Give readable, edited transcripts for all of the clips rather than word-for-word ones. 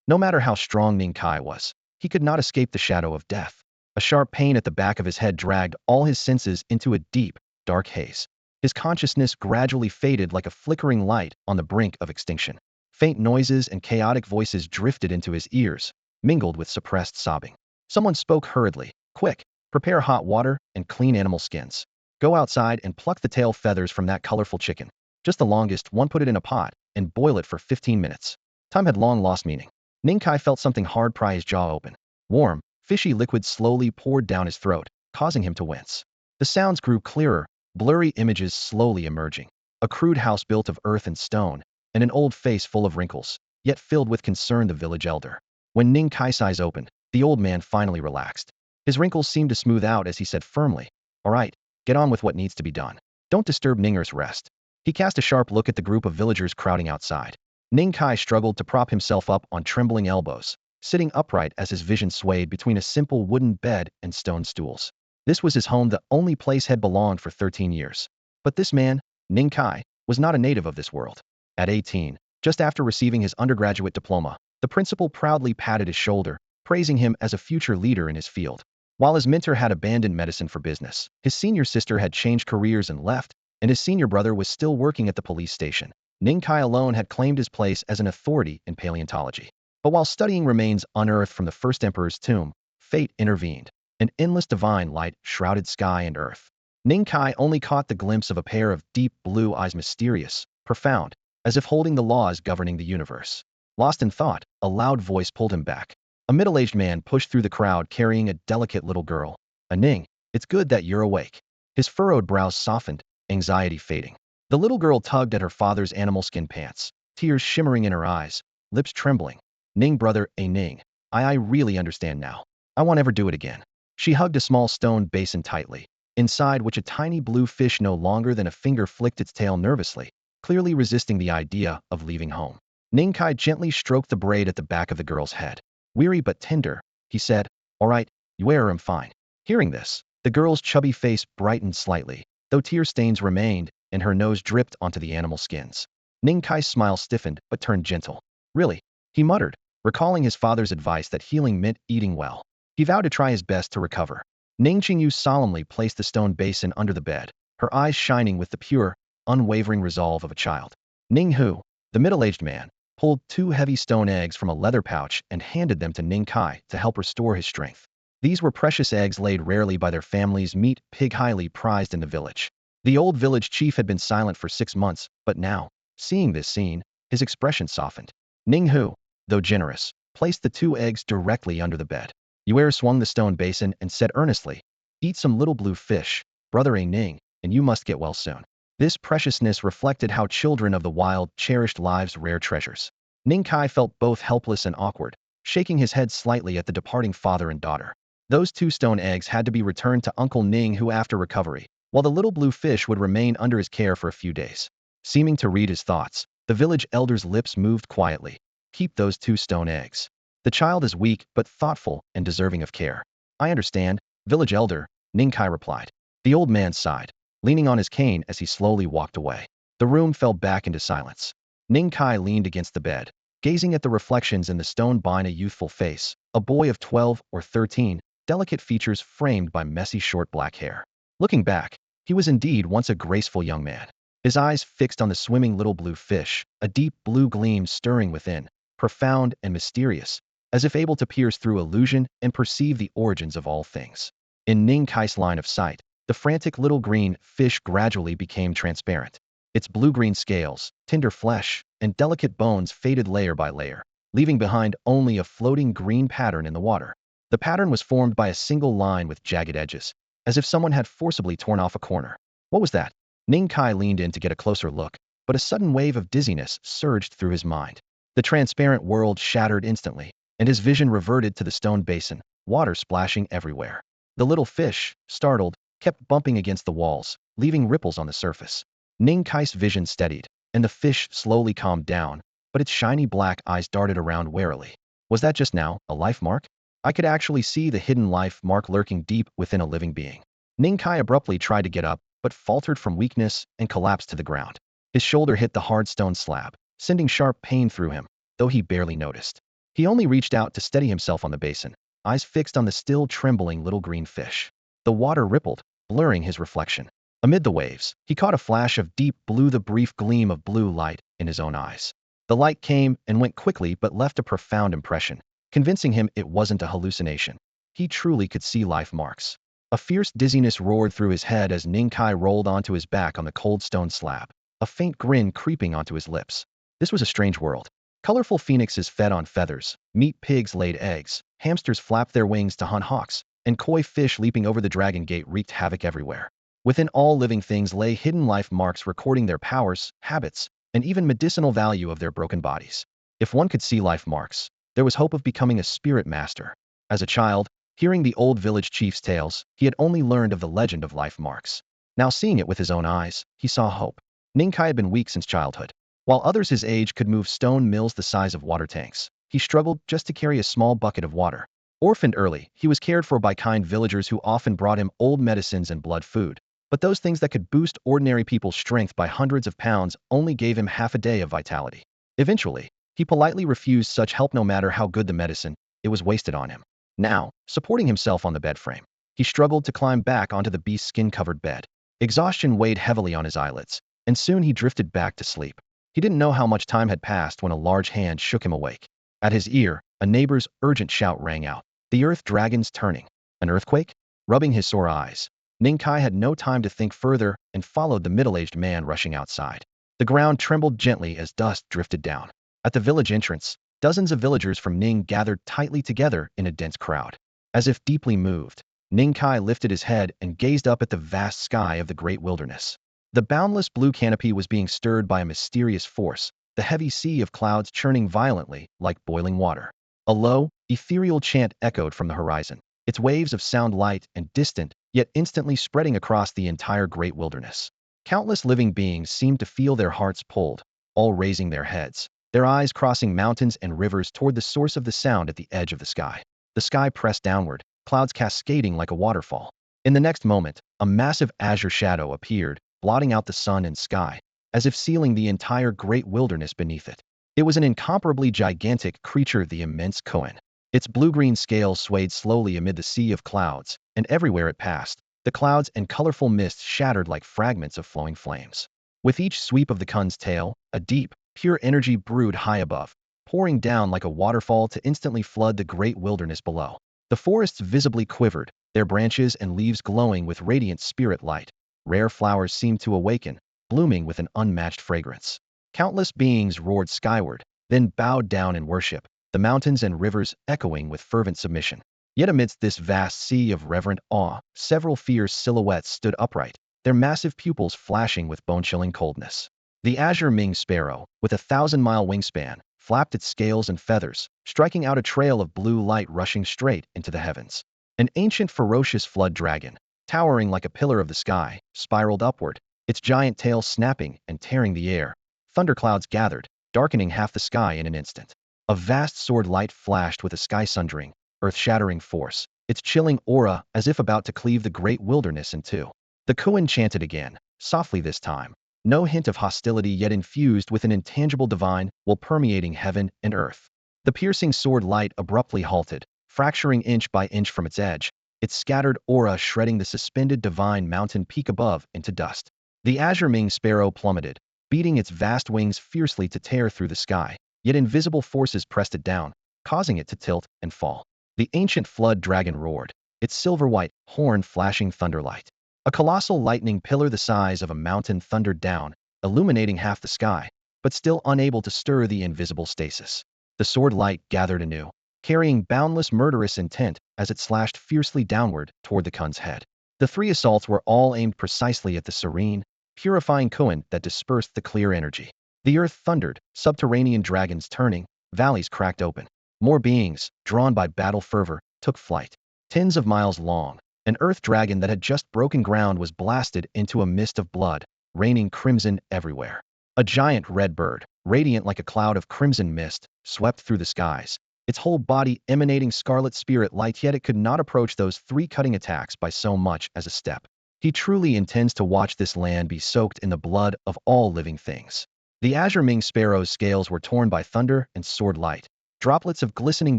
No matter how strong Ning Kai was, he could not escape the shadow of death. A sharp pain at the back of his head dragged all his senses into a deep, dark haze. His consciousness gradually faded like a flickering light on the brink of extinction. Faint noises and chaotic voices drifted into his ears, mingled with suppressed sobbing. Someone spoke hurriedly. Quick, prepare hot water and clean animal skins. Go outside and pluck the tail feathers from that colorful chicken. Just the longest one, put it in a pot and boil it for 15 minutes. Time had long lost meaning. Ning Kai felt something hard pry his jaw open. Warm, fishy liquid slowly poured down his throat, causing him to wince. The sounds grew clearer, blurry images slowly emerging. A crude house built of earth and stone, and an old face full of wrinkles, yet filled with concern. The village elder. When Ning Kai's eyes opened, the old man finally relaxed. His wrinkles seemed to smooth out as he said firmly, "All right, get on with what needs to be done. Don't disturb Ninger's rest." He cast a sharp look at the group of villagers crowding outside. Ning Kai struggled to prop himself up on trembling elbows, sitting upright as his vision swayed between a simple wooden bed and stone stools. This was his home, the only place had belonged for 13 years. But this man, Ning Kai, was not a native of this world. At 18, just after receiving his undergraduate diploma, the principal proudly patted his shoulder, praising him as a future leader in his field. While his mentor had abandoned medicine for business, his senior sister had changed careers and left, and his senior brother was still working at the police station. Ning Kai alone had claimed his place as an authority in paleontology. But while studying remains unearthed from the first emperor's tomb, fate intervened. An endless divine light shrouded sky and earth. Ning Kai only caught the glimpse of a pair of deep blue eyes, mysterious, profound, as if holding the laws governing the universe. Lost in thought, a loud voice pulled him back. A middle-aged man pushed through the crowd carrying a delicate little girl. "Ning, it's good that you're awake." His furrowed brows softened, anxiety fading. The little girl tugged at her father's animal skin pants, tears shimmering in her eyes, lips trembling. "Ning, brother, Ning, I really understand now. I won't ever do it again." She hugged a small stone basin tightly, inside which a tiny blue fish no longer than a finger flicked its tail nervously, clearly resisting the idea of leaving home. Ning Kai gently stroked the braid at the back of the girl's head. Weary but tender, he said, "All right, I'm fine." Hearing this, the girl's chubby face brightened slightly, though tear stains remained, and her nose dripped onto the animal skins. Ning Kai's smile stiffened but turned gentle. "Really?" he muttered, recalling his father's advice that healing meant eating well. He vowed to try his best to recover. Ning Qingyu solemnly placed the stone basin under the bed, her eyes shining with the pure, unwavering resolve of a child. Ning Hu, the middle-aged man, pulled 2 heavy stone eggs from a leather pouch and handed them to Ning Kai to help restore his strength. These were precious eggs laid rarely by their family's meat pig, highly prized in the village. The old village chief had been silent for 6 months, but now, seeing this scene, his expression softened. Ning Hu, though generous, placed the 2 eggs directly under the bed. Yue swung the stone basin and said earnestly, "Eat some little blue fish, brother Ning, and you must get well soon." This preciousness reflected how children of the wild cherished life's rare treasures. Ning Kai felt both helpless and awkward, shaking his head slightly at the departing father and daughter. Those 2 stone eggs had to be returned to Uncle Ning Hu after recovery, while the little blue fish would remain under his care for a few days. Seeming to read his thoughts, the village elder's lips moved quietly. "Keep those 2 stone eggs. The child is weak but thoughtful and deserving of care." "I understand, village elder," Ning Kai replied. The old man sighed, leaning on his cane as he slowly walked away. The room fell back into silence. Ning Kai leaned against the bed, gazing at the reflections in the stone behind a youthful face, a boy of 12 or 13, delicate features framed by messy short black hair. Looking back, he was indeed once a graceful young man. His eyes fixed on the swimming little blue fish, a deep blue gleam stirring within, profound and mysterious, as if able to pierce through illusion and perceive the origins of all things. In Ning Kai's line of sight, the frantic little green fish gradually became transparent. Its blue-green scales, tender flesh, and delicate bones faded layer by layer, leaving behind only a floating green pattern in the water. The pattern was formed by a single line with jagged edges, as if someone had forcibly torn off a corner. What was that? Ning Kai leaned in to get a closer look, but a sudden wave of dizziness surged through his mind. The transparent world shattered instantly, and his vision reverted to the stone basin, water splashing everywhere. The little fish, startled, kept bumping against the walls, leaving ripples on the surface. Ning Kai's vision steadied, and the fish slowly calmed down, but its shiny black eyes darted around warily. Was that just now a life mark? I could actually see the hidden life mark lurking deep within a living being. Ning Kai abruptly tried to get up, but faltered from weakness and collapsed to the ground. His shoulder hit the hard stone slab, sending sharp pain through him, though he barely noticed. He only reached out to steady himself on the basin, eyes fixed on the still trembling little green fish. The water rippled, blurring his reflection. Amid the waves, he caught a flash of deep blue, the brief gleam of blue light in his own eyes. The light came and went quickly but left a profound impression, convincing him it wasn't a hallucination. He truly could see life marks. A fierce dizziness roared through his head as Ning Kai rolled onto his back on the cold stone slab, a faint grin creeping onto his lips. This was a strange world. Colorful phoenixes fed on feathers, meat pigs laid eggs, hamsters flapped their wings to hunt hawks, and koi fish leaping over the dragon gate wreaked havoc everywhere. Within all living things lay hidden life marks recording their powers, habits, and even medicinal value of their broken bodies. If one could see life marks, there was hope of becoming a spirit master. As a child, hearing the old village chief's tales, he had only learned of the legend of life marks. Now seeing it with his own eyes, he saw hope. Ning Kai had been weak since childhood. While others his age could move stone mills the size of water tanks, he struggled just to carry a small bucket of water. Orphaned early, he was cared for by kind villagers who often brought him old medicines and blood food. But those things that could boost ordinary people's strength by hundreds of pounds only gave him half a day of vitality. Eventually, he politely refused such help no matter how good the medicine, it was wasted on him. Now, supporting himself on the bed frame, he struggled to climb back onto the beast's skin-covered bed. Exhaustion weighed heavily on his eyelids, and soon he drifted back to sleep. He didn't know how much time had passed when a large hand shook him awake. At his ear, a neighbor's urgent shout rang out. The earth dragon's turning. An earthquake? Rubbing his sore eyes, Ning Kai had no time to think further and followed the middle-aged man rushing outside. The ground trembled gently as dust drifted down. At the village entrance, dozens of villagers from Ning gathered tightly together in a dense crowd. As if deeply moved, Ning Kai lifted his head and gazed up at the vast sky of the great wilderness. The boundless blue canopy was being stirred by a mysterious force, the heavy sea of clouds churning violently like boiling water. A low, ethereal chant echoed from the horizon, its waves of sound light and distant, yet instantly spreading across the entire great wilderness. Countless living beings seemed to feel their hearts pulled, all raising their heads, their eyes crossing mountains and rivers toward the source of the sound at the edge of the sky. The sky pressed downward, clouds cascading like a waterfall. In the next moment, a massive azure shadow appeared, blotting out the sun and sky, as if sealing the entire great wilderness beneath it. It was an incomparably gigantic creature, the immense koan. Its blue-green scales swayed slowly amid the sea of clouds, and everywhere it passed, the clouds and colorful mists shattered like fragments of flowing flames. With each sweep of the kun's tail, a deep, pure energy brewed high above, pouring down like a waterfall to instantly flood the great wilderness below. The forests visibly quivered, their branches and leaves glowing with radiant spirit light. Rare flowers seemed to awaken, blooming with an unmatched fragrance. Countless beings roared skyward, then bowed down in worship, the mountains and rivers echoing with fervent submission. Yet amidst this vast sea of reverent awe, several fierce silhouettes stood upright, their massive pupils flashing with bone-chilling coldness. The azure Ming sparrow, with a 1,000-mile wingspan, flapped its scales and feathers, striking out a trail of blue light rushing straight into the heavens. An ancient ferocious flood dragon, towering like a pillar of the sky, spiraled upward, its giant tail snapping and tearing the air. Thunderclouds gathered, darkening half the sky in an instant. A vast sword light flashed with a sky-sundering, earth-shattering force, its chilling aura as if about to cleave the great wilderness in two. The koan chanted again, softly this time, no hint of hostility yet infused with an intangible divine will permeating heaven and earth. The piercing sword light abruptly halted, fracturing inch by inch from its edge, its scattered aura shredding the suspended divine mountain peak above into dust. The azure Ming sparrow plummeted, beating its vast wings fiercely to tear through the sky, yet invisible forces pressed it down, causing it to tilt and fall. The ancient flood dragon roared, its silver-white horn flashing thunderlight. A colossal lightning pillar the size of a mountain thundered down, illuminating half the sky, but still unable to stir the invisible stasis. The sword light gathered anew, carrying boundless murderous intent as it slashed fiercely downward toward the kun's head. The three assaults were all aimed precisely at the serene, purifying koan that dispersed the clear energy. The earth thundered, subterranean dragons turning, valleys cracked open. More beings, drawn by battle fervor, took flight. Tens of miles long, an earth dragon that had just broken ground was blasted into a mist of blood, raining crimson everywhere. A giant red bird, radiant like a cloud of crimson mist, swept through the skies, its whole body emanating scarlet spirit light, yet it could not approach those three cutting attacks by so much as a step. He truly intends to watch this land be soaked in the blood of all living things. The azure Ming sparrow's scales were torn by thunder and sword light, droplets of glistening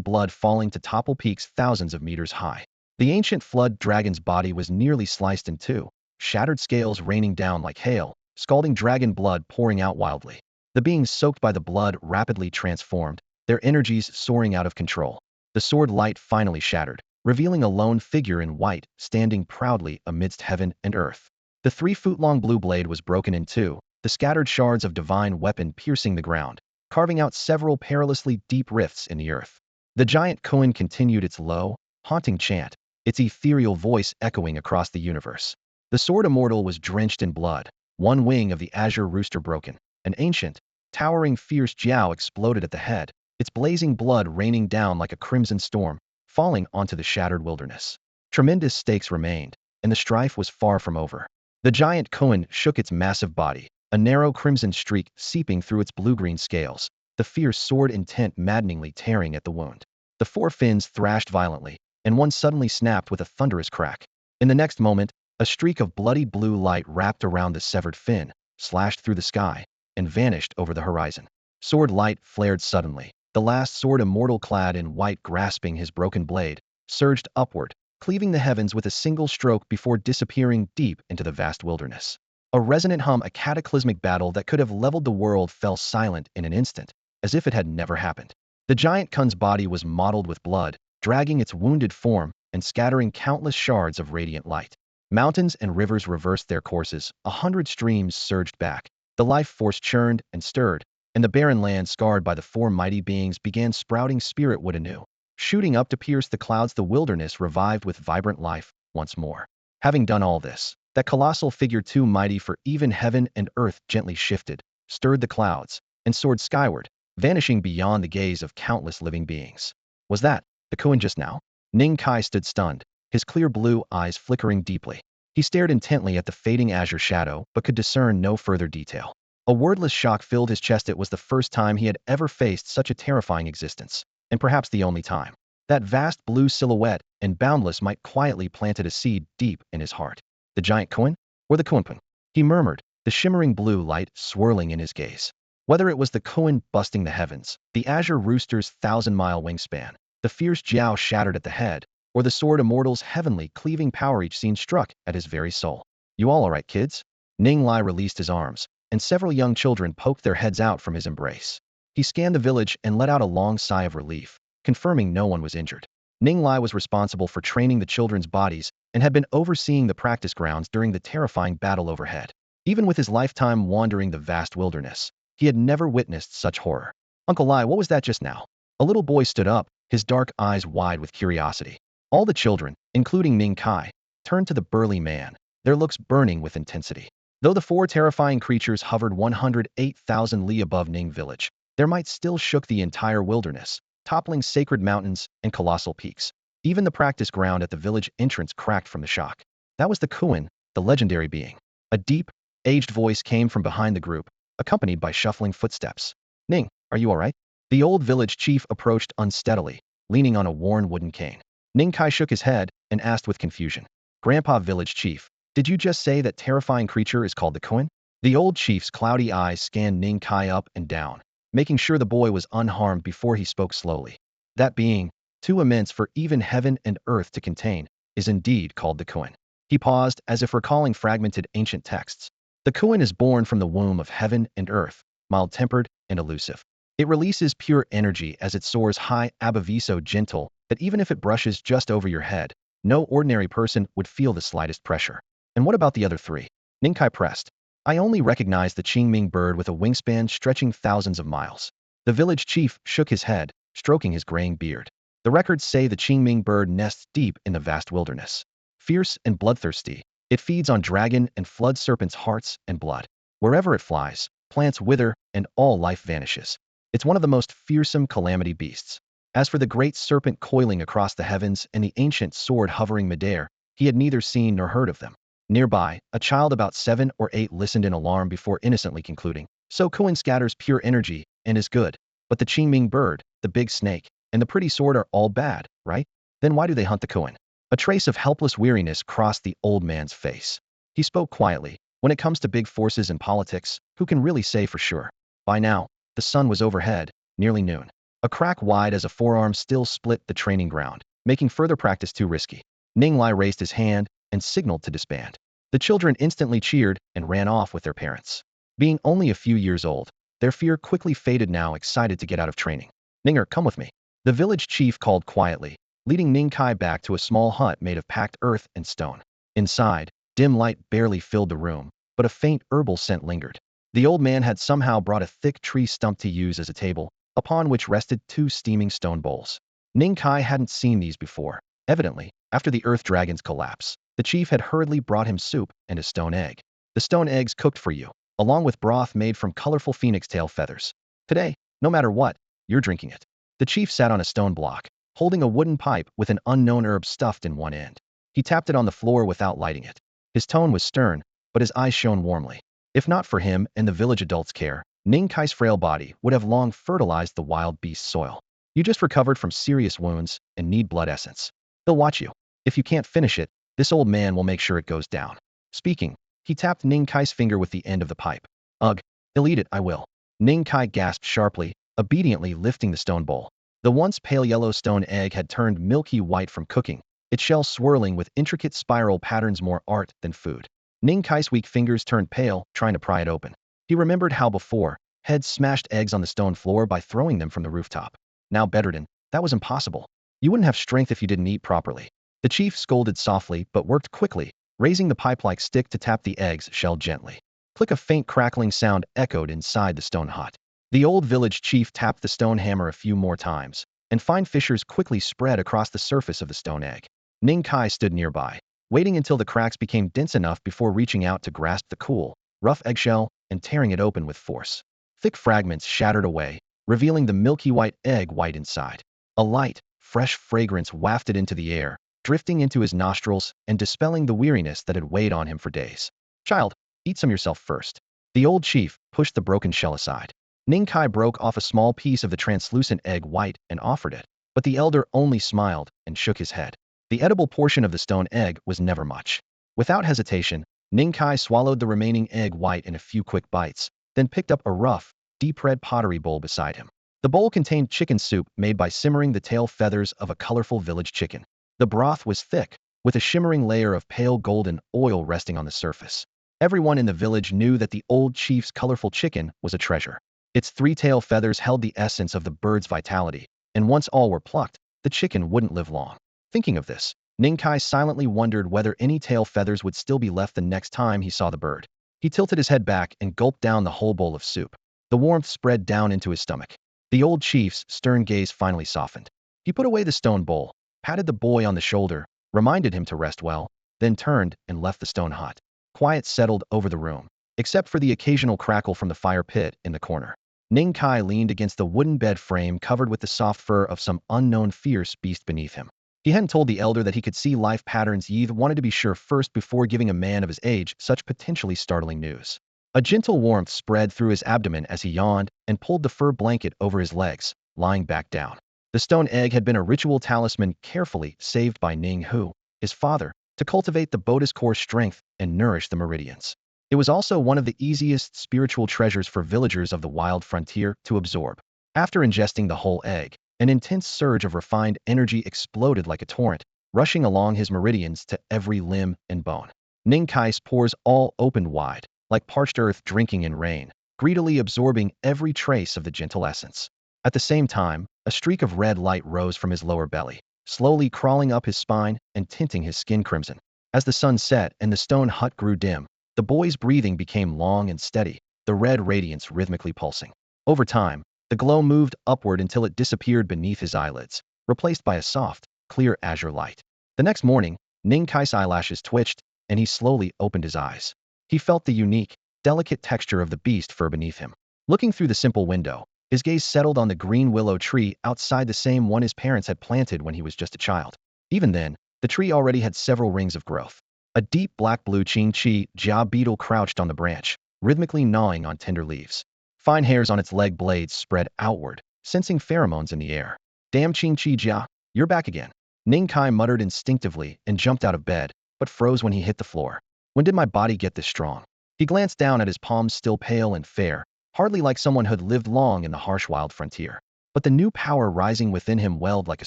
blood falling to topple peaks thousands of meters high. The ancient flood dragon's body was nearly sliced in two, shattered scales raining down like hail, scalding dragon blood pouring out wildly. The beings soaked by the blood rapidly transformed, their energies soaring out of control. The sword light finally shattered, revealing a lone figure in white, standing proudly amidst heaven and earth. The 3-foot-long blue blade was broken in two, the scattered shards of divine weapon piercing the ground, carving out several perilously deep rifts in the earth. The giant koan continued its low, haunting chant, its ethereal voice echoing across the universe. The sword immortal was drenched in blood, one wing of the azure rooster broken. An ancient, towering fierce jiao exploded at the head, its blazing blood raining down like a crimson storm, falling onto the shattered wilderness. Tremendous stakes remained, and the strife was far from over. The giant koan shook its massive body, a narrow crimson streak seeping through its blue-green scales, the fierce sword intent maddeningly tearing at the wound. The 4 fins thrashed violently, and one suddenly snapped with a thunderous crack. In the next moment, a streak of bloody blue light wrapped around the severed fin, slashed through the sky, and vanished over the horizon. Sword light flared suddenly. The last sword immortal clad in white grasping his broken blade, surged upward, cleaving the heavens with a single stroke before disappearing deep into the vast wilderness. A resonant hum, a cataclysmic battle that could have leveled the world, fell silent in an instant, as if it had never happened. The giant kun's body was mottled with blood, dragging its wounded form and scattering countless shards of radiant light. Mountains and rivers reversed their courses, 100 streams surged back, the life force churned and stirred, and the barren land scarred by the 4 mighty beings began sprouting spirit wood anew. Shooting up to pierce the clouds, the wilderness revived with vibrant life once more. Having done all this, that colossal figure, too mighty for even heaven and earth, gently shifted, stirred the clouds, and soared skyward, vanishing beyond the gaze of countless living beings. Was that the koan just now? Ning Kai stood stunned, his clear blue eyes flickering deeply. He stared intently at the fading azure shadow, but could discern no further detail. A wordless shock filled his chest. It was the first time he had ever faced such a terrifying existence, and perhaps the only time. That vast blue silhouette and boundless might quietly planted a seed deep in his heart. The giant koan? Or the Kunpeng? He murmured, the shimmering blue light swirling in his gaze. Whether it was the koan busting the heavens, the azure rooster's 1,000-mile wingspan, the fierce jiao shattered at the head, or the sword immortal's heavenly cleaving power, each scene struck at his very soul. You all right, kids? Ning Lai released his arms, and several young children poked their heads out from his embrace. He scanned the village and let out a long sigh of relief, confirming no one was injured. Ning Lai was responsible for training the children's bodies and had been overseeing the practice grounds during the terrifying battle overhead. Even with his lifetime wandering the vast wilderness, he had never witnessed such horror. Uncle Lai, what was that just now? A little boy stood up, his dark eyes wide with curiosity. All the children, including Ning Kai, turned to the burly man, their looks burning with intensity. Though the 4 terrifying creatures hovered 108,000 li above Ning village, their might still shook the entire wilderness, toppling sacred mountains and colossal peaks. Even the practice ground at the village entrance cracked from the shock. That was the koan, the legendary being. A deep, aged voice came from behind the group, accompanied by shuffling footsteps. Ning, are you all right? The old village chief approached unsteadily, leaning on a worn wooden cane. Ning Kai shook his head and asked with confusion, Grandpa village chief, did you just say that terrifying creature is called the koan? The old chief's cloudy eyes scanned Ning Kai up and down, making sure the boy was unharmed before he spoke slowly. That being, too immense for even heaven and earth to contain, is indeed called the koan. He paused, as if recalling fragmented ancient texts. The koan is born from the womb of heaven and earth, mild-tempered and elusive. It releases pure energy as it soars high, above so gentle that even if it brushes just over your head, no ordinary person would feel the slightest pressure. And what about the other 3? Ning Kai pressed. I only recognize the teeming bird with a wingspan stretching thousands of miles. The village chief shook his head, stroking his graying beard. The records say the teeming bird nests deep in the vast wilderness. Fierce and bloodthirsty, it feeds on dragon and flood serpents' hearts and blood. Wherever it flies, plants wither and all life vanishes. It's one of the most fearsome calamity beasts. As for the great serpent coiling across the heavens and the ancient sword hovering midair, he had neither seen nor heard of them. Nearby, a child about 7 or 8 listened in alarm before innocently concluding, so koan scatters pure energy and is good, but the teeming bird, the big snake, and the pretty sword are all bad, right? Then why do they hunt the koan? A trace of helpless weariness crossed the old man's face. He spoke quietly. When it comes to big forces and politics, who can really say for sure? By now, the sun was overhead, nearly noon. A crack wide as a forearm still split the training ground, making further practice too risky. Ning Lai raised his hand and signaled to disband. The children instantly cheered and ran off with their parents. Being only a few years old, their fear quickly faded now excited to get out of training. Ninger, come with me. The village chief called quietly, leading Ning Kai back to a small hut made of packed earth and stone. Inside, dim light barely filled the room, but a faint herbal scent lingered. The old man had somehow brought a thick tree stump to use as a table, upon which rested two steaming stone bowls. Ning Kai hadn't seen these before. Evidently, after the earth dragon's collapse, the chief had hurriedly brought him soup and a stone egg. The stone eggs cooked for you, along with broth made from colorful phoenix tail feathers. Today, no matter what, you're drinking it. The chief sat on a stone block, holding a wooden pipe with an unknown herb stuffed in one end. He tapped it on the floor without lighting it. His tone was stern, but his eyes shone warmly. If not for him and the village adults' care, Ning Kai's frail body would have long fertilized the wild beast soil. You just recovered from serious wounds and need blood essence. They'll watch you. If you can't finish it, this old man will make sure it goes down. Speaking, he tapped Ning Kai's finger with the end of the pipe. Ugh, he'll eat it, I will. Ning Kai gasped sharply, obediently lifting the stone bowl. The once pale yellow stone egg had turned milky white from cooking, its shell swirling with intricate spiral patterns more art than food. Ning Kai's weak fingers turned pale, trying to pry it open. He remembered how before, had smashed eggs on the stone floor by throwing them from the rooftop. Now Bedridden, that was impossible. You wouldn't have strength if you didn't eat properly. The chief scolded softly but worked quickly, raising the pipe-like stick to tap the egg's shell gently. Click, a faint crackling sound echoed inside the stone hut. The old village chief tapped the stone hammer a few more times, and fine fissures quickly spread across the surface of the stone egg. Ning Kai stood nearby, waiting until the cracks became dense enough before reaching out to grasp the cool, rough eggshell and tearing it open with force. Thick fragments shattered away, revealing the milky white egg white inside. A light, fresh fragrance wafted into the air, drifting into his nostrils and dispelling the weariness that had weighed on him for days. Child, eat some yourself first. The old chief pushed the broken shell aside. Ning Kai broke off a small piece of the translucent egg white and offered it, but the elder only smiled and shook his head. The edible portion of the stone egg was never much. Without hesitation, Ning Kai swallowed the remaining egg white in a few quick bites, then picked up a rough, deep red pottery bowl beside him. The bowl contained chicken soup made by simmering the tail feathers of a colorful village chicken. The broth was thick, with a shimmering layer of pale golden oil resting on the surface. Everyone in the village knew that the old chief's colorful chicken was a treasure. Its three tail feathers held the essence of the bird's vitality, and once all were plucked, the chicken wouldn't live long. Thinking of this, Ning Kai silently wondered whether any tail feathers would still be left the next time he saw the bird. He tilted his head back and gulped down the whole bowl of soup. The warmth spread down into his stomach. The old chief's stern gaze finally softened. He put away the stone bowl, patted the boy on the shoulder, reminded him to rest well, then turned and left the stone hut. Quiet settled over the room, except for the occasional crackle from the fire pit in the corner. Ning Kai leaned against the wooden bed frame covered with the soft fur of some unknown fierce beast beneath him. He hadn't told the elder that he could see life patterns yet wanted to be sure first before giving a man of his age such potentially startling news. A gentle warmth spread through his abdomen as he yawned and pulled the fur blanket over his legs, lying back down. The stone egg had been a ritual talisman carefully saved by Ning Hu, his father, to cultivate the Boda's core strength and nourish the meridians. It was also one of the easiest spiritual treasures for villagers of the wild frontier to absorb. After ingesting the whole egg, an intense surge of refined energy exploded like a torrent, rushing along his meridians to every limb and bone. Ning Kai's pores all opened wide, like parched earth drinking in rain, greedily absorbing every trace of the gentle essence. At the same time, a streak of red light rose from his lower belly, slowly crawling up his spine and tinting his skin crimson. As the sun set and the stone hut grew dim, the boy's breathing became long and steady, the red radiance rhythmically pulsing. Over time, the glow moved upward until it disappeared beneath his eyelids, replaced by a soft, clear azure light. The next morning, Ning Kai's eyelashes twitched, and he slowly opened his eyes. He felt the unique, delicate texture of the beast fur beneath him. Looking through the simple window, his gaze settled on the green willow tree outside, the same one his parents had planted when he was just a child. Even then, the tree already had several rings of growth. A deep black-blue Qingqi jia beetle crouched on the branch, rhythmically gnawing on tender leaves. Fine hairs on its leg blades spread outward, sensing pheromones in the air. Damn Qingqi jia, you're back again. Ning Kai muttered instinctively and jumped out of bed, but froze when he hit the floor. When did my body get this strong? He glanced down at his palms, still pale and fair, hardly like someone who'd lived long in the harsh wild frontier. but the new power rising within him welled like a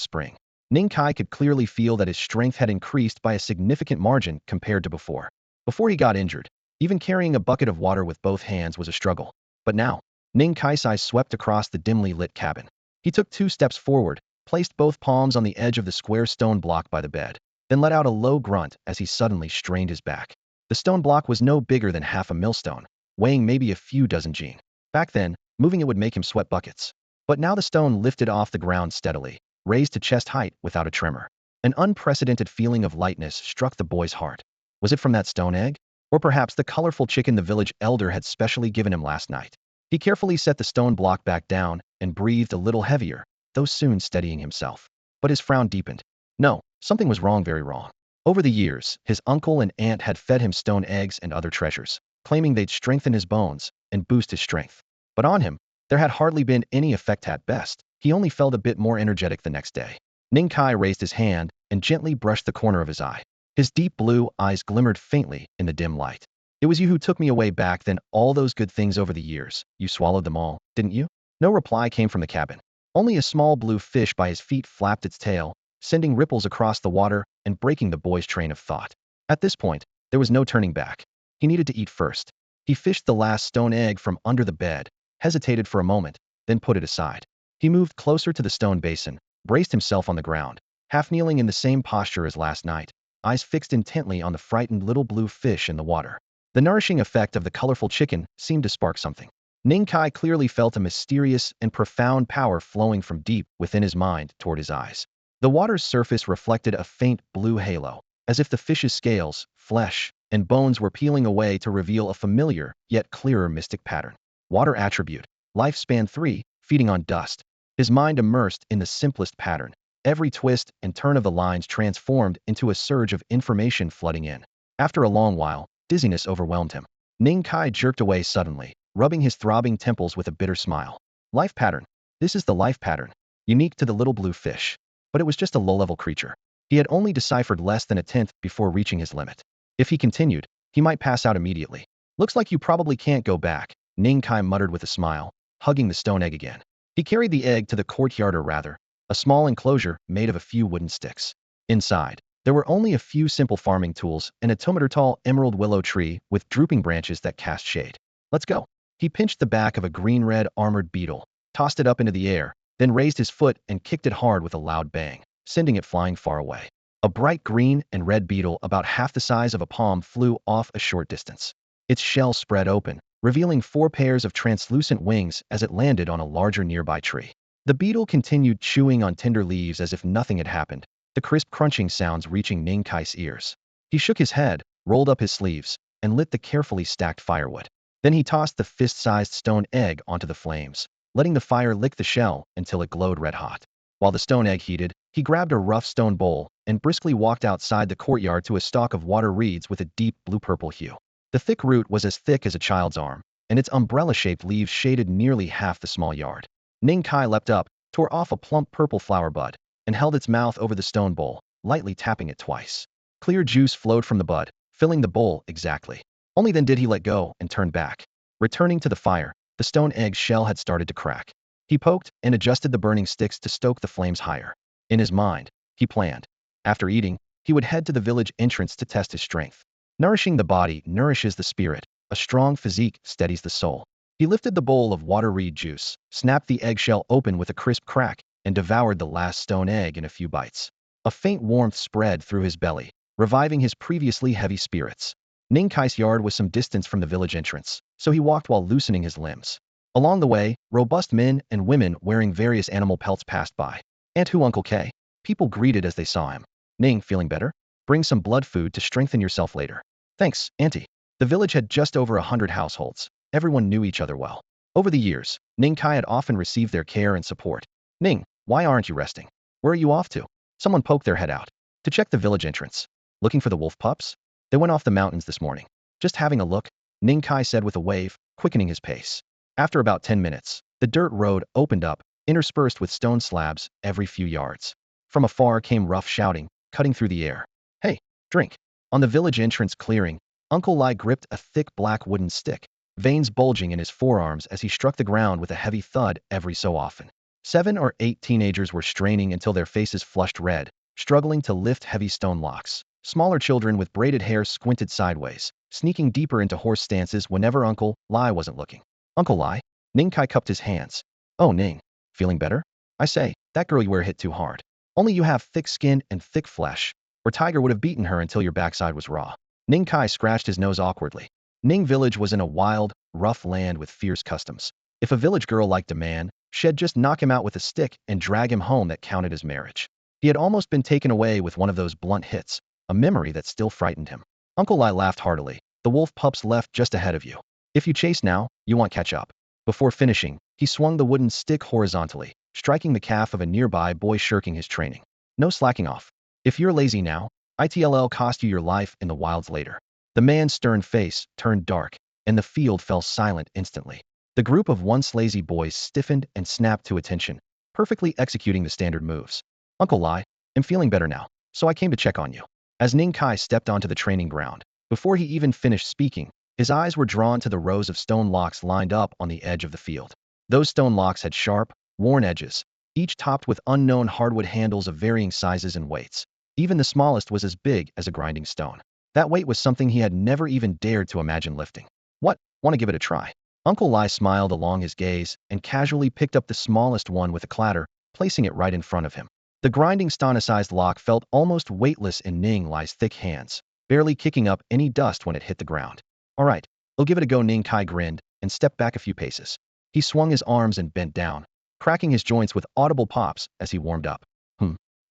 spring. Ning Kai could clearly feel that his strength had increased by a significant margin compared to before. Before he got injured, even carrying a bucket of water with both hands was a struggle. But now, Ning Kai's eyes swept across the dimly lit cabin. He took 2 steps forward, placed both palms on the edge of the square stone block by the bed, then let out a low grunt as he suddenly strained his back. The stone block was no bigger than half a millstone, weighing maybe a few dozen jin. Back then, moving it would make him sweat buckets. But now the stone lifted off the ground steadily, raised to chest height without a tremor. An unprecedented feeling of lightness struck the boy's heart. Was it from that stone egg? Or perhaps the colorful chicken the village elder had specially given him last night? He carefully set the stone block back down and breathed a little heavier, though soon steadying himself. But his frown deepened. No, something was wrong, very wrong. Over the years, his uncle and aunt had fed him stone eggs and other treasures, claiming they'd strengthen his bones and boost his strength. But on him, there had hardly been any effect at best. He only felt a bit more energetic the next day. Ning Kai raised his hand and gently brushed the corner of his eye. His deep blue eyes glimmered faintly in the dim light. It was you who took me away back then, all those good things over the years. You swallowed them all, didn't you? No reply came from the cabin. Only a small blue fish by his feet flapped its tail, sending ripples across the water and breaking the boy's train of thought. At this point, there was no turning back. He needed to eat first. He fished the last stone egg from under the bed, hesitated for a moment, then put it aside. He moved closer to the stone basin, braced himself on the ground, half kneeling in the same posture as last night, eyes fixed intently on the frightened little blue fish in the water. The nourishing effect of the colorful chicken seemed to spark something. Ning Kai clearly felt a mysterious and profound power flowing from deep within his mind toward his eyes. The water's surface reflected a faint blue halo, as if the fish's scales, flesh, and bones were peeling away to reveal a familiar, yet clearer mystic pattern. Water attribute, lifespan 3, feeding on dust. His mind immersed in the simplest pattern. Every twist and turn of the lines transformed into a surge of information flooding in. After a long while, dizziness overwhelmed him. Ning Kai jerked away suddenly, rubbing his throbbing temples with a bitter smile. Life pattern. This is the life pattern, unique to the little blue fish. But it was just a low-level creature. He had only deciphered less than a tenth before reaching his limit. If he continued, he might pass out immediately. Looks like you probably can't go back, Ning Kai muttered with a smile, hugging the stone egg again. He carried the egg to the courtyard, or rather, a small enclosure made of a few wooden sticks. Inside, there were only a few simple farming tools and a 2-meter-tall emerald willow tree with drooping branches that cast shade. Let's go. He pinched the back of a green-red armored beetle, tossed it up into the air, then raised his foot and kicked it hard with a loud bang, sending it flying far away. A bright green and red beetle about half the size of a palm flew off a short distance. Its shell spread open, revealing 4 pairs of translucent wings as it landed on a larger nearby tree. The beetle continued chewing on tender leaves as if nothing had happened, the crisp crunching sounds reaching Ning Kai's ears. He shook his head, rolled up his sleeves, and lit the carefully stacked firewood. Then he tossed the fist-sized stone egg onto the flames, letting the fire lick the shell until it glowed red-hot. While the stone egg heated, he grabbed a rough stone bowl and briskly walked outside the courtyard to a stalk of water reeds with a deep blue-purple hue. The thick root was as thick as a child's arm, and its umbrella-shaped leaves shaded nearly half the small yard. Ning Kai leapt up, tore off a plump purple flower bud, and held its mouth over the stone bowl, lightly tapping it twice. Clear juice flowed from the bud, filling the bowl exactly. Only then did he let go and turn back. Returning to the fire, the stone egg's shell had started to crack. He poked and adjusted the burning sticks to stoke the flames higher. In his mind, he planned. After eating, he would head to the village entrance to test his strength. Nourishing the body nourishes the spirit. A strong physique steadies the soul. He lifted the bowl of water reed juice, snapped the eggshell open with a crisp crack, and devoured the last stone egg in a few bites. A faint warmth spread through his belly, reviving his previously heavy spirits. Ning Kai's yard was some distance from the village entrance, so he walked while loosening his limbs. Along the way, robust men and women wearing various animal pelts passed by. "Aunt Hu, Uncle K." People greeted as they saw him. "Ning, feeling better? Bring some blood food to strengthen yourself later." "Thanks, Auntie." The village had just over 100 households. Everyone knew each other well. Over the years, Ning Kai had often received their care and support. "Ning, why aren't you resting? Where are you off to?" Someone poked their head out. "To check the village entrance. Looking for the wolf pups? They went off the mountains this morning." "Just having a look," Ning Kai said with a wave, quickening his pace. After about 10 minutes, the dirt road opened up, interspersed with stone slabs every few yards. From afar came rough shouting, cutting through the air. "Hey, drink." On the village entrance clearing, Uncle Lai gripped a thick black wooden stick, veins bulging in his forearms as he struck the ground with a heavy thud every so often. 7 or 8 teenagers were straining until their faces flushed red, struggling to lift heavy stone locks. Smaller children with braided hair squinted sideways, sneaking deeper into horse stances whenever Uncle Lai wasn't looking. Uncle Lai? Ning Kai cupped his hands. Oh, Ning. Feeling better? I say, that girl you wear hit too hard. Only you have thick skin and thick flesh, or Tiger would have beaten her until your backside was raw. Ning Kai scratched his nose awkwardly. Ning village was in a wild, rough land with fierce customs. If a village girl liked a man, she'd just knock him out with a stick and drag him home. That counted as marriage. He had almost been taken away with one of those blunt hits, a memory that still frightened him. Uncle Lai laughed heartily. The wolf pups left just ahead of you. If you chase now, you won't catch up. Before finishing, he swung the wooden stick horizontally, striking the calf of a nearby boy shirking his training. No slacking off. If you're lazy now, it'll cost you your life in the wilds later. The man's stern face turned dark, and the field fell silent instantly. The group of once lazy boys stiffened and snapped to attention, perfectly executing the standard moves. Uncle Lai, I'm feeling better now, so I came to check on you. As Ning Kai stepped onto the training ground, before he even finished speaking, his eyes were drawn to the rows of stone locks lined up on the edge of the field. Those stone locks had sharp, worn edges, each topped with unknown hardwood handles of varying sizes and weights. Even the smallest was as big as a grinding stone. That weight was something he had never even dared to imagine lifting. What? Want to give it a try? Uncle Lai smiled along his gaze and casually picked up the smallest one with a clatter, placing it right in front of him. The grinding stone-sized lock felt almost weightless in Ning Lai's thick hands, barely kicking up any dust when it hit the ground. All right, we'll give it a go. Ning Kai grinned and stepped back a few paces. He swung his arms and bent down, cracking his joints with audible pops as he warmed up.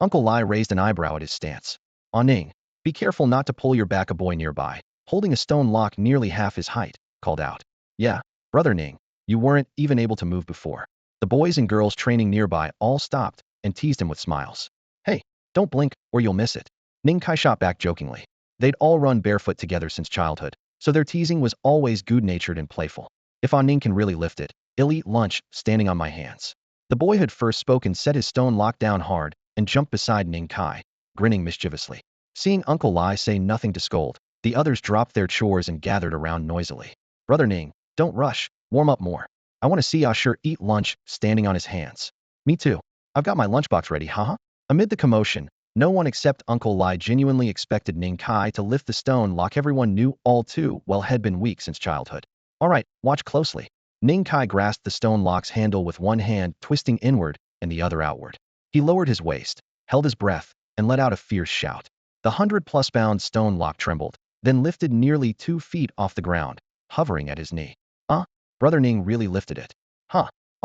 Uncle Lai raised an eyebrow at his stance. Ning, be careful not to pull your back. A boy nearby, holding a stone lock nearly half his height, called out. Yeah, brother Ning, you weren't even able to move before. The boys and girls training nearby all stopped and teased him with smiles. Hey, don't blink or you'll miss it. Ning Kai shot back jokingly. They'd all run barefoot together since childhood, so their teasing was always good-natured and playful. If Ning can really lift it, he'll eat lunch standing on my hands. The boy who had first spoken set his stone lock down hard and jumped beside Ning Kai, grinning mischievously. Seeing Uncle Lai say nothing to scold, the others dropped their chores and gathered around noisily. Brother Ning, don't rush, warm up more. I want to see Asher eat lunch standing on his hands. Me too. I've got my lunchbox ready, haha. Amid the commotion, no one except Uncle Lai genuinely expected Ning Kai to lift the stone lock everyone knew all too well had been weak since childhood. All right, watch closely. Ning Kai grasped the stone lock's handle with one hand twisting inward and the other outward. He lowered his waist, held his breath, and let out a fierce shout. The 100-plus-pound stone lock trembled, then lifted nearly 2 feet off the ground, hovering at his knee. Brother Ning really lifted it.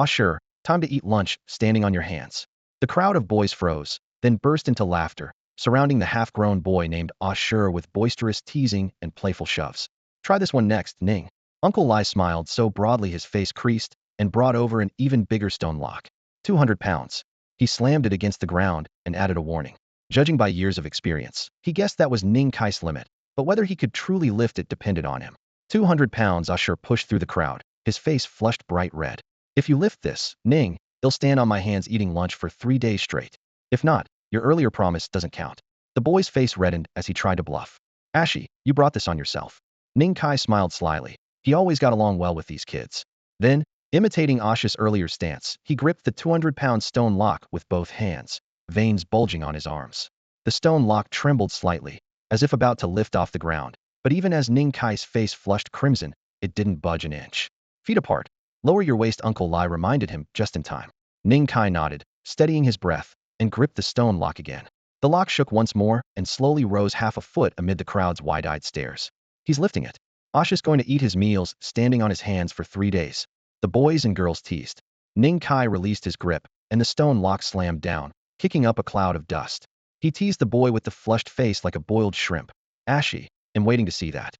Sure, time to eat lunch standing on your hands. The crowd of boys froze, then burst into laughter, surrounding the half-grown boy named Asher with boisterous teasing and playful shoves. Try this one next, Ning. Uncle Lai smiled so broadly his face creased and brought over an even bigger stone lock. 200 pounds. He slammed it against the ground and added a warning. Judging by years of experience, he guessed that was Ning Kai's limit, but whether he could truly lift it depended on him. 200 pounds. Asher pushed through the crowd, his face flushed bright red. If you lift this, Ning, he'll stand on my hands eating lunch for 3 days straight. If not, your earlier promise doesn't count. The boy's face reddened as he tried to bluff. Ashi, you brought this on yourself. Ning Kai smiled slyly. He always got along well with these kids. Then, imitating Ashi's earlier stance, he gripped the 200-pound stone lock with both hands, veins bulging on his arms. The stone lock trembled slightly, as if about to lift off the ground, but even as Ning Kai's face flushed crimson, it didn't budge an inch. Feet apart. Lower your waist, Uncle Lai reminded him just in time. Ning Kai nodded, steadying his breath, and gripped the stone lock again. The lock shook once more and slowly rose half a foot amid the crowd's wide-eyed stares. He's lifting it. Ashi's going to eat his meals standing on his hands for 3 days. The boys and girls teased. Ning Kai released his grip, and the stone lock slammed down, kicking up a cloud of dust. He teased the boy with the flushed face like a boiled shrimp. Ashi, I'm waiting to see that.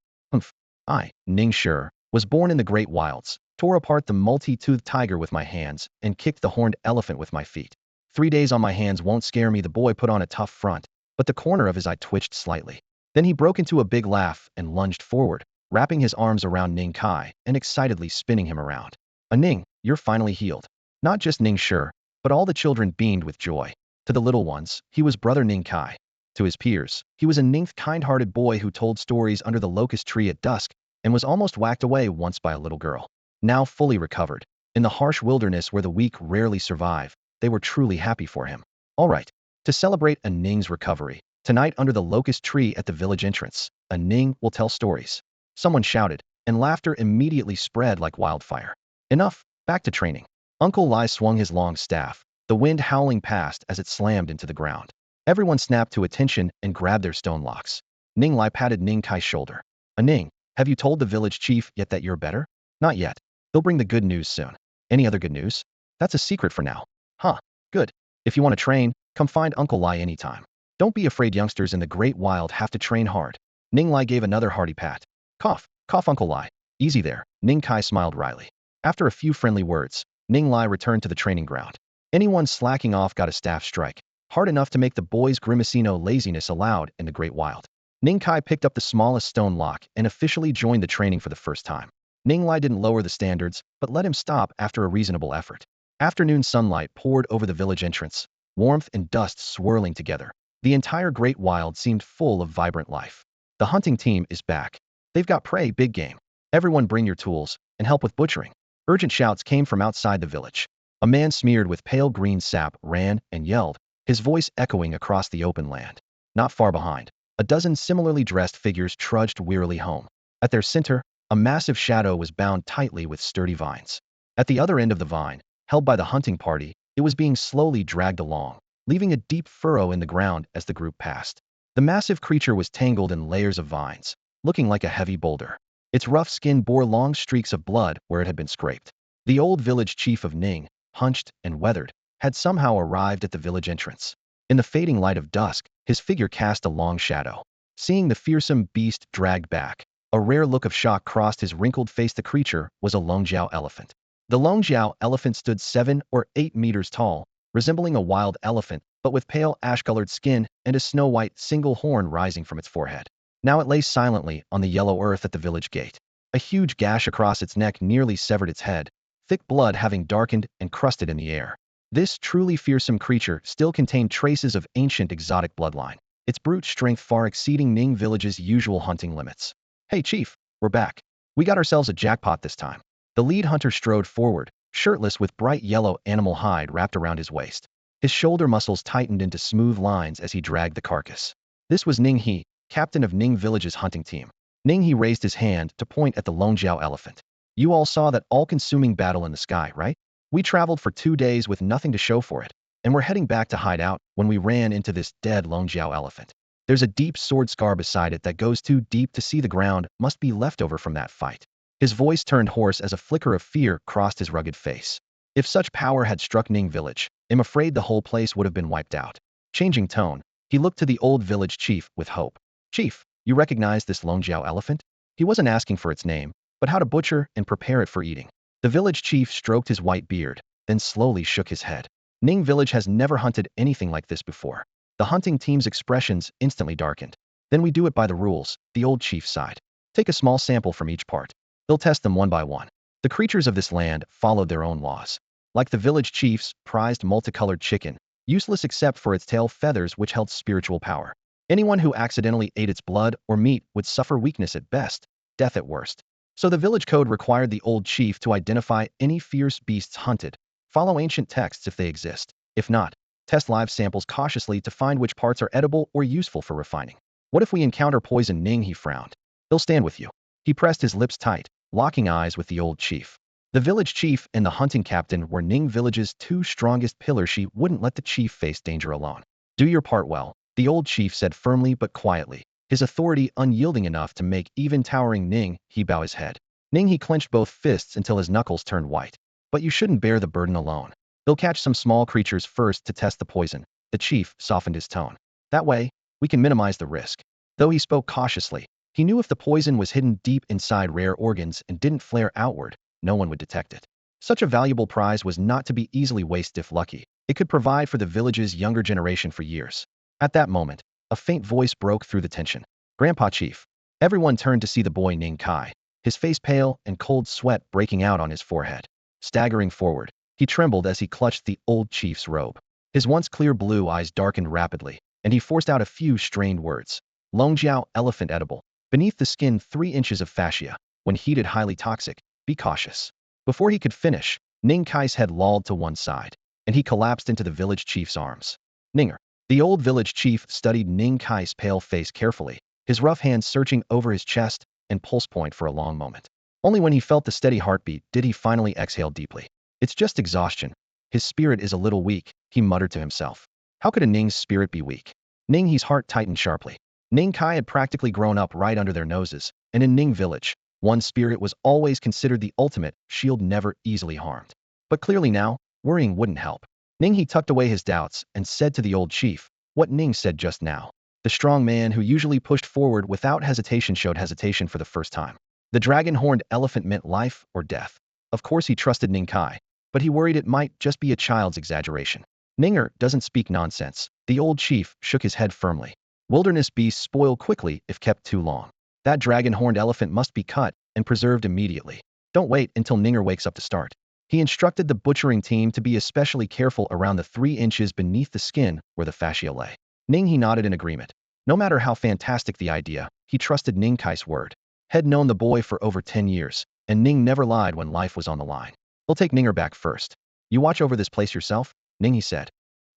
I, Ning Sure, was born in the great wilds, tore apart the multi-toothed tiger with my hands, and kicked the horned elephant with my feet. 3 days on my hands won't scare me. The boy put on a tough front, but the corner of his eye twitched slightly. Then he broke into a big laugh and lunged forward, wrapping his arms around Ning Kai and excitedly spinning him around. Ning, you're finally healed. Not just Ning Sure, but all the children beamed with joy. To the little ones, he was brother Ning Kai. To his peers, he was a ninth kind-hearted boy who told stories under the locust tree at dusk and was almost whacked away once by a little girl. Now fully recovered, In the harsh wilderness where the weak rarely survive, they were truly happy for him. All right, to celebrate a Ning's recovery, tonight under the locust tree at the village entrance, a Ning will tell stories. Someone shouted, and laughter immediately spread like wildfire. Enough, back to training. Uncle Lai swung his long staff, the wind howling past as it slammed into the ground. Everyone snapped to attention and grabbed their stone locks. Ning Lai patted Ning Kai's shoulder. Ning, have you told the village chief yet that you're better? Not yet. He'll bring the good news soon. Any other good news? That's a secret for now. Huh, good. If you want to train, come find Uncle Lai anytime. Don't be afraid, youngsters in the great wild have to train hard. Ning Lai gave another hearty pat. Cough, cough, Uncle Lai. Easy there, Ning Kai smiled wryly. After a few friendly words, Ning Lai returned to the training ground. Anyone slacking off got a staff strike, hard enough to make the boys grimacino laziness allowed in the great wild. Ning Kai picked up the smallest stone lock and officially joined the training for the first time. Ning Lai didn't lower the standards, but let him stop after a reasonable effort. Afternoon sunlight poured over the village entrance, warmth and dust swirling together. The entire great wild seemed full of vibrant life. The hunting team is back. They've got prey, big game. Everyone bring your tools and help with butchering. Urgent shouts came from outside the village. A man smeared with pale green sap ran and yelled, his voice echoing across the open land. Not far behind, a dozen similarly dressed figures trudged wearily home. At their center, a massive shadow was bound tightly with sturdy vines. At the other end of the vine, held by the hunting party, it was being slowly dragged along, leaving a deep furrow in the ground as the group passed. The massive creature was tangled in layers of vines, looking like a heavy boulder. Its rough skin bore long streaks of blood where it had been scraped. The old village chief of Ning, hunched and weathered, had somehow arrived at the village entrance. In the fading light of dusk, his figure cast a long shadow. Seeing the fearsome beast dragged back, a rare look of shock crossed his wrinkled face. The creature was a Longjiao elephant. The Longjiao elephant stood 7 or 8 meters tall, resembling a wild elephant, but with pale ash-colored skin and a snow-white single horn rising from its forehead. Now it lay silently on the yellow earth at the village gate. A huge gash across its neck nearly severed its head, thick blood having darkened and crusted in the air. This truly fearsome creature still contained traces of ancient exotic bloodline, its brute strength far exceeding Ning village's usual hunting limits. Hey chief, we're back. We got ourselves a jackpot this time. The lead hunter strode forward, shirtless with bright yellow animal hide wrapped around his waist. His shoulder muscles tightened into smooth lines as he dragged the carcass. This was Ning He, captain of Ning village's hunting team. Ning He raised his hand to point at the Longjiao elephant. You all saw that all-consuming battle in the sky, right? We traveled for 2 days with nothing to show for it, and we're heading back to hide out when we ran into this dead Longjiao elephant. There's a deep sword scar beside it that goes too deep to see the ground, must be leftover from that fight. His voice turned hoarse as a flicker of fear crossed his rugged face. If such power had struck Ning village, I'm afraid the whole place would have been wiped out. Changing tone, he looked to the old village chief with hope. Chief, you recognize this Longjiao elephant? He wasn't asking for its name, but how to butcher and prepare it for eating. The village chief stroked his white beard, then slowly shook his head. Ning village has never hunted anything like this before. The hunting team's expressions instantly darkened. Then we do it by the rules, the old chief sighed. Take a small sample from each part. They'll test them one by one. The creatures of this land followed their own laws. Like the village chiefs prized multicolored chicken, useless except for its tail feathers which held spiritual power. Anyone who accidentally ate its blood or meat would suffer weakness at best, death at worst. So the village code required the old chief to identify any fierce beasts hunted, follow ancient texts if they exist. If not, test live samples cautiously to find which parts are edible or useful for refining. What if we encounter poison? Ning He frowned. They'll stand with you. He pressed his lips tight, locking eyes with the old chief. The village chief and the hunting captain were Ning village's 2 strongest pillars. She wouldn't let the chief face danger alone. Do your part well, the old chief said firmly but quietly, his authority unyielding enough to make even towering Ning He bow his head. Ning He clenched both fists until his knuckles turned white. But you shouldn't bear the burden alone. They'll catch some small creatures first to test the poison. The chief softened his tone. That way, we can minimize the risk. Though he spoke cautiously, he knew if the poison was hidden deep inside rare organs and didn't flare outward, no one would detect it. Such a valuable prize was not to be easily wasted if lucky. It could provide for the village's younger generation for years. At that moment, a faint voice broke through the tension. Grandpa Chief. Everyone turned to see the boy Ning Kai, his face pale and cold sweat breaking out on his forehead. Staggering forward, he trembled as he clutched the old chief's robe. His once clear blue eyes darkened rapidly, and he forced out a few strained words. Longjiao elephant edible. Beneath the skin 3 inches of fascia. When heated highly toxic. Be cautious. Before he could finish, Ning Kai's head lolled to one side, and he collapsed into the village chief's arms. Ninger. The old village chief studied Ning Kai's pale face carefully, his rough hands searching over his chest and pulse point for a long moment. Only when he felt the steady heartbeat did he finally exhale deeply. It's just exhaustion. His spirit is a little weak, he muttered to himself. How could a Ning's spirit be weak? Ning's heart tightened sharply. Ning Kai had practically grown up right under their noses, and in Ning village, one's spirit was always considered the ultimate shield, never easily harmed. But clearly now, worrying wouldn't help. Ning tucked away his doubts and said to the old chief what Ning said just now. The strong man who usually pushed forward without hesitation showed hesitation for the first time. The dragon-horned elephant meant life or death. Of course he trusted Ning Kai, but he worried it might just be a child's exaggeration. Ninger doesn't speak nonsense. The old chief shook his head firmly. Wilderness beasts spoil quickly if kept too long. That dragon-horned elephant must be cut and preserved immediately. Don't wait until Ninger wakes up to start. He instructed the butchering team to be especially careful around the 3 inches beneath the skin where the fascia lay. He nodded in agreement. No matter how fantastic the idea, he trusted Ning Kai's word. Had known the boy for over 10 years, and Ning never lied when life was on the line. We'll take Ninger back first. You watch over this place yourself? Ning said.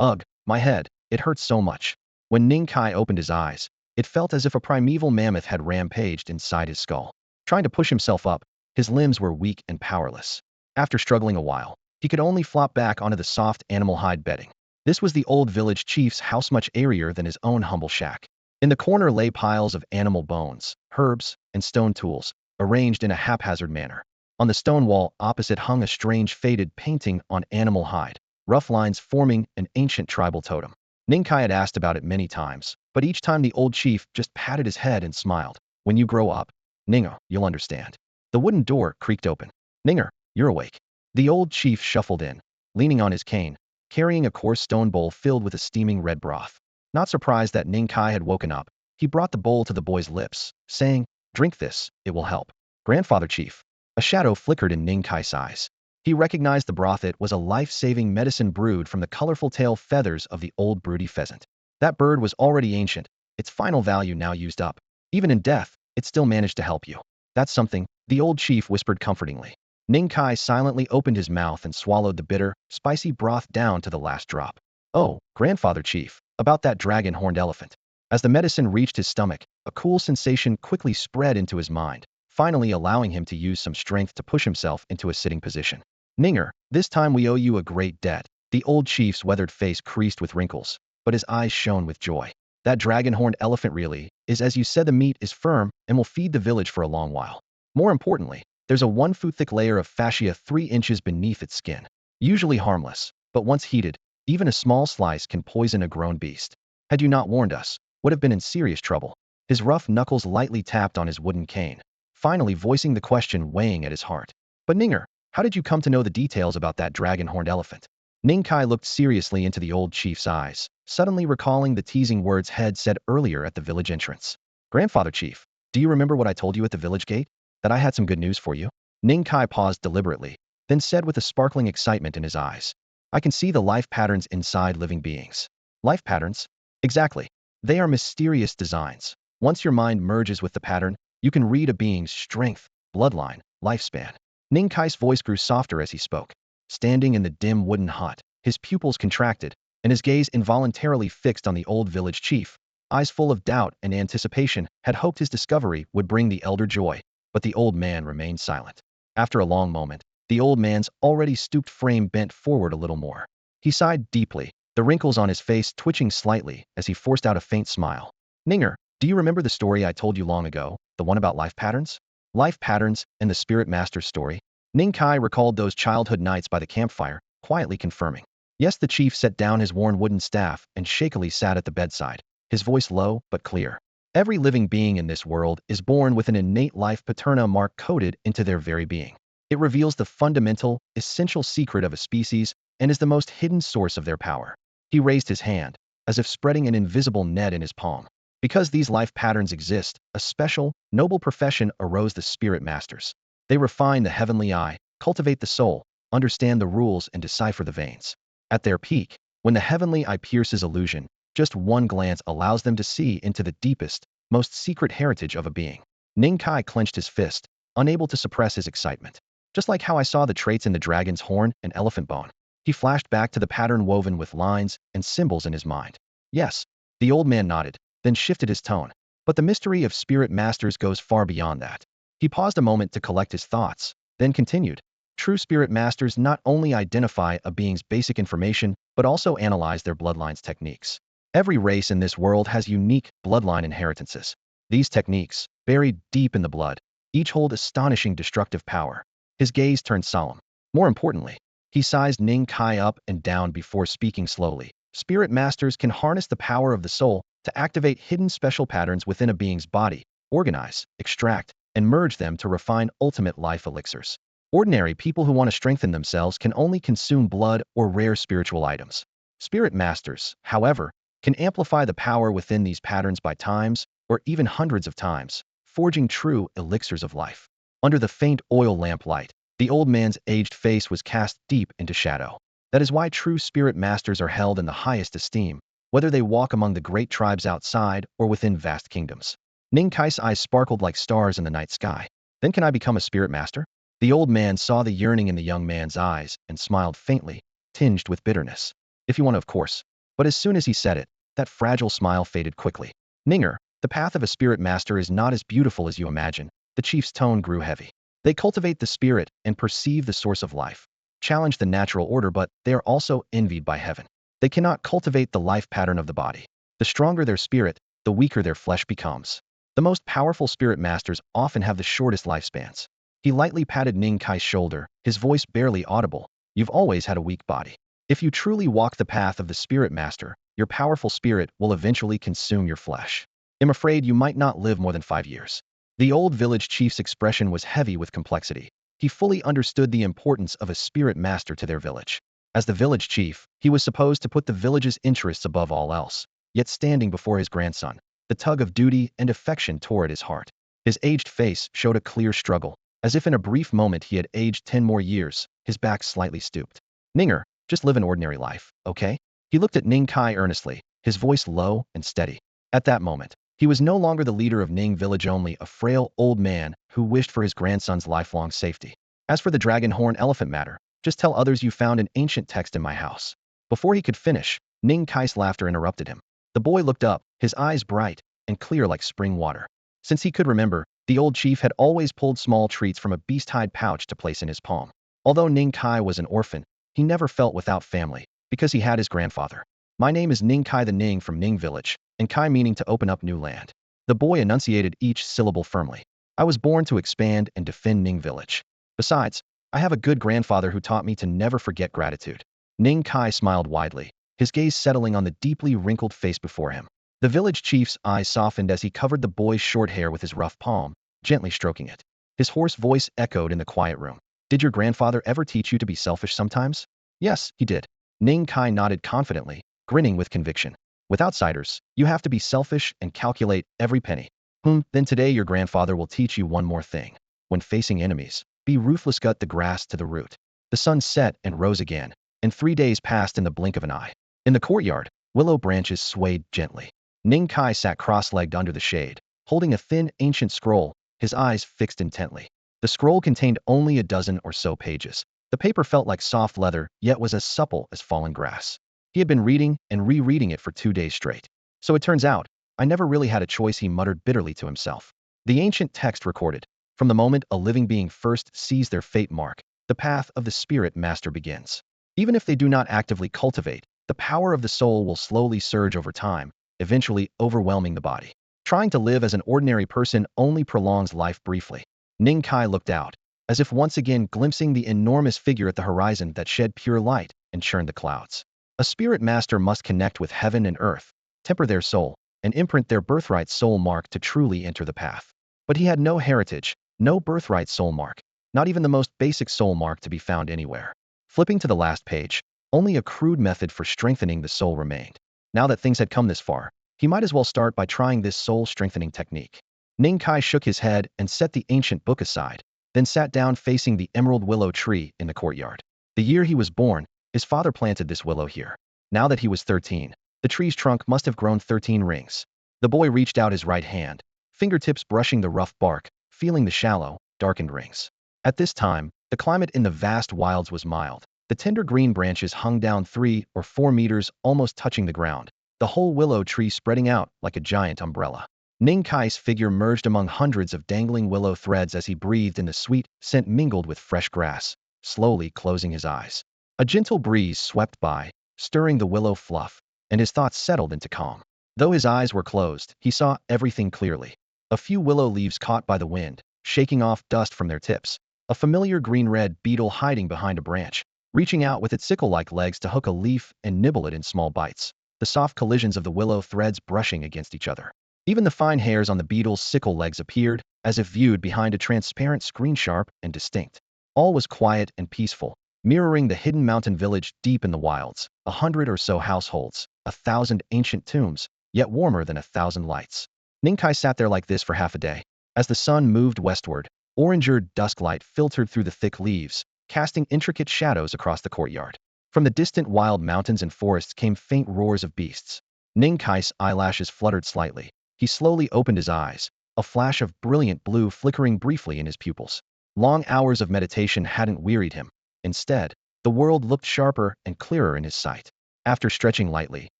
Ugh, my head, it hurts so much. When Ning Kai opened his eyes, it felt as if a primeval mammoth had rampaged inside his skull. Trying to push himself up, his limbs were weak and powerless. After struggling a while, he could only flop back onto the soft animal hide bedding. This was the old village chief's house, much airier than his own humble shack. In the corner lay piles of animal bones, herbs, and stone tools, arranged in a haphazard manner. On the stone wall opposite hung a strange faded painting on animal hide, rough lines forming an ancient tribal totem. Ning Kai had asked about it many times, but each time the old chief just patted his head and smiled. When you grow up, Ninger, you'll understand. The wooden door creaked open. Ninger, you're awake. The old chief shuffled in, leaning on his cane, carrying a coarse stone bowl filled with a steaming red broth. Not surprised that Ning Kai had woken up, he brought the bowl to the boy's lips, saying, Drink this, it will help. Grandfather Chief. A shadow flickered in Ning Kai's eyes. He recognized the broth. It was a life-saving medicine brewed from the colorful tail feathers of the old broody pheasant. That bird was already ancient, its final value now used up. Even in death, it still managed to help you. That's something, the old chief whispered comfortingly. Ning Kai silently opened his mouth and swallowed the bitter, spicy broth down to the last drop. Oh, Grandfather Chief, about that dragon-horned elephant. As the medicine reached his stomach, a cool sensation quickly spread into his mind, finally allowing him to use some strength to push himself into a sitting position. Ninger, this time we owe you a great debt. The old chief's weathered face creased with wrinkles, but his eyes shone with joy. That dragon-horned elephant really is, as you said, the meat is firm and will feed the village for a long while. More importantly, there's a 1-foot-thick layer of fascia 3 inches beneath its skin. Usually harmless, but once heated, even a small slice can poison a grown beast. Had you not warned us, would have been in serious trouble. His rough knuckles lightly tapped on his wooden cane, finally voicing the question weighing at his heart. But Ninger, how did you come to know the details about that dragon-horned elephant? Ning Kai looked seriously into the old chief's eyes, suddenly recalling the teasing words Head said earlier at the village entrance. Grandfather Chief, do you remember what I told you at the village gate? That I had some good news for you? Ning Kai paused deliberately, then said with a sparkling excitement in his eyes. I can see the life patterns inside living beings. Life patterns? Exactly. They are mysterious designs. Once your mind merges with the pattern, you can read a being's strength, bloodline, lifespan. Ning Kai's voice grew softer as he spoke. Standing in the dim wooden hut, his pupils contracted, and his gaze involuntarily fixed on the old village chief. Eyes full of doubt and anticipation, had hoped his discovery would bring the elder joy, but the old man remained silent. After a long moment, the old man's already stooped frame bent forward a little more. He sighed deeply, the wrinkles on his face twitching slightly as he forced out a faint smile. Ninger, do you remember the story I told you long ago, the one about life patterns? Life patterns and the spirit master's story? Ning Kai recalled those childhood nights by the campfire, quietly confirming. Yes, the chief set down his worn wooden staff and shakily sat at the bedside, his voice low but clear. Every living being in this world is born with an innate life paterna mark coded into their very being. It reveals the fundamental, essential secret of a species and is the most hidden source of their power. He raised his hand, as if spreading an invisible net in his palm. Because these life patterns exist, a special, noble profession arose: the spirit masters. They refine the heavenly eye, cultivate the soul, understand the rules, and decipher the veins. At their peak, when the heavenly eye pierces illusion, just one glance allows them to see into the deepest, most secret heritage of a being. Ning Kai clenched his fist, unable to suppress his excitement. just like how I saw the traits in the dragon's horn and elephant bone. He flashed back to the pattern woven with lines and symbols in his mind. Yes, the old man nodded, then shifted his tone. But the mystery of spirit masters goes far beyond that. He paused a moment to collect his thoughts, then continued. True spirit masters not only identify a being's basic information, but also analyze their bloodline's techniques. Every race in this world has unique bloodline inheritances. These techniques, buried deep in the blood, each hold astonishing destructive power. His gaze turned solemn. More importantly, he sized Ning Kai up and down before speaking slowly. Spirit masters can harness the power of the soul to activate hidden special patterns within a being's body, organize, extract, and merge them to refine ultimate life elixirs. Ordinary people who want to strengthen themselves can only consume blood or rare spiritual items. Spirit masters, however, can amplify the power within these patterns by times, or even hundreds of times, forging true elixirs of life. Under the faint oil lamp light, the old man's aged face was cast deep into shadow. That is why true spirit masters are held in the highest esteem, whether they walk among the great tribes outside or within vast kingdoms. Ning Kai's eyes sparkled like stars in the night sky. Then can I become a spirit master? The old man saw the yearning in the young man's eyes and smiled faintly, tinged with bitterness. If you want, of course. But as soon as he said it, that fragile smile faded quickly. Ninger, the path of a spirit master is not as beautiful as you imagine. The chief's tone grew heavy. They cultivate the spirit and perceive the source of life, challenge the natural order, but they are also envied by heaven. They cannot cultivate the life pattern of the body. The stronger their spirit, the weaker their flesh becomes. The most powerful spirit masters often have the shortest lifespans. He lightly patted Ning Kai's shoulder, his voice barely audible. You've always had a weak body. If you truly walk the path of the spirit master, your powerful spirit will eventually consume your flesh. I'm afraid you might not live more than 5 years. The old village chief's expression was heavy with complexity. He fully understood the importance of a spirit master to their village. As the village chief, he was supposed to put the village's interests above all else. Yet standing before his grandson, the tug of duty and affection tore at his heart. His aged face showed a clear struggle, as if in a brief moment he had aged 10 more years, his back slightly stooped. Ninger, just live an ordinary life, okay? He looked at Ning Kai earnestly, his voice low and steady. At that moment, he was no longer the leader of Ning village, only a frail old man who wished for his grandson's lifelong safety. As for the dragon horn elephant matter, just tell others you found an ancient text in my house. Before he could finish, Ning Kai's laughter interrupted him. The boy looked up, his eyes bright and clear like spring water. Since he could remember, the old chief had always pulled small treats from a beast-hide pouch to place in his palm. Although Ning Kai was an orphan, he never felt without family, because he had his grandfather. My name is Ning Kai the Ning from Ning village, and Kai meaning to open up new land. The boy enunciated each syllable firmly. I was born to expand and defend Ning village. Besides, I have a good grandfather who taught me to never forget gratitude. Ning Kai smiled widely, his gaze settling on the deeply wrinkled face before him. The village chief's eyes softened as he covered the boy's short hair with his rough palm, gently stroking it. His hoarse voice echoed in the quiet room. Did your grandfather ever teach you to be selfish sometimes? Yes, he did. Ning Kai nodded confidently, grinning with conviction. With outsiders, you have to be selfish and calculate every penny. Then today your grandfather will teach you one more thing. When facing enemies, be ruthless, cut the grass to the root. The sun set and rose again, and 3 days passed in the blink of an eye. In the courtyard, willow branches swayed gently. Ning Kai sat cross-legged under the shade, holding a thin, ancient scroll, his eyes fixed intently. The scroll contained only a dozen or so pages. The paper felt like soft leather, yet was as supple as fallen grass. He had been reading and rereading it for 2 days straight. So it turns out, I never really had a choice, he muttered bitterly to himself. The ancient text recorded, from the moment a living being first sees their fate mark, the path of the spirit master begins. Even if they do not actively cultivate, the power of the soul will slowly surge over time, eventually overwhelming the body. Trying to live as an ordinary person only prolongs life briefly. Ning Kai looked out, as if once again glimpsing the enormous figure at the horizon that shed pure light and churned the clouds. A spirit master must connect with heaven and earth, temper their soul, and imprint their birthright soul mark to truly enter the path. But he had no heritage, no birthright soul mark, not even the most basic soul mark to be found anywhere. Flipping to the last page, only a crude method for strengthening the soul remained. Now that things had come this far, he might as well start by trying this soul-strengthening technique. Ning Kai shook his head and set the ancient book aside, then sat down facing the emerald willow tree in the courtyard. The year he was born, his father planted this willow here. Now that he was 13, the tree's trunk must have grown 13 rings. The boy reached out his right hand, fingertips brushing the rough bark, feeling the shallow, darkened rings. At this time, The climate in the vast wilds was mild. The tender green branches hung down 3 or 4 meters, almost touching the ground, the whole willow tree spreading out like a giant umbrella. Ning Kai's figure merged among hundreds of dangling willow threads as he breathed in the sweet scent mingled with fresh grass, slowly closing his eyes. A gentle breeze swept by, stirring the willow fluff, and his thoughts settled into calm. Though his eyes were closed, he saw everything clearly. A few willow leaves caught by the wind, shaking off dust from their tips. A familiar green-red beetle hiding behind a branch, reaching out with its sickle-like legs to hook a leaf and nibble it in small bites. The soft collisions of the willow threads brushing against each other. Even the fine hairs on the beetle's sickle legs appeared, as if viewed behind a transparent screen, sharp and distinct. All was quiet and peaceful, mirroring the hidden mountain village deep in the wilds. 100 or so households, 1,000 ancient tombs, yet warmer than 1,000 lights. Ning Kai sat there like this for half a day. As the sun moved westward, orange-hued dusklight filtered through the thick leaves, casting intricate shadows across the courtyard. From the distant wild mountains and forests came faint roars of beasts. Ning Kai's eyelashes fluttered slightly. He slowly opened his eyes, a flash of brilliant blue flickering briefly in his pupils. Long hours of meditation hadn't wearied him. Instead, the world looked sharper and clearer in his sight. After stretching lightly,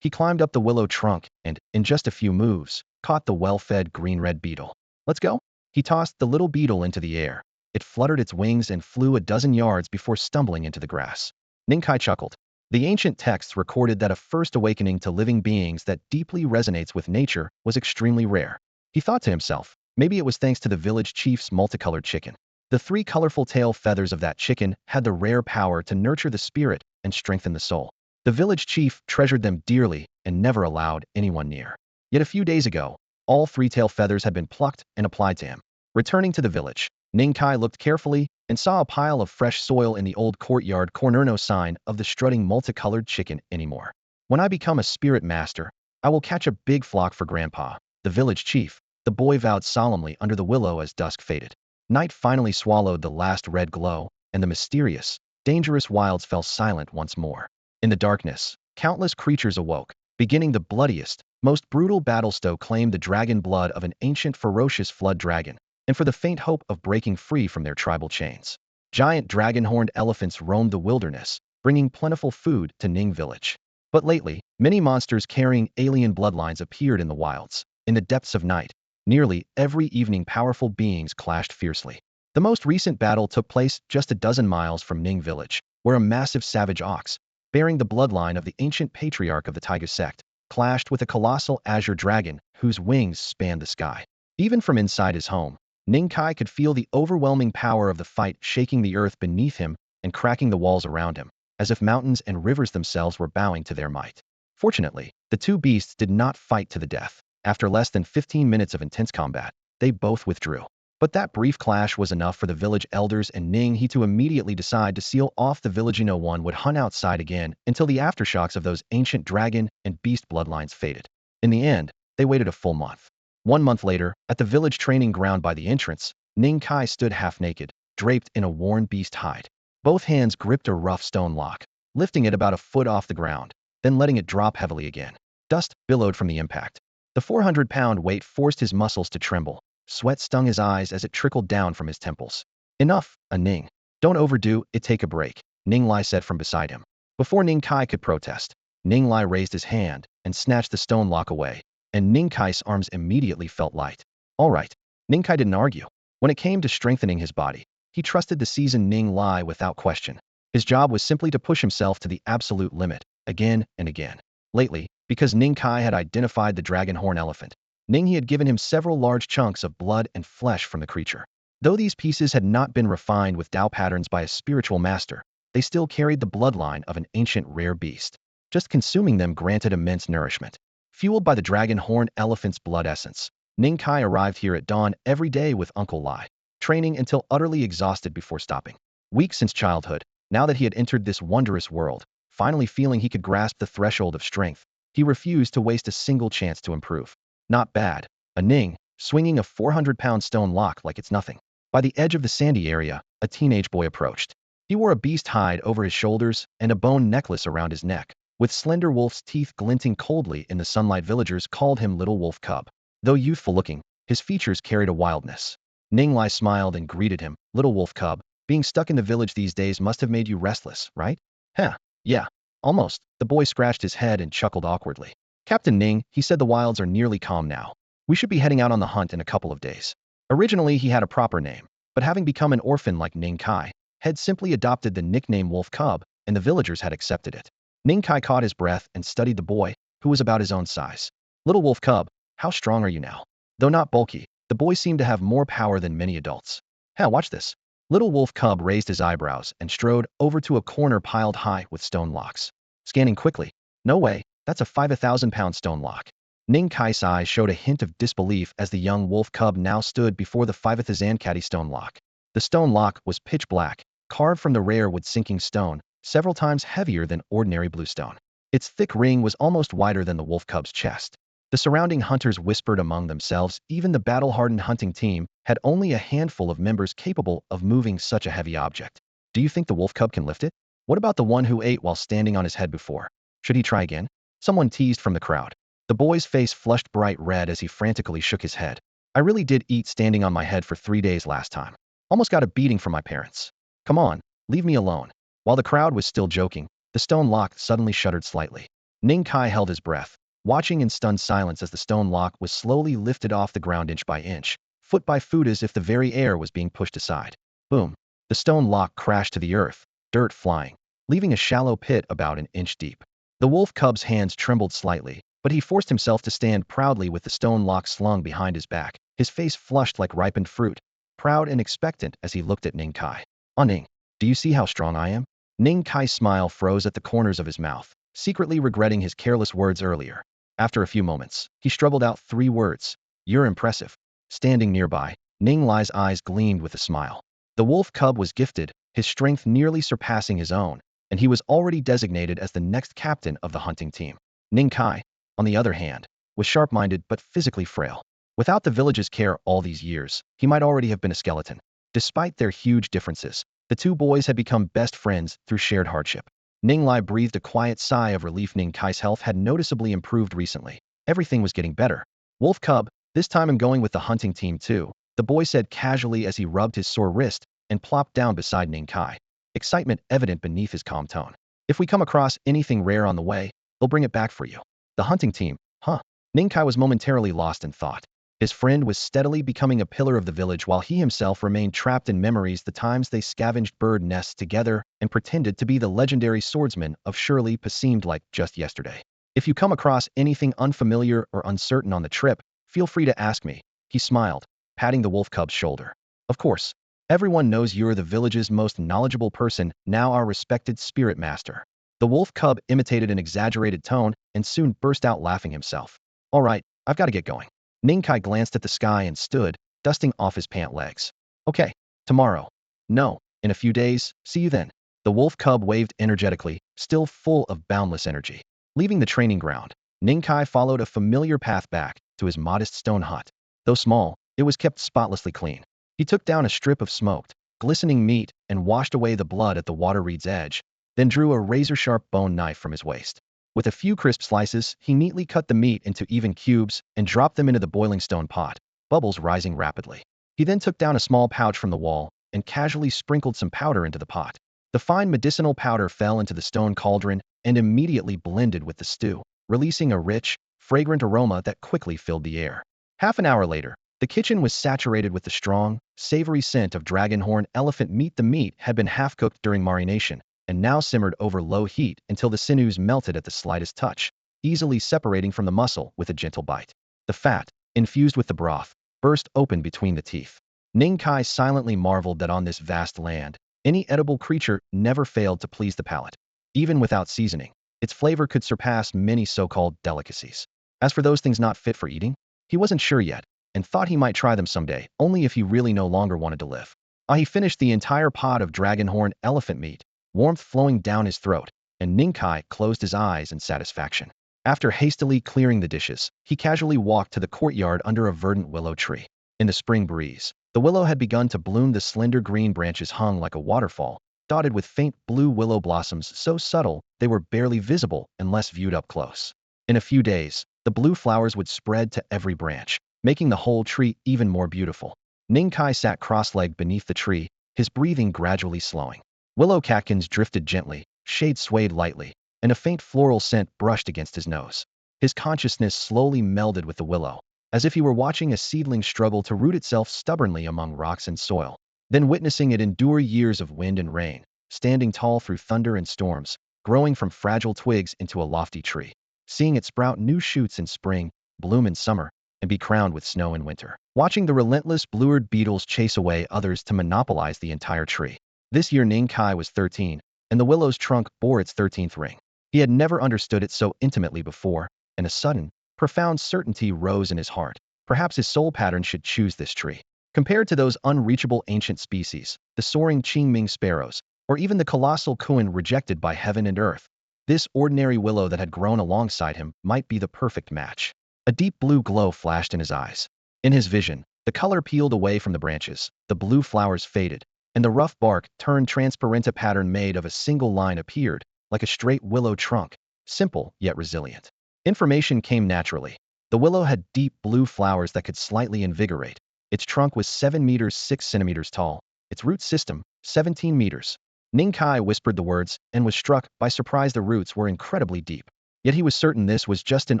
he climbed up the willow trunk and, in just a few moves, caught the well-fed green-red beetle. "Let's go?" He tossed the little beetle into the air. It fluttered its wings and flew a dozen yards before stumbling into the grass. Ning Kai chuckled. The ancient texts recorded that a first awakening to living beings that deeply resonates with nature was extremely rare. He thought to himself, maybe it was thanks to the village chief's multicolored chicken. The 3 colorful tail feathers of that chicken had the rare power to nurture the spirit and strengthen the soul. The village chief treasured them dearly and never allowed anyone near. Yet a few days ago, all 3 tail feathers had been plucked and applied to him. Returning to the village, Ning Kai looked carefully and saw a pile of fresh soil in the old courtyard corner. No sign of the strutting multicolored chicken anymore. "When I become a spirit master, I will catch a big flock for Grandpa, the village chief," the boy vowed solemnly under the willow as dusk faded. Night finally swallowed the last red glow, and the mysterious, dangerous wilds fell silent once more. In the darkness, countless creatures awoke, beginning the bloodiest, most brutal battle. Stowe claimed the dragon blood of an ancient ferocious flood dragon, and for the faint hope of breaking free from their tribal chains. Giant dragon-horned elephants roamed the wilderness, bringing plentiful food to Ning village. But lately, many monsters carrying alien bloodlines appeared in the wilds. In the depths of night, nearly every evening powerful beings clashed fiercely. The most recent battle took place just a dozen miles from Ning village, where a massive savage ox, bearing the bloodline of the ancient patriarch of the Taiga sect, clashed with a colossal azure dragon whose wings spanned the sky. Even from inside his home, Ning Kai could feel the overwhelming power of the fight shaking the earth beneath him and cracking the walls around him, as if mountains and rivers themselves were bowing to their might. Fortunately, the 2 beasts did not fight to the death. After less than 15 minutes of intense combat, they both withdrew. But that brief clash was enough for the village elders and Ning He to immediately decide to seal off the village. No one would hunt outside again until the aftershocks of those ancient dragon and beast bloodlines faded. In the end, they waited a full month. 1 month later, at the village training ground by the entrance, Ning Kai stood half naked, draped in a worn beast hide. Both hands gripped a rough stone lock, lifting it about a foot off the ground, then letting it drop heavily again. Dust billowed from the impact. The 400-pound weight forced his muscles to tremble. Sweat stung his eyes as it trickled down from his temples. "Enough, Ning. Don't overdo it, take a break," Ning Lai said from beside him. Before Ning Kai could protest, Ning Lai raised his hand and snatched the stone lock away, and Ning Kai's arms immediately felt light. All right. Ning Kai didn't argue. When it came to strengthening his body, he trusted the seasoned Ning Lai without question. His job was simply to push himself to the absolute limit, again and again. Lately, because Ning Kai had identified the dragon horn elephant, Ning He had given him several large chunks of blood and flesh from the creature. Though these pieces had not been refined with Tao patterns by a spiritual master, they still carried the bloodline of an ancient rare beast. Just consuming them granted immense nourishment. Fueled by the dragon horn elephant's blood essence, Ning Kai arrived here at dawn every day with Uncle Lai, training until utterly exhausted before stopping. Weak since childhood, now that he had entered this wondrous world, finally feeling he could grasp the threshold of strength, he refused to waste a single chance to improve. Not bad. A Ning, swinging a 400-pound stone lock like it's nothing. By the edge of the sandy area, a teenage boy approached. He wore a beast hide over his shoulders and a bone necklace around his neck, with slender wolf's teeth glinting coldly in the sunlight. Villagers called him Little Wolf Cub. Though youthful looking, his features carried a wildness. Ning Lai smiled and greeted him. "Little Wolf Cub, Being stuck in the village these days must have made you restless, right? Huh, yeah, almost. The boy scratched his head and chuckled awkwardly. Captain Ning, he said the wilds are nearly calm now. We should be heading out on the hunt in a couple of days. Originally, he had a proper name, but having become an orphan like Ning Kai, had simply adopted the nickname Wolf Cub, and the villagers had accepted it. Ning Kai caught his breath and studied the boy, who was about his own size. Little Wolf Cub, how strong are you now? Though not bulky, the boy seemed to have more power than many adults. Hell, watch this. Little Wolf Cub raised his eyebrows and strode over to a corner piled high with stone locks. Scanning quickly. No way, that's a 5,000-pound stone lock. Ning Kai's eyes showed a hint of disbelief as the young wolf cub now stood before the 5,000 stone lock. The stone lock was pitch black, carved from the rare wood-sinking stone, several times heavier than ordinary bluestone. Its thick ring was almost wider than the wolf cub's chest. The surrounding hunters whispered among themselves. Even the battle-hardened hunting team had only a handful of members capable of moving such a heavy object. Do you think the wolf cub can lift it? What about the one who ate while standing on his head before? Should he try again? Someone teased from the crowd. The boy's face flushed bright red as he frantically shook his head. I really did eat standing on my head for 3 days last time. Almost got a beating from my parents. Come on, leave me alone. While the crowd was still joking, the stone lock suddenly shuddered slightly. Ning Kai held his breath, watching in stunned silence as the stone lock was slowly lifted off the ground inch by inch, foot by foot, as if the very air was being pushed aside. Boom. The stone lock crashed to the earth, dirt flying, leaving a shallow pit about an inch deep. The wolf cub's hands trembled slightly, but he forced himself to stand proudly with the stone lock slung behind his back, his face flushed like ripened fruit, proud and expectant as he looked at Ning Kai. Oh Ning, do you see how strong I am? Ning Kai's smile froze at the corners of his mouth, secretly regretting his careless words earlier. After a few moments, he struggled out 3 words. You're impressive. Standing nearby, Ning Lai's eyes gleamed with a smile. The wolf cub was gifted, his strength nearly surpassing his own, and he was already designated as the next captain of the hunting team. Ning Kai, on the other hand, was sharp-minded but physically frail. Without the village's care all these years, he might already have been a skeleton. Despite their huge differences, the 2 boys had become best friends through shared hardship. Ning Lai breathed a quiet sigh of relief. Ning Kai's health had noticeably improved recently. Everything was getting better. Wolf cub, this time I'm going with the hunting team too, the boy said casually as he rubbed his sore wrist and plopped down beside Ning Kai, excitement evident beneath his calm tone. If we come across anything rare on the way, they'll bring it back for you. The hunting team, huh? Ning Kai was momentarily lost in thought. His friend was steadily becoming a pillar of the village while he himself remained trapped in memories. The times they scavenged bird nests together and pretended to be the legendary swordsman of Shirley seemed like just yesterday. If you come across anything unfamiliar or uncertain on the trip, feel free to ask me, he smiled, patting the wolf cub's shoulder. Of course, everyone knows you're the village's most knowledgeable person, now our respected spirit master. The wolf cub imitated an exaggerated tone and soon burst out laughing himself. All right, I've got to get going. Ning Kai glanced at the sky and stood, dusting off his pant legs. Okay, tomorrow. No, in a few days, see you then. The wolf cub waved energetically, still full of boundless energy. Leaving the training ground, Ning Kai followed a familiar path back to his modest stone hut. Though small, it was kept spotlessly clean. He took down a strip of smoked, glistening meat and washed away the blood at the water reed's edge, then drew a razor-sharp bone knife from his waist. With a few crisp slices, he neatly cut the meat into even cubes and dropped them into the boiling stone pot, bubbles rising rapidly. He then took down a small pouch from the wall and casually sprinkled some powder into the pot. The fine medicinal powder fell into the stone cauldron and immediately blended with the stew, releasing a rich, fragrant aroma that quickly filled the air. Half an hour later, the kitchen was saturated with the strong, savory scent of dragonhorn elephant meat. The meat had been half-cooked during marination, and now simmered over low heat until the sinews melted at the slightest touch, easily separating from the muscle with a gentle bite. The fat, infused with the broth, burst open between the teeth. Ning Kai silently marveled that on this vast land, any edible creature never failed to please the palate. Even without seasoning, its flavor could surpass many so-called delicacies. As for those things not fit for eating, he wasn't sure yet, and thought he might try them someday, only if he really no longer wanted to live. He finished the entire pot of dragonhorn elephant meat, warmth flowing down his throat, and Ning Kai closed his eyes in satisfaction. After hastily clearing the dishes, he casually walked to the courtyard under a verdant willow tree. In the spring breeze, the willow had begun to bloom. The slender green branches hung like a waterfall, dotted with faint blue willow blossoms so subtle they were barely visible unless viewed up close. In a few days, the blue flowers would spread to every branch, making the whole tree even more beautiful. Ning Kai sat cross-legged beneath the tree, his breathing gradually slowing. Willow catkins drifted gently, shades swayed lightly, and a faint floral scent brushed against his nose. His consciousness slowly melded with the willow, as if he were watching a seedling struggle to root itself stubbornly among rocks and soil, then witnessing it endure years of wind and rain, standing tall through thunder and storms, growing from fragile twigs into a lofty tree, seeing it sprout new shoots in spring, bloom in summer, and be crowned with snow in winter. Watching the relentless blue-eared beetles chase away others to monopolize the entire tree. This year Ning Kai was 13, and the willow's trunk bore its 13th ring. He had never understood it so intimately before, and a sudden, profound certainty rose in his heart. Perhaps his soul pattern should choose this tree. Compared to those unreachable ancient species, the soaring teeming sparrows, or even the colossal Kun rejected by heaven and earth, this ordinary willow that had grown alongside him might be the perfect match. A deep blue glow flashed in his eyes. In his vision, the color peeled away from the branches, the blue flowers faded, and the rough bark turned transparent. A pattern made of a single line appeared, like a straight willow trunk, simple yet resilient. Information came naturally. The willow had deep blue flowers that could slightly invigorate. Its trunk was 7 meters 6 centimeters tall. Its root system, 17 meters. Ning Kai whispered the words and was struck by surprise. The roots were incredibly deep. Yet he was certain this was just an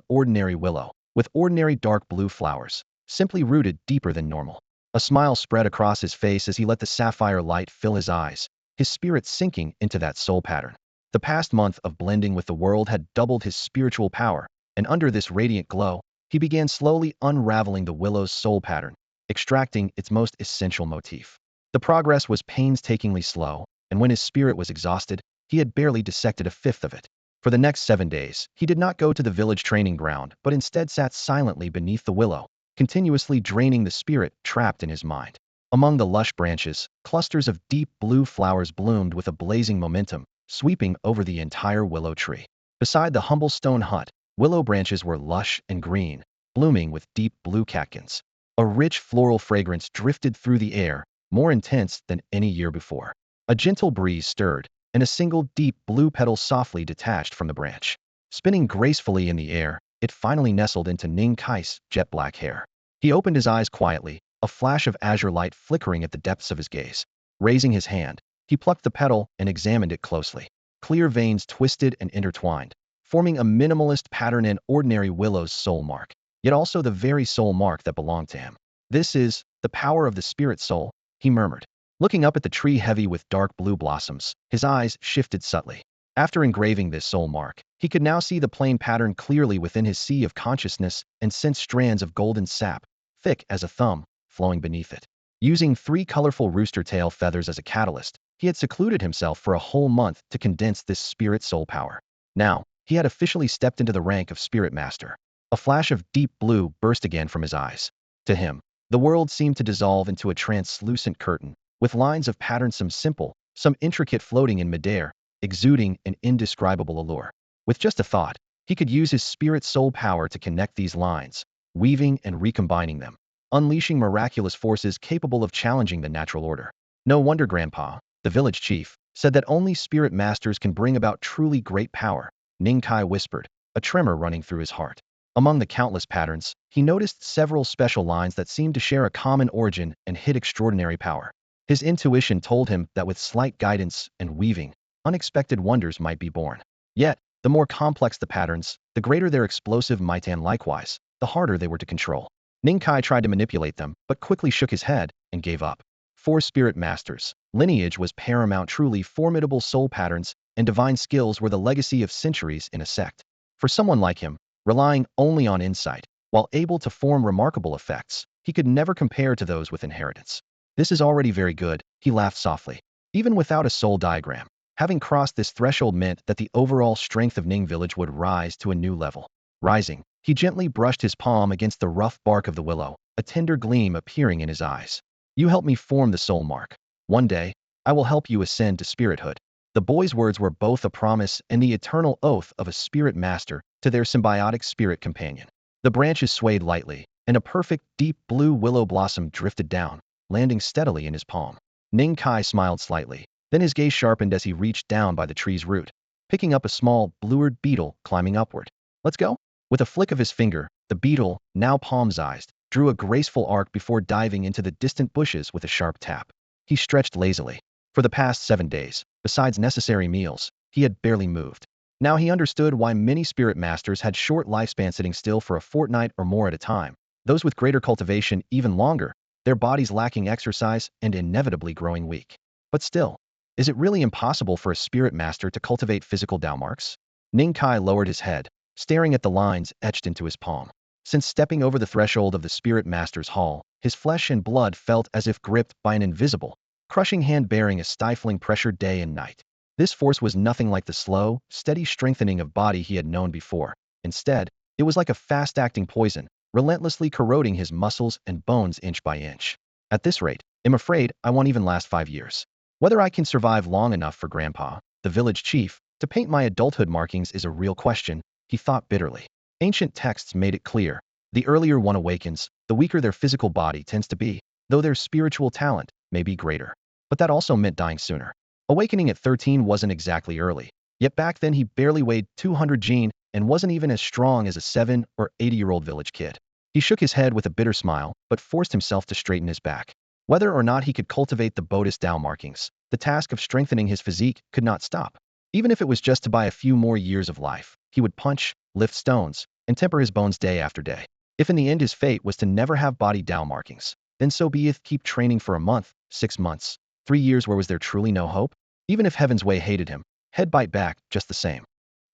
ordinary willow, with ordinary dark blue flowers, simply rooted deeper than normal. A smile spread across his face as he let the sapphire light fill his eyes, his spirit sinking into that soul pattern. The past month of blending with the world had doubled his spiritual power, and under this radiant glow, he began slowly unraveling the willow's soul pattern, extracting its most essential motif. The progress was painstakingly slow, and when his spirit was exhausted, he had barely dissected a fifth of it. For the next 7 days, he did not go to the village training ground, but instead sat silently beneath the willow, continuously draining the spirit trapped in his mind. Among the lush branches, clusters of deep blue flowers bloomed with a blazing momentum, sweeping over the entire willow tree. Beside the humble stone hut, willow branches were lush and green, blooming with deep blue catkins. A rich floral fragrance drifted through the air, more intense than any year before. A gentle breeze stirred, and a single deep blue petal softly detached from the branch. Spinning gracefully in the air, it finally nestled into Ning Kai's jet-black hair. He opened his eyes quietly, a flash of azure light flickering at the depths of his gaze. Raising his hand, he plucked the petal and examined it closely. Clear veins twisted and intertwined, forming a minimalist pattern, an ordinary willow's soul mark, yet also the very soul mark that belonged to him. "This is the power of the spirit soul," he murmured. Looking up at the tree heavy with dark blue blossoms, his eyes shifted subtly. After engraving this soul mark, he could now see the plain pattern clearly within his sea of consciousness and sense strands of golden sap, thick as a thumb, flowing beneath it. Using 3 colorful rooster tail feathers as a catalyst, he had secluded himself for a whole month to condense this spirit soul power. Now, he had officially stepped into the rank of spirit master. A flash of deep blue burst again from his eyes. To him, the world seemed to dissolve into a translucent curtain, with lines of pattern, some simple, some intricate, floating in midair, exuding an indescribable allure. With just a thought, he could use his spirit soul power to connect these lines, weaving and recombining them, unleashing miraculous forces capable of challenging the natural order. No wonder Grandpa, the village chief, said that only spirit masters can bring about truly great power, Ning Kai whispered, a tremor running through his heart. Among the countless patterns, he noticed several special lines that seemed to share a common origin and hid extraordinary power. His intuition told him that with slight guidance and weaving, unexpected wonders might be born. Yet, the more complex the patterns, the greater their explosive might, and likewise, the harder they were to control. Ning Kai tried to manipulate them, but quickly shook his head and gave up. For spirit masters, lineage was paramount. Truly formidable soul patterns and divine skills were the legacy of centuries in a sect. For someone like him, relying only on insight, while able to form remarkable effects, he could never compare to those with inheritance. "This is already very good," he laughed softly. Even without a soul diagram, having crossed this threshold meant that the overall strength of Ning Village would rise to a new level. Rising, he gently brushed his palm against the rough bark of the willow, a tender gleam appearing in his eyes. "You helped me form the soul mark. One day, I will help you ascend to spirithood." The boy's words were both a promise and the eternal oath of a spirit master to their symbiotic spirit companion. The branches swayed lightly, and a perfect deep blue willow blossom drifted down, landing steadily in his palm. Ning Kai smiled slightly, then his gaze sharpened as he reached down by the tree's root, picking up a small, blue-eared beetle climbing upward. "Let's go?" With a flick of his finger, the beetle, now palm-sized, drew a graceful arc before diving into the distant bushes with a sharp tap. He stretched lazily. For the past 7 days, besides necessary meals, he had barely moved. Now he understood why many spirit masters had short lifespans, sitting still for a fortnight or more at a time. Those with greater cultivation even longer, their bodies lacking exercise and inevitably growing weak. But still, is it really impossible for a spirit master to cultivate physical Dao marks? Ning Kai lowered his head, staring at the lines etched into his palm. Since stepping over the threshold of the spirit master's hall, his flesh and blood felt as if gripped by an invisible, crushing hand bearing a stifling pressure day and night. This force was nothing like the slow, steady strengthening of body he had known before. Instead, it was like a fast-acting poison, relentlessly corroding his muscles and bones inch by inch. At this rate, I'm afraid I won't even last 5 years. Whether I can survive long enough for Grandpa, the village chief, to paint my adulthood markings is a real question, he thought bitterly. Ancient texts made it clear. The earlier one awakens, the weaker their physical body tends to be, though their spiritual talent may be greater. But that also meant dying sooner. Awakening at 13 wasn't exactly early, yet back then he barely weighed 200 gene and wasn't even as strong as a 7 or 80-year-old village kid. He shook his head with a bitter smile, but forced himself to straighten his back. Whether or not he could cultivate the Bodhist Tao markings, the task of strengthening his physique could not stop. Even if it was just to buy a few more years of life, he would punch, lift stones, and temper his bones day after day. If in the end his fate was to never have body Tao markings, then so be it. Keep training for a month, 6 months, 3 years. Where was there truly no hope? Even if Heaven's Way hated him, he'd bite back just the same.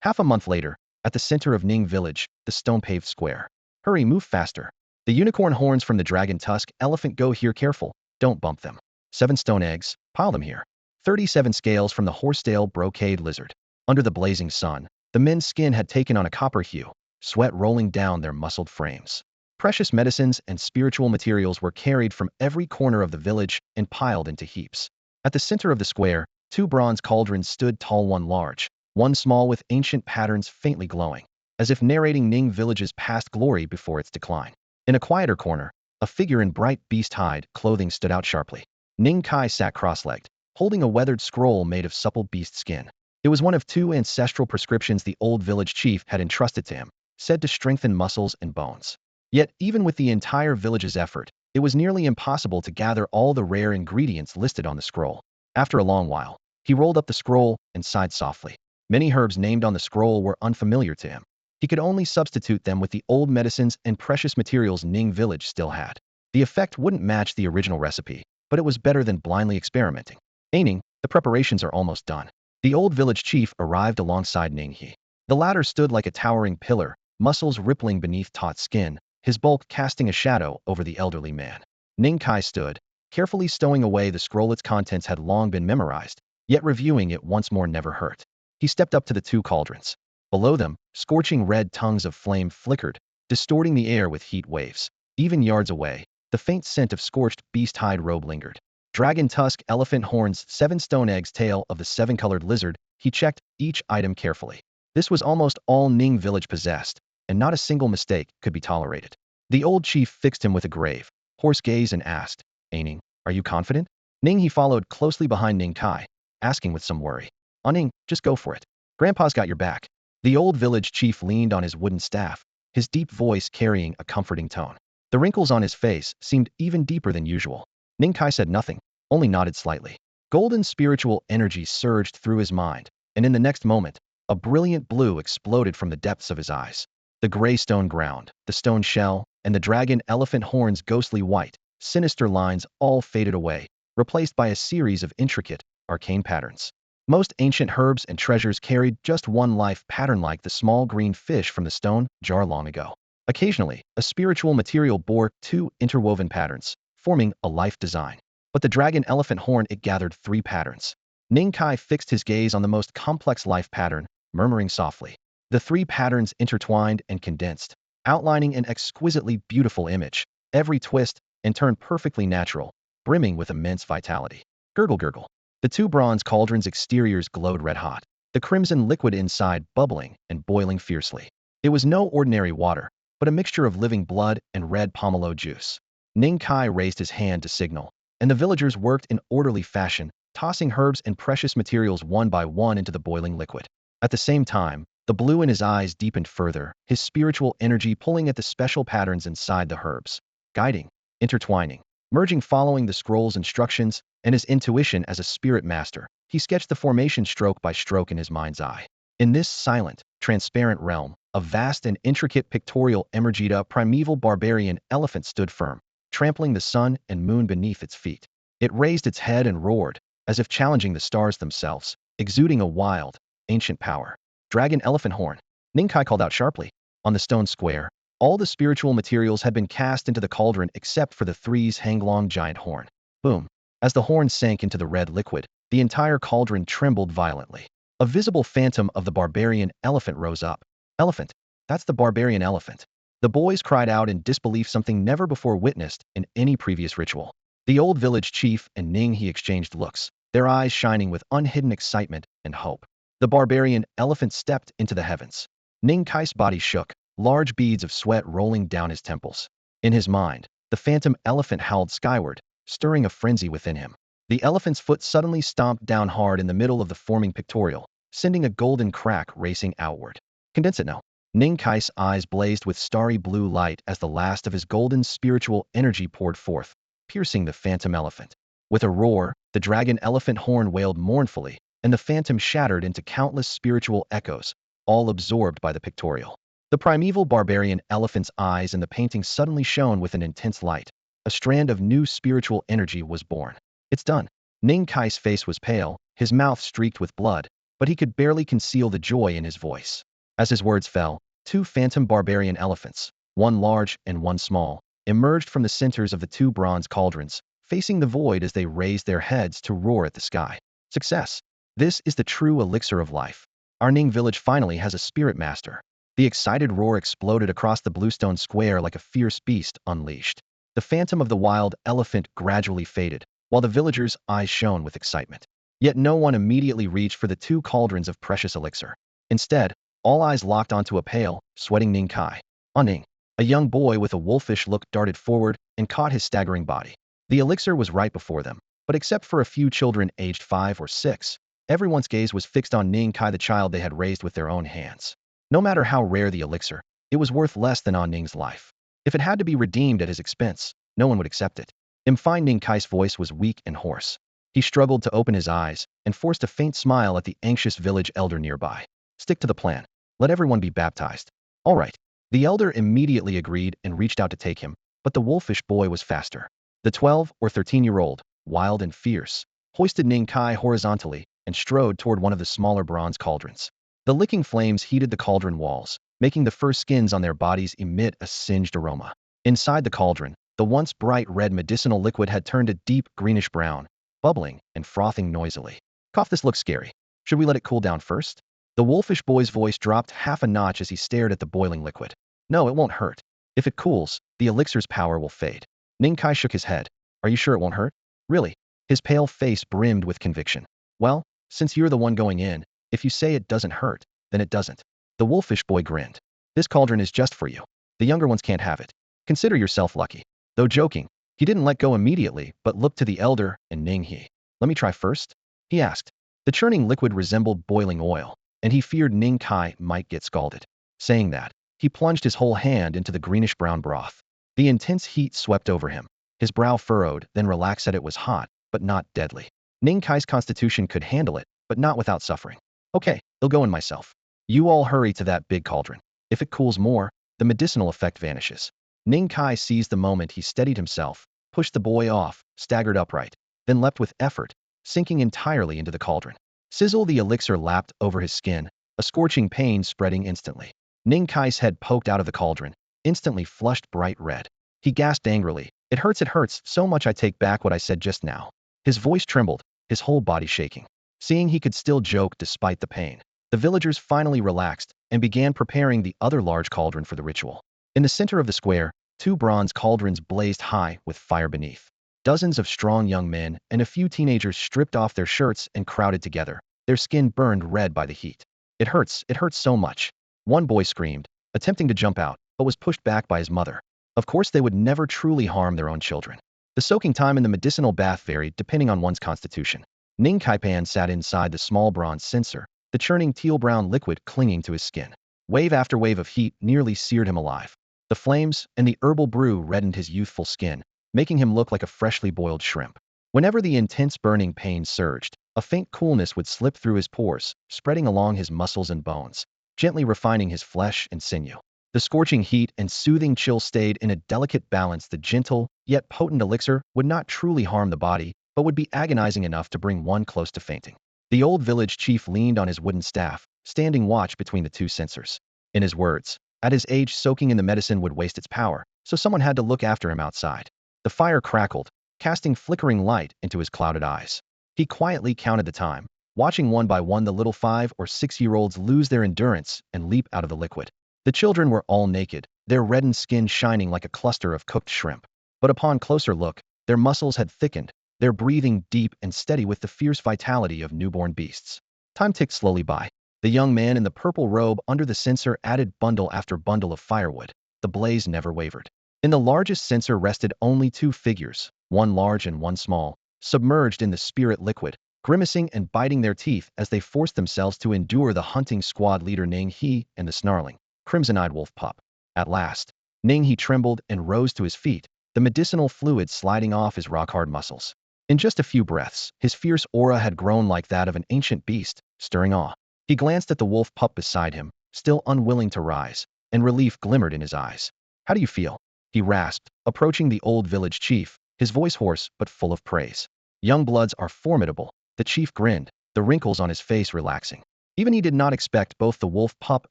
Half a month later, at the center of Ning Village, the stone-paved square. Hurry, move faster. The unicorn horns from the dragon tusk elephant go here. Careful, don't bump them. 7 stone eggs, pile them here. 37 scales from the horsetail brocade lizard. Under the blazing sun, the men's skin had taken on a copper hue, sweat rolling down their muscled frames. Precious medicines and spiritual materials were carried from every corner of the village and piled into heaps. At the center of the square, 2 bronze cauldrons stood tall, one large, one small, with ancient patterns faintly glowing, as if narrating Ning Village's past glory before its decline. In a quieter corner, a figure in bright beast hide clothing stood out sharply. Ning Kai sat cross-legged, holding a weathered scroll made of supple beast skin. It was one of 2 ancestral prescriptions the old village chief had entrusted to him, said to strengthen muscles and bones. Yet, even with the entire village's effort, it was nearly impossible to gather all the rare ingredients listed on the scroll. After a long while, he rolled up the scroll and sighed softly. Many herbs named on the scroll were unfamiliar to him. He could only substitute them with the old medicines and precious materials Ning Village still had. The effect wouldn't match the original recipe, but it was better than blindly experimenting. Aining, the preparations are almost done. The old village chief arrived alongside Ning He. The latter stood like a towering pillar, muscles rippling beneath taut skin, his bulk casting a shadow over the elderly man. Ning Kai stood, carefully stowing away the scroll. Its contents had long been memorized, yet reviewing it once more never hurt. He stepped up to the 2 cauldrons. Below them, scorching red tongues of flame flickered, distorting the air with heat waves. Even yards away, the faint scent of scorched beast hide robe lingered. Dragon tusk, elephant horns, 7 stone eggs, tail of the 7-colored lizard. He checked each item carefully. This was almost all Ning Village possessed, and not a single mistake could be tolerated. The old chief fixed him with a grave, hoarse gaze and asked, Ning, are you confident? Ning He followed closely behind Ning Kai, asking with some worry. Ning, just go for it. Grandpa's got your back. The old village chief leaned on his wooden staff, his deep voice carrying a comforting tone. The wrinkles on his face seemed even deeper than usual. Ning Kai said nothing, only nodded slightly. Golden spiritual energy surged through his mind, and in the next moment, a brilliant blue exploded from the depths of his eyes. The gray stone ground, the stone shell, and the dragon elephant horns ghostly white, sinister lines all faded away, replaced by a series of intricate, arcane patterns. Most ancient herbs and treasures carried just one life pattern, like the small green fish from the stone jar long ago. Occasionally, a spiritual material bore 2 interwoven patterns, forming a life design. But the dragon elephant horn, it gathered 3 patterns. Ning Kai fixed his gaze on the most complex life pattern, murmuring softly. The 3 patterns intertwined and condensed, outlining an exquisitely beautiful image, every twist and turn perfectly natural, brimming with immense vitality. Gurgle, gurgle. The 2 bronze cauldrons' exteriors glowed red-hot, the crimson liquid inside bubbling and boiling fiercely. It was no ordinary water, but a mixture of living blood and red pomelo juice. Ning Kai raised his hand to signal, and the villagers worked in orderly fashion, tossing herbs and precious materials one by one into the boiling liquid. At the same time, the blue in his eyes deepened further, his spiritual energy pulling at the special patterns inside the herbs, guiding, intertwining, merging. Following the scroll's instructions, and his intuition as a spirit master, he sketched the formation stroke by stroke in his mind's eye. In this silent, transparent realm, a vast and intricate pictorial emerged. A primeval barbarian elephant stood firm, trampling the sun and moon beneath its feet. It raised its head and roared, as if challenging the stars themselves, exuding a wild, ancient power. Dragon elephant horn, Ningkai called out sharply. On the stone square, all the spiritual materials had been cast into the cauldron except for the three's hanglong giant horn. Boom. As the horn sank into the red liquid, the entire cauldron trembled violently. A visible phantom of the barbarian elephant rose up. Elephant. That's the barbarian elephant. The boys cried out in disbelief, something never before witnessed in any previous ritual. The old village chief and Ning He exchanged looks, their eyes shining with unhidden excitement and hope. The barbarian elephant stepped into the heavens. Ning Kai's body shook, large beads of sweat rolling down his temples. In his mind, the phantom elephant howled skyward, stirring a frenzy within him. The elephant's foot suddenly stomped down hard in the middle of the forming pictorial, sending a golden crack racing outward. Condense it now. Ning Kai's eyes blazed with starry blue light as the last of his golden spiritual energy poured forth, piercing the phantom elephant. With a roar, the dragon elephant horn wailed mournfully, and the phantom shattered into countless spiritual echoes, all absorbed by the pictorial. The primeval barbarian elephant's eyes in the painting suddenly shone with an intense light. A strand of new spiritual energy was born. It's done. Ning Kai's face was pale, his mouth streaked with blood, but he could barely conceal the joy in his voice. As his words fell, two phantom barbarian elephants, one large and one small, emerged from the centers of the two bronze cauldrons, facing the void as they raised their heads to roar at the sky. Success. This is the true elixir of life. Our Ning village finally has a spirit master. The excited roar exploded across the bluestone square like a fierce beast unleashed. The phantom of the wild elephant gradually faded, while the villagers' eyes shone with excitement. Yet no one immediately reached for the two cauldrons of precious elixir. Instead, all eyes locked onto a pale, sweating Ning Kai. Ning. A young boy with a wolfish look darted forward and caught his staggering body. The elixir was right before them, but except for a few children aged 5 or 6, everyone's gaze was fixed on Ning Kai, the child they had raised with their own hands. No matter how rare the elixir, it was worth less than On Ning's life. If it had to be redeemed at his expense, no one would accept it. Ning Kai's voice was weak and hoarse. He struggled to open his eyes and forced a faint smile at the anxious village elder nearby. Stick to the plan. Let everyone be baptized. All right. The elder immediately agreed and reached out to take him, but the wolfish boy was faster. The 12 or 13-year-old, wild and fierce, hoisted Ning Kai horizontally and strode toward one of the smaller bronze cauldrons. The licking flames heated the cauldron walls, making the fur skins on their bodies emit a singed aroma. Inside the cauldron, the once bright red medicinal liquid had turned a deep greenish brown, bubbling and frothing noisily. Cough, this looks scary. Should we let it cool down first? The wolfish boy's voice dropped half a notch as he stared at the boiling liquid. No, it won't hurt. If it cools, the elixir's power will fade. Ning Kai shook his head. Are you sure it won't hurt? Really? His pale face brimmed with conviction. Well, since you're the one going in, if you say it doesn't hurt, then it doesn't. The wolfish boy grinned. This cauldron is just for you. The younger ones can't have it. Consider yourself lucky. Though joking, he didn't let go immediately, but looked to the elder and Ning He. Let me try first? He asked. The churning liquid resembled boiling oil, and he feared Ning Kai might get scalded. Saying that, he plunged his whole hand into the greenish-brown broth. The intense heat swept over him. His brow furrowed, then relaxed. It was hot, but not deadly. Ning Kai's constitution could handle it, but not without suffering. Okay, I'll go in myself. You all hurry to that big cauldron. If it cools more, the medicinal effect vanishes. Ning Kai seized the moment. He steadied himself, pushed the boy off, staggered upright, then leapt with effort, sinking entirely into the cauldron. Sizzle, the elixir lapped over his skin, a scorching pain spreading instantly. Ning Kai's head poked out of the cauldron, instantly flushed bright red. He gasped angrily. It hurts so much I take back what I said just now. His voice trembled, his whole body shaking. Seeing he could still joke despite the pain, the villagers finally relaxed and began preparing the other large cauldron for the ritual. In the center of the square, 2 bronze cauldrons blazed high with fire beneath. Dozens of strong young men and a few teenagers stripped off their shirts and crowded together, their skin burned red by the heat. It hurts so much. One boy screamed, attempting to jump out, but was pushed back by his mother. Of course, they would never truly harm their own children. The soaking time in the medicinal bath varied depending on one's constitution. Ning Kaipan sat inside the small bronze censer, the churning teal-brown liquid clinging to his skin. Wave after wave of heat nearly seared him alive. The flames and the herbal brew reddened his youthful skin, making him look like a freshly boiled shrimp. Whenever the intense burning pain surged, a faint coolness would slip through his pores, spreading along his muscles and bones, gently refining his flesh and sinew. The scorching heat and soothing chill stayed in a delicate balance. The gentle, yet potent elixir would not truly harm the body, but would be agonizing enough to bring one close to fainting. The old village chief leaned on his wooden staff, standing watch between the two censers. In his words, at his age, soaking in the medicine would waste its power, so someone had to look after him outside. The fire crackled, casting flickering light into his clouded eyes. He quietly counted the time, watching one by one the little 5 or 6-year-olds lose their endurance and leap out of the liquid. The children were all naked, their reddened skin shining like a cluster of cooked shrimp. But upon closer look, their muscles had thickened, their breathing deep and steady with the fierce vitality of newborn beasts. Time ticked slowly by. The young man in the purple robe under the censer added bundle after bundle of firewood. The blaze never wavered. In the largest censer rested only 2 figures, one large and one small, submerged in the spirit liquid, grimacing and biting their teeth as they forced themselves to endure the hunting squad leader Ning He and the snarling, crimson-eyed wolf pup. At last, Ning He trembled and rose to his feet, the medicinal fluid sliding off his rock-hard muscles. In just a few breaths, his fierce aura had grown like that of an ancient beast, stirring awe. He glanced at the wolf pup beside him, still unwilling to rise, and relief glimmered in his eyes. "How do you feel?" he rasped, approaching the old village chief, his voice hoarse but full of praise. "Young bloods are formidable." The chief grinned, the wrinkles on his face relaxing. Even he did not expect both the wolf pup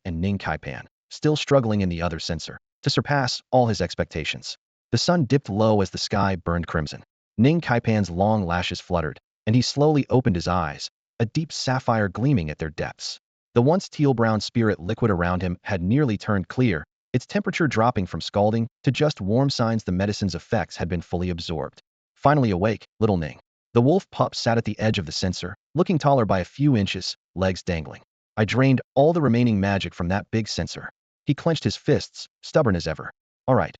and Ning Caipan, still struggling in the other censer, to surpass all his expectations. The sun dipped low as the sky burned crimson. Ning Caipan's long lashes fluttered, and he slowly opened his eyes, a deep sapphire gleaming at their depths. The once teal-brown spirit liquid around him had nearly turned clear, its temperature dropping from scalding to just warm, signs the medicine's effects had been fully absorbed. Finally awake, little Ning. The wolf pup sat at the edge of the censer, looking taller by a few inches, legs dangling. "I drained all the remaining magic from that big censer." He clenched his fists, stubborn as ever. All right,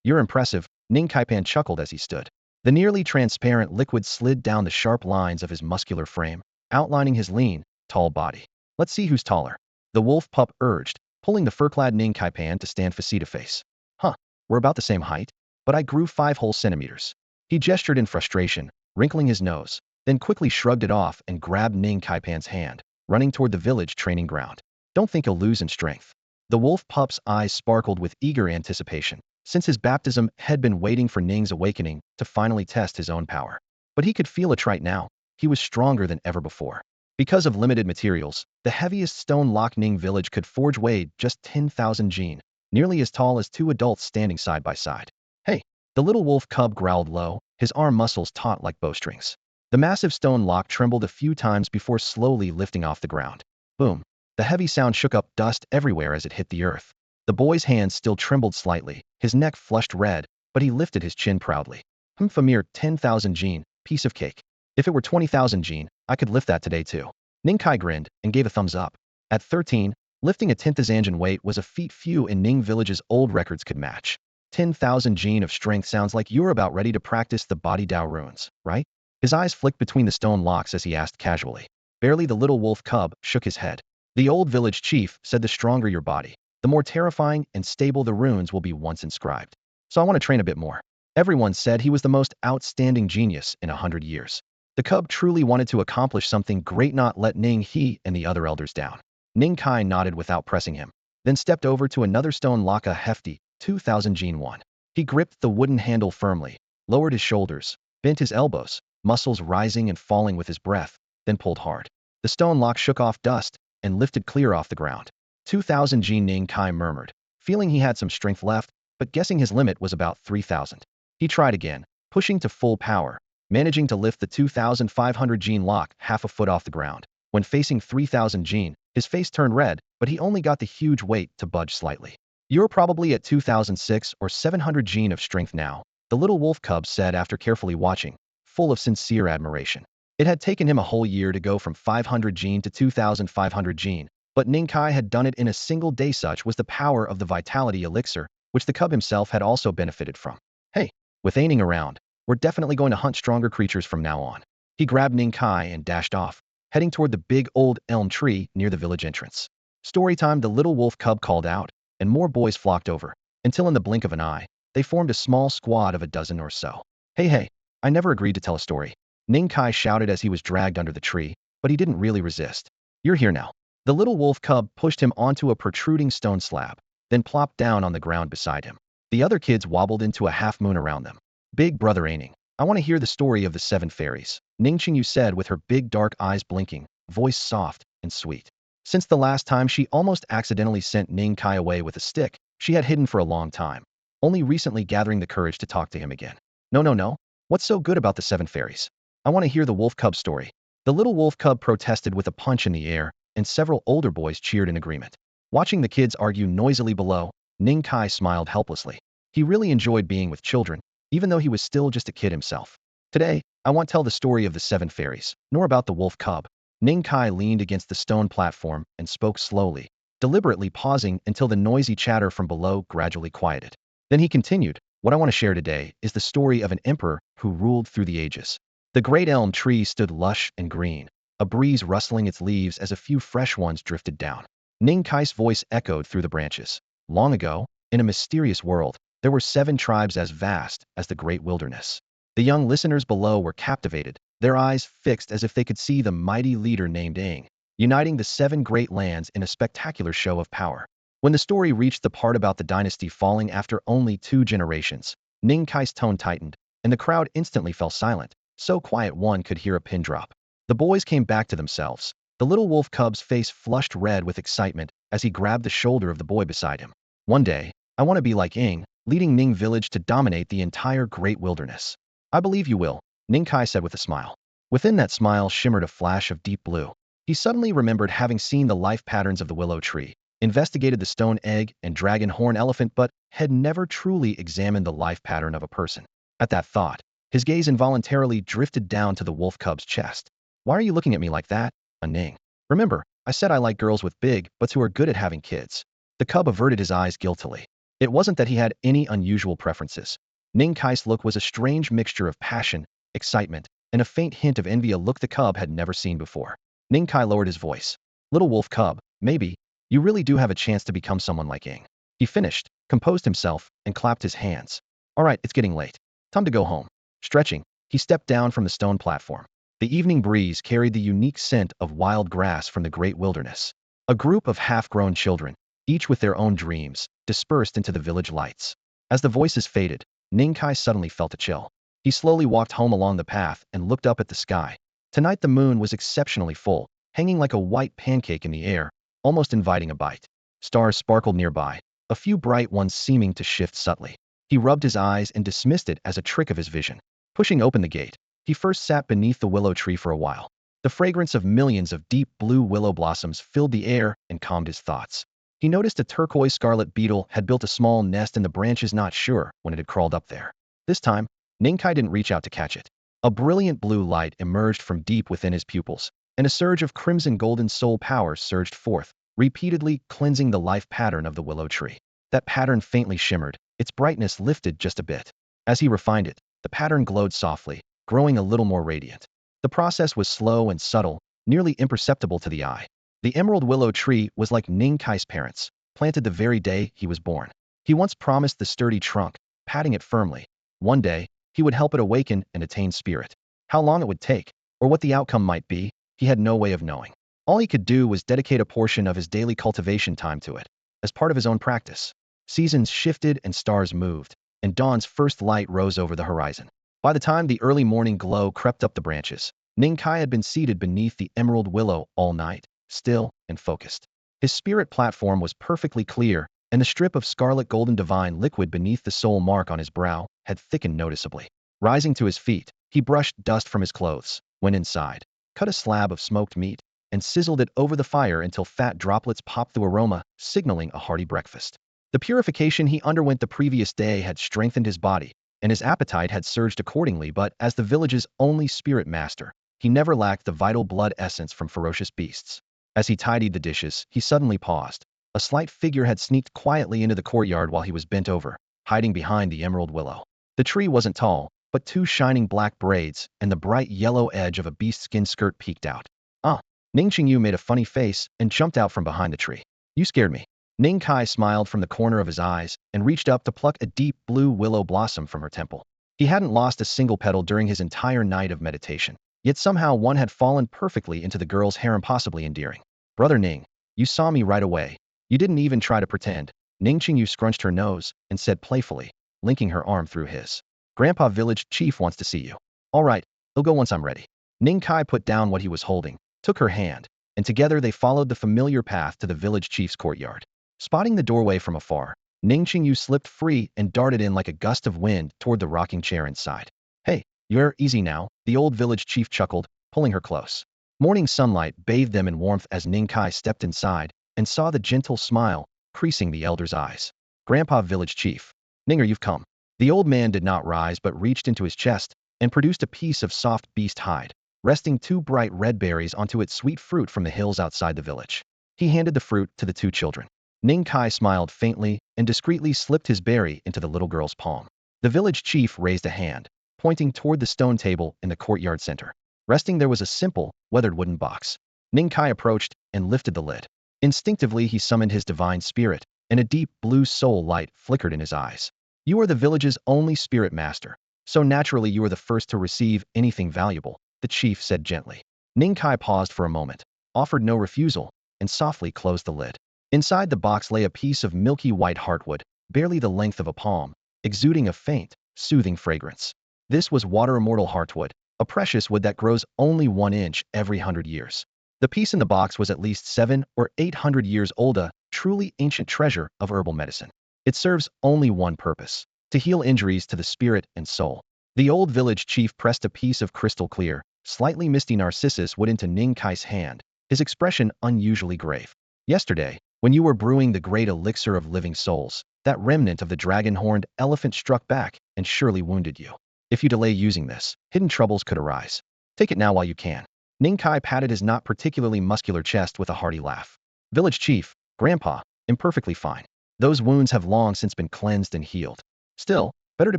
you're impressive," Ning Caipan chuckled as he stood. The nearly transparent liquid slid down the sharp lines of his muscular frame, outlining his lean, tall body. "Let's see who's taller," the wolf pup urged, pulling the fur-clad Ning Caipan to stand face-to-face. "Huh, we're about the same height, but I grew 5 whole centimeters." He gestured in frustration, wrinkling his nose, then quickly shrugged it off and grabbed Ning Caipan's hand, running toward the village training ground. "Don't think you'll lose in strength." The wolf pup's eyes sparkled with eager anticipation. Since his baptism had been waiting for Ning's awakening to finally test his own power. But he could feel it right now. He was stronger than ever before. Because of limited materials, the heaviest stone lock Ning village could forge weighed just 10,000 jin, nearly as tall as 2 adults standing side by side. "Hey!" The little wolf cub growled low, his arm muscles taut like bowstrings. The massive stone lock trembled a few times before slowly lifting off the ground. Boom! The heavy sound shook up dust everywhere as it hit the earth. The boy's hands still trembled slightly, his neck flushed red, but he lifted his chin proudly. "A mere 10,000 jin, piece of cake. If it were 20,000 jin, I could lift that today too." Ning Kai grinned and gave a thumbs up. At 13, lifting a 10th Zanjan weight was a feat few in Ning Village's old records could match. 10,000 jin of strength sounds like you're about ready to practice the body Dao runes, right? His eyes flicked between the stone locks as he asked casually. Barely the little wolf cub shook his head. The old village chief said the stronger your body, the more terrifying and stable the runes will be once inscribed. So I want to train a bit more. Everyone said he was the most outstanding genius in 100 years. The cub truly wanted to accomplish something great, not let Ning He and the other elders down. Ning Kai nodded without pressing him, then stepped over to another stone lock, a hefty 2,000 jin one. He gripped the wooden handle firmly, lowered his shoulders, bent his elbows, muscles rising and falling with his breath, then pulled hard. The stone lock shook off dust and lifted clear off the ground. 2,000 jin, Ning Kai murmured, feeling he had some strength left, but guessing his limit was about 3,000. He tried again, pushing to full power, managing to lift the 2,500 jin lock half a foot off the ground. When facing 3,000 jin, his face turned red, but he only got the huge weight to budge slightly. "You're probably at 2,006 or 700 jin of strength now," the little wolf cub said after carefully watching, full of sincere admiration. It had taken him a whole year to go from 500 jin to 2,500 jin, but Ning Kai had done it in a single day. Such was the power of the vitality elixir, which the cub himself had also benefited from. "Hey, with Aining around, we're definitely going to hunt stronger creatures from now on." He grabbed Ning Kai and dashed off, heading toward the big old elm tree near the village entrance. "Story time," the little wolf cub called out, and more boys flocked over, until in the blink of an eye, they formed a small squad of a dozen or so. Hey, I never agreed to tell a story. Ning Kai shouted as he was dragged under the tree, but he didn't really resist. You're here now. The little wolf cub pushed him onto a protruding stone slab, then plopped down on the ground beside him. The other kids wobbled into a half-moon around them. Big brother Aning, I want to hear the story of the 7 fairies, Ning Qingyu said with her big dark eyes blinking, voice soft and sweet. Since the last time she almost accidentally sent Ning Kai away with a stick, she had hidden for a long time, only recently gathering the courage to talk to him again. No. What's so good about the 7 fairies? I want to hear the wolf cub story. The little wolf cub protested with a punch in the air, and several older boys cheered in agreement. Watching the kids argue noisily below, Ning Kai smiled helplessly. He really enjoyed being with children, even though he was still just a kid himself. Today, I won't tell the story of the 7 fairies, nor about the wolf cub. Ning Kai leaned against the stone platform and spoke slowly, deliberately pausing until the noisy chatter from below gradually quieted. Then he continued, what I want to share today is the story of an emperor who ruled through the ages. The great elm tree stood lush and green, a breeze rustling its leaves as a few fresh ones drifted down. Ning Kai's voice echoed through the branches. Long ago, in a mysterious world, there were 7 tribes as vast as the great wilderness. The young listeners below were captivated, their eyes fixed as if they could see the mighty leader named Aang, uniting the 7 great lands in a spectacular show of power. When the story reached the part about the dynasty falling after only 2 generations, Ning Kai's tone tightened, and the crowd instantly fell silent, so quiet one could hear a pin drop. The boys came back to themselves. The little wolf cub's face flushed red with excitement as he grabbed the shoulder of the boy beside him. One day, I want to be like Aang, leading Ning village to dominate the entire great wilderness. I believe you will, Ning Kai said with a smile. Within that smile shimmered a flash of deep blue. He suddenly remembered having seen the life patterns of the willow tree, investigated the stone egg and dragon horn elephant, but had never truly examined the life pattern of a person. At that thought, his gaze involuntarily drifted down to the wolf cub's chest. Why are you looking at me like that, Ning? Remember, I said I like girls with big butts who are good at having kids. The cub averted his eyes guiltily. It wasn't that he had any unusual preferences. Ning Kai's look was a strange mixture of passion, excitement, and a faint hint of envy, a look the cub had never seen before. Ning Kai lowered his voice. Little wolf cub, maybe, you really do have a chance to become someone like Aang. He finished, composed himself, and clapped his hands. All right, it's getting late. Time to go home. Stretching, he stepped down from the stone platform. The evening breeze carried the unique scent of wild grass from the great wilderness. A group of half-grown children, each with their own dreams, dispersed into the village lights. As the voices faded, Ning Kai suddenly felt a chill. He slowly walked home along the path and looked up at the sky. Tonight the moon was exceptionally full, hanging like a white pancake in the air, almost inviting a bite. Stars sparkled nearby, a few bright ones seeming to shift subtly. He rubbed his eyes and dismissed it as a trick of his vision. Pushing open the gate, he first sat beneath the willow tree for a while. The fragrance of millions of deep blue willow blossoms filled the air and calmed his thoughts. He noticed a turquoise scarlet beetle had built a small nest in the branches, not sure when it had crawled up there. This time, Ning Kai didn't reach out to catch it. A brilliant blue light emerged from deep within his pupils, and a surge of crimson golden soul power surged forth, repeatedly cleansing the life pattern of the willow tree. That pattern faintly shimmered, its brightness lifted just a bit. As he refined it, the pattern glowed softly, growing a little more radiant. The process was slow and subtle, nearly imperceptible to the eye. The emerald willow tree was like Ning Kai's parents, planted the very day he was born. He once promised the sturdy trunk, patting it firmly. One day, he would help it awaken and attain spirit. How long it would take, or what the outcome might be, he had no way of knowing. All he could do was dedicate a portion of his daily cultivation time to it, as part of his own practice. Seasons shifted and stars moved, and dawn's first light rose over the horizon. By the time the early morning glow crept up the branches, Ning Kai had been seated beneath the emerald willow all night, still and focused. His spirit platform was perfectly clear, and the strip of scarlet golden divine liquid beneath the soul mark on his brow had thickened noticeably. Rising to his feet, he brushed dust from his clothes, went inside, cut a slab of smoked meat, and sizzled it over the fire until fat droplets popped the aroma, signaling a hearty breakfast. The purification he underwent the previous day had strengthened his body, and his appetite had surged accordingly, but as the village's only spirit master, he never lacked the vital blood essence from ferocious beasts. As he tidied the dishes, he suddenly paused. A slight figure had sneaked quietly into the courtyard while he was bent over, hiding behind the emerald willow. The tree wasn't tall, but 2 shining black braids and the bright yellow edge of a beast-skin skirt peeked out. Ah! Ning Qingyu made a funny face and jumped out from behind the tree. You scared me. Ning Kai smiled from the corner of his eyes and reached up to pluck a deep blue willow blossom from her temple. He hadn't lost a single petal during his entire night of meditation. Yet somehow one had fallen perfectly into the girl's hair, impossibly endearing. Brother Ning, you saw me right away. You didn't even try to pretend. Ning Qingyu scrunched her nose and said playfully, linking her arm through his. Grandpa Village Chief wants to see you. All right, he'll go once I'm ready. Ning Kai put down what he was holding, took her hand, and together they followed the familiar path to the village chief's courtyard. Spotting the doorway from afar, Ning Qingyu slipped free and darted in like a gust of wind toward the rocking chair inside. Hey, you're easy now, the old village chief chuckled, pulling her close. Morning sunlight bathed them in warmth as Ning Kai stepped inside and saw the gentle smile creasing the elder's eyes. Grandpa Village Chief. Ninger, you've come. The old man did not rise but reached into his chest and produced a piece of soft beast hide, resting two bright red berries onto its sweet fruit from the hills outside the village. He handed the fruit to the two children. Ning Kai smiled faintly and discreetly slipped his berry into the little girl's palm. The village chief raised a hand, pointing toward the stone table in the courtyard center. Resting there was a simple, weathered wooden box. Ning Kai approached and lifted the lid. Instinctively he summoned his divine spirit, and a deep blue soul light flickered in his eyes. You are the village's only spirit master, so naturally you are the first to receive anything valuable, the chief said gently. Ning Kai paused for a moment, offered no refusal, and softly closed the lid. Inside the box lay a piece of milky white heartwood, barely the length of a palm, exuding a faint, soothing fragrance. This was water immortal heartwood, a precious wood that grows only 1 inch every 100 years. The piece in the box was at least 700 or 800 years old, a truly ancient treasure of herbal medicine. It serves only one purpose: to heal injuries to the spirit and soul. The old village chief pressed a piece of crystal clear, slightly misty narcissus wood into Ning Kai's hand, his expression unusually grave. Yesterday, when you were brewing the great elixir of living souls, that remnant of the dragon-horned elephant struck back and surely wounded you. If you delay using this, hidden troubles could arise. Take it now while you can. Ning Kai patted his not particularly muscular chest with a hearty laugh. Village chief, Grandpa, I'm perfectly fine. Those wounds have long since been cleansed and healed. Still, better to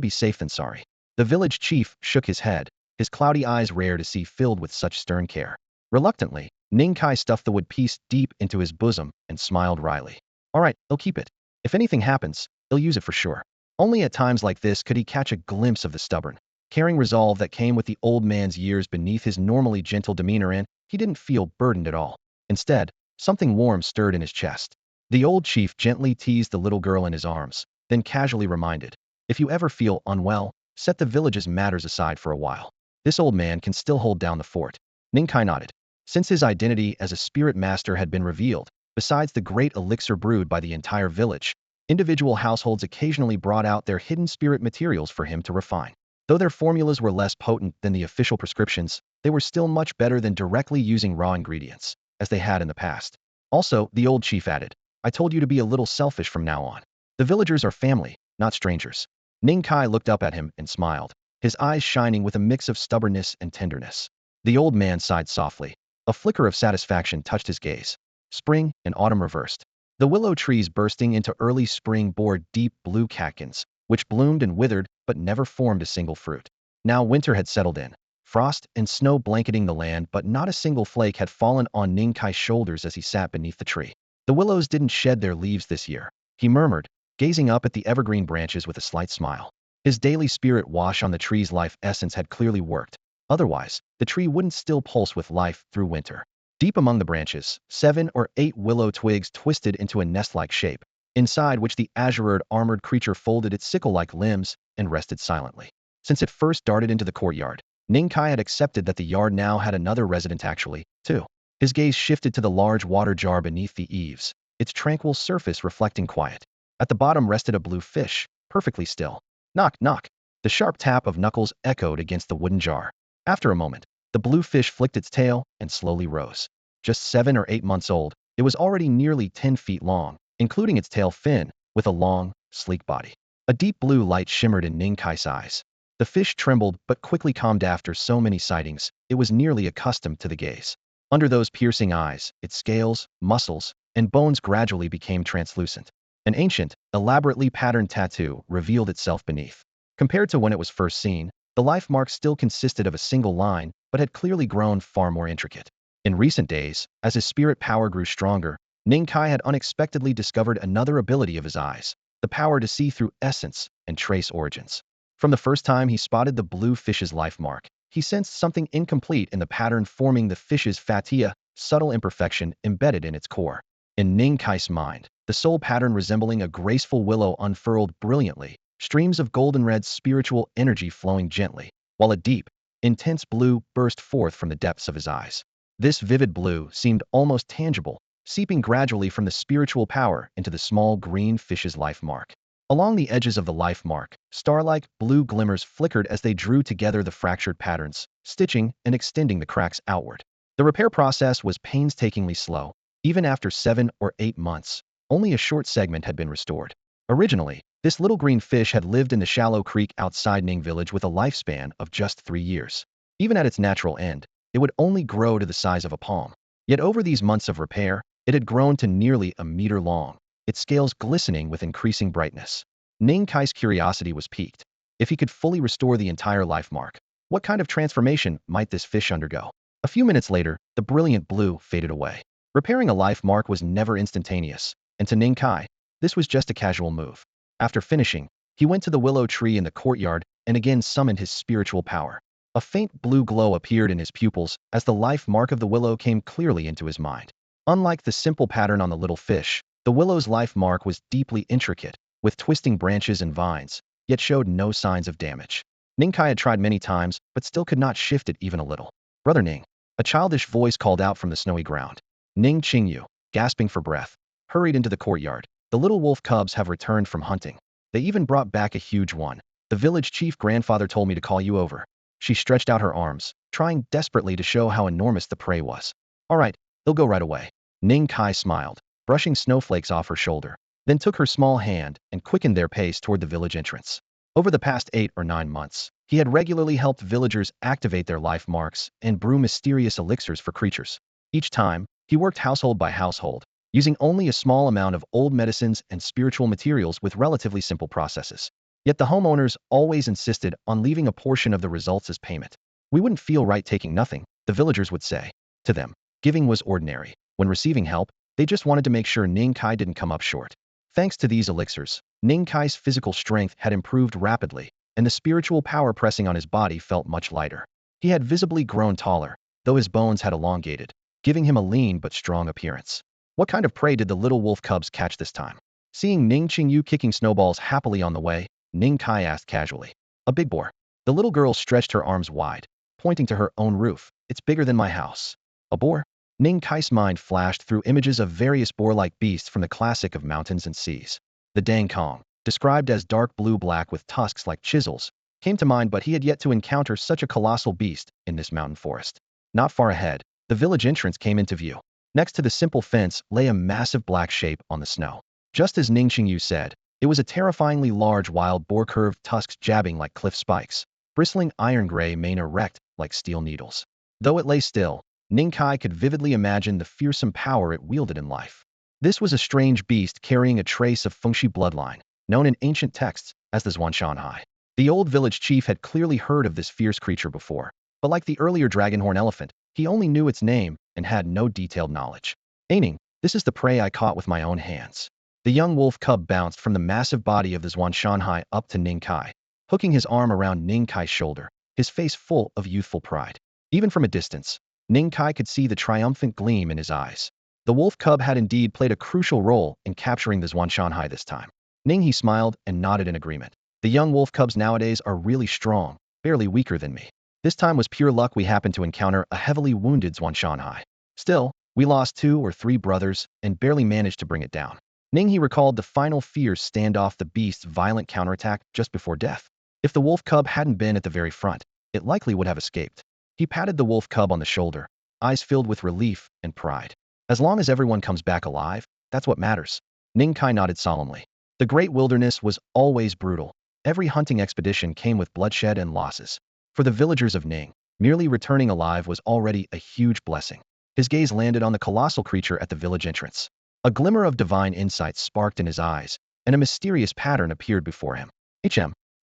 be safe than sorry. The village chief shook his head, his cloudy eyes rare to see filled with such stern care. Reluctantly, Ning Kai stuffed the wood piece deep into his bosom and smiled wryly. All right, he'll keep it. If anything happens, he'll use it for sure. Only at times like this could he catch a glimpse of the stubborn, caring resolve that came with the old man's years beneath his normally gentle demeanor, and he didn't feel burdened at all. Instead, something warm stirred in his chest. The old chief gently teased the little girl in his arms, then casually reminded, if you ever feel unwell, set the village's matters aside for a while. This old man can still hold down the fort. Ning Kai nodded. Since his identity as a spirit master had been revealed, besides the great elixir brewed by the entire village, individual households occasionally brought out their hidden spirit materials for him to refine. Though their formulas were less potent than the official prescriptions, they were still much better than directly using raw ingredients, as they had in the past. Also, the old chief added, I told you to be a little selfish from now on. The villagers are family, not strangers. Ning Kai looked up at him and smiled, his eyes shining with a mix of stubbornness and tenderness. The old man sighed softly. A flicker of satisfaction touched his gaze. Spring and autumn reversed. The willow trees bursting into early spring bore deep blue catkins, which bloomed and withered but never formed a single fruit. Now winter had settled in, frost and snow blanketing the land, but not a single flake had fallen on Ning Kai's shoulders as he sat beneath the tree. The willows didn't shed their leaves this year, he murmured, gazing up at the evergreen branches with a slight smile. His daily spirit wash on the tree's life essence had clearly worked. Otherwise, the tree wouldn't still pulse with life through winter. Deep among the branches, 7 or 8 willow twigs twisted into a nest-like shape, inside which the azured armored creature folded its sickle-like limbs and rested silently. Since it first darted into the courtyard, Ning Kai had accepted that the yard now had another resident actually, too. His gaze shifted to the large water jar beneath the eaves, its tranquil surface reflecting quiet. At the bottom rested a blue fish, perfectly still. Knock, knock. The sharp tap of knuckles echoed against the wooden jar. After a moment, the blue fish flicked its tail and slowly rose. Just 7 or 8 months old, it was already nearly 10 feet long, including its tail fin, with a long, sleek body. A deep blue light shimmered in Ning Kai's eyes. The fish trembled but quickly calmed after so many sightings, it was nearly accustomed to the gaze. Under those piercing eyes, its scales, muscles, and bones gradually became translucent. An ancient, elaborately patterned tattoo revealed itself beneath. Compared to when it was first seen, the life mark still consisted of a single line, but had clearly grown far more intricate. In recent days, as his spirit power grew stronger, Ning Kai had unexpectedly discovered another ability of his eyes, the power to see through essence and trace origins. From the first time he spotted the blue fish's life mark, he sensed something incomplete in the pattern forming the fish's fatia, subtle imperfection embedded in its core. In Ning Kai's mind, the soul pattern resembling a graceful willow unfurled brilliantly, streams of golden red spiritual energy flowing gently, while a deep, intense blue burst forth from the depths of his eyes. This vivid blue seemed almost tangible, seeping gradually from the spiritual power into the small green fish's life mark. Along the edges of the life mark, star-like blue glimmers flickered as they drew together the fractured patterns, stitching and extending the cracks outward. The repair process was painstakingly slow. Even after 7 or 8 months, only a short segment had been restored. Originally, this little green fish had lived in the shallow creek outside Ning village with a lifespan of just 3 years. Even at its natural end, it would only grow to the size of a palm. Yet over these months of repair, it had grown to nearly a meter long, its scales glistening with increasing brightness. Ning Kai's curiosity was piqued. If he could fully restore the entire life mark, what kind of transformation might this fish undergo? A few minutes later, the brilliant blue faded away. Repairing a life mark was never instantaneous, and to Ning Kai, this was just a casual move. After finishing, he went to the willow tree in the courtyard and again summoned his spiritual power. A faint blue glow appeared in his pupils as the life mark of the willow came clearly into his mind. Unlike the simple pattern on the little fish, the willow's life mark was deeply intricate, with twisting branches and vines, yet showed no signs of damage. Ning Kai had tried many times, but still could not shift it even a little. "Brother Ning," a childish voice called out from the snowy ground. Ning Qingyu, gasping for breath, hurried into the courtyard. The little wolf cubs have returned from hunting. They even brought back a huge one. The village chief grandfather told me to call you over. She stretched out her arms, trying desperately to show how enormous the prey was. All right, they'll go right away. Ning Kai smiled, brushing snowflakes off her shoulder, then took her small hand and quickened their pace toward the village entrance. Over the past 8 or 9 months, he had regularly helped villagers activate their life marks and brew mysterious elixirs for creatures. Each time, he worked household by household, using only a small amount of old medicines and spiritual materials with relatively simple processes. Yet the homeowners always insisted on leaving a portion of the results as payment. "We wouldn't feel right taking nothing," the villagers would say. To them, giving was ordinary. When receiving help, they just wanted to make sure Ning Kai didn't come up short. Thanks to these elixirs, Ning Kai's physical strength had improved rapidly, and the spiritual power pressing on his body felt much lighter. He had visibly grown taller, though his bones had elongated, giving him a lean but strong appearance. What kind of prey did the little wolf cubs catch this time? Seeing Ning Qingyu kicking snowballs happily on the way, Ning Kai asked casually. "A big boar." The little girl stretched her arms wide, pointing to her own roof. "It's bigger than my house." "A boar?" Ning Kai's mind flashed through images of various boar-like beasts from the classic of mountains and seas. The Dang Kong, described as dark blue-black with tusks like chisels, came to mind, but he had yet to encounter such a colossal beast in this mountain forest. Not far ahead, the village entrance came into view. Next to the simple fence lay a massive black shape on the snow. Just as Ning Qingyu said, it was a terrifyingly large wild boar, curved tusks jabbing like cliff spikes, bristling iron-gray mane erect like steel needles. Though it lay still, Ning Kai could vividly imagine the fearsome power it wielded in life. This was a strange beast carrying a trace of Fengshi bloodline, known in ancient texts as the Zhuanshanhai. The old village chief had clearly heard of this fierce creature before, but like the earlier dragonhorn elephant, he only knew its name and had no detailed knowledge. "Aining, this is the prey I caught with my own hands." The young wolf cub bounced from the massive body of the Zhuanshanhai up to Ning Kai, hooking his arm around Ning Kai's shoulder, his face full of youthful pride. Even from a distance, Ning Kai could see the triumphant gleam in his eyes. The wolf cub had indeed played a crucial role in capturing the Zhuanshanhai this time. Ning, he smiled and nodded in agreement. "The young wolf cubs nowadays are really strong, barely weaker than me. This time was pure luck we happened to encounter a heavily wounded Zhuanshanhai. Still, we lost 2 or 3 brothers and barely managed to bring it down." Ning, he recalled the final fears stand off the beast's violent counterattack just before death. If the wolf cub hadn't been at the very front, it likely would have escaped. He patted the wolf cub on the shoulder, eyes filled with relief and pride. "As long as everyone comes back alive, that's what matters." Ning Kai nodded solemnly. The great wilderness was always brutal. Every hunting expedition came with bloodshed and losses. For the villagers of Ning, merely returning alive was already a huge blessing. His gaze landed on the colossal creature at the village entrance. A glimmer of divine insight sparked in his eyes, and a mysterious pattern appeared before him.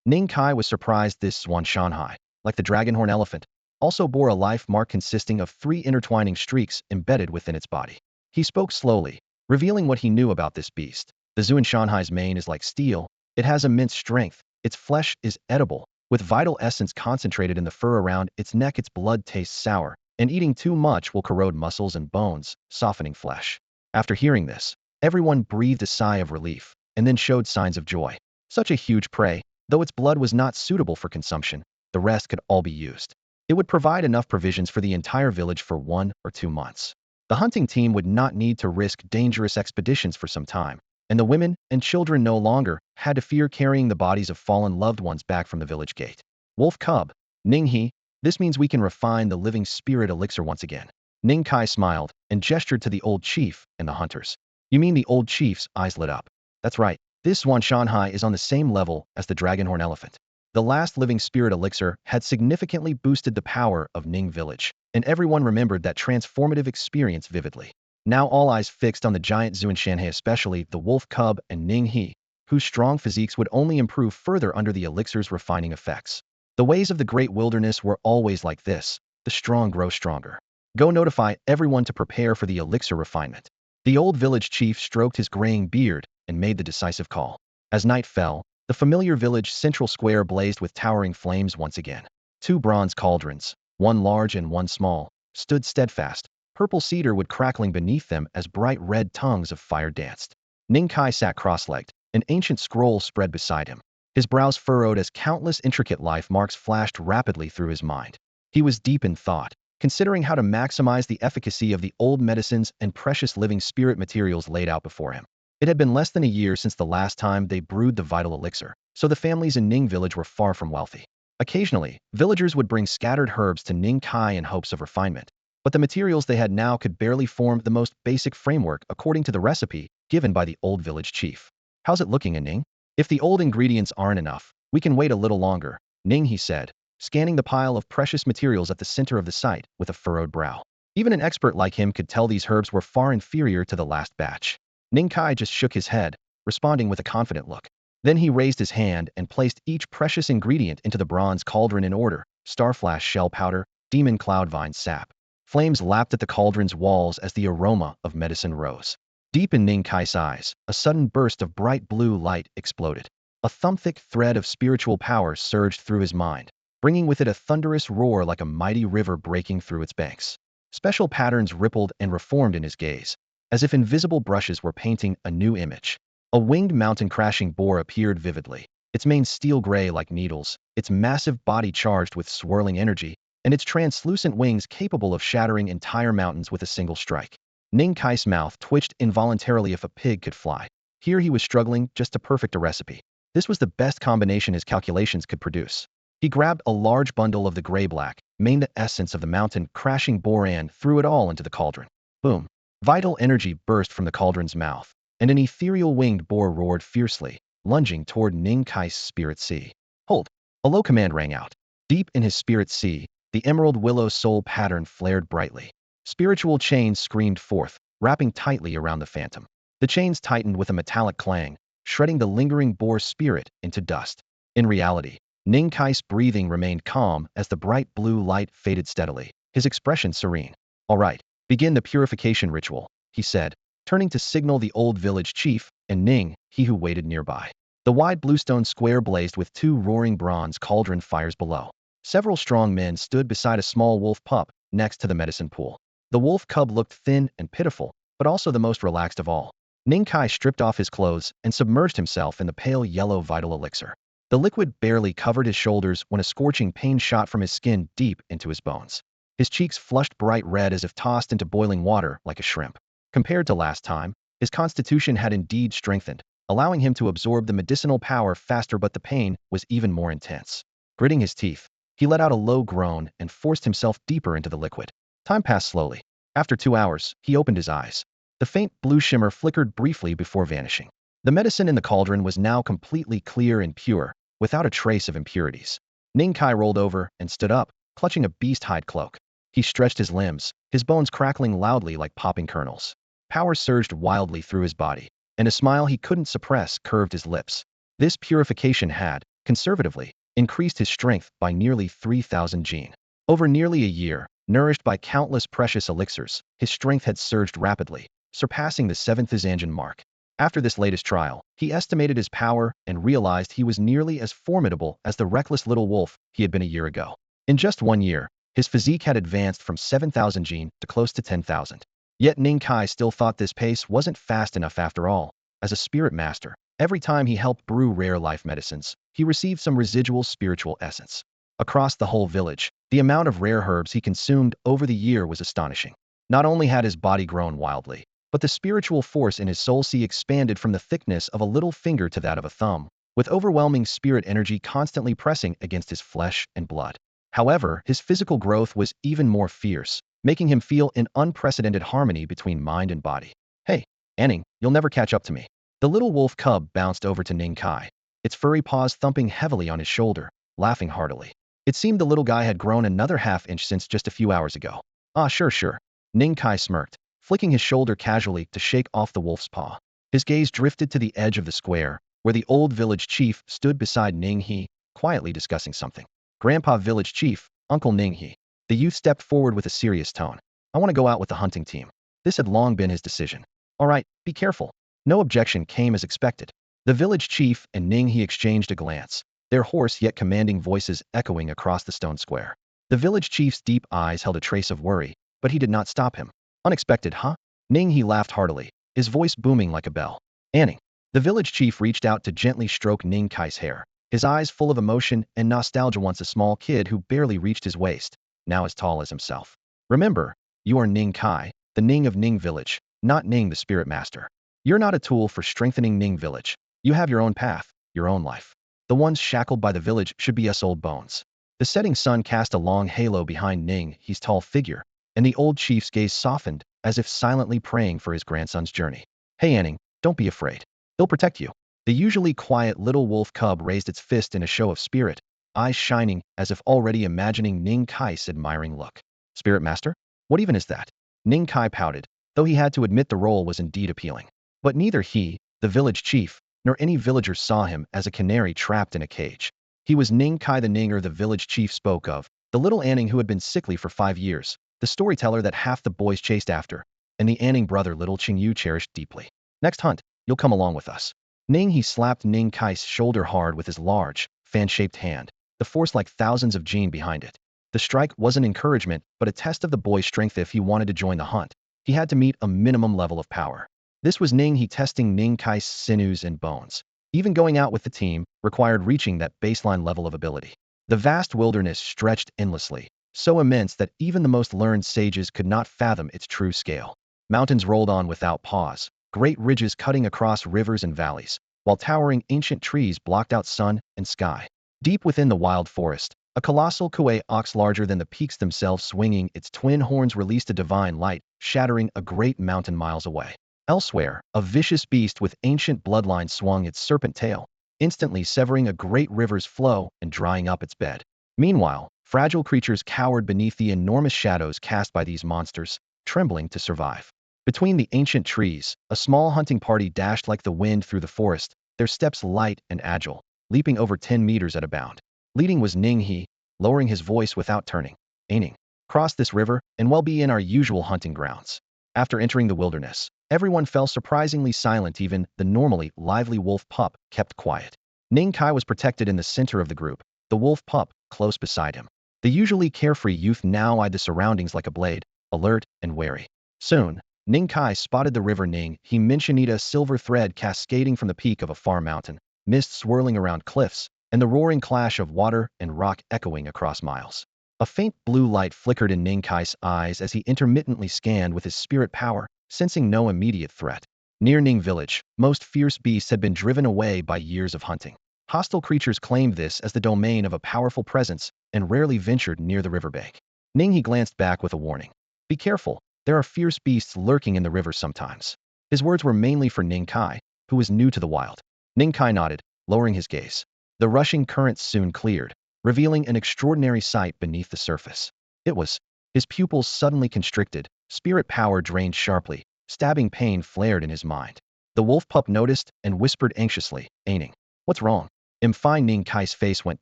Ning Kai was surprised this Zhuanshanhai, like the dragonhorn elephant, also bore a life mark consisting of 3 intertwining streaks embedded within its body. He spoke slowly, revealing what he knew about this beast. "The Zhuanshanhai's mane is like steel. It has immense strength, Its flesh is edible, with vital essence concentrated in the fur around its neck. Its blood tastes sour, and eating too much will corrode muscles and bones, softening flesh. After hearing this, everyone breathed a sigh of relief, and then showed signs of joy. Such a huge prey, though its blood was not suitable for consumption, the rest could all be used. It would provide enough provisions for the entire village for 1 or 2 months. The hunting team would not need to risk dangerous expeditions for some time, and the women and children no longer had to fear carrying the bodies of fallen loved ones back from the village gate. Wolf cub, Ning He, this means we can refine the living spirit elixir once again. Ning Kai smiled and gestured to the old chief and the hunters. You mean the old chief's eyes lit up? That's right. This one Shanghai is on the same level as the dragonhorn elephant. The last living spirit elixir had significantly boosted the power of Ning village, and everyone remembered that transformative experience vividly. Now all eyes fixed on the giant Zuan Shanhai, especially the wolf cub and Ning He, whose strong physiques would only improve further under the elixir's refining effects. The ways of the great wilderness were always like this: the strong grow stronger. Go notify everyone to prepare for the elixir refinement. The old village chief stroked his graying beard and made the decisive call. As night fell, the familiar village central square blazed with towering flames once again. 2 bronze cauldrons, one large and one small, stood steadfast, purple cedar wood crackling beneath them as bright red tongues of fire danced. Ning Kai sat cross-legged, an ancient scroll spread beside him. His brows furrowed as countless intricate life marks flashed rapidly through his mind. He was deep in thought, considering how to maximize the efficacy of the old medicines and precious living spirit materials laid out before him. It had been less than a year since the last time they brewed the vital elixir, so the families in Ning village were far from wealthy. Occasionally, villagers would bring scattered herbs to Ning Kai in hopes of refinement, but the materials they had now could barely form the most basic framework according to the recipe given by the old village chief. How's it looking, Ning? If the old ingredients aren't enough, we can wait a little longer, Ning He said, scanning the pile of precious materials at the center of the site with a furrowed brow. Even an expert like him could tell these herbs were far inferior to the last batch. Ning Kai just shook his head, responding with a confident look. Then he raised his hand and placed each precious ingredient into the bronze cauldron in order: starflash shell powder, demon cloudvine sap. Flames lapped at the cauldron's walls as the aroma of medicine rose. Deep in Ning Kai's eyes, a sudden burst of bright blue light exploded. A thumphic thread of spiritual power surged through his mind, bringing with it a thunderous roar like a mighty river breaking through its banks. Special patterns rippled and reformed in his gaze, as if invisible brushes were painting a new image. A winged mountain-crashing boar appeared vividly, its mane steel gray like needles, its massive body charged with swirling energy, and its translucent wings capable of shattering entire mountains with a single strike. Ning Kai's mouth twitched involuntarily. If a pig could fly, here he was struggling just to perfect a recipe. This was the best combination his calculations could produce. He grabbed a large bundle of the gray-black, maned essence of the mountain-crashing boar and threw it all into the cauldron. Boom! Vital energy burst from the cauldron's mouth, and an ethereal winged boar roared fiercely, lunging toward Ning Kai's spirit sea. Hold! A low command rang out. Deep in his spirit sea, the emerald willow soul pattern flared brightly. Spiritual chains screamed forth, wrapping tightly around the phantom. The chains tightened with a metallic clang, shredding the lingering boar spirit into dust. In reality, Ning Kai's breathing remained calm as the bright blue light faded steadily, his expression serene. All right. Begin the purification ritual, he said, turning to signal the old village chief and Ning, he who waited nearby. The wide bluestone square blazed with 2 roaring bronze cauldron fires below. Several strong men stood beside a small wolf pup next to the medicine pool. The wolf cub looked thin and pitiful, but also the most relaxed of all. Ning Kai stripped off his clothes and submerged himself in the pale yellow vital elixir. The liquid barely covered his shoulders when a scorching pain shot from his skin deep into his bones. His cheeks flushed bright red as if tossed into boiling water like a shrimp. Compared to last time, his constitution had indeed strengthened, allowing him to absorb the medicinal power faster, but the pain was even more intense. Gritting his teeth, he let out a low groan and forced himself deeper into the liquid. Time passed slowly. After 2 hours, he opened his eyes. The faint blue shimmer flickered briefly before vanishing. The medicine in the cauldron was now completely clear and pure, without a trace of impurities. Ning Kai rolled over and stood up, clutching a beast-hide cloak. He stretched his limbs, his bones crackling loudly like popping kernels. Power surged wildly through his body, and a smile he couldn't suppress curved his lips. This purification had, conservatively, increased his strength by nearly 3,000 gene. Over nearly a year, nourished by countless precious elixirs, his strength had surged rapidly, surpassing the 7th Zanjan mark. After this latest trial, he estimated his power and realized he was nearly as formidable as the reckless little wolf he had been a year ago. In just 1 year, his physique had advanced from 7,000 Jin to close to 10,000. Yet Ning Kai still thought this pace wasn't fast enough after all. As a spirit master, every time he helped brew rare life medicines, he received some residual spiritual essence. Across the whole village, the amount of rare herbs he consumed over the year was astonishing. Not only had his body grown wildly, but the spiritual force in his soul sea expanded from the thickness of a little finger to that of a thumb, with overwhelming spirit energy constantly pressing against his flesh and blood. However, his physical growth was even more fierce, making him feel an unprecedented harmony between mind and body. Hey, Anning, you'll never catch up to me. The little wolf cub bounced over to Ning Kai, its furry paws thumping heavily on his shoulder, laughing heartily. It seemed the little guy had grown another half-inch since just a few hours ago. Ah, sure. Ning Kai smirked, flicking his shoulder casually to shake off the wolf's paw. His gaze drifted to the edge of the square, where the old village chief stood beside Ning He, quietly discussing something. Grandpa Village Chief, Uncle Ning He. The youth stepped forward with a serious tone. I want to go out with the hunting team. This had long been his decision. All right, be careful. No objection came as expected. The village chief and Ning He exchanged a glance, their hoarse yet commanding voices echoing across the stone square. The village chief's deep eyes held a trace of worry, but he did not stop him. Unexpected, huh? Ning He laughed heartily, his voice booming like a bell. Anning. The village chief reached out to gently stroke Ning Kai's hair, his eyes full of emotion and nostalgia. Once a small kid who barely reached his waist, now as tall as himself. Remember, you are Ning Kai, the Ning of Ning Village, not Ning the Spirit Master. You're not a tool for strengthening Ning Village. You have your own path, your own life. The ones shackled by the village should be us old bones. The setting sun cast a long halo behind Ning He's tall figure, and the old chief's gaze softened, as if silently praying for his grandson's journey. Hey Anning, don't be afraid. He'll protect you. The usually quiet little wolf cub raised its fist in a show of spirit, eyes shining as if already imagining Ning Kai's admiring look. Spirit Master? What even is that? Ning Kai pouted, though he had to admit the role was indeed appealing. But neither he, the village chief, nor any villagers saw him as a canary trapped in a cage. He was Ning Kai the Ninger the village chief spoke of, the little Anning who had been sickly for 5 years, the storyteller that half the boys chased after, and the Anning brother little Qingyu cherished deeply. Next hunt, you'll come along with us. Ning He slapped Ning Kai's shoulder hard with his large, fan-shaped hand, the force like thousands of Jin behind it. The strike wasn't encouragement, but a test of the boy's strength. If he wanted to join the hunt, he had to meet a minimum level of power. This was Ning He testing Ning Kai's sinews and bones. Even going out with the team required reaching that baseline level of ability. The vast wilderness stretched endlessly, so immense that even the most learned sages could not fathom its true scale. Mountains rolled on without pause, great ridges cutting across rivers and valleys, while towering ancient trees blocked out sun and sky. Deep within the wild forest, a colossal kuei ox larger than the peaks themselves swinging its twin horns released a divine light, shattering a great mountain miles away. Elsewhere, a vicious beast with ancient bloodline swung its serpent tail, instantly severing a great river's flow and drying up its bed. Meanwhile, fragile creatures cowered beneath the enormous shadows cast by these monsters, trembling to survive. Between the ancient trees, a small hunting party dashed like the wind through the forest, their steps light and agile, leaping over 10 meters at a bound. Leading was Ning He, lowering his voice without turning. Anning. Cross this river, and we'll be in our usual hunting grounds. After entering the wilderness, everyone fell surprisingly silent. Even the normally lively wolf pup kept quiet. Ning Kai was protected in the center of the group, the wolf pup close beside him. The usually carefree youth now eyed the surroundings like a blade, alert and wary. Soon, Ning Kai spotted the river Ning He mentioned, a silver thread cascading from the peak of a far mountain, mist swirling around cliffs, and the roaring clash of water and rock echoing across miles. A faint blue light flickered in Ning Kai's eyes as he intermittently scanned with his spirit power, sensing no immediate threat. Near Ning Village, most fierce beasts had been driven away by years of hunting. Hostile creatures claimed this as the domain of a powerful presence and rarely ventured near the riverbank. Ning He glanced back with a warning. Be careful, there are fierce beasts lurking in the river sometimes. His words were mainly for Ning Kai, who was new to the wild. Ning Kai nodded, lowering his gaze. The rushing currents soon cleared, revealing an extraordinary sight beneath the surface. It was. His pupils suddenly constricted, spirit power drained sharply, stabbing pain flared in his mind. The wolf pup noticed and whispered anxiously, Anning. What's wrong? Fine Ning Kai's face went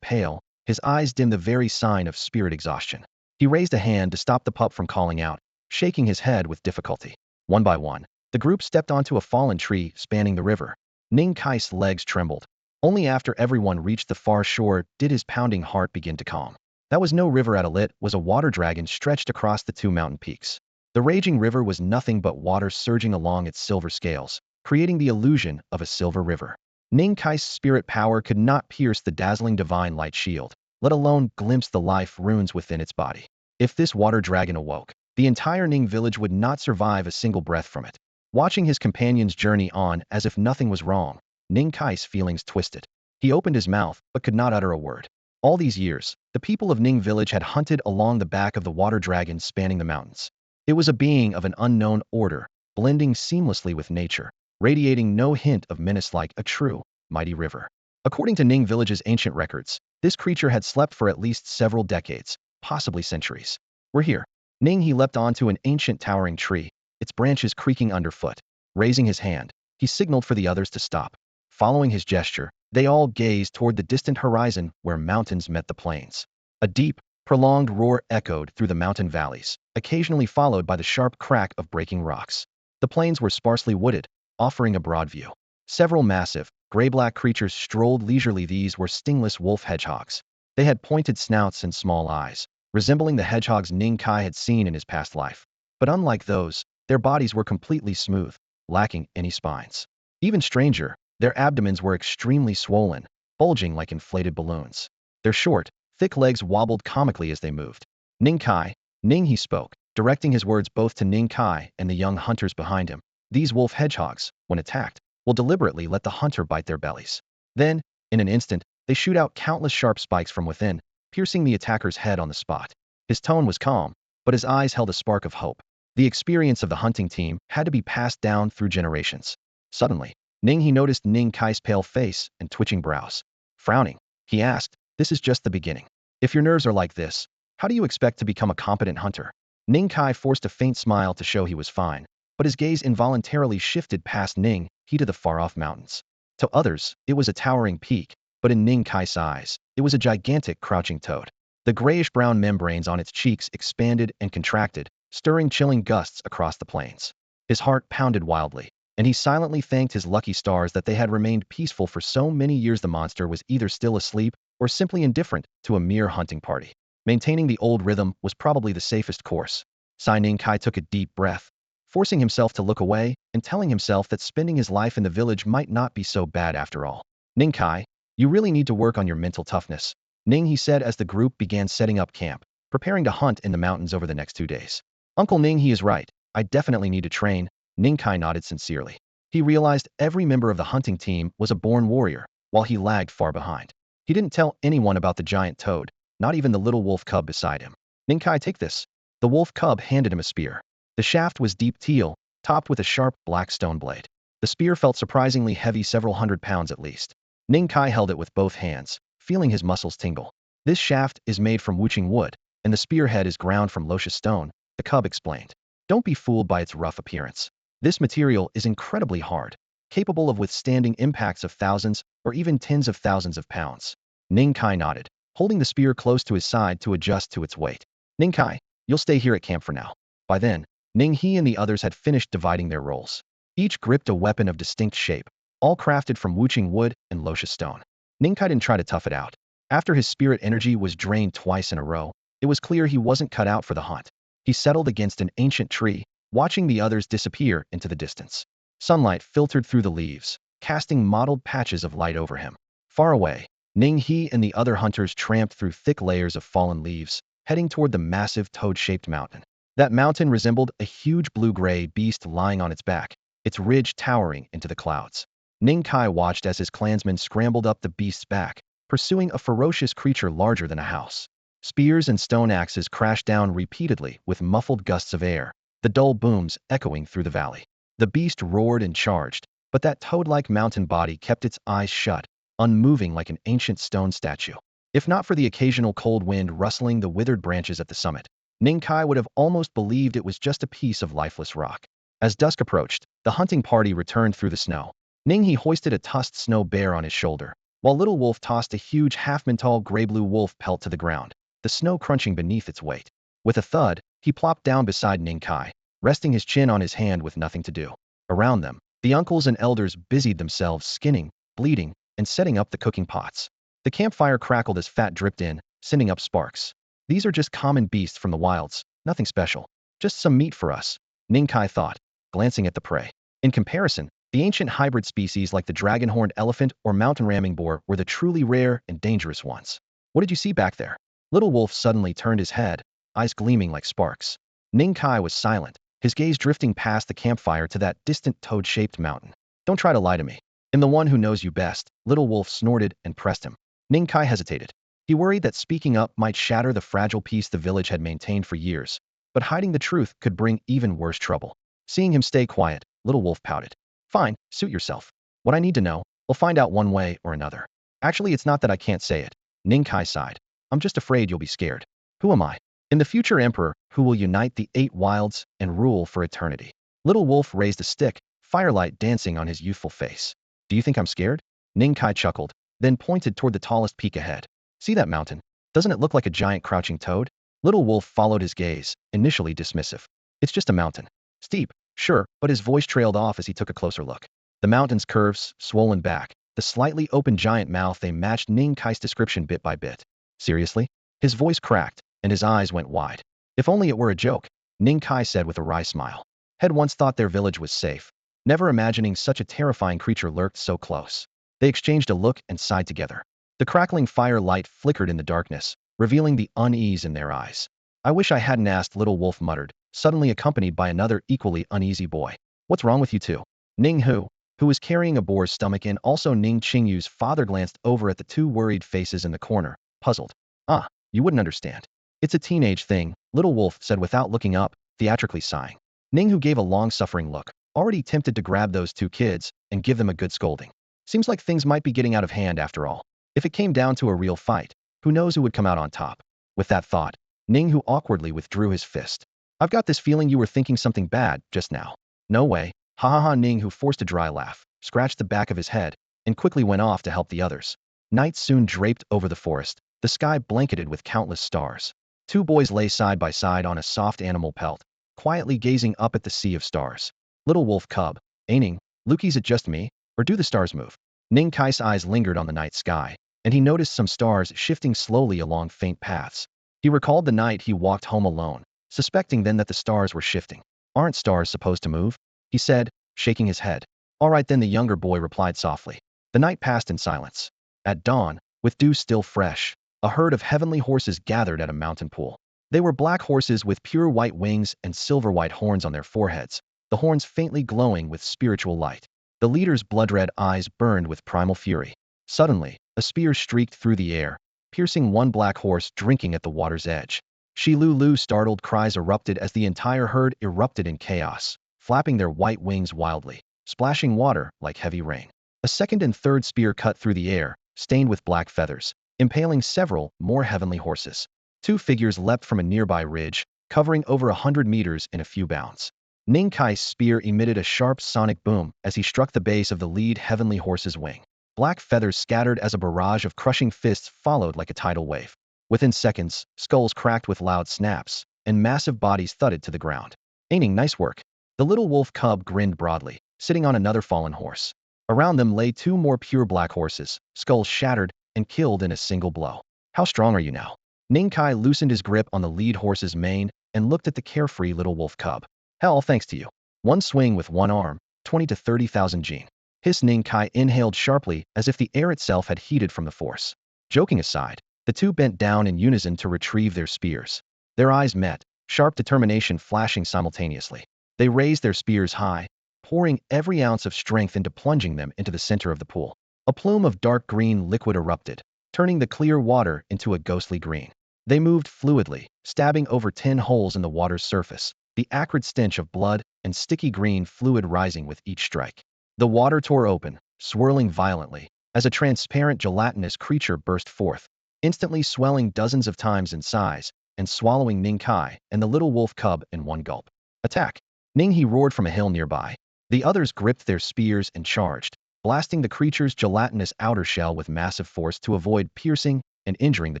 pale, his eyes dimmed, the very sign of spirit exhaustion. He raised a hand to stop the pup from calling out, shaking his head with difficulty. One by one, The group stepped onto a fallen tree spanning the river. Ning Kai's legs trembled. Only after everyone reached the far shore did his pounding heart begin to calm. That was no river at all, it was a water dragon stretched across the two mountain peaks. The raging river was nothing but water surging along its silver scales, creating the illusion of a silver river. Ning Kai's spirit power could not pierce the dazzling divine light shield, let alone glimpse the life runes within its body. If this water dragon awoke, the entire Ning village would not survive a single breath from it. Watching his companions journey on as if nothing was wrong, Ning Kai's feelings twisted. He opened his mouth but could not utter a word. All these years, the people of Ning village had hunted along the back of the water dragon spanning the mountains. It was a being of an unknown order, blending seamlessly with nature, radiating no hint of menace like a true, mighty river. According to Ning village's ancient records, this creature had slept for at least several decades, possibly centuries. We're here. Ning he leapt onto an ancient towering tree, its branches creaking underfoot. Raising his hand, he signaled for the others to stop. Following his gesture, they all gazed toward the distant horizon where mountains met the plains. A deep, prolonged roar echoed through the mountain valleys, occasionally followed by the sharp crack of breaking rocks. The plains were sparsely wooded, offering a broad view. Several massive, gray-black creatures strolled leisurely. These were stingless wolf hedgehogs. They had pointed snouts and small eyes, resembling the hedgehogs Ning Kai had seen in his past life. But unlike those, their bodies were completely smooth, lacking any spines. Even stranger, their abdomens were extremely swollen, bulging like inflated balloons. Their short, thick legs wobbled comically as they moved. Ning Kai, Ning he spoke, directing his words both to Ning Kai and the young hunters behind him. These wolf hedgehogs, when attacked, will deliberately let the hunter bite their bellies. Then, in an instant, they shoot out countless sharp spikes from within, piercing the attacker's head on the spot. His tone was calm, but his eyes held a spark of hope. The experience of the hunting team had to be passed down through generations. Suddenly, Ning he noticed Ning Kai's pale face and twitching brows. Frowning, he asked, "This is just the beginning. If your nerves are like this, how do you expect to become a competent hunter?" Ning Kai forced a faint smile to show he was fine, but his gaze involuntarily shifted past Ning he to the far-off mountains. To others, it was a towering peak, but in Ning Kai's eyes, it was a gigantic crouching toad. The grayish-brown membranes on its cheeks expanded and contracted, stirring chilling gusts across the plains. His heart pounded wildly, and he silently thanked his lucky stars that they had remained peaceful for so many years. The monster was either still asleep or simply indifferent to a mere hunting party. Maintaining the old rhythm was probably the safest course. Ning Kai took a deep breath, forcing himself to look away and telling himself that spending his life in the village might not be so bad after all. "Ning Kai, you really need to work on your mental toughness," Ning he said as the group began setting up camp, preparing to hunt in the mountains over the next 2 days. "Uncle Ning he is right, I definitely need to train." Ning Kai nodded sincerely. He realized every member of the hunting team was a born warrior, while he lagged far behind. He didn't tell anyone about the giant toad, not even the little wolf cub beside him. "Ning Kai, take this." The wolf cub handed him a spear. The shaft was deep teal, topped with a sharp black stone blade. The spear felt surprisingly heavy, several hundred pounds at least. Ning Kai held it with both hands, feeling his muscles tingle. "This shaft is made from wuching wood, and the spearhead is ground from lotia stone," the cub explained. "Don't be fooled by its rough appearance. This material is incredibly hard, capable of withstanding impacts of thousands or even tens of thousands of pounds." Ning Kai nodded, holding the spear close to his side to adjust to its weight. "Ning Kai, you'll stay here at camp for now." By then, Ning he and the others had finished dividing their roles. Each gripped a weapon of distinct shape, all crafted from wuching wood and lotia stone. Ning Kai didn't try to tough it out. After his spirit energy was drained twice in a row, it was clear he wasn't cut out for the hunt. He settled against an ancient tree, watching the others disappear into the distance. Sunlight filtered through the leaves, casting mottled patches of light over him. Far away, Ning he and the other hunters tramped through thick layers of fallen leaves, heading toward the massive toad-shaped mountain. That mountain resembled a huge blue-gray beast lying on its back, its ridge towering into the clouds. Ning Kai watched as his clansmen scrambled up the beast's back, pursuing a ferocious creature larger than a house. Spears and stone axes crashed down repeatedly with muffled gusts of air, the dull booms echoing through the valley. The beast roared and charged, but that toad-like mountain body kept its eyes shut, unmoving like an ancient stone statue. If not for the occasional cold wind rustling the withered branches at the summit, Ning Kai would have almost believed it was just a piece of lifeless rock. As dusk approached, the hunting party returned through the snow. Ning he hoisted a tusked snow bear on his shoulder, while Little Wolf tossed a huge half-man-tall gray-blue wolf pelt to the ground, the snow crunching beneath its weight. With a thud, he plopped down beside Ning Kai, resting his chin on his hand with nothing to do. Around them, the uncles and elders busied themselves skinning, bleeding, and setting up the cooking pots. The campfire crackled as fat dripped in, sending up sparks. These are just common beasts from the wilds, nothing special. Just some meat for us, Ning Kai thought, glancing at the prey. In comparison, the ancient hybrid species like the dragon-horned elephant or mountain ramming boar were the truly rare and dangerous ones. What did you see back there? Little Wolf suddenly turned his head, eyes gleaming like sparks. Ning Kai was silent, his gaze drifting past the campfire to that distant toad-shaped mountain. Don't try to lie to me. I'm the one who knows you best, Little Wolf snorted and pressed him. Ning Kai hesitated. He worried that speaking up might shatter the fragile peace the village had maintained for years, but hiding the truth could bring even worse trouble. Seeing him stay quiet, Little Wolf pouted. Fine, suit yourself. What I need to know, we'll find out one way or another. Actually, it's not that I can't say it. Ning Kai sighed. I'm just afraid you'll be scared. Who am I? In the future emperor who will unite the 8 wilds and rule for eternity. Little Wolf raised a stick, firelight dancing on his youthful face. Do you think I'm scared? Ning Kai chuckled, then pointed toward the tallest peak ahead. See that mountain? Doesn't it look like a giant crouching toad? Little Wolf followed his gaze, initially dismissive. It's just a mountain. Steep, sure, but his voice trailed off as he took a closer look. The mountain's curves, swollen back, the slightly open giant mouth, they matched Ning Kai's description bit by bit. Seriously? His voice cracked, and his eyes went wide. If only it were a joke, Ning Kai said with a wry smile. Had once thought their village was safe, never imagining such a terrifying creature lurked so close. They exchanged a look and sighed together. The crackling fire light flickered in the darkness, revealing the unease in their eyes. I wish I hadn't asked, Little Wolf muttered, suddenly accompanied by another equally uneasy boy. What's wrong with you two? Ning Hu, who was carrying a boar's stomach in, also Ning Qingyu's father, glanced over at the 2 worried faces in the corner, puzzled. Ah, you wouldn't understand. It's a teenage thing, Little Wolf said without looking up, theatrically sighing. Ning Hu gave a long-suffering look, already tempted to grab those 2 kids and give them a good scolding. Seems like things might be getting out of hand after all. If it came down to a real fight, who knows who would come out on top? With that thought, Ning Hu awkwardly withdrew his fist. I've got this feeling you were thinking something bad just now. No way. Ha ha ha. Ning Hu forced a dry laugh, scratched the back of his head, and quickly went off to help the others. Night soon draped over the forest, the sky blanketed with countless stars. 2 boys lay side by side on a soft animal pelt, quietly gazing up at the sea of stars. Little Wolf cub, Aining, Lukey's it just me, or do the stars move? Ning Kai's eyes lingered on the night sky, and he noticed some stars shifting slowly along faint paths. He recalled the night he walked home alone, suspecting then that the stars were shifting. Aren't stars supposed to move? He said, shaking his head. All right then, the younger boy replied softly. The night passed in silence. At dawn, with dew still fresh, a herd of heavenly horses gathered at a mountain pool. They were black horses with pure white wings and silver-white horns on their foreheads, the horns faintly glowing with spiritual light. The leader's blood-red eyes burned with primal fury. Suddenly, a spear streaked through the air, piercing one black horse drinking at the water's edge. Shi-Lu-Lu, startled cries erupted as the entire herd erupted in chaos, flapping their white wings wildly, splashing water like heavy rain. A second and third spear cut through the air, stained with black feathers, impaling several more heavenly horses. 2 figures leapt from a nearby ridge, covering over 100 meters in a few bounds. Ning Kai's spear emitted a sharp sonic boom as he struck the base of the lead heavenly horse's wing. Black feathers scattered as a barrage of crushing fists followed like a tidal wave. Within seconds, skulls cracked with loud snaps, and massive bodies thudded to the ground. Aining, nice work. The little wolf cub grinned broadly, sitting on another fallen horse. Around them lay 2 more pure black horses, skulls shattered and killed in a single blow. How strong are you now? Ning Kai loosened his grip on the lead horse's mane and looked at the carefree little wolf cub. Hell, thanks to you. One swing with one arm, 20 to 30,000 Jin. Hissed. Ning Kai inhaled sharply as if the air itself had heated from the force. Joking aside, the 2 bent down in unison to retrieve their spears. Their eyes met, sharp determination flashing simultaneously. They raised their spears high, pouring every ounce of strength into plunging them into the center of the pool. A plume of dark green liquid erupted, turning the clear water into a ghostly green. They moved fluidly, stabbing over 10 holes in the water's surface, the acrid stench of blood and sticky green fluid rising with each strike. The water tore open, swirling violently, as a transparent gelatinous creature burst forth, instantly swelling dozens of times in size and swallowing Ning Kai and the little wolf cub in one gulp. Attack! Ning He roared from a hill nearby. The others gripped their spears and charged, blasting the creature's gelatinous outer shell with massive force to avoid piercing and injuring the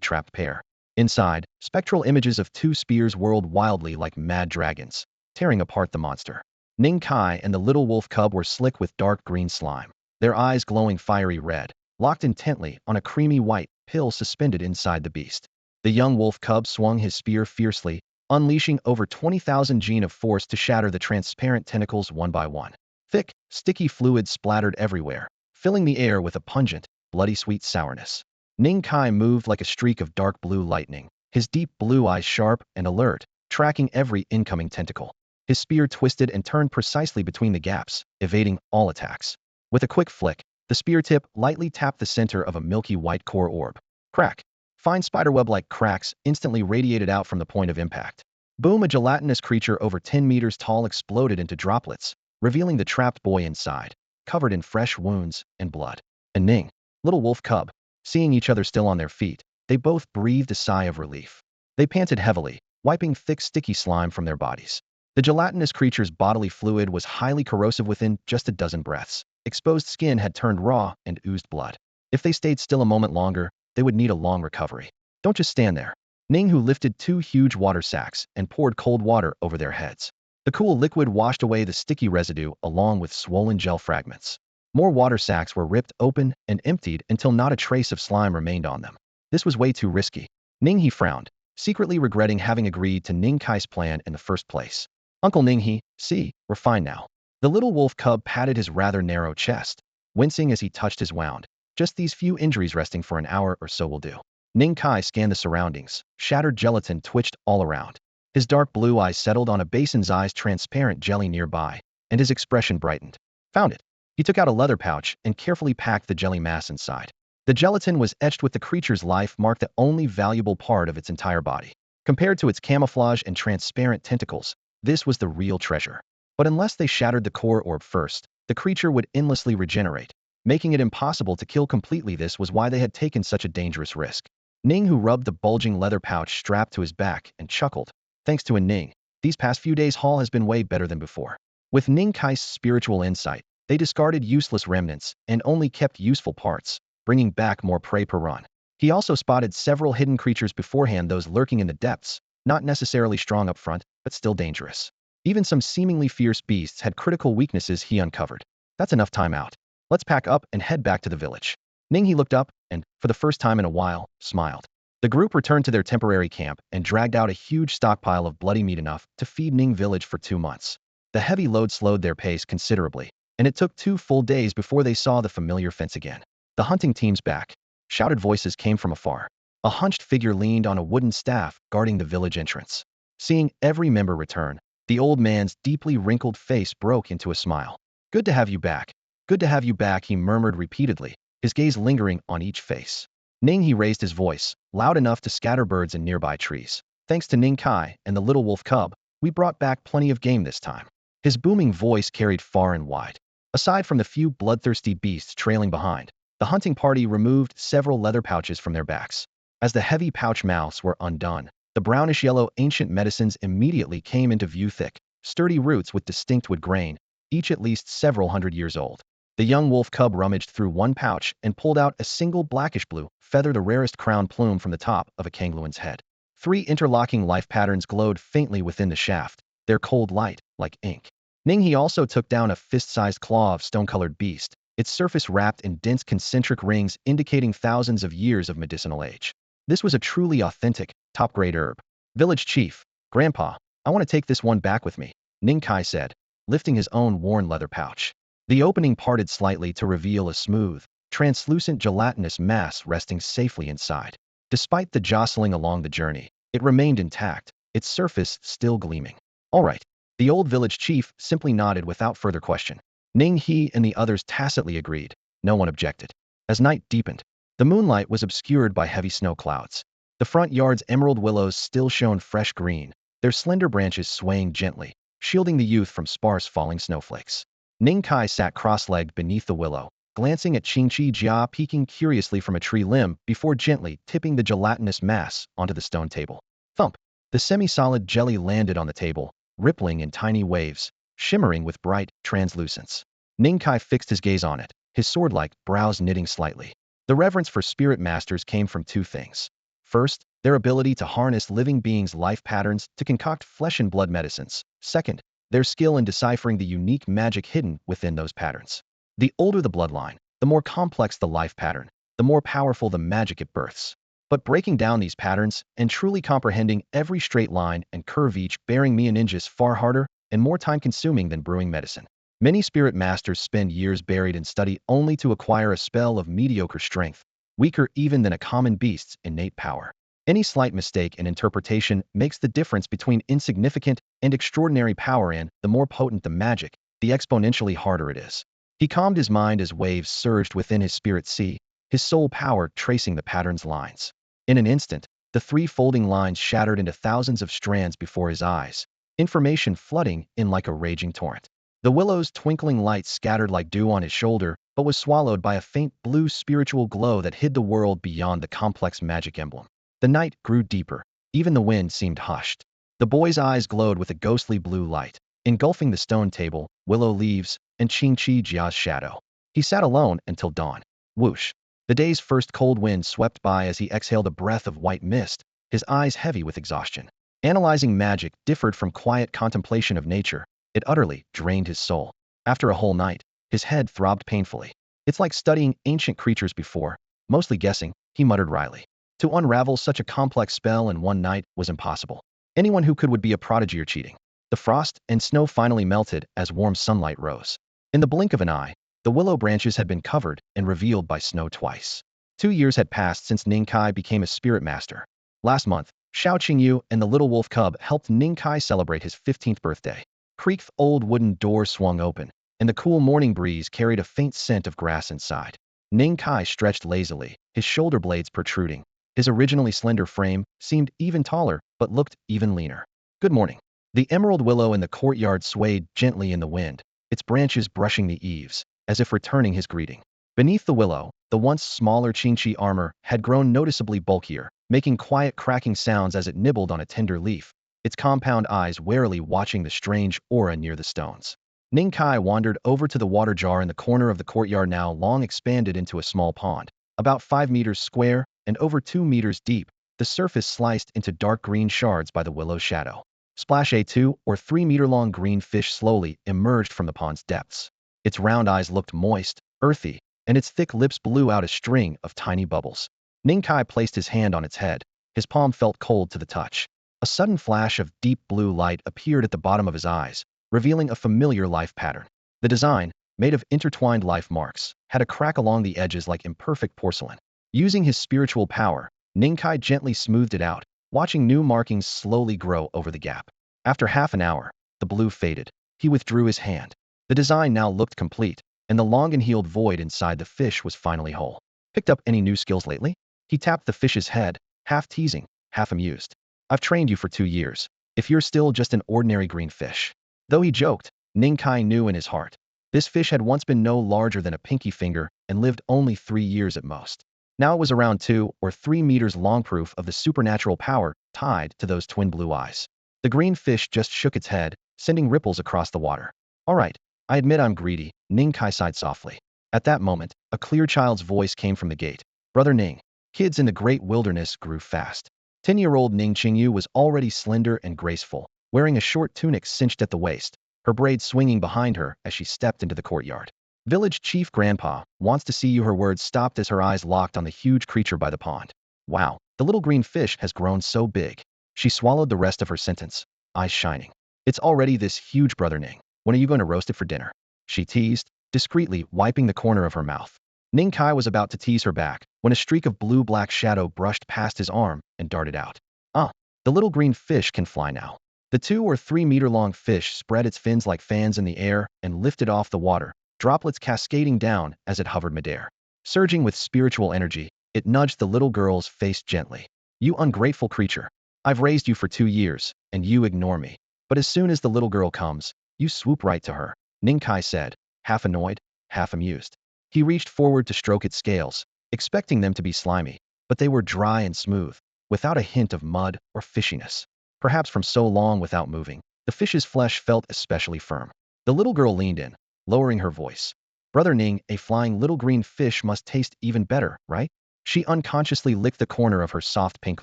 trapped pair. Inside, spectral images of 2 spears whirled wildly like mad dragons, tearing apart the monster. Ning Kai and the little wolf cub were slick with dark green slime, their eyes glowing fiery red, locked intently on a creamy white pill suspended inside the beast. The young wolf cub swung his spear fiercely, unleashing over 20,000 gene of force to shatter the transparent tentacles one by one. Thick, sticky fluid splattered everywhere, filling the air with a pungent, bloody sweet sourness. Ning Kai moved like a streak of dark blue lightning, his deep blue eyes sharp and alert, tracking every incoming tentacle. His spear twisted and turned precisely between the gaps, evading all attacks. With a quick flick, the spear tip lightly tapped the center of a milky white core orb. Crack! Fine spiderweb-like cracks instantly radiated out from the point of impact. Boom! A gelatinous creature over 10 meters tall exploded into droplets, revealing the trapped boy inside, covered in fresh wounds and blood. And Ning, little wolf cub, seeing each other still on their feet, they both breathed a sigh of relief. They panted heavily, wiping thick sticky slime from their bodies. The gelatinous creature's bodily fluid was highly corrosive within just a dozen breaths. Exposed skin had turned raw and oozed blood. If they stayed still a moment longer, they would need a long recovery. Don't just stand there. Ning Hu lifted 2 huge water sacks and poured cold water over their heads. The cool liquid washed away the sticky residue along with swollen gel fragments. More water sacks were ripped open and emptied until not a trace of slime remained on them. This was way too risky. Ning He frowned, secretly regretting having agreed to Ning Kai's plan in the first place. Uncle Ning He, see, we're fine now. The little wolf cub patted his rather narrow chest, wincing as he touched his wound. Just these few injuries resting for an hour or so will do. Ning Kai scanned the surroundings. Shattered gelatin twitched all around. His dark blue eyes settled on a basin's eyes transparent jelly nearby, and his expression brightened. Found it. He took out a leather pouch and carefully packed the jelly mass inside. The gelatin was etched with the creature's life mark, the only valuable part of its entire body. Compared to its camouflage and transparent tentacles, this was the real treasure. But unless they shattered the core orb first, the creature would endlessly regenerate, making it impossible to kill completely. This was why they had taken such a dangerous risk. Ning Hu rubbed the bulging leather pouch strapped to his back and chuckled. Thanks to Ning, these past few days' haul has been way better than before. With Ning Kai's spiritual insight, they discarded useless remnants and only kept useful parts, bringing back more prey per run. He also spotted several hidden creatures beforehand, those lurking in the depths, not necessarily strong up front, but still dangerous. Even some seemingly fierce beasts had critical weaknesses he uncovered. That's enough time out. Let's pack up and head back to the village. Ning He looked up and, for the first time in a while, smiled. The group returned to their temporary camp and dragged out a huge stockpile of bloody meat, enough to feed Ning Village for 2 months. The heavy load slowed their pace considerably, and it took 2 full days before they saw the familiar fence again. The hunting team's back. Shouted voices came from afar. A hunched figure leaned on a wooden staff guarding the village entrance. Seeing every member return, the old man's deeply wrinkled face broke into a smile. Good to have you back. Good to have you back, he murmured repeatedly, his gaze lingering on each face. Ning He raised his voice, loud enough to scatter birds in nearby trees. Thanks to Ning Kai and the little wolf cub, we brought back plenty of game this time. His booming voice carried far and wide. Aside from the few bloodthirsty beasts trailing behind, the hunting party removed several leather pouches from their backs. As the heavy pouch mouths were undone, the brownish-yellow ancient medicines immediately came into view, thick, sturdy roots with distinct wood grain, each at least several hundred years old. The young wolf cub rummaged through one pouch and pulled out a single blackish-blue feather, the rarest crown plume from the top of a kangaluan's head. 3 interlocking life patterns glowed faintly within the shaft, their cold light like ink. Ning He also took down a fist-sized claw of stone-colored beast, its surface wrapped in dense concentric rings indicating thousands of years of medicinal age. This was a truly authentic, top-grade herb. Village chief, Grandpa, I want to take this one back with me, Ning Kai said, lifting his own worn leather pouch. The opening parted slightly to reveal a smooth, translucent gelatinous mass resting safely inside. Despite the jostling along the journey, it remained intact, its surface still gleaming. All right. The old village chief simply nodded without further question. Ning He and the others tacitly agreed. No one objected. As night deepened, the moonlight was obscured by heavy snow clouds. The front yard's emerald willows still shone fresh green, their slender branches swaying gently, shielding the youth from sparse falling snowflakes. Ning Kai sat cross-legged beneath the willow, glancing at Qingqi Jia peeking curiously from a tree limb before gently tipping the gelatinous mass onto the stone table. Thump! The semi-solid jelly landed on the table, rippling in tiny waves, shimmering with bright translucence. Ning Kai fixed his gaze on it, his sword-like brows knitting slightly. The reverence for spirit masters came from 2 things. First, their ability to harness living beings' life patterns to concoct flesh and blood medicines. Second, their skill in deciphering the unique magic hidden within those patterns. The older the bloodline, the more complex the life pattern, the more powerful the magic it births. But breaking down these patterns and truly comprehending every straight line and curve each bearing me a ninja is far harder and more time-consuming than brewing medicine. Many spirit masters spend years buried in study only to acquire a spell of mediocre strength, weaker even than a common beast's innate power. Any slight mistake in interpretation makes the difference between insignificant and extraordinary power, and the more potent the magic, the exponentially harder it is. He calmed his mind as waves surged within his spirit sea, his soul power tracing the pattern's lines. In an instant, the three folding lines shattered into thousands of strands before his eyes, information flooding in like a raging torrent. The willow's twinkling light scattered like dew on his shoulder, but was swallowed by a faint blue spiritual glow that hid the world beyond the complex magic emblem. The night grew deeper. Even the wind seemed hushed. The boy's eyes glowed with a ghostly blue light, engulfing the stone table, willow leaves, and Qingqi Jia's shadow. He sat alone until dawn. Whoosh! The day's first cold wind swept by as he exhaled a breath of white mist, his eyes heavy with exhaustion. Analyzing magic differed from quiet contemplation of nature. It utterly drained his soul. After a whole night, his head throbbed painfully. It's like studying ancient creatures before, mostly guessing, he muttered wryly. To unravel such a complex spell in one night was impossible. Anyone who could would be a prodigy or cheating. The frost and snow finally melted as warm sunlight rose. In the blink of an eye, the willow branches had been covered and revealed by snow twice. 2 years had passed since Ning Kai became a spirit master. Last month, Xiao Qingyu and the little wolf cub helped Ning Kai celebrate his 15th birthday. Creak's old wooden door swung open, and the cool morning breeze carried a faint scent of grass inside. Ning Kai stretched lazily, his shoulder blades protruding. His originally slender frame seemed even taller, but looked even leaner. Good morning. The emerald willow in the courtyard swayed gently in the wind, its branches brushing the eaves, as if returning his greeting. Beneath the willow, the once smaller Qingqi armor had grown noticeably bulkier, making quiet cracking sounds as it nibbled on a tender leaf, its compound eyes warily watching the strange aura near the stones. Ning Kai wandered over to the water jar in the corner of the courtyard, now long expanded into a small pond, about 5 meters square and over 2 meters deep, the surface sliced into dark green shards by the willow's shadow. Splash! A 2 or 3 meter long green fish slowly emerged from the pond's depths. Its round eyes looked moist, earthy, and its thick lips blew out a string of tiny bubbles. Ning Kai placed his hand on its head. His palm felt cold to the touch. A sudden flash of deep blue light appeared at the bottom of his eyes, revealing a familiar life pattern. The design, made of intertwined life marks, had a crack along the edges like imperfect porcelain. Using his spiritual power, Ning Kai gently smoothed it out, watching new markings slowly grow over the gap. After half an hour, the blue faded. He withdrew his hand. The design now looked complete, and the long and healed void inside the fish was finally whole. Picked up any new skills lately? He tapped the fish's head, half teasing, half amused. I've trained you for 2 years. If you're still just an ordinary green fish. Though he joked, Ning Kai knew in his heart. This fish had once been no larger than a pinky finger and lived only 3 years at most. Now it was around 2 or 3 meters long, proof of the supernatural power tied to those twin blue eyes. The green fish just shook its head, sending ripples across the water. All right, I admit I'm greedy, Ning Kai sighed softly. At that moment, a clear child's voice came from the gate. Brother Ning. Kids in the great wilderness grew fast. 10-year-old Ning Qingyu was already slender and graceful, wearing a short tunic cinched at the waist, her braids swinging behind her as she stepped into the courtyard. Village Chief Grandpa wants to see you. Her words stopped as her eyes locked on the huge creature by the pond. Wow, the little green fish has grown so big. She swallowed the rest of her sentence, eyes shining. It's already this huge, Brother Ning. When are you going to roast it for dinner? She teased, discreetly wiping the corner of her mouth. Ning Kai was about to tease her back when a streak of blue-black shadow brushed past his arm and darted out. The little green fish can fly now. The 2 or 3 meter long fish spread its fins like fans in the air and lifted off the water, droplets cascading down as it hovered midair. Surging with spiritual energy, it nudged the little girl's face gently. You ungrateful creature. I've raised you for 2 years, and you ignore me. But as soon as the little girl comes, you swoop right to her, Ning Kai said, half annoyed, half amused. He reached forward to stroke its scales, expecting them to be slimy, but they were dry and smooth, without a hint of mud or fishiness. Perhaps from so long without moving, the fish's flesh felt especially firm. The little girl leaned in, lowering her voice. Brother Ning, a flying little green fish must taste even better, right? She unconsciously licked the corner of her soft pink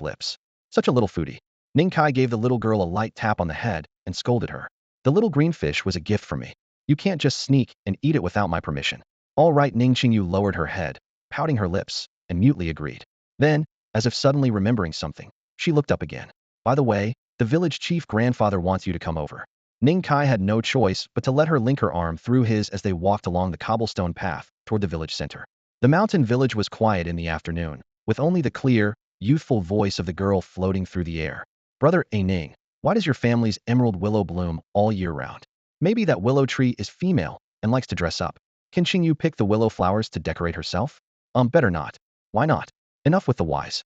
lips. Such a little foodie. Ning Kai gave the little girl a light tap on the head and scolded her. The little green fish was a gift from me. You can't just sneak and eat it without my permission. All right, Ning Qingyu lowered her head, pouting her lips, and mutely agreed. Then, as if suddenly remembering something, she looked up again. By the way, the village chief grandfather wants you to come over. Ning Kai had no choice but to let her link her arm through his as they walked along the cobblestone path toward the village center. The mountain village was quiet in the afternoon, with only the clear, youthful voice of the girl floating through the air. Brother Ning, why does your family's emerald willow bloom all year round? Maybe that willow tree is female and likes to dress up. Can Qingyu pick the willow flowers to decorate herself? Better not. Why not? Enough with the whys.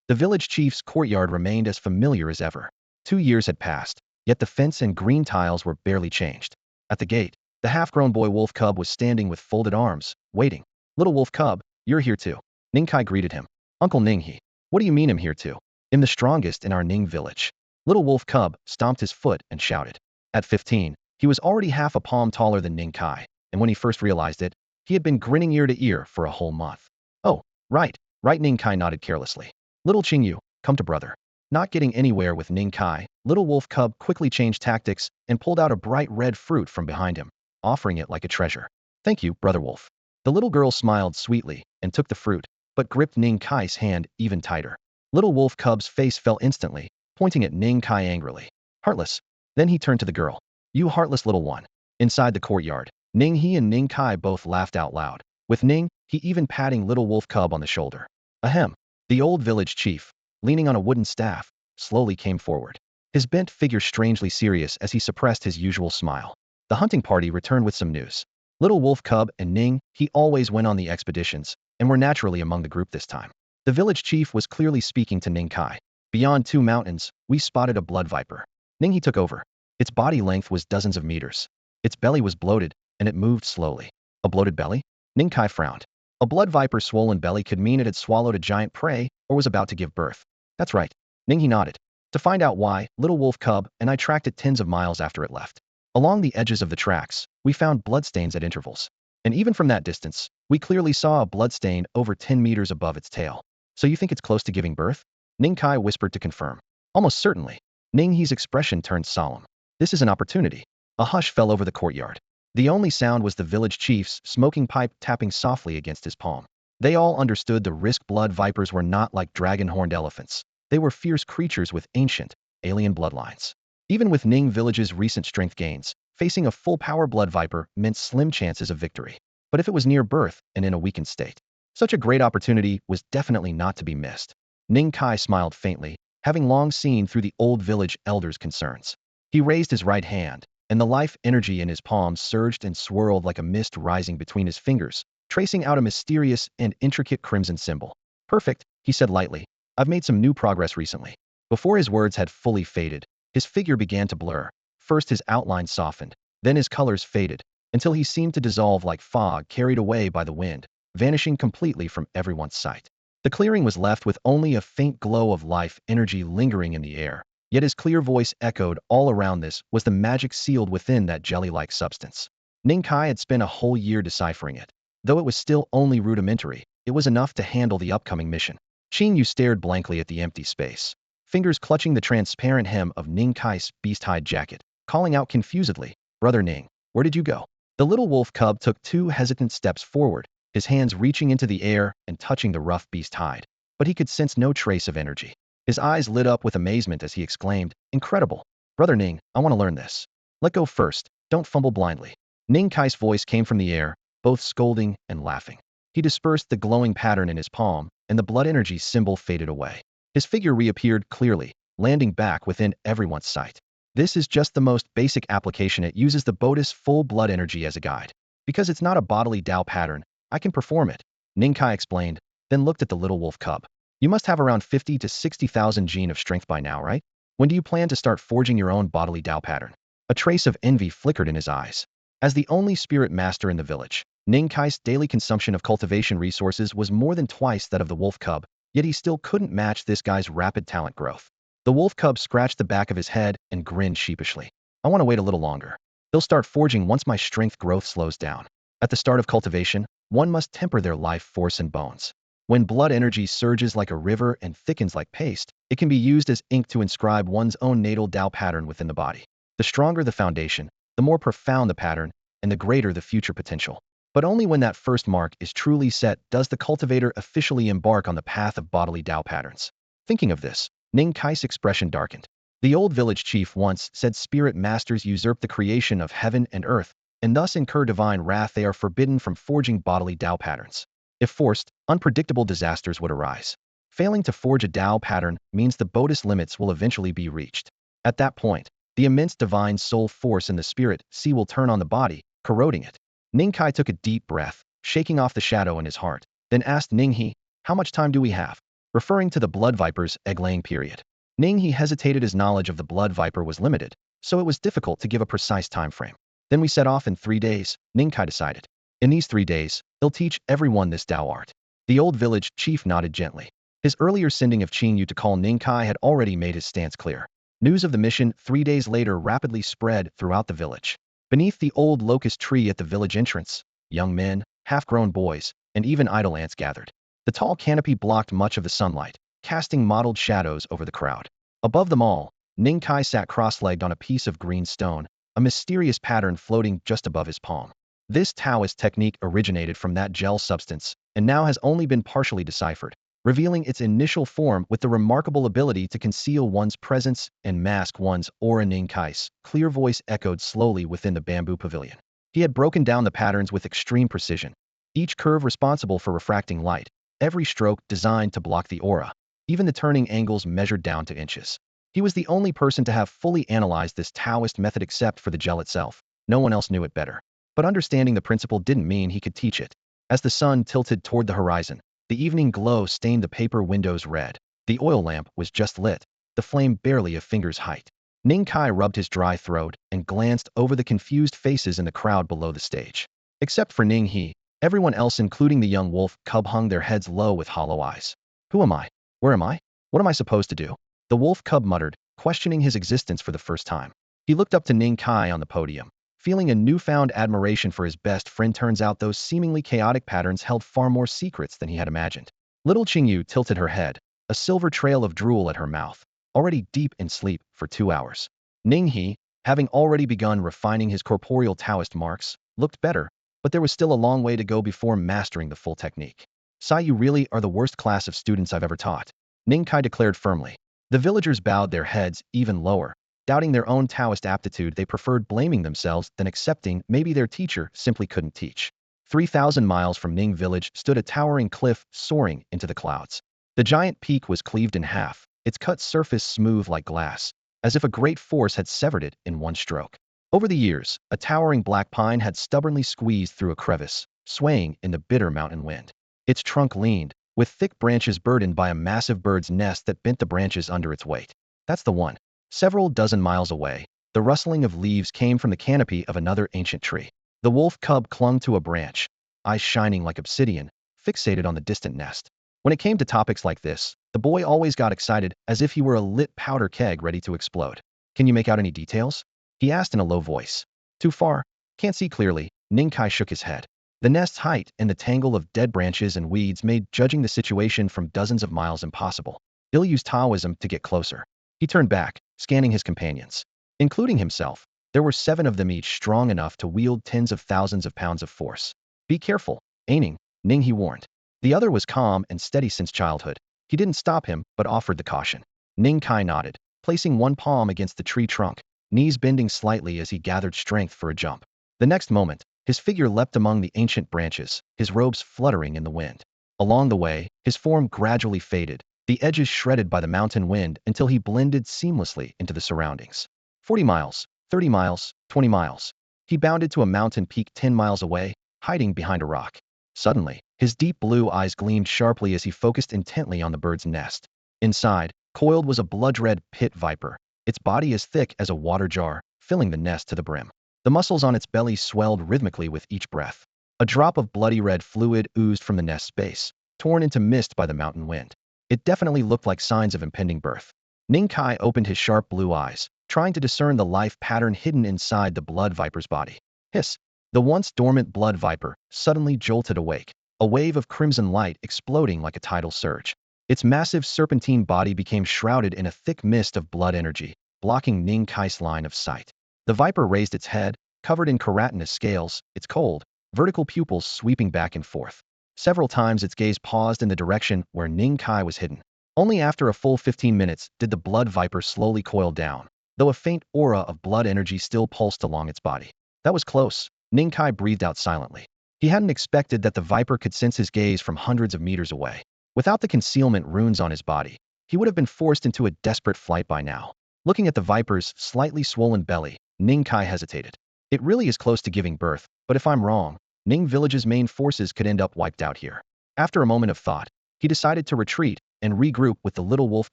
The village chief's courtyard remained as familiar as ever. 2 years had passed, yet the fence and green tiles were barely changed. At the gate, the half-grown boy wolf cub was standing with folded arms, waiting. Little wolf cub, you're here too. Ning Kai greeted him. Uncle Ning he. What do you mean I'm here too? I'm the strongest in our Ning village. Little wolf cub stomped his foot and shouted. At 15, he was already half a palm taller than Ning Kai, and when he first realized it, he had been grinning ear to ear for a whole month. Oh, right, Ning Kai nodded carelessly. Little Qingyu, come to brother. Not getting anywhere with Ning Kai, little wolf cub quickly changed tactics and pulled out a bright red fruit from behind him, offering it like a treasure. Thank you, brother wolf. The little girl smiled sweetly and took the fruit, but gripped Ning Kai's hand even tighter. Little wolf cub's face fell instantly, pointing at Ning Kai angrily. Heartless. Then he turned to the girl. You heartless little one. Inside the courtyard, Ning He and Ning Kai both laughed out loud, with Ning He even patting little wolf cub on the shoulder. Ahem. The old village chief, leaning on a wooden staff, slowly came forward. His bent figure strangely serious as he suppressed his usual smile. The hunting party returned with some news. Little wolf cub and Ning He always went on the expeditions, and were naturally among the group this time. The village chief was clearly speaking to Ning Kai. Beyond 2 mountains, we spotted a blood viper. Ning He took over. Its body length was dozens of meters. Its belly was bloated, and it moved slowly. A bloated belly? Ning Kai frowned. A blood viper's swollen belly could mean it had swallowed a giant prey or was about to give birth. That's right. Ning He nodded. To find out why, little wolf cub and I tracked it tens of miles after it left. Along the edges of the tracks, we found bloodstains at intervals. And even from that distance, we clearly saw a bloodstain over 10 meters above its tail. So you think it's close to giving birth? Ning Kai whispered to confirm. Almost certainly. Ning He's expression turned solemn. This is an opportunity. A hush fell over the courtyard. The only sound was the village chief's smoking pipe tapping softly against his palm. They all understood the risk blood vipers were not like dragon-horned elephants. They were fierce creatures with ancient, alien bloodlines. Even with Ning Village's recent strength gains, facing a full-power blood viper meant slim chances of victory. But if it was near birth and in a weakened state, such a great opportunity was definitely not to be missed. Ning Kai smiled faintly, having long seen through the old village elder's concerns. He raised his right hand, and the life energy in his palms surged and swirled like a mist rising between his fingers, tracing out a mysterious and intricate crimson symbol. Perfect, he said lightly. I've made some new progress recently. Before his words had fully faded, his figure began to blur. First his outline softened, then his colors faded, until he seemed to dissolve like fog carried away by the wind, vanishing completely from everyone's sight. The clearing was left with only a faint glow of life energy lingering in the air, yet his clear voice echoed all around. This was the magic sealed within that jelly-like substance. Ning Kai had spent a whole year deciphering it. Though it was still only rudimentary, it was enough to handle the upcoming mission. Qingyu stared blankly at the empty space, fingers clutching the transparent hem of Ning Kai's beast-hide jacket, calling out confusedly, Brother Ning, where did you go? The little wolf cub took 2 hesitant steps forward, his hands reaching into the air and touching the rough beast hide. But he could sense no trace of energy. His eyes lit up with amazement as he exclaimed, Incredible! Brother Ning, I want to learn this. Let go first, don't fumble blindly. Ning Kai's voice came from the air, both scolding and laughing. He dispersed the glowing pattern in his palm, and the blood energy symbol faded away. His figure reappeared clearly, landing back within everyone's sight. This is just the most basic application. It uses the Bodhi's full blood energy as a guide. Because it's not a bodily Tao pattern, I can perform it, Ning Kai explained, then looked at the little wolf cub. You must have around 50 to 60,000 gene of strength by now, right? When do you plan to start forging your own bodily Tao pattern? A trace of envy flickered in his eyes. As the only spirit master in the village, Ning Kai's daily consumption of cultivation resources was more than twice that of the wolf cub, yet he still couldn't match this guy's rapid talent growth. The wolf cub scratched the back of his head and grinned sheepishly. I want to wait a little longer. They'll start forging once my strength growth slows down. At the start of cultivation, one must temper their life force and bones. When blood energy surges like a river and thickens like paste, it can be used as ink to inscribe one's own natal Tao pattern within the body. The stronger the foundation, the more profound the pattern, and the greater the future potential. But only when that first mark is truly set does the cultivator officially embark on the path of bodily Tao patterns. Thinking of this, Ning Kai's expression darkened. The old village chief once said spirit masters usurp the creation of heaven and earth, and thus incur divine wrath. They are forbidden from forging bodily Tao patterns. If forced, unpredictable disasters would arise. Failing to forge a Tao pattern means the Buddhist limits will eventually be reached. At that point, the immense divine soul force in the spirit sea will turn on the body, corroding it. Ning Kai took a deep breath, shaking off the shadow in his heart, then asked Ning He, "How much time do we have?" Referring to the blood viper's egg-laying period. Ning He hesitated. His knowledge of the blood viper was limited, so it was difficult to give a precise time frame. Then we set off in 3 days, Ning Kai decided. In these 3 days, he'll teach everyone this Tao art. The old village chief nodded gently. His earlier sending of Qing Yu to call Ning Kai had already made his stance clear. News of the mission 3 days later rapidly spread throughout the village. Beneath the old locust tree at the village entrance, young men, half-grown boys, and even idle ants gathered. The tall canopy blocked much of the sunlight, casting mottled shadows over the crowd. Above them all, Ning Kai sat cross-legged on a piece of green stone, a mysterious pattern floating just above his palm. This Taoist technique originated from that gel substance, and now has only been partially deciphered, revealing its initial form with the remarkable ability to conceal one's presence and mask one's aura. Ning Kai's clear voice echoed slowly within the bamboo pavilion. He had broken down the patterns with extreme precision, each curve responsible for refracting light, every stroke designed to block the aura, even the turning angles measured down to inches. He was the only person to have fully analyzed this Taoist method except for the gel itself. No one else knew it better. But understanding the principle didn't mean he could teach it. As the sun tilted toward the horizon, the evening glow stained the paper windows red. The oil lamp was just lit, the flame barely a finger's height. Ning Kai rubbed his dry throat and glanced over the confused faces in the crowd below the stage. Except for Ning He, everyone else including the young wolf cub hung their heads low with hollow eyes. Who am I? Where am I? What am I supposed to do? The wolf cub muttered, questioning his existence for the first time. He looked up to Ning Kai on the podium, feeling a newfound admiration for his best friend. Turns out those seemingly chaotic patterns held far more secrets than he had imagined. Little Qing Yu tilted her head, a silver trail of drool at her mouth, already deep in sleep for 2 hours. Ning He, having already begun refining his corporeal Taoist marks, looked better, but there was still a long way to go before mastering the full technique. Sai, you really are the worst class of students I've ever taught, Ning Kai declared firmly. The villagers bowed their heads even lower. Doubting their own Taoist aptitude, they preferred blaming themselves than accepting maybe their teacher simply couldn't teach. 3,000 miles from Ning village stood a towering cliff soaring into the clouds. The giant peak was cleaved in half, its cut surface smooth like glass, as if a great force had severed it in one stroke. Over the years, a towering black pine had stubbornly squeezed through a crevice, swaying in the bitter mountain wind. Its trunk leaned, with thick branches burdened by a massive bird's nest that bent the branches under its weight. That's the one. Several dozen miles away, the rustling of leaves came from the canopy of another ancient tree. The wolf cub clung to a branch, eyes shining like obsidian, fixated on the distant nest. When it came to topics like this, the boy always got excited, as if he were a lit powder keg ready to explode. Can you make out any details? He asked in a low voice. Too far. Can't see clearly, Ning Kai shook his head. The nest's height and the tangle of dead branches and weeds made judging the situation from dozens of miles impossible. He'll use Taoism to get closer. He turned back, scanning his companions. Including himself, there were 7 of them, each strong enough to wield tens of thousands of pounds of force. Be careful, aiming, Ning he warned. The other was calm and steady since childhood. He didn't stop him, but offered the caution. Ning Kai nodded, placing one palm against the tree trunk, knees bending slightly as he gathered strength for a jump. The next moment, his figure leapt among the ancient branches, his robes fluttering in the wind. Along the way, his form gradually faded, the edges shredded by the mountain wind until he blended seamlessly into the surroundings. 40 miles, 30 miles, 20 miles. He bounded to a mountain peak 10 miles away, hiding behind a rock. Suddenly, his deep blue eyes gleamed sharply as he focused intently on the bird's nest. Inside, coiled was a blood-red pit viper, its body as thick as a water jar, filling the nest to the brim. The muscles on its belly swelled rhythmically with each breath. A drop of bloody red fluid oozed from the nest's base, torn into mist by the mountain wind. It definitely looked like signs of impending birth. Ning Kai opened his sharp blue eyes, trying to discern the life pattern hidden inside the blood viper's body. Hiss! The once dormant blood viper suddenly jolted awake, a wave of crimson light exploding like a tidal surge. Its massive serpentine body became shrouded in a thick mist of blood energy, blocking Ning Kai's line of sight. The viper raised its head, covered in keratinous scales, its cold, vertical pupils sweeping back and forth. Several times its gaze paused in the direction where Ning Kai was hidden. Only after a full 15 minutes did the blood viper slowly coil down, though a faint aura of blood energy still pulsed along its body. That was close. Ning Kai breathed out silently. He hadn't expected that the viper could sense his gaze from hundreds of meters away. Without the concealment runes on his body, he would have been forced into a desperate flight by now. Looking at the viper's slightly swollen belly, Ning Kai hesitated. It really is close to giving birth, but if I'm wrong, Ning village's main forces could end up wiped out here. After a moment of thought, he decided to retreat and regroup with the little wolf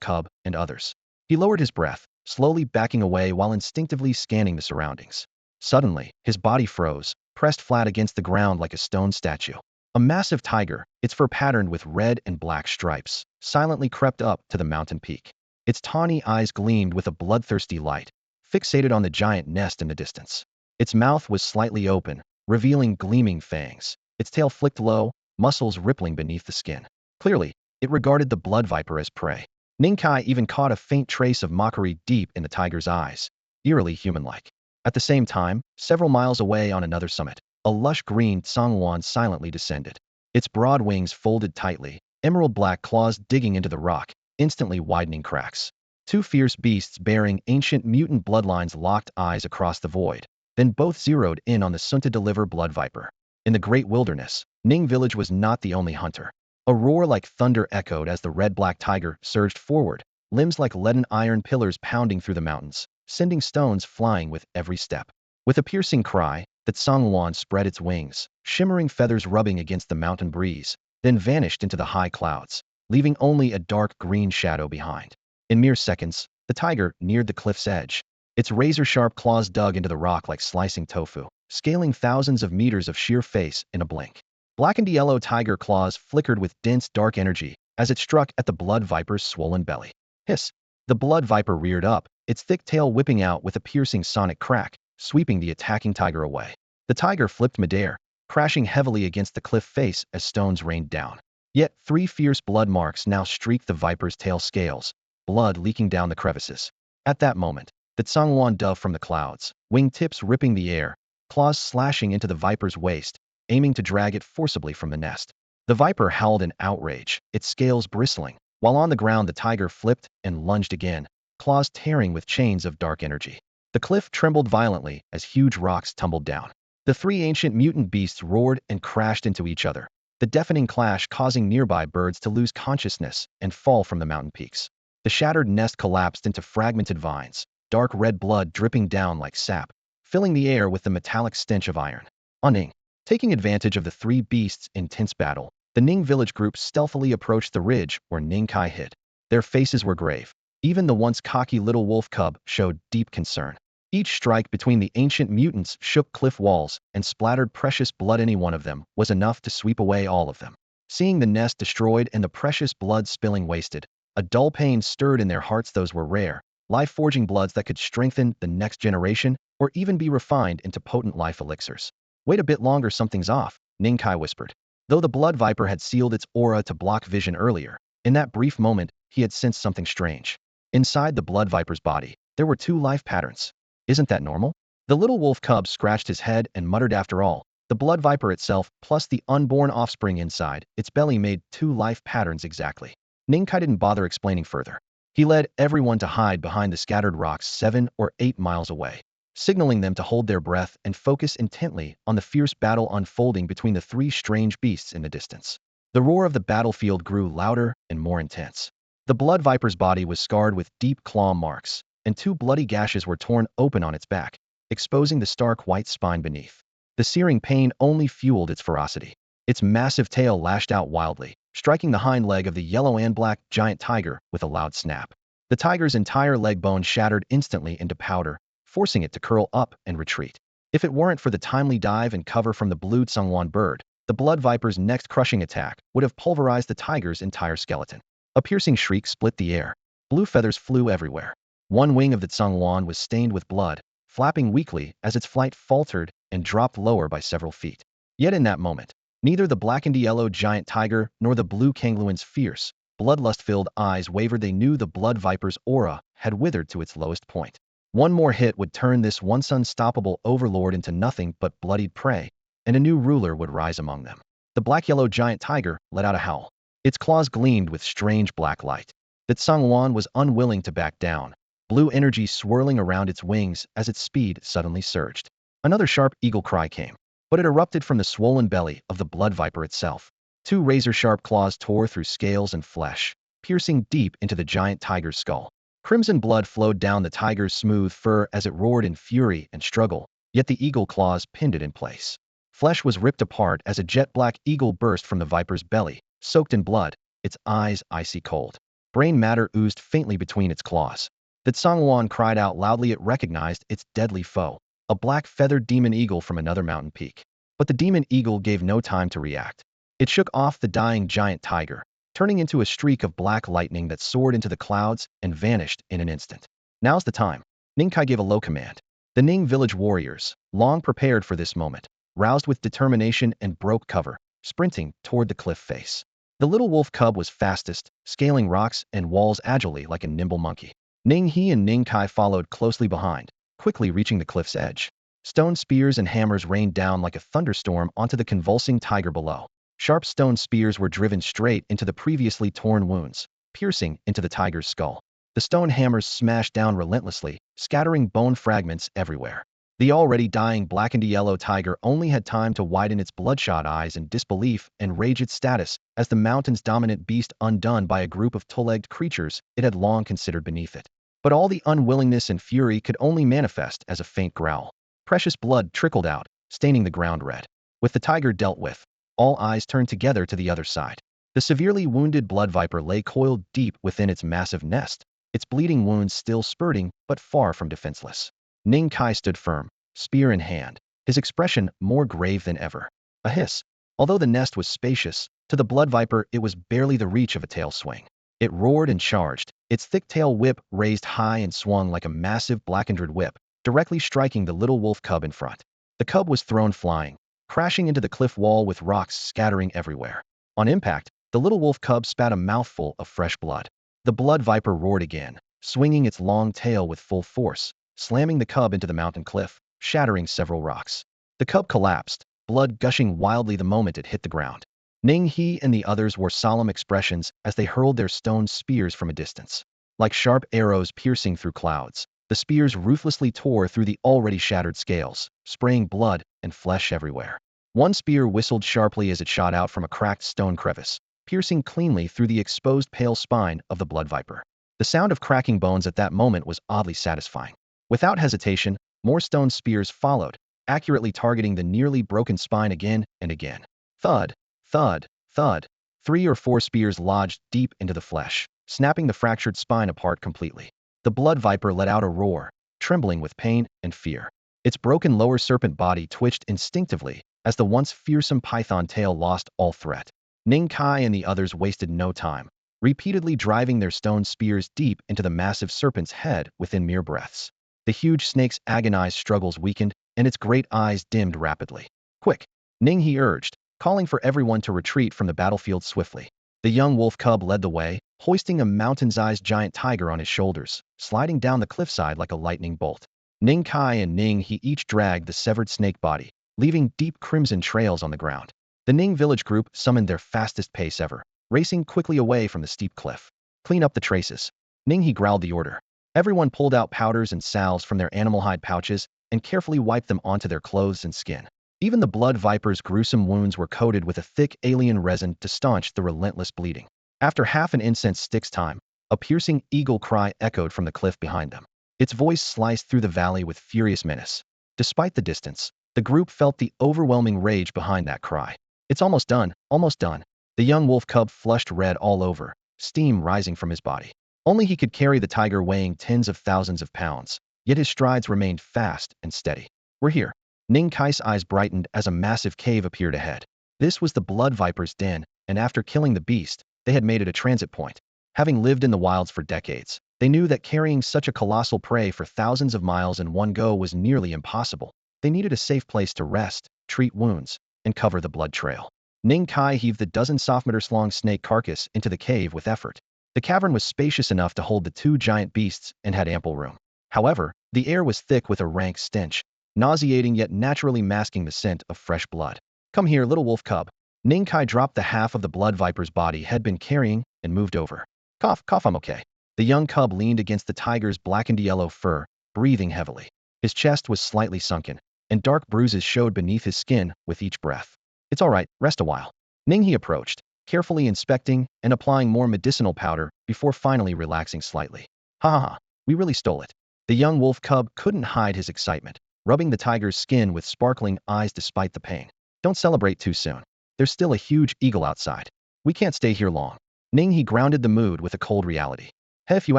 cub and others. He lowered his breath, slowly backing away while instinctively scanning the surroundings. Suddenly, his body froze, pressed flat against the ground like a stone statue. A massive tiger, its fur patterned with red and black stripes, silently crept up to the mountain peak. Its tawny eyes gleamed with a bloodthirsty light, fixated on the giant nest in the distance. Its mouth was slightly open, revealing gleaming fangs. Its tail flicked low, muscles rippling beneath the skin. Clearly, it regarded the blood viper as prey. Ning Kai even caught a faint trace of mockery deep in the tiger's eyes, eerily human-like. At the same time, several miles away on another summit, a lush green tsangwan silently descended. Its broad wings folded tightly, emerald black claws digging into the rock, instantly widening cracks. Two fierce beasts bearing ancient mutant bloodlines locked eyes across the void, then both zeroed in on the soon-to-deliver blood viper. In the great wilderness, Ning village was not the only hunter. A roar like thunder echoed as the red-black tiger surged forward, limbs like leaden iron pillars pounding through the mountains, sending stones flying with every step. With a piercing cry, the tsangwan spread its wings, shimmering feathers rubbing against the mountain breeze, then vanished into the high clouds, leaving only a dark green shadow behind. In mere seconds, the tiger neared the cliff's edge. Its razor-sharp claws dug into the rock like slicing tofu, scaling thousands of meters of sheer face in a blink. Blackened yellow tiger claws flickered with dense dark energy as it struck at the blood viper's swollen belly. Hiss! The blood viper reared up, its thick tail whipping out with a piercing sonic crack, sweeping the attacking tiger away. The tiger flipped midair, crashing heavily against the cliff face as stones rained down. Yet 3 fierce blood marks now streaked the viper's tail scales, blood leaking down the crevices. At that moment, the tsangwan dove from the clouds, wing tips ripping the air, claws slashing into the viper's waist, aiming to drag it forcibly from the nest. The viper howled in outrage, its scales bristling, while on the ground the tiger flipped and lunged again, claws tearing with chains of dark energy. The cliff trembled violently as huge rocks tumbled down. The 3 ancient mutant beasts roared and crashed into each other, the deafening clash causing nearby birds to lose consciousness and fall from the mountain peaks. The shattered nest collapsed into fragmented vines, dark red blood dripping down like sap, filling the air with the metallic stench of iron. Ning. Taking advantage of the 3 beasts' intense battle, the Ning village group stealthily approached the ridge where Ning Kai hid. Their faces were grave. Even the once cocky little wolf cub showed deep concern. Each strike between the ancient mutants shook cliff walls and splattered precious blood. Any one of them was enough to sweep away all of them. Seeing the nest destroyed and the precious blood spilling wasted, a dull pain stirred in their hearts. Those were rare, life-forging bloods that could strengthen the next generation or even be refined into potent life elixirs. Wait a bit longer, something's off, Ning Kai whispered. Though the blood viper had sealed its aura to block vision earlier, in that brief moment, he had sensed something strange. Inside the blood viper's body, there were 2 life patterns. Isn't that normal? The little wolf cub scratched his head and muttered, after all, the blood viper itself plus the unborn offspring inside its belly made 2 life patterns exactly. Ning Kai didn't bother explaining further. He led everyone to hide behind the scattered rocks 7 or 8 miles away, signaling them to hold their breath and focus intently on the fierce battle unfolding between the 3 strange beasts in the distance. The roar of the battlefield grew louder and more intense. The blood viper's body was scarred with deep claw marks, and 2 bloody gashes were torn open on its back, exposing the stark white spine beneath. The searing pain only fueled its ferocity. Its massive tail lashed out wildly, striking the hind leg of the yellow and black giant tiger with a loud snap. The tiger's entire leg bone shattered instantly into powder, forcing it to curl up and retreat. If it weren't for the timely dive and cover from the blue tsangwan bird, the blood viper's next crushing attack would have pulverized the tiger's entire skeleton. A piercing shriek split the air. Blue feathers flew everywhere. One wing of the tsangwan was stained with blood, flapping weakly as its flight faltered and dropped lower by several feet. Yet in that moment, neither the blackened yellow giant tiger nor the blue kangluan's fierce, bloodlust-filled eyes wavered. They knew the blood viper's aura had withered to its lowest point. One more hit would turn this once unstoppable overlord into nothing but bloodied prey, and a new ruler would rise among them. The black-yellow giant tiger let out a howl. Its claws gleamed with strange black light. That Sangwon was unwilling to back down, blue energy swirling around its wings as its speed suddenly surged. Another sharp eagle cry came, but it erupted from the swollen belly of the blood viper itself. Two razor-sharp claws tore through scales and flesh, piercing deep into the giant tiger's skull. Crimson blood flowed down the tiger's smooth fur as it roared in fury and struggle, yet the eagle claws pinned it in place. Flesh was ripped apart as a jet-black eagle burst from the viper's belly, soaked in blood, its eyes icy cold. Brain matter oozed faintly between its claws. That Sangwon cried out loudly. It recognized its deadly foe, a black feathered demon eagle from another mountain peak. But the demon eagle gave no time to react. It shook off the dying giant tiger, turning into a streak of black lightning that soared into the clouds and vanished in an instant. Now's the time. Ning Kai gave a low command. The Ning village warriors, long prepared for this moment, roused with determination and broke cover, sprinting toward the cliff face. The little wolf cub was fastest, scaling rocks and walls agilely like a nimble monkey. Ning He and Ning Kai followed closely behind, quickly reaching the cliff's edge. Stone spears and hammers rained down like a thunderstorm onto the convulsing tiger below. Sharp stone spears were driven straight into the previously torn wounds, piercing into the tiger's skull. The stone hammers smashed down relentlessly, scattering bone fragments everywhere. The already dying blackened yellow tiger only had time to widen its bloodshot eyes in disbelief and rage its status as the mountain's dominant beast undone by a group of two-legged creatures it had long considered beneath it. But all the unwillingness and fury could only manifest as a faint growl. Precious blood trickled out, staining the ground red. With the tiger dealt with, all eyes turned together to the other side. The severely wounded blood viper lay coiled deep within its massive nest, its bleeding wounds still spurting but far from defenseless. Ning Kai stood firm, spear in hand, his expression more grave than ever. A hiss. Although the nest was spacious, to the blood viper it was barely the reach of a tail swing. It roared and charged, its thick tail whip raised high and swung like a massive blackened whip, directly striking the little wolf cub in front. The cub was thrown flying, crashing into the cliff wall with rocks scattering everywhere. On impact, the little wolf cub spat a mouthful of fresh blood. The blood viper roared again, swinging its long tail with full force, slamming the cub into the mountain cliff, shattering several rocks. The cub collapsed, blood gushing wildly the moment it hit the ground. Ning He and the others wore solemn expressions as they hurled their stone spears from a distance. Like sharp arrows piercing through clouds, the spears ruthlessly tore through the already shattered scales, spraying blood and flesh everywhere. One spear whistled sharply as it shot out from a cracked stone crevice, piercing cleanly through the exposed pale spine of the blood viper. The sound of cracking bones at that moment was oddly satisfying. Without hesitation, more stone spears followed, accurately targeting the nearly broken spine again and again. Thud, thud, thud. 3 or 4 spears lodged deep into the flesh, snapping the fractured spine apart completely. The blood viper let out a roar, trembling with pain and fear. Its broken lower serpent body twitched instinctively as the once fearsome python tail lost all threat. Ning Kai and the others wasted no time, repeatedly driving their stone spears deep into the massive serpent's head within mere breaths. The huge snake's agonized struggles weakened, and its great eyes dimmed rapidly. Quick! Ning He urged, calling for everyone to retreat from the battlefield swiftly. The young wolf cub led the way, hoisting a mountain-sized giant tiger on his shoulders, sliding down the cliffside like a lightning bolt. Ning Kai and Ning He each dragged the severed snake body, leaving deep crimson trails on the ground. The Ning village group summoned their fastest pace ever, racing quickly away from the steep cliff. Clean up the traces. Ning He growled the order. Everyone pulled out powders and salves from their animal hide pouches and carefully wiped them onto their clothes and skin. Even the blood viper's gruesome wounds were coated with a thick alien resin to staunch the relentless bleeding. After half an incense stick's time, a piercing eagle cry echoed from the cliff behind them. Its voice sliced through the valley with furious menace. Despite the distance, the group felt the overwhelming rage behind that cry. It's almost done, almost done. The young wolf cub flushed red all over, steam rising from his body. Only he could carry the tiger weighing tens of thousands of pounds, yet his strides remained fast and steady. We're here. Ning Kai's eyes brightened as a massive cave appeared ahead. This was the blood viper's den, and after killing the beast, they had made it a transit point. Having lived in the wilds for decades, they knew that carrying such a colossal prey for thousands of miles in one go was nearly impossible. They needed a safe place to rest, treat wounds, and cover the blood trail. Ning Kai heaved the dozen soft-meters-long snake carcass into the cave with effort. The cavern was spacious enough to hold the 2 giant beasts and had ample room. However, The air was thick with a rank stench, nauseating yet naturally masking the scent of fresh blood. Come here, little wolf cub. Ning Kai dropped the half of the blood viper's body had been carrying and moved over. Cough, cough, I'm okay. The young cub leaned against the tiger's blackened yellow fur, breathing heavily. His chest was slightly sunken, and dark bruises showed beneath his skin with each breath. It's all right, rest a while. Ning he approached, carefully inspecting and applying more medicinal powder before finally relaxing slightly. Ha ha ha, we really stole it. The young wolf cub couldn't hide his excitement, rubbing the tiger's skin with sparkling eyes despite the pain. Don't celebrate too soon. There's still a huge eagle outside. We can't stay here long. Ning he grounded the mood with a cold reality. Hey, if you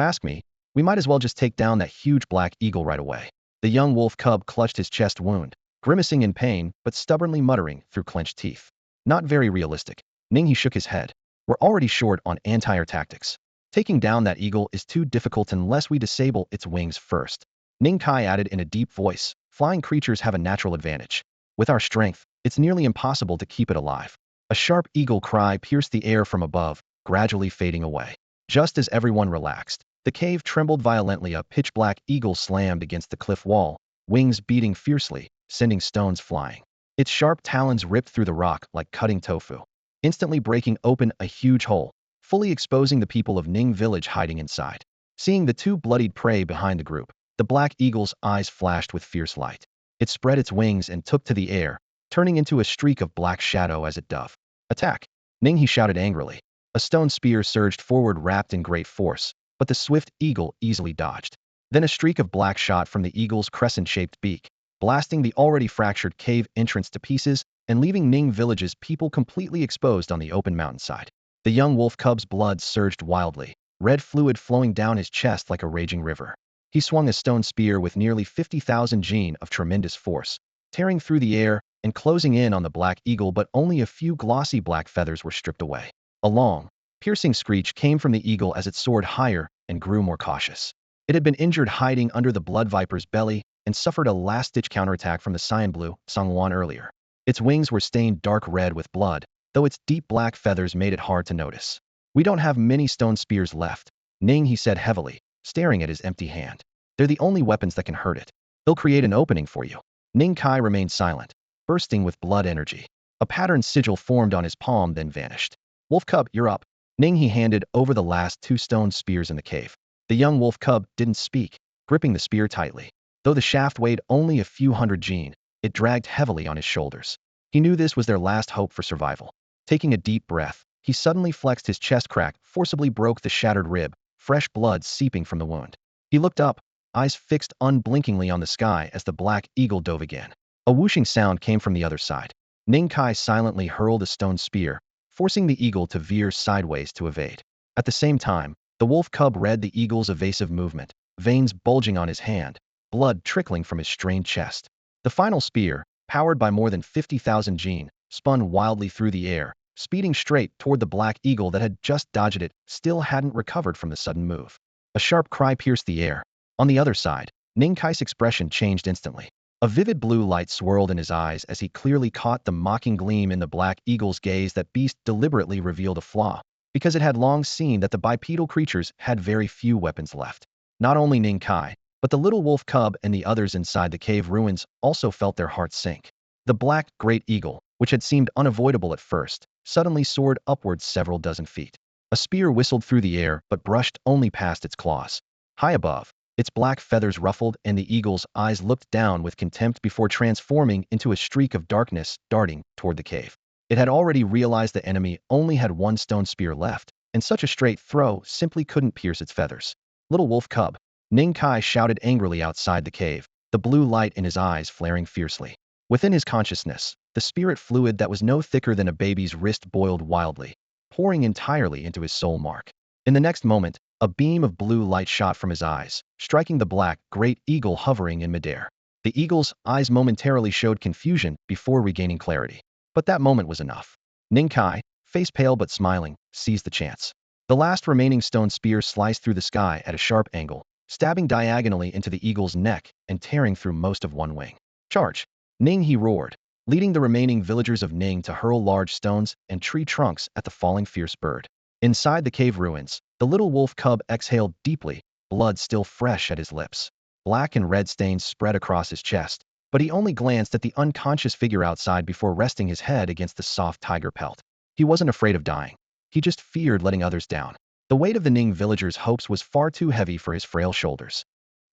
ask me, we might as well just take down that huge black eagle right away. The young wolf cub clutched his chest wound, grimacing in pain but stubbornly muttering through clenched teeth. Not very realistic. Ning he shook his head. We're already short on anti-air tactics. Taking down that eagle is too difficult unless we disable its wings first. Ning Kai added in a deep voice, flying creatures have a natural advantage. With our strength, it's nearly impossible to keep it alive. A sharp eagle cry pierced the air from above, gradually fading away. Just as everyone relaxed, the cave trembled violently. A pitch-black eagle slammed against the cliff wall, wings beating fiercely, sending stones flying. Its sharp talons ripped through the rock like cutting tofu, instantly breaking open a huge hole, fully exposing the people of Ning village hiding inside. Seeing the two bloodied prey behind the group, the black eagle's eyes flashed with fierce light. It spread its wings and took to the air, turning into a streak of black shadow as it dove. Attack! Ning he shouted angrily. A stone spear surged forward wrapped in great force, but the swift eagle easily dodged. Then a streak of black shot from the eagle's crescent-shaped beak, blasting the already fractured cave entrance to pieces and leaving Ning village's people completely exposed on the open mountainside. The young wolf cub's blood surged wildly, red fluid flowing down his chest like a raging river. He swung a stone spear with nearly 50,000 Jin of tremendous force, tearing through the air and closing in on the black eagle, but only a few glossy black feathers were stripped away. A long, piercing screech came from the eagle as it soared higher and grew more cautious. It had been injured hiding under the blood viper's belly and suffered a last-ditch counterattack from the cyan blue Sangwon earlier. Its wings were stained dark red with blood, though its deep black feathers made it hard to notice. We don't have many stone spears left, Ning he said heavily, staring at his empty hand. They're the only weapons that can hurt it. They'll create an opening for you. Ning Kai remained silent, bursting with blood energy. A patterned sigil formed on his palm then vanished. Wolf cub, you're up. Ning he handed over the last two stone spears in the cave. The young wolf cub didn't speak, gripping the spear tightly. Though the shaft weighed only a few hundred Jin, it dragged heavily on his shoulders. He knew this was their last hope for survival. Taking a deep breath, he suddenly flexed his chest crack, forcibly broke the shattered rib, fresh blood seeping from the wound. He looked up, eyes fixed unblinkingly on the sky as the black eagle dove again. A whooshing sound came from the other side. Ning Kai silently hurled a stone spear, forcing the eagle to veer sideways to evade. At the same time, the wolf cub read the eagle's evasive movement, veins bulging on his hand, blood trickling from his strained chest. The final spear, powered by more than 50,000 Jin, spun wildly through the air, speeding straight toward the black eagle that had just dodged it, still hadn't recovered from the sudden move. A sharp cry pierced the air. On the other side, Ning Kai's expression changed instantly. A vivid blue light swirled in his eyes as he clearly caught the mocking gleam in the black eagle's gaze. That beast deliberately revealed a flaw, because it had long seen that the bipedal creatures had very few weapons left. Not only Ning Kai, but the little wolf cub and the others inside the cave ruins also felt their hearts sink. The black, great eagle, which had seemed unavoidable at first, suddenly soared upwards several dozen feet. A spear whistled through the air but brushed only past its claws. High above, its black feathers ruffled and the eagle's eyes looked down with contempt before transforming into a streak of darkness darting toward the cave. It had already realized the enemy only had one stone spear left, and such a straight throw simply couldn't pierce its feathers. Little wolf cub, Ning Kai shouted angrily outside the cave, the blue light in his eyes flaring fiercely. Within his consciousness, the spirit fluid that was no thicker than a baby's wrist boiled wildly, pouring entirely into his soul mark. In the next moment, a beam of blue light shot from his eyes, striking the black, great eagle hovering in midair. The eagle's eyes momentarily showed confusion before regaining clarity. But that moment was enough. Ning Kai, face pale but smiling, seized the chance. The last remaining stone spear sliced through the sky at a sharp angle, stabbing diagonally into the eagle's neck and tearing through most of one wing. Charge! Ning he roared, leading the remaining villagers of Ning to hurl large stones and tree trunks at the falling fierce bird. Inside the cave ruins, the little wolf cub exhaled deeply, blood still fresh at his lips. Black and red stains spread across his chest, but he only glanced at the unconscious figure outside before resting his head against the soft tiger pelt. He wasn't afraid of dying. He just feared letting others down. The weight of the Ning villagers' hopes was far too heavy for his frail shoulders.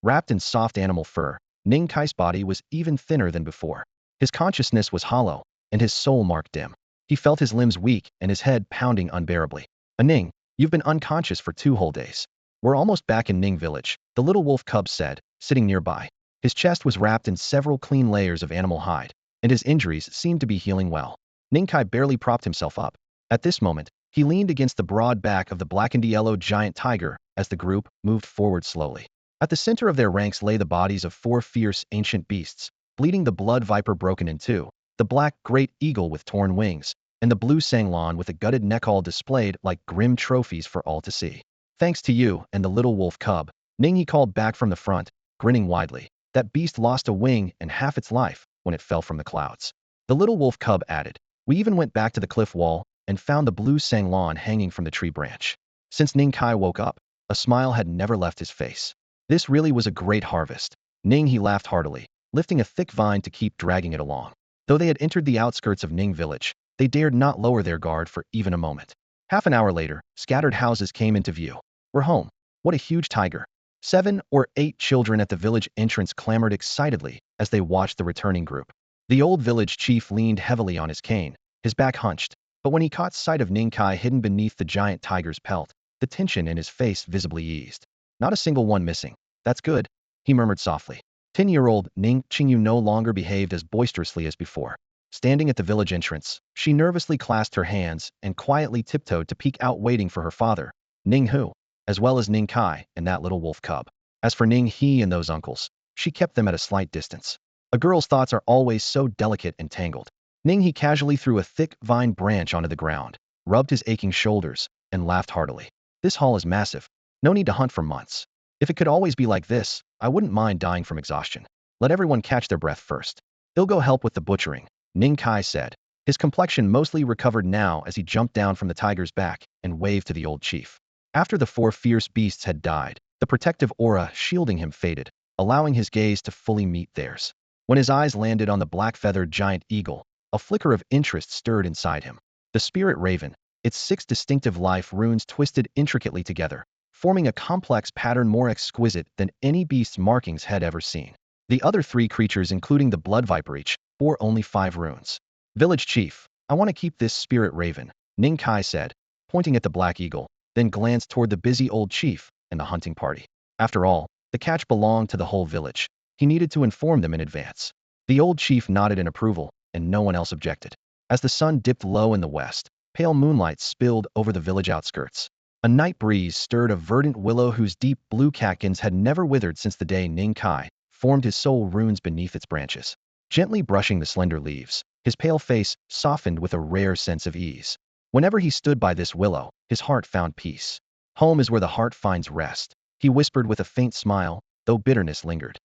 Wrapped in soft animal fur, Ning Kai's body was even thinner than before. His consciousness was hollow, and his soul marked dim. He felt his limbs weak and his head pounding unbearably. Ning, you've been unconscious for 2 whole days. We're almost back in Ning village, the little wolf cub said, sitting nearby. His chest was wrapped in several clean layers of animal hide, and his injuries seemed to be healing well. Ning Kai barely propped himself up. At this moment, he leaned against the broad back of the blackened yellow giant tiger as the group moved forward slowly. At the center of their ranks lay the bodies of 4 fierce ancient beasts, bleeding the blood viper broken in 2, the black great eagle with torn wings, and the blue sanglon with a gutted neck, all displayed like grim trophies for all to see. Thanks to you and the little wolf cub, Ning, he called back from the front, grinning widely. That beast lost a wing and half its life when it fell from the clouds. The little wolf cub added, we even went back to the cliff wall and found the blue sanglon hanging from the tree branch. Since Ning Kai woke up, a smile had never left his face. This really was a great harvest. Ning, he laughed heartily, lifting a thick vine to keep dragging it along. Though they had entered the outskirts of Ning village, they dared not lower their guard for even a moment. Half an hour later, scattered houses came into view. We're home. What a huge tiger. 7 or 8 children at the village entrance clamored excitedly as they watched the returning group. The old village chief leaned heavily on his cane, his back hunched, but when he caught sight of Ning Kai hidden beneath the giant tiger's pelt, the tension in his face visibly eased. Not a single one missing. That's good, he murmured softly. 10-year-old Ning Qingyu no longer behaved as boisterously as before. Standing at the village entrance, she nervously clasped her hands and quietly tiptoed to peek out, waiting for her father, Ning Hu, as well as Ning Kai and that little wolf cub. As for Ning He and those uncles, she kept them at a slight distance. A girl's thoughts are always so delicate and tangled. Ning He casually threw a thick vine branch onto the ground, rubbed his aching shoulders, and laughed heartily. This haul is massive. No need to hunt for months. If it could always be like this, I wouldn't mind dying from exhaustion. Let everyone catch their breath first. He'll go help with the butchering, Ning Kai said. His complexion mostly recovered now as he jumped down from the tiger's back and waved to the old chief. After the 4 fierce beasts had died, the protective aura shielding him faded, allowing his gaze to fully meet theirs. When his eyes landed on the black-feathered giant eagle, a flicker of interest stirred inside him. The spirit raven, its 6 distinctive life runes twisted intricately together, forming a complex pattern more exquisite than any beast's markings had ever seen. The other 3 creatures, including the blood viper, each bore only 5 runes. Village chief, I want to keep this spirit raven, Ning Kai said, pointing at the black eagle, then glanced toward the busy old chief and the hunting party. After all, the catch belonged to the whole village. He needed to inform them in advance. The old chief nodded in approval, and no one else objected. As the sun dipped low in the west, pale moonlight spilled over the village outskirts. A night breeze stirred a verdant willow whose deep blue catkins had never withered since the day Ning Kai formed his soul runes beneath its branches. Gently brushing the slender leaves, his pale face softened with a rare sense of ease. Whenever he stood by this willow, his heart found peace. Home is where the heart finds rest, he whispered with a faint smile, though bitterness lingered.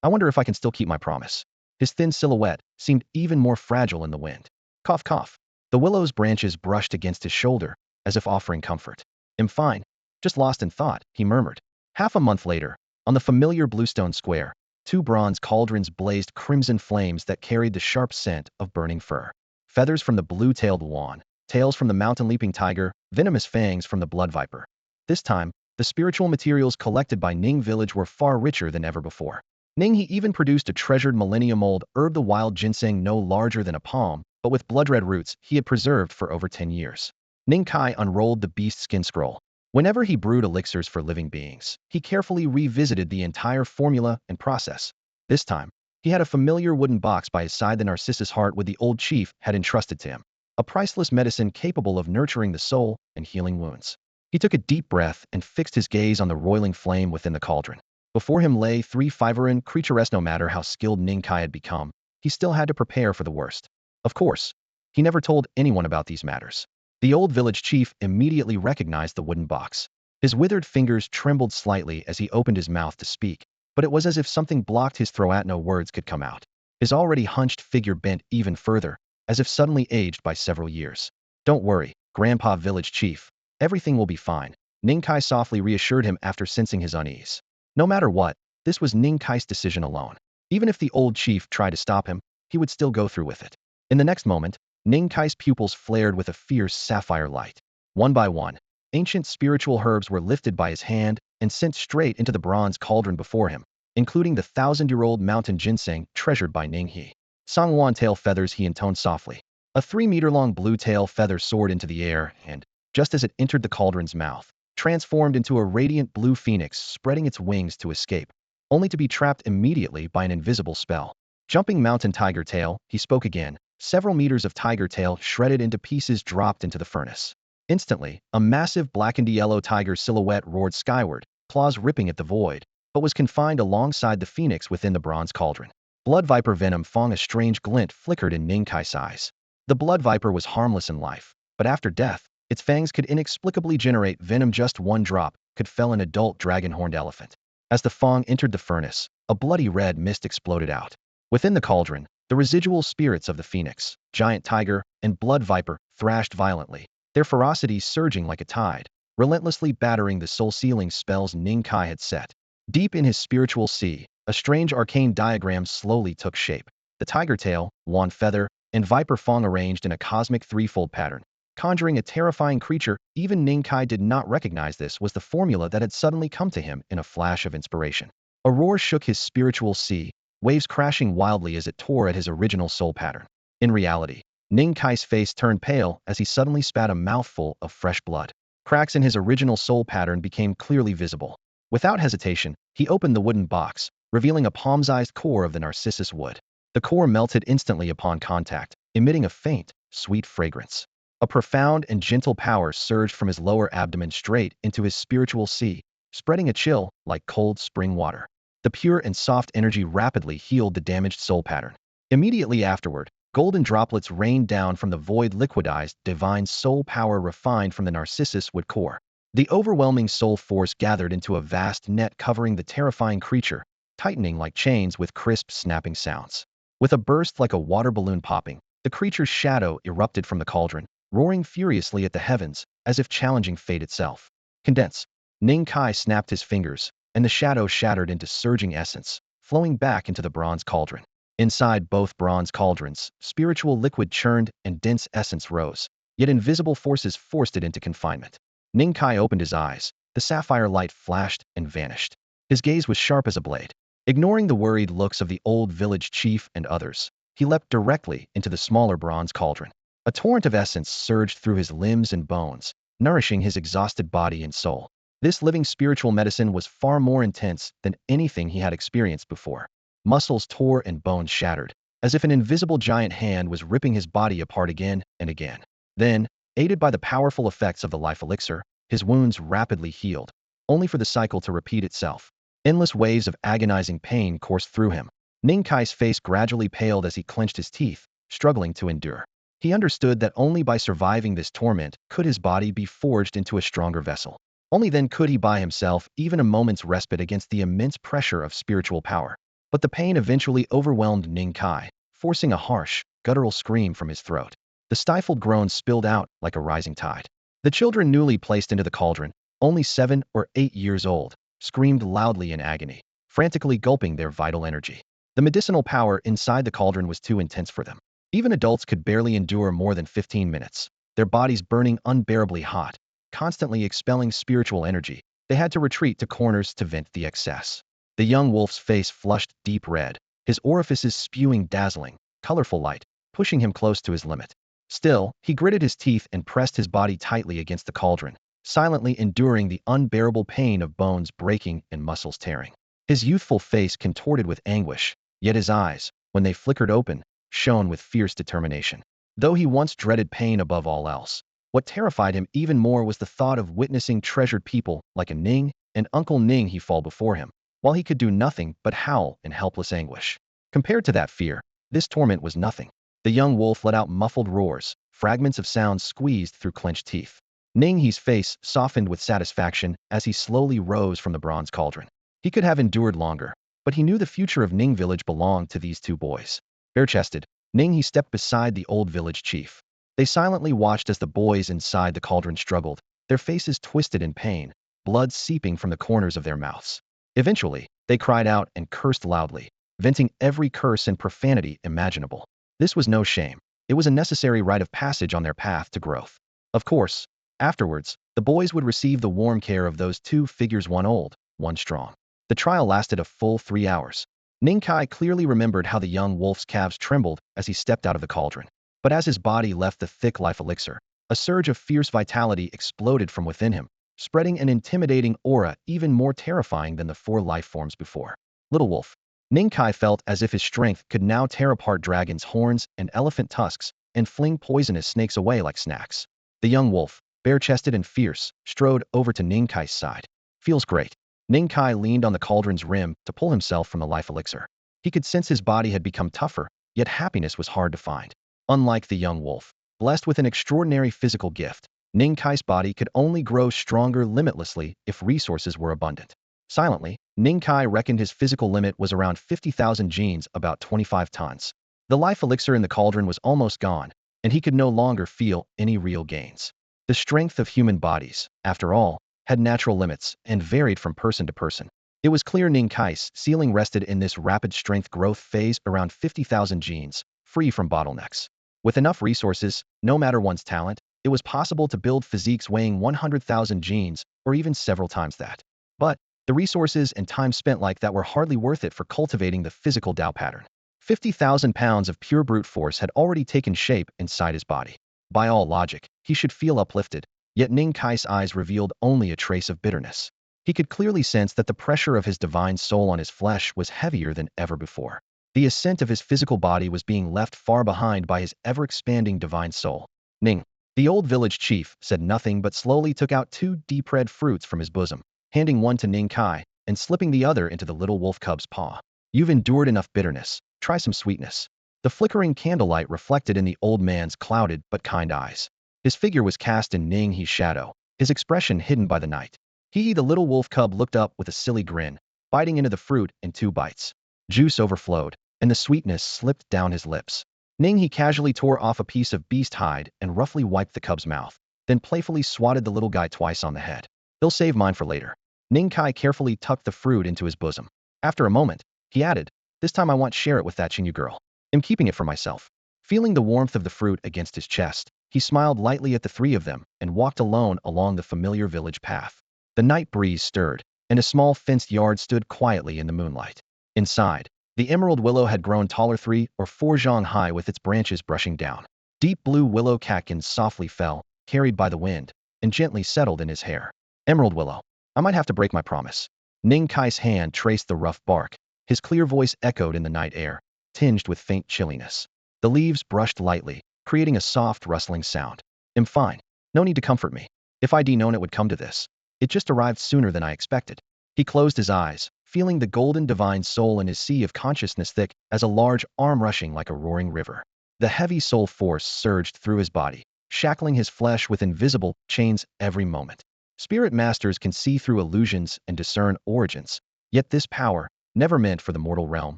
I wonder if I can still keep my promise. His thin silhouette seemed even more fragile in the wind. Cough, cough. The willow's branches brushed against his shoulder, as if offering comfort. I'm fine. Just lost in thought, he murmured. Half a month later, on the familiar bluestone square, 2 bronze cauldrons blazed crimson flames that carried the sharp scent of burning fur. Feathers from the blue-tailed swan, tails from the mountain-leaping tiger, venomous fangs from the blood viper. This time, the spiritual materials collected by Ning village were far richer than ever before. Ning he even produced a treasured millennium-old herb, the wild ginseng, no larger than a palm, but with blood-red roots he had preserved for over 10 years. Ning Kai unrolled the beast skin scroll. Whenever he brewed elixirs for living beings, he carefully revisited the entire formula and process. This time, he had a familiar wooden box by his side, the Narcissus heart with the old chief had entrusted to him, a priceless medicine capable of nurturing the soul and healing wounds. He took a deep breath and fixed his gaze on the roiling flame within the cauldron. Before him lay 3 fiverine creatures. No matter how skilled Ning Kai had become, he still had to prepare for the worst. Of course, he never told anyone about these matters. The old village chief immediately recognized the wooden box. His withered fingers trembled slightly as he opened his mouth to speak, but it was as if something blocked his throat. No words could come out. His already hunched figure bent even further, as if suddenly aged by several years. Don't worry, Grandpa village chief. Everything will be fine, Ning Kai softly reassured him after sensing his unease. No matter what, This was Ning Kai's decision alone. Even if the old chief tried to stop him, he would still go through with it. In the next moment, Ning Kai's pupils flared with a fierce sapphire light. One by one, ancient spiritual herbs were lifted by his hand and sent straight into the bronze cauldron before him, including the 1,000-year-old mountain ginseng treasured by Ning He. Songwan tail feathers, he intoned softly. A 3-meter-long blue tail feather soared into the air and, just as it entered the cauldron's mouth, transformed into a radiant blue phoenix spreading its wings to escape, only to be trapped immediately by an invisible spell. Jumping mountain tiger tail, he spoke again. Several meters of tiger tail shredded into pieces dropped into the furnace. Instantly, a massive blackened yellow tiger silhouette roared skyward, claws ripping at the void, but was confined alongside the phoenix within the bronze cauldron. Blood viper venom fong. A strange glint flickered in Ning Kai's eyes. The blood viper was harmless in life, but after death, its fangs could inexplicably generate venom. Just one drop could fell an adult dragon-horned elephant. As the fong entered the furnace, a bloody red mist exploded out. Within the cauldron, the residual spirits of the phoenix, giant tiger, and blood viper thrashed violently, their ferocity surging like a tide, relentlessly battering the soul-sealing spells Ning Kai had set. Deep in his spiritual sea, a strange arcane diagram slowly took shape. The tiger tail, wand feather, and viper fong arranged in a cosmic threefold pattern, conjuring a terrifying creature. Even Ning Kai did not recognize this was the formula that had suddenly come to him in a flash of inspiration. A roar shook his spiritual sea, waves crashing wildly as it tore at his original soul pattern. In reality, Ning Kai's face turned pale as he suddenly spat a mouthful of fresh blood. Cracks in his original soul pattern became clearly visible. Without hesitation, he opened the wooden box, revealing a palm-sized core of the narcissus wood. The core melted instantly upon contact, emitting a faint, sweet fragrance. A profound and gentle power surged from his lower abdomen straight into his spiritual sea, spreading a chill like cold spring water. The pure and soft energy rapidly healed the damaged soul pattern. Immediately afterward, golden droplets rained down from the void, liquidized divine soul power refined from the narcissus wood core. The overwhelming soul force gathered into a vast net covering the terrifying creature, tightening like chains with crisp snapping sounds. With a burst like a water balloon popping, the creature's shadow erupted from the cauldron, roaring furiously at the heavens, as if challenging fate itself. Condense. Ning Kai snapped his fingers, and the shadow shattered into surging essence, flowing back into the bronze cauldron. Inside both bronze cauldrons, spiritual liquid churned and dense essence rose, yet invisible forces forced it into confinement. Ning Kai opened his eyes, the sapphire light flashed and vanished. His gaze was sharp as a blade. Ignoring the worried looks of the old village chief and others, he leapt directly into the smaller bronze cauldron. A torrent of essence surged through his limbs and bones, nourishing his exhausted body and soul. This living spiritual medicine was far more intense than anything he had experienced before. Muscles tore and bones shattered, as if an invisible giant hand was ripping his body apart again and again. Then, aided by the powerful effects of the life elixir, his wounds rapidly healed, only for the cycle to repeat itself. Endless waves of agonizing pain coursed through him. Ning Kai's face gradually paled as he clenched his teeth, struggling to endure. He understood that only by surviving this torment could his body be forged into a stronger vessel. Only then could he buy himself even a moment's respite against the immense pressure of spiritual power. But the pain eventually overwhelmed Ning Kai, forcing a harsh, guttural scream from his throat. The stifled groan spilled out like a rising tide. The children newly placed into the cauldron, only 7 or 8 years old, screamed loudly in agony, frantically gulping their vital energy. The medicinal power inside the cauldron was too intense for them. Even adults could barely endure more than 15 minutes, their bodies burning unbearably hot, constantly expelling spiritual energy. They had to retreat to corners to vent the excess. The young wolf's face flushed deep red, his orifices spewing dazzling, colorful light, pushing him close to his limit. Still, he gritted his teeth and pressed his body tightly against the cauldron, silently enduring the unbearable pain of bones breaking and muscles tearing. His youthful face contorted with anguish, yet his eyes, when they flickered open, shone with fierce determination. Though he once dreaded pain above all else, what terrified him even more was the thought of witnessing treasured people like a Ning and Uncle Ning he fall before him, while he could do nothing but howl in helpless anguish. Compared to that fear, this torment was nothing. The young wolf let out muffled roars, fragments of sound squeezed through clenched teeth. Ning He's face softened with satisfaction as he slowly rose from the bronze cauldron. He could have endured longer, but he knew the future of Ning village belonged to these 2 boys. Bare-chested, Ning He stepped beside the old village chief. They silently watched as the boys inside the cauldron struggled, their faces twisted in pain, blood seeping from the corners of their mouths. Eventually, They cried out and cursed loudly, venting every curse and profanity imaginable. This was no shame. It was a necessary rite of passage on their path to growth. Of course, afterwards, the boys would receive the warm care of those two figures, one old, one strong. The trial lasted a full 3 hours. Ning Kai clearly remembered how the young wolf's calves trembled as he stepped out of the cauldron. But as his body left the thick life elixir, a surge of fierce vitality exploded from within him, spreading an intimidating aura even more terrifying than the 4 life forms before. Little wolf. Ning Kai felt as if his strength could now tear apart dragons' horns and elephant tusks and fling poisonous snakes away like snacks. The young wolf, bare-chested and fierce, strode over to Ning Kai's side. Feels great. Ning Kai leaned on the cauldron's rim to pull himself from the life elixir. He could sense his body had become tougher, yet happiness was hard to find. Unlike the young wolf, blessed with an extraordinary physical gift, Ning Kai's body could only grow stronger limitlessly if resources were abundant. Silently, Ning Kai reckoned his physical limit was around 50,000 genes, about 25 tons. The life elixir in the cauldron was almost gone, and he could no longer feel any real gains. The strength of human bodies, after all, had natural limits and varied from person to person. It was clear Ning Kai's ceiling rested in this rapid strength growth phase around 50,000 genes, free from bottlenecks. With enough resources, no matter one's talent, it was possible to build physiques weighing 100,000 genes or even several times that. But the resources and time spent like that were hardly worth it for cultivating the physical Tao pattern. 50,000 pounds of pure brute force had already taken shape inside his body. By all logic, he should feel uplifted, yet Ning Kai's eyes revealed only a trace of bitterness. He could clearly sense that the pressure of his divine soul on his flesh was heavier than ever before. The ascent of his physical body was being left far behind by his ever-expanding divine soul. Ning. The old village chief said nothing but slowly took out 2 deep red fruits from his bosom, handing one to Ning Kai and slipping the other into the little wolf cub's paw. You've endured enough bitterness. Try some sweetness. The flickering candlelight reflected in the old man's clouded but kind eyes. His figure was cast in Ning He's shadow, his expression hidden by the night. The little wolf cub looked up with a silly grin, biting into the fruit in 2 bites. Juice overflowed, and the sweetness slipped down his lips. Ning He casually tore off a piece of beast hide and roughly wiped the cub's mouth, then playfully swatted the little guy twice on the head. They'll save mine for later. Ning Kai carefully tucked the fruit into his bosom. After a moment, he added, this time I want to share it with that Chinyu girl. I'm keeping it for myself. Feeling the warmth of the fruit against his chest, he smiled lightly at the 3 of them and walked alone along the familiar village path. The night breeze stirred, and a small fenced yard stood quietly in the moonlight. Inside, the emerald willow had grown taller 3 or 4 zhang high with its branches brushing down. Deep blue willow catkins softly fell, carried by the wind, and gently settled in his hair. Emerald willow. I might have to break my promise. Ning Kai's hand traced the rough bark. His clear voice echoed in the night air, tinged with faint chilliness. The leaves brushed lightly, creating a soft rustling sound. I'm fine. No need to comfort me. If I'd known it would come to this. It just arrived sooner than I expected. He closed his eyes, feeling the golden divine soul in his sea of consciousness thick as a large arm rushing like a roaring river. The heavy soul force surged through his body, shackling his flesh with invisible chains every moment. Spirit masters can see through illusions and discern origins, yet this power, never meant for the mortal realm,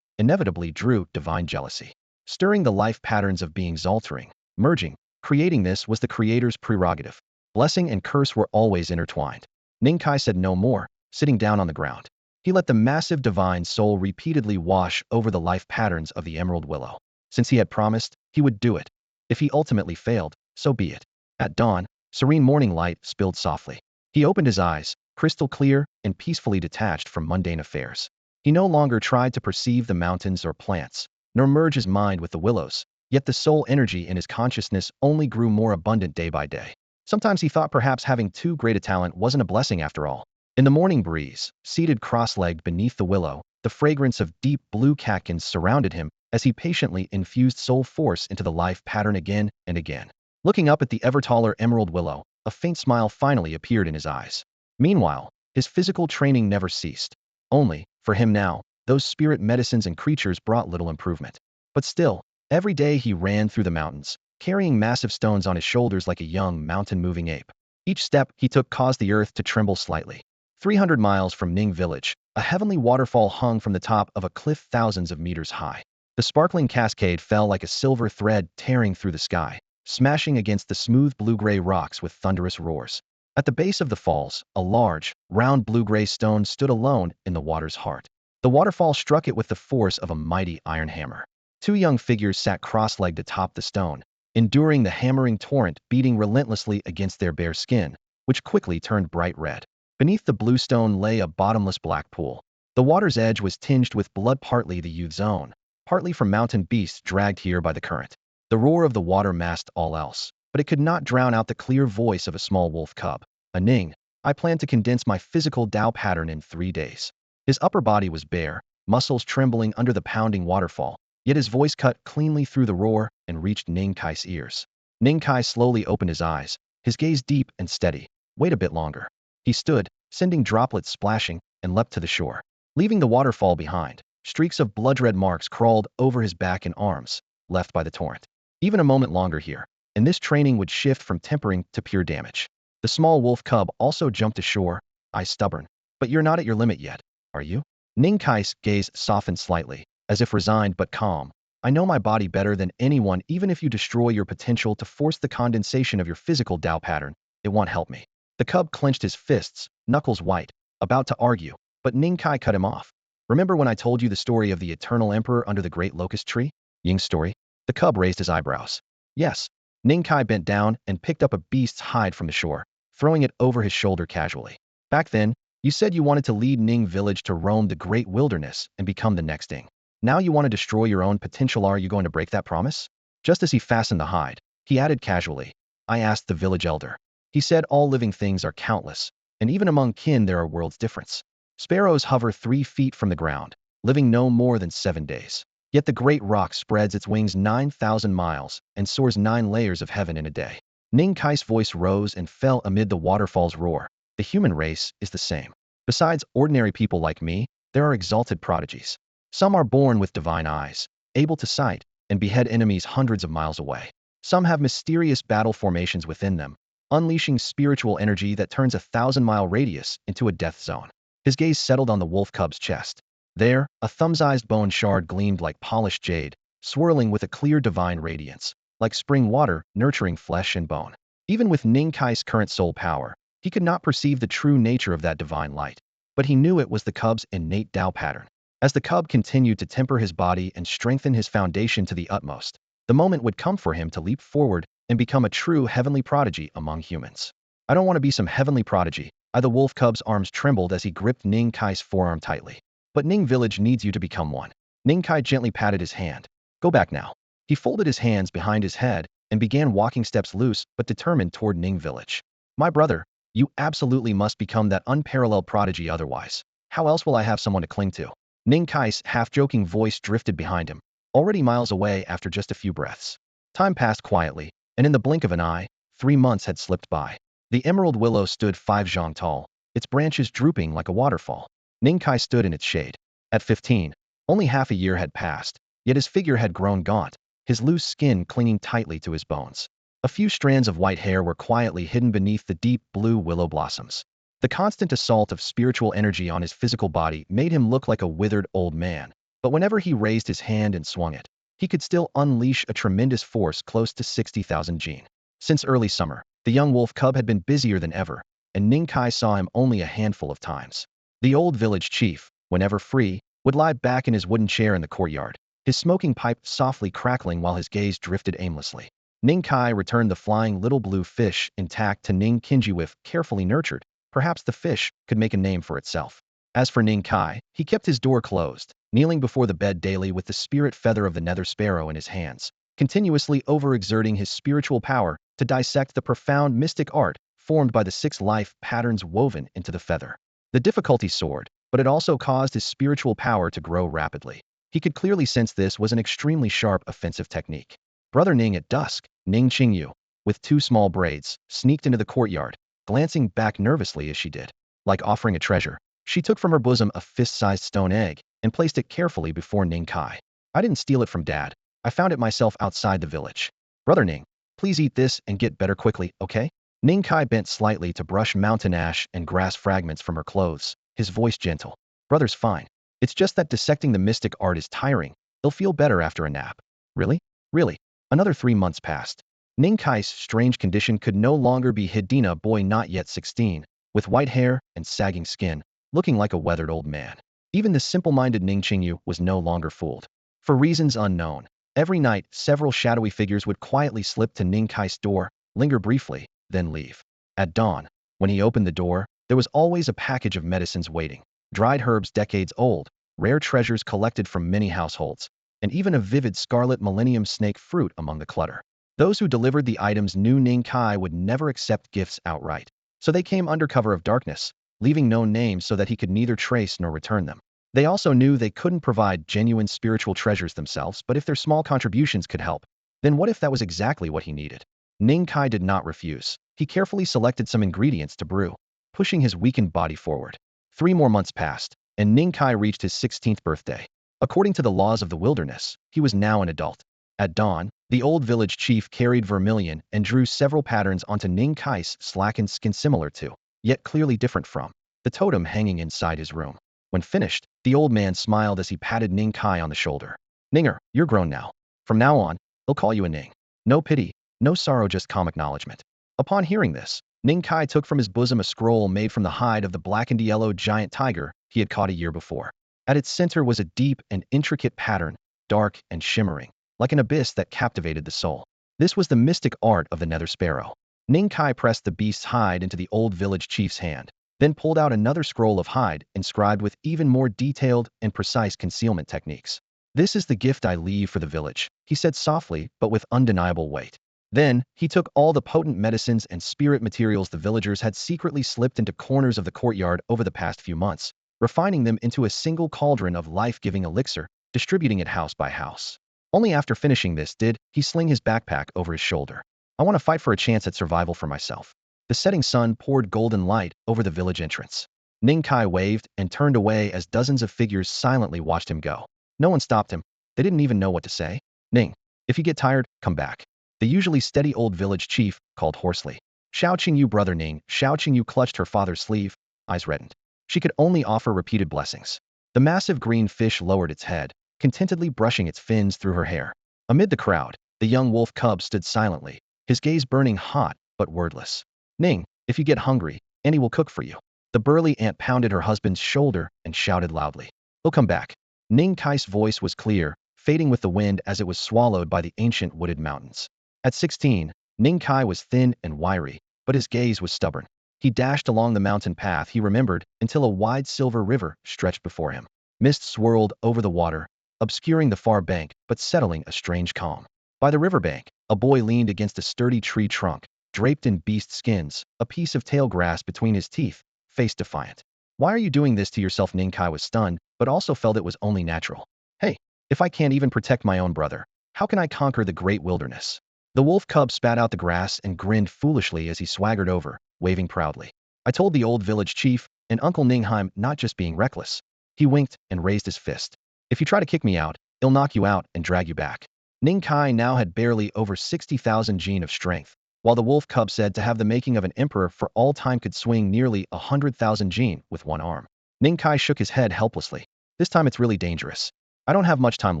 inevitably drew divine jealousy. Stirring the life patterns of beings, altering, merging, creating this was the creator's prerogative. Blessing and curse were always intertwined. Ning Kai said no more, sitting down on the ground. He let the massive divine soul repeatedly wash over the life patterns of the emerald willow. Since he had promised, he would do it. If he ultimately failed, so be it. At dawn, serene morning light spilled softly. He opened his eyes, crystal clear and peacefully detached from mundane affairs. He no longer tried to perceive the mountains or plants, nor merge his mind with the willows, yet the soul energy in his consciousness only grew more abundant day by day. Sometimes he thought perhaps having too great a talent wasn't a blessing after all. In the morning breeze, seated cross-legged beneath the willow, the fragrance of deep blue catkins surrounded him as he patiently infused soul force into the life pattern again and again. Looking up at the ever-taller emerald willow, a faint smile finally appeared in his eyes. Meanwhile, his physical training never ceased. Only, for him now, those spirit medicines and creatures brought little improvement. But still, every day he ran through the mountains, carrying massive stones on his shoulders like a young mountain-moving ape. Each step he took caused the earth to tremble slightly. 300 miles from Ning Village, a heavenly waterfall hung from the top of a cliff thousands of meters high. The sparkling cascade fell like a silver thread tearing through the sky, smashing against the smooth blue-gray rocks with thunderous roars. At the base of the falls, a large, round blue-gray stone stood alone in the water's heart. The waterfall struck it with the force of a mighty iron hammer. Two young figures sat cross-legged atop the stone, enduring the hammering torrent beating relentlessly against their bare skin, which quickly turned bright red. Beneath the blue stone lay a bottomless black pool. The water's edge was tinged with blood, partly the youth's own, partly from mountain beasts dragged here by the current. The roar of the water masked all else, but it could not drown out the clear voice of a small wolf cub. Ning, I plan to condense my physical Tao pattern in 3 days. His upper body was bare, muscles trembling under the pounding waterfall, yet his voice cut cleanly through the roar and reached Ning Kai's ears. Ning Kai slowly opened his eyes, his gaze deep and steady. Wait a bit longer. He stood, sending droplets splashing, and leapt to the shore. Leaving the waterfall behind, streaks of blood-red marks crawled over his back and arms, left by the torrent. Even a moment longer here, and this training would shift from tempering to pure damage. The small wolf cub also jumped ashore, eyes stubborn. But you're not at your limit yet, are you? Ning Kai's gaze softened slightly, as if resigned but calm. I know my body better than anyone. Even if you destroy your potential to force the condensation of your physical Tao pattern, it won't help me. The cub clenched his fists, knuckles white, about to argue, but Ning Kai cut him off. Remember when I told you the story of the eternal emperor under the great locust tree? Ying's story? The cub raised his eyebrows. Yes. Ning Kai bent down and picked up a beast's hide from the shore, throwing it over his shoulder casually. Back then, you said you wanted to lead Ning village to roam the great wilderness and become the next Ning. Now you want to destroy your own potential. Are you going to break that promise? Just as he fastened the hide, he added casually, I asked the village elder. He said all living things are countless, and even among kin there are worlds difference. Sparrows hover 3 feet from the ground, living no more than 7 days. Yet the great rock spreads its wings 9,000 miles and soars 9 layers of heaven in a day. Ning Kai's voice rose and fell amid the waterfall's roar. The human race is the same. Besides ordinary people like me, there are exalted prodigies. Some are born with divine eyes, able to sight and behead enemies hundreds of miles away. Some have mysterious battle formations within them, unleashing spiritual energy that turns a 1,000-mile radius into a death zone. His gaze settled on the wolf cub's chest. There, a thumb-sized bone shard gleamed like polished jade, swirling with a clear divine radiance, like spring water nurturing flesh and bone. Even with Ning Kai's current soul power, he could not perceive the true nature of that divine light, but he knew it was the cub's innate Tao pattern. As the cub continued to temper his body and strengthen his foundation to the utmost, the moment would come for him to leap forward and become a true heavenly prodigy among humans. I don't want to be some heavenly prodigy. The wolf cub's arms trembled as he gripped Ning Kai's forearm tightly. But Ning village needs you to become one. Ning Kai gently patted his hand. Go back now. He folded his hands behind his head and began walking steps loose but determined toward Ning village. My brother, you absolutely must become that unparalleled prodigy, otherwise, how else will I have someone to cling to? Ning Kai's half-joking voice drifted behind him, already miles away after just a few breaths. Time passed quietly, and in the blink of an eye, 3 months had slipped by. The emerald willow stood 5 zhang tall, its branches drooping like a waterfall. Ning Kai stood in its shade. At 15, only half a year had passed, yet his figure had grown gaunt, his loose skin clinging tightly to his bones. A few strands of white hair were quietly hidden beneath the deep blue willow blossoms. The constant assault of spiritual energy on his physical body made him look like a withered old man, but whenever he raised his hand and swung it, he could still unleash a tremendous force close to 60,000 jin. Since early summer, the young wolf cub had been busier than ever, and Ning Kai saw him only a handful of times. The old village chief, whenever free, would lie back in his wooden chair in the courtyard, his smoking pipe softly crackling while his gaze drifted aimlessly. Ning Kai returned the flying little blue fish intact to Ning Kinjiwif, carefully nurtured. Perhaps the fish could make a name for itself. As for Ning Kai, he kept his door closed, kneeling before the bed daily with the spirit feather of the nether sparrow in his hands, continuously overexerting his spiritual power to dissect the profound mystic art formed by the 6 life patterns woven into the feather. The difficulty soared, but it also caused his spiritual power to grow rapidly. He could clearly sense this was an extremely sharp offensive technique. Brother Ning at dusk, Ning Qingyu, with 2 small braids, sneaked into the courtyard, glancing back nervously as she did. Like offering a treasure, she took from her bosom a fist-sized stone egg and placed it carefully before Ning Kai. I didn't steal it from Dad. I found it myself outside the village. Brother Ning, please eat this and get better quickly, okay? Ning Kai bent slightly to brush mountain ash and grass fragments from her clothes, his voice gentle. Brother's fine. It's just that dissecting the mystic art is tiring. He'll feel better after a nap. Really? Really? Another 3 months passed. Ning Kai's strange condition could no longer be hidden. A boy not yet 16, with white hair and sagging skin, looking like a weathered old man. Even the simple-minded Ning Qingyu was no longer fooled. For reasons unknown, every night several shadowy figures would quietly slip to Ning Kai's door, linger briefly, then leave. At dawn, when he opened the door, there was always a package of medicines waiting, dried herbs decades old, rare treasures collected from many households, and even a vivid scarlet millennium snake fruit among the clutter. Those who delivered the items knew Ning Kai would never accept gifts outright, so they came under cover of darkness, leaving no names so that he could neither trace nor return them. They also knew they couldn't provide genuine spiritual treasures themselves, but if their small contributions could help, then what if that was exactly what he needed? Ning Kai did not refuse. He carefully selected some ingredients to brew, pushing his weakened body forward. 3 more months passed, and Ning Kai reached his 16th birthday. According to the laws of the wilderness, he was now an adult. At dawn, the old village chief carried vermilion and drew several patterns onto Ning Kai's slackened skin, similar to, yet clearly different from, the totem hanging inside his room. When finished, the old man smiled as he patted Ning Kai on the shoulder. "Ninger, you're grown now. From now on, I'll call you a Ning. No pity, no sorrow, just calm acknowledgement." Upon hearing this, Ning Kai took from his bosom a scroll made from the hide of the blackened yellow giant tiger he had caught a year before. At its center was a deep and intricate pattern, dark and shimmering, like an abyss that captivated the soul. This was the mystic art of the nether sparrow. Ning Kai pressed the beast's hide into the old village chief's hand, then pulled out another scroll of hide inscribed with even more detailed and precise concealment techniques. "This is the gift I leave for the village," he said softly but with undeniable weight. Then, he took all the potent medicines and spirit materials the villagers had secretly slipped into corners of the courtyard over the past few months, refining them into a single cauldron of life-giving elixir, distributing it house by house. Only after finishing this did he sling his backpack over his shoulder. "I want to fight for a chance at survival for myself." The setting sun poured golden light over the village entrance. Ning Kai waved and turned away as dozens of figures silently watched him go. No one stopped him. They didn't even know what to say. "Ning, if you get tired, come back," the usually steady old village chief called hoarsely. "Xiao Qingyu, brother Ning." Xiao Qingyu clutched her father's sleeve, eyes reddened. She could only offer repeated blessings. The massive green fish lowered its head, contentedly brushing its fins through her hair. Amid the crowd, the young wolf cub stood silently, his gaze burning hot but wordless. "Ning, if you get hungry, Annie will cook for you." The burly aunt pounded her husband's shoulder and shouted loudly. "He'll come back." Ning Kai's voice was clear, fading with the wind as it was swallowed by the ancient wooded mountains. At 16, Ning Kai was thin and wiry, but his gaze was stubborn. He dashed along the mountain path he remembered until a wide silver river stretched before him. Mist swirled over the water, obscuring the far bank but settling a strange calm. By the riverbank, a boy leaned against a sturdy tree trunk, draped in beast skins, a piece of tail grass between his teeth, face defiant. "Why are you doing this to yourself?" Ning Kai was stunned, but also felt it was only natural. "Hey, if I can't even protect my own brother, how can I conquer the great wilderness?" The wolf cub spat out the grass and grinned foolishly as he swaggered over, waving proudly. "I told the old village chief, and Uncle Ningheim not just being reckless." He winked and raised his fist. "If you try to kick me out, he'll knock you out and drag you back." Ning Kai now had barely over 60,000 gene of strength, while the wolf cub said to have the making of an emperor for all time could swing nearly 100,000 gene with one arm. Ning Kai shook his head helplessly. "This time it's really dangerous. I don't have much time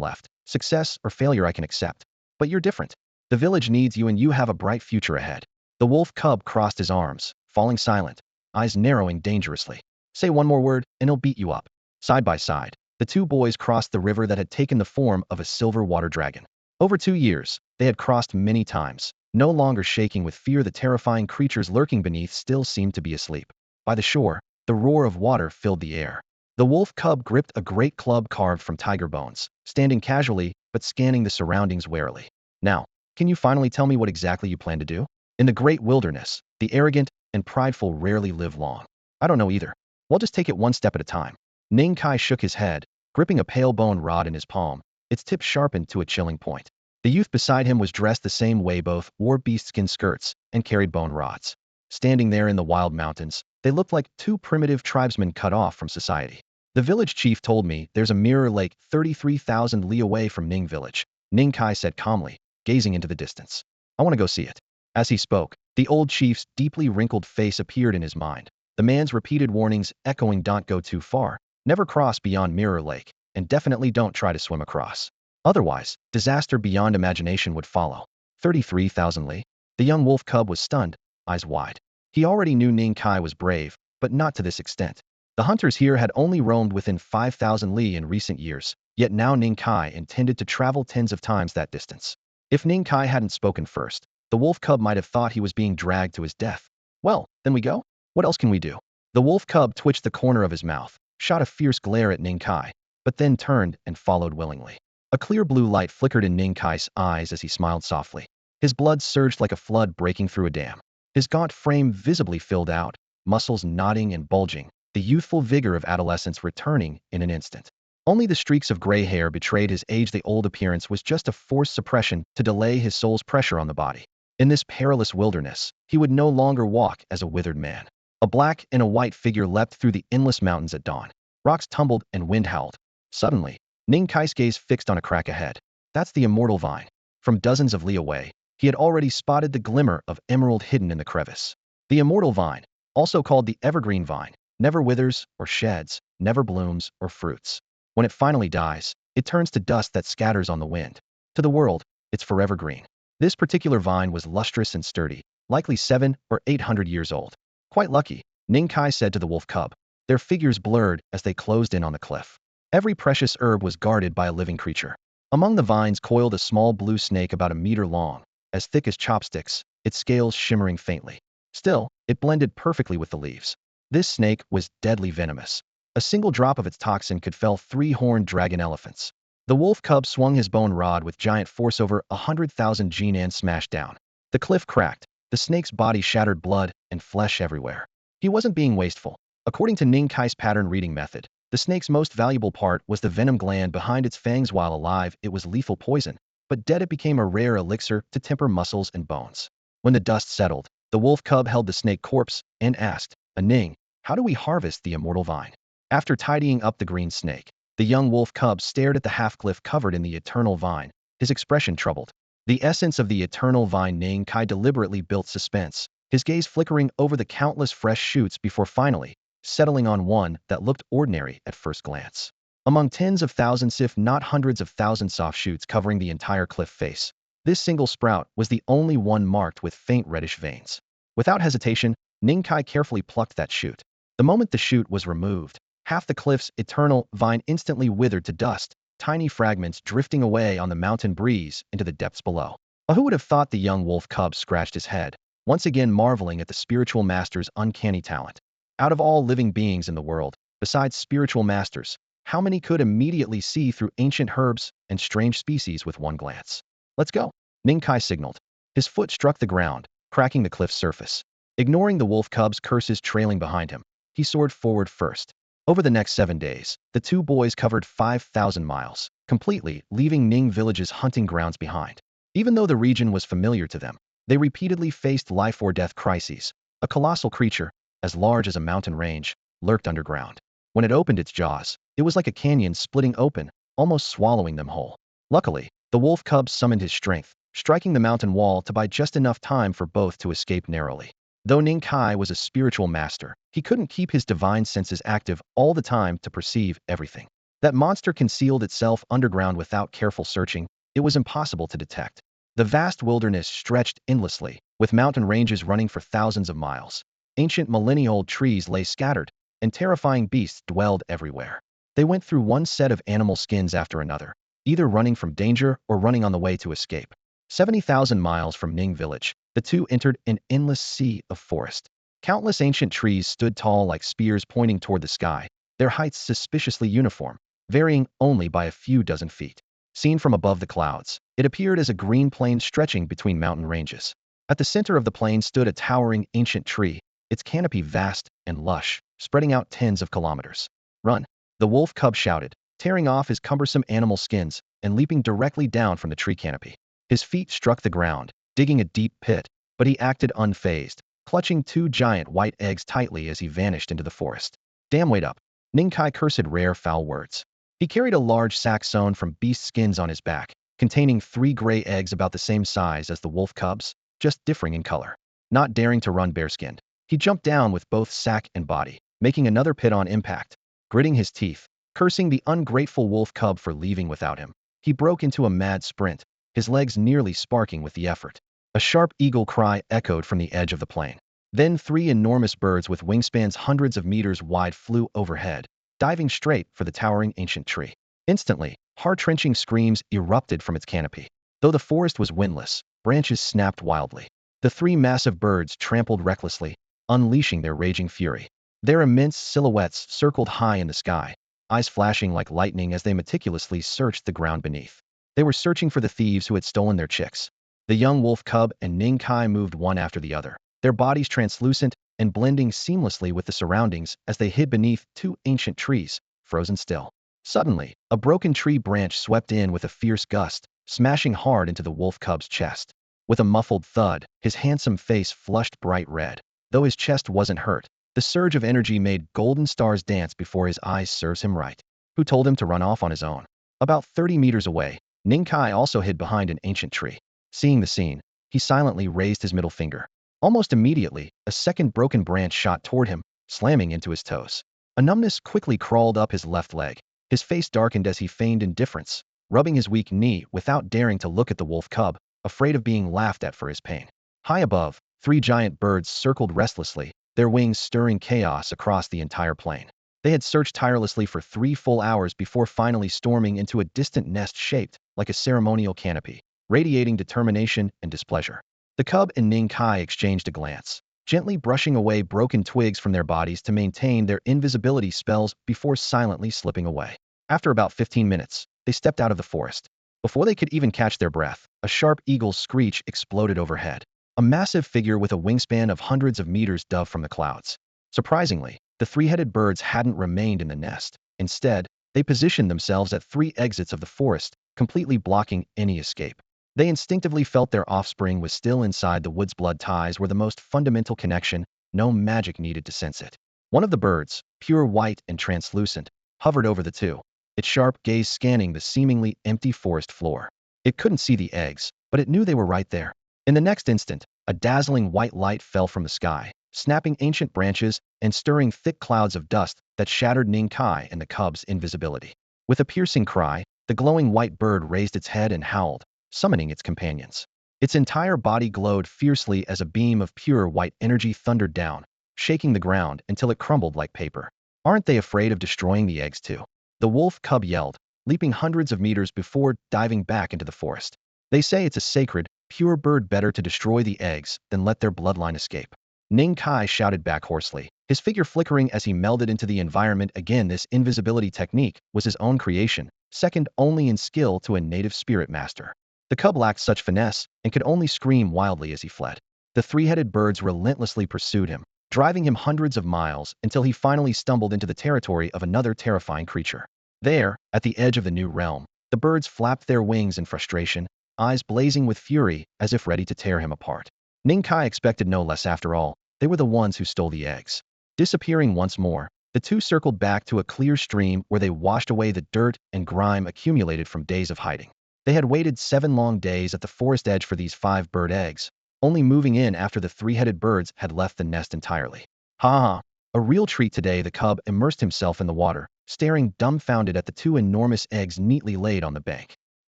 left. Success or failure I can accept. But you're different. The village needs you and you have a bright future ahead." The wolf cub crossed his arms, falling silent, eyes narrowing dangerously. "Say one more word and he'll beat you up." Side by side, the two boys crossed the river that had taken the form of a silver water dragon. Over 2 years, they had crossed many times, no longer shaking with fear. The terrifying creatures lurking beneath still seemed to be asleep. By the shore, the roar of water filled the air. The wolf cub gripped a great club carved from tiger bones, standing casually but scanning the surroundings warily. "Now, can you finally tell me what exactly you plan to do?" In the great wilderness, the arrogant and prideful rarely live long. "I don't know either. We'll just take it one step at a time." Ning Kai shook his head, gripping a pale bone rod in his palm, its tip sharpened to a chilling point. The youth beside him was dressed the same way, both wore beastskin skirts and carried bone rods. Standing there in the wild mountains, they looked like two primitive tribesmen cut off from society. "The village chief told me there's a mirror lake 33,000 li away from Ning village," Ning Kai said calmly, gazing into the distance. "I want to go see it." As he spoke, the old chief's deeply wrinkled face appeared in his mind. The man's repeated warnings echoing, "Don't go too far, never cross beyond Mirror Lake, and definitely don't try to swim across. Otherwise, disaster beyond imagination would follow." 33,000 li? The young wolf cub was stunned, eyes wide. He already knew Ning Kai was brave, but not to this extent. The hunters here had only roamed within 5,000 li in recent years, yet now Ning Kai intended to travel tens of times that distance. If Ning Kai hadn't spoken first, the wolf cub might have thought he was being dragged to his death. Well, then we go? What else can we do? The wolf cub twitched the corner of his mouth, shot a fierce glare at Ning Kai, but then turned and followed willingly. A clear blue light flickered in Ning Kai's eyes as he smiled softly. His blood surged like a flood breaking through a dam. His gaunt frame visibly filled out, muscles nodding and bulging, the youthful vigor of adolescence returning in an instant. Only the streaks of gray hair betrayed his age-the-old appearance was just a forced suppression to delay his soul's pressure on the body. In this perilous wilderness, he would no longer walk as a withered man. A black and a white figure leapt through the endless mountains at dawn. Rocks tumbled and wind howled. Suddenly, Ning Kai's gaze fixed on a crack ahead. That's the immortal vine. From dozens of li away, he had already spotted the glimmer of emerald hidden in the crevice. The immortal vine, also called the evergreen vine, never withers or sheds, never blooms or fruits. When it finally dies, it turns to dust that scatters on the wind. To the world, it's forever green. This particular vine was lustrous and sturdy, likely 700 or 800 years old. Quite lucky, Ning Kai said to the wolf cub. Their figures blurred as they closed in on the cliff. Every precious herb was guarded by a living creature. Among the vines coiled a small blue snake about a meter long, as thick as chopsticks, its scales shimmering faintly. Still, it blended perfectly with the leaves. This snake was deadly venomous. A single drop of its toxin could fell 3-horned dragon elephants. The wolf cub swung his bone rod with giant force over 100,000 Jinan smashed down. The cliff cracked, the snake's body shattered, blood and flesh everywhere. He wasn't being wasteful. According to Ning Kai's pattern reading method, the snake's most valuable part was the venom gland behind its fangs. While alive, it was lethal poison, but dead it became a rare elixir to temper muscles and bones. When the dust settled, the wolf cub held the snake corpse and asked, Ning, how do we harvest the immortal vine? After tidying up the green snake, the young wolf cub stared at the half-cliff covered in the eternal vine, his expression troubled. The essence of the eternal vine. Ning Kai deliberately built suspense, his gaze flickering over the countless fresh shoots before finally settling on one that looked ordinary at first glance. Among tens of thousands if not hundreds of thousands soft shoots covering the entire cliff face, this single sprout was the only one marked with faint reddish veins. Without hesitation, Ning Kai carefully plucked that shoot. The moment the shoot was removed, half the cliff's eternal vine instantly withered to dust, tiny fragments drifting away on the mountain breeze into the depths below. Who would have thought? The young wolf cub scratched his head, once again marveling at the spiritual master's uncanny talent. Out of all living beings in the world, besides spiritual masters, how many could immediately see through ancient herbs and strange species with one glance? Let's go, Ning Kai signaled. His foot struck the ground, cracking the cliff's surface. Ignoring the wolf cub's curses trailing behind him, he soared forward first. Over the next 7 days, the two boys covered 5,000 miles, completely leaving Ning village's hunting grounds behind. Even though the region was familiar to them, they repeatedly faced life-or-death crises. A colossal creature, as large as a mountain range, lurked underground. When it opened its jaws, it was like a canyon splitting open, almost swallowing them whole. Luckily, the wolf cub summoned his strength, striking the mountain wall to buy just enough time for both to escape narrowly. Though Ning Kai was a spiritual master, he couldn't keep his divine senses active all the time to perceive everything. That monster concealed itself underground without careful searching. It was impossible to detect. The vast wilderness stretched endlessly, with mountain ranges running for thousands of miles. Ancient millennia-old trees lay scattered, and terrifying beasts dwelled everywhere. They went through one set of animal skins after another, either running from danger or running on the way to escape. 70,000 miles from Ning village, the two entered an endless sea of forest. Countless ancient trees stood tall like spears pointing toward the sky, their heights suspiciously uniform, varying only by a few dozen feet. Seen from above the clouds, it appeared as a green plain stretching between mountain ranges. At the center of the plain stood a towering ancient tree, its canopy vast and lush, spreading out tens of kilometers. Run! The wolf cub shouted, tearing off his cumbersome animal skins and leaping directly down from the tree canopy. His feet struck the ground, digging a deep pit, but he acted unfazed, clutching 2 giant white eggs tightly as he vanished into the forest. Damn, wait up! Ning Kai cursed rare foul words. He carried a large sack sewn from beast skins on his back, containing 3 gray eggs about the same size as the wolf cubs, just differing in color. Not daring to run bareskinned, he jumped down with both sack and body, making another pit on impact. Gritting his teeth, cursing the ungrateful wolf cub for leaving without him, he broke into a mad sprint, his legs nearly sparking with the effort. A sharp eagle cry echoed from the edge of the plain. Then three enormous birds with wingspans hundreds of meters wide flew overhead, diving straight for the towering ancient tree. Instantly, heart-wrenching screams erupted from its canopy. Though the forest was windless, branches snapped wildly. The three massive birds trampled recklessly, unleashing their raging fury. Their immense silhouettes circled high in the sky, eyes flashing like lightning as they meticulously searched the ground beneath. They were searching for the thieves who had stolen their chicks. The young wolf cub and Ning Kai moved one after the other, their bodies translucent and blending seamlessly with the surroundings as they hid beneath two ancient trees, frozen still. Suddenly, a broken tree branch swept in with a fierce gust, smashing hard into the wolf cub's chest. With a muffled thud, his handsome face flushed bright red. Though his chest wasn't hurt, the surge of energy made golden stars dance before his eyes. Serves him right. Who told him to run off on his own? About 30 meters away, Ning Kai also hid behind an ancient tree. Seeing the scene, he silently raised his middle finger. Almost immediately, a second broken branch shot toward him, slamming into his toes. A numbness quickly crawled up his left leg. His face darkened as he feigned indifference, rubbing his weak knee without daring to look at the wolf cub, afraid of being laughed at for his pain. High above, three giant birds circled restlessly, their wings stirring chaos across the entire plain. They had searched tirelessly for 3 full hours before finally storming into a distant nest shaped like a ceremonial canopy, radiating determination and displeasure. The cub and Ning Kai exchanged a glance, gently brushing away broken twigs from their bodies to maintain their invisibility spells before silently slipping away. After about 15 minutes, they stepped out of the forest. Before they could even catch their breath, a sharp eagle's screech exploded overhead. A massive figure with a wingspan of hundreds of meters dove from the clouds. Surprisingly, the three-headed birds hadn't remained in the nest. Instead, they positioned themselves at 3 exits of the forest, completely blocking any escape. They instinctively felt their offspring was still inside the woods. Blood ties were the most fundamental connection, no magic needed to sense it. One of the birds, pure white and translucent, hovered over the two, its sharp gaze scanning the seemingly empty forest floor. It couldn't see the eggs, but it knew they were right there. In the next instant, a dazzling white light fell from the sky, snapping ancient branches and stirring thick clouds of dust that shattered Ning Kai and the cub's invisibility. With a piercing cry, the glowing white bird raised its head and howled, summoning its companions. Its entire body glowed fiercely as a beam of pure white energy thundered down, shaking the ground until it crumbled like paper. Aren't they afraid of destroying the eggs too? The wolf cub yelled, leaping hundreds of meters before diving back into the forest. They say it's a sacred, pure bird, better to destroy the eggs than let their bloodline escape. Ning Kai shouted back hoarsely, his figure flickering as he melded into the environment again. This invisibility technique was his own creation, second only in skill to a native spirit master. The cub lacked such finesse and could only scream wildly as he fled. The three-headed birds relentlessly pursued him, driving him hundreds of miles until he finally stumbled into the territory of another terrifying creature. There, at the edge of the new realm, the birds flapped their wings in frustration, eyes blazing with fury as if ready to tear him apart. Ning Kai expected no less. After all, they were the ones who stole the eggs. Disappearing once more, the two circled back to a clear stream where they washed away the dirt and grime accumulated from days of hiding. They had waited 7 long days at the forest edge for these 5 bird eggs, only moving in after the three-headed birds had left the nest entirely. Ha ha! A real treat today. The cub immersed himself in the water, staring dumbfounded at the 2 enormous eggs neatly laid on the bank.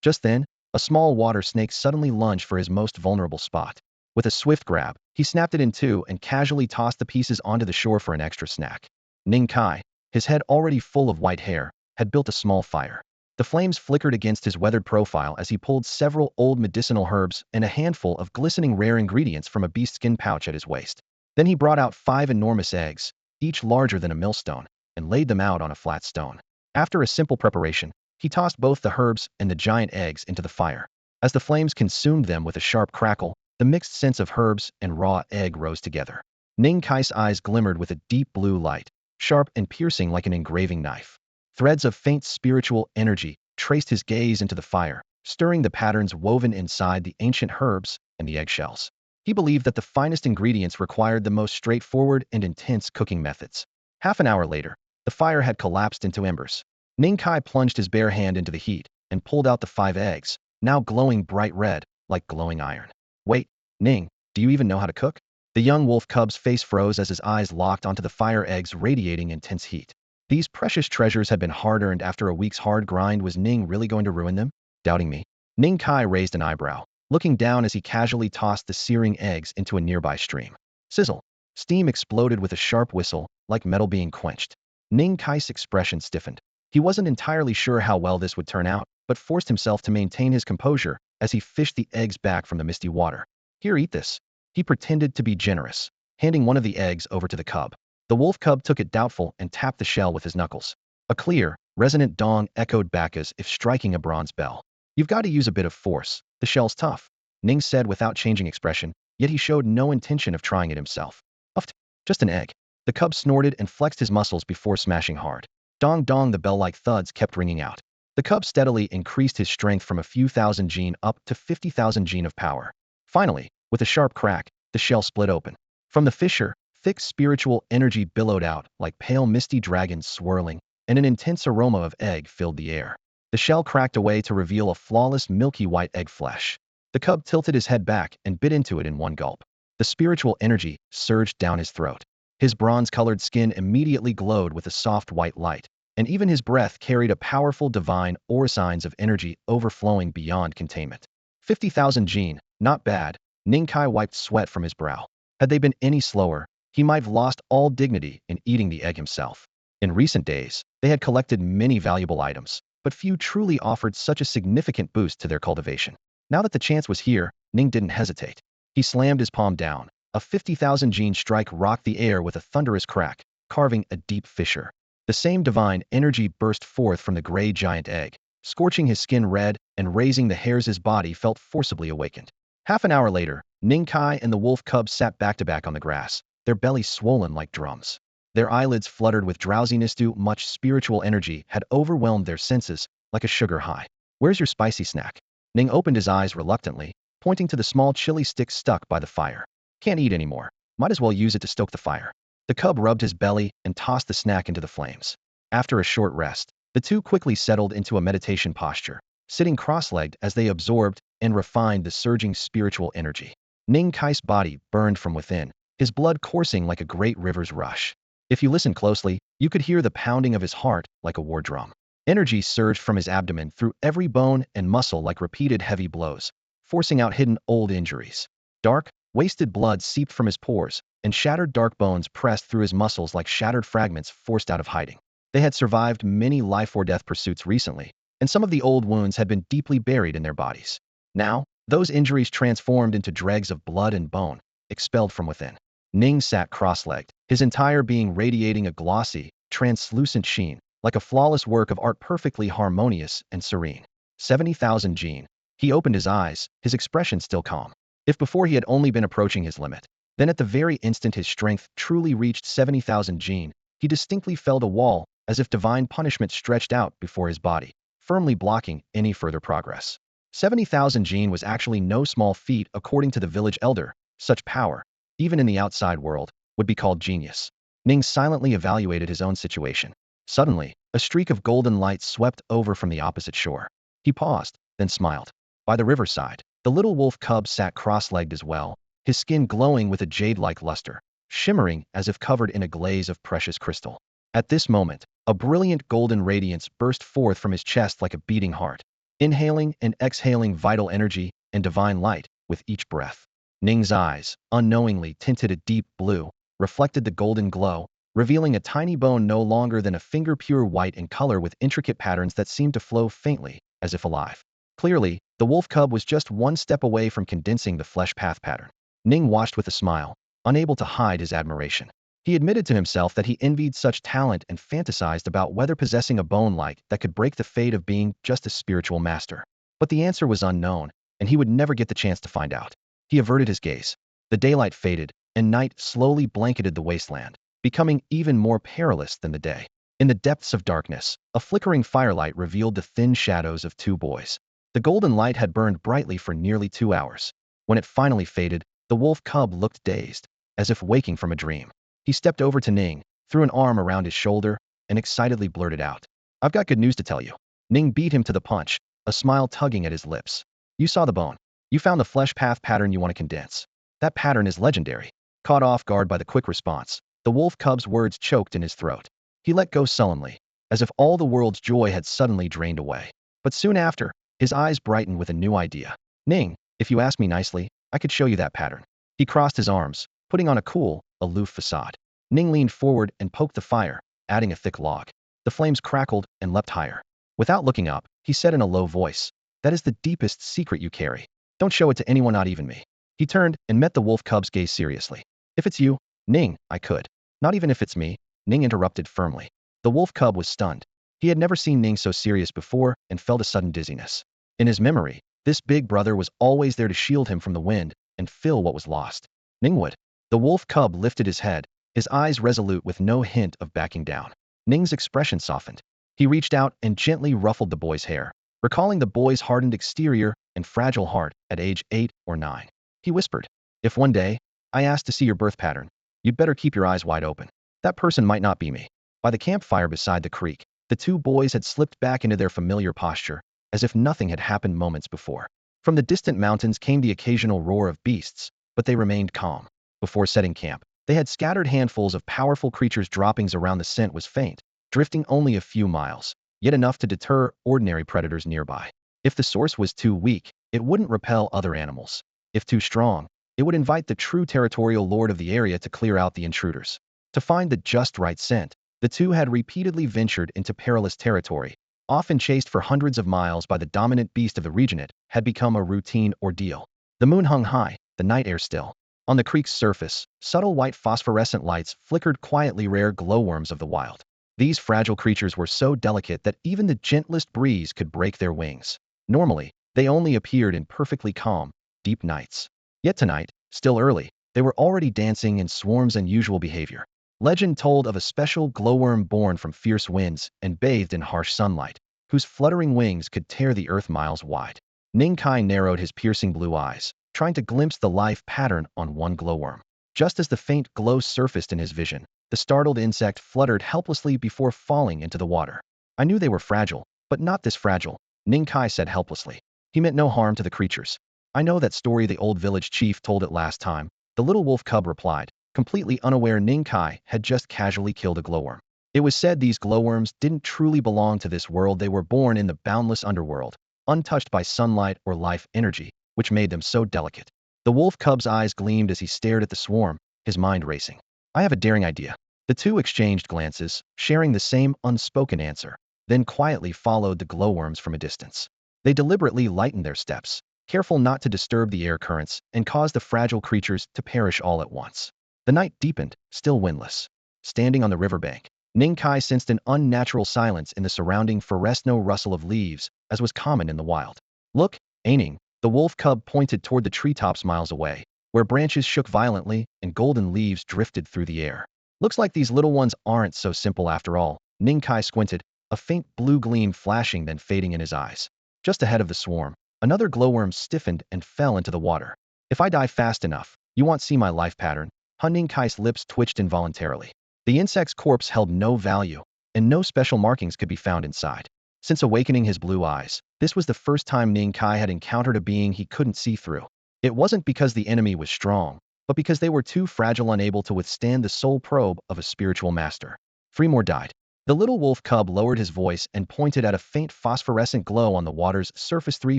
Just then, a small water snake suddenly lunged for his most vulnerable spot. With a swift grab, he snapped it in 2 and casually tossed the pieces onto the shore for an extra snack. Ning Kai, his head already full of white hair, had built a small fire. The flames flickered against his weathered profile as he pulled several old medicinal herbs and a handful of glistening rare ingredients from a beast-skin pouch at his waist. Then he brought out 5 enormous eggs, each larger than a millstone, and laid them out on a flat stone. After a simple preparation, he tossed both the herbs and the giant eggs into the fire. As the flames consumed them with a sharp crackle, the mixed scents of herbs and raw egg rose together. Ning Kai's eyes glimmered with a deep blue light, sharp and piercing like an engraving knife. Threads of faint spiritual energy traced his gaze into the fire, stirring the patterns woven inside the ancient herbs and the eggshells. He believed that the finest ingredients required the most straightforward and intense cooking methods. Half an hour later, the fire had collapsed into embers. Ning Kai plunged his bare hand into the heat and pulled out the 5 eggs, now glowing bright red, like glowing iron. Wait, Ning, do you even know how to cook? The young wolf cub's face froze as his eyes locked onto the fire eggs radiating intense heat. These precious treasures had been hard-earned after a week's hard grind. Was Ning really going to ruin them? Doubting me? Ning Kai raised an eyebrow, looking down as he casually tossed the searing eggs into a nearby stream. Sizzle! Steam exploded with a sharp whistle, like metal being quenched. Ning Kai's expression stiffened. He wasn't entirely sure how well this would turn out, but forced himself to maintain his composure as he fished the eggs back from the misty water. Here, eat this. He pretended to be generous, handing one of the eggs over to the cub. The wolf cub took it doubtful and tapped the shell with his knuckles. A clear, resonant dong echoed back as if striking a bronze bell. You've got to use a bit of force. The shell's tough, Ning said without changing expression, yet he showed no intention of trying it himself. Uft, just an egg. The cub snorted and flexed his muscles before smashing hard. Dong dong, the bell-like thuds kept ringing out. The cub steadily increased his strength from a few thousand gene up to 50,000 gene of power. Finally, with a sharp crack, the shell split open. From the fissure, thick spiritual energy billowed out like pale misty dragons swirling, and an intense aroma of egg filled the air. The shell cracked away to reveal a flawless milky white egg flesh. The cub tilted his head back and bit into it in one gulp. The spiritual energy surged down his throat. His bronze-colored skin immediately glowed with a soft white light, and even his breath carried a powerful divine signs of energy overflowing beyond containment. 50,000 gene, not bad. Ning Kai wiped sweat from his brow. Had they been any slower, he might have lost all dignity in eating the egg himself. In recent days, they had collected many valuable items, but few truly offered such a significant boost to their cultivation. Now that the chance was here, Ning didn't hesitate. He slammed his palm down. A 50,000 gene strike rocked the air with a thunderous crack, carving a deep fissure. The same divine energy burst forth from the gray giant egg, scorching his skin red and raising the hairs his body felt forcibly awakened. Half an hour later, Ning Kai and the wolf cub sat back-to-back on the grass, their bellies swollen like drums. Their eyelids fluttered with drowsiness. Too much spiritual energy had overwhelmed their senses, like a sugar high. Where's your spicy snack? Ning opened his eyes reluctantly, pointing to the small chili stick stuck by the fire. Can't eat anymore. Might as well use it to stoke the fire. The cub rubbed his belly and tossed the snack into the flames. After a short rest, the two quickly settled into a meditation posture, sitting cross-legged as they absorbed and refined the surging spiritual energy. Ning Kai's body burned from within, his blood coursing like a great river's rush. If you listened closely, you could hear the pounding of his heart like a war drum. Energy surged from his abdomen through every bone and muscle like repeated heavy blows, forcing out hidden old injuries. Dark, wasted blood seeped from his pores, and shattered dark bones pressed through his muscles like shattered fragments forced out of hiding. They had survived many life-or-death pursuits recently, and some of the old wounds had been deeply buried in their bodies. Now, those injuries transformed into dregs of blood and bone, expelled from within. Ning sat cross-legged, his entire being radiating a glossy, translucent sheen, like a flawless work of art perfectly harmonious and serene. 70,000 gene. He opened his eyes, his expression still calm. If before he had only been approaching his limit, then at the very instant his strength truly reached 70,000 gene, he distinctly felt a wall, as if divine punishment stretched out before his body, firmly blocking any further progress. 70,000 gene was actually no small feat according to the village elder. Such power, even in the outside world, would be called genius. Ning silently evaluated his own situation. Suddenly, a streak of golden light swept over from the opposite shore. He paused, then smiled. By the riverside, the little wolf cub sat cross-legged as well, his skin glowing with a jade-like luster, shimmering as if covered in a glaze of precious crystal. At this moment, a brilliant golden radiance burst forth from his chest like a beating heart, inhaling and exhaling vital energy and divine light with each breath. Ning's eyes, unknowingly tinted a deep blue, reflected the golden glow, revealing a tiny bone no longer than a finger pure white in color with intricate patterns that seemed to flow faintly, as if alive. Clearly, the wolf cub was just one step away from condensing the flesh path pattern. Ning watched with a smile, unable to hide his admiration. He admitted to himself that he envied such talent and fantasized about whether possessing a bone like that could break the fate of being just a spiritual master. But the answer was unknown, and he would never get the chance to find out. He averted his gaze. The daylight faded, and night slowly blanketed the wasteland, becoming even more perilous than the day. In the depths of darkness, a flickering firelight revealed the thin shadows of two boys. The golden light had burned brightly for nearly 2 hours. When it finally faded, the wolf cub looked dazed, as if waking from a dream. He stepped over to Ning, threw an arm around his shoulder, and excitedly blurted out, "I've got good news to tell you." Ning beat him to the punch, a smile tugging at his lips. "You saw the bone. You found the flesh path pattern you want to condense. That pattern is legendary." Caught off guard by the quick response, the wolf cub's words choked in his throat. He let go sullenly, as if all the world's joy had suddenly drained away. But soon after, his eyes brightened with a new idea. "Ning, if you ask me nicely, I could show you that pattern." He crossed his arms, putting on a cool, aloof facade. Ning leaned forward and poked the fire, adding a thick log. The flames crackled and leapt higher. Without looking up, he said in a low voice, "That is the deepest secret you carry. Don't show it to anyone, not even me." He turned and met the wolf cub's gaze seriously. "If it's you, Ning, I could." "Not even if it's me," Ning interrupted firmly. The wolf cub was stunned. He had never seen Ning so serious before and felt a sudden dizziness. In his memory, this big brother was always there to shield him from the wind and fill what was lost. Ning would. The wolf cub lifted his head, his eyes resolute with no hint of backing down. Ning's expression softened. He reached out and gently ruffled the boy's hair, recalling the boy's hardened exterior and fragile heart at age 8 or 9. He whispered, "If one day I ask to see your birth pattern, you'd better keep your eyes wide open. That person might not be me." By the campfire beside the creek, the two boys had slipped back into their familiar posture, as if nothing had happened moments before. From the distant mountains came the occasional roar of beasts, but they remained calm. Before setting camp, they had scattered handfuls of powerful creatures. Droppings around the scent was faint, drifting only a few miles, yet enough to deter ordinary predators nearby. If the source was too weak, it wouldn't repel other animals. If too strong, it would invite the true territorial lord of the area to clear out the intruders. To find the just right scent, the two had repeatedly ventured into perilous territory, often chased for hundreds of miles by the dominant beast of the region. It had become a routine ordeal. The moon hung high, the night air still. On the creek's surface, subtle white phosphorescent lights flickered quietly, rare glowworms of the wild. These fragile creatures were so delicate that even the gentlest breeze could break their wings. Normally, they only appeared in perfectly calm, deep nights. Yet tonight, still early, they were already dancing in swarms. Unusual behavior. Legend told of a special glowworm born from fierce winds and bathed in harsh sunlight, whose fluttering wings could tear the earth miles wide. Ning Kai narrowed his piercing blue eyes, trying to glimpse the life pattern on one glowworm. Just as the faint glow surfaced in his vision, the startled insect fluttered helplessly before falling into the water. "I knew they were fragile, but not this fragile," Ning Kai said helplessly. He meant no harm to the creatures. "I know that story the old village chief told it last time," the little wolf cub replied, completely unaware Ning Kai had just casually killed a glowworm. It was said these glowworms didn't truly belong to this world. They were born in the boundless underworld, untouched by sunlight or life energy, which made them so delicate. The wolf cub's eyes gleamed as he stared at the swarm, his mind racing. "I have a daring idea." The two exchanged glances, sharing the same unspoken answer, then quietly followed the glowworms from a distance. They deliberately lightened their steps, careful not to disturb the air currents and cause the fragile creatures to perish all at once. The night deepened, still windless. Standing on the riverbank, Ning Kai sensed an unnatural silence in the surrounding forest. No rustle of leaves, as was common in the wild. "Look, Ning," the wolf cub pointed toward the treetops miles away, where branches shook violently and golden leaves drifted through the air. "Looks like these little ones aren't so simple after all." Ning Kai squinted, a faint blue gleam flashing then fading in his eyes. Just ahead of the swarm, another glowworm stiffened and fell into the water. "If I die fast enough, you won't see my life pattern." Ning Kai's lips twitched involuntarily. The insect's corpse held no value, and no special markings could be found inside. Since awakening his blue eyes, this was the first time Ning Kai had encountered a being he couldn't see through. It wasn't because the enemy was strong, but because they were too fragile, unable to withstand the soul probe of a spiritual master. "Three more died." The little wolf cub lowered his voice and pointed at a faint phosphorescent glow on the water's surface. 3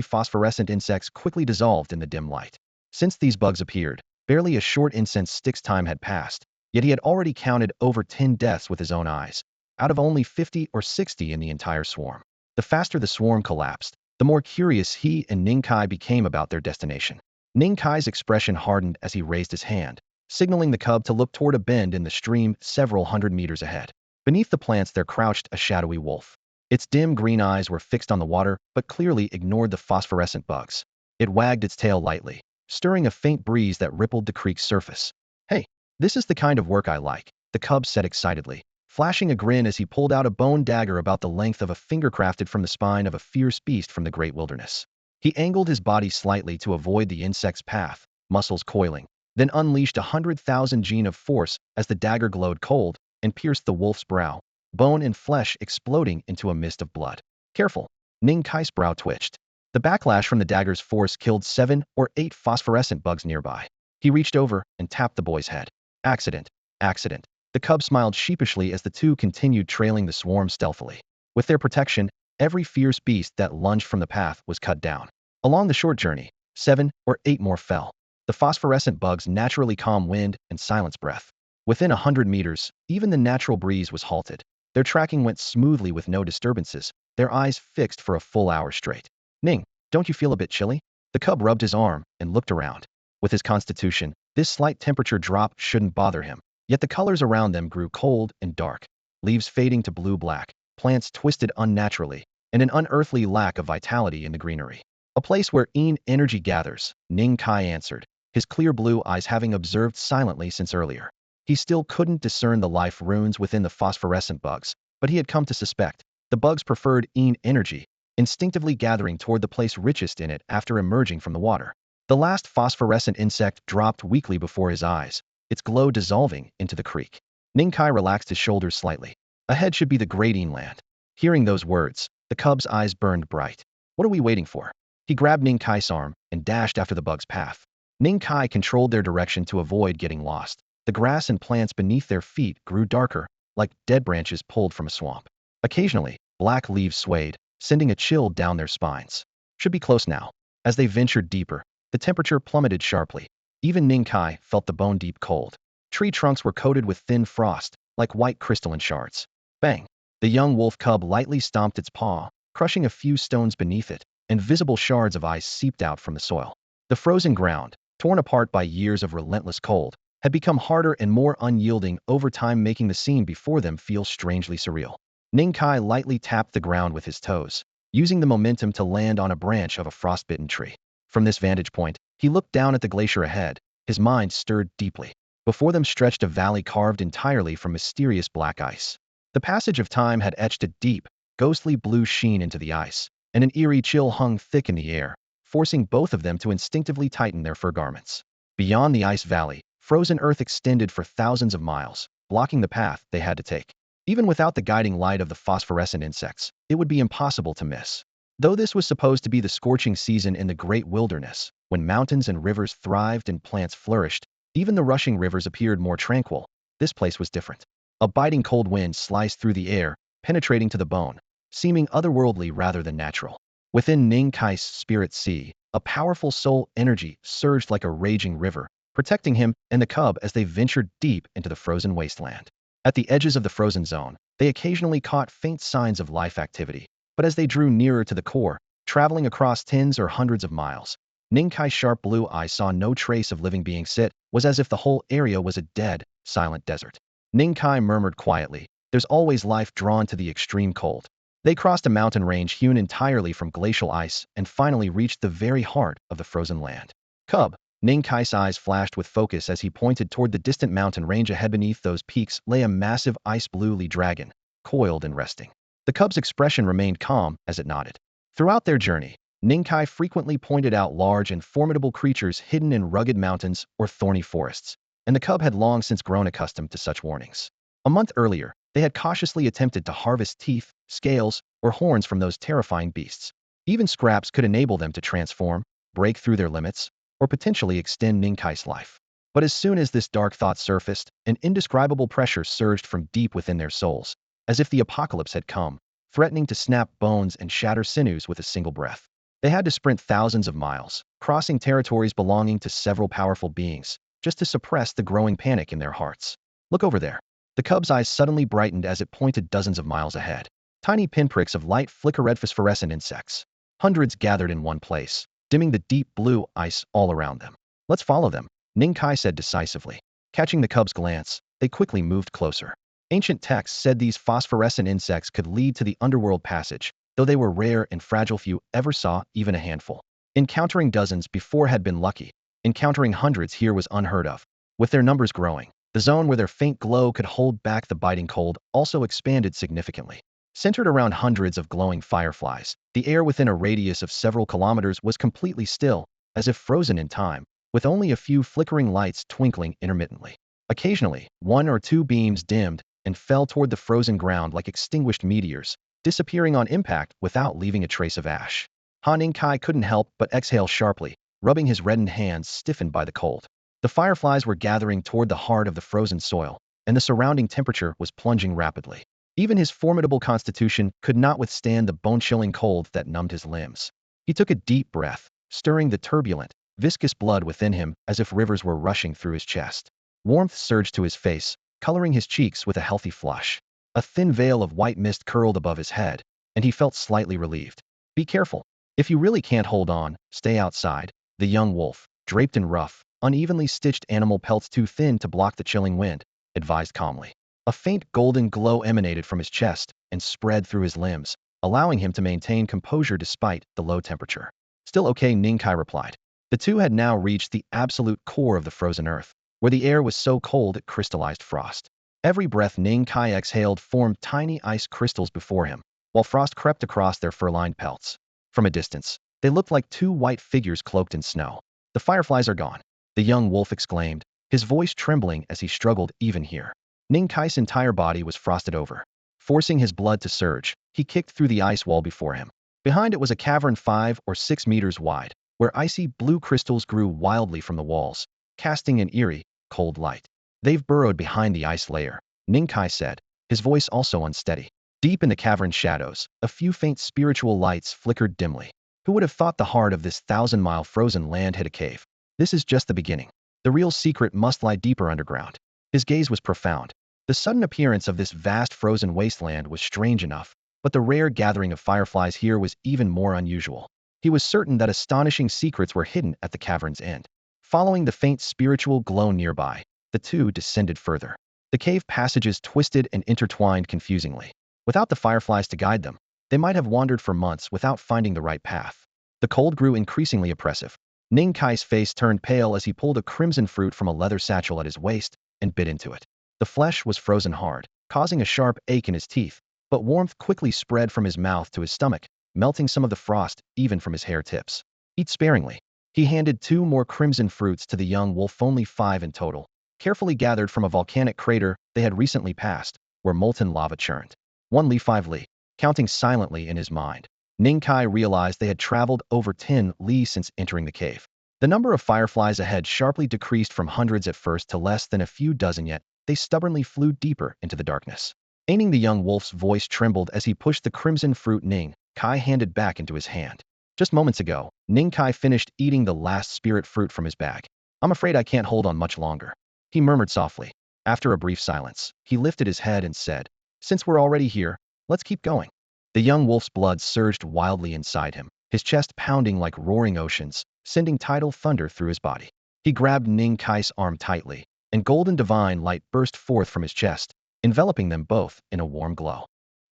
phosphorescent insects quickly dissolved in the dim light. Since these bugs appeared, barely a short incense stick's time had passed, yet he had already counted over 10 deaths with his own eyes, out of only 50 or 60 in the entire swarm. The faster the swarm collapsed, the more curious he and Ning Kai became about their destination. Ning Kai's expression hardened as he raised his hand, signaling the cub to look toward a bend in the stream several hundred meters ahead. Beneath the plants there crouched a shadowy wolf. Its dim green eyes were fixed on the water, but clearly ignored the phosphorescent bugs. It wagged its tail lightly, stirring a faint breeze that rippled the creek's surface. "Hey, this is the kind of work I like," the cub said excitedly, flashing a grin as he pulled out a bone dagger about the length of a finger crafted from the spine of a fierce beast from the great wilderness. He angled his body slightly to avoid the insect's path, muscles coiling, then unleashed 100,000 gene of force as the dagger glowed cold and pierced the wolf's brow, bone and flesh exploding into a mist of blood. "Careful." Ning Kai's brow twitched. The backlash from the dagger's force killed 7 or 8 phosphorescent bugs nearby. He reached over and tapped the boy's head. "Accident. Accident." The cub smiled sheepishly as the two continued trailing the swarm stealthily. With their protection, every fierce beast that lunged from the path was cut down. Along the short journey, 7 or 8 more fell. The phosphorescent bugs naturally calm wind and silence breath. Within 100 meters, even the natural breeze was halted. Their tracking went smoothly with no disturbances, their eyes fixed for a full hour straight. Ning, don't you feel a bit chilly? The cub rubbed his arm and looked around. With his constitution, this slight temperature drop shouldn't bother him. Yet the colors around them grew cold and dark. Leaves fading to blue-black, plants twisted unnaturally, and an unearthly lack of vitality in the greenery. A place where Yin energy gathers, Ning Kai answered, his clear blue eyes having observed silently since earlier. He still couldn't discern the life runes within the phosphorescent bugs, but he had come to suspect the bugs preferred Yin energy, instinctively gathering toward the place richest in it after emerging from the water. The last phosphorescent insect dropped weakly before his eyes, its glow dissolving into the creek. Ning Kai relaxed his shoulders slightly. Ahead should be the great Yin land. Hearing those words, the cub's eyes burned bright. What are we waiting for? He grabbed Ning Kai's arm and dashed after the bug's path. Ning Kai controlled their direction to avoid getting lost. The grass and plants beneath their feet grew darker, like dead branches pulled from a swamp. Occasionally, black leaves swayed, sending a chill down their spines. Should be close now. As they ventured deeper, the temperature plummeted sharply. Even Ning Kai felt the bone-deep cold. Tree trunks were coated with thin frost, like white crystalline shards. Bang! The young wolf cub lightly stomped its paw, crushing a few stones beneath it, and visible shards of ice seeped out from the soil. The frozen ground, torn apart by years of relentless cold, had become harder and more unyielding over time, making the scene before them feel strangely surreal. Ning Kai lightly tapped the ground with his toes, using the momentum to land on a branch of a frostbitten tree. From this vantage point, he looked down at the glacier ahead, his mind stirred deeply. Before them stretched a valley carved entirely from mysterious black ice. The passage of time had etched a deep, ghostly blue sheen into the ice, and an eerie chill hung thick in the air, forcing both of them to instinctively tighten their fur garments. Beyond the ice valley, frozen earth extended for thousands of miles, blocking the path they had to take. Even without the guiding light of the phosphorescent insects, it would be impossible to miss. Though this was supposed to be the scorching season in the great wilderness, when mountains and rivers thrived and plants flourished, even the rushing rivers appeared more tranquil. This place was different. A biting cold wind sliced through the air, penetrating to the bone, seeming otherworldly rather than natural. Within Ning Kai's spirit sea, a powerful soul energy surged like a raging river, protecting him and the cub as they ventured deep into the frozen wasteland. At the edges of the frozen zone, they occasionally caught faint signs of life activity, but as they drew nearer to the core, traveling across tens or hundreds of miles, Ning Kai's sharp blue eye saw no trace of living beings. It was as if the whole area was a dead, silent desert. Ning Kai murmured quietly, "There's always life drawn to the extreme cold." They crossed a mountain range hewn entirely from glacial ice and finally reached the very heart of the frozen land. Cub, Ning Kai's eyes flashed with focus as he pointed toward the distant mountain range ahead. Beneath those peaks lay a massive ice-blue dragon, coiled and resting. The cub's expression remained calm as it nodded. Throughout their journey, Ning Kai frequently pointed out large and formidable creatures hidden in rugged mountains or thorny forests, and the cub had long since grown accustomed to such warnings. A month earlier, they had cautiously attempted to harvest teeth, scales, or horns from those terrifying beasts. Even scraps could enable them to transform, break through their limits, or potentially extend Ning Kai's life. But as soon as this dark thought surfaced, an indescribable pressure surged from deep within their souls, as if the apocalypse had come, threatening to snap bones and shatter sinews with a single breath. They had to sprint thousands of miles, crossing territories belonging to several powerful beings, just to suppress the growing panic in their hearts. Look over there. The cub's eyes suddenly brightened as it pointed dozens of miles ahead. Tiny pinpricks of light flicker red phosphorescent insects. Hundreds gathered in one place, dimming the deep blue ice all around them. Let's follow them, Ning Kai said decisively. Catching the cub's glance, they quickly moved closer. Ancient texts said these phosphorescent insects could lead to the underworld passage, though they were rare and fragile. Few ever saw even a handful. Encountering dozens before had been lucky. Encountering hundreds here was unheard of. With their numbers growing, the zone where their faint glow could hold back the biting cold also expanded significantly. Centered around hundreds of glowing fireflies, the air within a radius of several kilometers was completely still, as if frozen in time, with only a few flickering lights twinkling intermittently. Occasionally, one or two beams dimmed and fell toward the frozen ground like extinguished meteors, disappearing on impact without leaving a trace of ash. Ning Kai couldn't help but exhale sharply, rubbing his reddened hands stiffened by the cold. The fireflies were gathering toward the heart of the frozen soil, and the surrounding temperature was plunging rapidly. Even his formidable constitution could not withstand the bone-chilling cold that numbed his limbs. He took a deep breath, stirring the turbulent, viscous blood within him as if rivers were rushing through his chest. Warmth surged to his face, coloring his cheeks with a healthy flush. A thin veil of white mist curled above his head, and he felt slightly relieved. Be careful. If you really can't hold on, stay outside. The young wolf, draped in rough, unevenly stitched animal pelts too thin to block the chilling wind, advised calmly. A faint golden glow emanated from his chest and spread through his limbs, allowing him to maintain composure despite the low temperature. Still okay, Ning Kai replied. The two had now reached the absolute core of the frozen earth, where the air was so cold it crystallized frost. Every breath Ning Kai exhaled formed tiny ice crystals before him, while frost crept across their fur-lined pelts. From a distance, they looked like two white figures cloaked in snow. The fireflies are gone, the young wolf exclaimed, his voice trembling as he struggled even here. Ning Kai's entire body was frosted over. Forcing his blood to surge, he kicked through the ice wall before him. Behind it was a cavern 5 or 6 meters wide, where icy blue crystals grew wildly from the walls, casting an eerie, cold light. They've burrowed behind the ice layer, Ning Kai said, his voice also unsteady. Deep in the cavern's shadows, a few faint spiritual lights flickered dimly. Who would have thought the heart of this 1,000-mile frozen land hid a cave? This is just the beginning. The real secret must lie deeper underground. His gaze was profound. The sudden appearance of this vast frozen wasteland was strange enough, but the rare gathering of fireflies here was even more unusual. He was certain that astonishing secrets were hidden at the cavern's end. Following the faint spiritual glow nearby, the two descended further. The cave passages twisted and intertwined confusingly. Without the fireflies to guide them, they might have wandered for months without finding the right path. The cold grew increasingly oppressive. Ning Kai's face turned pale as he pulled a crimson fruit from a leather satchel at his waist and bit into it. The flesh was frozen hard, causing a sharp ache in his teeth, but warmth quickly spread from his mouth to his stomach, melting some of the frost even from his hair tips. Eat sparingly. He handed 2 more crimson fruits to the young wolf, only 5 in total, carefully gathered from a volcanic crater they had recently passed, where molten lava churned. 1 li 5 li. Counting silently in his mind, Ning Kai realized they had traveled over 10 li since entering the cave. The number of fireflies ahead sharply decreased from hundreds at first to less than a few dozen, yet they stubbornly flew deeper into the darkness. Aiming, the young wolf's voice trembled as he pushed the crimson fruit Ning Kai handed back into his hand. Just moments ago, Ning Kai finished eating the last spirit fruit from his bag. I'm afraid I can't hold on much longer, he murmured softly. After a brief silence, he lifted his head and said, since we're already here, let's keep going. The young wolf's blood surged wildly inside him, his chest pounding like roaring oceans, sending tidal thunder through his body. He grabbed Ning Kai's arm tightly, and golden divine light burst forth from his chest, enveloping them both in a warm glow.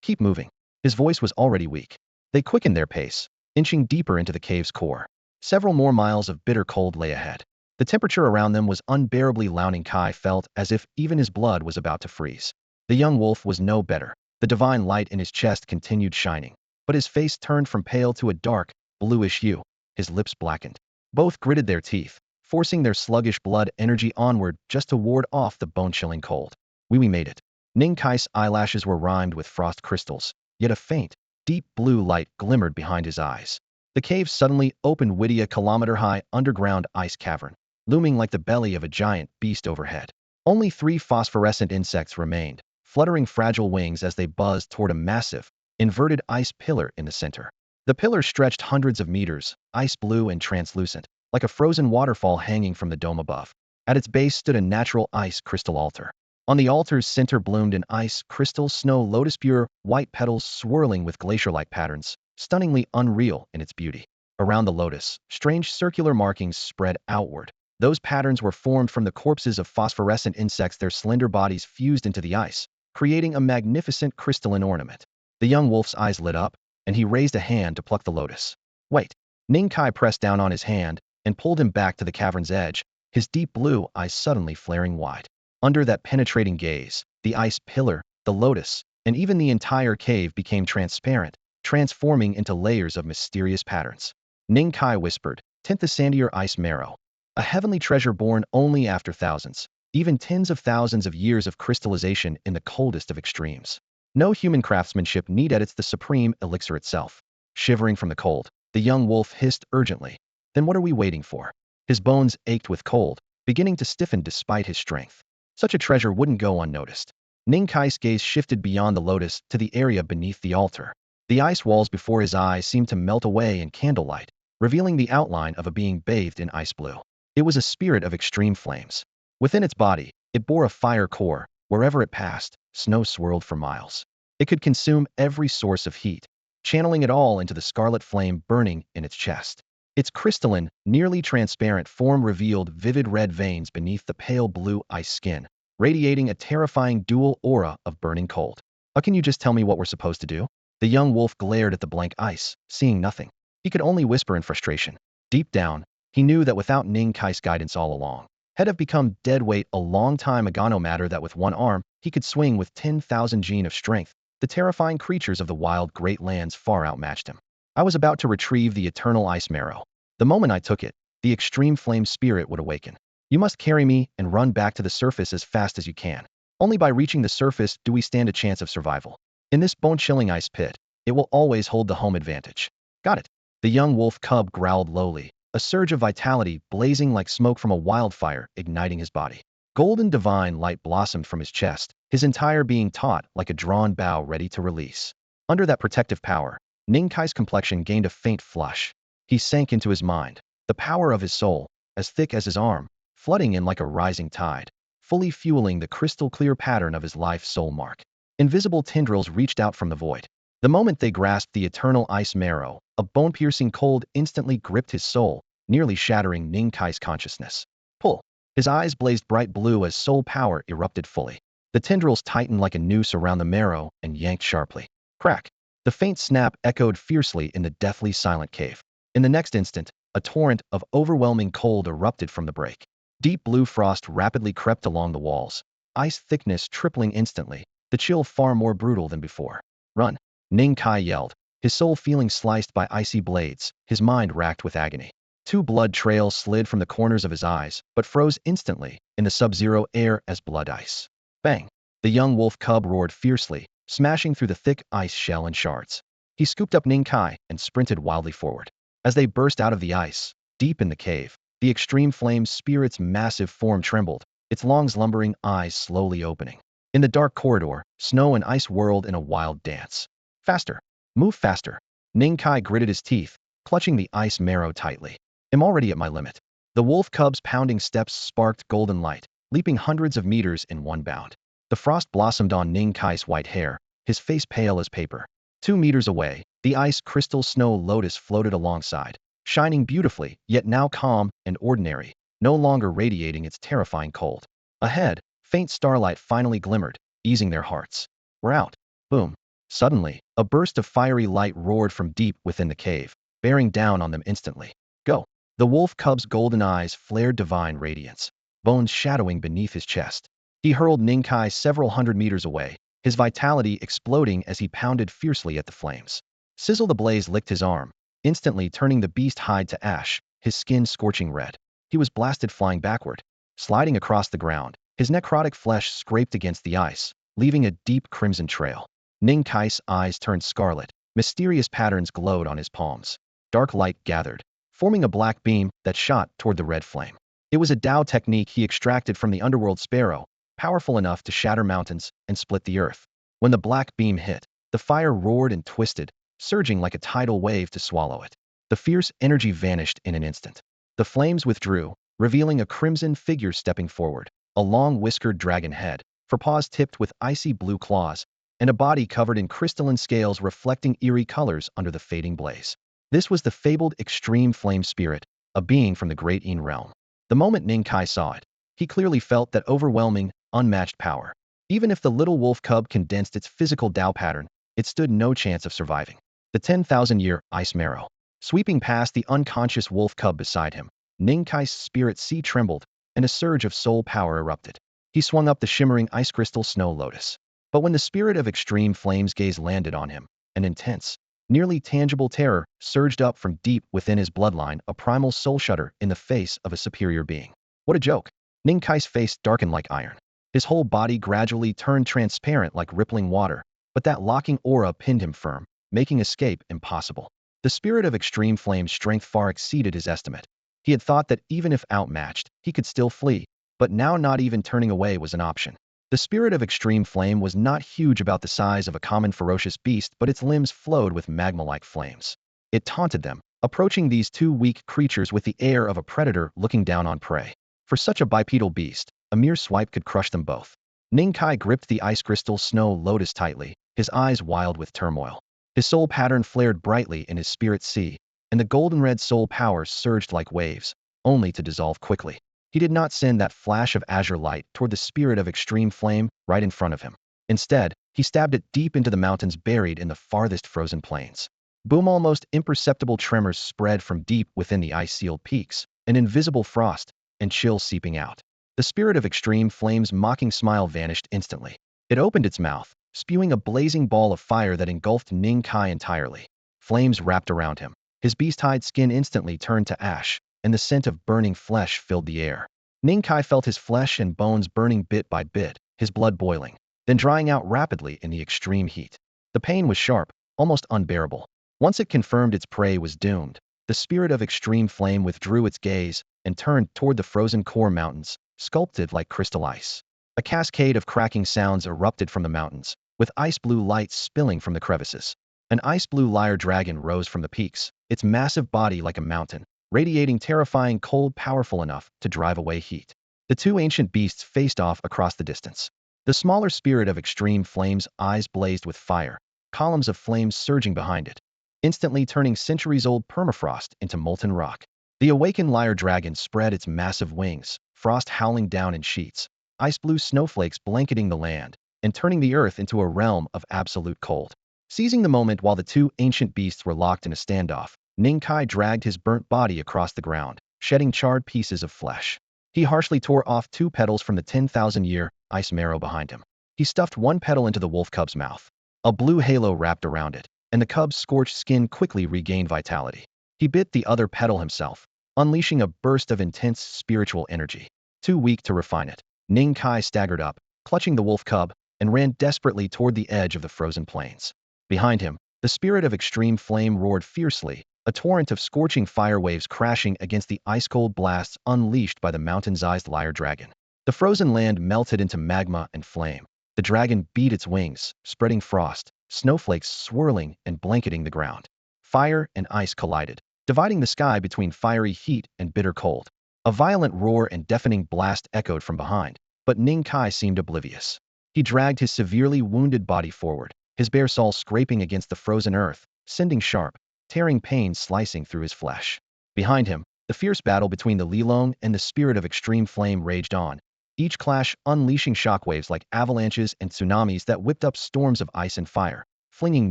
Keep moving. His voice was already weak. They quickened their pace, inching deeper into the cave's core. Several more miles of bitter cold lay ahead. The temperature around them was unbearably low. Ning Kai felt as if even his blood was about to freeze. The young wolf was no better. The divine light in his chest continued shining, but his face turned from pale to a dark, bluish hue. His lips blackened. Both gritted their teeth, forcing their sluggish blood energy onward just to ward off the bone-chilling cold. We made it. Ning Kai's eyelashes were rimmed with frost crystals, yet a faint, deep blue light glimmered behind his eyes. The cave suddenly opened, witty, a kilometer-high underground ice cavern, looming like the belly of a giant beast overhead. Only 3 phosphorescent insects remained, fluttering fragile wings as they buzzed toward a massive, inverted ice pillar in the center. The pillar stretched hundreds of meters, ice blue and translucent, like a frozen waterfall hanging from the dome above. At its base stood a natural ice crystal altar. On the altar's center bloomed an ice crystal snow lotus, pure white petals swirling with glacier-like patterns, stunningly unreal in its beauty. Around the lotus, strange circular markings spread outward. Those patterns were formed from the corpses of phosphorescent insects, their slender bodies fused into the ice, creating a magnificent crystalline ornament. The young wolf's eyes lit up, and he raised a hand to pluck the lotus. Wait. Ning Kai pressed down on his hand and pulled him back to the cavern's edge, his deep blue eyes suddenly flaring wide. Under that penetrating gaze, the ice pillar, the lotus, and even the entire cave became transparent, transforming into layers of mysterious patterns. Ning Kai whispered, "Tint the sandier ice marrow. A heavenly treasure born only after thousands, even tens of thousands of years of crystallization in the coldest of extremes. No human craftsmanship needed, it's the supreme elixir itself." Shivering from the cold, the young wolf hissed urgently, "Then what are we waiting for?" His bones ached with cold, beginning to stiffen despite his strength. Such a treasure wouldn't go unnoticed. Ning Kai's gaze shifted beyond the lotus to the area beneath the altar. The ice walls before his eyes seemed to melt away in candlelight, revealing the outline of a being bathed in ice blue. It was a spirit of extreme flames. Within its body, It bore a fire core. Wherever it passed, snow swirled for miles. It could consume every source of heat, channeling it all into the scarlet flame burning in its chest. Its crystalline, nearly transparent form revealed vivid red veins beneath the pale blue ice skin, radiating a terrifying dual aura of burning cold. Can you just tell me what we're supposed to do? The young wolf glared at the blank ice, seeing nothing. He could only whisper in frustration. Deep down, he knew that without Ning Kai's guidance all along, had have become dead weight a long time ago. No matter that with one arm, he could swing with 10,000 gene of strength. The terrifying creatures of the wild great lands far outmatched him. I was about to retrieve the eternal ice marrow. The moment I took it, the extreme flame spirit would awaken. You must carry me and run back to the surface as fast as you can. Only by reaching the surface do we stand a chance of survival. In this bone-chilling ice pit, it will always hold the home advantage. Got it. The young wolf cub growled lowly, a surge of vitality blazing like smoke from a wildfire igniting his body. Golden divine light blossomed from his chest, his entire being taut like a drawn bow ready to release. Under that protective power, Ning Kai's complexion gained a faint flush. He sank into his mind, the power of his soul, as thick as his arm, flooding in like a rising tide, fully fueling the crystal-clear pattern of his life soul mark. Invisible tendrils reached out from the void. The moment they grasped the eternal ice marrow, a bone-piercing cold instantly gripped his soul, nearly shattering Ning Kai's consciousness. Pull. His eyes blazed bright blue as soul power erupted fully. The tendrils tightened like a noose around the marrow and yanked sharply. Crack. The faint snap echoed fiercely in the deathly silent cave. In the next instant, a torrent of overwhelming cold erupted from the break. Deep blue frost rapidly crept along the walls, ice thickness tripling instantly, the chill far more brutal than before. Run! Ning Kai yelled, his soul feeling sliced by icy blades, his mind racked with agony. Two blood trails slid from the corners of his eyes, but froze instantly in the sub-zero air as blood ice. Bang! The young wolf cub roared fiercely, smashing through the thick ice shell and shards. He scooped up Ning Kai and sprinted wildly forward. As they burst out of the ice, deep in the cave, the extreme flame spirit's massive form trembled, its long slumbering eyes slowly opening. In the dark corridor, snow and ice whirled in a wild dance. Faster! Move faster! Ning Kai gritted his teeth, clutching the ice marrow tightly. I'm already at my limit. The wolf cub's pounding steps sparked golden light, leaping hundreds of meters in one bound. The frost blossomed on Ning Kai's white hair, his face pale as paper. 2 meters away, the ice crystal snow lotus floated alongside, shining beautifully, yet now calm and ordinary, no longer radiating its terrifying cold. Ahead, faint starlight finally glimmered, easing their hearts. We're out. Boom. Suddenly, a burst of fiery light roared from deep within the cave, bearing down on them instantly. Go. The wolf cub's golden eyes flared divine radiance, bones shadowing beneath his chest. He hurled Ning Kai several hundred meters away, his vitality exploding as he pounded fiercely at the flames. Sizzle the blaze licked his arm, instantly turning the beast hide to ash, his skin scorching red. He was blasted flying backward, sliding across the ground, his necrotic flesh scraped against the ice, leaving a deep crimson trail. Ning Kai's eyes turned scarlet, mysterious patterns glowed on his palms. Dark light gathered, forming a black beam that shot toward the red flame. It was a Dao technique he extracted from the underworld sparrow, powerful enough to shatter mountains and split the earth. When the black beam hit, the fire roared and twisted, surging like a tidal wave to swallow it. The fierce energy vanished in an instant. The flames withdrew, revealing a crimson figure stepping forward, a long whiskered dragon head, for paws tipped with icy blue claws, and a body covered in crystalline scales reflecting eerie colors under the fading blaze. This was the fabled extreme flame spirit, a being from the great Yin realm. The moment Ning Kai saw it, he clearly felt that overwhelming, unmatched power. Even if the little wolf cub condensed its physical Dao pattern, it stood no chance of surviving. The 10,000-year ice marrow. Sweeping past the unconscious wolf cub beside him, Ning Kai's spirit sea trembled, and a surge of soul power erupted. He swung up the shimmering ice crystal snow lotus. But when the spirit of extreme flame's gaze landed on him, an intense, nearly tangible terror surged up from deep within his bloodline, a primal soul shudder in the face of a superior being. What a joke! Ning Kai's face darkened like iron. His whole body gradually turned transparent like rippling water, but that locking aura pinned him firm, making escape impossible. The spirit of extreme flame's strength far exceeded his estimate. He had thought that even if outmatched, he could still flee, but now not even turning away was an option. The spirit of extreme flame was not huge, about the size of a common ferocious beast, but its limbs flowed with magma-like flames. It taunted them, approaching these two weak creatures with the air of a predator looking down on prey. For such a bipedal beast, a mere swipe could crush them both. Ning Kai gripped the ice crystal snow lotus tightly, his eyes wild with turmoil. His soul pattern flared brightly in his spirit sea, and the golden-red soul power surged like waves, only to dissolve quickly. He did not send that flash of azure light toward the spirit of extreme flame right in front of him. Instead, he stabbed it deep into the mountains buried in the farthest frozen plains. Boom! Almost imperceptible tremors spread from deep within the ice-sealed peaks, an invisible frost and chill seeping out. The spirit of extreme flame's mocking smile vanished instantly. It opened its mouth, spewing a blazing ball of fire that engulfed Ning Kai entirely. Flames wrapped around him. His beast-hide skin instantly turned to ash, and the scent of burning flesh filled the air. Ning Kai felt his flesh and bones burning bit by bit, his blood boiling, then drying out rapidly in the extreme heat. The pain was sharp, almost unbearable. Once it confirmed its prey was doomed, the spirit of extreme flame withdrew its gaze and turned toward the frozen core mountains, sculpted like crystal ice. A cascade of cracking sounds erupted from the mountains, with ice-blue lights spilling from the crevices. An ice-blue lyre dragon rose from the peaks, its massive body like a mountain, radiating terrifying cold powerful enough to drive away heat. The two ancient beasts faced off across the distance. The smaller spirit of extreme flame's eyes blazed with fire, columns of flames surging behind it, instantly turning centuries-old permafrost into molten rock. The awakened lyre dragon spread its massive wings, frost howling down in sheets, ice-blue snowflakes blanketing the land, and turning the earth into a realm of absolute cold. Seizing the moment while the two ancient beasts were locked in a standoff, Ning Kai dragged his burnt body across the ground, shedding charred pieces of flesh. He harshly tore off 2 petals from the 10,000-year ice marrow behind him. He stuffed one petal into the wolf cub's mouth. A blue halo wrapped around it, and the cub's scorched skin quickly regained vitality. He bit the other petal himself, unleashing a burst of intense spiritual energy. Too weak to refine it, Ning Kai staggered up, clutching the wolf cub, and ran desperately toward the edge of the frozen plains. Behind him, the spirit of extreme flame roared fiercely, a torrent of scorching fire waves crashing against the ice-cold blasts unleashed by the mountain-sized lyre dragon. The frozen land melted into magma and flame. The dragon beat its wings, spreading frost, snowflakes swirling and blanketing the ground. Fire and ice collided, dividing the sky between fiery heat and bitter cold. A violent roar and deafening blast echoed from behind, but Ning Kai seemed oblivious. He dragged his severely wounded body forward, his bare soul scraping against the frozen earth, sending sharp, tearing pains slicing through his flesh. Behind him, the fierce battle between the Lilong and the spirit of extreme flame raged on, each clash unleashing shockwaves like avalanches and tsunamis that whipped up storms of ice and fire, flinging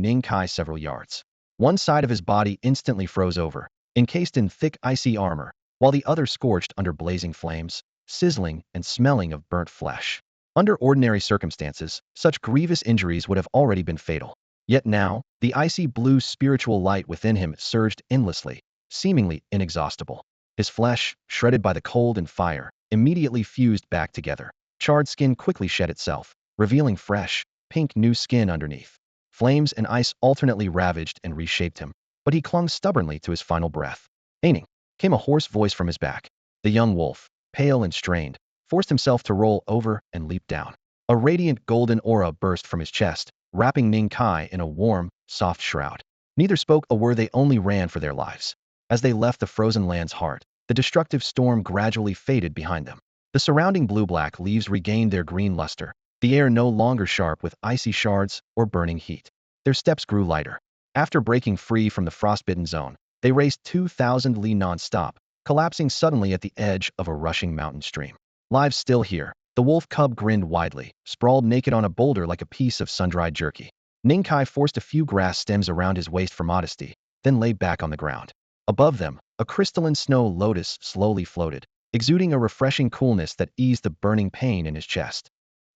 Ning Kai several yards. One side of his body instantly froze over, encased in thick icy armor, while the other scorched under blazing flames, sizzling and smelling of burnt flesh. Under ordinary circumstances, such grievous injuries would have already been fatal. Yet now, the icy blue spiritual light within him surged endlessly, seemingly inexhaustible. His flesh, shredded by the cold and fire, immediately fused back together. Charred skin quickly shed itself, revealing fresh, pink new skin underneath. Flames and ice alternately ravaged and reshaped him, but he clung stubbornly to his final breath. "Aining," came a hoarse voice from his back. The young wolf, pale and strained, forced himself to roll over and leap down. A radiant golden aura burst from his chest, wrapping Ning Kai in a warm, soft shroud. Neither spoke a word, they only ran for their lives. As they left the frozen land's heart, the destructive storm gradually faded behind them. The surrounding blue-black leaves regained their green luster, the air no longer sharp with icy shards or burning heat. Their steps grew lighter. After breaking free from the frostbitten zone, they raced 2,000 li non-stop, collapsing suddenly at the edge of a rushing mountain stream. Lives still here. The wolf cub grinned widely, sprawled naked on a boulder like a piece of sun-dried jerky. Ning Kai forced a few grass stems around his waist for modesty, then lay back on the ground. Above them, a crystalline snow lotus slowly floated, exuding a refreshing coolness that eased the burning pain in his chest.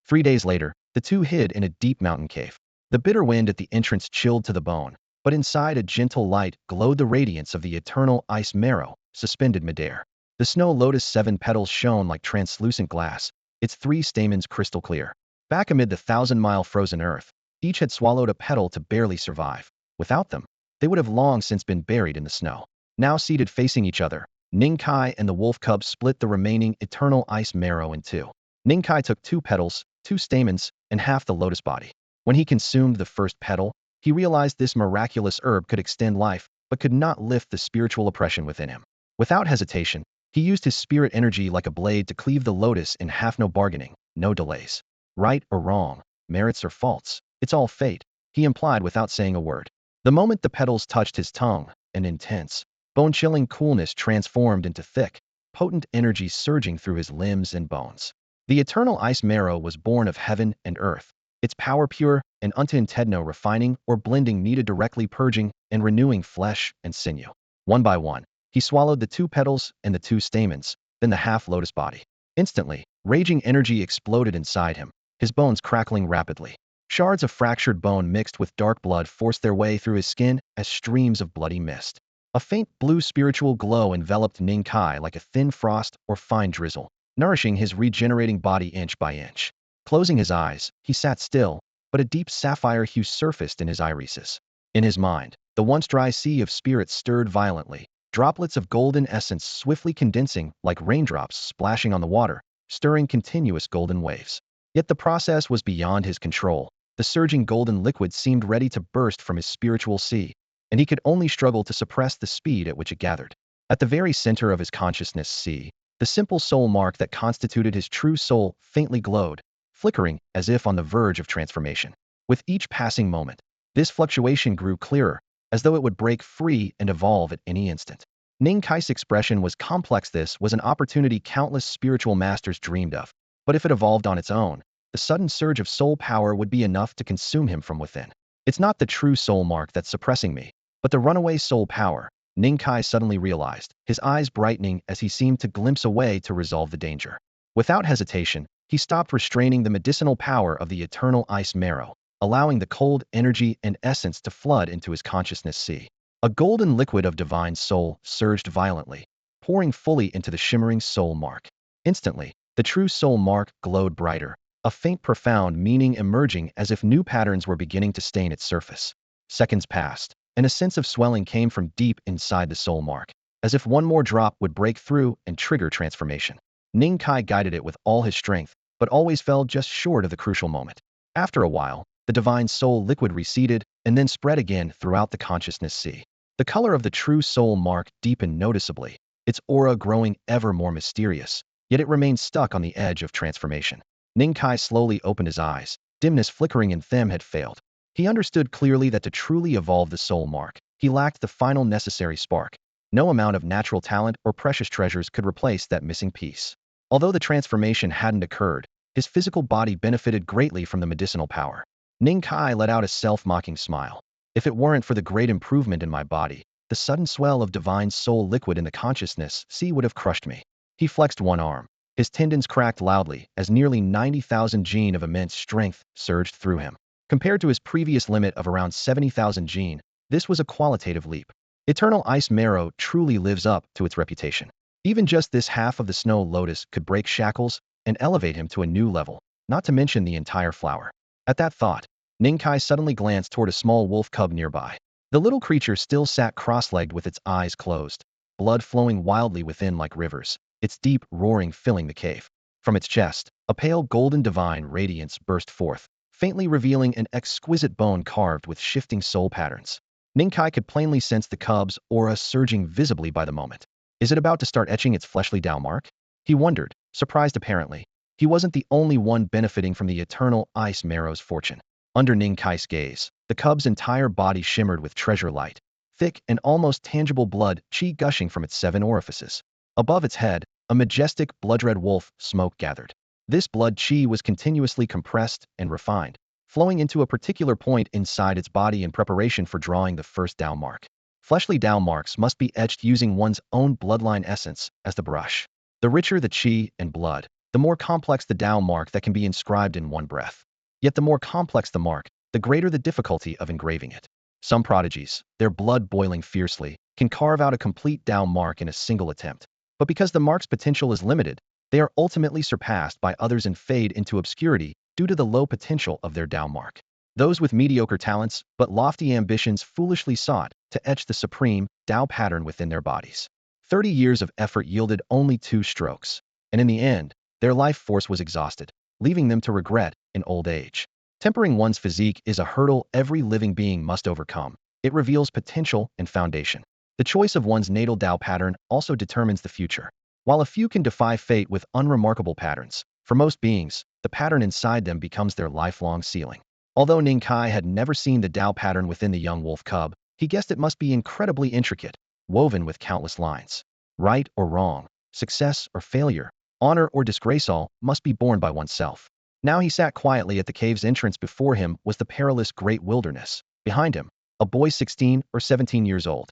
3 days later, the two hid in a deep mountain cave. The bitter wind at the entrance chilled to the bone, but inside a gentle light glowed the radiance of the eternal ice marrow, suspended midair. The snow lotus' 7 petals shone like translucent glass, its 3 stamens crystal clear. Back amid the 1,000-mile frozen earth, each had swallowed a petal to barely survive. Without them, they would have long since been buried in the snow. Now seated facing each other, Ning Kai and the wolf cub split the remaining eternal ice marrow in 2. Ning Kai took 2 petals, 2 stamens, and half the lotus body. When he consumed the first petal, he realized this miraculous herb could extend life, but could not lift the spiritual oppression within him. Without hesitation, He used his spirit energy like a blade to cleave the lotus in half, no bargaining, no delays. Right or wrong, merits or faults, it's all fate, he implied without saying a word. The moment the petals touched his tongue, an intense, bone-chilling coolness transformed into thick, potent energy surging through his limbs and bones. The eternal ice marrow was born of heaven and earth, its power pure and untainted, no refining or blending needed, directly purging and renewing flesh and sinew. One by one, he swallowed the two petals and the two stamens, then the half-lotus body. Instantly, raging energy exploded inside him, his bones crackling rapidly. Shards of fractured bone mixed with dark blood forced their way through his skin as streams of bloody mist. A faint blue spiritual glow enveloped Ning Kai like a thin frost or fine drizzle, nourishing his regenerating body inch by inch. Closing his eyes, he sat still, but a deep sapphire hue surfaced in his irises. In his mind, the once dry sea of spirits stirred violently, droplets of golden essence swiftly condensing like raindrops splashing on the water, stirring continuous golden waves. Yet the process was beyond his control. The surging golden liquid seemed ready to burst from his spiritual sea, and he could only struggle to suppress the speed at which it gathered. At the very center of his consciousness sea, the simple soul mark that constituted his true soul faintly glowed, flickering as if on the verge of transformation. With each passing moment, this fluctuation grew clearer, as though it would break free and evolve at any instant. Ning Kai's expression was complex. This was an opportunity countless spiritual masters dreamed of, but if it evolved on its own, the sudden surge of soul power would be enough to consume him from within. It's not the true soul mark that's suppressing me, but the runaway soul power, Ning Kai suddenly realized, his eyes brightening as he seemed to glimpse a way to resolve the danger. Without hesitation, he stopped restraining the medicinal power of the eternal ice marrow, allowing the cold energy and essence to flood into his consciousness sea. A golden liquid of divine soul surged violently, pouring fully into the shimmering soul mark. Instantly, the true soul mark glowed brighter, a faint profound meaning emerging as if new patterns were beginning to stain its surface. Seconds passed, and a sense of swelling came from deep inside the soul mark, as if one more drop would break through and trigger transformation. Ning Kai guided it with all his strength, but always fell just short of the crucial moment. After a while, the divine soul liquid receded and then spread again throughout the consciousness sea. The color of the true soul mark deepened noticeably, its aura growing ever more mysterious, yet it remained stuck on the edge of transformation. Ning Kai slowly opened his eyes, dimness flickering in them had failed. He understood clearly that to truly evolve the soul mark, he lacked the final necessary spark. No amount of natural talent or precious treasures could replace that missing piece. Although the transformation hadn't occurred, his physical body benefited greatly from the medicinal power. Ning Kai let out a self-mocking smile. If it weren't for the great improvement in my body, the sudden swell of divine soul liquid in the consciousness sea would have crushed me. He flexed one arm. His tendons cracked loudly as nearly 90,000 gene of immense strength surged through him. Compared to his previous limit of around 70,000 gene, this was a qualitative leap. Eternal ice marrow truly lives up to its reputation. Even just this half of the snow lotus could break shackles and elevate him to a new level, not to mention the entire flower. At that thought, Ning Kai suddenly glanced toward a small wolf cub nearby. The little creature still sat cross-legged with its eyes closed, blood flowing wildly within like rivers, its deep roaring filling the cave. From its chest, a pale golden divine radiance burst forth, faintly revealing an exquisite bone carved with shifting soul patterns. Ning Kai could plainly sense the cub's aura surging visibly by the moment. Is it about to start etching its fleshly Tao mark? He wondered, surprised apparently. He wasn't the only one benefiting from the eternal ice marrow's fortune. Under Ning Kai's gaze, the cub's entire body shimmered with treasure light, thick and almost tangible blood chi gushing from its 7 orifices. Above its head, a majestic blood-red wolf smoke gathered. This blood chi was continuously compressed and refined, flowing into a particular point inside its body in preparation for drawing the first Tao mark. Fleshly Tao marks must be etched using one's own bloodline essence as the brush. The richer the chi and blood, the more complex the Tao mark that can be inscribed in one breath. Yet the more complex the mark, the greater the difficulty of engraving it. Some prodigies, their blood boiling fiercely, can carve out a complete Tao mark in a single attempt. But because the mark's potential is limited, they are ultimately surpassed by others and fade into obscurity due to the low potential of their Tao mark. Those with mediocre talents but lofty ambitions foolishly sought to etch the supreme Tao pattern within their bodies. 30 years of effort yielded only 2 strokes, and in the end, their life force was exhausted, leaving them to regret in old age. Tempering one's physique is a hurdle every living being must overcome. It reveals potential and foundation. The choice of one's natal Tao pattern also determines the future. While a few can defy fate with unremarkable patterns, for most beings, the pattern inside them becomes their lifelong ceiling. Although Ning Kai had never seen the Tao pattern within the young wolf cub, he guessed it must be incredibly intricate, woven with countless lines. Right or wrong, success or failure, honor or disgrace, all must be borne by oneself. Now he sat quietly at the cave's entrance. Before him was the perilous great wilderness. Behind him, a boy 16 or 17 years old.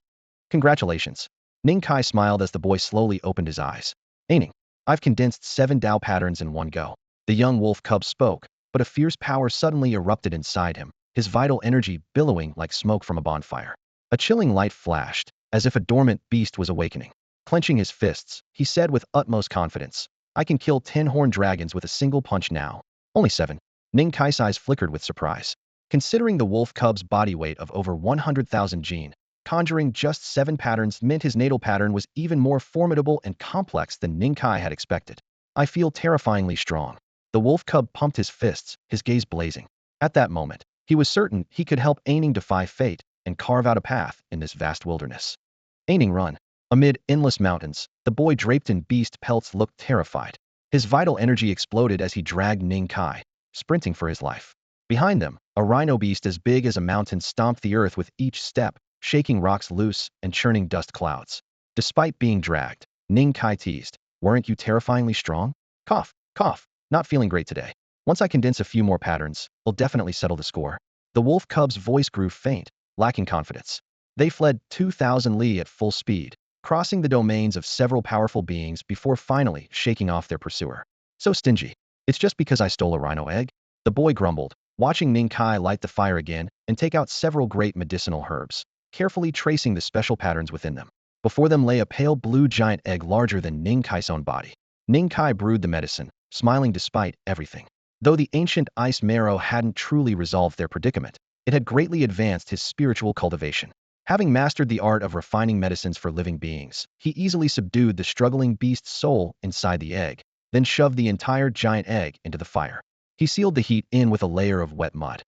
Congratulations. Ning Kai smiled as the boy slowly opened his eyes. Aining, I've condensed 7 Tao patterns in one go. The young wolf cub spoke, but a fierce power suddenly erupted inside him, his vital energy billowing like smoke from a bonfire. A chilling light flashed, as if a dormant beast was awakening. Clenching his fists, he said with utmost confidence, I can kill 10 horned dragons with a single punch now. Only 7. Ning Kai's eyes flickered with surprise. Considering the wolf cub's body weight of over 100,000 gene, conjuring just 7 patterns meant his natal pattern was even more formidable and complex than Ning Kai had expected. I feel terrifyingly strong. The wolf cub pumped his fists, his gaze blazing. At that moment, he was certain he could help Aining defy fate and carve out a path in this vast wilderness. Aining run. Amid endless mountains, the boy draped in beast pelts looked terrified. His vital energy exploded as he dragged Ning Kai, sprinting for his life. Behind them, a rhino beast as big as a mountain stomped the earth with each step, shaking rocks loose and churning dust clouds. Despite being dragged, Ning Kai teased, weren't you terrifyingly strong? Cough, cough, not feeling great today. Once I condense a few more patterns, we'll definitely settle the score. The wolf cub's voice grew faint, lacking confidence. They fled 2,000 li at full speed, crossing the domains of several powerful beings before finally shaking off their pursuer. So stingy. It's just because I stole a rhino egg? The boy grumbled, watching Ning Kai light the fire again and take out several great medicinal herbs, carefully tracing the special patterns within them. Before them lay a pale blue giant egg larger than Ning Kai's own body. Ning Kai brewed the medicine, smiling despite everything. Though the ancient ice marrow hadn't truly resolved their predicament, it had greatly advanced his spiritual cultivation. Having mastered the art of refining medicines for living beings, he easily subdued the struggling beast's soul inside the egg, then shoved the entire giant egg into the fire. He sealed the heat in with a layer of wet mud.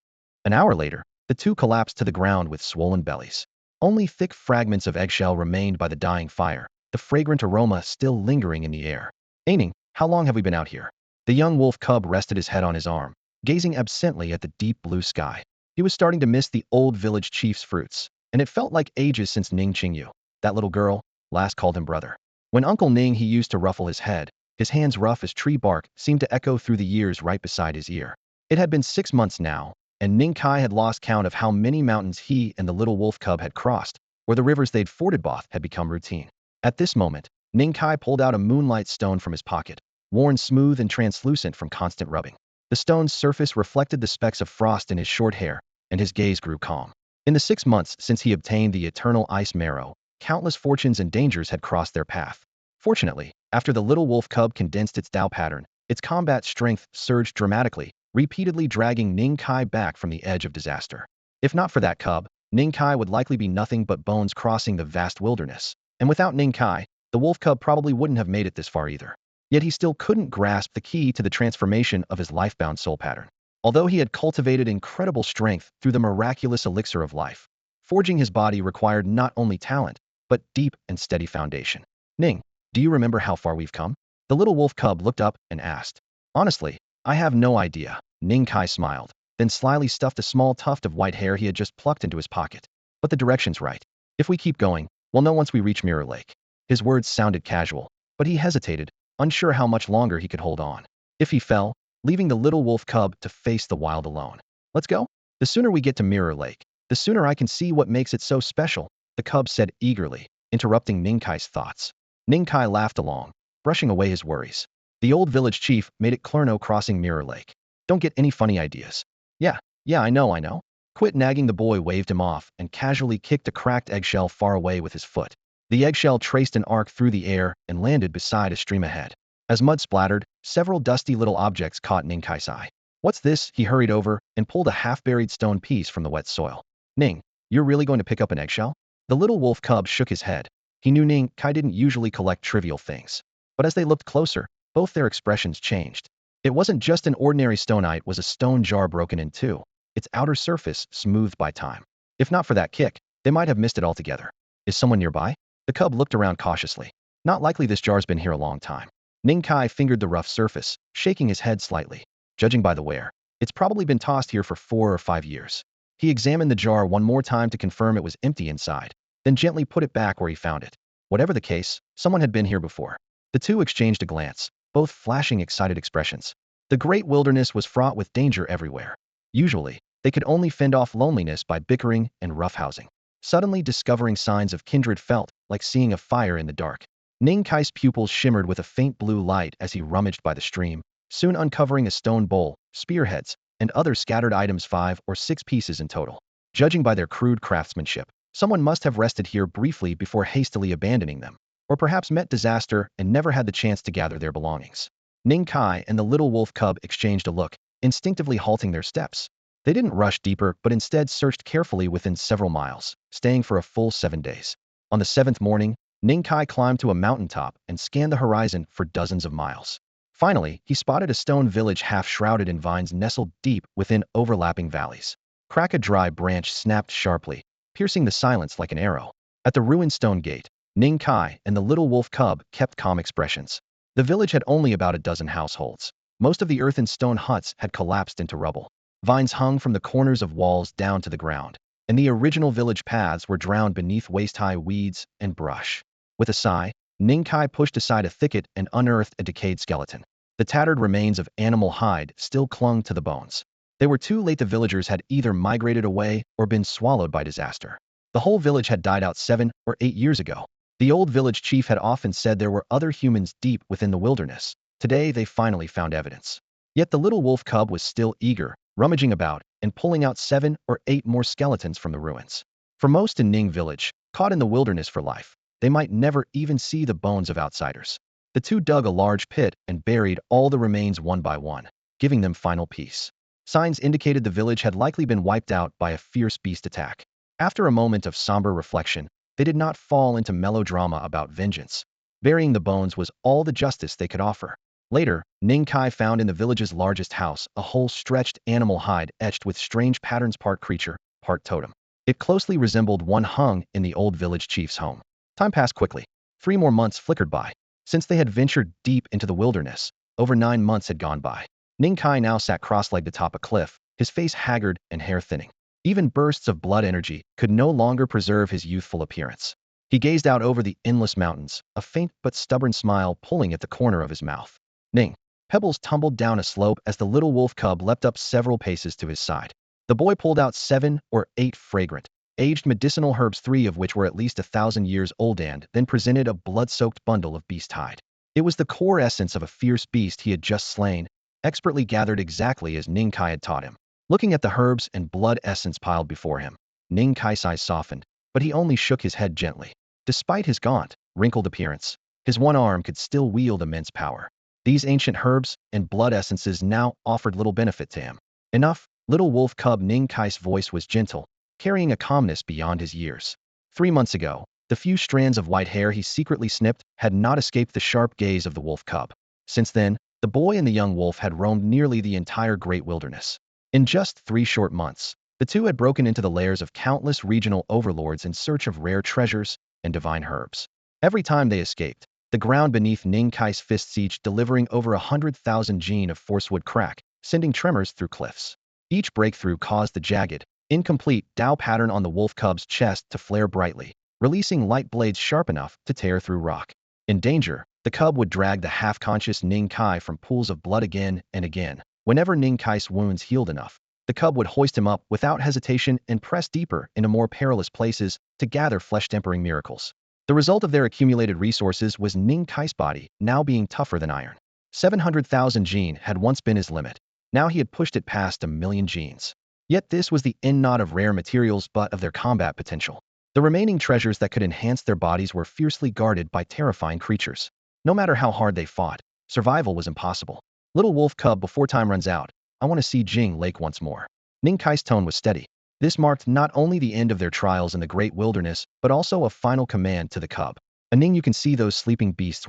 An hour later, the two collapsed to the ground with swollen bellies. Only thick fragments of eggshell remained by the dying fire, the fragrant aroma still lingering in the air. Aining, how long have we been out here? The young wolf cub rested his head on his arm, gazing absently at the deep blue sky. He was starting to miss the old village chief's fruits, and it felt like ages since Ning Qingyu, that little girl, last called him brother. When Uncle Ning he used to ruffle his head, his hands rough as tree bark seemed to echo through the years right beside his ear. It had been 6 months now, and Ning Kai had lost count of how many mountains he and the little wolf cub had crossed, where the rivers they'd forded both had become routine. At this moment, Ning Kai pulled out a moonlight stone from his pocket, worn smooth and translucent from constant rubbing. The stone's surface reflected the specks of frost in his short hair, and his gaze grew calm. In the 6 months since he obtained the eternal ice marrow, countless fortunes and dangers had crossed their path. Fortunately, after the little wolf cub condensed its Tao pattern, its combat strength surged dramatically, repeatedly dragging Ning Kai back from the edge of disaster. If not for that cub, Ning Kai would likely be nothing but bones crossing the vast wilderness. And without Ning Kai, the wolf cub probably wouldn't have made it this far either. Yet he still couldn't grasp the key to the transformation of his life-bound soul pattern. Although he had cultivated incredible strength through the miraculous elixir of life, forging his body required not only talent, but deep and steady foundation. Ning, do you remember how far we've come? The little wolf cub looked up and asked. Honestly, I have no idea. Ning Kai smiled, then slyly stuffed a small tuft of white hair he had just plucked into his pocket. But the direction's right. If we keep going, we'll know once we reach Mirror Lake. His words sounded casual, but he hesitated, unsure how much longer he could hold on. If he fell, leaving the little wolf cub to face the wild alone. Let's go. The sooner we get to Mirror Lake, the sooner I can see what makes it so special, the cub said eagerly, interrupting Ning Kai's thoughts. Ning Kai laughed along, brushing away his worries. The old village chief made it clear no crossing Mirror Lake. Don't get any funny ideas. Yeah, I know. Quit nagging. The boy waved him off and casually kicked a cracked eggshell far away with his foot. The eggshell traced an arc through the air and landed beside a stream ahead. As mud splattered, several dusty little objects caught Ning Kai's eye. What's this? He hurried over and pulled a half-buried stone piece from the wet soil. Ning, you're really going to pick up an eggshell? The little wolf cub shook his head. He knew Ning Kai didn't usually collect trivial things. But as they looked closer, both their expressions changed. It wasn't just an ordinary stonite, it was a stone jar broken in two, its outer surface smoothed by time. If not for that kick, they might have missed it altogether. Is someone nearby? The cub looked around cautiously. Not likely this jar's been here a long time. Ning Kai fingered the rough surface, shaking his head slightly. Judging by the wear, it's probably been tossed here for 4 or 5 years. He examined the jar one more time to confirm it was empty inside, then gently put it back where he found it. Whatever the case, someone had been here before. The two exchanged a glance, both flashing excited expressions. The great wilderness was fraught with danger everywhere. Usually, they could only fend off loneliness by bickering and roughhousing. Suddenly discovering signs of kindred felt like seeing a fire in the dark. Ning Kai's pupils shimmered with a faint blue light as he rummaged by the stream, soon uncovering a stone bowl, spearheads, and other scattered items, 5 or 6 pieces in total. Judging by their crude craftsmanship, someone must have rested here briefly before hastily abandoning them, or perhaps met disaster and never had the chance to gather their belongings. Ning Kai and the little wolf cub exchanged a look, instinctively halting their steps. They didn't rush deeper but instead searched carefully within several miles, staying for a full 7 days. On the 7th morning, Ning Kai climbed to a mountaintop and scanned the horizon for dozens of miles. Finally, he spotted a stone village half shrouded in vines nestled deep within overlapping valleys. Crack a dry branch snapped sharply, piercing the silence like an arrow. At the ruined stone gate, Ning Kai and the little wolf cub kept calm expressions. The village had only about a dozen households. Most of the earthen stone huts had collapsed into rubble. Vines hung from the corners of walls down to the ground, and the original village paths were drowned beneath waist-high weeds and brush. With a sigh, Ning Kai pushed aside a thicket and unearthed a decayed skeleton. The tattered remains of animal hide still clung to the bones. They were too late. The villagers had either migrated away or been swallowed by disaster. The whole village had died out 7 or 8 years ago. The old village chief had often said there were other humans deep within the wilderness. Today they finally found evidence. Yet the little wolf cub was still eager, rummaging about and pulling out 7 or 8 more skeletons from the ruins. For most in Ning village, caught in the wilderness for life, they might never even see the bones of outsiders. The two dug a large pit and buried all the remains one by one, giving them final peace. Signs indicated the village had likely been wiped out by a fierce beast attack. After a moment of somber reflection, they did not fall into melodrama about vengeance. Burying the bones was all the justice they could offer. Later, Ning Kai found in the village's largest house a whole stretched animal hide etched with strange patterns, part creature, part totem. It closely resembled one hung in the old village chief's home. Time passed quickly. 3 more months flickered by. Since they had ventured deep into the wilderness, over 9 months had gone by. Ning Kai now sat cross-legged atop a cliff, his face haggard and hair thinning. Even bursts of blood energy could no longer preserve his youthful appearance. He gazed out over the endless mountains, a faint but stubborn smile pulling at the corner of his mouth. Ning. Pebbles tumbled down a slope as the little wolf cub leapt up several paces to his side. The boy pulled out 7 or 8 fragrant, aged medicinal herbs, 3 of which were at least 1,000 years old, and then presented a blood-soaked bundle of beast hide. It was the core essence of a fierce beast he had just slain, expertly gathered exactly as Ning Kai had taught him. Looking at the herbs and blood essence piled before him, Ning Kai's eyes softened, but he only shook his head gently. Despite his gaunt, wrinkled appearance, his one arm could still wield immense power. These ancient herbs and blood essences now offered little benefit to him. Enough, little wolf cub. Ning Kai's voice was gentle, carrying a calmness beyond his years. 3 months ago, the few strands of white hair he secretly snipped had not escaped the sharp gaze of the wolf cub. Since then, the boy and the young wolf had roamed nearly the entire great wilderness. In just 3 short months, the two had broken into the lairs of countless regional overlords in search of rare treasures and divine herbs. Every time they escaped, the ground beneath Ning Kai's fists, each delivering over 100,000 gene of force, would crack, sending tremors through cliffs. Each breakthrough caused the jagged, incomplete Tao pattern on the wolf cub's chest to flare brightly, releasing light blades sharp enough to tear through rock. In danger, the cub would drag the half-conscious Ning Kai from pools of blood again and again. Whenever Ning Kai's wounds healed enough, the cub would hoist him up without hesitation and press deeper into more perilous places to gather flesh-tempering miracles. The result of their accumulated resources was Ning Kai's body now being tougher than iron. 700,000 gene had once been his limit. Now he had pushed it past 1,000,000 genes. Yet this was the end not of rare materials but of their combat potential. The remaining treasures that could enhance their bodies were fiercely guarded by terrifying creatures. No matter how hard they fought, survival was impossible. Little wolf cub, before time runs out, I want to see Jing Lake once more. Ning Kai's tone was steady. This marked not only the end of their trials in the great wilderness, but also a final command to the cub. Ning, you can see those sleeping beasts.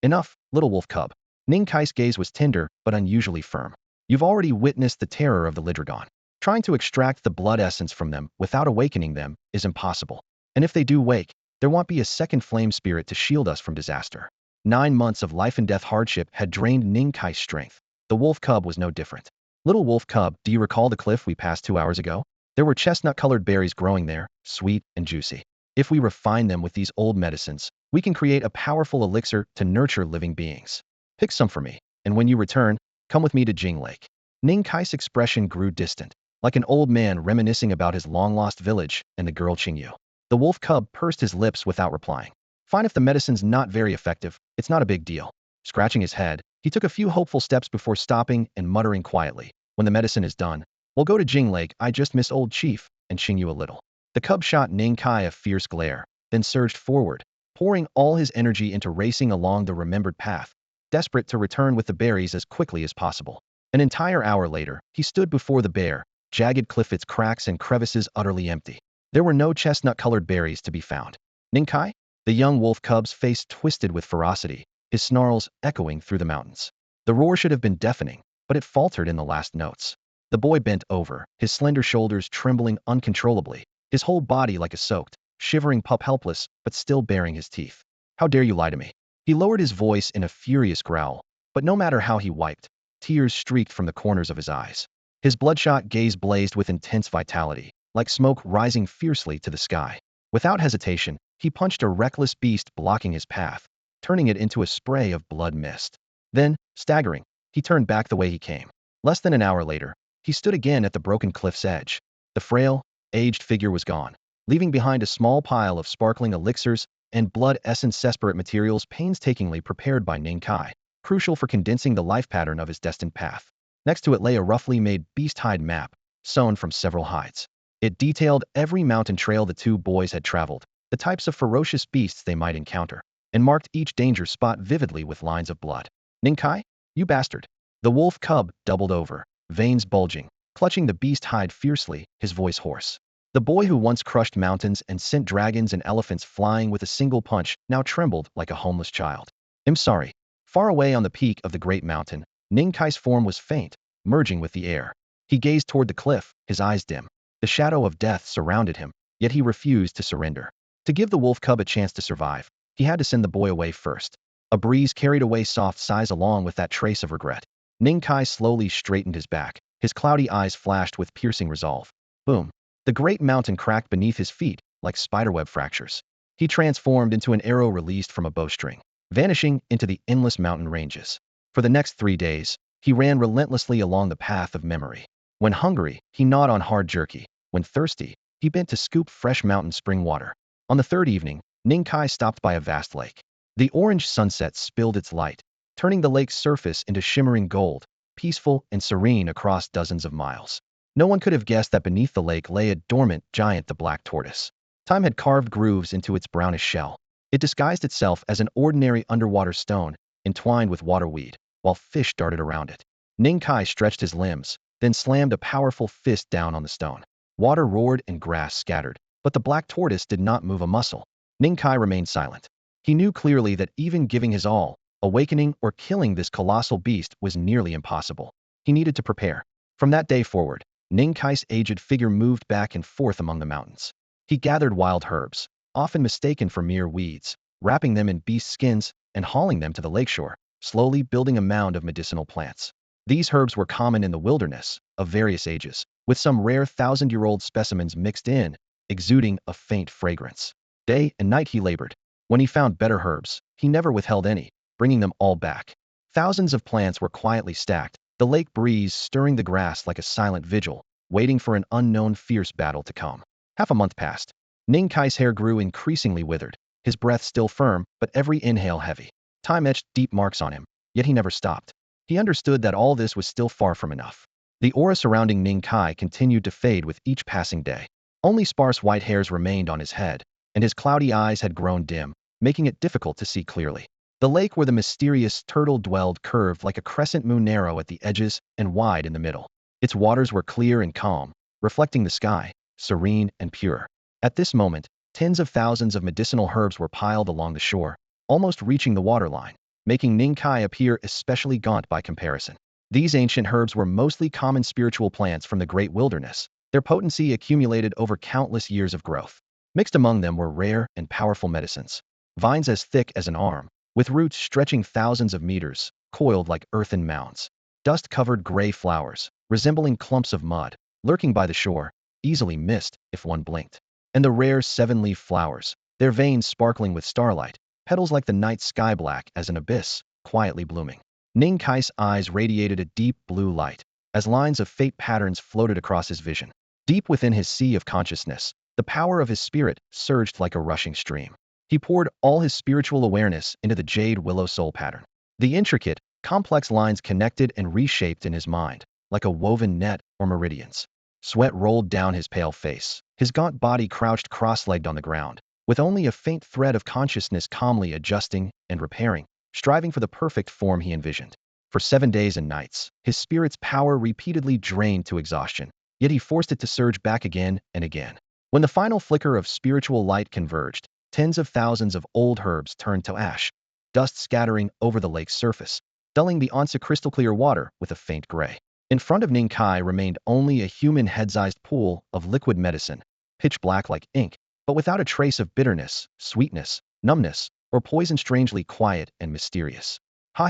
Enough, little wolf cub. Ning Kai's gaze was tender, but unusually firm. You've already witnessed the terror of the Lydragon. Trying to extract the blood essence from them without awakening them is impossible. And if they do wake, There won't be a second flame spirit to shield us from disaster. 9 months of life and death hardship had drained Ning Kai's strength. The wolf cub was no different. Little wolf cub, do you recall the cliff we passed 2 hours ago? There were chestnut-colored berries growing there, sweet and juicy. If we refine them with these old medicines, we can create a powerful elixir to nurture living beings. Pick some for me, and when you return, come with me to Jing Lake. Ning Kai's expression grew distant, like an old man reminiscing about his long-lost village and the girl Qingyu. The wolf cub pursed his lips without replying. Fine, if the medicine's not very effective, it's not a big deal. Scratching his head, he took a few hopeful steps before stopping and muttering quietly, when the medicine is done, we'll go to Jing Lake. I just miss old chief and Qingyu a little. The cub shot Ning Kai a fierce glare, then surged forward, pouring all his energy into racing along the remembered path, desperate to return with the berries as quickly as possible. An entire hour later, he stood before the bare, jagged cliff, its cracks and crevices utterly empty. There were no chestnut-colored berries to be found. Ning Kai? The young wolf cub's face twisted with ferocity, his snarls echoing through the mountains. The roar should have been deafening, but it faltered in the last notes. The boy bent over, his slender shoulders trembling uncontrollably, his whole body like a soaked, shivering pup, helpless, but still baring his teeth. How dare you lie to me? He lowered his voice in a furious growl, but no matter how he wiped, tears streaked from the corners of his eyes. His bloodshot gaze blazed with intense vitality, like smoke rising fiercely to the sky. Without hesitation, he punched a reckless beast blocking his path, turning it into a spray of blood mist. Then, staggering, he turned back the way he came. Less than an hour later, he stood again at the broken cliff's edge. The frail, aged figure was gone, leaving behind a small pile of sparkling elixirs and blood essence separate materials painstakingly prepared by Ning Kai, crucial for condensing the life pattern of his destined path. Next to it lay a roughly made beast hide map, sewn from several hides. It detailed every mountain trail the two boys had traveled, the types of ferocious beasts they might encounter, and marked each danger spot vividly with lines of blood. Ning Kai? You bastard! The wolf cub doubled over, veins bulging, clutching the beast hide fiercely, his voice hoarse. The boy who once crushed mountains and sent dragons and elephants flying with a single punch now trembled like a homeless child. I'm sorry. Far away on the peak of the great mountain, Ning Kai's form was faint, merging with the air. He gazed toward the cliff, his eyes dim. The shadow of death surrounded him, yet he refused to surrender. To give the wolf cub a chance to survive, he had to send the boy away first. A breeze carried away soft sighs along with that trace of regret. Ning Kai slowly straightened his back, his cloudy eyes flashed with piercing resolve. Boom. The great mountain cracked beneath his feet, like spiderweb fractures. He transformed into an arrow released from a bowstring, vanishing into the endless mountain ranges. For the next 3 days, he ran relentlessly along the path of memory. When hungry, he gnawed on hard jerky. When thirsty, he bent to scoop fresh mountain spring water. On the third evening, Ning Kai stopped by a vast lake. The orange sunset spilled its light, turning the lake's surface into shimmering gold, peaceful and serene across dozens of miles. No one could have guessed that beneath the lake lay a dormant giant, the black tortoise. Time had carved grooves into its brownish shell. It disguised itself as an ordinary underwater stone, entwined with waterweed, while fish darted around it. Ning Kai stretched his limbs, then slammed a powerful fist down on the stone. Water roared and grass scattered, but the black tortoise did not move a muscle. Ning Kai remained silent. He knew clearly that even giving his all, awakening or killing this colossal beast was nearly impossible. He needed to prepare. From that day forward, Ning Kai's aged figure moved back and forth among the mountains. He gathered wild herbs, often mistaken for mere weeds, wrapping them in beast skins and hauling them to the lakeshore, slowly building a mound of medicinal plants. These herbs were common in the wilderness, of various ages, with some rare 1,000-year-old specimens mixed in, exuding a faint fragrance. Day and night he labored. When he found better herbs, he never withheld any, bringing them all back. Thousands of plants were quietly stacked, the lake breeze stirring the grass like a silent vigil, waiting for an unknown fierce battle to come. Half a month passed. Ning Kai's hair grew increasingly withered, his breath still firm, but every inhale heavy. Time etched deep marks on him, yet he never stopped. He understood that all this was still far from enough. The aura surrounding Ning Kai continued to fade with each passing day. Only sparse white hairs remained on his head, and his cloudy eyes had grown dim, making it difficult to see clearly. The lake where the mysterious turtle dwelled curved like a crescent moon, narrow at the edges and wide in the middle. Its waters were clear and calm, reflecting the sky, serene and pure. At this moment, tens of thousands of medicinal herbs were piled along the shore, almost reaching the waterline, making Ning Kai appear especially gaunt by comparison. These ancient herbs were mostly common spiritual plants from the great wilderness, their potency accumulated over countless years of growth. Mixed among them were rare and powerful medicines. Vines as thick as an arm, with roots stretching thousands of meters, coiled like earthen mounds. Dust-covered gray flowers, resembling clumps of mud, lurking by the shore, easily missed if one blinked. And the rare seven-leaf flowers, their veins sparkling with starlight, petals like the night sky black as an abyss, quietly blooming. Ning Kai's eyes radiated a deep blue light, as lines of fate patterns floated across his vision. Deep within his sea of consciousness, the power of his spirit surged like a rushing stream. He poured all his spiritual awareness into the jade willow soul pattern. The intricate, complex lines connected and reshaped in his mind, like a woven net or meridians. Sweat rolled down his pale face. His gaunt body crouched cross-legged on the ground, with only a faint thread of consciousness calmly adjusting and repairing, striving for the perfect form he envisioned. For 7 days and nights, his spirit's power repeatedly drained to exhaustion, yet he forced it to surge back again and again. When the final flicker of spiritual light converged, tens of thousands of old herbs turned to ash, dust scattering over the lake's surface, dulling the once crystal-clear water with a faint gray. In front of Ning Kai remained only a human head-sized pool of liquid medicine, pitch black like ink, but without a trace of bitterness, sweetness, numbness, or poison, strangely quiet and mysterious.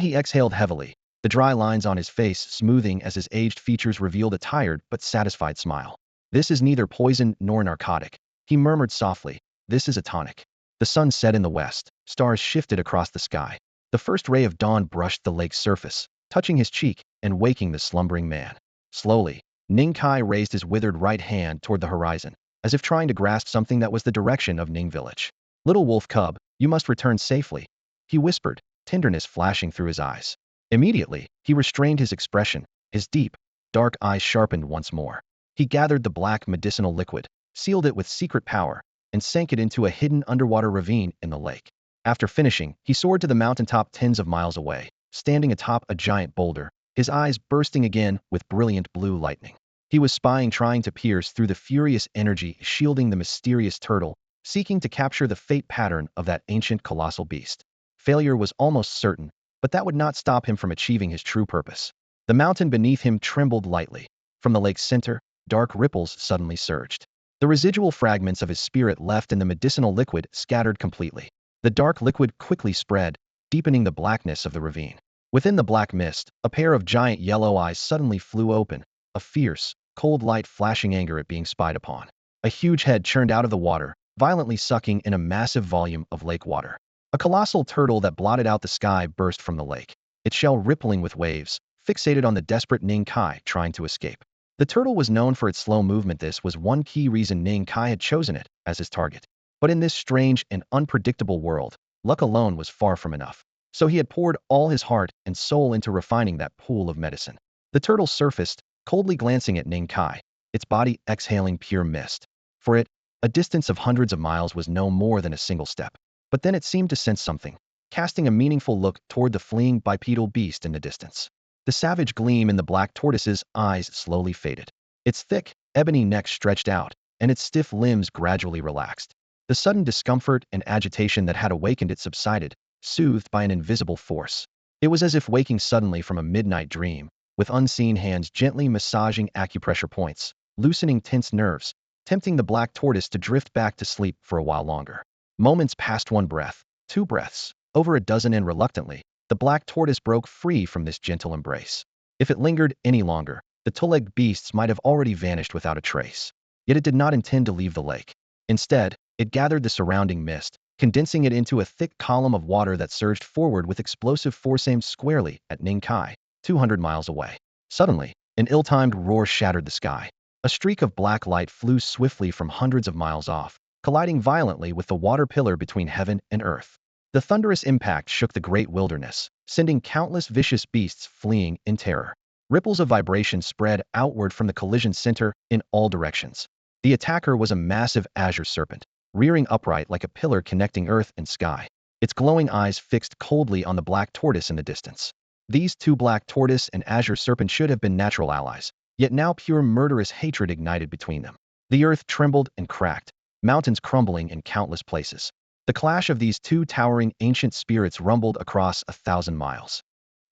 He exhaled heavily, the dry lines on his face smoothing as his aged features revealed a tired but satisfied smile. This is neither poison nor narcotic, he murmured softly. This is a tonic. The sun set in the west, stars shifted across the sky. The first ray of dawn brushed the lake's surface, touching his cheek and waking the slumbering man. Slowly, Ning Kai raised his withered right hand toward the horizon, as if trying to grasp something that was the direction of Ning Village. Little wolf cub, you must return safely, he whispered, tenderness flashing through his eyes. Immediately, he restrained his expression, his deep, dark eyes sharpened once more. He gathered the black medicinal liquid, sealed it with secret power, and sank it into a hidden underwater ravine in the lake. After finishing, he soared to the mountaintop tens of miles away, standing atop a giant boulder, his eyes bursting again with brilliant blue lightning. He was spying, trying to pierce through the furious energy shielding the mysterious turtle, seeking to capture the fate pattern of that ancient colossal beast. Failure was almost certain, but that would not stop him from achieving his true purpose. The mountain beneath him trembled lightly. From the lake's center, dark ripples suddenly surged. The residual fragments of his spirit left in the medicinal liquid scattered completely. The dark liquid quickly spread, deepening the blackness of the ravine. Within the black mist, a pair of giant yellow eyes suddenly flew open, a fierce, cold light flashing anger at being spied upon. A huge head churned out of the water, violently sucking in a massive volume of lake water. A colossal turtle that blotted out the sky burst from the lake, its shell rippling with waves, fixated on the desperate Ning Kai trying to escape. The turtle was known for its slow movement. This was one key reason Ning Kai had chosen it as his target. But in this strange and unpredictable world, luck alone was far from enough. So he had poured all his heart and soul into refining that pool of medicine. The turtle surfaced, coldly glancing at Ning Kai, its body exhaling pure mist. For it, a distance of hundreds of miles was no more than a single step. But then it seemed to sense something, casting a meaningful look toward the fleeing bipedal beast in the distance. The savage gleam in the black tortoise's eyes slowly faded. Its thick, ebony neck stretched out, and its stiff limbs gradually relaxed. The sudden discomfort and agitation that had awakened it subsided, soothed by an invisible force. It was as if waking suddenly from a midnight dream, with unseen hands gently massaging acupressure points, loosening tense nerves, tempting the black tortoise to drift back to sleep for a while longer. Moments passed, 1 breath, 2 breaths, over a dozen, and reluctantly, the black tortoise broke free from this gentle embrace. If it lingered any longer, the two-legged beasts might have already vanished without a trace. Yet it did not intend to leave the lake. Instead, it gathered the surrounding mist, condensing it into a thick column of water that surged forward with explosive force, aimed squarely at Ning Kai, 200 miles away. Suddenly, an ill-timed roar shattered the sky. A streak of black light flew swiftly from hundreds of miles off, colliding violently with the water pillar between heaven and earth. The thunderous impact shook the great wilderness, sending countless vicious beasts fleeing in terror. Ripples of vibration spread outward from the collision center in all directions. The attacker was a massive azure serpent, rearing upright like a pillar connecting earth and sky, its glowing eyes fixed coldly on the black tortoise in the distance. These two, black tortoise and azure serpent, should have been natural allies, yet now pure murderous hatred ignited between them. The earth trembled and cracked, mountains crumbling in countless places. The clash of these two towering ancient spirits rumbled across 1,000 miles.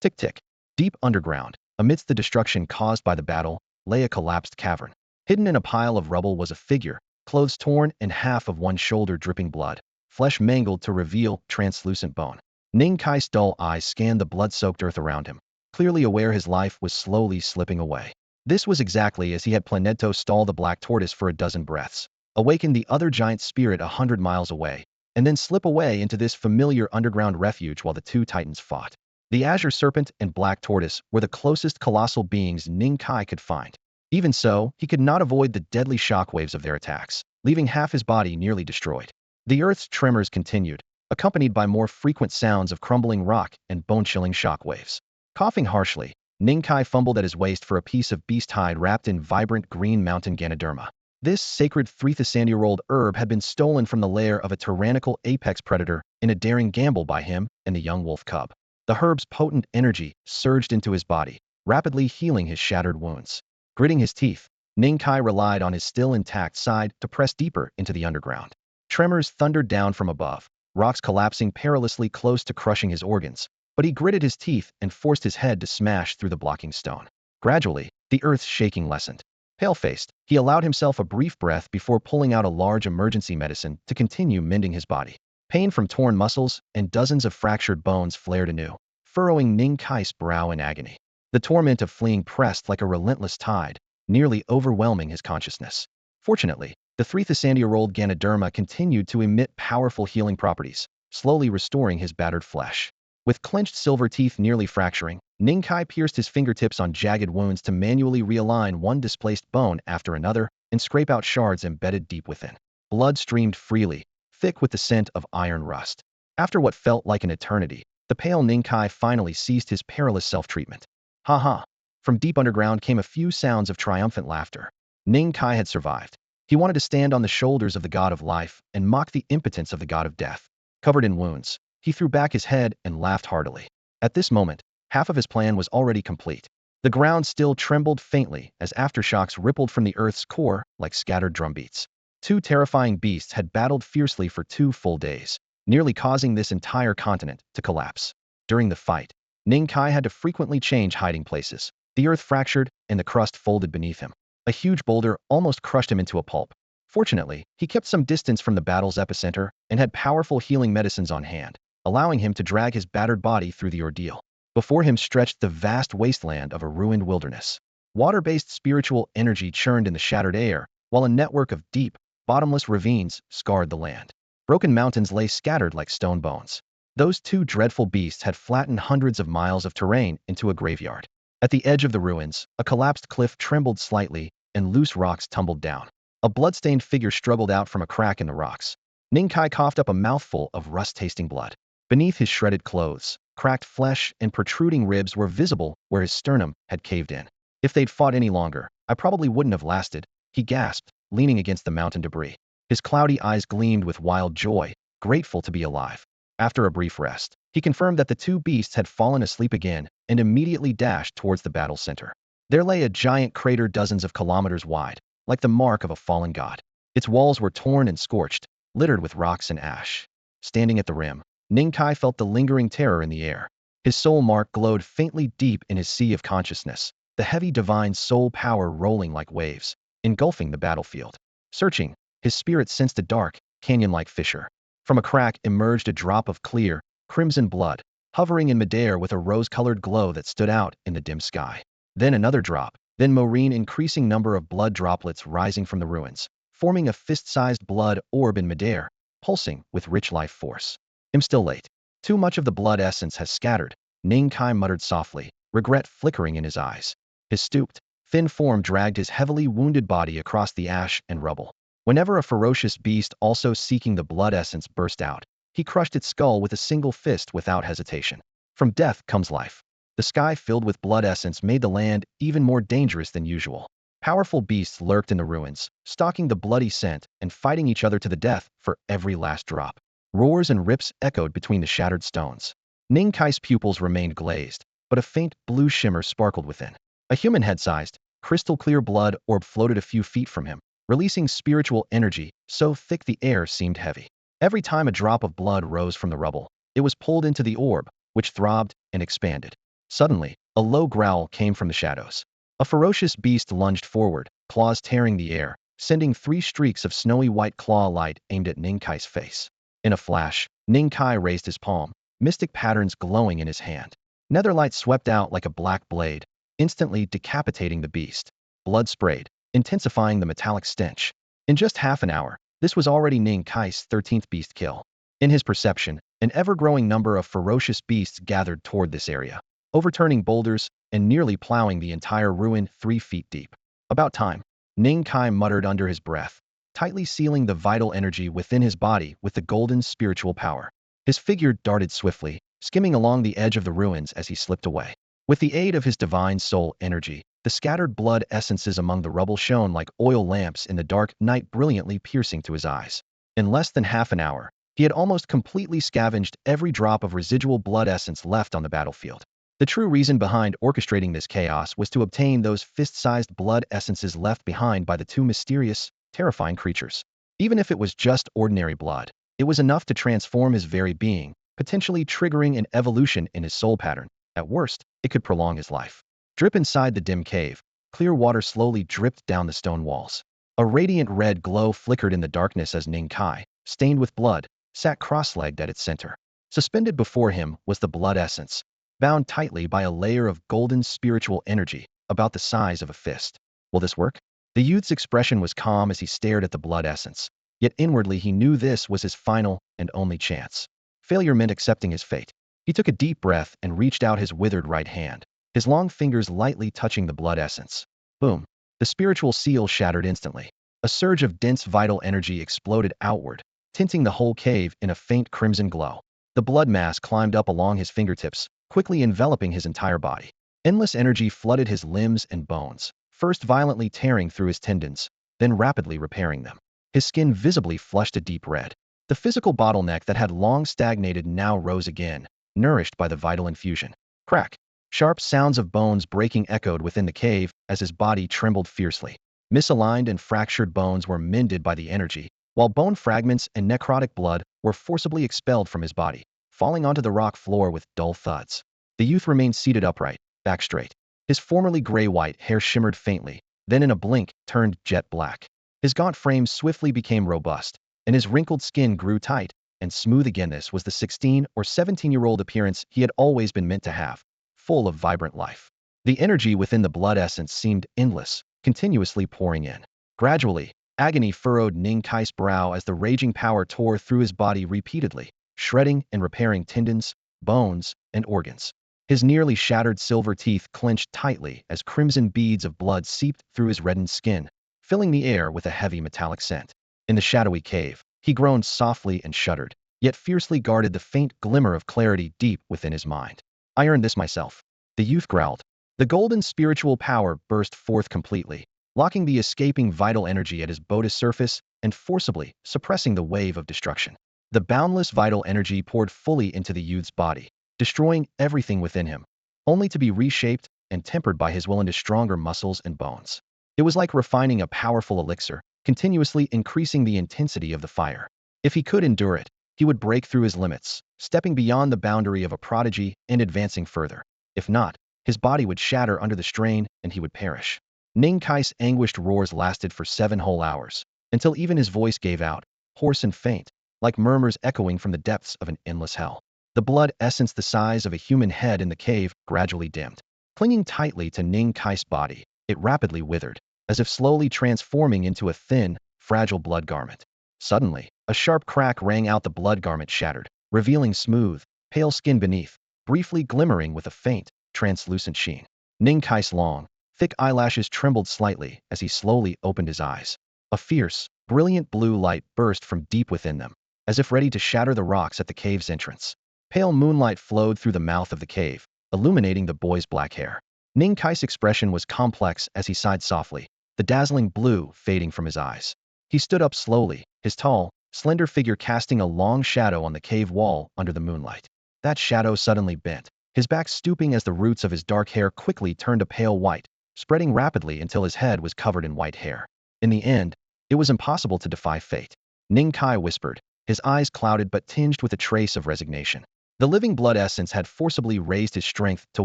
Tick-tick. Deep underground, amidst the destruction caused by the battle, lay a collapsed cavern. Hidden in a pile of rubble was a figure, clothes torn and half of one shoulder dripping blood, flesh mangled to reveal translucent bone. Ning Kai's dull eyes scanned the blood-soaked earth around him, clearly aware his life was slowly slipping away. This was exactly as he had planned to stall the black tortoise for a dozen breaths, awaken the other giant spirit 100 miles away, and then slip away into this familiar underground refuge while the two titans fought. The azure serpent and black tortoise were the closest colossal beings Ning Kai could find. Even so, he could not avoid the deadly shockwaves of their attacks, leaving half his body nearly destroyed. The earth's tremors continued, accompanied by more frequent sounds of crumbling rock and bone-chilling shockwaves. Coughing harshly, Ning Kai fumbled at his waist for a piece of beast hide wrapped in vibrant green mountain ganoderma. This sacred 3,000-year-old herb had been stolen from the lair of a tyrannical apex predator in a daring gamble by him and the young wolf cub. The herb's potent energy surged into his body, rapidly healing his shattered wounds. Gritting his teeth, Ning Kai relied on his still intact side to press deeper into the underground. Tremors thundered down from above, rocks collapsing perilously close to crushing his organs, but he gritted his teeth and forced his head to smash through the blocking stone. Gradually, the earth's shaking lessened. Pale-faced, he allowed himself a brief breath before pulling out a large emergency medicine to continue mending his body. Pain from torn muscles and dozens of fractured bones flared anew, furrowing Ning Kai's brow in agony. The torment of fleeing pressed like a relentless tide, nearly overwhelming his consciousness. Fortunately, the 3,000-year-old Ganoderma continued to emit powerful healing properties, slowly restoring his battered flesh. With clenched silver teeth nearly fracturing, Ning Kai pierced his fingertips on jagged wounds to manually realign one displaced bone after another and scrape out shards embedded deep within. Blood streamed freely, thick with the scent of iron rust. After what felt like an eternity, the pale Ning Kai finally ceased his perilous self-treatment. Ha ha! From deep underground came a few sounds of triumphant laughter. Ning Kai had survived. He wanted to stand on the shoulders of the god of life and mock the impotence of the god of death. Covered in wounds, he threw back his head and laughed heartily. At this moment, half of his plan was already complete. The ground still trembled faintly as aftershocks rippled from the earth's core like scattered drumbeats. Two terrifying beasts had battled fiercely for 2 full days, nearly causing this entire continent to collapse. During the fight, Ning Kai had to frequently change hiding places. The earth fractured and the crust folded beneath him. A huge boulder almost crushed him into a pulp. Fortunately, he kept some distance from the battle's epicenter and had powerful healing medicines on hand, allowing him to drag his battered body through the ordeal. Before him stretched the vast wasteland of a ruined wilderness. Water-based spiritual energy churned in the shattered air, while a network of deep, bottomless ravines scarred the land. Broken mountains lay scattered like stone bones. Those two dreadful beasts had flattened hundreds of miles of terrain into a graveyard. At the edge of the ruins, a collapsed cliff trembled slightly, and loose rocks tumbled down. A blood-stained figure struggled out from a crack in the rocks. Ning Kai coughed up a mouthful of rust-tasting blood. Beneath his shredded clothes, cracked flesh and protruding ribs were visible where his sternum had caved in. If they'd fought any longer, I probably wouldn't have lasted, he gasped, leaning against the mountain debris. His cloudy eyes gleamed with wild joy, grateful to be alive. After a brief rest, he confirmed that the two beasts had fallen asleep again and immediately dashed towards the battle center. There lay a giant crater dozens of kilometers wide, like the mark of a fallen god. Its walls were torn and scorched, littered with rocks and ash. Standing at the rim, Ning Kai felt the lingering terror in the air. His soul mark glowed faintly deep in his sea of consciousness, the heavy divine soul power rolling like waves, engulfing the battlefield. Searching, his spirit sensed a dark, canyon-like fissure. From a crack emerged a drop of clear, crimson blood, hovering in midair with a rose-colored glow that stood out in the dim sky. Then another drop, then Maureen increasing number of blood droplets rising from the ruins, forming a fist-sized blood orb in midair, pulsing with rich life force. I'm still late. Too much of the blood essence has scattered, Ning Kai muttered softly, regret flickering in his eyes. His stooped, thin form dragged his heavily wounded body across the ash and rubble. Whenever a ferocious beast also seeking the blood essence burst out, he crushed its skull with a single fist without hesitation. From death comes life. The sky filled with blood essence made the land even more dangerous than usual. Powerful beasts lurked in the ruins, stalking the bloody scent and fighting each other to the death for every last drop. Roars and rips echoed between the shattered stones. Ning Kai's pupils remained glazed, but a faint blue shimmer sparkled within. A human head-sized, crystal-clear blood orb floated a few feet from him, releasing spiritual energy so thick the air seemed heavy. Every time a drop of blood rose from the rubble, it was pulled into the orb, which throbbed and expanded. Suddenly, a low growl came from the shadows. A ferocious beast lunged forward, claws tearing the air, sending 3 streaks of snowy white claw light aimed at Ning Kai's face. In a flash, Ning Kai raised his palm, mystic patterns glowing in his hand. Netherlight swept out like a black blade, instantly decapitating the beast. Blood sprayed, intensifying the metallic stench. In just half an hour, this was already Ning Kai's 13th beast kill. In his perception, an ever-growing number of ferocious beasts gathered toward this area, overturning boulders and nearly plowing the entire ruin 3 feet deep. About time, Ning Kai muttered under his breath, tightly sealing the vital energy within his body with the golden spiritual power. His figure darted swiftly, skimming along the edge of the ruins as he slipped away. With the aid of his divine soul energy, the scattered blood essences among the rubble shone like oil lamps in the dark night, brilliantly piercing to his eyes. In less than half an hour, he had almost completely scavenged every drop of residual blood essence left on the battlefield. The true reason behind orchestrating this chaos was to obtain those fist-sized blood essences left behind by the 2 mysterious, terrifying creatures. Even if it was just ordinary blood, it was enough to transform his very being, potentially triggering an evolution in his soul pattern. At worst, it could prolong his life. Drip inside the dim cave, clear water slowly dripped down the stone walls. A radiant red glow flickered in the darkness as Ning Kai, stained with blood, sat cross-legged at its center. Suspended before him was the blood essence, bound tightly by a layer of golden spiritual energy, about the size of a fist. Will this work? The youth's expression was calm as he stared at the blood essence, yet inwardly he knew this was his final and only chance. Failure meant accepting his fate. He took a deep breath and reached out his withered right hand, his long fingers lightly touching the blood essence. Boom! The spiritual seal shattered instantly. A surge of dense vital energy exploded outward, tinting the whole cave in a faint crimson glow. The blood mass climbed up along his fingertips, quickly enveloping his entire body. Endless energy flooded his limbs and bones, first violently tearing through his tendons, then rapidly repairing them. His skin visibly flushed a deep red. The physical bottleneck that had long stagnated now rose again, nourished by the vital infusion. Crack! Sharp sounds of bones breaking echoed within the cave as his body trembled fiercely. Misaligned and fractured bones were mended by the energy, while bone fragments and necrotic blood were forcibly expelled from his body, falling onto the rock floor with dull thuds. The youth remained seated upright, back straight. His formerly gray-white hair shimmered faintly, then in a blink turned jet black. His gaunt frame swiftly became robust, and his wrinkled skin grew tight and smooth again. This was the 16 or 17-year-old appearance he had always been meant to have, full of vibrant life. The energy within the blood essence seemed endless, continuously pouring in. Gradually, agony furrowed Ning Kai's brow as the raging power tore through his body repeatedly, shredding and repairing tendons, bones, and organs. His nearly shattered silver teeth clenched tightly as crimson beads of blood seeped through his reddened skin, filling the air with a heavy metallic scent. In the shadowy cave, he groaned softly and shuddered, yet fiercely guarded the faint glimmer of clarity deep within his mind. I earned this myself. The youth growled. The golden spiritual power burst forth completely, locking the escaping vital energy at his body's surface and forcibly suppressing the wave of destruction. The boundless vital energy poured fully into the youth's body, destroying everything within him, only to be reshaped and tempered by his will into stronger muscles and bones. It was like refining a powerful elixir, continuously increasing the intensity of the fire. If he could endure it, he would break through his limits, stepping beyond the boundary of a prodigy and advancing further. If not, his body would shatter under the strain and he would perish. Ning Kai's anguished roars lasted for 7 whole hours, until even his voice gave out, hoarse and faint, like murmurs echoing from the depths of an endless hell. The blood essence the size of a human head in the cave gradually dimmed. Clinging tightly to Ning Kai's body, it rapidly withered, as if slowly transforming into a thin, fragile blood garment. Suddenly, a sharp crack rang out. The blood garment shattered, revealing smooth, pale skin beneath, briefly glimmering with a faint, translucent sheen. Ning Kai's long, thick eyelashes trembled slightly as he slowly opened his eyes. A fierce, brilliant blue light burst from deep within them, as if ready to shatter the rocks at the cave's entrance. Pale moonlight flowed through the mouth of the cave, illuminating the boy's black hair. Ning Kai's expression was complex as he sighed softly, the dazzling blue fading from his eyes. He stood up slowly, his tall, slender figure casting a long shadow on the cave wall under the moonlight. That shadow suddenly bent, his back stooping as the roots of his dark hair quickly turned a pale white, spreading rapidly until his head was covered in white hair. In the end, it was impossible to defy fate. Ning Kai whispered, his eyes clouded but tinged with a trace of resignation. The living blood essence had forcibly raised his strength to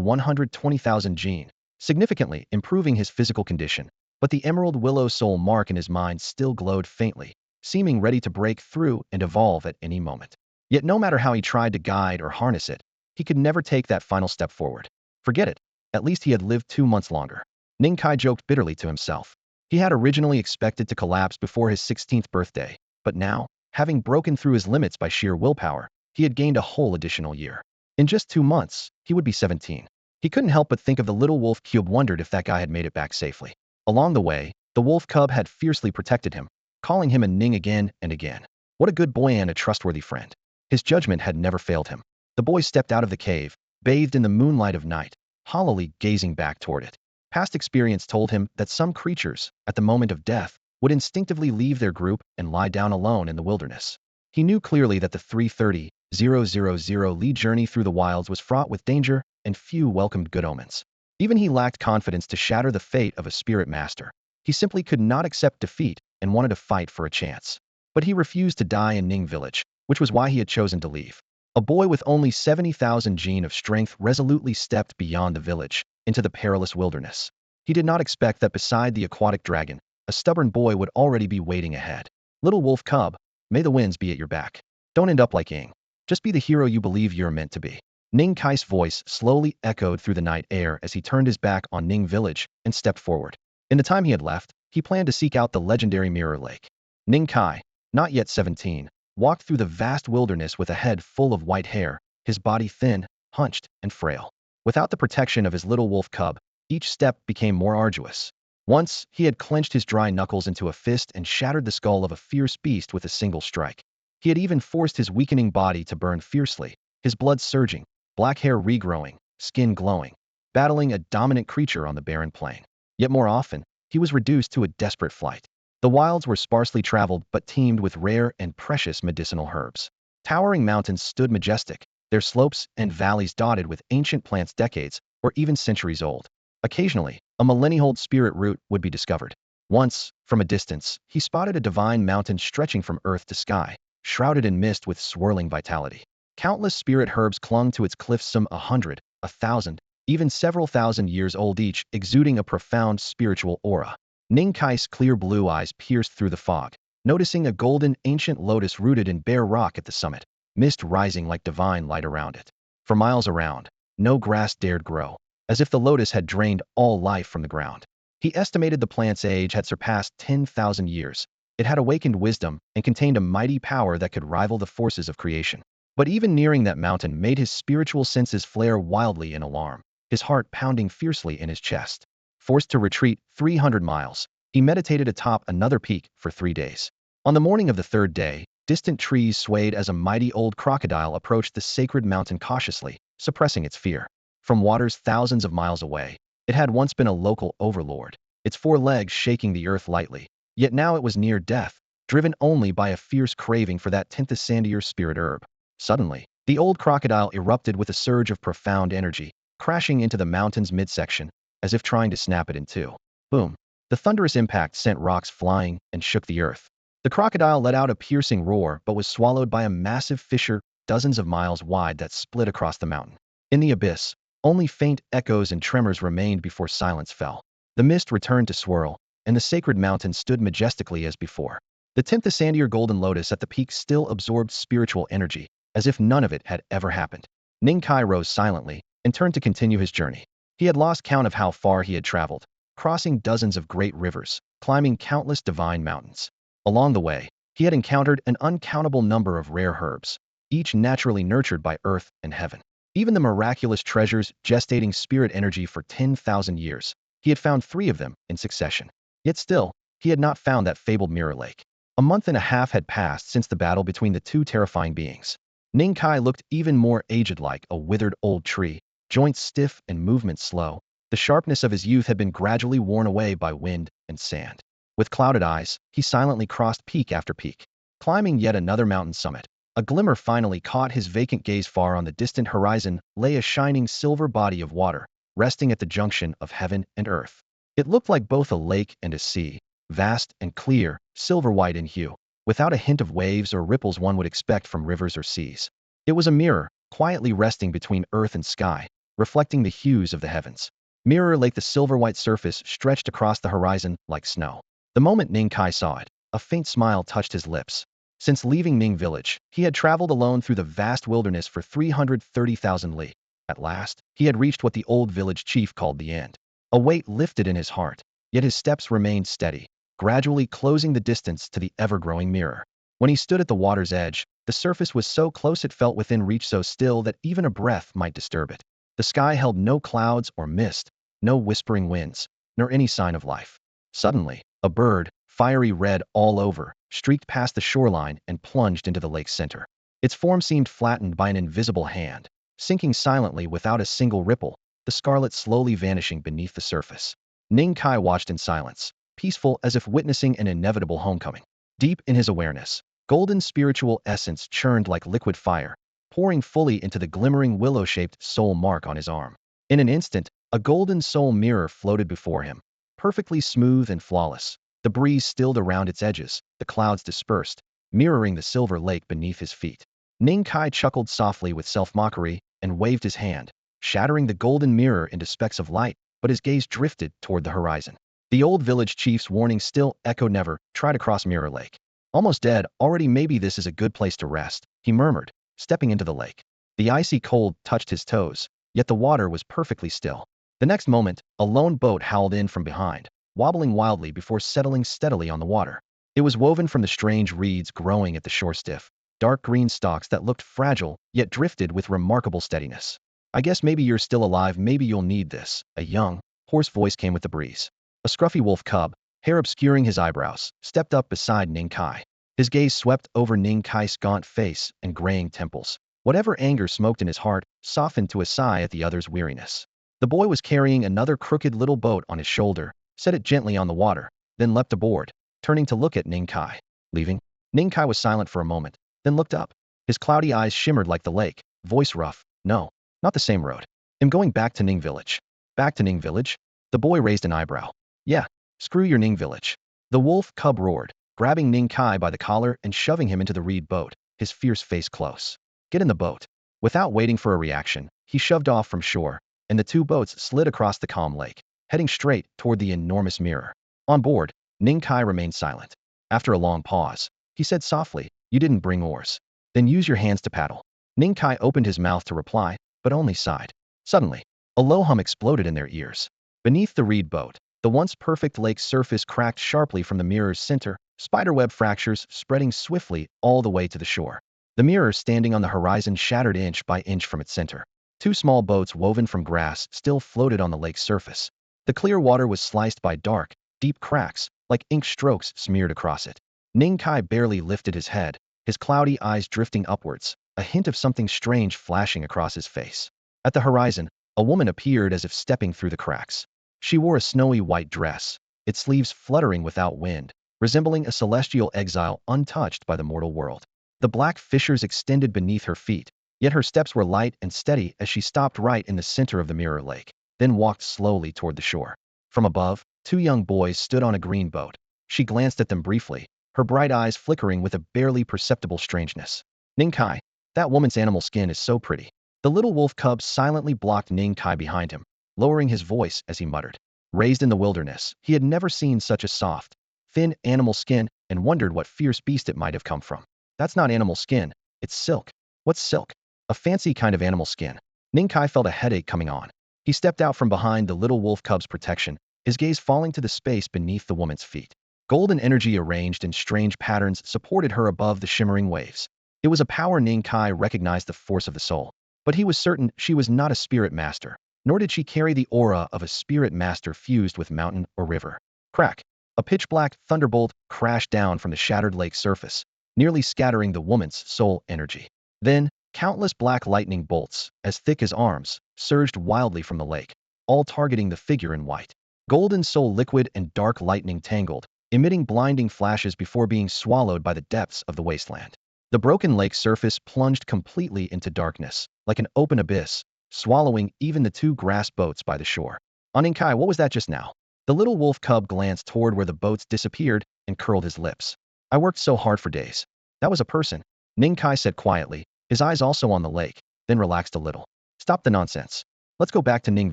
120,000 gene, significantly improving his physical condition. but the emerald willow soul mark in his mind still glowed faintly, seeming ready to break through and evolve at any moment. Yet no matter how he tried to guide or harness it, he could never take that final step forward. Forget it. At least he had lived 2 months longer. Ning Kai joked bitterly to himself. He had originally expected to collapse before his 16th birthday, but now, having broken through his limits by sheer willpower, he had gained a whole additional year. In just 2 months, he would be 17. He couldn't help but think of the little wolf cub, wondered if that guy had made it back safely. Along the way, the wolf cub had fiercely protected him, calling him a Ning again and again. What a good boy and a trustworthy friend. His judgment had never failed him. The boy stepped out of the cave, bathed in the moonlight of night, hollowly gazing back toward it. Past experience told him that some creatures, at the moment of death, would instinctively leave their group and lie down alone in the wilderness. He knew clearly that the 330,000 li journey through the wilds was fraught with danger, and few welcomed good omens. Even he lacked confidence to shatter the fate of a spirit master. He simply could not accept defeat and wanted to fight for a chance. But he refused to die in Ning village, which was why he had chosen to leave. A boy with only 70,000 gene of strength resolutely stepped beyond the village, into the perilous wilderness. He did not expect that beside the aquatic dragon, a stubborn boy would already be waiting ahead. Little wolf cub, may the winds be at your back. Don't end up like Ying. Just be the hero you believe you're meant to be. Ning Kai's voice slowly echoed through the night air as he turned his back on Ning village and stepped forward. In the time he had left, he planned to seek out the legendary Mirror Lake. Ning Kai, not yet 17, walked through the vast wilderness with a head full of white hair, his body thin, hunched, and frail. Without the protection of his little wolf cub, each step became more arduous. Once, he had clenched his dry knuckles into a fist and shattered the skull of a fierce beast with a single strike. He had even forced his weakening body to burn fiercely, his blood surging, black hair regrowing, skin glowing, battling a dominant creature on the barren plain. Yet more often, he was reduced to a desperate flight. The wilds were sparsely traveled but teemed with rare and precious medicinal herbs. Towering mountains stood majestic, their slopes and valleys dotted with ancient plants decades or even centuries old. Occasionally, a millennia-old spirit root would be discovered. Once, from a distance, he spotted a divine mountain stretching from earth to sky, shrouded in mist with swirling vitality. Countless spirit herbs clung to its cliffs, some 100, 1,000, even several thousand years old each, exuding a profound spiritual aura. Ning Kai's clear blue eyes pierced through the fog, noticing a golden ancient lotus rooted in bare rock at the summit, mist rising like divine light around it. For miles around, no grass dared grow, as if the lotus had drained all life from the ground. He estimated the plant's age had surpassed 10,000 years. It had awakened wisdom and contained a mighty power that could rival the forces of creation. But even nearing that mountain made his spiritual senses flare wildly in alarm, his heart pounding fiercely in his chest. Forced to retreat 300 miles, he meditated atop another peak for 3 days. On the morning of the third day, distant trees swayed as a mighty old crocodile approached the sacred mountain cautiously, suppressing its fear. From waters thousands of miles away, it had once been a local overlord, its 4 legs shaking the earth lightly. Yet now it was near death, driven only by a fierce craving for that Sandier spirit herb. Suddenly, the old crocodile erupted with a surge of profound energy, crashing into the mountain's midsection, as if trying to snap it in two. Boom! The thunderous impact sent rocks flying and shook the earth. The crocodile let out a piercing roar but was swallowed by a massive fissure dozens of miles wide that split across the mountain. In the abyss, only faint echoes and tremors remained before silence fell. The mist returned to swirl, and the sacred mountain stood majestically as before. The Sandier golden lotus at the peak still absorbed spiritual energy, as if none of it had ever happened. Ning Kai rose silently and turned to continue his journey. He had lost count of how far he had traveled, crossing dozens of great rivers, climbing countless divine mountains. Along the way, he had encountered an uncountable number of rare herbs, each naturally nurtured by earth and heaven. Even the miraculous treasures gestating spirit energy for 10,000 years, he had found 3 of them in succession. Yet still, he had not found that fabled Mirror Lake. A month and a half had passed since the battle between the 2 terrifying beings. Ning Kai looked even more aged, like a withered old tree, joints stiff and movements slow. The sharpness of his youth had been gradually worn away by wind and sand. With clouded eyes, he silently crossed peak after peak. Climbing yet another mountain summit, a glimmer finally caught his vacant gaze. Far on the distant horizon lay a shining silver body of water, resting at the junction of heaven and earth. It looked like both a lake and a sea, vast and clear, silver-white in hue, without a hint of waves or ripples one would expect from rivers or seas. It was a mirror, quietly resting between earth and sky, reflecting the hues of the heavens. Mirror Lake, the silver-white surface stretched across the horizon like snow. The moment Ning Kai saw it, a faint smile touched his lips. Since leaving Ning village, he had traveled alone through the vast wilderness for 330,000 li. At last, he had reached what the old village chief called the end. A weight lifted in his heart, yet his steps remained steady, gradually closing the distance to the ever-growing mirror. When he stood at the water's edge, the surface was so close it felt within reach, so still that even a breath might disturb it. The sky held no clouds or mist, no whispering winds, nor any sign of life. Suddenly, a bird, fiery red all over, streaked past the shoreline and plunged into the lake's center. Its form seemed flattened by an invisible hand, sinking silently without a single ripple, the scarlet slowly vanishing beneath the surface. Ning Kai watched in silence, peaceful as if witnessing an inevitable homecoming. Deep in his awareness, golden spiritual essence churned like liquid fire, pouring fully into the glimmering willow-shaped soul mark on his arm. In an instant, a golden soul mirror floated before him, perfectly smooth and flawless. The breeze stilled around its edges, the clouds dispersed, mirroring the silver lake beneath his feet. Ning Kai chuckled softly with self-mockery and waved his hand, shattering the golden mirror into specks of light, but his gaze drifted toward the horizon. The old village chief's warning still echoed, "Never try to cross Mirror Lake. Almost dead already, maybe this is a good place to rest," he murmured, stepping into the lake. The icy cold touched his toes, yet the water was perfectly still. The next moment, a lone boat howled in from behind, wobbling wildly before settling steadily on the water. It was woven from the strange reeds growing at the shore, stiff, dark green stalks that looked fragile, yet drifted with remarkable steadiness. "I guess maybe you're still alive, maybe you'll need this," a young, hoarse voice came with the breeze. A scruffy wolf cub, hair obscuring his eyebrows, stepped up beside Ning Kai. His gaze swept over Ning Kai's gaunt face and graying temples. Whatever anger smoked in his heart softened to a sigh at the other's weariness. The boy was carrying another crooked little boat on his shoulder, set it gently on the water, then leapt aboard, turning to look at Ning Kai. "Leaving?" Ning Kai was silent for a moment, then looked up. His cloudy eyes shimmered like the lake, voice rough. "No, not the same road. I'm going back to Ning village." "Back to Ning village?" The boy raised an eyebrow. "Yeah, screw your Ning village." The wolf cub roared, grabbing Ning Kai by the collar and shoving him into the reed boat, his fierce face close. "Get in the boat." Without waiting for a reaction, he shoved off from shore, and the two boats slid across the calm lake, heading straight toward the enormous mirror. On board, Ning Kai remained silent. After a long pause, he said softly, "You didn't bring oars. Then use your hands to paddle." Ning Kai opened his mouth to reply, but only sighed. Suddenly, a low hum exploded in their ears. Beneath the reed boat, the once perfect lake's surface cracked sharply from the mirror's center, spiderweb fractures spreading swiftly all the way to the shore. The mirror standing on the horizon shattered inch by inch from its center. Two small boats woven from grass still floated on the lake's surface. The clear water was sliced by dark, deep cracks, like ink strokes smeared across it. Ning Kai barely lifted his head, his cloudy eyes drifting upwards, a hint of something strange flashing across his face. At the horizon, a woman appeared as if stepping through the cracks. She wore a snowy white dress, its sleeves fluttering without wind, resembling a celestial exile untouched by the mortal world. The black fissures extended beneath her feet, yet her steps were light and steady as she stopped right in the center of the mirror lake, then walked slowly toward the shore. From above, two young boys stood on a green boat. She glanced at them briefly, her bright eyes flickering with a barely perceptible strangeness. "Ning Kai, that woman's animal skin is so pretty." The little wolf cub silently blocked Ning Kai behind him, lowering his voice as he muttered. Raised in the wilderness, he had never seen such a soft, thin animal skin and wondered what fierce beast it might have come from. "That's not animal skin, it's silk." "What's silk?" "A fancy kind of animal skin." Ning Kai felt a headache coming on. He stepped out from behind the little wolf cub's protection, his gaze falling to the space beneath the woman's feet. Golden energy arranged in strange patterns supported her above the shimmering waves. It was a power Ning Kai recognized, the force of the soul. But he was certain she was not a spirit master, nor did she carry the aura of a spirit master fused with mountain or river. Crack! A pitch-black thunderbolt crashed down from the shattered lake surface, nearly scattering the woman's soul energy. Then, countless black lightning bolts, as thick as arms, surged wildly from the lake, all targeting the figure in white. Golden soul liquid and dark lightning tangled, emitting blinding flashes before being swallowed by the depths of the wasteland. The broken lake surface plunged completely into darkness, like an open abyss, swallowing even the two grass boats by the shore. "Ning Kai, what was that just now?" The little wolf cub glanced toward where the boats disappeared and curled his lips. "I worked so hard for days." "That was a person," Ning Kai said quietly, his eyes also on the lake, then relaxed a little. "Stop the nonsense. Let's go back to Ning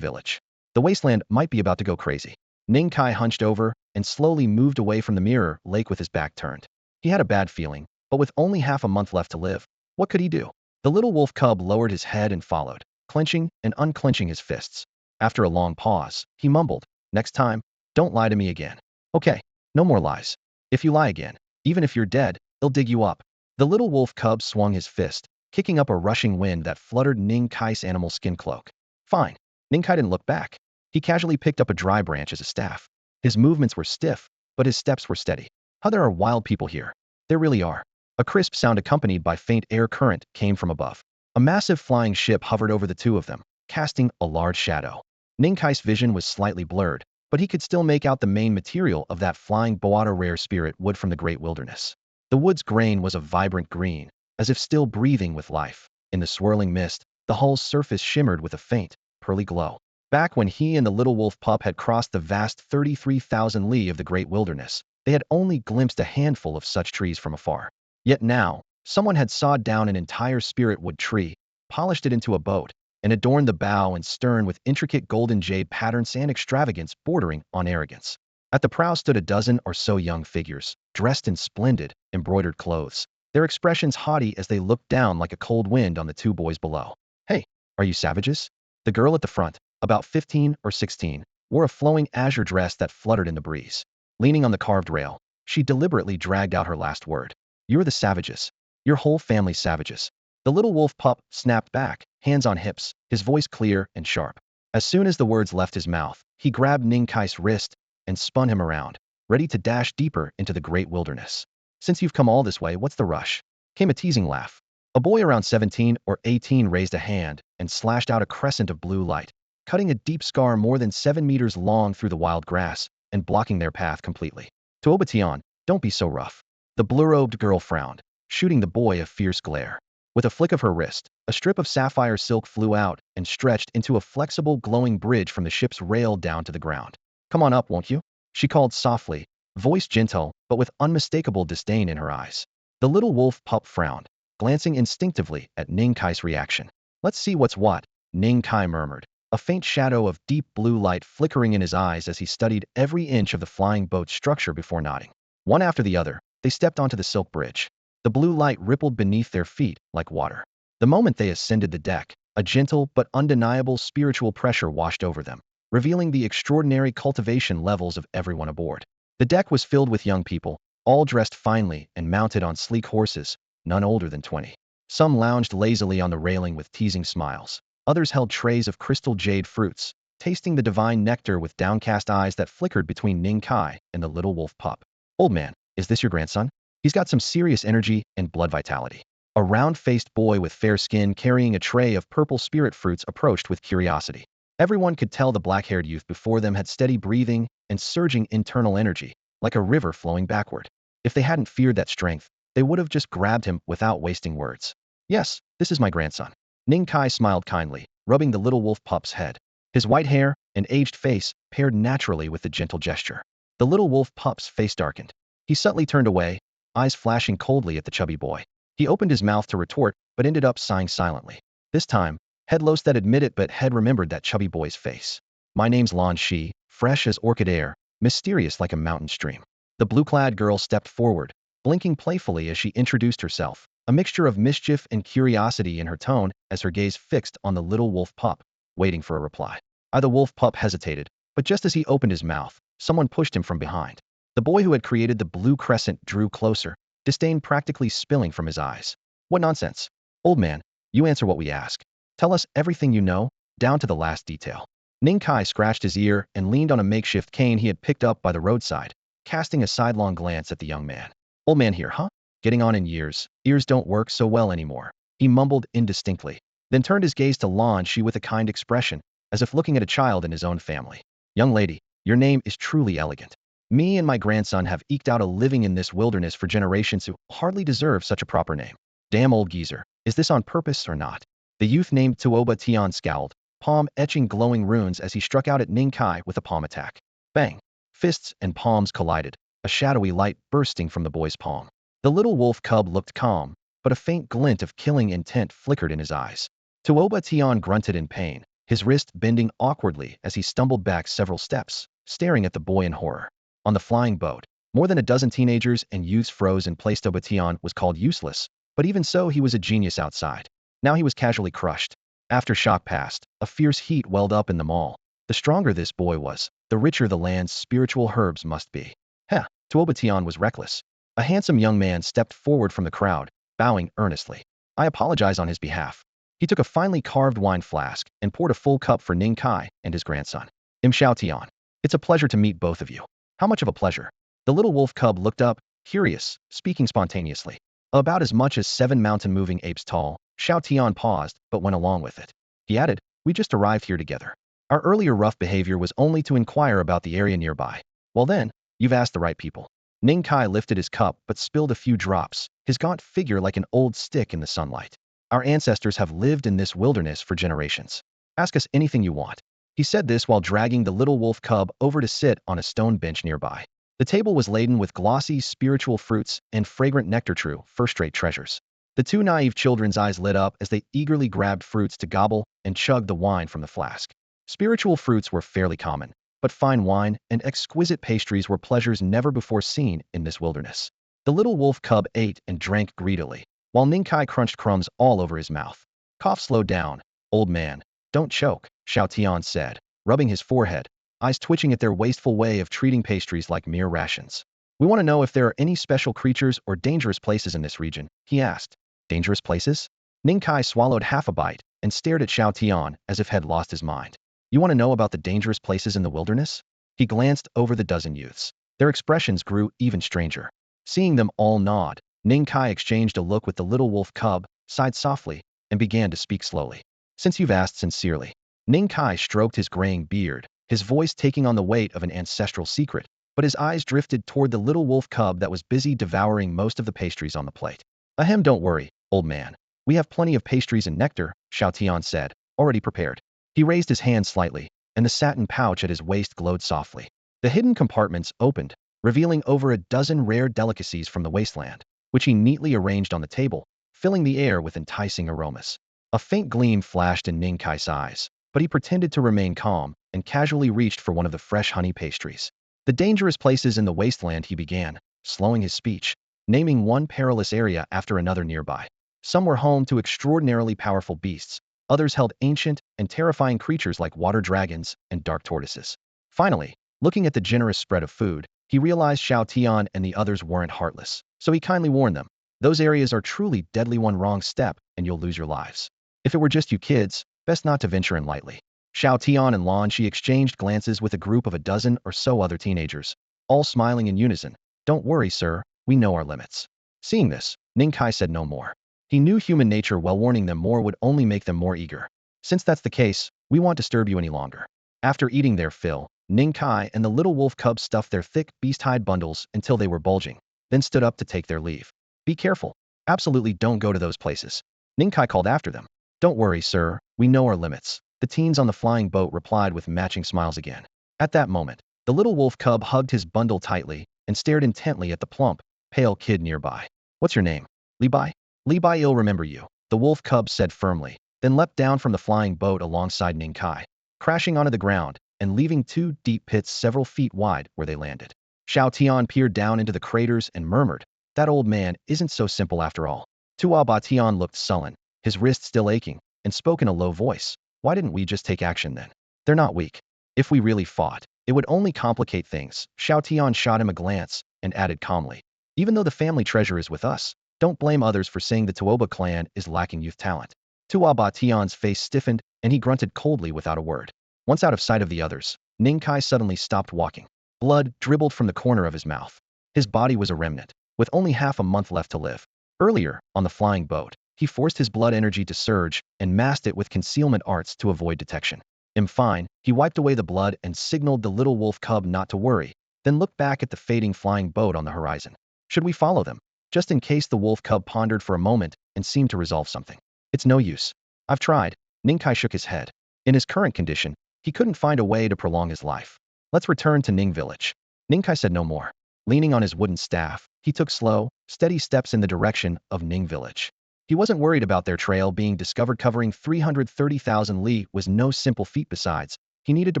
village." The wasteland might be about to go crazy. Ning Kai hunched over and slowly moved away from the mirror lake with his back turned. He had a bad feeling, but with only half a month left to live, what could he do? The little wolf cub lowered his head and followed, clenching and unclenching his fists. After a long pause, he mumbled, "Next time, don't lie to me again. Okay, no more lies. If you lie again, even if you're dead, they'll dig you up." The little wolf cub swung his fist, kicking up a rushing wind that fluttered Ning Kai's animal skin cloak. Fine. Ning Kai didn't look back. He casually picked up a dry branch as a staff. His movements were stiff, but his steps were steady. How there are wild people here. There really are. A crisp sound accompanied by faint air current came from above. A massive flying ship hovered over the two of them, casting a large shadow. Ning Kai's vision was slightly blurred, but he could still make out the main material of that flying Boato rare spirit wood from the great wilderness. The wood's grain was a vibrant green, as if still breathing with life. In the swirling mist, the hull's surface shimmered with a faint, pearly glow. Back when he and the little wolf pup had crossed the vast 33,000 li of the great wilderness, they had only glimpsed a handful of such trees from afar. Yet now, someone had sawed down an entire spirit wood tree, polished it into a boat, and adorned the bow and stern with intricate golden jade patterns and extravagance bordering on arrogance. At the prow stood a dozen or so young figures, dressed in splendid, embroidered clothes, their expressions haughty as they looked down like a cold wind on the two boys below. "Hey, are you savages?" The girl at the front, about 15 or 16, wore a flowing azure dress that fluttered in the breeze. Leaning on the carved rail, she deliberately dragged out her last word. "You're the savages. Your whole family's savages." The little wolf pup snapped back, hands on hips, his voice clear and sharp. As soon as the words left his mouth, he grabbed Ning Kai's wrist and spun him around, ready to dash deeper into the great wilderness. "Since you've come all this way, what's the rush?" Came a teasing laugh. A boy around 17 or 18 raised a hand and slashed out a crescent of blue light, cutting a deep scar more than 7 meters long through the wild grass and blocking their path completely. "Tuobatian, don't be so rough." The blue-robed girl frowned, shooting the boy a fierce glare. With a flick of her wrist, a strip of sapphire silk flew out and stretched into a flexible, glowing bridge from the ship's rail down to the ground. "Come on up, won't you?" she called softly, voice gentle but with unmistakable disdain in her eyes. The little wolf pup frowned, glancing instinctively at Ning Kai's reaction. "Let's see what's what," Ning Kai murmured, a faint shadow of deep blue light flickering in his eyes as he studied every inch of the flying boat's structure before nodding. One after the other, they stepped onto the silk bridge. The blue light rippled beneath their feet like water. The moment they ascended the deck, a gentle but undeniable spiritual pressure washed over them, revealing the extraordinary cultivation levels of everyone aboard. The deck was filled with young people, all dressed finely and mounted on sleek horses, none older than 20. Some lounged lazily on the railing with teasing smiles. Others held trays of crystal jade fruits, tasting the divine nectar with downcast eyes that flickered between Ning Kai and the little wolf pup. "Old man, is this your grandson? He's got some serious energy and blood vitality." A round-faced boy with fair skin carrying a tray of purple spirit fruits approached with curiosity. Everyone could tell the black-haired youth before them had steady breathing and surging internal energy, like a river flowing backward. If they hadn't feared that strength, they would have just grabbed him without wasting words. "Yes, this is my grandson." Ning Kai smiled kindly, rubbing the little wolf pup's head. His white hair and aged face paired naturally with the gentle gesture. The little wolf pup's face darkened. He subtly turned away, eyes flashing coldly at the chubby boy. He opened his mouth to retort, but ended up sighing silently. This time, head lost that admit it, but head remembered that chubby boy's face. "My name's Lan Shi, fresh as orchid air, mysterious like a mountain stream." The blue-clad girl stepped forward, blinking playfully as she introduced herself, a mixture of mischief and curiosity in her tone as her gaze fixed on the little wolf pup, waiting for a reply. The wolf pup hesitated, but just as he opened his mouth, someone pushed him from behind. The boy who had created the blue crescent drew closer, disdain practically spilling from his eyes. "What nonsense. Old man, you answer what we ask. Tell us everything you know, down to the last detail." Ning Kai scratched his ear and leaned on a makeshift cane he had picked up by the roadside, casting a sidelong glance at the young man. "Old man here, huh? Getting on in years. Ears don't work so well anymore." He mumbled indistinctly, then turned his gaze to Lan Shi with a kind expression, as if looking at a child in his own family. "Young lady, your name is truly elegant. Me and my grandson have eked out a living in this wilderness for generations who hardly deserve such a proper name. Damn old geezer, is this on purpose or not?" The youth named Tuoba Tian scowled, palm etching glowing runes as he struck out at Ning Kai with a palm attack. Bang! Fists and palms collided, a shadowy light bursting from the boy's palm. The little wolf cub looked calm, but a faint glint of killing intent flickered in his eyes. Tuoba Tian grunted in pain, his wrist bending awkwardly as he stumbled back several steps, staring at the boy in horror. On the flying boat, more than a dozen teenagers and youths froze in place. Tobatian was called useless, but even so he was a genius outside. Now he was casually crushed. After shock passed, a fierce heat welled up in them all. The stronger this boy was, the richer the land's spiritual herbs must be. Heh, Tuobatian was reckless. A handsome young man stepped forward from the crowd, bowing earnestly. I apologize on his behalf. He took a finely carved wine flask and poured a full cup for Ning Kai and his grandson. Xiaotian. It's a pleasure to meet both of you. How much of a pleasure? The little wolf cub looked up, curious, speaking spontaneously. About as much as 7 mountain-moving apes tall, Xiaotian paused, but went along with it. He added, we just arrived here together. Our earlier rough behavior was only to inquire about the area nearby. Well then, you've asked the right people. Ning Kai lifted his cup but spilled a few drops, his gaunt figure like an old stick in the sunlight. Our ancestors have lived in this wilderness for generations. Ask us anything you want. He said this while dragging the little wolf cub over to sit on a stone bench nearby. The table was laden with glossy spiritual fruits and fragrant nectar, true first-rate treasures. The two naive children's eyes lit up as they eagerly grabbed fruits to gobble and chug the wine from the flask. Spiritual fruits were fairly common, but fine wine and exquisite pastries were pleasures never before seen in this wilderness. The little wolf cub ate and drank greedily, while Ning Kai crunched crumbs all over his mouth. Cough, slow down, old man. Don't choke, Xiaotian said, rubbing his forehead, eyes twitching at their wasteful way of treating pastries like mere rations. We want to know if there are any special creatures or dangerous places in this region, he asked. Dangerous places? Ning Kai swallowed half a bite and stared at Xiaotian as if had lost his mind. You want to know about the dangerous places in the wilderness? He glanced over the dozen youths. Their expressions grew even stranger. Seeing them all nod, Ning Kai exchanged a look with the little wolf cub, sighed softly, and began to speak slowly. Since you've asked sincerely. Ning Kai stroked his graying beard, his voice taking on the weight of an ancestral secret, but his eyes drifted toward the little wolf cub that was busy devouring most of the pastries on the plate. Ahem, don't worry, old man. We have plenty of pastries and nectar, Xiaotian said, already prepared. He raised his hand slightly, and the satin pouch at his waist glowed softly. The hidden compartments opened, revealing over a dozen rare delicacies from the wasteland, which he neatly arranged on the table, filling the air with enticing aromas. A faint gleam flashed in Ning Kai's eyes, but he pretended to remain calm and casually reached for one of the fresh honey pastries. The dangerous places in the wasteland, he began, slowing his speech, naming one perilous area after another nearby. Some were home to extraordinarily powerful beasts, others held ancient and terrifying creatures like water dragons and dark tortoises. Finally, looking at the generous spread of food, he realized Xiaotian and the others weren't heartless, so he kindly warned them. Those areas are truly deadly. One wrong step, and you'll lose your lives. If it were just you kids, best not to venture in lightly. Xiaotian and Lan Shi exchanged glances with a group of a dozen or so other teenagers, all smiling in unison. Don't worry, sir, we know our limits. Seeing this, Ning Kai said no more. He knew human nature well, warning them more would only make them more eager. Since that's the case, we won't disturb you any longer. After eating their fill, Ning Kai and the little wolf cub stuffed their thick, beast-hide bundles until they were bulging, then stood up to take their leave. Be careful. Absolutely don't go to those places. Ning Kai called after them. Don't worry, sir, we know our limits. The teens on the flying boat replied with matching smiles again. At that moment, the little wolf cub hugged his bundle tightly and stared intently at the plump, pale kid nearby. What's your name? Li Bai? Li Bai, I'll remember you, the wolf cub said firmly, then leapt down from the flying boat alongside Ning Kai, crashing onto the ground and leaving 2 deep pits several feet wide where they landed. Xiaotian peered down into the craters and murmured, that old man isn't so simple after all. Tuobatian looked sullen, his wrist still aching, and spoke in a low voice. Why didn't we just take action then? They're not weak. If we really fought, it would only complicate things. Xiaotian shot him a glance and added calmly, even though the family treasure is with us, don't blame others for saying the Tuoba clan is lacking youth talent. Tuobatian's face stiffened, and he grunted coldly without a word. Once out of sight of the others, Ning Kai suddenly stopped walking. Blood dribbled from the corner of his mouth. His body was a remnant, with only half a month left to live. Earlier, on the flying boat, he forced his blood energy to surge and masked it with concealment arts to avoid detection. Fine, he wiped away the blood and signaled the little wolf cub not to worry, then looked back at the fading flying boat on the horizon. Should we follow them? Just in case. The wolf cub pondered for a moment and seemed to resolve something. It's no use. I've tried. Ning Kai shook his head. In his current condition, he couldn't find a way to prolong his life. Let's return to Ning village. Ning Kai said no more. Leaning on his wooden staff, he took slow, steady steps in the direction of Ning village. He wasn't worried about their trail being discovered. Covering 330,000 li was no simple feat. Besides, he needed to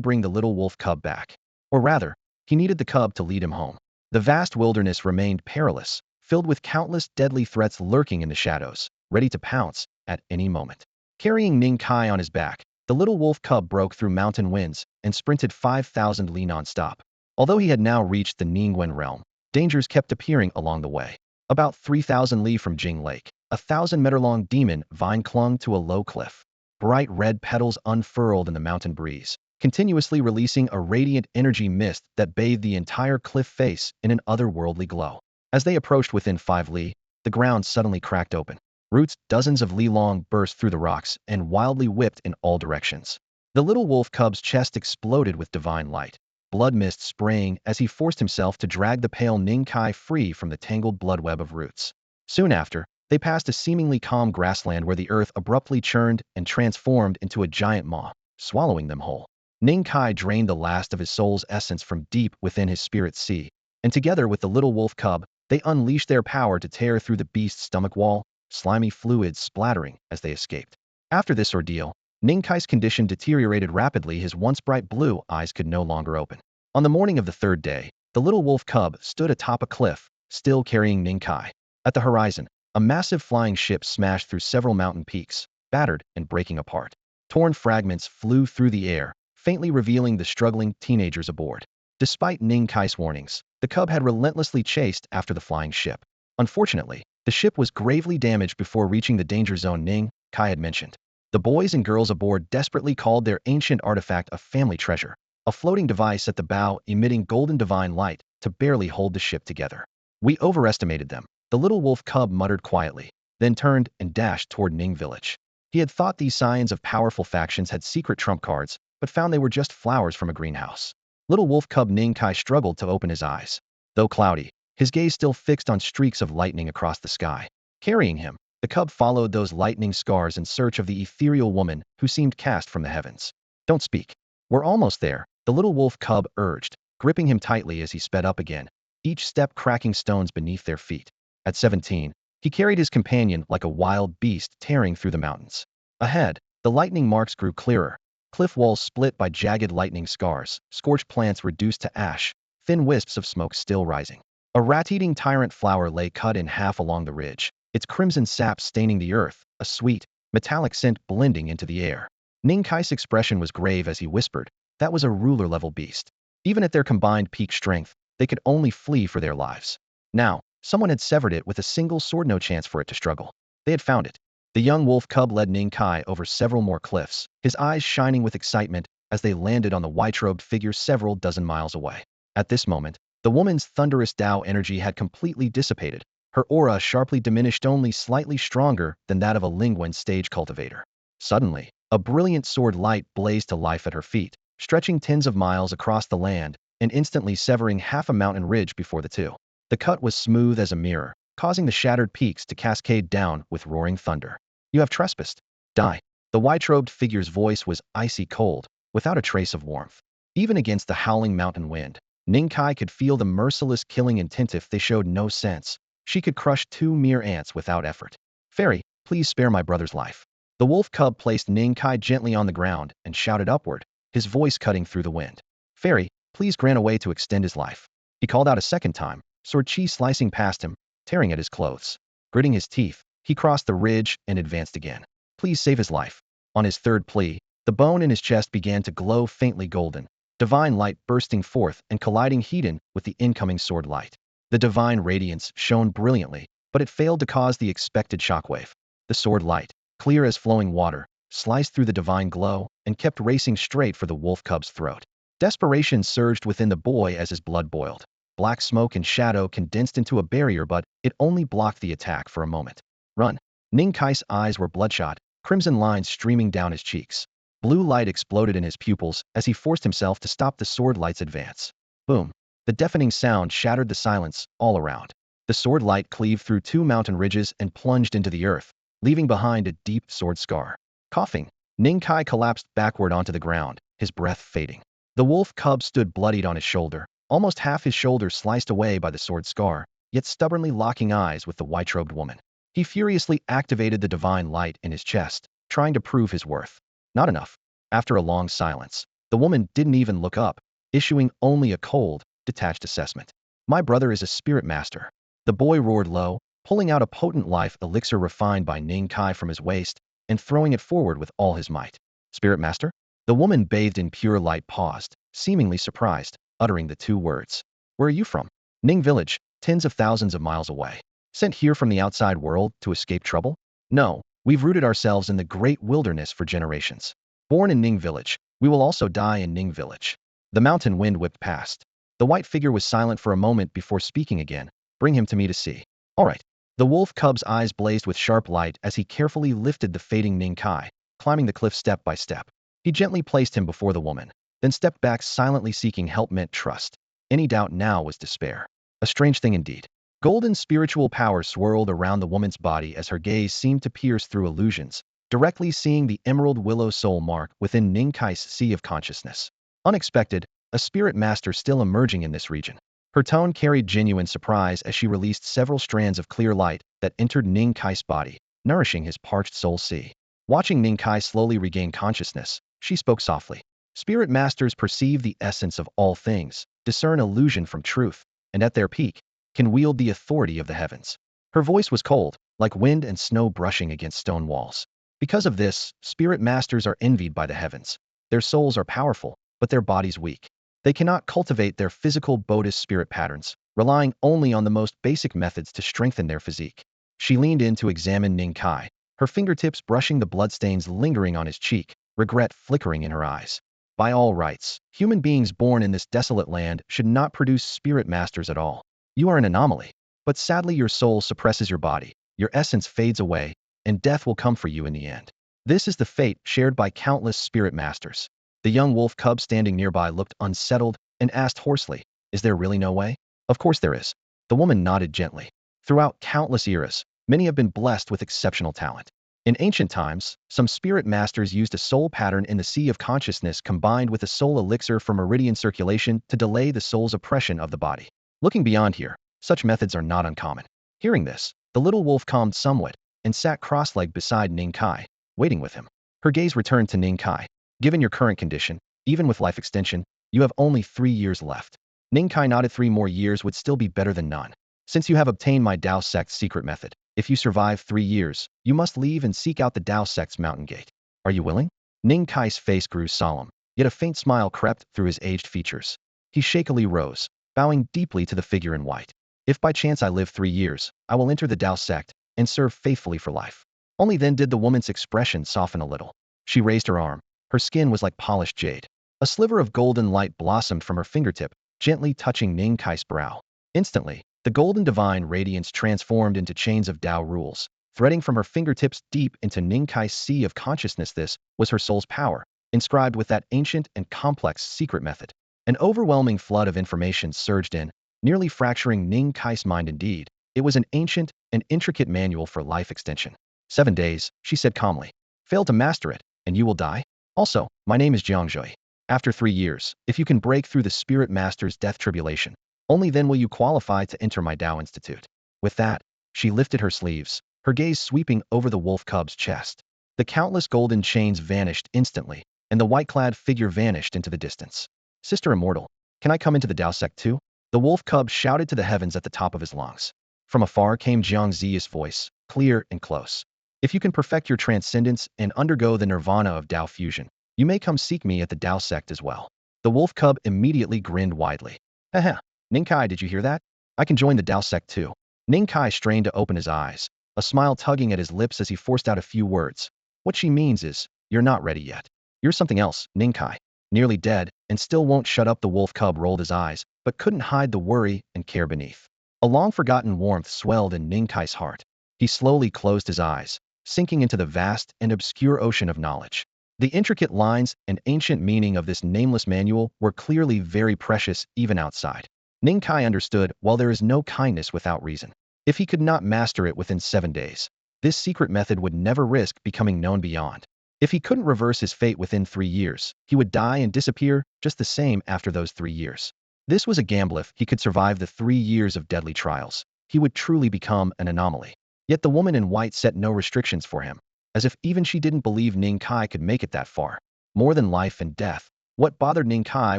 bring the little wolf cub back. Or rather, he needed the cub to lead him home. The vast wilderness remained perilous, filled with countless deadly threats lurking in the shadows, ready to pounce at any moment. Carrying Ning Kai on his back, the little wolf cub broke through mountain winds and sprinted 5,000 li non-stop. Although he had now reached the Ningguan realm, dangers kept appearing along the way. About 3,000 li from Jing Lake, a 1,000-meter-long demon vine clung to a low cliff. Bright red petals unfurled in the mountain breeze, continuously releasing a radiant energy mist that bathed the entire cliff face in an otherworldly glow. As they approached within 5 li, the ground suddenly cracked open. Roots dozens of li long burst through the rocks and wildly whipped in all directions. The little wolf cub's chest exploded with divine light, blood mist spraying as he forced himself to drag the pale Ning Kai free from the tangled blood web of roots. Soon after, they passed a seemingly calm grassland where the earth abruptly churned and transformed into a giant maw, swallowing them whole. Ning Kai drained the last of his soul's essence from deep within his spirit sea, and together with the little wolf cub, they unleashed their power to tear through the beast's stomach wall, slimy fluids splattering as they escaped. After this ordeal, Ning Kai's condition deteriorated rapidly. His once bright blue eyes could no longer open. On the morning of the third day, the little wolf cub stood atop a cliff, still carrying Ning Kai. At the horizon, a massive flying ship smashed through several mountain peaks, battered and breaking apart. Torn fragments flew through the air, faintly revealing the struggling teenagers aboard. Despite Ning Kai's warnings, the cub had relentlessly chased after the flying ship. Unfortunately, the ship was gravely damaged before reaching the danger zone Ning Kai had mentioned. The boys and girls aboard desperately called their ancient artifact a family treasure, a floating device at the bow emitting golden divine light to barely hold the ship together. We overestimated them, the little wolf cub muttered quietly, then turned and dashed toward Ning village. He had thought these signs of powerful factions had secret trump cards, but found they were just flowers from a greenhouse. Little wolf cub Ning Kai struggled to open his eyes. Though cloudy, his gaze still fixed on streaks of lightning across the sky. Carrying him, the cub followed those lightning scars in search of the ethereal woman who seemed cast from the heavens. Don't speak. We're almost there, the little wolf cub urged, gripping him tightly as he sped up again, each step cracking stones beneath their feet. At 17, he carried his companion like a wild beast tearing through the mountains. Ahead, the lightning marks grew clearer. Cliff walls split by jagged lightning scars, scorched plants reduced to ash, thin wisps of smoke still rising. A rat-eating tyrant flower lay cut in half along the ridge, its crimson sap staining the earth, a sweet, metallic scent blending into the air. Ning Kai's expression was grave as he whispered, that was a ruler-level beast. Even at their combined peak strength, they could only flee for their lives. Now, someone had severed it with a single sword, no chance for it to struggle. They had found it. The young wolf cub led Ning Kai over several more cliffs, his eyes shining with excitement as they landed on the white-robed figure several dozen miles away. At this moment, the woman's thunderous Tao energy had completely dissipated, her aura sharply diminished, only slightly stronger than that of a Lingguan stage cultivator. Suddenly, a brilliant sword light blazed to life at her feet, stretching tens of miles across the land and instantly severing half a mountain ridge before the two. The cut was smooth as a mirror, causing the shattered peaks to cascade down with roaring thunder. You have trespassed. Die. The white-robed figure's voice was icy cold, without a trace of warmth. Even against the howling mountain wind, Ning Kai could feel the merciless killing intent. If they showed no sense, she could crush 2 mere ants without effort. Fairy, please spare my brother's life. The wolf cub placed Ning Kai gently on the ground and shouted upward, his voice cutting through the wind. Fairy, please grant a way to extend his life. He called out a second time, sword chi slicing past him, tearing at his clothes. Gritting his teeth, he crossed the ridge and advanced again. Please save his life. On his third plea, the bone in his chest began to glow faintly golden, divine light bursting forth and colliding heat-in with the incoming sword light. The divine radiance shone brilliantly, but it failed to cause the expected shockwave. The sword light, clear as flowing water, sliced through the divine glow and kept racing straight for the wolf cub's throat. Desperation surged within the boy as his blood boiled. Black smoke and shadow condensed into a barrier, but it only blocked the attack for a moment. Run. Ning Kai's eyes were bloodshot, crimson lines streaming down his cheeks. Blue light exploded in his pupils as he forced himself to stop the sword light's advance. Boom. The deafening sound shattered the silence all around. The sword light cleaved through 2 mountain ridges and plunged into the earth, leaving behind a deep sword scar. Coughing, Ning Kai collapsed backward onto the ground, his breath fading. The wolf cub stood bloodied on his shoulder, almost half his shoulder sliced away by the sword scar, yet stubbornly locking eyes with the white-robed woman. He furiously activated the divine light in his chest, trying to prove his worth. Not enough. After a long silence, the woman didn't even look up, issuing only a cold, detached assessment. My brother is a spirit master. The boy roared low, pulling out a potent life elixir refined by Ning Kai from his waist and throwing it forward with all his might. Spirit master? The woman bathed in pure light paused, seemingly surprised, uttering the two words. Where are you from? Ning village, tens of thousands of miles away. Sent here from the outside world to escape trouble? No, we've rooted ourselves in the great wilderness for generations. Born in Ning village, we will also die in Ning village. The mountain wind whipped past. The white figure was silent for a moment before speaking again. Bring him to me to see. All right. The wolf cub's eyes blazed with sharp light as he carefully lifted the fading Ning Kai, climbing the cliff step by step. He gently placed him before the woman, then stepped back silently seeking help meant trust. Any doubt now was despair. A strange thing indeed. Golden spiritual power swirled around the woman's body as her gaze seemed to pierce through illusions, directly seeing the emerald willow soul mark within Ning Kai's sea of consciousness. Unexpected, a spirit master still emerging in this region. Her tone carried genuine surprise as she released several strands of clear light that entered Ning Kai's body, nourishing his parched soul sea. Watching Ning Kai slowly regain consciousness, she spoke softly. Spirit masters perceive the essence of all things, discern illusion from truth, and at their peak, can wield the authority of the heavens. Her voice was cold, like wind and snow brushing against stone walls. Because of this, spirit masters are envied by the heavens. Their souls are powerful, but their bodies weak. They cannot cultivate their physical Bodhis spirit patterns, relying only on the most basic methods to strengthen their physique. She leaned in to examine Ning Kai, her fingertips brushing the bloodstains lingering on his cheek, regret flickering in her eyes. By all rights, human beings born in this desolate land should not produce spirit masters at all. You are an anomaly. But sadly your soul suppresses your body, your essence fades away, and death will come for you in the end. This is the fate shared by countless spirit masters. The young wolf cub standing nearby looked unsettled and asked hoarsely, is there really no way? Of course there is. The woman nodded gently. Throughout countless eras, many have been blessed with exceptional talent. In ancient times, some spirit masters used a soul pattern in the sea of consciousness combined with a soul elixir for meridian circulation to delay the soul's oppression of the body. Looking beyond here, such methods are not uncommon. Hearing this, the little wolf calmed somewhat and sat cross-legged beside Ning Kai, waiting with him. Her gaze returned to Ning Kai. Given your current condition, even with life extension, you have only 3 years left. Ning Kai nodded. 3 more years would still be better than none. Since you have obtained my Dao sect's secret method, if you survive 3 years, you must leave and seek out the Dao sect's mountain gate. Are you willing? Ning Kai's face grew solemn, yet a faint smile crept through his aged features. He shakily rose, bowing deeply to the figure in white. If by chance I live 3 years, I will enter the Dao sect and serve faithfully for life. Only then did the woman's expression soften a little. She raised her arm. Her skin was like polished jade. A sliver of golden light blossomed from her fingertip, gently touching Ning Kai's brow. Instantly, the golden divine radiance transformed into chains of Dao rules, threading from her fingertips deep into Ning Kai's sea of consciousness. This was her soul's power, inscribed with that ancient and complex secret method. An overwhelming flood of information surged in, nearly fracturing Ning Kai's mind. Indeed, it was an ancient and intricate manual for life extension. 7 days, she said calmly. Fail to master it, and you will die. Also, my name is Jiangzhui. After 3 years, if you can break through the Spirit Master's death tribulation, only then will you qualify to enter my Dao Institute. With that, she lifted her sleeves, her gaze sweeping over the wolf cub's chest. The countless golden chains vanished instantly, and the white-clad figure vanished into the distance. Sister Immortal, can I come into the Dao sect too? The wolf cub shouted to the heavens at the top of his lungs. From afar came Jiang Ziya's voice, clear and close. If you can perfect your transcendence and undergo the nirvana of Dao fusion, you may come seek me at the Dao sect as well. The wolf cub immediately grinned widely. Haha, Ning Kai, did you hear that? I can join the Dao sect too. Ning Kai strained to open his eyes, a smile tugging at his lips as he forced out a few words. What she means is, you're not ready yet. You're something else, Ning Kai. Nearly dead, and still won't shut up. The wolf cub rolled his eyes, but couldn't hide the worry and care beneath. A long-forgotten warmth swelled in Ning Kai's heart. He slowly closed his eyes, sinking into the vast and obscure ocean of knowledge. The intricate lines and ancient meaning of this nameless manual were clearly very precious even outside. Ning Kai understood, while there is no kindness without reason. If he could not master it within 7 days, this secret method would never risk becoming known beyond. If he couldn't reverse his fate within 3 years, he would die and disappear just the same after those 3 years. This was a gamble. If he could survive the 3 years of deadly trials, he would truly become an anomaly. Yet the woman in white set no restrictions for him, as if even she didn't believe Ning Kai could make it that far. More than life and death, what bothered Ning Kai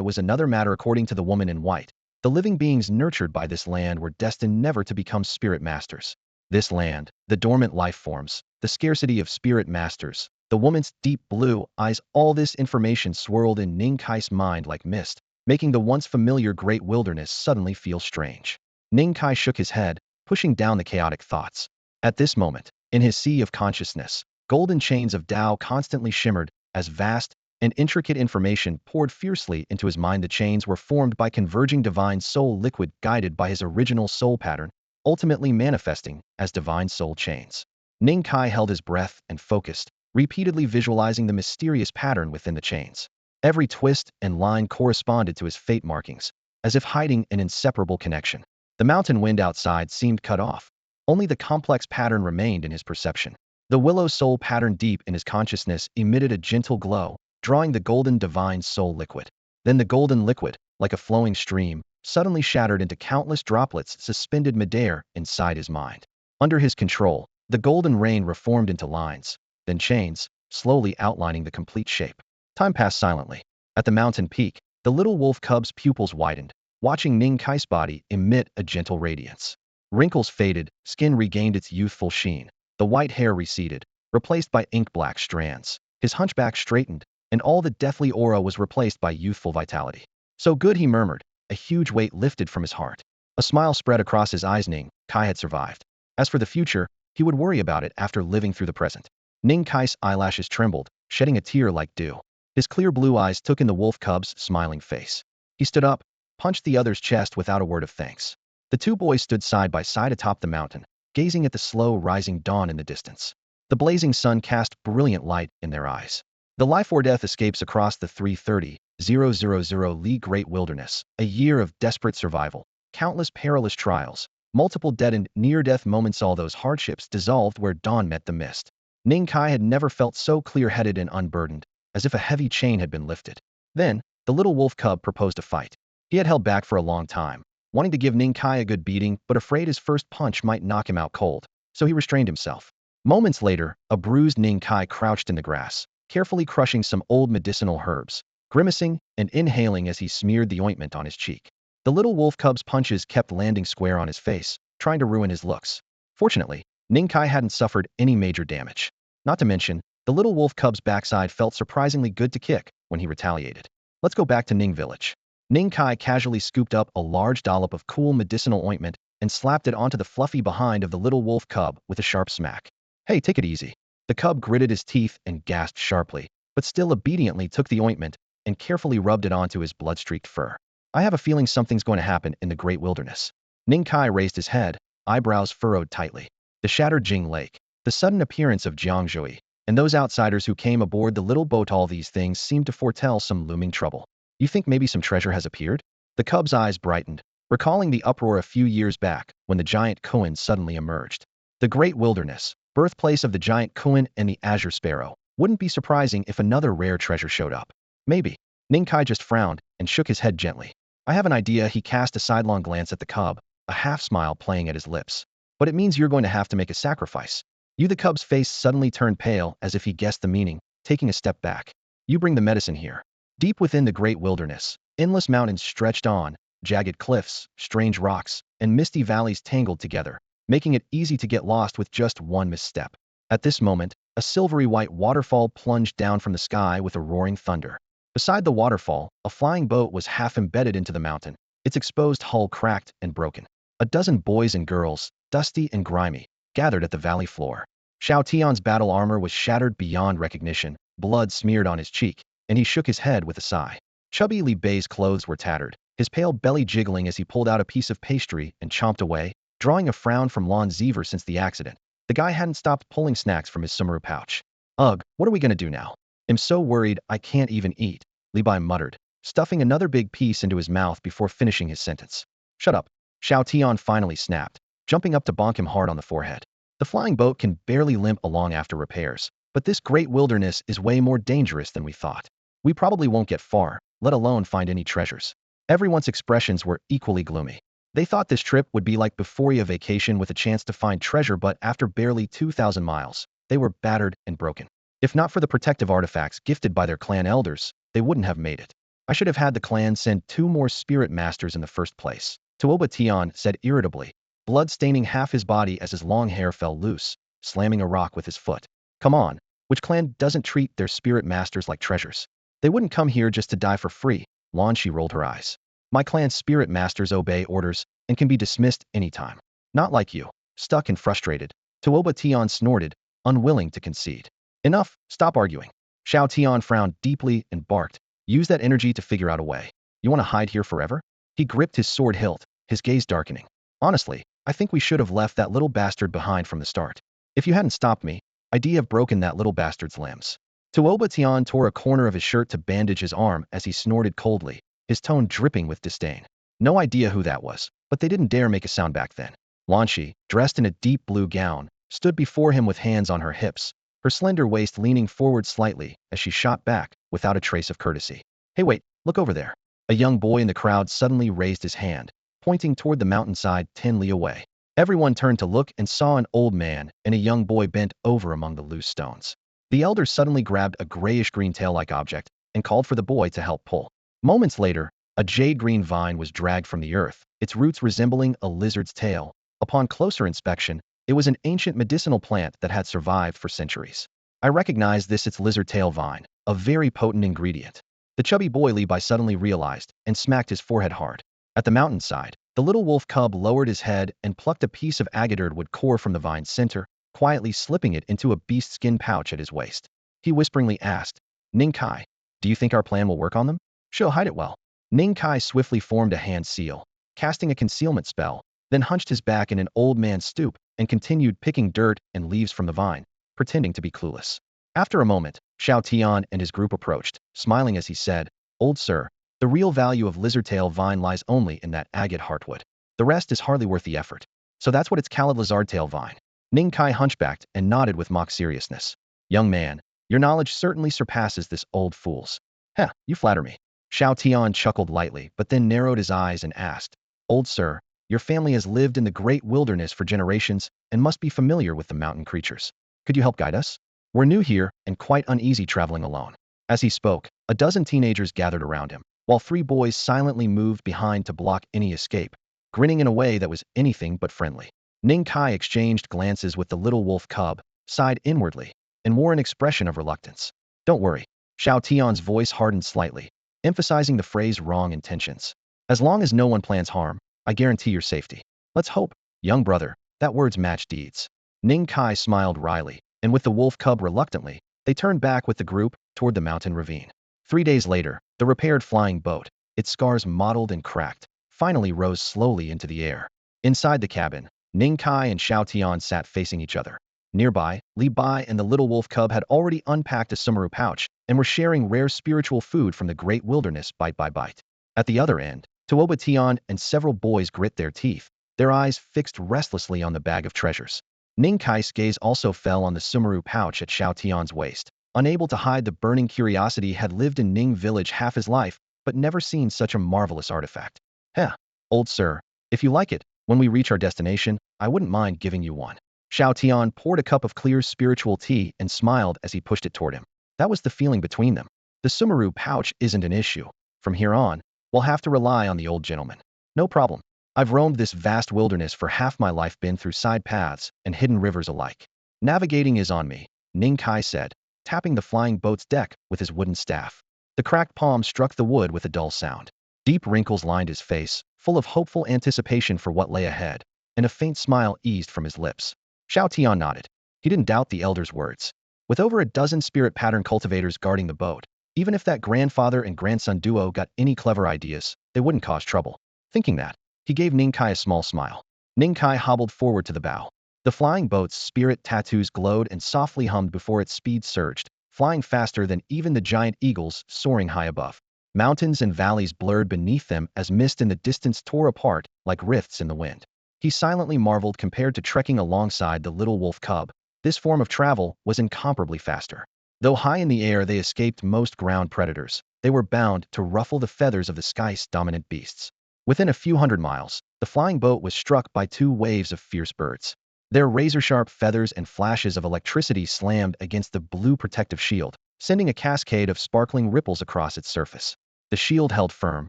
was another matter according to the woman in white. The living beings nurtured by this land were destined never to become spirit masters. This land, the dormant life forms, the scarcity of spirit masters, the woman's deep blue eyes, all this information swirled in Ning Kai's mind like mist, making the once familiar great wilderness suddenly feel strange. Ning Kai shook his head, pushing down the chaotic thoughts. At this moment, in his sea of consciousness, golden chains of Tao constantly shimmered, as vast and intricate information poured fiercely into his mind. The chains were formed by converging divine soul liquid guided by his original soul pattern, ultimately manifesting as divine soul chains. Ning Kai held his breath and focused, repeatedly visualizing the mysterious pattern within the chains. Every twist and line corresponded to his fate markings, as if hiding an inseparable connection. The mountain wind outside seemed cut off. Only the complex pattern remained in his perception. The willow soul pattern deep in his consciousness emitted a gentle glow, drawing the golden divine soul liquid. Then the golden liquid, like a flowing stream, suddenly shattered into countless droplets suspended midair inside his mind. Under his control, the golden rain reformed into lines, then chains, slowly outlining the complete shape. Time passed silently. At the mountain peak, the little wolf cub's pupils widened, watching Ning Kai's body emit a gentle radiance. Wrinkles faded, skin regained its youthful sheen. The white hair receded, replaced by ink-black strands. His hunchback straightened, and all the deathly aura was replaced by youthful vitality. So good, he murmured. A huge weight lifted from his heart. A smile spread across his eyes. Ning Kai had survived. As for the future, he would worry about it after living through the present. Ning Kai's eyelashes trembled, shedding a tear like dew. His clear blue eyes took in the wolf cub's smiling face. He stood up, punched the other's chest without a word of thanks. The two boys stood side by side atop the mountain, gazing at the slow rising dawn in the distance. The blazing sun cast brilliant light in their eyes. The life or death escapes across the 330,000 Li Great Wilderness, a year of desperate survival, countless perilous trials, multiple deadened near-death moments. All those hardships dissolved where dawn met the mist. Ning Kai had never felt so clear-headed and unburdened, as if a heavy chain had been lifted. Then, the little wolf cub proposed a fight. He had held back for a long time, wanting to give Ning Kai a good beating but afraid his first punch might knock him out cold, so he restrained himself. Moments later, a bruised Ning Kai crouched in the grass, carefully crushing some old medicinal herbs, grimacing and inhaling as he smeared the ointment on his cheek. The little wolf cub's punches kept landing square on his face, trying to ruin his looks. Fortunately, Ning Kai hadn't suffered any major damage. Not to mention, the little wolf cub's backside felt surprisingly good to kick when he retaliated. Let's go back to Ning Village. Ning Kai casually scooped up a large dollop of cool medicinal ointment and slapped it onto the fluffy behind of the little wolf cub with a sharp smack. Hey, take it easy. The cub gritted his teeth and gasped sharply, but still obediently took the ointment and carefully rubbed it onto his blood-streaked fur. I have a feeling something's going to happen in the great wilderness. Ning Kai raised his head, eyebrows furrowed tightly. The shattered Jing Lake, the sudden appearance of Jiangzhui, and those outsiders who came aboard the little boat, all these things seemed to foretell some looming trouble. You think maybe some treasure has appeared? The cub's eyes brightened, recalling the uproar a few years back when the giant Kuan suddenly emerged. The great wilderness, birthplace of the giant Kuan and the azure sparrow, wouldn't be surprising if another rare treasure showed up. Maybe. Ning Kai just frowned and shook his head gently. I have an idea. He cast a sidelong glance at the cub, a half-smile playing at his lips. But it means you're going to have to make a sacrifice. The cub's face suddenly turned pale as if he guessed the meaning, taking a step back. You bring the medicine here. Deep within the great wilderness, endless mountains stretched on, jagged cliffs, strange rocks, and misty valleys tangled together, making it easy to get lost with just one misstep. At this moment, a silvery white waterfall plunged down from the sky with a roaring thunder. Beside the waterfall, a flying boat was half embedded into the mountain, its exposed hull cracked and broken. A dozen boys and girls, dusty and grimy, gathered at the valley floor. Xiao Tian's battle armor was shattered beyond recognition, blood smeared on his cheek, and he shook his head with a sigh. Chubby Li Bei's clothes were tattered, his pale belly jiggling as he pulled out a piece of pastry and chomped away, drawing a frown from Lon Zever. Since the accident, the guy hadn't stopped pulling snacks from his sumaru pouch. Ugh, what are we gonna do now? I'm so worried I can't even eat, Li Bei muttered, stuffing another big piece into his mouth before finishing his sentence. Shut up, Xiao Tian finally snapped, jumping up to bonk him hard on the forehead. The flying boat can barely limp along after repairs, but this great wilderness is way more dangerous than we thought. We probably won't get far, let alone find any treasures. Everyone's expressions were equally gloomy. They thought this trip would be like Before-a vacation with a chance to find treasure, but after barely 2,000 miles, they were battered and broken. If not for the protective artifacts gifted by their clan elders, they wouldn't have made it. I should have had the clan send 2 more spirit masters in the first place, Tuoba Tian said irritably, blood staining half his body as his long hair fell loose, slamming a rock with his foot. Come on, which clan doesn't treat their spirit masters like treasures? They wouldn't come here just to die for free. Lanshi rolled her eyes. My clan's spirit masters obey orders and can be dismissed anytime. Not like you. Stuck and frustrated, Tuoba Tian snorted, unwilling to concede. Enough, stop arguing. Xiao Tian frowned deeply and barked. Use that energy to figure out a way. You want to hide here forever? He gripped his sword hilt, his gaze darkening. Honestly, I think we should have left that little bastard behind from the start. If you hadn't stopped me, I'd have broken that little bastard's limbs. Tuoba Tian tore a corner of his shirt to bandage his arm as he snorted coldly, his tone dripping with disdain. No idea who that was, but they didn't dare make a sound back then. Lanshi, dressed in a deep blue gown, stood before him with hands on her hips, her slender waist leaning forward slightly as she shot back, without a trace of courtesy. Hey wait, look over there. A young boy in the crowd suddenly raised his hand, pointing toward the mountainside 10 li away. Everyone turned to look and saw an old man and a young boy bent over among the loose stones. The elder suddenly grabbed a grayish-green tail-like object and called for the boy to help pull. Moments later, a jade-green vine was dragged from the earth, its roots resembling a lizard's tail. Upon closer inspection, it was an ancient medicinal plant that had survived for centuries. I recognized this, its lizard tail vine, a very potent ingredient. The chubby boy Li Bai suddenly realized and smacked his forehead hard. At the mountainside, the little wolf cub lowered his head and plucked a piece of agadarred wood core from the vine's center, quietly slipping it into a beast skin pouch at his waist. He whisperingly asked, Ning Kai, do you think our plan will work on them? She'll hide it well. Ning Kai swiftly formed a hand seal, casting a concealment spell, then hunched his back in an old man's stoop and continued picking dirt and leaves from the vine, pretending to be clueless. After a moment, Xiao Tian and his group approached, smiling as he said, Old sir, the real value of lizardtail vine lies only in that agate heartwood. The rest is hardly worth the effort. So that's what it's called, lizardtail vine. Ning Kai hunchbacked and nodded with mock seriousness. Young man, your knowledge certainly surpasses this old fool's. Heh, you flatter me. Xiao Tian chuckled lightly, but then narrowed his eyes and asked, Old sir, your family has lived in the great wilderness for generations and must be familiar with the mountain creatures. Could you help guide us? We're new here and quite uneasy traveling alone. As he spoke, a dozen teenagers gathered around him, while 3 boys silently moved behind to block any escape, grinning in a way that was anything but friendly. Ning Kai exchanged glances with the little wolf cub, sighed inwardly, and wore an expression of reluctance. Don't worry. Xiao Tian's voice hardened slightly, emphasizing the phrase wrong intentions. As long as no one plans harm, I guarantee your safety. Let's hope, young brother, that words match deeds. Ning Kai smiled wryly, and with the wolf cub reluctantly, they turned back with the group toward the mountain ravine. 3 days later, the repaired flying boat, its scars mottled and cracked, finally rose slowly into the air. Inside the cabin, Ning Kai and Xiao Tian sat facing each other. Nearby, Li Bai and the little wolf cub had already unpacked a sumaru pouch and were sharing rare spiritual food from the great wilderness bite by bite. At the other end, Tuoba Tian and several boys grit their teeth, their eyes fixed restlessly on the bag of treasures. Ning Kai's gaze also fell on the sumaru pouch at Xiao Tian's waist. Unable to hide the burning curiosity, had lived in Ning village half his life, but never seen such a marvelous artifact. Heh, old sir, if you like it, when we reach our destination, I wouldn't mind giving you one. Xiao Tian poured a cup of clear spiritual tea and smiled as he pushed it toward him. That was the feeling between them. The sumaru pouch isn't an issue. From here on, we'll have to rely on the old gentleman. No problem. I've roamed this vast wilderness for half my life, been through side paths and hidden rivers alike. Navigating is on me, Ning Kai said, tapping the flying boat's deck with his wooden staff. The cracked palm struck the wood with a dull sound. Deep wrinkles lined his face, full of hopeful anticipation for what lay ahead, and a faint smile eased from his lips. Xiao Tian nodded. He didn't doubt the elder's words. With over a dozen spirit pattern cultivators guarding the boat, even if that grandfather and grandson duo got any clever ideas, they wouldn't cause trouble. Thinking that, he gave Ning Kai a small smile. Ning Kai hobbled forward to the bow. The flying boat's spirit tattoos glowed and softly hummed before its speed surged, flying faster than even the giant eagles soaring high above. Mountains and valleys blurred beneath them as mist in the distance tore apart like rifts in the wind. He silently marveled, compared to trekking alongside the little wolf cub, this form of travel was incomparably faster. Though high in the air they escaped most ground predators, they were bound to ruffle the feathers of the sky's dominant beasts. Within a few hundred miles, the flying boat was struck by two waves of fierce birds. Their razor-sharp feathers and flashes of electricity slammed against the blue protective shield, sending a cascade of sparkling ripples across its surface. The shield held firm,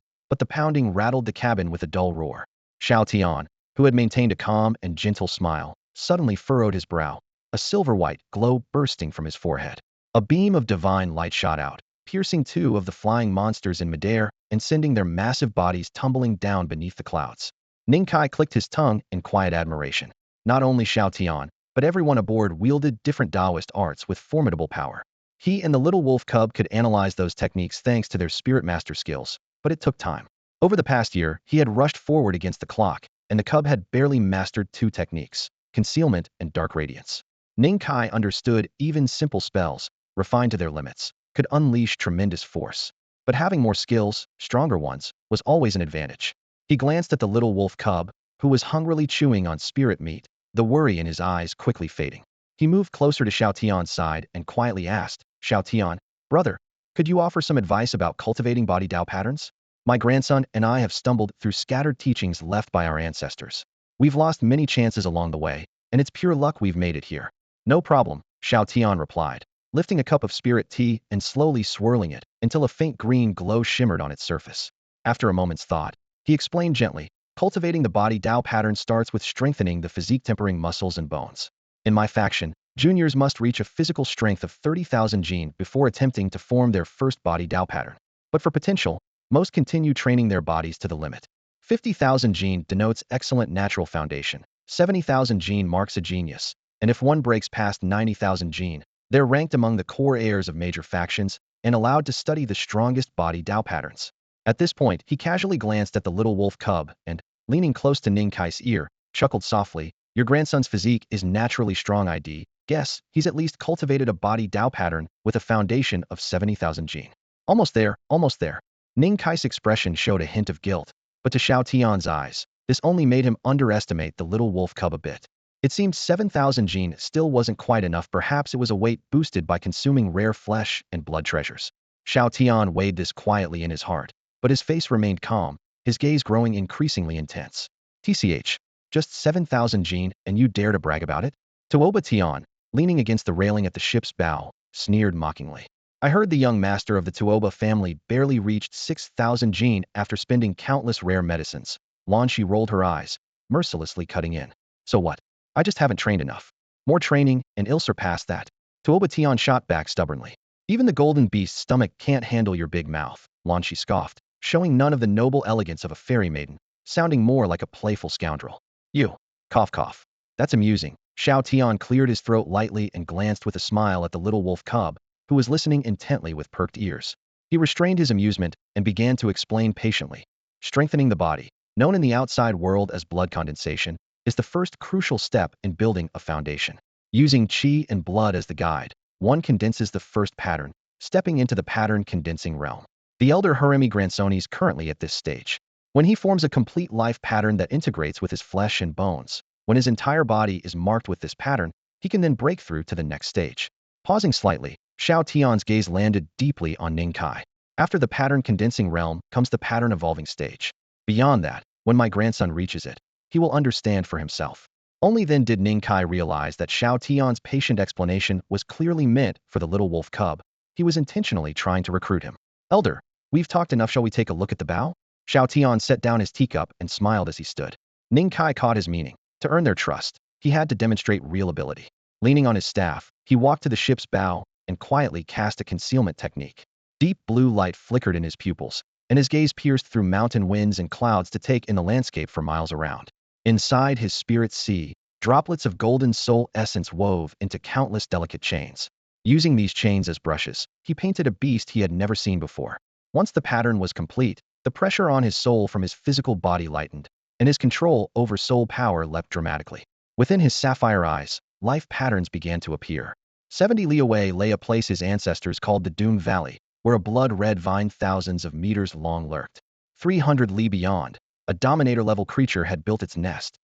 but the pounding rattled the cabin with a dull roar. Xiao Tian, who had maintained a calm and gentle smile, suddenly furrowed his brow, a silver-white glow bursting from his forehead. A beam of divine light shot out, piercing two of the flying monsters in midair and sending their massive bodies tumbling down beneath the clouds. Ning Kai clicked his tongue in quiet admiration. Not only Xiao Tian, but everyone aboard wielded different Taoist arts with formidable power. He and the little wolf cub could analyze those techniques thanks to their spirit master skills, but it took time. Over the past year, he had rushed forward against the clock, and the cub had barely mastered two techniques: concealment and dark radiance. Ning Kai understood even simple spells, refined to their limits, could unleash tremendous force. But having more skills, stronger ones, was always an advantage. He glanced at the little wolf cub, who was hungrily chewing on spirit meat, the worry in his eyes quickly fading. He moved closer to Xiao Tian's side and quietly asked, "Xiao Tian, brother, could you offer some advice about cultivating body Tao patterns? My grandson and I have stumbled through scattered teachings left by our ancestors. We've lost many chances along the way, and it's pure luck we've made it here." "No problem," Xiao Tian replied, lifting a cup of spirit tea and slowly swirling it until a faint green glow shimmered on its surface. After a moment's thought, he explained gently, "Cultivating the body Tao pattern starts with strengthening the physique-tempering muscles and bones. In my faction, juniors must reach a physical strength of 30,000 Jin before attempting to form their first body Tao pattern. But for potential, most continue training their bodies to the limit. 50,000 Jin denotes excellent natural foundation, 70,000 Jin marks a genius, and if one breaks past 90,000 Jin, they're ranked among the core heirs of major factions and allowed to study the strongest body Tao patterns." At this point, he casually glanced at the little wolf cub and, leaning close to Ning Kai's ear, chuckled softly, "Your grandson's physique is naturally strong. I guess he's at least cultivated a body Tao pattern with a foundation of 70,000 Jin. Almost there, almost there." Ning Kai's expression showed a hint of guilt, but to Xiao Tian's eyes, this only made him underestimate the little wolf cub a bit. It seemed 7,000 Jin still wasn't quite enough. Perhaps it was a weight boosted by consuming rare flesh and blood treasures. Xiao Tian weighed this quietly in his heart, but his face remained calm, his gaze growing increasingly intense. "TCH, just 7,000 Jin, and you dare to brag about it?" Tuoba Tian, leaning against the railing at the ship's bow, sneered mockingly. "I heard the young master of the Tuoba family barely reached 6,000 Jin after spending countless rare medicines." Lan Shi rolled her eyes, mercilessly cutting in. "So what? I just haven't trained enough. More training, and I'll surpass that." Tuoba Tian shot back stubbornly. "Even the golden beast's stomach can't handle your big mouth," Lan Shi scoffed, showing none of the noble elegance of a fairy maiden, sounding more like a playful scoundrel. "You. Cough cough. That's amusing." Xiao Tian cleared his throat lightly and glanced with a smile at the little wolf cub, who was listening intently with perked ears. He restrained his amusement and began to explain patiently. "Strengthening the body, known in the outside world as blood condensation, is the first crucial step in building a foundation. Using qi and blood as the guide, one condenses the first pattern, stepping into the pattern condensing realm. The elder Haremi grandson is currently at this stage. When he forms a complete life pattern that integrates with his flesh and bones, when his entire body is marked with this pattern, he can then break through to the next stage." Pausing slightly, Xiao Tian's gaze landed deeply on Ning Kai. "After the pattern condensing realm comes the pattern evolving stage. Beyond that, when my grandson reaches it, he will understand for himself." Only then did Ning Kai realize that Xiao Tian's patient explanation was clearly meant for the little wolf cub. He was intentionally trying to recruit him. "Elder, we've talked enough. Shall we take a look at the bow?" Xiao Tian set down his teacup and smiled as he stood. Ning Kai caught his meaning. To earn their trust, he had to demonstrate real ability. Leaning on his staff, he walked to the ship's bow and quietly cast a concealment technique. Deep blue light flickered in his pupils, and his gaze pierced through mountain winds and clouds to take in the landscape for miles around. Inside his spirit sea, droplets of golden soul essence wove into countless delicate chains. Using these chains as brushes, he painted a beast he had never seen before. Once the pattern was complete, the pressure on his soul from his physical body lightened, and his control over soul power leapt dramatically. Within his sapphire eyes, life patterns began to appear. 70 li away lay a place his ancestors called the Doomed Valley, where a blood-red vine thousands of meters long lurked. 300 li beyond, a Dominator-level creature had built its nest.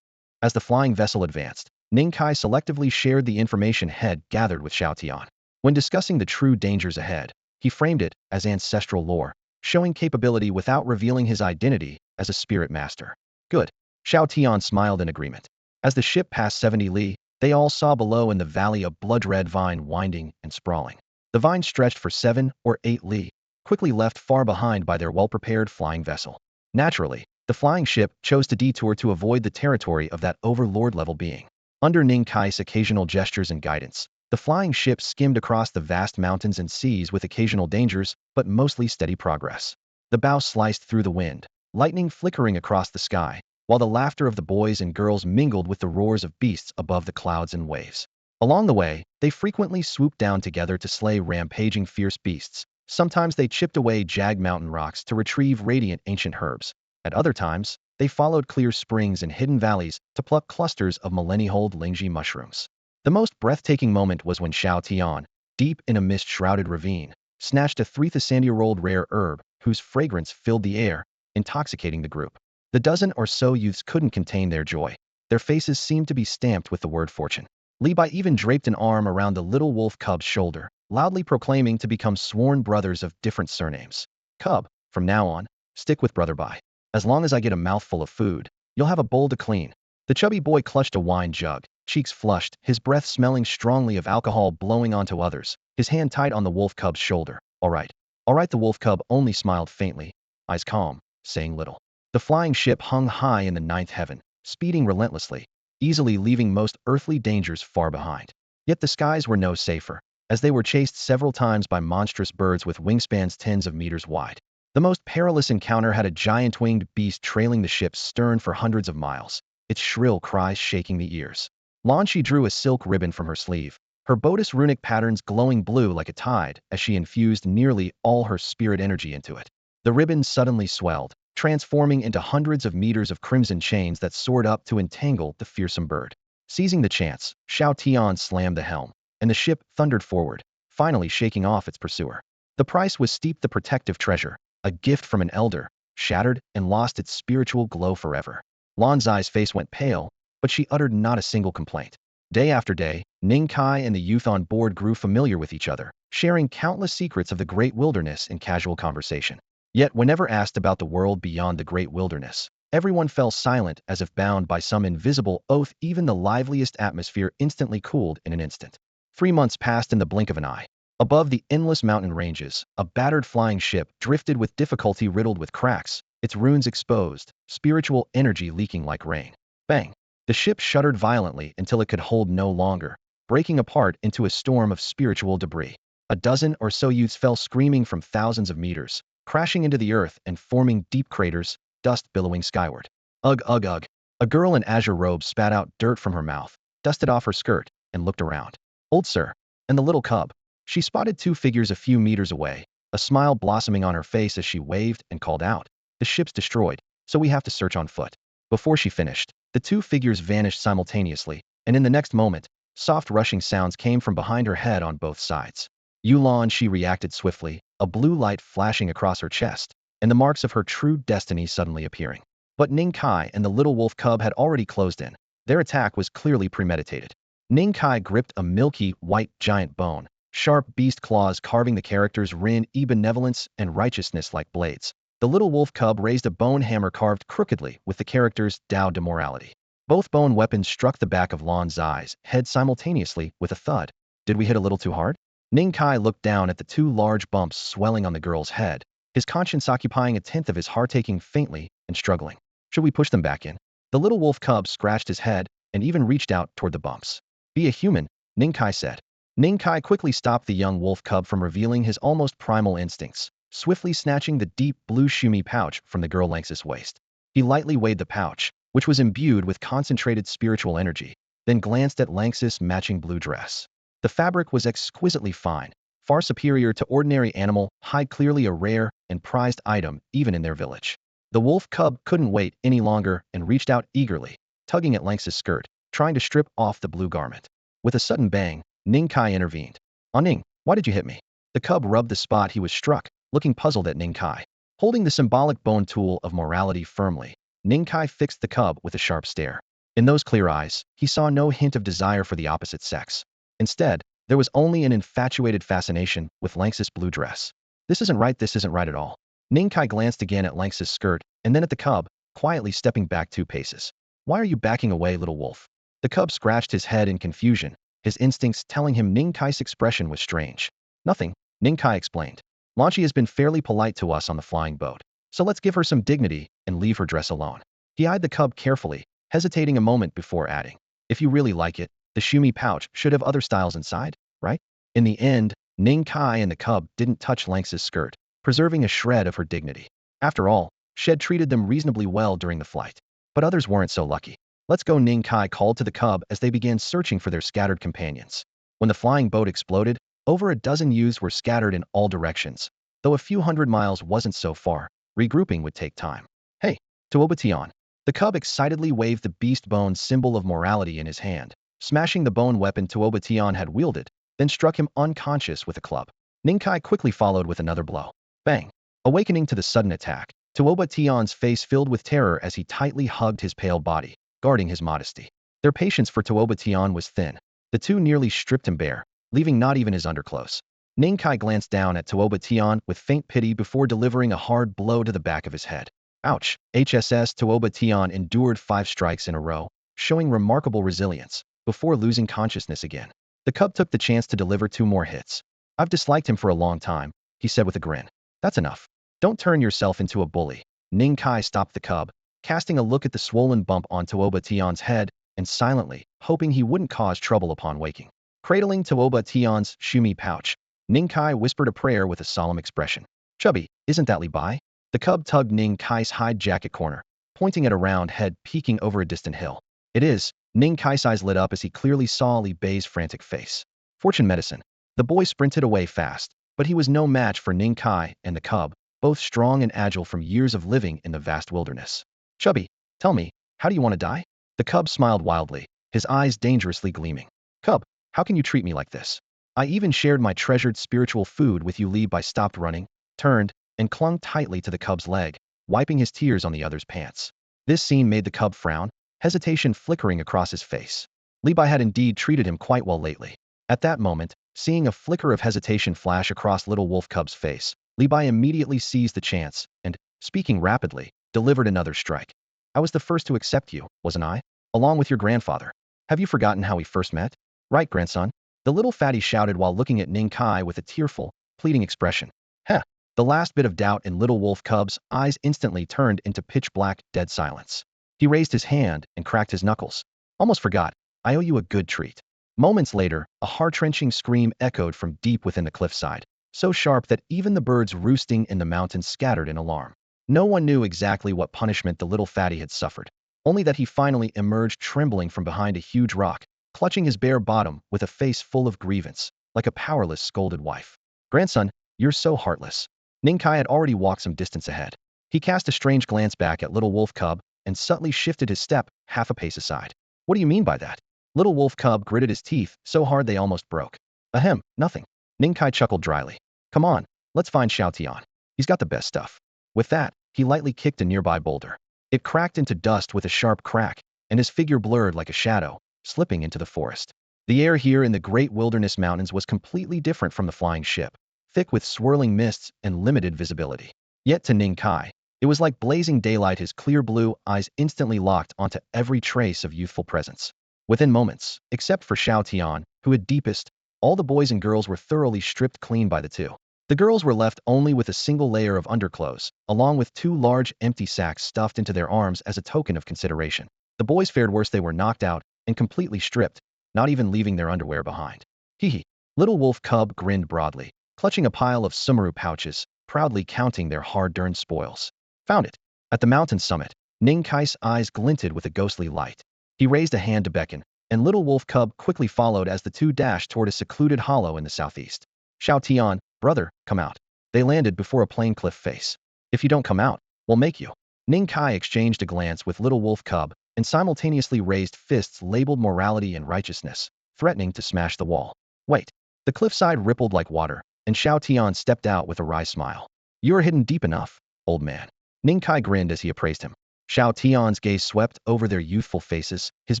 As the flying vessel advanced, Ning Kai selectively shared the information head gathered with Xiao Tian. When discussing the true dangers ahead, he framed it as ancestral lore, showing capability without revealing his identity, as a spirit master. Good. Xiao Tian smiled in agreement. As the ship passed 70 li, they all saw below in the valley a blood-red vine winding and sprawling. The vine stretched for 7 or 8 li, quickly left far behind by their well-prepared flying vessel. Naturally, the flying ship chose to detour to avoid the territory of that overlord-level being. Under Ning Kai's occasional gestures and guidance, the flying ship skimmed across the vast mountains and seas with occasional dangers, but mostly steady progress. The bow sliced through the wind, lightning flickering across the sky, while the laughter of the boys and girls mingled with the roars of beasts above the clouds and waves. Along the way, they frequently swooped down together to slay rampaging fierce beasts. Sometimes they chipped away jagged mountain rocks to retrieve radiant ancient herbs. At other times, they followed clear springs and hidden valleys to pluck clusters of millennia-old Lingji mushrooms. The most breathtaking moment was when Xiao Tian, deep in a mist-shrouded ravine, snatched a 3,000-year-old rare herb whose fragrance filled the air, intoxicating the group. The dozen or so youths couldn't contain their joy. Their faces seemed to be stamped with the word fortune. Li Bai even draped an arm around the little wolf cub's shoulder, loudly proclaiming to become sworn brothers of different surnames. Cub, from now on, stick with Brother Bai. As long as I get a mouthful of food, you'll have a bowl to clean. The chubby boy clutched a wine jug, cheeks flushed, his breath smelling strongly of alcohol blowing onto others, his hand tight on the wolf cub's shoulder. All right. The wolf cub only smiled faintly, eyes calm, saying little. The flying ship hung high in the ninth heaven, speeding relentlessly, easily leaving most earthly dangers far behind. Yet the skies were no safer, as they were chased several times by monstrous birds with wingspans tens of meters wide. The most perilous encounter had a giant winged beast trailing the ship's stern for hundreds of miles, its shrill cries shaking the ears. Lan Shi drew a silk ribbon from her sleeve, her bodice runic patterns glowing blue like a tide as she infused nearly all her spirit energy into it. The ribbon suddenly swelled, transforming into hundreds of meters of crimson chains that soared up to entangle the fearsome bird. Seizing the chance, Xiao Tian slammed the helm, and the ship thundered forward, finally shaking off its pursuer. The price was steep. The protective treasure, a gift from an elder, shattered and lost its spiritual glow forever. Lan Zai's face went pale, but she uttered not a single complaint. Day after day, Ning Kai and the youth on board grew familiar with each other, sharing countless secrets of the great wilderness in casual conversation. Yet whenever asked about the world beyond the great wilderness, everyone fell silent as if bound by some invisible oath. Even the liveliest atmosphere instantly cooled in an instant. 3 months passed in the blink of an eye. Above the endless mountain ranges, a battered flying ship drifted with difficulty, riddled with cracks, its runes exposed, spiritual energy leaking like rain. Bang! The ship shuddered violently until it could hold no longer, breaking apart into a storm of spiritual debris. A dozen or so youths fell screaming from thousands of meters, crashing into the earth and forming deep craters, dust billowing skyward. Ugh, ugh, ugh. A girl in azure robes spat out dirt from her mouth, dusted off her skirt, and looked around. Old sir, and the little cub. She spotted 2 figures a few meters away, a smile blossoming on her face as she waved and called out. The ship's destroyed, so we have to search on foot. Before she finished, the 2 figures vanished simultaneously, and in the next moment, soft rushing sounds came from behind her head on both sides. Yulan, she reacted swiftly, a blue light flashing across her chest, and the marks of her true destiny suddenly appearing. But Ning Kai and the little wolf cub had already closed in. Their attack was clearly premeditated. Ning Kai gripped a milky, white giant bone, sharp beast claws carving the characters Rin, benevolence, and righteousness like blades. The little wolf cub raised a bone hammer carved crookedly with the characters Tao de morality. Both bone weapons struck the back of Lan Zai's head simultaneously with a thud. Did we hit a little too hard? Ning Kai looked down at the 2 large bumps swelling on the girl's head, his conscience occupying a tenth of his heart, aching faintly and struggling. Should we push them back in? The little wolf cub scratched his head and even reached out toward the bumps. Be a human, Ning Kai said. Ning Kai quickly stopped the young wolf cub from revealing his almost primal instincts, swiftly snatching the deep blue shumi pouch from the girl Lanx's waist. He lightly weighed the pouch, which was imbued with concentrated spiritual energy, then glanced at Lanx's matching blue dress. The fabric was exquisitely fine, far superior to ordinary animal hide, clearly a rare and prized item even in their village. The wolf cub couldn't wait any longer and reached out eagerly, tugging at Lanx's skirt, trying to strip off the blue garment. With a sudden bang, Ning Kai intervened. "Ah, Ning, why did you hit me?" The cub rubbed the spot he was struck, looking puzzled at Ning Kai. Holding the symbolic bone tool of morality firmly, Ning Kai fixed the cub with a sharp stare. In those clear eyes, he saw no hint of desire for the opposite sex. Instead, there was only an infatuated fascination with Lanx's blue dress. This isn't right at all. Ning Kai glanced again at Lanx's skirt, and then at the cub, quietly stepping back 2 paces. Why are you backing away, little wolf? The cub scratched his head in confusion, his instincts telling him Ning Kai's expression was strange. Nothing, Ning Kai explained. Lanchi has been fairly polite to us on the flying boat, so let's give her some dignity and leave her dress alone. He eyed the cub carefully, hesitating a moment before adding, if you really like it, the shumi pouch should have other styles inside, right? In the end, Ning Kai and the cub didn't touch Lanx's skirt, preserving a shred of her dignity. After all, Shed treated them reasonably well during the flight. But others weren't so lucky. Let's go, Ning Kai called to the cub as they began searching for their scattered companions. When the flying boat exploded, over a dozen youths were scattered in all directions. Though a few hundred miles wasn't so far, regrouping would take time. Hey, Tuobation. The cub excitedly waved the beast bone symbol of morality in his hand, smashing the bone weapon Tuobation had wielded, then struck him unconscious with a club. Ning Kai quickly followed with another blow. Bang! Awakening to the sudden attack, Tuobation's face filled with terror as he tightly hugged his pale body, guarding his modesty. Their patience for Tuobation was thin. The two nearly stripped him bare, leaving not even his underclothes. Ning Kai glanced down at Tuobation with faint pity before delivering a hard blow to the back of his head. Ouch! HSS Tuobation endured 5 strikes in a row, showing remarkable resilience, before losing consciousness again. The cub took the chance to deliver 2 more hits. I've disliked him for a long time, he said with a grin. That's enough. Don't turn yourself into a bully. Ning Kai stopped the cub, casting a look at the swollen bump on Tuobation's head, and silently, hoping he wouldn't cause trouble upon waking. Cradling Tuobation's shumi pouch, Ning Kai whispered a prayer with a solemn expression. Chubby, isn't that Li Bai? The cub tugged Ning Kai's hide jacket corner, pointing at a round head peeking over a distant hill. It is. Ning Kai's eyes lit up as he clearly saw Li Bai's frantic face. Fortune medicine. The boy sprinted away fast, but he was no match for Ning Kai and the cub, both strong and agile from years of living in the vast wilderness. Chubby, tell me, how do you want to die? The cub smiled wildly, his eyes dangerously gleaming. Cub, how can you treat me like this? I even shared my treasured spiritual food with you. Li Bai stopped running, turned, and clung tightly to the cub's leg, wiping his tears on the other's pants. This scene made the cub frown, hesitation flickering across his face. Li Bai had indeed treated him quite well lately. At that moment, seeing a flicker of hesitation flash across little wolf cub's face, Li Bai immediately seized the chance and, speaking rapidly, delivered another strike. I was the first to accept you, wasn't I? Along with your grandfather. Have you forgotten how we first met? Right, grandson? The little fatty shouted while looking at Ning Kai with a tearful, pleading expression. Heh. The last bit of doubt in little wolf cub's eyes instantly turned into pitch-black, dead silence. He raised his hand and cracked his knuckles. Almost forgot. I owe you a good treat. Moments later, a heart-wrenching scream echoed from deep within the cliffside, so sharp that even the birds roosting in the mountains scattered in alarm. No one knew exactly what punishment the little fatty had suffered, only that he finally emerged trembling from behind a huge rock, clutching his bare bottom with a face full of grievance, like a powerless, scolded wife. Grandson, you're so heartless. Ning Kai had already walked some distance ahead. He cast a strange glance back at little wolf cub and subtly shifted his step half a pace aside. What do you mean by that? Little wolf cub gritted his teeth so hard they almost broke. Ahem, nothing. Ning Kai chuckled dryly. Come on, let's find Xiao Tian. He's got the best stuff. With that, he lightly kicked a nearby boulder. It cracked into dust with a sharp crack, and his figure blurred like a shadow, slipping into the forest. The air here in the great wilderness mountains was completely different from the flying ship, thick with swirling mists and limited visibility. Yet to Ning Kai, it was like blazing daylight. His clear blue eyes instantly locked onto every trace of youthful presence. Within moments, except for Xiao Tian, who had deepest, all the boys and girls were thoroughly stripped clean by the two. The girls were left only with a single layer of underclothes, along with 2 large empty sacks stuffed into their arms as a token of consideration. The boys fared worse. They were knocked out and completely stripped, not even leaving their underwear behind. Hee hee. Little wolf cub grinned broadly, clutching a pile of sumaru pouches, proudly counting their hard-earned spoils. Found it. At the mountain summit, Ning Kai's eyes glinted with a ghostly light. He raised a hand to beckon, and little wolf cub quickly followed as the two dashed toward a secluded hollow in the southeast. Xiao Tian, brother, come out. They landed before a plain cliff face. If you don't come out, we'll make you. Ning Kai exchanged a glance with little wolf cub and simultaneously raised fists labeled morality and righteousness, threatening to smash the wall. Wait. The cliffside rippled like water, and Xiao Tian stepped out with a wry smile. You're hidden deep enough, old man. Ning Kai grinned as he appraised him. Xiao Tian's gaze swept over their youthful faces, his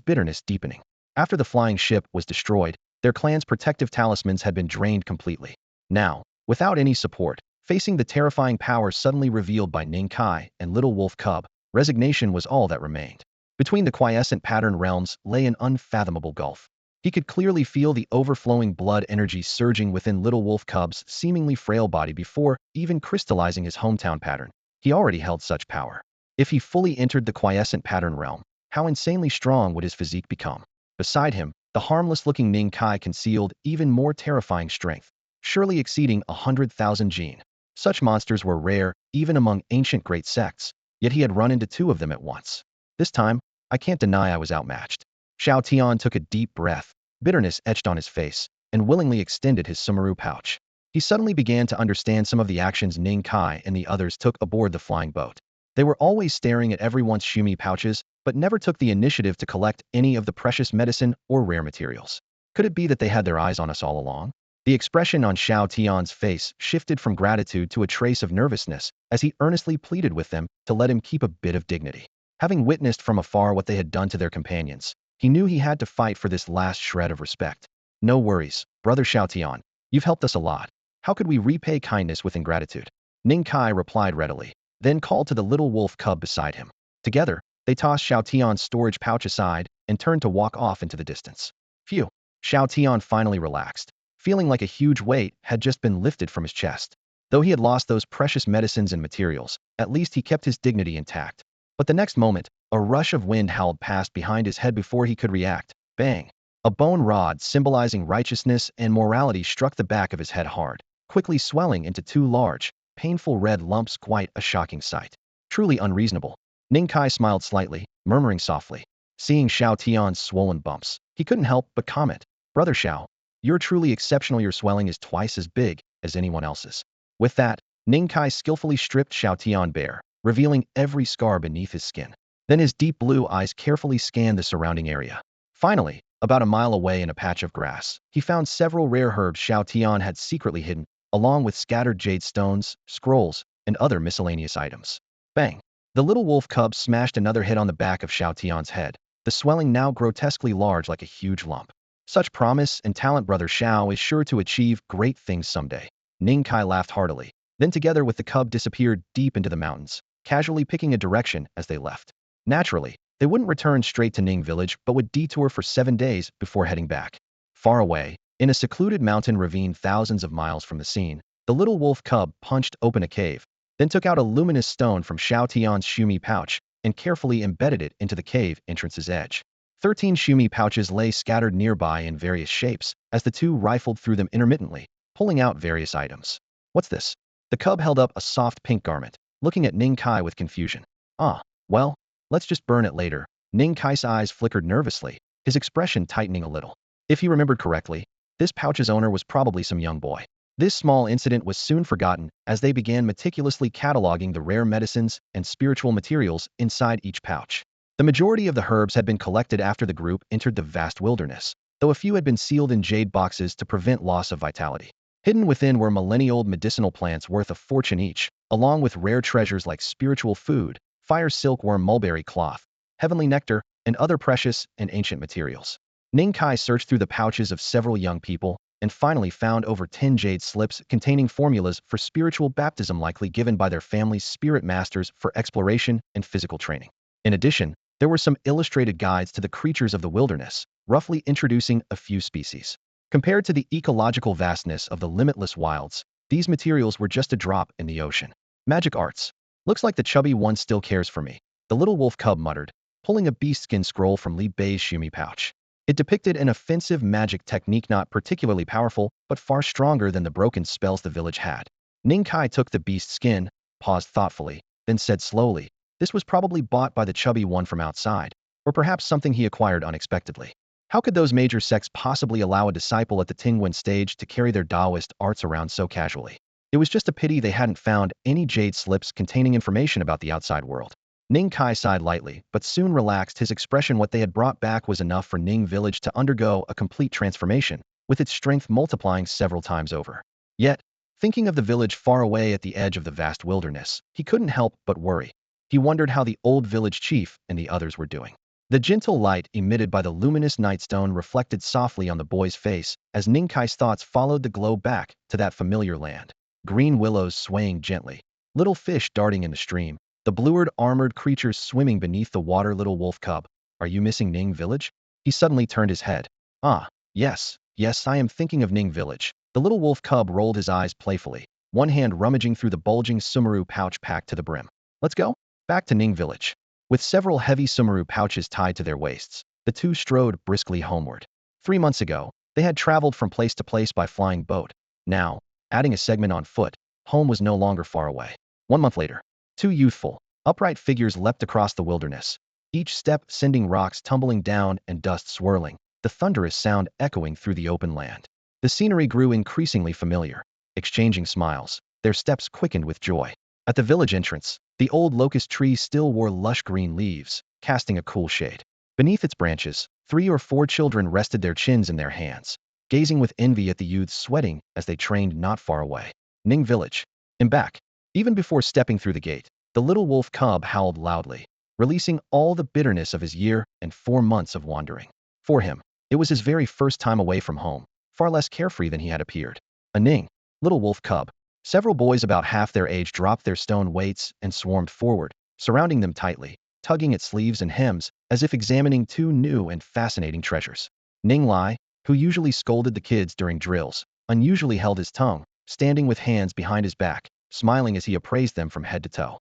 bitterness deepening. After the flying ship was destroyed, their clan's protective talismans had been drained completely. Now, without any support, Facing the terrifying power suddenly revealed by Ning Kai and Little Wolf Cub, resignation was all that remained. Between the quiescent pattern realms lay an unfathomable gulf. He could clearly feel the overflowing blood energy surging within Little Wolf Cub's seemingly frail body before even crystallizing his hometown pattern. He already held such power. If he fully entered the quiescent pattern realm, how insanely strong would his physique become? Beside him, the harmless-looking Ning Kai concealed even more terrifying strength, surely exceeding 100,000 jin. Such monsters were rare, even among ancient great sects, yet he had run into two of them at once. This time, I can't deny I was outmatched. Xiao Tian took a deep breath, bitterness etched on his face, and willingly extended his sumaru pouch. He suddenly began to understand some of the actions Ning Kai and the others took aboard the flying boat. They were always staring at everyone's shumi pouches, but never took the initiative to collect any of the precious medicine or rare materials. Could it be that they had their eyes on us all along? The expression on Xiao Tian's face shifted from gratitude to a trace of nervousness as he earnestly pleaded with them to let him keep a bit of dignity. Having witnessed from afar what they had done to their companions, he knew he had to fight for this last shred of respect. No worries, brother Xiao Tian. You've helped us a lot. How could we repay kindness with ingratitude? Ning Kai replied readily, then called to the little wolf cub beside him. Together, they tossed Xiao Tian's storage pouch aside and turned to walk off into the distance. Phew! Xiao Tian finally relaxed, feeling like a huge weight had just been lifted from his chest. Though he had lost those precious medicines and materials, at least he kept his dignity intact. But the next moment, a rush of wind howled past behind his head before he could react. Bang! A bone rod symbolizing righteousness and morality struck the back of his head hard, quickly swelling into two large, painful red lumps, quite a shocking sight. Truly unreasonable. Ning Kai smiled slightly, murmuring softly. Seeing Xiao Tian's swollen bumps, he couldn't help but comment, Brother Xiao, you're truly exceptional. Your swelling is twice as big as anyone else's. With that, Ning Kai skillfully stripped Xiao Tian bare, revealing every scar beneath his skin. Then his deep blue eyes carefully scanned the surrounding area. Finally, about a mile away in a patch of grass, he found several rare herbs Xiao Tian had secretly hidden, along with scattered jade stones, scrolls, and other miscellaneous items. Bang! The little wolf cub smashed another hit on the back of Xiao Tian's head, the swelling now grotesquely large like a huge lump. Such promise and talent, Brother Xiao is sure to achieve great things someday. Ning Kai laughed heartily, then together with the cub disappeared deep into the mountains, casually picking a direction as they left. Naturally, they wouldn't return straight to Ning village but would detour for 7 days before heading back. Far away, in a secluded mountain ravine thousands of miles from the scene, the little wolf cub punched open a cave, then took out a luminous stone from Xiao Tian's shumi pouch and carefully embedded it into the cave entrance's edge. 13 shumi pouches lay scattered nearby in various shapes as the two rifled through them intermittently, pulling out various items. What's this? The cub held up a soft pink garment, looking at Ning Kai with confusion. Ah, well, let's just burn it later. Ning Kai's eyes flickered nervously, his expression tightening a little. If he remembered correctly, this pouch's owner was probably some young boy. This small incident was soon forgotten as they began meticulously cataloging the rare medicines and spiritual materials inside each pouch. The majority of the herbs had been collected after the group entered the vast wilderness, though a few had been sealed in jade boxes to prevent loss of vitality. Hidden within were millennia-old medicinal plants worth a fortune each, along with rare treasures like spiritual food, fire silkworm mulberry cloth, heavenly nectar, and other precious and ancient materials. Ning Kai searched through the pouches of several young people, and finally found over 10 jade slips containing formulas for spiritual baptism likely given by their family's spirit masters for exploration and physical training. In addition, there were some illustrated guides to the creatures of the wilderness, roughly introducing a few species. Compared to the ecological vastness of the limitless wilds, these materials were just a drop in the ocean. Magic arts. Looks like the chubby one still cares for me, the little wolf cub muttered, pulling a beastskin scroll from Li Bei's shumi pouch. It depicted an offensive magic technique not particularly powerful, but far stronger than the broken spells the village had. Ning Kai took the beast skin, paused thoughtfully, then said slowly, this was probably bought by the chubby one from outside, or perhaps something he acquired unexpectedly. How could those major sects possibly allow a disciple at the Tingwen stage to carry their Taoist arts around so casually? It was just a pity they hadn't found any jade slips containing information about the outside world. Ning Kai sighed lightly, but soon relaxed his expression. What they had brought back was enough for Ning village to undergo a complete transformation, with its strength multiplying several times over. Yet, thinking of the village far away at the edge of the vast wilderness, he couldn't help but worry. He wondered how the old village chief and the others were doing. The gentle light emitted by the luminous nightstone reflected softly on the boy's face as Ning Kai's thoughts followed the glow back to that familiar land. green willows swaying gently, little fish darting in the stream, the blued armored creatures swimming beneath the water. Little wolf cub, are you missing Ning village? He suddenly turned his head. Ah, yes, yes, I am thinking of Ning village. The little wolf cub rolled his eyes playfully, one hand rummaging through the bulging sumaru pouch packed to the brim. Let's go back to Ning village. With several heavy sumaru pouches tied to their waists, the two strode briskly homeward. 3 months ago, they had traveled from place to place by flying boat. Now, adding a segment on foot, home was no longer far away. 1 month later, two youthful, upright figures leapt across the wilderness, each step sending rocks tumbling down and dust swirling, the thunderous sound echoing through the open land. The scenery grew increasingly familiar. Exchanging smiles, their steps quickened with joy. At the village entrance, the old locust tree still wore lush green leaves, casting a cool shade. Beneath its branches, 3 or 4 children rested their chins in their hands, gazing with envy at the youths sweating as they trained not far away. Ning village. And back. Even before stepping through the gate, the little wolf cub howled loudly, releasing all the bitterness of his year and 4 months of wandering. For him, it was his very first time away from home, far less carefree than he had appeared. A Ning, little wolf cub. Several boys about half their age dropped their stone weights and swarmed forward, surrounding them tightly, tugging at sleeves and hems, as if examining 2 new and fascinating treasures. Ning Lai, who usually scolded the kids during drills, unusually held his tongue, standing with hands behind his back, smiling as he appraised them from head to toe.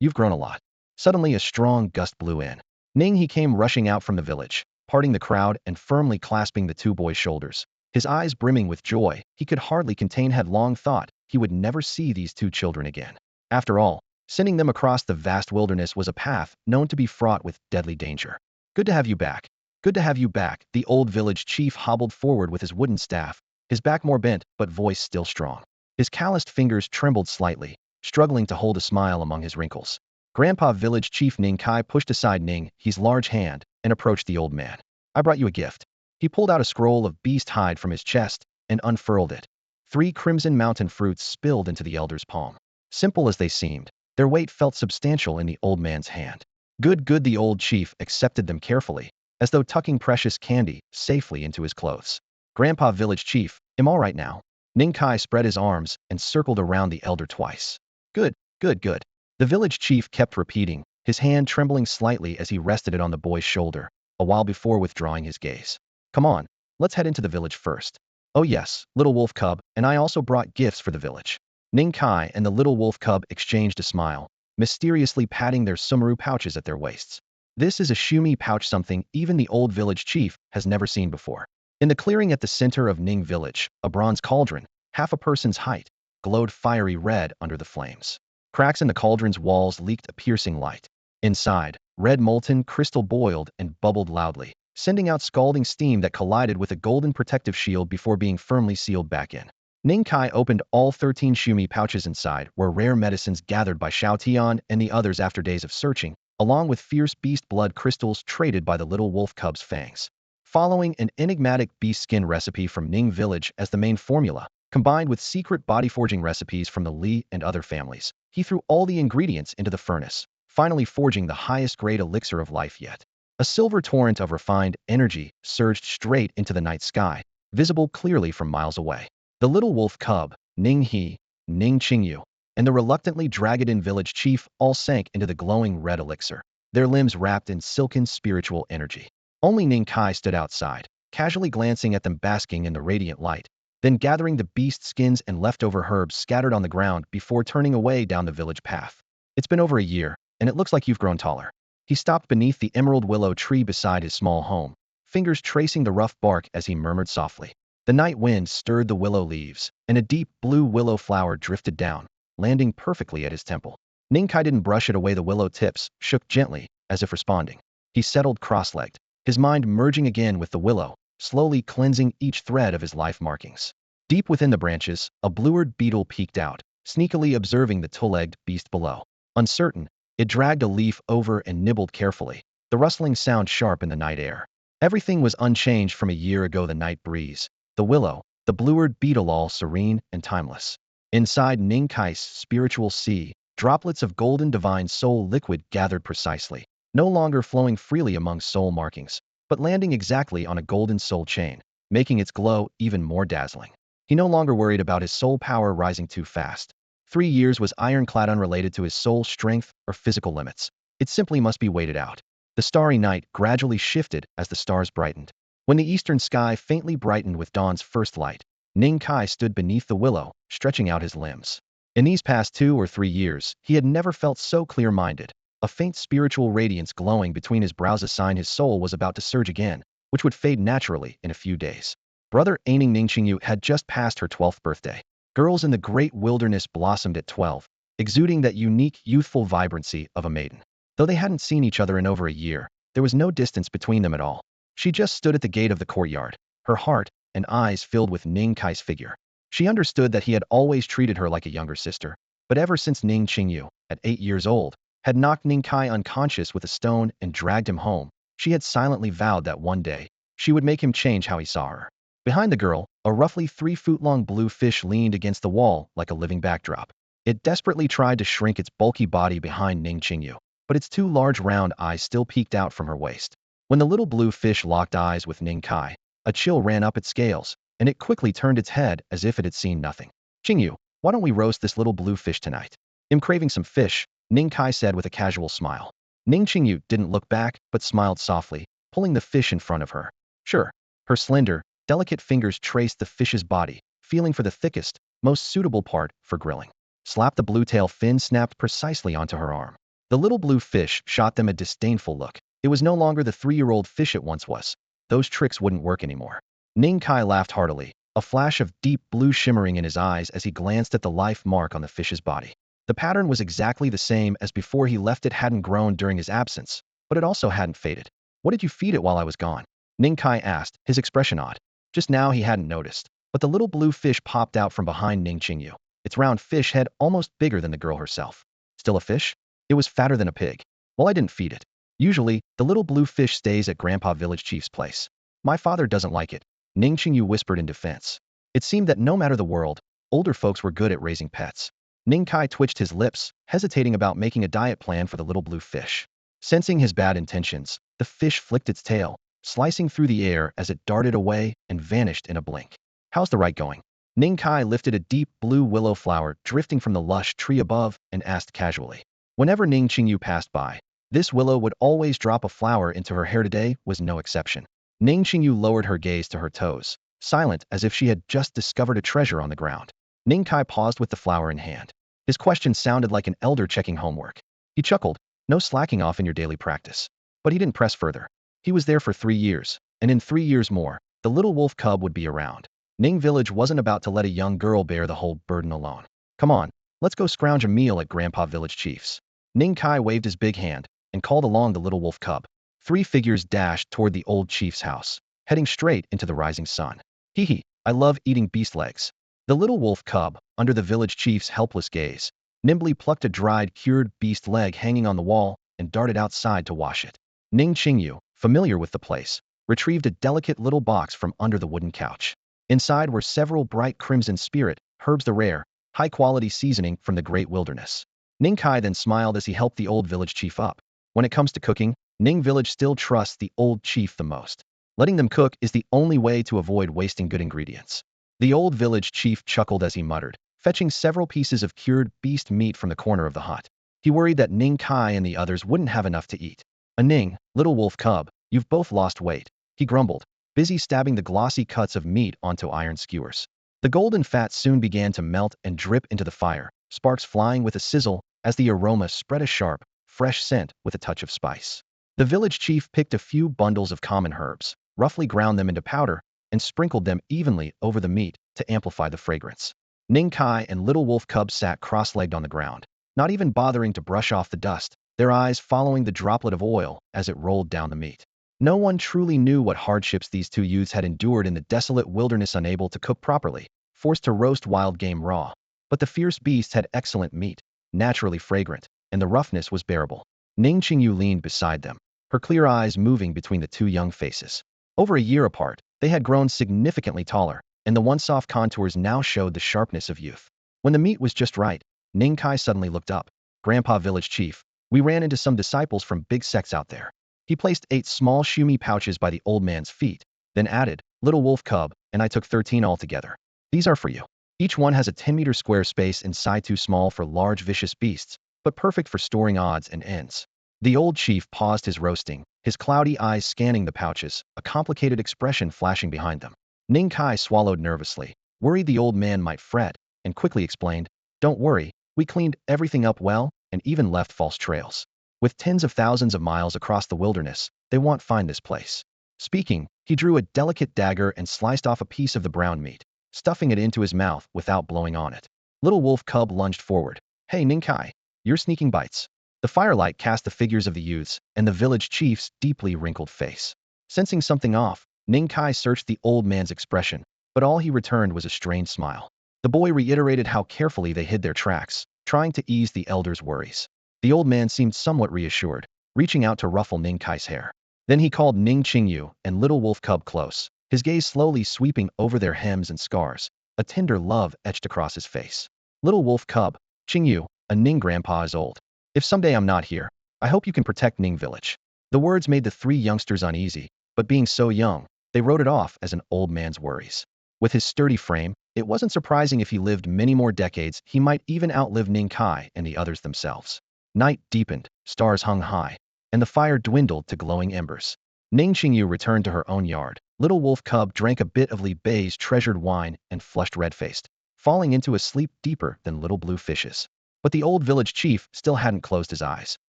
You've grown a lot. Suddenly a strong gust blew in. Ning he came rushing out from the village, parting the crowd and firmly clasping the 2 boys' shoulders. His eyes brimming with joy, he could hardly contain had long thought he would never see these 2 children again. After all, sending them across the vast wilderness was a path known to be fraught with deadly danger. Good to have you back. Good to have you back. The old village chief hobbled forward with his wooden staff, his back more bent but voice still strong. His calloused fingers trembled slightly, struggling to hold a smile among his wrinkles. Grandpa village chief Ning Kai pushed aside Ning He's large hand and approached the old man. I brought you a gift. He pulled out a scroll of beast hide from his chest and unfurled it. 3 crimson mountain fruits spilled into the elder's palm. Simple as they seemed, their weight felt substantial in the old man's hand. Good, good. The old chief accepted them carefully, as though tucking precious candy safely into his clothes. Grandpa village chief, am all right now? Ning Kai spread his arms and circled around the elder twice. Good, good, good. The village chief kept repeating, his hand trembling slightly as he rested it on the boy's shoulder, a while before withdrawing his gaze. Come on, let's head into the village first. Oh yes, little wolf cub, and I also brought gifts for the village. Ning Kai and the little wolf cub exchanged a smile, mysteriously patting their sumaru pouches at their waists. This is a shumi pouch, something even the old village chief has never seen before. In the clearing at the center of Ning village, a bronze cauldron, half a person's height, glowed fiery red under the flames. Cracks in the cauldron's walls leaked a piercing light. Inside, red molten crystal boiled and bubbled loudly, sending out scalding steam that collided with a golden protective shield before being firmly sealed back in. Ning Kai opened all 13 shumi pouches. Inside were rare medicines gathered by Xiao Tian and the others after days of searching, along with fierce beast blood crystals traded by the little wolf cub's fangs. Following an enigmatic beast skin recipe from Ning village as the main formula, combined with secret body forging recipes from the Li and other families, he threw all the ingredients into the furnace, finally forging the highest grade elixir of life yet. A silver torrent of refined energy surged straight into the night sky, visible clearly from miles away. The little wolf cub, Ning He, Ning Qingyu, and the reluctantly dragged-in village chief all sank into the glowing red elixir, their limbs wrapped in silken spiritual energy. Only Ning Kai stood outside, casually glancing at them basking in the radiant light, then gathering the beast skins and leftover herbs scattered on the ground before turning away down the village path. It's been over a year, and it looks like you've grown taller. He stopped beneath the emerald willow tree beside his small home, fingers tracing the rough bark as he murmured softly. The night wind stirred the willow leaves, and a deep blue willow flower drifted down, landing perfectly at his temple. Ning Kai didn't brush it away. The willow tips shook gently, as if responding. He settled cross-legged, his mind merging again with the willow, slowly cleansing each thread of his life markings. Deep within the branches, a blued beetle peeked out, sneakily observing the two-legged beast below. Uncertain, it dragged a leaf over and nibbled carefully, the rustling sound sharp in the night air. Everything was unchanged from a year ago. The night breeze, the willow, the blued beetle, all serene and timeless. Inside Ning Kai's spiritual sea, droplets of golden divine soul liquid gathered precisely, no longer flowing freely among soul markings, but landing exactly on a golden soul chain, making its glow even more dazzling. He no longer worried about his soul power rising too fast. 3 years was ironclad, unrelated to his soul strength or physical limits. It simply must be waited out. The starry night gradually shifted as the stars brightened. When the eastern sky faintly brightened with dawn's first light, Ning Kai stood beneath the willow, stretching out his limbs. In these past 2 or 3 years, he had never felt so clear-minded. A faint spiritual radiance glowing between his brows, a sign his soul was about to surge again, which would fade naturally in a few days. Brother Aining Ningqingyu had just passed her 12th birthday. Girls in the great wilderness blossomed at 12, exuding that unique, youthful vibrancy of a maiden. Though they hadn't seen each other in over a year, there was no distance between them at all. She just stood at the gate of the courtyard, her heart and eyes filled with Ning Kai's figure. She understood that he had always treated her like a younger sister, but ever since Ning Qingyu, at 8 years old, had knocked Ning Kai unconscious with a stone and dragged him home, she had silently vowed that one day, she would make him change how he saw her. Behind the girl, a roughly 3-foot-long blue fish leaned against the wall like a living backdrop. It desperately tried to shrink its bulky body behind Ning Qingyu, but its 2 large round eyes still peeked out from her waist. When the little blue fish locked eyes with Ning Kai, a chill ran up its scales, and it quickly turned its head as if it had seen nothing. "Qingyu, why don't we roast this little blue fish tonight?" "I'm craving some fish," Ning Kai said with a casual smile. Ning Qingyu didn't look back, but smiled softly, pulling the fish in front of her. "Sure." Her slender, delicate fingers traced the fish's body, feeling for the thickest, most suitable part for grilling. Slap. The blue tail fin snapped precisely onto her arm. The little blue fish shot them a disdainful look. It was no longer the 3-year-old fish it once was. Those tricks wouldn't work anymore. Ning Kai laughed heartily, a flash of deep blue shimmering in his eyes as he glanced at the life mark on the fish's body. The pattern was exactly the same as before he left. It hadn't grown during his absence, but it also hadn't faded. "What did you feed it while I was gone?" Ning Kai asked, his expression odd. Just now he hadn't noticed, but the little blue fish popped out from behind Ning Qingyu, its round fish head almost bigger than the girl herself. "Still a fish?" "It was fatter than a pig." "Well, I didn't feed it. Usually, the little blue fish stays at Grandpa Village Chief's place. My father doesn't like it," Ning Qingyu whispered in defense. It seemed that no matter the world, older folks were good at raising pets. Ning Kai twitched his lips, hesitating about making a diet plan for the little blue fish. Sensing his bad intentions, the fish flicked its tail, slicing through the air as it darted away and vanished in a blink. "How's the rite going?" Ning Kai lifted a deep blue willow flower drifting from the lush tree above and asked casually. Whenever Ning Qingyu passed by, this willow would always drop a flower into her hair. Today was no exception. Ning Qingyu lowered her gaze to her toes, silent as if she had just discovered a treasure on the ground. Ning Kai paused with the flower in hand. His question sounded like an elder checking homework. He chuckled, "No slacking off in your daily practice." But he didn't press further. He was there for 3 years, and in 3 years more, the little wolf cub would be around. Ning Village wasn't about to let a young girl bear the whole burden alone. "Come on, let's go scrounge a meal at Grandpa Village Chief's." Ning Kai waved his big hand and called along the little wolf cub. 3 figures dashed toward the old chief's house, heading straight into the rising sun. "Hee hee, I love eating beast legs." The little wolf cub, under the village chief's helpless gaze, nimbly plucked a dried, cured beast leg hanging on the wall and darted outside to wash it. Ning Qingyu, familiar with the place, retrieved a delicate little box from under the wooden couch. Inside were several bright crimson spirit herbs, the rare, high-quality seasoning from the great wilderness. Ning Kai then smiled as he helped the old village chief up. When it comes to cooking, Ning Village still trusts the old chief the most. Letting them cook is the only way to avoid wasting good ingredients. The old village chief chuckled as he muttered, fetching several pieces of cured beast meat from the corner of the hut. He worried that Ning Kai and the others wouldn't have enough to eat. Ning, little wolf cub, you've both lost weight," he grumbled, busy stabbing the glossy cuts of meat onto iron skewers. The golden fat soon began to melt and drip into the fire, sparks flying with a sizzle as the aroma spread, a sharp, fresh scent with a touch of spice. The village chief picked a few bundles of common herbs, roughly ground them into powder, and sprinkled them evenly over the meat to amplify the fragrance. Ning Kai and little wolf cub sat cross-legged on the ground, not even bothering to brush off the dust, their eyes following the droplet of oil as it rolled down the meat. No one truly knew what hardships these 2 youths had endured in the desolate wilderness, unable to cook properly, forced to roast wild game raw. But the fierce beasts had excellent meat, naturally fragrant, and the roughness was bearable. Ning Qingyu leaned beside them, her clear eyes moving between the 2 young faces. Over a year apart, they had grown significantly taller, and the once soft contours now showed the sharpness of youth. When the meat was just right, Ning Kai suddenly looked up. "Grandpa Village Chief, we ran into some disciples from big sects out there." He placed 8 small shumi pouches by the old man's feet, then added, "Little wolf cub, and I took 13 altogether." These are for you. Each one has a 10-meter square space inside, too small for large vicious beasts, but perfect for storing odds and ends. The old chief paused his roasting, his cloudy eyes scanning the pouches, a complicated expression flashing behind them. Ning Kai swallowed nervously, worried the old man might fret, and quickly explained, "Don't worry, we cleaned everything up well, and even left false trails. With tens of thousands of miles across the wilderness, they won't find this place." Speaking, he drew a delicate dagger and sliced off a piece of the brown meat, stuffing it into his mouth without blowing on it. Little wolf cub lunged forward. "Hey Ning Kai, you're sneaking bites." The firelight cast the figures of the youths and the village chief's deeply wrinkled face. Sensing something off, Ning Kai searched the old man's expression, but all he returned was a strained smile. The boy reiterated how carefully they hid their tracks, trying to ease the elder's worries. The old man seemed somewhat reassured, reaching out to ruffle Ning Kai's hair. Then he called Ning Qingyu and Little Wolf Cub close, his gaze slowly sweeping over their hems and scars, a tender love etched across his face. "Little Wolf Cub, Qingyu, a Ning grandpa is old. If someday I'm not here, I hope you can protect Ning village." The words made the three youngsters uneasy, but being so young, they wrote it off as an old man's worries. With his sturdy frame, it wasn't surprising if he lived many more decades he might even outlive Ning Kai and the others themselves. Night deepened, stars hung high, and the fire dwindled to glowing embers. Ning Qingyu returned to her own yard. Little Wolf Cub drank a bit of Li Bei's treasured wine and flushed red-faced, falling into a sleep deeper than little blue fishes. But the old village chief still hadn't closed his eyes.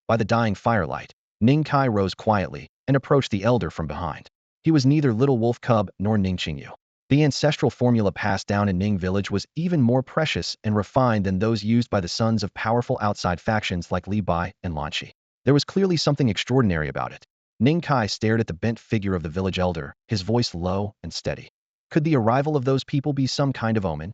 By the dying firelight, Ning Kai rose quietly and approached the elder from behind. He was neither Little Wolf Cub nor Ning Qingyu. The ancestral formula passed down in Ning village was even more precious and refined than those used by the sons of powerful outside factions like Li Bai and Lanqi. There was clearly something extraordinary about it. Ning Kai stared at the bent figure of the village elder, his voice low and steady. Could the arrival of those people be some kind of omen?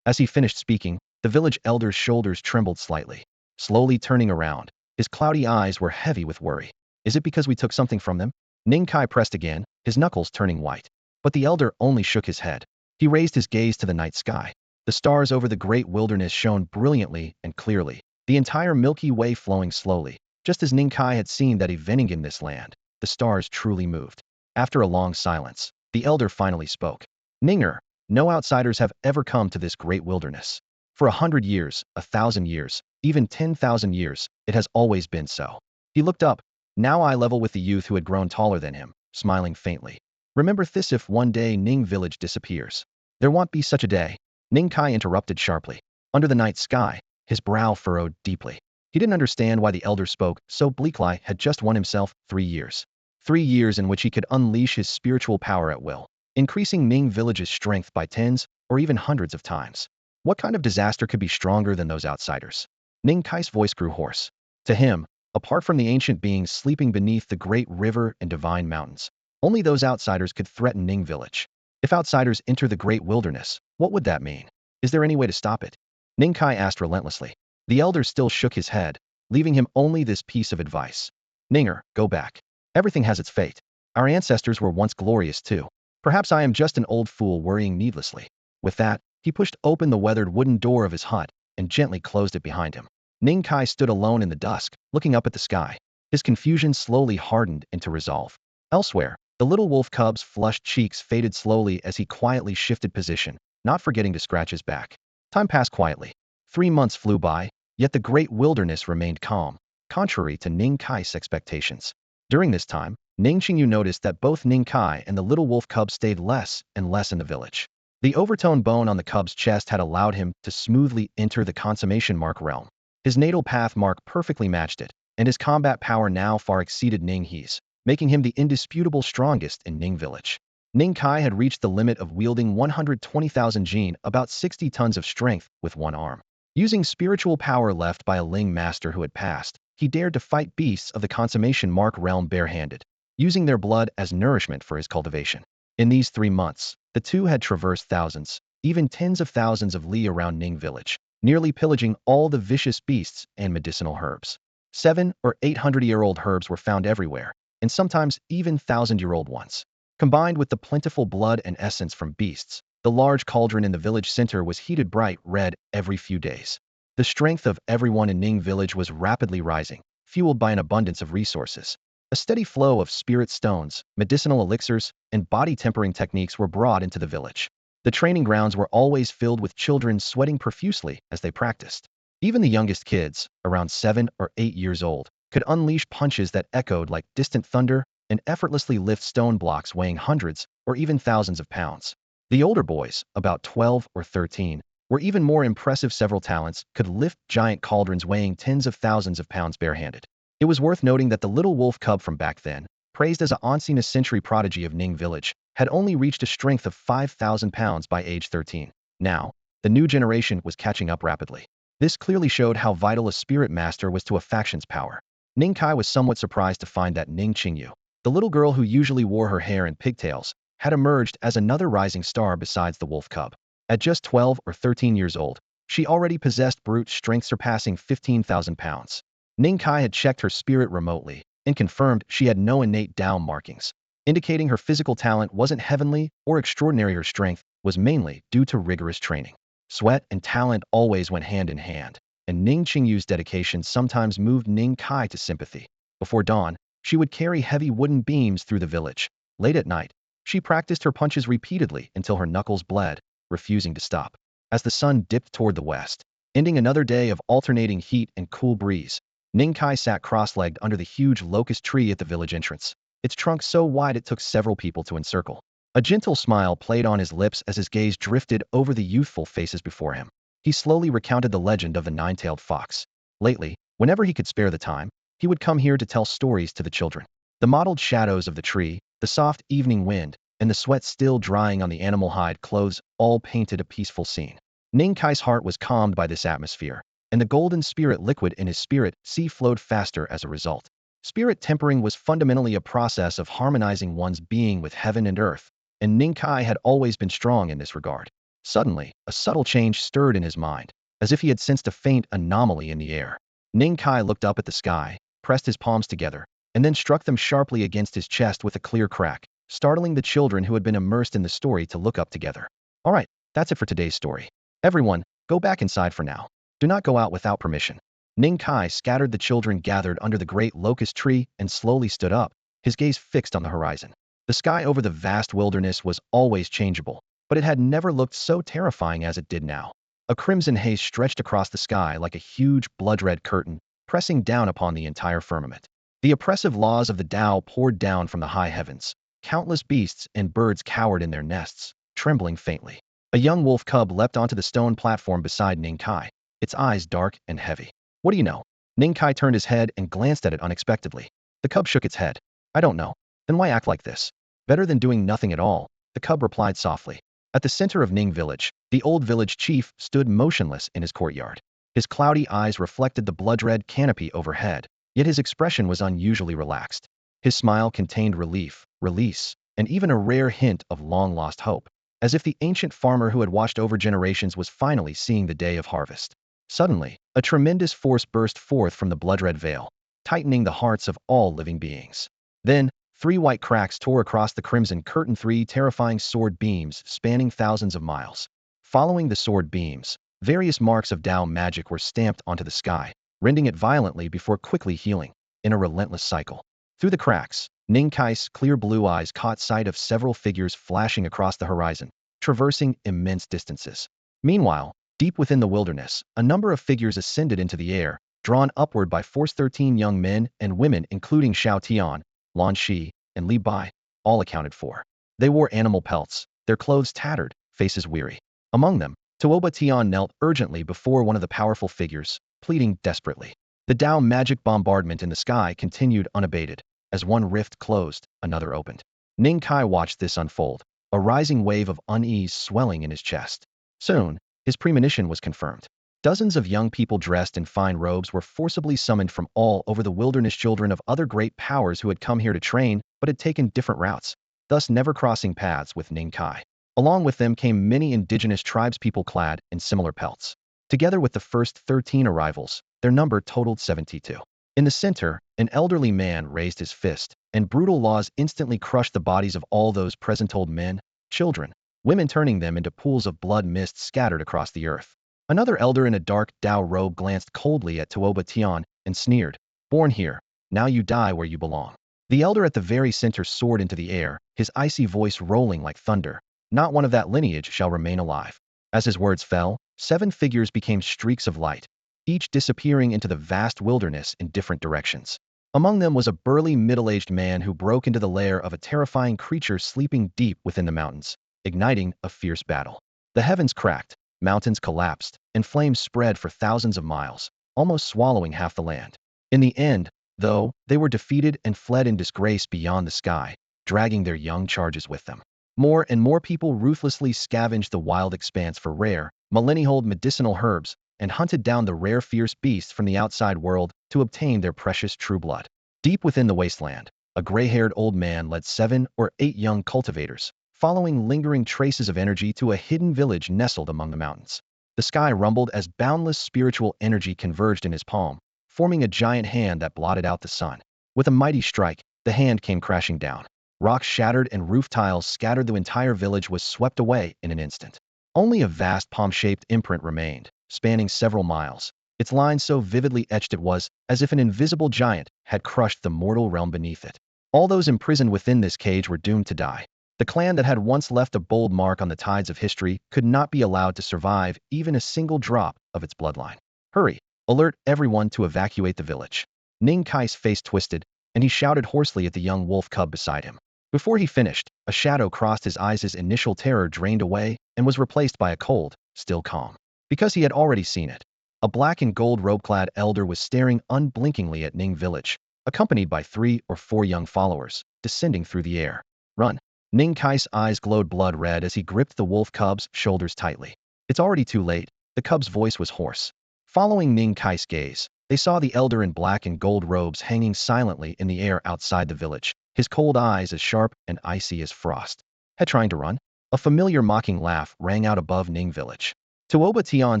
As he finished speaking, the village elder's shoulders trembled slightly. Slowly turning around, his cloudy eyes were heavy with worry. "Is it because we took something from them?" Ning Kai pressed again, his knuckles turning white. But the elder only shook his head. He raised his gaze to the night sky. The stars over the great wilderness shone brilliantly and clearly, the entire Milky Way flowing slowly. Just as Ning Kai had seen that evening in this land, the stars truly moved. After a long silence, the elder finally spoke. "Ninger, no outsiders have ever come to this great wilderness. For 100 years, 1,000 years, even 10,000 years, it has always been so." He looked up, now eye level with the youth who had grown taller than him, smiling faintly. "Remember this if one day Ning village disappears." "There won't be such a day," Ning Kai interrupted sharply. Under the night sky, his brow furrowed deeply. He didn't understand why the elder spoke so bleakly. Had just won himself 3 years. 3 years in which he could unleash his spiritual power at will, increasing Ning village's strength by tens or even hundreds of times. What kind of disaster could be stronger than those outsiders? Ning Kai's voice grew hoarse. To him, apart from the ancient beings sleeping beneath the great river and divine mountains, only those outsiders could threaten Ning village. If outsiders enter the great wilderness, what would that mean? Is there any way to stop it? Ning Kai asked relentlessly. The elder still shook his head, leaving him only this piece of advice. "Ninger, go back. Everything has its fate. Our ancestors were once glorious too. Perhaps I am just an old fool worrying needlessly." With that, he pushed open the weathered wooden door of his hut and gently closed it behind him. Ning Kai stood alone in the dusk, looking up at the sky. His confusion slowly hardened into resolve. Elsewhere, the little wolf cub's flushed cheeks faded slowly as he quietly shifted position, not forgetting to scratch his back. Time passed quietly. 3 months flew by, yet the great wilderness remained calm, contrary to Ning Kai's expectations. During this time, Ning Qingyu noticed that both Ning Kai and the little wolf cub stayed less and less in the village. The overtone bone on the cub's chest had allowed him to smoothly enter the consummation mark realm. His natal path mark perfectly matched it, and his combat power now far exceeded Ning He's, making him the indisputable strongest in Ning village. Ning Kai had reached the limit of wielding 120,000 jin, about 60 tons of strength, with one arm. Using spiritual power left by a Ling master who had passed, he dared to fight beasts of the consummation mark realm barehanded, using their blood as nourishment for his cultivation. In these 3 months, the two had traversed thousands, even tens of thousands of li around Ning village, nearly pillaging all the vicious beasts and medicinal herbs. 700- or 800-year-old herbs were found everywhere, and sometimes even 1,000-year-old ones. Combined with the plentiful blood and essence from beasts, the large cauldron in the village center was heated bright red every few days. The strength of everyone in Ning village was rapidly rising, fueled by an abundance of resources. A steady flow of spirit stones, medicinal elixirs, and body tempering techniques were brought into the village. The training grounds were always filled with children sweating profusely as they practiced. Even the youngest kids, around 7 or 8 years old, could unleash punches that echoed like distant thunder and effortlessly lift stone blocks weighing hundreds or even thousands of pounds. The older boys, about 12 or 13, were even more impressive. Several talents could lift giant cauldrons weighing tens of thousands of pounds barehanded. It was worth noting that the little wolf cub from back then, praised as a unseen century prodigy of Ning village, had only reached a strength of 5,000 pounds by age 13. Now, the new generation was catching up rapidly. This clearly showed how vital a spirit master was to a faction's power. Ning Kai was somewhat surprised to find that Ning Qingyu, the little girl who usually wore her hair in pigtails, had emerged as another rising star besides the wolf cub. At just 12 or 13 years old, she already possessed brute strength surpassing 15,000 pounds. Ning Kai had checked her spirit remotely and confirmed she had no innate Dao markings, indicating her physical talent wasn't heavenly or extraordinary. Her strength was mainly due to rigorous training. Sweat and talent always went hand in hand, and Ning Qingyu's dedication sometimes moved Ning Kai to sympathy. Before dawn, she would carry heavy wooden beams through the village. Late at night, she practiced her punches repeatedly until her knuckles bled, refusing to stop. As the sun dipped toward the west, ending another day of alternating heat and cool breeze, Ning Kai sat cross-legged under the huge locust tree at the village entrance, its trunk so wide it took several people to encircle. A gentle smile played on his lips as his gaze drifted over the youthful faces before him. He slowly recounted the legend of the nine-tailed fox. Lately, whenever he could spare the time, he would come here to tell stories to the children. The mottled shadows of the tree, the soft evening wind, and the sweat still drying on the animal hide clothes all painted a peaceful scene. Ning Kai's heart was calmed by this atmosphere, and the golden spirit liquid in his spirit sea flowed faster as a result. Spirit tempering was fundamentally a process of harmonizing one's being with heaven and earth, and Ning Kai had always been strong in this regard. Suddenly, a subtle change stirred in his mind, as if he had sensed a faint anomaly in the air. Ning Kai looked up at the sky, pressed his palms together, and then struck them sharply against his chest with a clear crack, startling the children who had been immersed in the story to look up together. All right, that's it for today's story. Everyone, go back inside for now. Do not go out without permission. Ning Kai scattered the children gathered under the great locust tree and slowly stood up, his gaze fixed on the horizon. The sky over the vast wilderness was always changeable, but it had never looked so terrifying as it did now. A crimson haze stretched across the sky like a huge blood-red curtain, pressing down upon the entire firmament. The oppressive laws of the Tao poured down from the high heavens. Countless beasts and birds cowered in their nests, trembling faintly. A young wolf cub leapt onto the stone platform beside Ning Kai, its eyes dark and heavy. What do you know? Ning Kai turned his head and glanced at it unexpectedly. The cub shook its head. I don't know. Then why act like this? Better than doing nothing at all, the cub replied softly. At the center of Ning village, the old village chief stood motionless in his courtyard. His cloudy eyes reflected the blood-red canopy overhead, yet his expression was unusually relaxed. His smile contained relief, release, and even a rare hint of long-lost hope, as if the ancient farmer who had watched over generations was finally seeing the day of harvest. Suddenly, a tremendous force burst forth from the blood-red veil, tightening the hearts of all living beings. Then, 3 white cracks tore across the crimson curtain, 3 terrifying sword beams spanning thousands of miles. Following the sword beams, various marks of Tao magic were stamped onto the sky, rending it violently before quickly healing, in a relentless cycle. Through the cracks, Ning Kai's clear blue eyes caught sight of several figures flashing across the horizon, traversing immense distances. Meanwhile, deep within the wilderness, a number of figures ascended into the air, drawn upward by force. 13 young men and women including Xiao Tian, Lan Shi, and Li Bai, all accounted for. They wore animal pelts, their clothes tattered, faces weary. Among them, Tuoba Tian knelt urgently before one of the powerful figures, pleading desperately. The Tao magic bombardment in the sky continued unabated. As one rift closed, another opened. Ning Kai watched this unfold, a rising wave of unease swelling in his chest. Soon, his premonition was confirmed. Dozens of young people dressed in fine robes were forcibly summoned from all over the wilderness, children of other great powers who had come here to train but had taken different routes, thus never crossing paths with Ning Kai. Along with them came many indigenous tribespeople clad in similar pelts. Together with the first 13 arrivals, their number totaled 72. In the center, an elderly man raised his fist, and brutal laws instantly crushed the bodies of all those present, old men, children, women, turning them into pools of blood mist scattered across the earth. Another elder in a dark Tao robe glanced coldly at Tuoba Tian and sneered, "Born here, now you die where you belong." The elder at the very center soared into the air, his icy voice rolling like thunder. not one of that lineage shall remain alive. As his words fell, 7 figures became streaks of light, each disappearing into the vast wilderness in different directions. Among them was a burly middle-aged man who broke into the lair of a terrifying creature sleeping deep within the mountains, igniting a fierce battle. The heavens cracked, mountains collapsed, and flames spread for thousands of miles, almost swallowing half the land. In the end, though, they were defeated and fled in disgrace beyond the sky, dragging their young charges with them. More and more people ruthlessly scavenged the wild expanse for rare, millennia-old medicinal herbs and hunted down the rare fierce beasts from the outside world to obtain their precious true blood. Deep within the wasteland, a gray-haired old man led 7 or 8 young cultivators, following lingering traces of energy to a hidden village nestled among the mountains. The sky rumbled as boundless spiritual energy converged in his palm, forming a giant hand that blotted out the sun. With a mighty strike, the hand came crashing down. Rocks shattered and roof tiles scattered. The entire village was swept away in an instant. Only a vast palm-shaped imprint remained, spanning several miles. Its line so vividly etched it was as if an invisible giant had crushed the mortal realm beneath it. All those imprisoned within this cage were doomed to die. The clan that had once left a bold mark on the tides of history could not be allowed to survive even a single drop of its bloodline. Hurry! Alert everyone to evacuate the village. Ning Kai's face twisted, and he shouted hoarsely at the young wolf cub beside him. Before he finished, a shadow crossed his eyes. His initial terror drained away and was replaced by a cold, still calm. Because he had already seen it. A black and gold robe-clad elder was staring unblinkingly at Ning village, accompanied by 3 or 4 young followers, descending through the air. Run! Ning Kai's eyes glowed blood red as he gripped the wolf cub's shoulders tightly. It's already too late. The cub's voice was hoarse. Following Ning Kai's gaze, they saw the elder in black and gold robes hanging silently in the air outside the village, his cold eyes as sharp and icy as frost. Had trying to run? A familiar mocking laugh rang out above Ning village. Tuoba Tian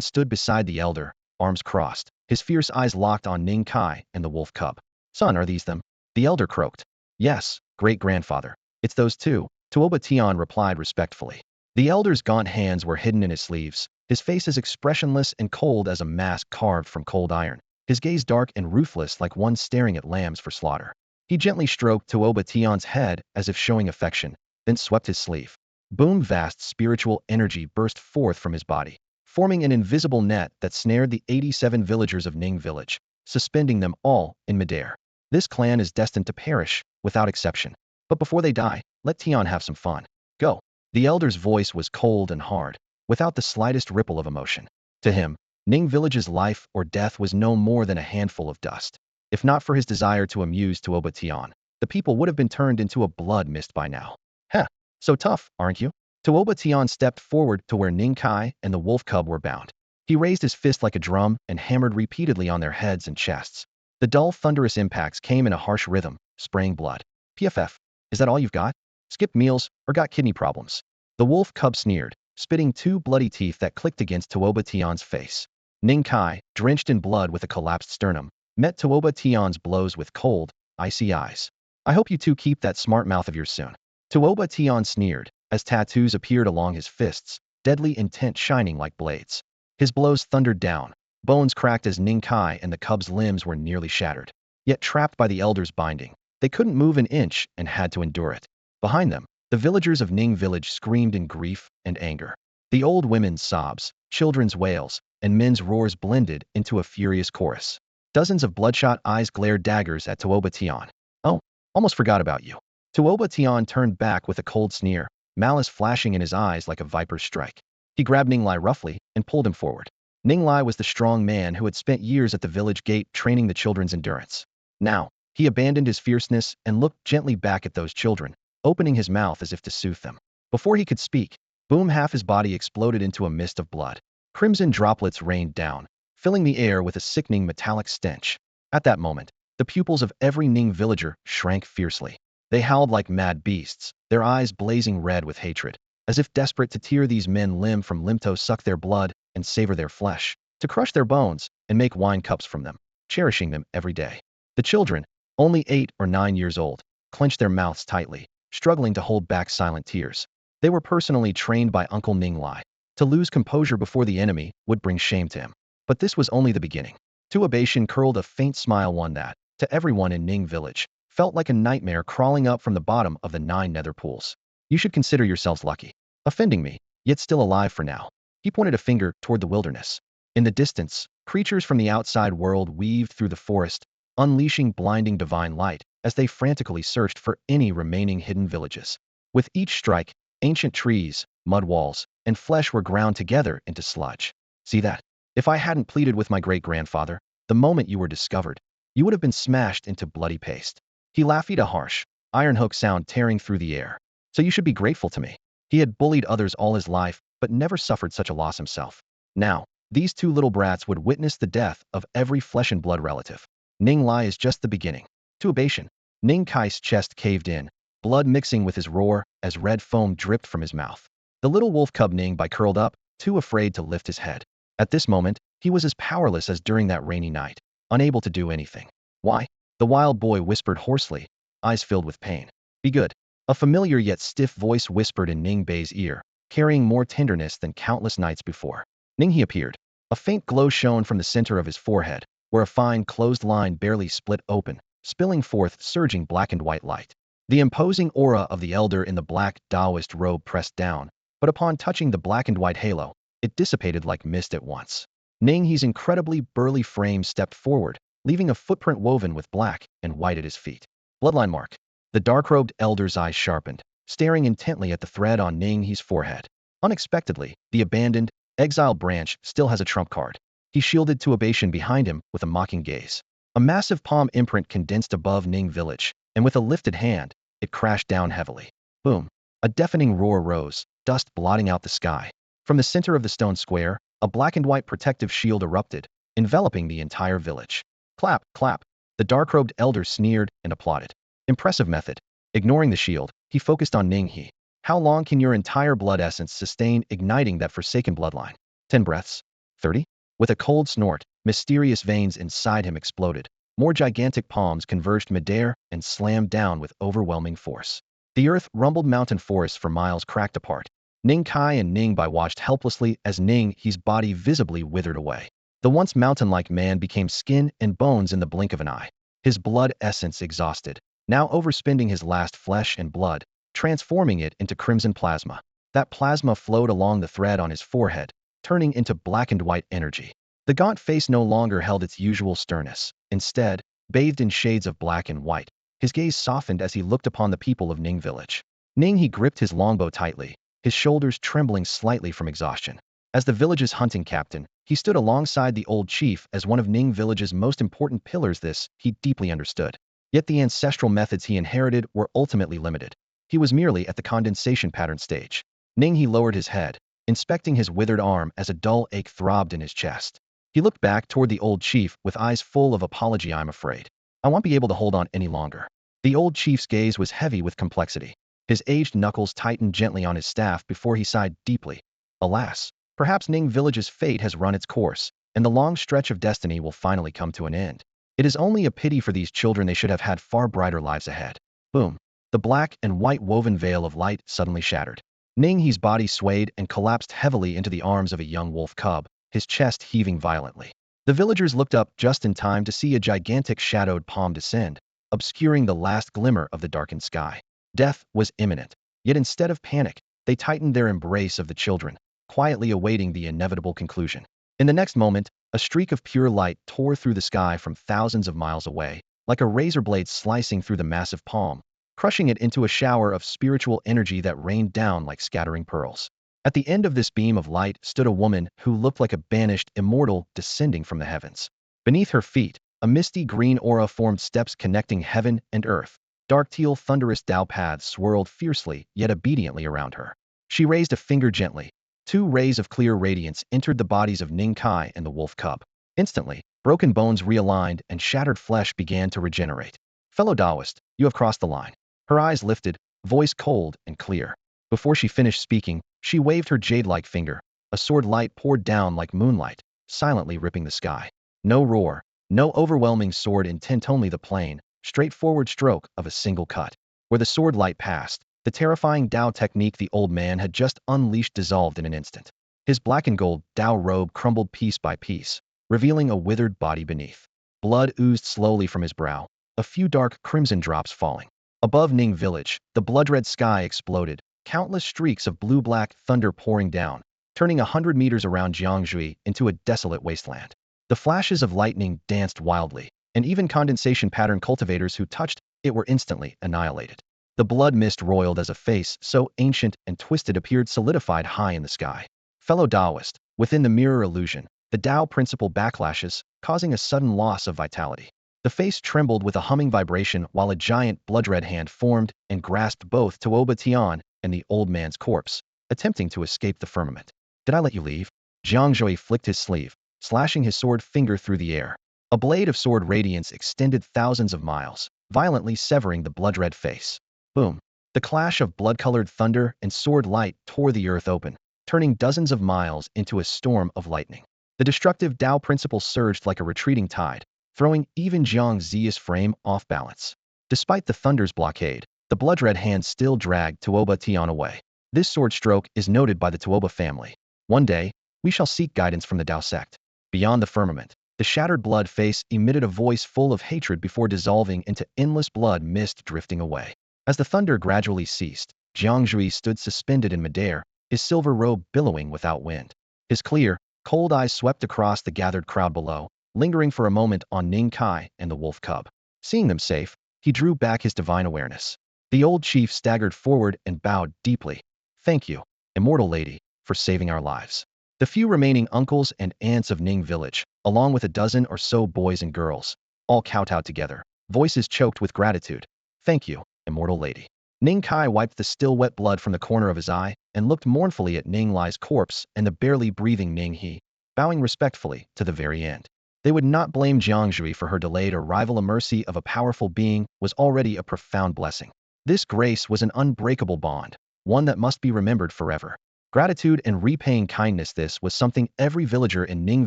stood beside the elder, arms crossed, his fierce eyes locked on Ning Kai and the wolf cub. Son, are these them? The elder croaked. Yes, great-grandfather. It's those 2, Tuoba Tian replied respectfully. The elder's gaunt hands were hidden in his sleeves, his face as expressionless and cold as a mask carved from cold iron, his gaze dark and ruthless like one staring at lambs for slaughter. He gently stroked Tuoba Tian's head as if showing affection, then swept his sleeve. Boom! Vast spiritual energy burst forth from his body, forming an invisible net that snared the 87 villagers of Ning village, suspending them all in midair. This clan is destined to perish, without exception. But before they die, let Tian have some fun. Go! The elder's voice was cold and hard, without the slightest ripple of emotion. To him, Ning village's life or death was no more than a handful of dust. If not for his desire to amuse Tuoba Tian, the people would have been turned into a blood mist by now. Heh, so tough, aren't you? Tuoba Tian stepped forward to where Ning Kai and the wolf cub were bound. He raised his fist like a drum and hammered repeatedly on their heads and chests. The dull, thunderous impacts came in a harsh rhythm, spraying blood. PFF, is that all you've got? Skipped meals or got kidney problems? The wolf cub sneered, spitting 2 bloody teeth that clicked against Tuoba Tian's face. Ning Kai, drenched in blood with a collapsed sternum, met Tuoba Tian's blows with cold, icy eyes. I hope you 2 keep that smart mouth of yours soon. Tuoba Tian sneered, as tattoos appeared along his fists, deadly intent shining like blades. His blows thundered down, bones cracked as Ning Kai and the cub's limbs were nearly shattered. Yet trapped by the elder's binding, they couldn't move an inch and had to endure it. Behind them, the villagers of Ning village screamed in grief and anger. The old women's sobs, children's wails, and men's roars blended into a furious chorus. Dozens of bloodshot eyes glared daggers at Tuoba Tian. Oh, almost forgot about you. Tuoba Tian turned back with a cold sneer, malice flashing in his eyes like a viper's strike. He grabbed Ning Lai roughly and pulled him forward. Ning Lai was the strong man who had spent years at the village gate training the children's endurance. Now, he abandoned his fierceness and looked gently back at those children, opening his mouth as if to soothe them. Before he could speak, boom, half his body exploded into a mist of blood. Crimson droplets rained down, filling the air with a sickening metallic stench. At that moment, the pupils of every Ning villager shrank fiercely. They howled like mad beasts, their eyes blazing red with hatred, as if desperate to tear these men limb from limb, to suck their blood and savor their flesh, to crush their bones and make wine cups from them, cherishing them every day. The children, only 8 or 9 years old, clenched their mouths tightly, struggling to hold back silent tears. They were personally trained by Uncle Ning Lai. To lose composure before the enemy would bring shame to him. But this was only the beginning. Tuoba Tian curled a faint smile, one that, to everyone in Ning village, felt like a nightmare crawling up from the bottom of the 9 nether pools. You should consider yourselves lucky. offending me, yet still alive for now. He pointed a finger toward the wilderness. In the distance, creatures from the outside world weaved through the forest, unleashing blinding divine light as they frantically searched for any remaining hidden villages. With each strike, ancient trees, mud walls, and flesh were ground together into sludge. See that? If I hadn't pleaded with my great-grandfather, the moment you were discovered, you would have been smashed into bloody paste. He laughed, a harsh, iron hook sound tearing through the air. So you should be grateful to me. He had bullied others all his life, but never suffered such a loss himself. Now, these two little brats would witness the death of every flesh and blood relative. Ning Lai is just the beginning. To Abation, Ning Kai's chest caved in, blood mixing with his roar as red foam dripped from his mouth. The little wolf cub Ning Bai curled up, too afraid to lift his head. At this moment, he was as powerless as during that rainy night, unable to do anything. Why? The wild boy whispered hoarsely, eyes filled with pain. Be good. A familiar yet stiff voice whispered in Ning Bai's ear, carrying more tenderness than countless nights before. Ning He appeared. A faint glow shone from the center of his forehead, where a fine closed line barely split open, spilling forth surging black and white light. The imposing aura of the elder in the black Taoist robe pressed down, but upon touching the black and white halo, it dissipated like mist at once. Ning He's incredibly burly frame stepped forward, leaving a footprint woven with black and white at his feet. Bloodline mark. The dark-robed elder's eyes sharpened, staring intently at the thread on Ning He's forehead. Unexpectedly, the abandoned, exiled branch still has a trump card. He shielded to Abation behind him with a mocking gaze. A massive palm imprint condensed above Ning village, and with a lifted hand, it crashed down heavily. Boom. A deafening roar rose, dust blotting out the sky. From the center of the stone square, a black and white protective shield erupted, enveloping the entire village. Clap, clap. The dark-robed elder sneered and applauded. Impressive method. Ignoring the shield, he focused on Ning He. How long can your entire blood essence sustain igniting that forsaken bloodline? 10 breaths? 30? With a cold snort, mysterious veins inside him exploded. More gigantic palms converged midair and slammed down with overwhelming force. The earth rumbled, mountain forests for miles cracked apart. Ning Kai and Ning Bai watched helplessly as Ning He's body visibly withered away. The once mountain-like man became skin and bones in the blink of an eye. His blood essence exhausted, now overspending his last flesh and blood, transforming it into crimson plasma. That plasma flowed along the thread on his forehead, turning into black and white energy. The gaunt face no longer held its usual sternness. Instead, bathed in shades of black and white, his gaze softened as he looked upon the people of Ning village. Ning He gripped his longbow tightly, his shoulders trembling slightly from exhaustion. As the village's hunting captain, he stood alongside the old chief as one of Ning village's most important pillars. This, he deeply understood. Yet the ancestral methods he inherited were ultimately limited. He was merely at the condensation pattern stage. Ning He lowered his head, inspecting his withered arm as a dull ache throbbed in his chest. He looked back toward the old chief with eyes full of apology. I'm afraid I won't be able to hold on any longer. The old chief's gaze was heavy with complexity. His aged knuckles tightened gently on his staff before he sighed deeply. Alas, perhaps Ning village's fate has run its course, and the long stretch of destiny will finally come to an end. It is only a pity for these children. They should have had far brighter lives ahead. Boom. The black and white woven veil of light suddenly shattered. Ning He's body swayed and collapsed heavily into the arms of a young wolf cub, his chest heaving violently. The villagers looked up just in time to see a gigantic shadowed palm descend, obscuring the last glimmer of the darkened sky. Death was imminent. Yet instead of panic, they tightened their embrace of the children, quietly awaiting the inevitable conclusion. In the next moment, a streak of pure light tore through the sky from thousands of miles away, like a razor blade slicing through the massive palm, crushing it into a shower of spiritual energy that rained down like scattering pearls. At the end of this beam of light stood a woman who looked like a banished immortal descending from the heavens. Beneath her feet, a misty green aura formed steps connecting heaven and earth. Dark teal thunderous Tao paths swirled fiercely yet obediently around her. She raised a finger gently. 2 rays of clear radiance entered the bodies of Ning Kai and the wolf cub. Instantly, broken bones realigned and shattered flesh began to regenerate. Fellow Taoist, you have crossed the line. Her eyes lifted, voice cold and clear. Before she finished speaking, she waved her jade-like finger. A sword light poured down like moonlight, silently ripping the sky. No roar, no overwhelming sword intent, only the plain, straightforward stroke of a single cut. Where the sword light passed, the terrifying Tao technique the old man had just unleashed dissolved in an instant. His black and gold Tao robe crumbled piece by piece, revealing a withered body beneath. Blood oozed slowly from his brow, a few dark crimson drops falling. Above Ning village, the blood-red sky exploded, countless streaks of blue-black thunder pouring down, turning 100 meters around Jiangzhui into a desolate wasteland. The flashes of lightning danced wildly, and even condensation pattern cultivators who touched it were instantly annihilated. The blood mist roiled as a face so ancient and twisted appeared solidified high in the sky. Fellow Taoist, within the mirror illusion, the Tao principle backlashes, causing a sudden loss of vitality. The face trembled with a humming vibration while a giant blood-red hand formed and grasped both Tuoba Tian and the old man's corpse, attempting to escape the firmament. Did I let you leave? Jiangzhui flicked his sleeve, slashing his sword finger through the air. A blade of sword radiance extended thousands of miles, violently severing the blood-red face. Boom! The clash of blood-colored thunder and sword light tore the earth open, turning dozens of miles into a storm of lightning. The destructive Tao principle surged like a retreating tide, throwing even Jiang Ziya's frame off balance. Despite the thunder's blockade, the blood-red hand still dragged Tuoba Tian away. This sword stroke is noted by the Tuoba family. One day, we shall seek guidance from the Tao sect. Beyond the firmament, the shattered blood face emitted a voice full of hatred before dissolving into endless blood mist drifting away. As the thunder gradually ceased, Jiangzhui stood suspended in midair, his silver robe billowing without wind. His clear, cold eyes swept across the gathered crowd below, lingering for a moment on Ning Kai and the wolf cub. Seeing them safe, he drew back his divine awareness. The old chief staggered forward and bowed deeply. Thank you, immortal lady, for saving our lives. The few remaining uncles and aunts of Ning village, along with a dozen or so boys and girls, all kowtowed together, voices choked with gratitude. Thank you, immortal lady. Ning Kai wiped the still wet blood from the corner of his eye and looked mournfully at Ning Lai's corpse and the barely breathing Ning He, bowing respectfully to the very end. They would not blame Jiangzhui for her delayed arrival. A mercy of a powerful being was already a profound blessing. This grace was an unbreakable bond, one that must be remembered forever. Gratitude and repaying kindness, this was something every villager in Ning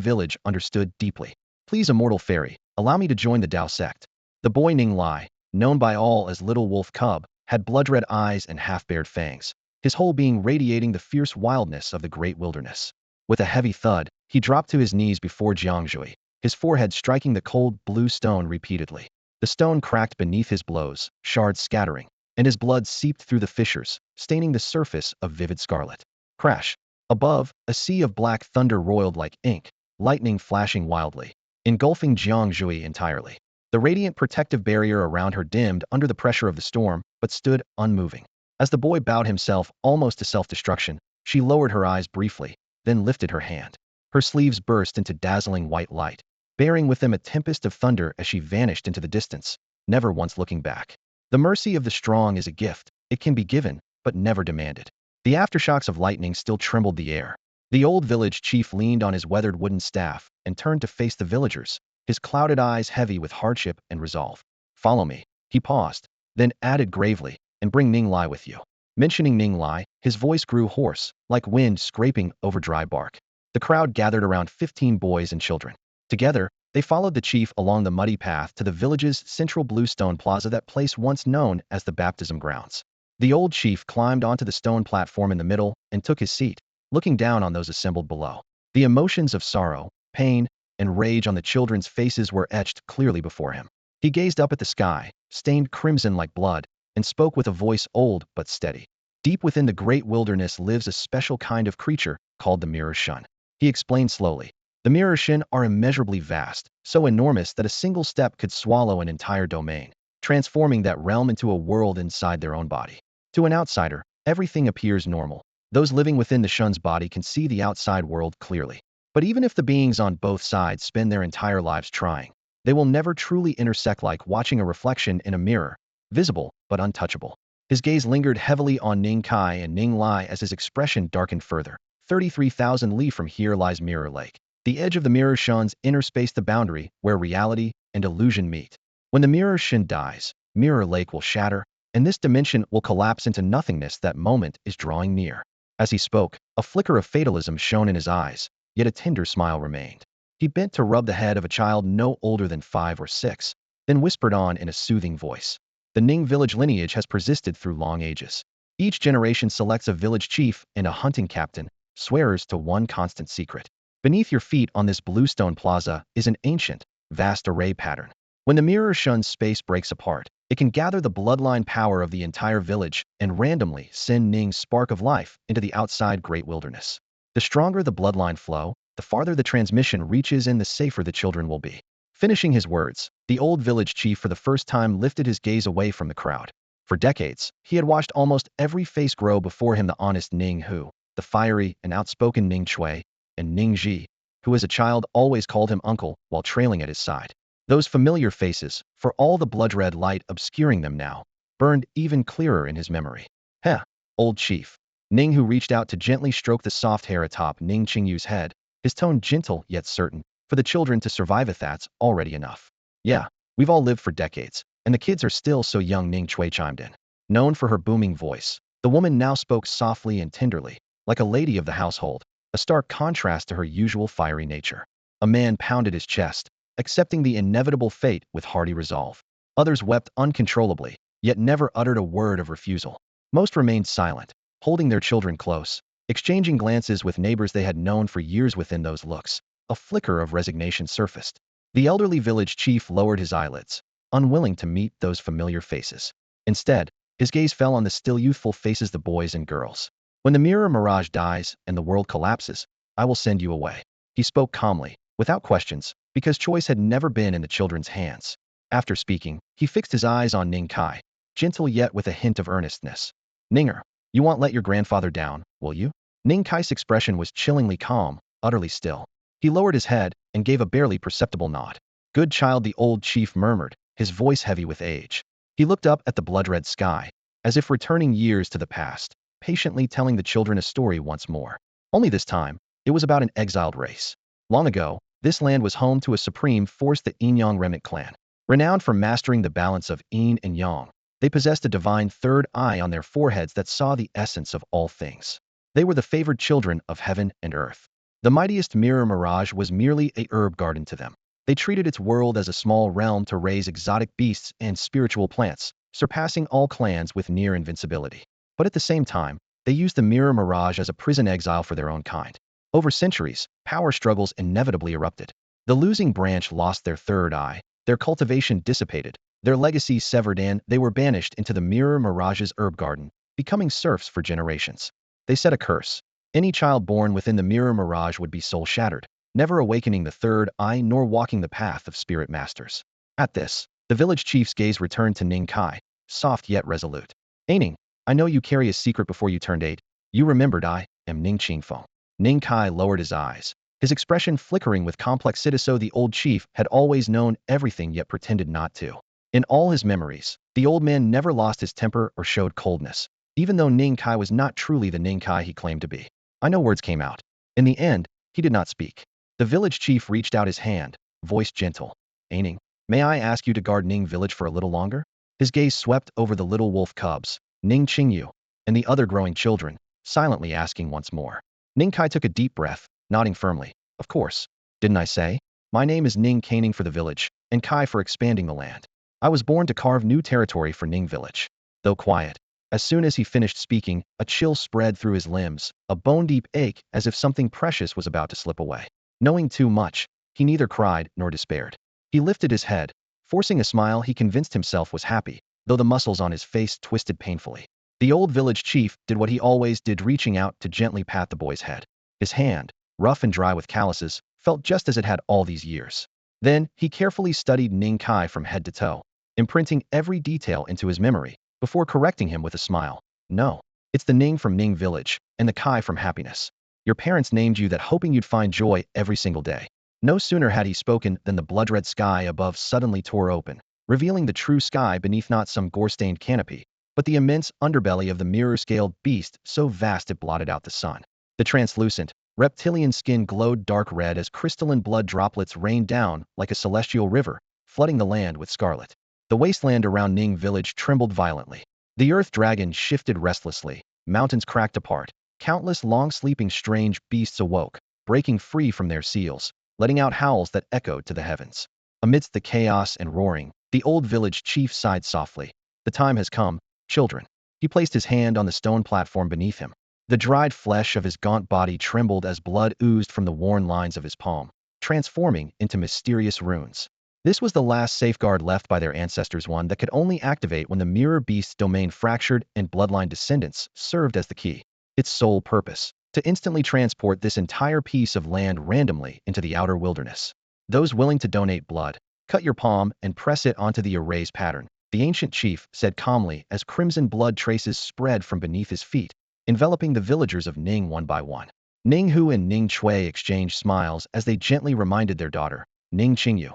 village understood deeply. Please, immortal fairy, allow me to join the Tao sect. The boy Ning Lai, known by all as Little Wolf Cub, had blood-red eyes and half-bared fangs, his whole being radiating the fierce wildness of the great wilderness. With a heavy thud, he dropped to his knees before Jiangzhui, his forehead striking the cold blue stone repeatedly. The stone cracked beneath his blows, shards scattering, and his blood seeped through the fissures, staining the surface of vivid scarlet. Crash! Above, a sea of black thunder roiled like ink, lightning flashing wildly, engulfing Jiangzhui entirely. The radiant protective barrier around her dimmed under the pressure of the storm, but stood unmoving. As the boy bowed himself almost to self-destruction, she lowered her eyes briefly, then lifted her hand. Her sleeves burst into dazzling white light, bearing with them a tempest of thunder as she vanished into the distance, never once looking back. The mercy of the strong is a gift. It can be given, but never demanded. The aftershocks of lightning still trembled the air. The old village chief leaned on his weathered wooden staff and turned to face the villagers, his clouded eyes heavy with hardship and resolve. Follow me. He paused, then added gravely, and bring Ning Lai with you. Mentioning Ning Lai, his voice grew hoarse, like wind scraping over dry bark. The crowd gathered around 15 boys and children. Together, they followed the chief along the muddy path to the village's central bluestone plaza, that place once known as the baptism grounds. The old chief climbed onto the stone platform in the middle and took his seat, looking down on those assembled below. The emotions of sorrow, pain, and rage on the children's faces were etched clearly before him. He gazed up at the sky, stained crimson like blood, and spoke with a voice old but steady. Deep within the great wilderness lives a special kind of creature called the Mirror Shun. He explained slowly. The Mirror Shun are immeasurably vast, so enormous that a single step could swallow an entire domain, transforming that realm into a world inside their own body. To an outsider, everything appears normal. Those living within the Shun's body can see the outside world clearly. But even if the beings on both sides spend their entire lives trying, they will never truly intersect, like watching a reflection in a mirror, visible but untouchable. His gaze lingered heavily on Ning Kai and Ning Lai as his expression darkened further. 33,000 li from here lies Mirror Lake. The edge of the Mirror Shun's inner space, the boundary where reality and illusion meet. When the Mirror Shun dies, Mirror Lake will shatter, and this dimension will collapse into nothingness. That moment is drawing near. As he spoke, a flicker of fatalism shone in his eyes, yet a tender smile remained. He bent to rub the head of a child no older than 5 or 6, then whispered on in a soothing voice. The Ning village lineage has persisted through long ages. Each generation selects a village chief and a hunting captain, swearers to one constant secret. Beneath your feet on this bluestone plaza is an ancient, vast array pattern. When the Mirror Shun's space breaks apart, It can gather the bloodline power of the entire village and randomly send Ning's spark of life into the outside great wilderness. The stronger the bloodline flow, the farther the transmission reaches and the safer the children will be. Finishing his words, the old village chief for the first time lifted his gaze away from the crowd. For decades, he had watched almost every face grow before him: the honest Ning Hu, the fiery and outspoken Ning Chui, and Ning Ji, who as a child always called him uncle while trailing at his side. Those familiar faces, for all the blood-red light obscuring them now, burned even clearer in his memory. Heh, old chief. Ning Hu reached out to gently stroke the soft hair atop Ning Qingyu's head, his tone gentle yet certain. For the children to survive it, that's already enough. Yeah, we've all lived for decades, and the kids are still so young, Ning Chui chimed in. Known for her booming voice, the woman now spoke softly and tenderly, like a lady of the household, a stark contrast to her usual fiery nature. A man pounded his chest, accepting the inevitable fate with hearty resolve. Others wept uncontrollably, yet never uttered a word of refusal. Most remained silent, holding their children close, exchanging glances with neighbors they had known for years. Within those looks, a flicker of resignation surfaced. The elderly village chief lowered his eyelids, unwilling to meet those familiar faces. Instead, his gaze fell on the still youthful faces, the boys and girls. When the mirror mirage dies and the world collapses, I will send you away. He spoke calmly, without questions, because choice had never been in the children's hands. After speaking, he fixed his eyes on Ning Kai, gentle yet with a hint of earnestness. Ninger, you won't let your grandfather down, will you? Ning Kai's expression was chillingly calm, utterly still. He lowered his head and gave a barely perceptible nod. Good child, the old chief murmured, his voice heavy with age. He looked up at the blood-red sky, as if returning years to the past, patiently telling the children a story once more. Only this time, it was about an exiled race. Long ago, this land was home to a supreme force, the Yin-Yang remnant clan. Renowned for mastering the balance of yin and yang, they possessed a divine third eye on their foreheads that saw the essence of all things. They were the favored children of heaven and earth. The mightiest mirror mirage was merely a herb garden to them. They treated its world as a small realm to raise exotic beasts and spiritual plants, surpassing all clans with near invincibility. But at the same time, they used the mirror mirage as a prison exile for their own kind. Over centuries, power struggles inevitably erupted. The losing branch lost their third eye, their cultivation dissipated, their legacy severed, and they were banished into the mirror mirage's herb garden, becoming serfs for generations. They set a curse. Any child born within the mirror mirage would be soul shattered, never awakening the third eye nor walking the path of spirit masters. At this, the village chief's gaze returned to Ning Kai, soft yet resolute. Ning, I know you carry a secret before you turned 8. You remembered I am Ning Qingfeng. Ning Kai lowered his eyes, his expression flickering with complexity. So the old chief had always known everything yet pretended not to. In all his memories, the old man never lost his temper or showed coldness, even though Ning Kai was not truly the Ning Kai he claimed to be. I know words came out. In the end, he did not speak. The village chief reached out his hand, voice gentle. Ning, may I ask you to guard Ning village for a little longer? His gaze swept over the little wolf cubs, Ning Qingyu, and the other growing children, silently asking once more. Ning Kai took a deep breath, nodding firmly. Of course. Didn't I say? My name is Ning Caning for the village, and Kai for expanding the land. I was born to carve new territory for Ning village. Though quiet, as soon as he finished speaking, a chill spread through his limbs, a bone-deep ache as if something precious was about to slip away. Knowing too much, he neither cried nor despaired. He lifted his head, forcing a smile he convinced himself was happy, though the muscles on his face twisted painfully. The old village chief did what he always did, reaching out to gently pat the boy's head. His hand, rough and dry with calluses, felt just as it had all these years. Then, he carefully studied Ning Kai from head to toe, imprinting every detail into his memory, before correcting him with a smile. No, it's the Ning from Ning village, and the Kai from happiness. Your parents named you that hoping you'd find joy every single day. No sooner had he spoken than the blood-red sky above suddenly tore open, revealing the true sky beneath, not some gore-stained canopy, but the immense underbelly of the mirror-scaled beast so vast it blotted out the sun. The translucent, reptilian skin glowed dark red as crystalline blood droplets rained down like a celestial river, flooding the land with scarlet. The wasteland around Ning village trembled violently. The earth dragon shifted restlessly, mountains cracked apart, countless long-sleeping strange beasts awoke, breaking free from their seals, letting out howls that echoed to the heavens. Amidst the chaos and roaring, the old village chief sighed softly. The time has come, children. He placed his hand on the stone platform beneath him. The dried flesh of his gaunt body trembled as blood oozed from the worn lines of his palm, transforming into mysterious runes. This was the last safeguard left by their ancestors, one that could only activate when the mirror beast's domain fractured and bloodline descendants served as the key. Its sole purpose, to instantly transport this entire piece of land randomly into the outer wilderness. Those willing to donate blood, cut your palm and press it onto the erase pattern, the ancient chief said calmly as crimson blood traces spread from beneath his feet, enveloping the villagers of Ning one by one. Ning Hu and Ning Chui exchanged smiles as they gently reminded their daughter, Ning Qingyu.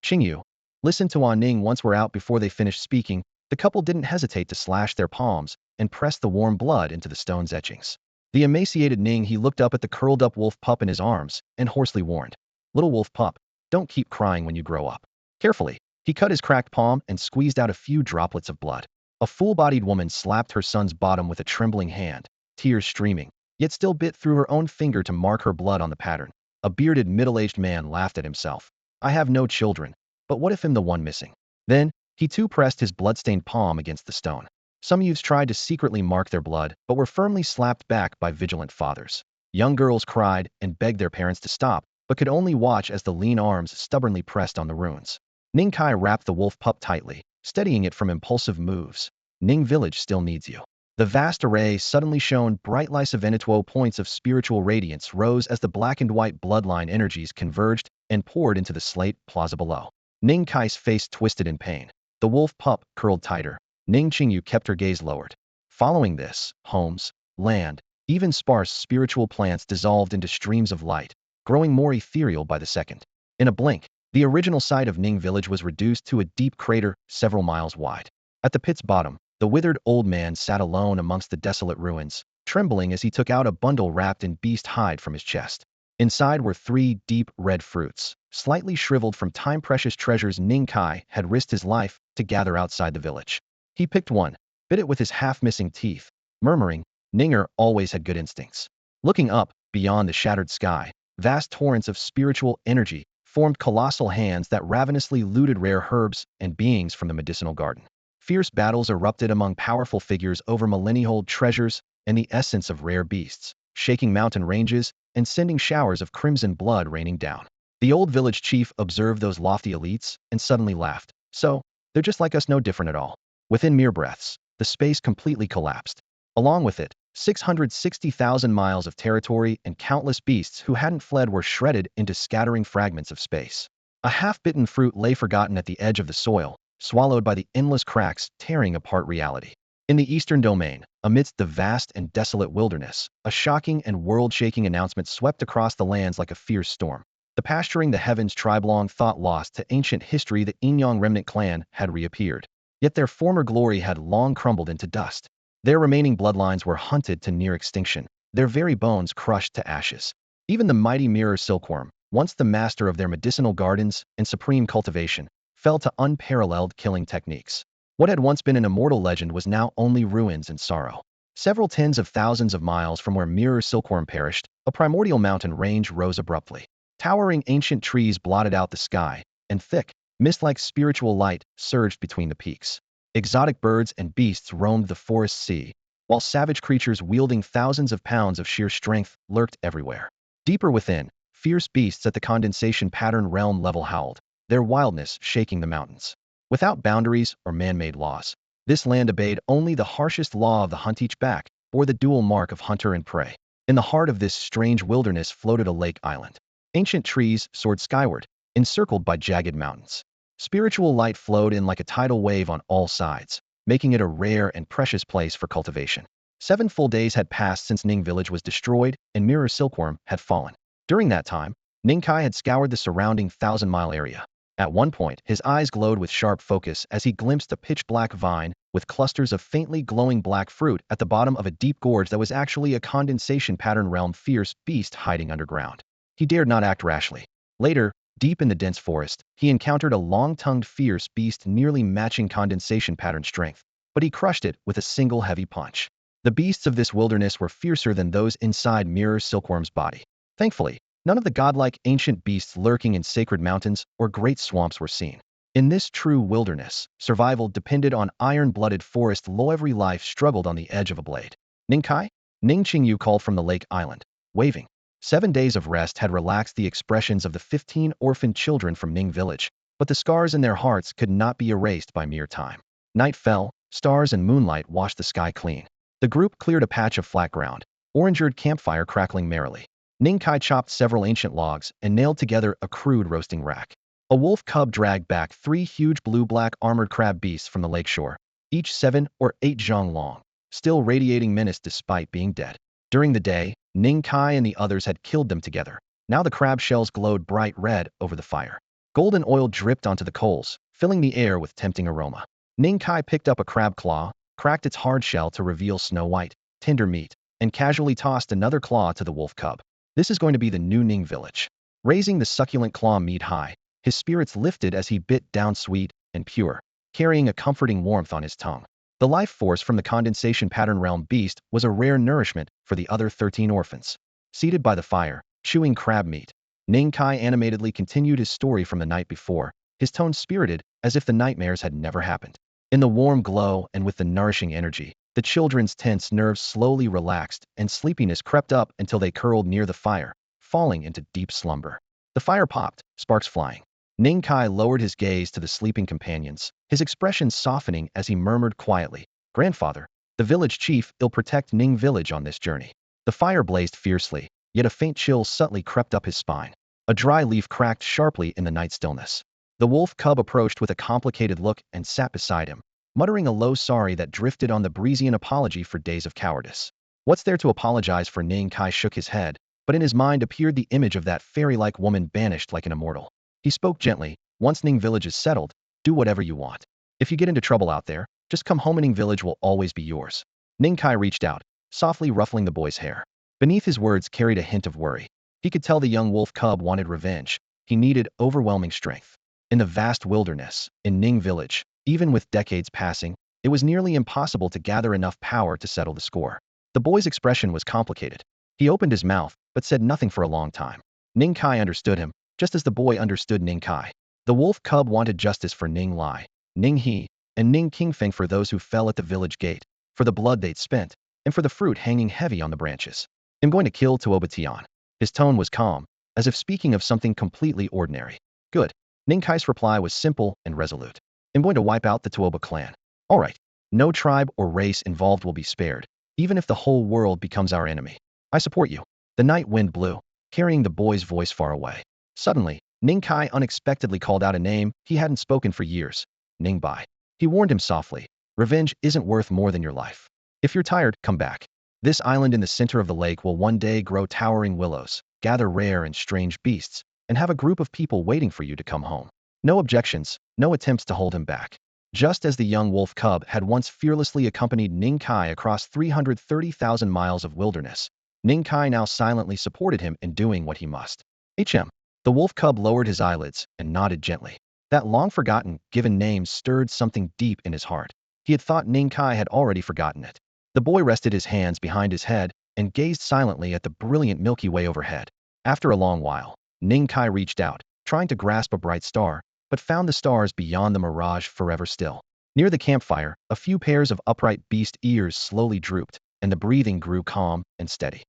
Qingyu, listen to Wan Ning. Once were out before they finished speaking, the couple didn't hesitate to slash their palms and press the warm blood into the stone's etchings. The emaciated Ning he looked up at the curled-up wolf pup in his arms and hoarsely warned, little wolf pup, don't keep crying when you grow up. Carefully, he cut his cracked palm and squeezed out a few droplets of blood. A full-bodied woman slapped her son's bottom with a trembling hand, tears streaming, yet still bit through her own finger to mark her blood on the pattern. A bearded middle-aged man laughed at himself. I have no children, but what if I'm the one missing? Then, he too pressed his blood-stained palm against the stone. Some youths tried to secretly mark their blood, but were firmly slapped back by vigilant fathers. Young girls cried and begged their parents to stop, but could only watch as the lean arms stubbornly pressed on the runes. Ning Kai wrapped the wolf pup tightly, steadying it from impulsive moves. Ning Village still needs you. The vast array suddenly shone bright lysavenituo points of spiritual radiance rose as the black and white bloodline energies converged and poured into the slate plaza below. Ning Kai's face twisted in pain. The wolf pup curled tighter. Ning Qingyu kept her gaze lowered. Following this, homes, land, even sparse spiritual plants dissolved into streams of light, growing more ethereal by the second. In a blink, the original site of Ning Village was reduced to a deep crater several miles wide. At the pit's bottom, the withered old man sat alone amongst the desolate ruins, trembling as he took out a bundle wrapped in beast hide from his chest. Inside were 3 deep red fruits, slightly shriveled from time-precious treasures Ning Kai had risked his life to gather outside the village. He picked one, bit it with his half-missing teeth, murmuring, Ninger always had good instincts. Looking up, beyond the shattered sky, vast torrents of spiritual energy formed colossal hands that ravenously looted rare herbs and beings from the medicinal garden. Fierce battles erupted among powerful figures over millennia-old treasures and the essence of rare beasts, shaking mountain ranges and sending showers of crimson blood raining down. The old village chief observed those lofty elites and suddenly laughed. So, they're just like us, no different at all. Within mere breaths, the space completely collapsed. Along with it, 660,000 miles of territory and countless beasts who hadn't fled were shredded into scattering fragments of space. A half-bitten fruit lay forgotten at the edge of the soil, swallowed by the endless cracks tearing apart reality. In the eastern domain, amidst the vast and desolate wilderness, a shocking and world-shaking announcement swept across the lands like a fierce storm. The pasturing the heavens tribe long thought lost to ancient history, the Yin-Yang remnant clan had reappeared. Yet their former glory had long crumbled into dust. Their remaining bloodlines were hunted to near extinction, their very bones crushed to ashes. Even the mighty mirror silkworm, once the master of their medicinal gardens and supreme cultivation, fell to unparalleled killing techniques. What had once been an immortal legend was now only ruins and sorrow. Several tens of thousands of miles from where mirror silkworm perished, a primordial mountain range rose abruptly. Towering ancient trees blotted out the sky, and thick, mist-like spiritual light surged between the peaks. Exotic birds and beasts roamed the forest sea, while savage creatures wielding thousands of pounds of sheer strength lurked everywhere. Deeper within, fierce beasts at the condensation pattern realm level howled, their wildness shaking the mountains. Without boundaries or man-made laws, this land obeyed only the harshest law of the hunt each back, or the dual mark of hunter and prey. In the heart of this strange wilderness floated a lake island. Ancient trees soared skyward, encircled by jagged mountains. Spiritual light flowed in like a tidal wave on all sides, making it a rare and precious place for cultivation. 7 full days had passed since Ning Village was destroyed and Mirror Silkworm had fallen. During that time, Ning Kai had scoured the surrounding 1,000-mile area. At one point, his eyes glowed with sharp focus as he glimpsed a pitch-black vine with clusters of faintly glowing black fruit at the bottom of a deep gorge that was actually a condensation pattern realm fierce beast hiding underground. He dared not act rashly. Later, deep in the dense forest, he encountered a long-tongued fierce beast nearly matching condensation pattern strength, but he crushed it with a single heavy punch. The beasts of this wilderness were fiercer than those inside Mirror Silkworm's body. Thankfully, none of the godlike ancient beasts lurking in sacred mountains or great swamps were seen. In this true wilderness, survival depended on iron-blooded forest law. Every life struggled on the edge of a blade. Ning Kai? Ning Qingyu called from the lake island, waving. 7 days of rest had relaxed the expressions of the 15 orphaned children from Ning Village, but the scars in their hearts could not be erased by mere time. Night fell, stars and moonlight washed the sky clean. The group cleared a patch of flat ground, orange-eared campfire crackling merrily. Ning Kai chopped several ancient logs and nailed together a crude roasting rack. A wolf cub dragged back 3 huge blue-black armored crab beasts from the lakeshore, each 7 or 8 zhang long, still radiating menace despite being dead. During the day, Ning Kai and the others had killed them together. Now the crab shells glowed bright red over the fire. Golden oil dripped onto the coals, filling the air with tempting aroma. Ning Kai picked up a crab claw, cracked its hard shell to reveal snow-white, tender meat, and casually tossed another claw to the wolf cub. This is going to be the new Ning village. Raising the succulent claw meat high, his spirits lifted as he bit down sweet and pure, carrying a comforting warmth on his tongue. The life force from the condensation pattern realm beast was a rare nourishment for the other 13 orphans. Seated by the fire, chewing crab meat, Ning Kai animatedly continued his story from the night before, his tone spirited as if the nightmares had never happened. In the warm glow and with the nourishing energy, the children's tense nerves slowly relaxed and sleepiness crept up until they curled near the fire, falling into deep slumber. The fire popped, sparks flying. Ning Kai lowered his gaze to the sleeping companions, his expression softening as he murmured quietly, "Grandfather, the village chief will protect Ning village on this journey." The fire blazed fiercely, yet a faint chill subtly crept up his spine. A dry leaf cracked sharply in the night stillness. The wolf cub approached with a complicated look and sat beside him, muttering a low sorry that drifted on the Breezian apology for days of cowardice. What's there to apologize for? Ning Kai shook his head, but in his mind appeared the image of that fairy-like woman banished like an immortal. He spoke gently, "Once Ning village is settled, do whatever you want. If you get into trouble out there, just come home and Ning village will always be yours." Ning Kai reached out, softly ruffling the boy's hair. Beneath his words carried a hint of worry. He could tell the young wolf cub wanted revenge. He needed overwhelming strength. In the vast wilderness, in Ning village, even with decades passing, it was nearly impossible to gather enough power to settle the score. The boy's expression was complicated. He opened his mouth, but said nothing for a long time. Ning Kai understood him, just as the boy understood Ning Kai. The wolf cub wanted justice for Ning Lai, Ning He, and Ning Qingfeng, for those who fell at the village gate, for the blood they'd spent, and for the fruit hanging heavy on the branches. "I'm going to kill Tuoba Tian." His tone was calm, as if speaking of something completely ordinary. "Good." Ning Kai's reply was simple and resolute. "I'm going to wipe out the Tuoba clan. All right. No tribe or race involved will be spared, even if the whole world becomes our enemy. I support you." The night wind blew, carrying the boy's voice far away. Suddenly, Ning Kai unexpectedly called out a name he hadn't spoken for years. "Ning Bai." He warned him softly, "Revenge isn't worth more than your life. If you're tired, come back. This island in the center of the lake will one day grow towering willows, gather rare and strange beasts, and have a group of people waiting for you to come home." No objections, no attempts to hold him back. Just as the young wolf cub had once fearlessly accompanied Ning Kai across 330,000 miles of wilderness, Ning Kai now silently supported him in doing what he must. "HM." The wolf cub lowered his eyelids and nodded gently. That long-forgotten, given name stirred something deep in his heart. He had thought Ning Kai had already forgotten it. The boy rested his hands behind his head and gazed silently at the brilliant Milky Way overhead. After a long while, Ning Kai reached out, trying to grasp a bright star, but found the stars beyond the mirage forever still. Near the campfire, a few pairs of upright beast ears slowly drooped, and the breathing grew calm and steady.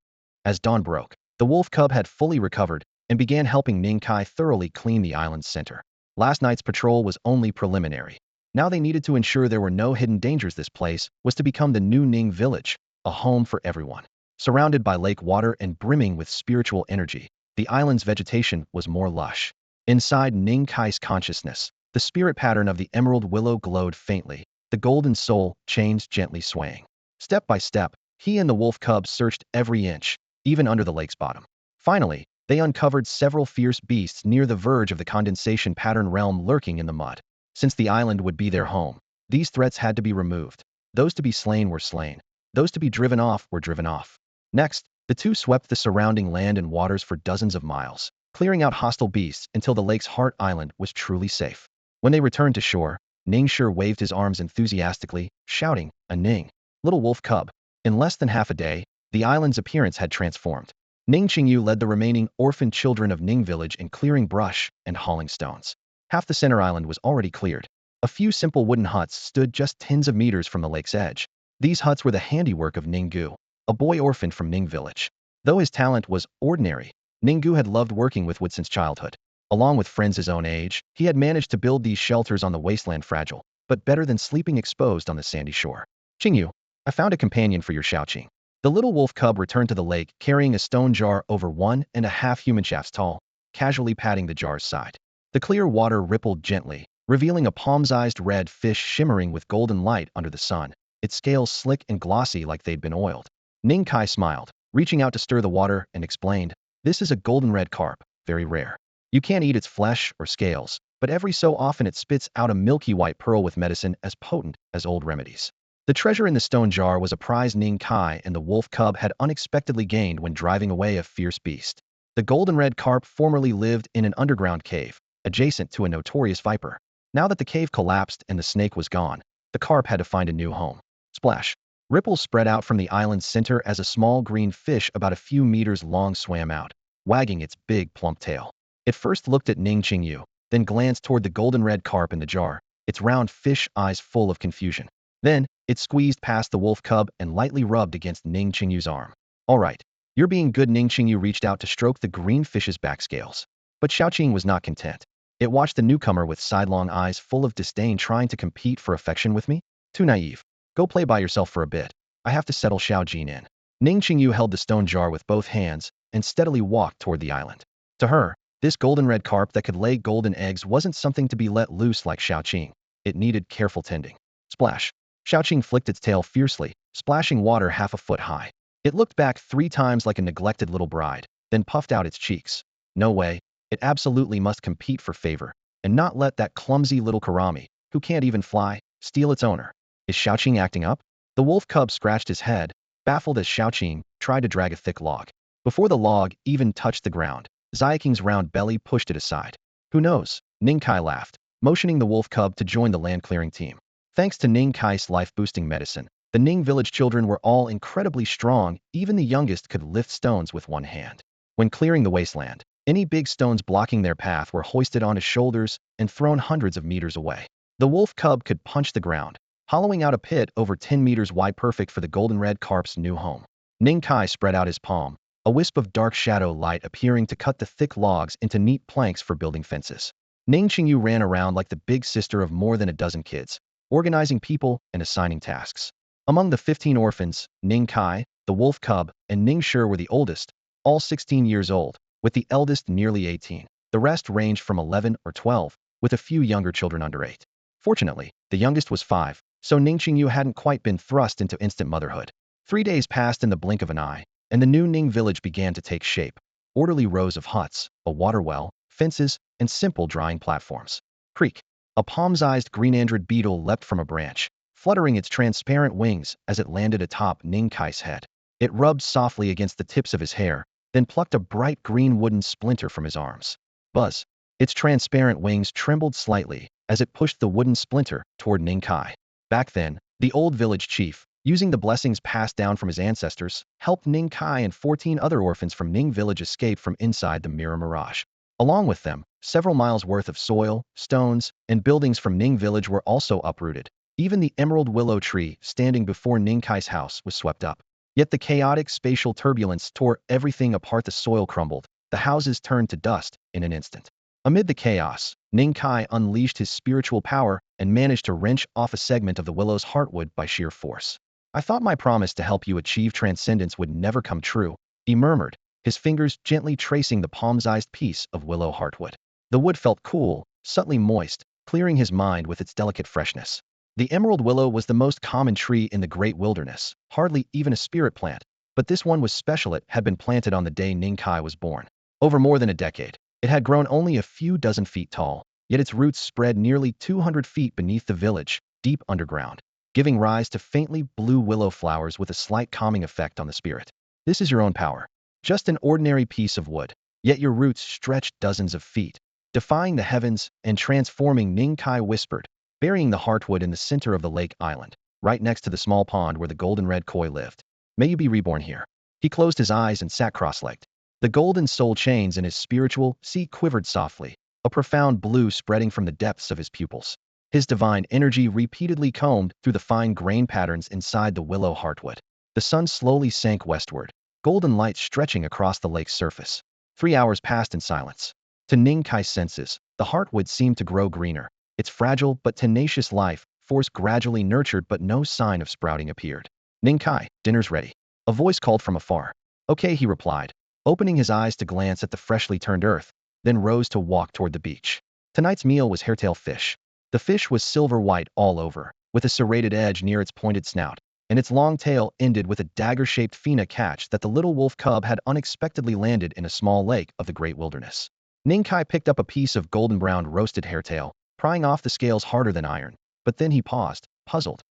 As dawn broke, the wolf cub had fully recovered and began helping Ning Kai thoroughly clean the island's center. Last night's patrol was only preliminary. Now they needed to ensure there were no hidden dangers. This place was to become the new Ning village, a home for everyone. Surrounded by lake water and brimming with spiritual energy, the island's vegetation was more lush. Inside Ning Kai's consciousness, the spirit pattern of the emerald willow glowed faintly, the golden soul chains gently swaying. Step by step, he and the wolf cub searched every inch, even under the lake's bottom. Finally, they uncovered several fierce beasts near the verge of the condensation pattern realm lurking in the mud. Since the island would be their home, these threats had to be removed. Those to be slain were slain. Those to be driven off were driven off. Next, the two swept the surrounding land and waters for dozens of miles, clearing out hostile beasts until the lake's heart island was truly safe. When they returned to shore, Ning Shi waved his arms enthusiastically, shouting, "A Ning, little wolf cub." In less than half a day, the island's appearance had transformed. Ning Qingyu led the remaining orphan children of Ning village in clearing brush and hauling stones. Half the center island was already cleared. A few simple wooden huts stood just tens of meters from the lake's edge. These huts were the handiwork of Ning Gu, a boy orphaned from Ning village. Though his talent was ordinary, Ning Gu had loved working with wood since childhood. Along with friends his own age, he had managed to build these shelters on the wasteland fragile, but better than sleeping exposed on the sandy shore. Qingyu, I found a companion for your Shaoqing. The little wolf cub returned to the lake carrying a stone jar over 1.5 human shafts tall, casually patting the jar's side. The clear water rippled gently, revealing a palm-sized red fish shimmering with golden light under the sun, its scales slick and glossy like they'd been oiled. Ning Kai smiled, reaching out to stir the water, and explained, "This is a golden red carp, very rare. You can't eat its flesh or scales, but every so often it spits out a milky white pearl with medicine as potent as old remedies." The treasure in the stone jar was a prize Ning Kai and the wolf cub had unexpectedly gained when driving away a fierce beast. The golden red carp formerly lived in an underground cave, adjacent to a notorious viper. Now that the cave collapsed and the snake was gone, the carp had to find a new home. Splash! Ripples spread out from the island's center as a small green fish about a few meters long swam out, wagging its big plump tail. It first looked at Ning Qingyu, then glanced toward the golden red carp in the jar, its round fish eyes full of confusion. Then, it squeezed past the wolf cub and lightly rubbed against Ning Qingyu's arm. "All right, you're being good." Ning Qingyu reached out to stroke the green fish's back scales. But Shaoqing was not content. It watched the newcomer with sidelong eyes full of disdain, trying to compete for affection with me? Too naive. Go play by yourself for a bit. I have to settle Xiao Jin in. Ning Qingyu held the stone jar with both hands and steadily walked toward the island. To her, this golden red carp that could lay golden eggs wasn't something to be let loose like Shaoqing. It needed careful tending. Splash! Shaoqing flicked its tail fiercely, splashing water half a foot high. It looked back 3 times like a neglected little bride, then puffed out its cheeks. No way, it absolutely must compete for favor, and not let that clumsy little Karami, who can't even fly, steal its owner. Is Shaoqing acting up? The wolf cub scratched his head, baffled as Shaoqing tried to drag a thick log. Before the log even touched the ground, Xiaqing's round belly pushed it aside. Who knows? Ning Kai laughed, motioning the wolf cub to join the land clearing team. Thanks to Ning Kai's life-boosting medicine, the Ning village children were all incredibly strong, even the youngest could lift stones with one hand. When clearing the wasteland, any big stones blocking their path were hoisted on his shoulders and thrown hundreds of meters away. The wolf cub could punch the ground, hollowing out a pit over 10 meters wide, perfect for the golden red carp's new home. Ning Kai spread out his palm, a wisp of dark shadow light appearing to cut the thick logs into neat planks for building fences. Ning Qingyu ran around like the big sister of more than a dozen kids, organizing people and assigning tasks. Among the 15 orphans, Ning Kai, the wolf cub, and Ning Shi were the oldest, all 16 years old, with the eldest nearly 18. The rest ranged from 11 or 12, with a few younger children under 8. Fortunately, the youngest was 5, so Ning Qingyu hadn't quite been thrust into instant motherhood. 3 days passed in the blink of an eye, and the new Ning village began to take shape. Orderly rows of huts, a water well, fences, and simple drying platforms. Creak! A palm-sized green android beetle leapt from a branch, fluttering its transparent wings as it landed atop Ning Kai's head. It rubbed softly against the tips of his hair, then plucked a bright green wooden splinter from his arms. Buzz! Its transparent wings trembled slightly as it pushed the wooden splinter toward Ning Kai. Back then, the old village chief, using the blessings passed down from his ancestors, helped Ning Kai and 14 other orphans from Ning village escape from inside the mirror mirage. Along with them, several miles worth of soil, stones, and buildings from Ning village were also uprooted. Even the emerald willow tree standing before Ning Kai's house was swept up. Yet the chaotic spatial turbulence tore everything apart. The soil crumbled, the houses turned to dust in an instant. Amid the chaos, Ning Kai unleashed his spiritual power and managed to wrench off a segment of the willow's heartwood by sheer force. "I thought my promise to help you achieve transcendence would never come true," he murmured, his fingers gently tracing the palm-sized piece of willow heartwood. The wood felt cool, subtly moist, clearing his mind with its delicate freshness. The emerald willow was the most common tree in the great wilderness, hardly even a spirit plant, but this one was special. It had been planted on the day Ning Kai was born. Over more than a decade, it had grown only a few dozen feet tall, yet its roots spread nearly 200 feet beneath the village, deep underground, giving rise to faintly blue willow flowers with a slight calming effect on the spirit. This is your own power. Just an ordinary piece of wood, yet your roots stretched dozens of feet, defying the heavens and transforming. Ning Kai whispered, burying the heartwood in the center of the lake island, right next to the small pond where the golden red koi lived. "May you be reborn here." He closed his eyes and sat cross-legged. The golden soul chains in his spiritual sea quivered softly, a profound blue spreading from the depths of his pupils. His divine energy repeatedly combed through the fine grain patterns inside the willow heartwood. The sun slowly sank westward, golden light stretching across the lake's surface. 3 hours passed in silence. To Ning Kai's senses, the heartwood seemed to grow greener. Its fragile but tenacious life force gradually nurtured, but no sign of sprouting appeared. Ning Kai, dinner's ready. A voice called from afar. Okay, he replied, opening his eyes to glance at the freshly turned earth, then rose to walk toward the beach. Tonight's meal was hairtail fish. The fish was silver white all over, with a serrated edge near its pointed snout, and its long tail ended with a dagger-shaped fina catch that the little wolf cub had unexpectedly landed in a small lake of the great wilderness. Ning Kai picked up a piece of golden-brown roasted hairtail, prying off the scales harder than iron, but then he paused, puzzled.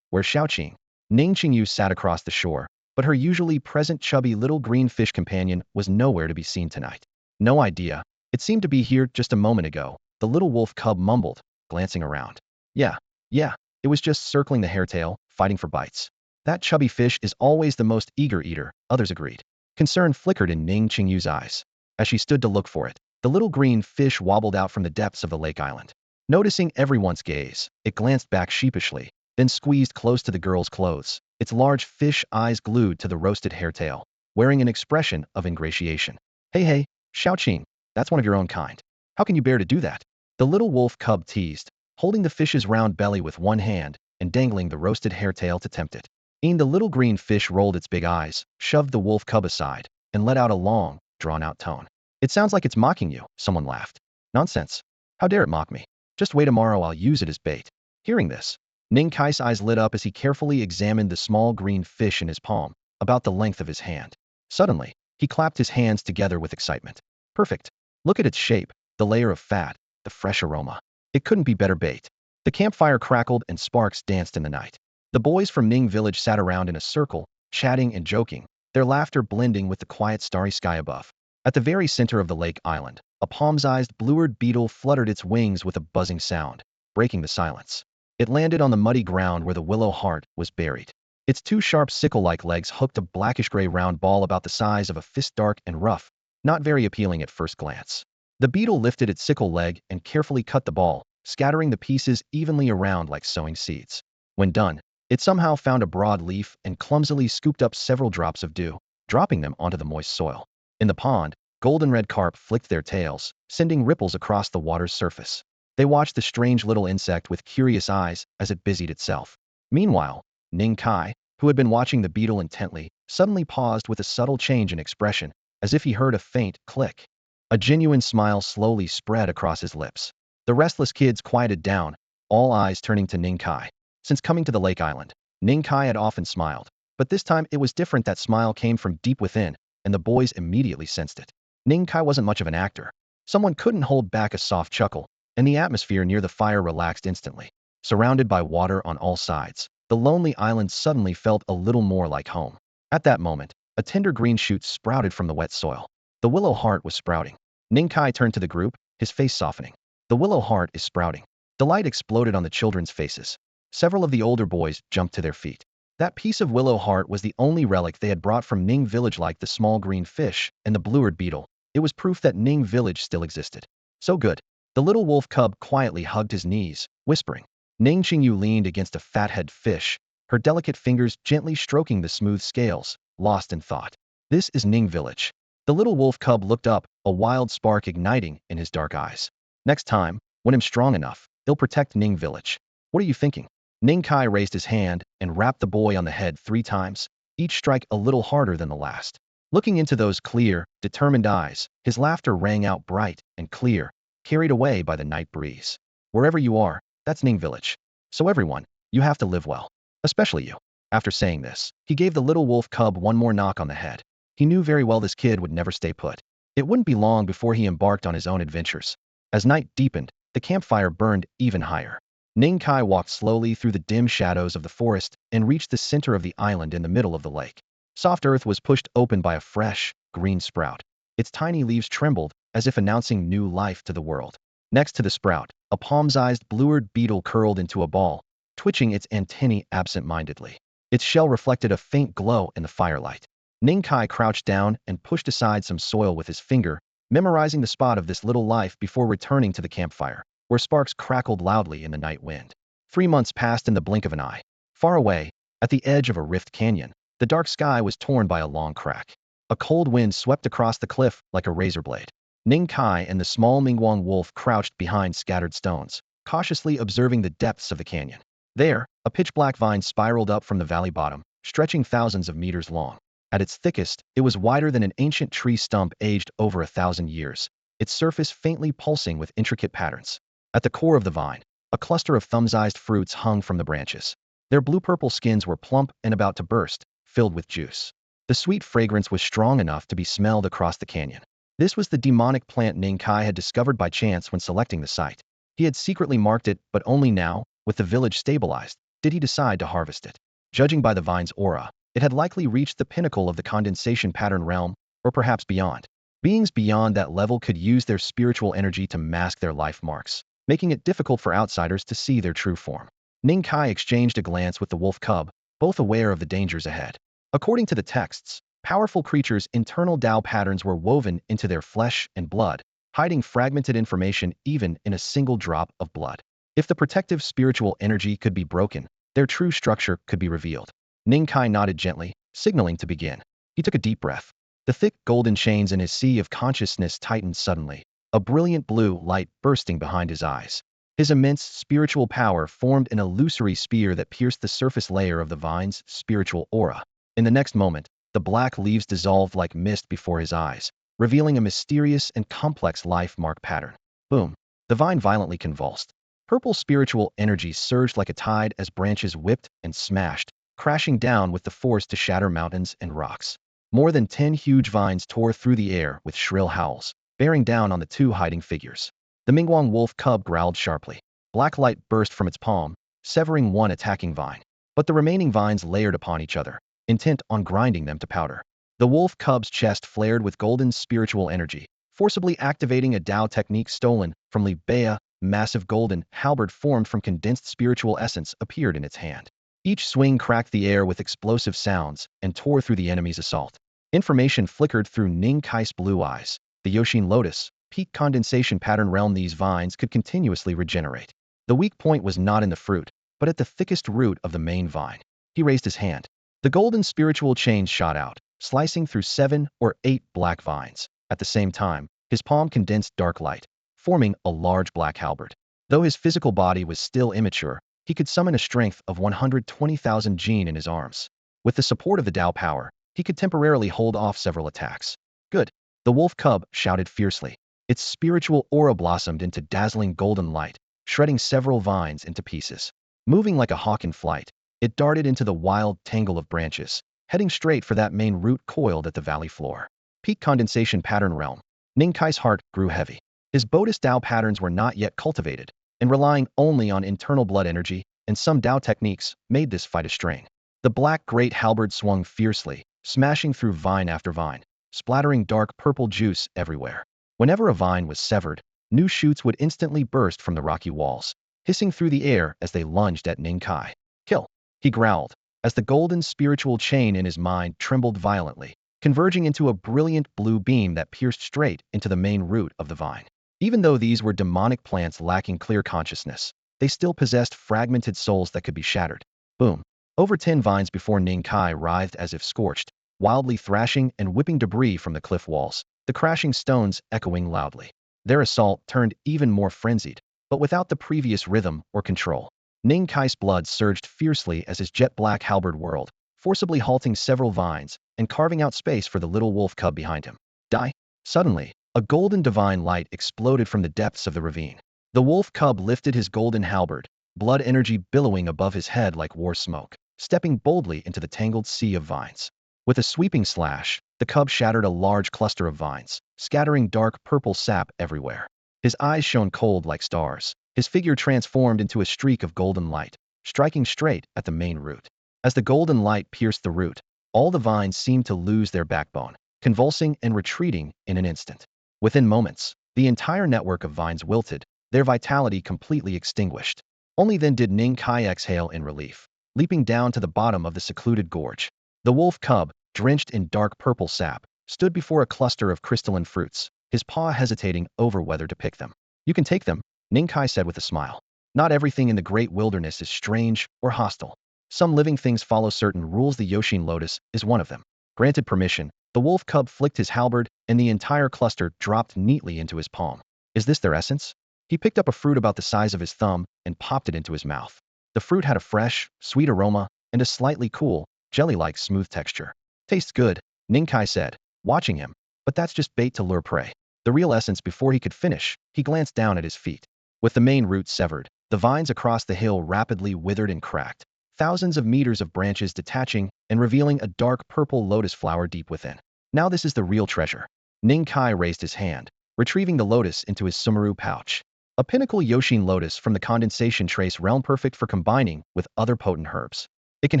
Where's Xiaoqing? Ning Qingyu sat across the shore, but her usually present chubby little green fish companion was nowhere to be seen tonight. No idea. It seemed to be here just a moment ago, the little wolf cub mumbled, glancing around. Yeah, it was just circling the hairtail, fighting for bites. That chubby fish is always the most eager eater, others agreed. Concern flickered in Ning Qingyu's eyes. As she stood to look for it, the little green fish wobbled out from the depths of the lake island. Noticing everyone's gaze, it glanced back sheepishly, then squeezed close to the girl's clothes, its large fish eyes glued to the roasted hairtail, wearing an expression of ingratiation. Hey, Xiaoqing, that's one of your own kind. How can you bear to do that? The little wolf cub teased, holding the fish's round belly with one hand and dangling the roasted hairtail to tempt it. The little green fish rolled its big eyes, shoved the wolf cub aside, and let out a long, drawn-out tone. It sounds like it's mocking you, someone laughed. Nonsense. How dare it mock me? Just wait, tomorrow I'll use it as bait. Hearing this, Ning Kai's eyes lit up as he carefully examined the small green fish in his palm, about the length of his hand. Suddenly, he clapped his hands together with excitement. Perfect. Look at its shape, the layer of fat, the fresh aroma. It couldn't be better bait. The campfire crackled and sparks danced in the night. The boys from Ning village sat around in a circle, chatting and joking, their laughter blending with the quiet starry sky above. At the very center of the lake island, a palm-sized bluebird beetle fluttered its wings with a buzzing sound, breaking the silence. It landed on the muddy ground where the willow heart was buried. Its two sharp sickle-like legs hooked a blackish-gray round ball about the size of a fist, dark and rough, not very appealing at first glance. The beetle lifted its sickle leg and carefully cut the ball, scattering the pieces evenly around like sowing seeds. When done, it somehow found a broad leaf and clumsily scooped up several drops of dew, dropping them onto the moist soil. In the pond, golden-red carp flicked their tails, sending ripples across the water's surface. They watched the strange little insect with curious eyes as it busied itself. Meanwhile, Ning Kai, who had been watching the beetle intently, suddenly paused with a subtle change in expression, as if he heard a faint click. A genuine smile slowly spread across his lips. The restless kids quieted down, all eyes turning to Ning Kai. Since coming to the lake island, Ning Kai had often smiled, but this time it was different. That smile came from deep within, and the boys immediately sensed it. Ning Kai wasn't much of an actor. Someone couldn't hold back a soft chuckle, and the atmosphere near the fire relaxed instantly. Surrounded by water on all sides, the lonely island suddenly felt a little more like home. At that moment, a tender green shoot sprouted from the wet soil. The willow heart was sprouting. Ning Kai turned to the group, his face softening. The willow heart is sprouting. Delight exploded on the children's faces. Several of the older boys jumped to their feet. That piece of willow heart was the only relic they had brought from Ning village, like the small green fish and the bluebird beetle. It was proof that Ning village still existed. So good. The little wolf cub quietly hugged his knees, whispering. Ning Qingyu leaned against a fathead fish, her delicate fingers gently stroking the smooth scales, lost in thought. This is Ning village. The little wolf cub looked up, a wild spark igniting in his dark eyes. Next time, when I'm strong enough, he'll protect Ning village. What are you thinking? Ning Kai raised his hand and rapped the boy on the head 3 times, each strike a little harder than the last. Looking into those clear, determined eyes, his laughter rang out bright and clear, carried away by the night breeze. Wherever you are, that's Ning village. So everyone, you have to live well. Especially you. After saying this, he gave the little wolf cub one more knock on the head. He knew very well this kid would never stay put. It wouldn't be long before he embarked on his own adventures. As night deepened, the campfire burned even higher. Ning Kai walked slowly through the dim shadows of the forest and reached the center of the island in the middle of the lake. Soft earth was pushed open by a fresh, green sprout. Its tiny leaves trembled, as if announcing new life to the world. Next to the sprout, a palm-sized bluebird beetle curled into a ball, twitching its antennae absent-mindedly. Its shell reflected a faint glow in the firelight. Ning Kai crouched down and pushed aside some soil with his finger, memorizing the spot of this little life before returning to the campfire, where sparks crackled loudly in the night wind. 3 months passed in the blink of an eye. Far away, at the edge of a rift canyon, the dark sky was torn by a long crack. A cold wind swept across the cliff like a razor blade. Ning Kai and the small Mingguang wolf crouched behind scattered stones, cautiously observing the depths of the canyon. There, a pitch-black vine spiraled up from the valley bottom, stretching thousands of meters long. At its thickest, it was wider than an ancient tree stump aged over 1,000 years, its surface faintly pulsing with intricate patterns. At the core of the vine, a cluster of thumb-sized fruits hung from the branches. Their blue-purple skins were plump and about to burst, filled with juice. The sweet fragrance was strong enough to be smelled across the canyon. This was the demonic plant Ning Kai had discovered by chance when selecting the site. He had secretly marked it, but only now, with the village stabilized, did he decide to harvest it. Judging by the vine's aura, it had likely reached the pinnacle of the condensation pattern realm, or perhaps beyond. Beings beyond that level could use their spiritual energy to mask their life marks, making it difficult for outsiders to see their true form. Ning Kai exchanged a glance with the wolf cub, both aware of the dangers ahead. According to the texts, powerful creatures' internal Tao patterns were woven into their flesh and blood, hiding fragmented information even in a single drop of blood. If the protective spiritual energy could be broken, their true structure could be revealed. Ning Kai nodded gently, signaling to begin. He took a deep breath. The thick golden chains in his sea of consciousness tightened suddenly, a brilliant blue light bursting behind his eyes. His immense spiritual power formed an illusory spear that pierced the surface layer of the vine's spiritual aura. In the next moment, the black leaves dissolved like mist before his eyes, revealing a mysterious and complex life mark pattern. Boom! The vine violently convulsed. Purple spiritual energy surged like a tide as branches whipped and smashed, crashing down with the force to shatter mountains and rocks. More than 10 huge vines tore through the air with shrill howls, bearing down on the two hiding figures. The Mingguang wolf cub growled sharply. Black light burst from its palm, severing one attacking vine. But the remaining vines layered upon each other, intent on grinding them to powder. The wolf cub's chest flared with golden spiritual energy, forcibly activating a Tao technique stolen from Li Bea. Massive golden halberd formed from condensed spiritual essence appeared in its hand. Each swing cracked the air with explosive sounds and tore through the enemy's assault. Information flickered through Ning Kai's blue eyes. The Yoshin Lotus, peak condensation pattern realm. These vines could continuously regenerate. The weak point was not in the fruit, but at the thickest root of the main vine. He raised his hand. The golden spiritual chains shot out, slicing through 7 or 8 black vines. At the same time, his palm condensed dark light, forming a large black halberd. Though his physical body was still immature, he could summon a strength of 120,000 Jin in his arms. With the support of the Tao power, he could temporarily hold off several attacks. Good! The wolf cub shouted fiercely. Its spiritual aura blossomed into dazzling golden light, shredding several vines into pieces. Moving like a hawk in flight, it darted into the wild tangle of branches, heading straight for that main root coiled at the valley floor. Peak condensation pattern realm. Ning Kai's heart grew heavy. His Buddhist Tao patterns were not yet cultivated, and relying only on internal blood energy and some Tao techniques made this fight a strain. The black great halberd swung fiercely, smashing through vine after vine, splattering dark purple juice everywhere. Whenever a vine was severed, new shoots would instantly burst from the rocky walls, hissing through the air as they lunged at Ning Kai. Kill! He growled, as the golden spiritual chain in his mind trembled violently, converging into a brilliant blue beam that pierced straight into the main root of the vine. Even though these were demonic plants lacking clear consciousness, they still possessed fragmented souls that could be shattered. Boom! Over 10 vines before Ning Kai writhed as if scorched, wildly thrashing and whipping debris from the cliff walls, the crashing stones echoing loudly. Their assault turned even more frenzied, but without the previous rhythm or control. Ning Kai's blood surged fiercely as his jet-black halberd whirled, forcibly halting several vines and carving out space for the little wolf cub behind him. Die! Suddenly, a golden divine light exploded from the depths of the ravine. The wolf cub lifted his golden halberd, blood energy billowing above his head like war smoke, stepping boldly into the tangled sea of vines. With a sweeping slash, the cub shattered a large cluster of vines, scattering dark purple sap everywhere. His eyes shone cold like stars. His figure transformed into a streak of golden light, striking straight at the main root. As the golden light pierced the root, all the vines seemed to lose their backbone, convulsing and retreating in an instant. Within moments, the entire network of vines wilted, their vitality completely extinguished. Only then did Ning Kai exhale in relief, leaping down to the bottom of the secluded gorge. The wolf cub, drenched in dark purple sap, stood before a cluster of crystalline fruits, his paw hesitating over whether to pick them. You can take them, Ning Kai said with a smile. Not everything in the great wilderness is strange or hostile. Some living things follow certain rules. The Yoshin Lotus is one of them. Granted permission, The wolf cub flicked his halberd, and the entire cluster dropped neatly into his palm. Is this their essence? He picked up a fruit about the size of his thumb and popped it into his mouth. The fruit had a fresh, sweet aroma and a slightly cool, jelly-like smooth texture. Tastes good, Ning Kai said, watching him. But that's just bait to lure prey. The real essence. Before he could finish, he glanced down at his feet. With the main root severed, the vines across the hill rapidly withered and cracked, thousands of meters of branches detaching and revealing a dark purple lotus flower deep within. Now this is the real treasure. Ning Kai raised his hand, retrieving the lotus into his sumaru pouch. A pinnacle Yoshin lotus from the condensation trace realm, perfect for combining with other potent herbs. It can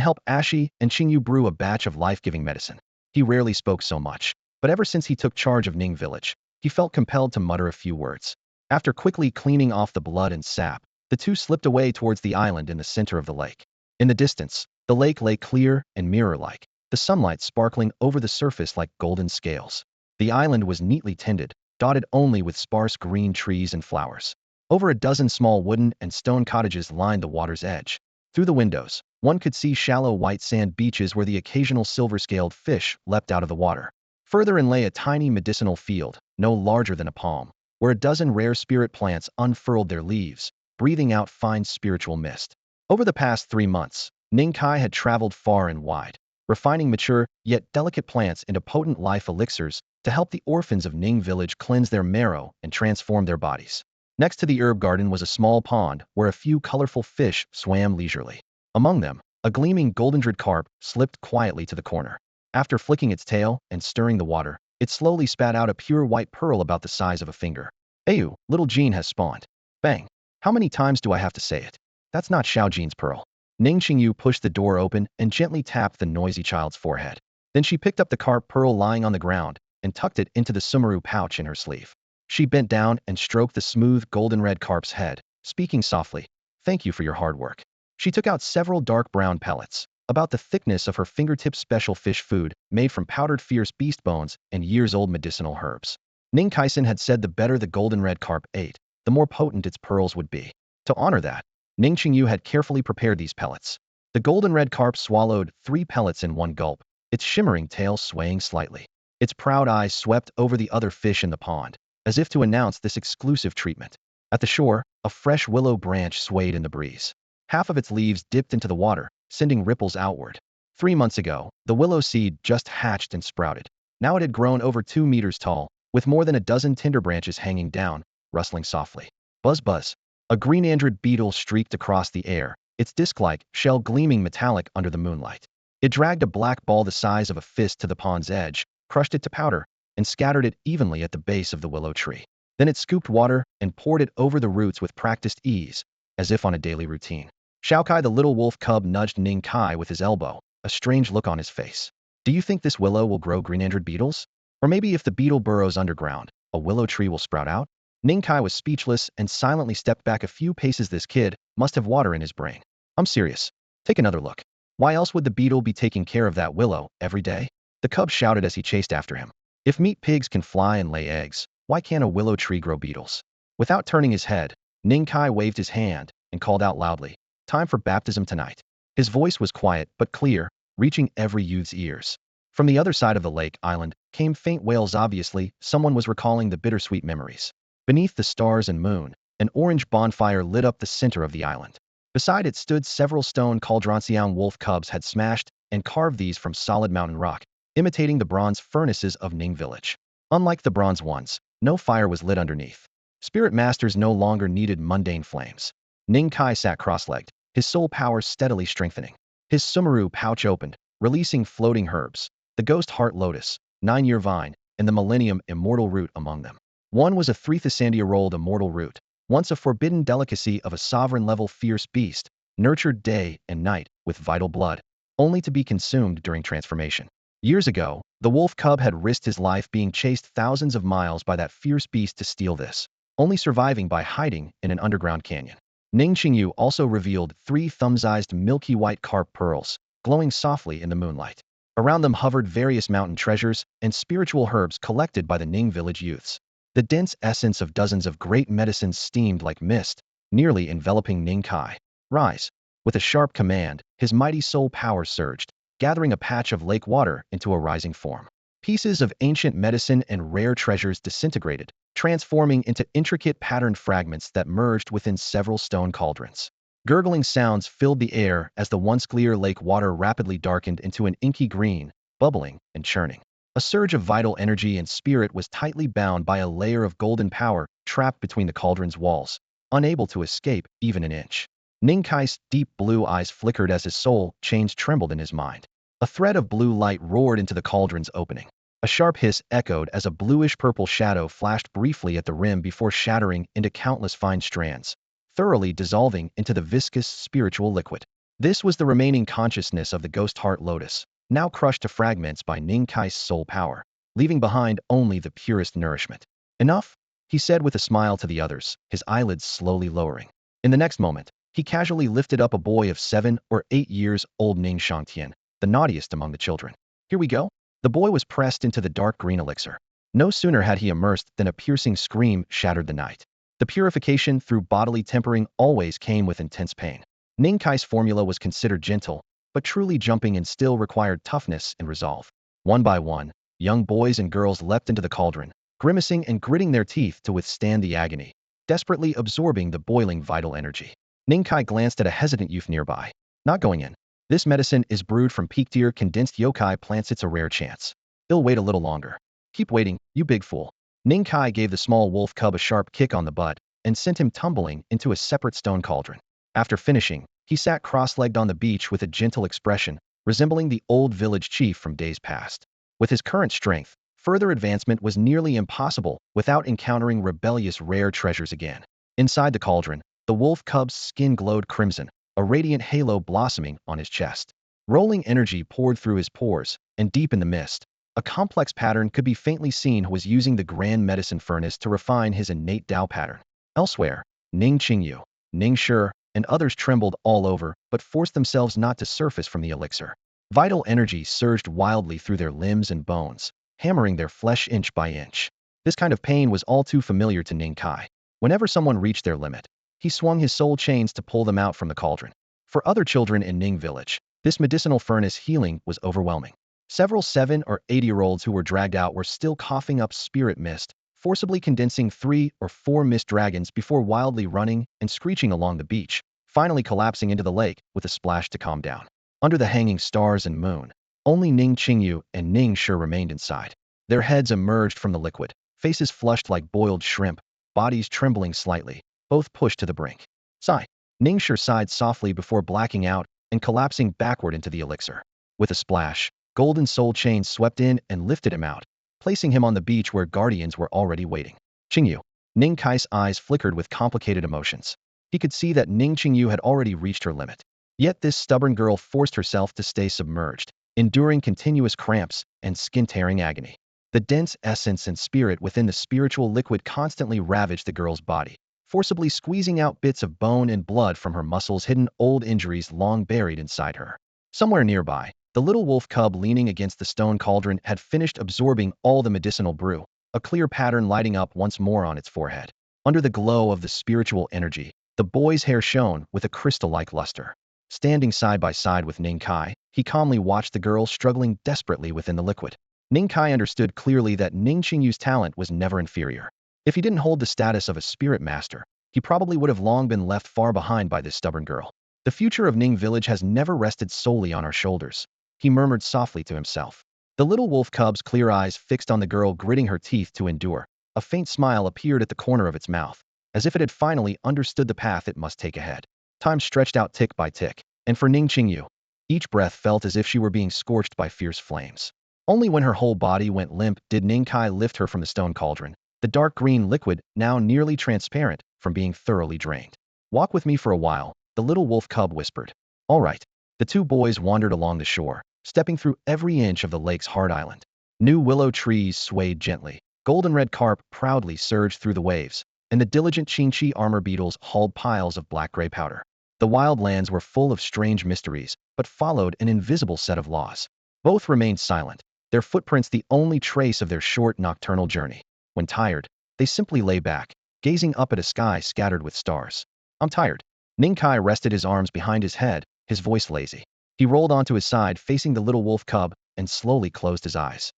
help Ashi and Qingyu brew a batch of life-giving medicine. He rarely spoke so much, but ever since he took charge of Ning village, he felt compelled to mutter a few words. After quickly cleaning off the blood and sap, the two slipped away towards the island in the center of the lake. In the distance, the lake lay clear and mirror-like, the sunlight sparkling over the surface like golden scales. The island was neatly tended, dotted only with sparse green trees and flowers. Over a dozen small wooden and stone cottages lined the water's edge. Through the windows, one could see shallow white sand beaches where the occasional silver-scaled fish leapt out of the water. Further in lay a tiny medicinal field, no larger than a palm, where a dozen rare spirit plants unfurled their leaves, breathing out fine spiritual mist. Over the past 3 months, Ning Kai had traveled far and wide, refining mature yet delicate plants into potent life elixirs to help the orphans of Ning village cleanse their marrow and transform their bodies. Next to the herb garden was a small pond where a few colorful fish swam leisurely. Among them, a gleaming golden-dread carp slipped quietly to the corner. After flicking its tail and stirring the water, it slowly spat out a pure white pearl about the size of a finger. Ayu, little Jean has spawned. Bang. How many times do I have to say it? That's not Xiao Jean's pearl. Ning Qingyu pushed the door open and gently tapped the noisy child's forehead. Then she picked up the carp pearl lying on the ground and tucked it into the sumaru pouch in her sleeve. She bent down and stroked the smooth golden-red carp's head, speaking softly. Thank you for your hard work. She took out several dark brown pellets, about the thickness of her fingertips, special fish food made from powdered fierce beast bones and years-old medicinal herbs. Ning Kaisen had said the better the golden-red carp ate, the more potent its pearls would be. To honor that, Ning Qingyu had carefully prepared these pellets. The golden-red carp swallowed 3 pellets in one gulp, its shimmering tail swaying slightly. Its proud eyes swept over the other fish in the pond, as if to announce this exclusive treatment. At the shore, a fresh willow branch swayed in the breeze. Half of its leaves dipped into the water, sending ripples outward. 3 months ago, the willow seed just hatched and sprouted. Now it had grown over 2 meters tall, with more than a dozen tender branches hanging down, rustling softly. Buzz buzz. A green android beetle streaked across the air, its disc-like shell gleaming metallic under the moonlight. It dragged a black ball the size of a fist to the pond's edge, crushed it to powder, and scattered it evenly at the base of the willow tree. Then it scooped water and poured it over the roots with practiced ease, as if on a daily routine. Xiaokai the little wolf cub nudged Ning Kai with his elbow, a strange look on his face. Do you think this willow will grow green android beetles? Or maybe if the beetle burrows underground, a willow tree will sprout out? Ning Kai was speechless and silently stepped back a few paces. This kid must have water in his brain. I'm serious. Take another look. Why else would the beetle be taking care of that willow every day? The cub shouted as he chased after him. If meat pigs can fly and lay eggs, why can't a willow tree grow beetles? Without turning his head, Ning Kai waved his hand and called out loudly, time for baptism tonight. His voice was quiet but clear, reaching every youth's ears. From the other side of the lake island came faint wails. Obviously, someone was recalling the bittersweet memories. Beneath the stars and moon, an orange bonfire lit up the center of the island. Beside it stood several stone cauldrons. Young wolf cubs had smashed and carved these from solid mountain rock, imitating the bronze furnaces of Ning village. Unlike the bronze ones, no fire was lit underneath. Spirit masters no longer needed mundane flames. Ning Kai sat cross-legged, his soul power steadily strengthening. His sumaru pouch opened, releasing floating herbs, the ghost heart lotus, 9-year vine, and the millennium immortal root among them. One was a 3,000-year-old immortal root, once a forbidden delicacy of a sovereign-level fierce beast, nurtured day and night with vital blood, only to be consumed during transformation. Years ago, the wolf cub had risked his life being chased thousands of miles by that fierce beast to steal this, only surviving by hiding in an underground canyon. Ning Qingyu also revealed 3 thumb-sized milky white carp pearls, glowing softly in the moonlight. Around them hovered various mountain treasures and spiritual herbs collected by the Ning village youths. The dense essence of dozens of great medicines steamed like mist, nearly enveloping Ning Kai. Rise. With a sharp command, his mighty soul power surged, gathering a patch of lake water into a rising form. Pieces of ancient medicine and rare treasures disintegrated, transforming into intricate patterned fragments that merged within several stone cauldrons. Gurgling sounds filled the air as the once clear lake water rapidly darkened into an inky green, bubbling and churning. A surge of vital energy and spirit was tightly bound by a layer of golden power trapped between the cauldron's walls, unable to escape even an inch. Ning Kai's deep blue eyes flickered as his soul chains trembled in his mind. A thread of blue light roared into the cauldron's opening. A sharp hiss echoed as a bluish-purple shadow flashed briefly at the rim before shattering into countless fine strands, thoroughly dissolving into the viscous spiritual liquid. This was the remaining consciousness of the ghost heart lotus, now crushed to fragments by Ning Kai's soul power, leaving behind only the purest nourishment. Enough, he said with a smile to the others, his eyelids slowly lowering. In the next moment, he casually lifted up a boy of 7 or 8 years old, Ning Shangtian, the naughtiest among the children. Here we go. The boy was pressed into the dark green elixir. No sooner had he immersed than a piercing scream shattered the night. The purification through bodily tempering always came with intense pain. Ning Kai's formula was considered gentle, but truly jumping in still required toughness and resolve. One by one, young boys and girls leapt into the cauldron, grimacing and gritting their teeth to withstand the agony, desperately absorbing the boiling vital energy. Ning Kai glanced at a hesitant youth nearby. Not going in. This medicine is brewed from peak deer condensed yokai plants. It's a rare chance. It'll wait a little longer. Keep waiting, you big fool. Ning Kai gave the small wolf cub a sharp kick on the butt and sent him tumbling into a separate stone cauldron. After finishing, he sat cross-legged on the beach with a gentle expression, resembling the old village chief from days past. With his current strength, further advancement was nearly impossible without encountering rebellious rare treasures again. Inside the cauldron, the wolf cub's skin glowed crimson, a radiant halo blossoming on his chest. Rolling energy poured through his pores, and deep in the mist, a complex pattern could be faintly seen. Was using the grand medicine furnace to refine his innate Tao pattern. Elsewhere, Ning Qingyu, Ning Shi, and others trembled all over but forced themselves not to surface from the elixir. Vital energy surged wildly through their limbs and bones, hammering their flesh inch by inch. This kind of pain was all too familiar to Ning Kai. Whenever someone reached their limit, he swung his soul chains to pull them out from the cauldron. For other children in Ning village, this medicinal furnace healing was overwhelming. Several 7 or 8-year-olds who were dragged out were still coughing up spirit mist, forcibly condensing 3 or 4 mist dragons before wildly running and screeching along the beach, finally collapsing into the lake with a splash to calm down. Under the hanging stars and moon, only Ning Qingyu and Ning Shi remained inside. Their heads emerged from the liquid, faces flushed like boiled shrimp, bodies trembling slightly, both pushed to the brink. Sigh. Ning Shi sighed softly before blacking out and collapsing backward into the elixir. With a splash, golden soul chains swept in and lifted him out, placing him on the beach where guardians were already waiting. Qingyu. Ning Kai's eyes flickered with complicated emotions. He could see that Ning Qingyu had already reached her limit. Yet this stubborn girl forced herself to stay submerged, enduring continuous cramps and skin-tearing agony. The dense essence and spirit within the spiritual liquid constantly ravaged the girl's body, forcibly squeezing out bits of bone and blood from her muscles, hidden old injuries long buried inside her. Somewhere nearby, the little wolf cub leaning against the stone cauldron had finished absorbing all the medicinal brew, a clear pattern lighting up once more on its forehead. Under the glow of the spiritual energy, the boy's hair shone with a crystal-like luster. Standing side by side with Ning Kai, he calmly watched the girl struggling desperately within the liquid. Ning Kai understood clearly that Ning Qingyu's talent was never inferior. If he didn't hold the status of a spirit master, he probably would have long been left far behind by this stubborn girl. The future of Ning village has never rested solely on our shoulders, he murmured softly to himself. The little wolf cub's clear eyes fixed on the girl, gritting her teeth to endure. A faint smile appeared at the corner of its mouth, as if it had finally understood the path it must take ahead. Time stretched out tick by tick, and for Ning Qingyu, each breath felt as if she were being scorched by fierce flames. Only when her whole body went limp did Ning Kai lift her from the stone cauldron, the dark green liquid now nearly transparent from being thoroughly drained. Walk with me for a while, the little wolf cub whispered. All right. The two boys wandered along the shore, stepping through every inch of the lake's hard island. New willow trees swayed gently, golden-red carp proudly surged through the waves, and the diligent chinchi armor beetles hauled piles of black-gray powder. The wild lands were full of strange mysteries, but followed an invisible set of laws. Both remained silent, their footprints the only trace of their short nocturnal journey. When tired, they simply lay back, gazing up at a sky scattered with stars. I'm tired. Ning Kai rested his arms behind his head, his voice lazy. He rolled onto his side facing the little wolf cub and slowly closed his eyes.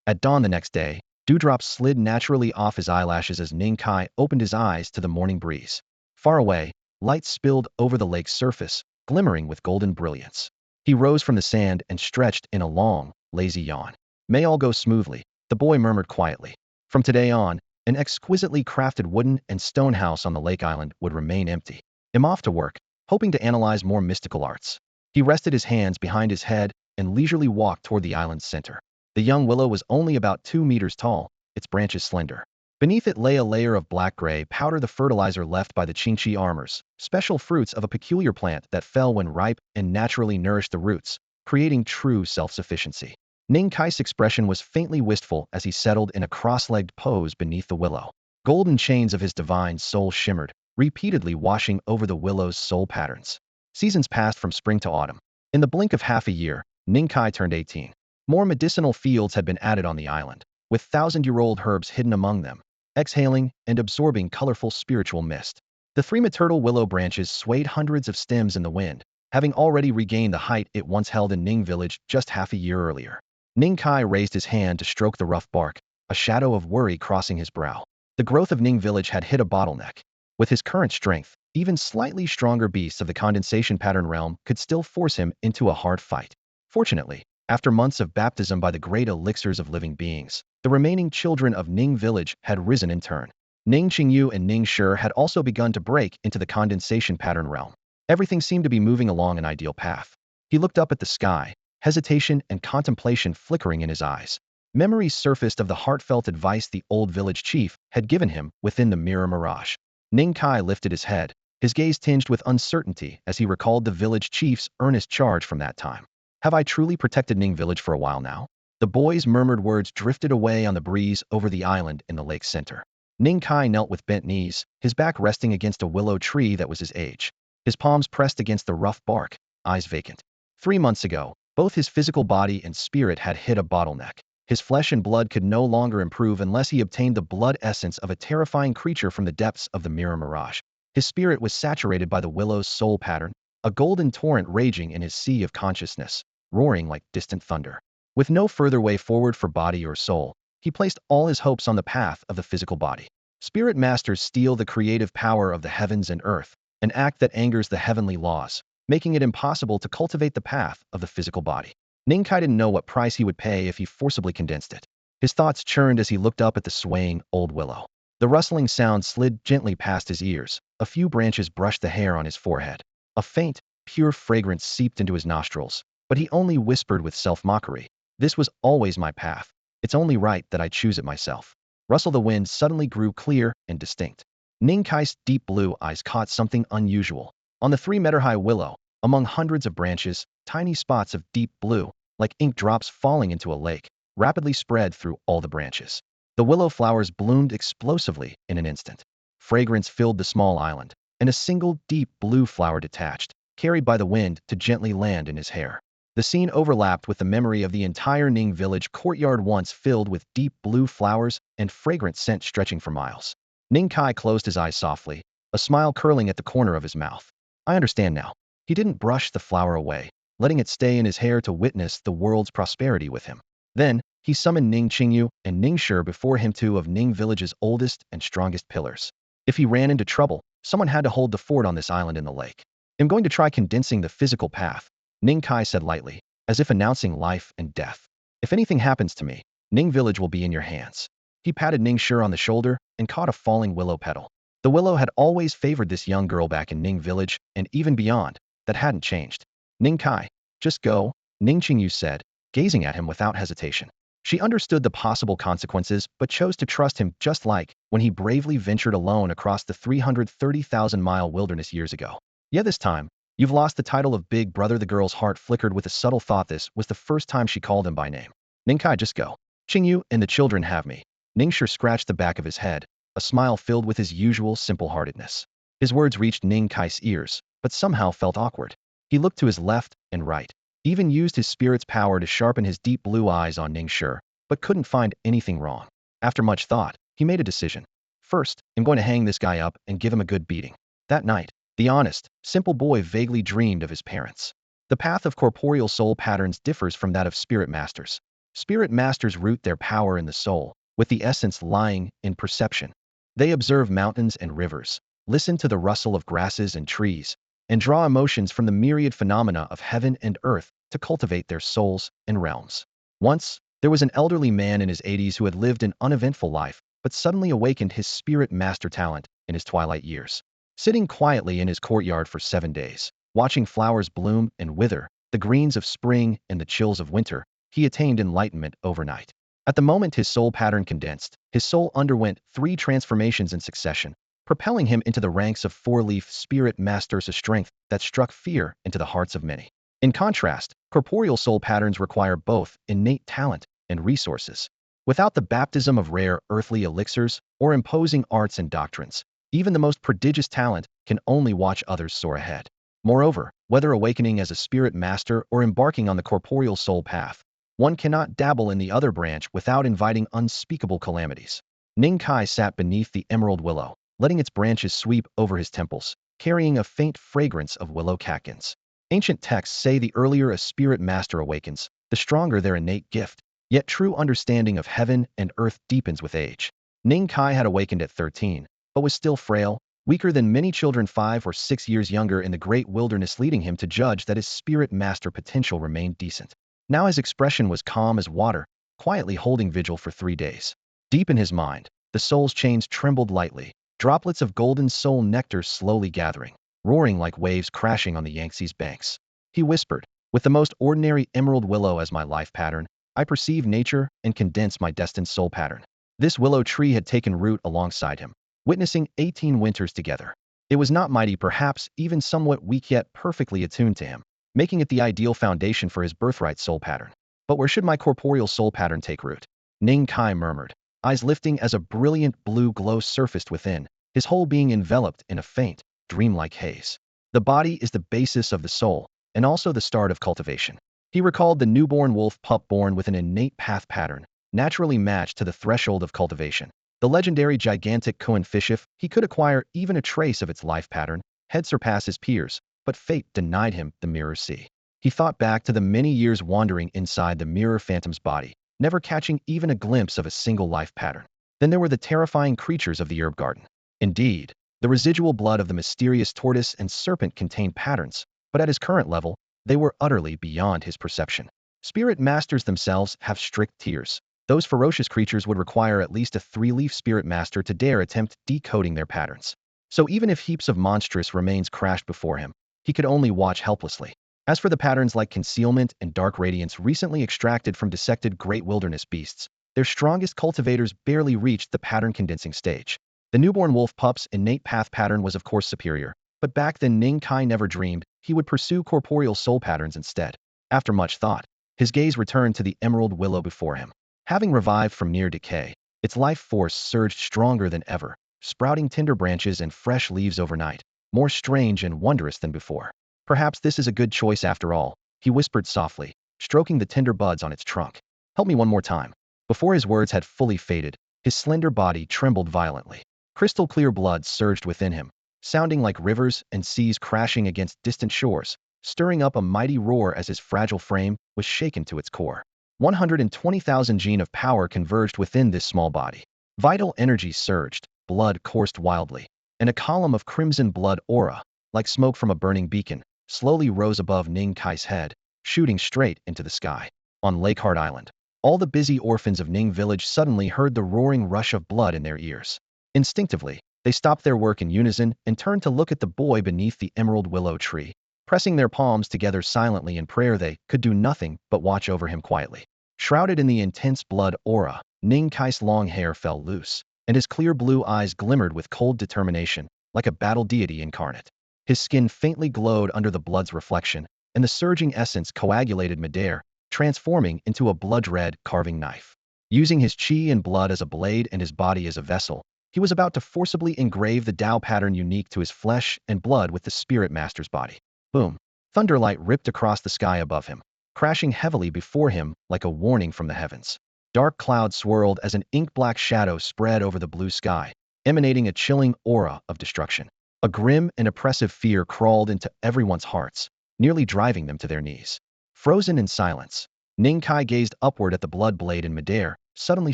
At dawn the next day, dewdrops slid naturally off his eyelashes as Ning Kai opened his eyes to the morning breeze. Far away, light spilled over the lake's surface, glimmering with golden brilliance. He rose from the sand and stretched in a long, lazy yawn. May all go smoothly, the boy murmured quietly. From today on, an exquisitely crafted wooden and stone house on the lake island would remain empty. I'm off to work, hoping to analyze more mystical arts. He rested his hands behind his head and leisurely walked toward the island's center. The young willow was only about 2 meters tall, its branches slender. Beneath it lay a layer of black-gray powder, the fertilizer left by the Qingqi armors, special fruits of a peculiar plant that fell when ripe and naturally nourished the roots, creating true self-sufficiency. Ning Kai's expression was faintly wistful as he settled in a cross-legged pose beneath the willow. Golden chains of his divine soul shimmered, repeatedly washing over the willow's soul patterns. Seasons passed from spring to autumn. In the blink of half a year, Ning Kai turned 18. More medicinal fields had been added on the island, with thousand-year-old herbs hidden among them, exhaling and absorbing colorful spiritual mist. The three-turtle willow branches swayed hundreds of stems in the wind, having already regained the height it once held in Ning village just half a year earlier. Ning Kai raised his hand to stroke the rough bark, a shadow of worry crossing his brow. The growth of Ning village had hit a bottleneck. With his current strength, even slightly stronger beasts of the condensation pattern realm could still force him into a hard fight. Fortunately, after months of baptism by the great elixirs of living beings, the remaining children of Ning village had risen in turn. Ning Qingyu and Ning Shi had also begun to break into the condensation pattern realm. Everything seemed to be moving along an ideal path. He looked up at the sky, hesitation and contemplation flickering in his eyes. Memories surfaced of the heartfelt advice the old village chief had given him within the mirror mirage. Ning Kai lifted his head, his gaze tinged with uncertainty as he recalled the village chief's earnest charge from that time. Have I truly protected Ning village for a while now? The boy's murmured words drifted away on the breeze over the island in the lake's center. Ning Kai knelt with bent knees, his back resting against a willow tree that was his age. His palms pressed against the rough bark, eyes vacant. 3 months ago, both his physical body and spirit had hit a bottleneck. His flesh and blood could no longer improve unless he obtained the blood essence of a terrifying creature from the depths of the mirror mirage. His spirit was saturated by the willow's soul pattern, a golden torrent raging in his sea of consciousness, roaring like distant thunder. With no further way forward for body or soul, he placed all his hopes on the path of the physical body. Spirit masters steal the creative power of the heavens and earth, an act that angers the heavenly laws, making it impossible to cultivate the path of the physical body. Ning Kai didn't know what price he would pay if he forcibly condensed it. His thoughts churned as he looked up at the swaying old willow. The rustling sound slid gently past his ears. A few branches brushed the hair on his forehead. A faint, pure fragrance seeped into his nostrils, but he only whispered with self-mockery. This was always my path. It's only right that I choose it myself. Rustle the wind suddenly grew clear and distinct. Ning Kai's deep blue eyes caught something unusual. On the 3-meter-high willow, among hundreds of branches, tiny spots of deep blue, like ink drops falling into a lake, rapidly spread through all the branches. The willow flowers bloomed explosively in an instant. Fragrance filled the small island, and a single deep blue flower detached, carried by the wind to gently land in his hair. The scene overlapped with the memory of the entire Ning village courtyard, once filled with deep blue flowers and fragrant scent stretching for miles. Ning Kai closed his eyes softly, a smile curling at the corner of his mouth. I understand now. He didn't brush the flower away, letting it stay in his hair to witness the world's prosperity with him. Then, he summoned Ning Qingyu and Ning Shi before him, 2 of Ning village's oldest and strongest pillars. If he ran into trouble, someone had to hold the fort on this island in the lake. I'm going to try condensing the physical path, Ning Kai said lightly, as if announcing life and death. If anything happens to me, Ning village will be in your hands. He patted Ning Shi on the shoulder and caught a falling willow petal. The willow had always favored this young girl back in Ning village, and even beyond. That hadn't changed. Ning Kai, just go, Ning Qingyu said, gazing at him without hesitation. She understood the possible consequences but chose to trust him, just like when he bravely ventured alone across the 330,000-mile wilderness years ago. Yeah, this time, you've lost the title of Big Brother. The girl's heart flickered with a subtle thought. This was the first time she called him by name. Ning Kai, just go. Qingyu and the children have me. Ning Shi scratched the back of his head, a smile filled with his usual simple-heartedness. His words reached Ning Kai's ears, but somehow felt awkward. He looked to his left and right, even used his spirit's power to sharpen his deep blue eyes on Ning Shi, but couldn't find anything wrong. After much thought, he made a decision. First, I'm going to hang this guy up and give him a good beating. That night, the honest, simple boy vaguely dreamed of his parents. The path of corporeal soul patterns differs from that of spirit masters. Spirit masters root their power in the soul, with the essence lying in perception. They observe mountains and rivers, listen to the rustle of grasses and trees, and draw emotions from the myriad phenomena of heaven and earth to cultivate their souls and realms. Once, there was an elderly man in his 80s who had lived an uneventful life, but suddenly awakened his spirit master talent in his twilight years. Sitting quietly in his courtyard for 7 days, watching flowers bloom and wither, the greens of spring and the chills of winter, he attained enlightenment overnight. At the moment his soul pattern condensed, his soul underwent 3 transformations in succession, propelling him into the ranks of 4-leaf spirit masters, a strength that struck fear into the hearts of many. In contrast, corporeal soul patterns require both innate talent and resources. Without the baptism of rare earthly elixirs or imposing arts and doctrines, even the most prodigious talent can only watch others soar ahead. Moreover, whether awakening as a spirit master or embarking on the corporeal soul path, one cannot dabble in the other branch without inviting unspeakable calamities. Ning Kai sat beneath the emerald willow, letting its branches sweep over his temples, carrying a faint fragrance of willow catkins. Ancient texts say the earlier a spirit master awakens, the stronger their innate gift, yet true understanding of heaven and earth deepens with age. Ning Kai had awakened at 13, but was still frail, weaker than many children 5 or 6 years younger in the great wilderness, leading him to judge that his spirit master potential remained decent. Now his expression was calm as water, quietly holding vigil for 3 days. Deep in his mind, the soul's chains trembled lightly, droplets of golden soul nectar slowly gathering, roaring like waves crashing on the Yangtze's banks. He whispered, "With the most ordinary emerald willow as my life pattern, I perceive nature and condense my destined soul pattern." This willow tree had taken root alongside him, witnessing 18 winters together. It was not mighty, perhaps even somewhat weak, yet perfectly attuned to him, making it the ideal foundation for his birthright soul pattern. But where should my corporeal soul pattern take root? Ning Kai murmured, eyes lifting as a brilliant blue glow surfaced within, his whole being enveloped in a faint, dreamlike haze. The body is the basis of the soul, and also the start of cultivation. He recalled the newborn wolf pup born with an innate path pattern, naturally matched to the threshold of cultivation. The legendary gigantic Kunpeng, he could acquire even a trace of its life pattern, had surpassed his peers, but fate denied him the mirror sea. He thought back to the many years wandering inside the mirror phantom's body, never catching even a glimpse of a single life pattern. Then there were the terrifying creatures of the herb garden. Indeed, the residual blood of the mysterious tortoise and serpent contained patterns, but at his current level, they were utterly beyond his perception. Spirit masters themselves have strict tiers. Those ferocious creatures would require at least a 3-leaf spirit master to dare attempt decoding their patterns. So even if heaps of monstrous remains crashed before him, he could only watch helplessly. As for the patterns like concealment and dark radiance recently extracted from dissected great wilderness beasts, their strongest cultivators barely reached the pattern condensing stage. The newborn wolf pup's innate path pattern was of course superior, but back then Ning Kai never dreamed he would pursue corporeal soul patterns instead. After much thought, his gaze returned to the emerald willow before him. Having revived from near decay, its life force surged stronger than ever, sprouting tender branches and fresh leaves overnight, more strange and wondrous than before. "Perhaps this is a good choice after all," he whispered softly, stroking the tender buds on its trunk. "Help me one more time." Before his words had fully faded, his slender body trembled violently. Crystal clear blood surged within him, sounding like rivers and seas crashing against distant shores, stirring up a mighty roar as his fragile frame was shaken to its core. 120,000 gene of power converged within this small body. Vital energy surged, blood coursed wildly, and a column of crimson blood aura, like smoke from a burning beacon, slowly rose above Ning Kai's head, shooting straight into the sky. On Lakehart Island, all the busy orphans of Ning Village suddenly heard the roaring rush of blood in their ears. Instinctively, they stopped their work in unison and turned to look at the boy beneath the emerald willow tree. Pressing their palms together silently in prayer, they could do nothing but watch over him quietly. Shrouded in the intense blood aura, Ning Kai's long hair fell loose, and his clear blue eyes glimmered with cold determination, like a battle deity incarnate. His skin faintly glowed under the blood's reflection, and the surging essence coagulated midair, transforming into a blood-red carving knife. Using his chi and blood as a blade and his body as a vessel, he was about to forcibly engrave the Tao pattern unique to his flesh and blood with the spirit master's body. Boom! Thunderlight ripped across the sky above him, crashing heavily before him like a warning from the heavens. Dark clouds swirled as an ink-black shadow spread over the blue sky, emanating a chilling aura of destruction. A grim and oppressive fear crawled into everyone's hearts, nearly driving them to their knees. Frozen in silence, Ning Kai gazed upward at the blood blade in midair, suddenly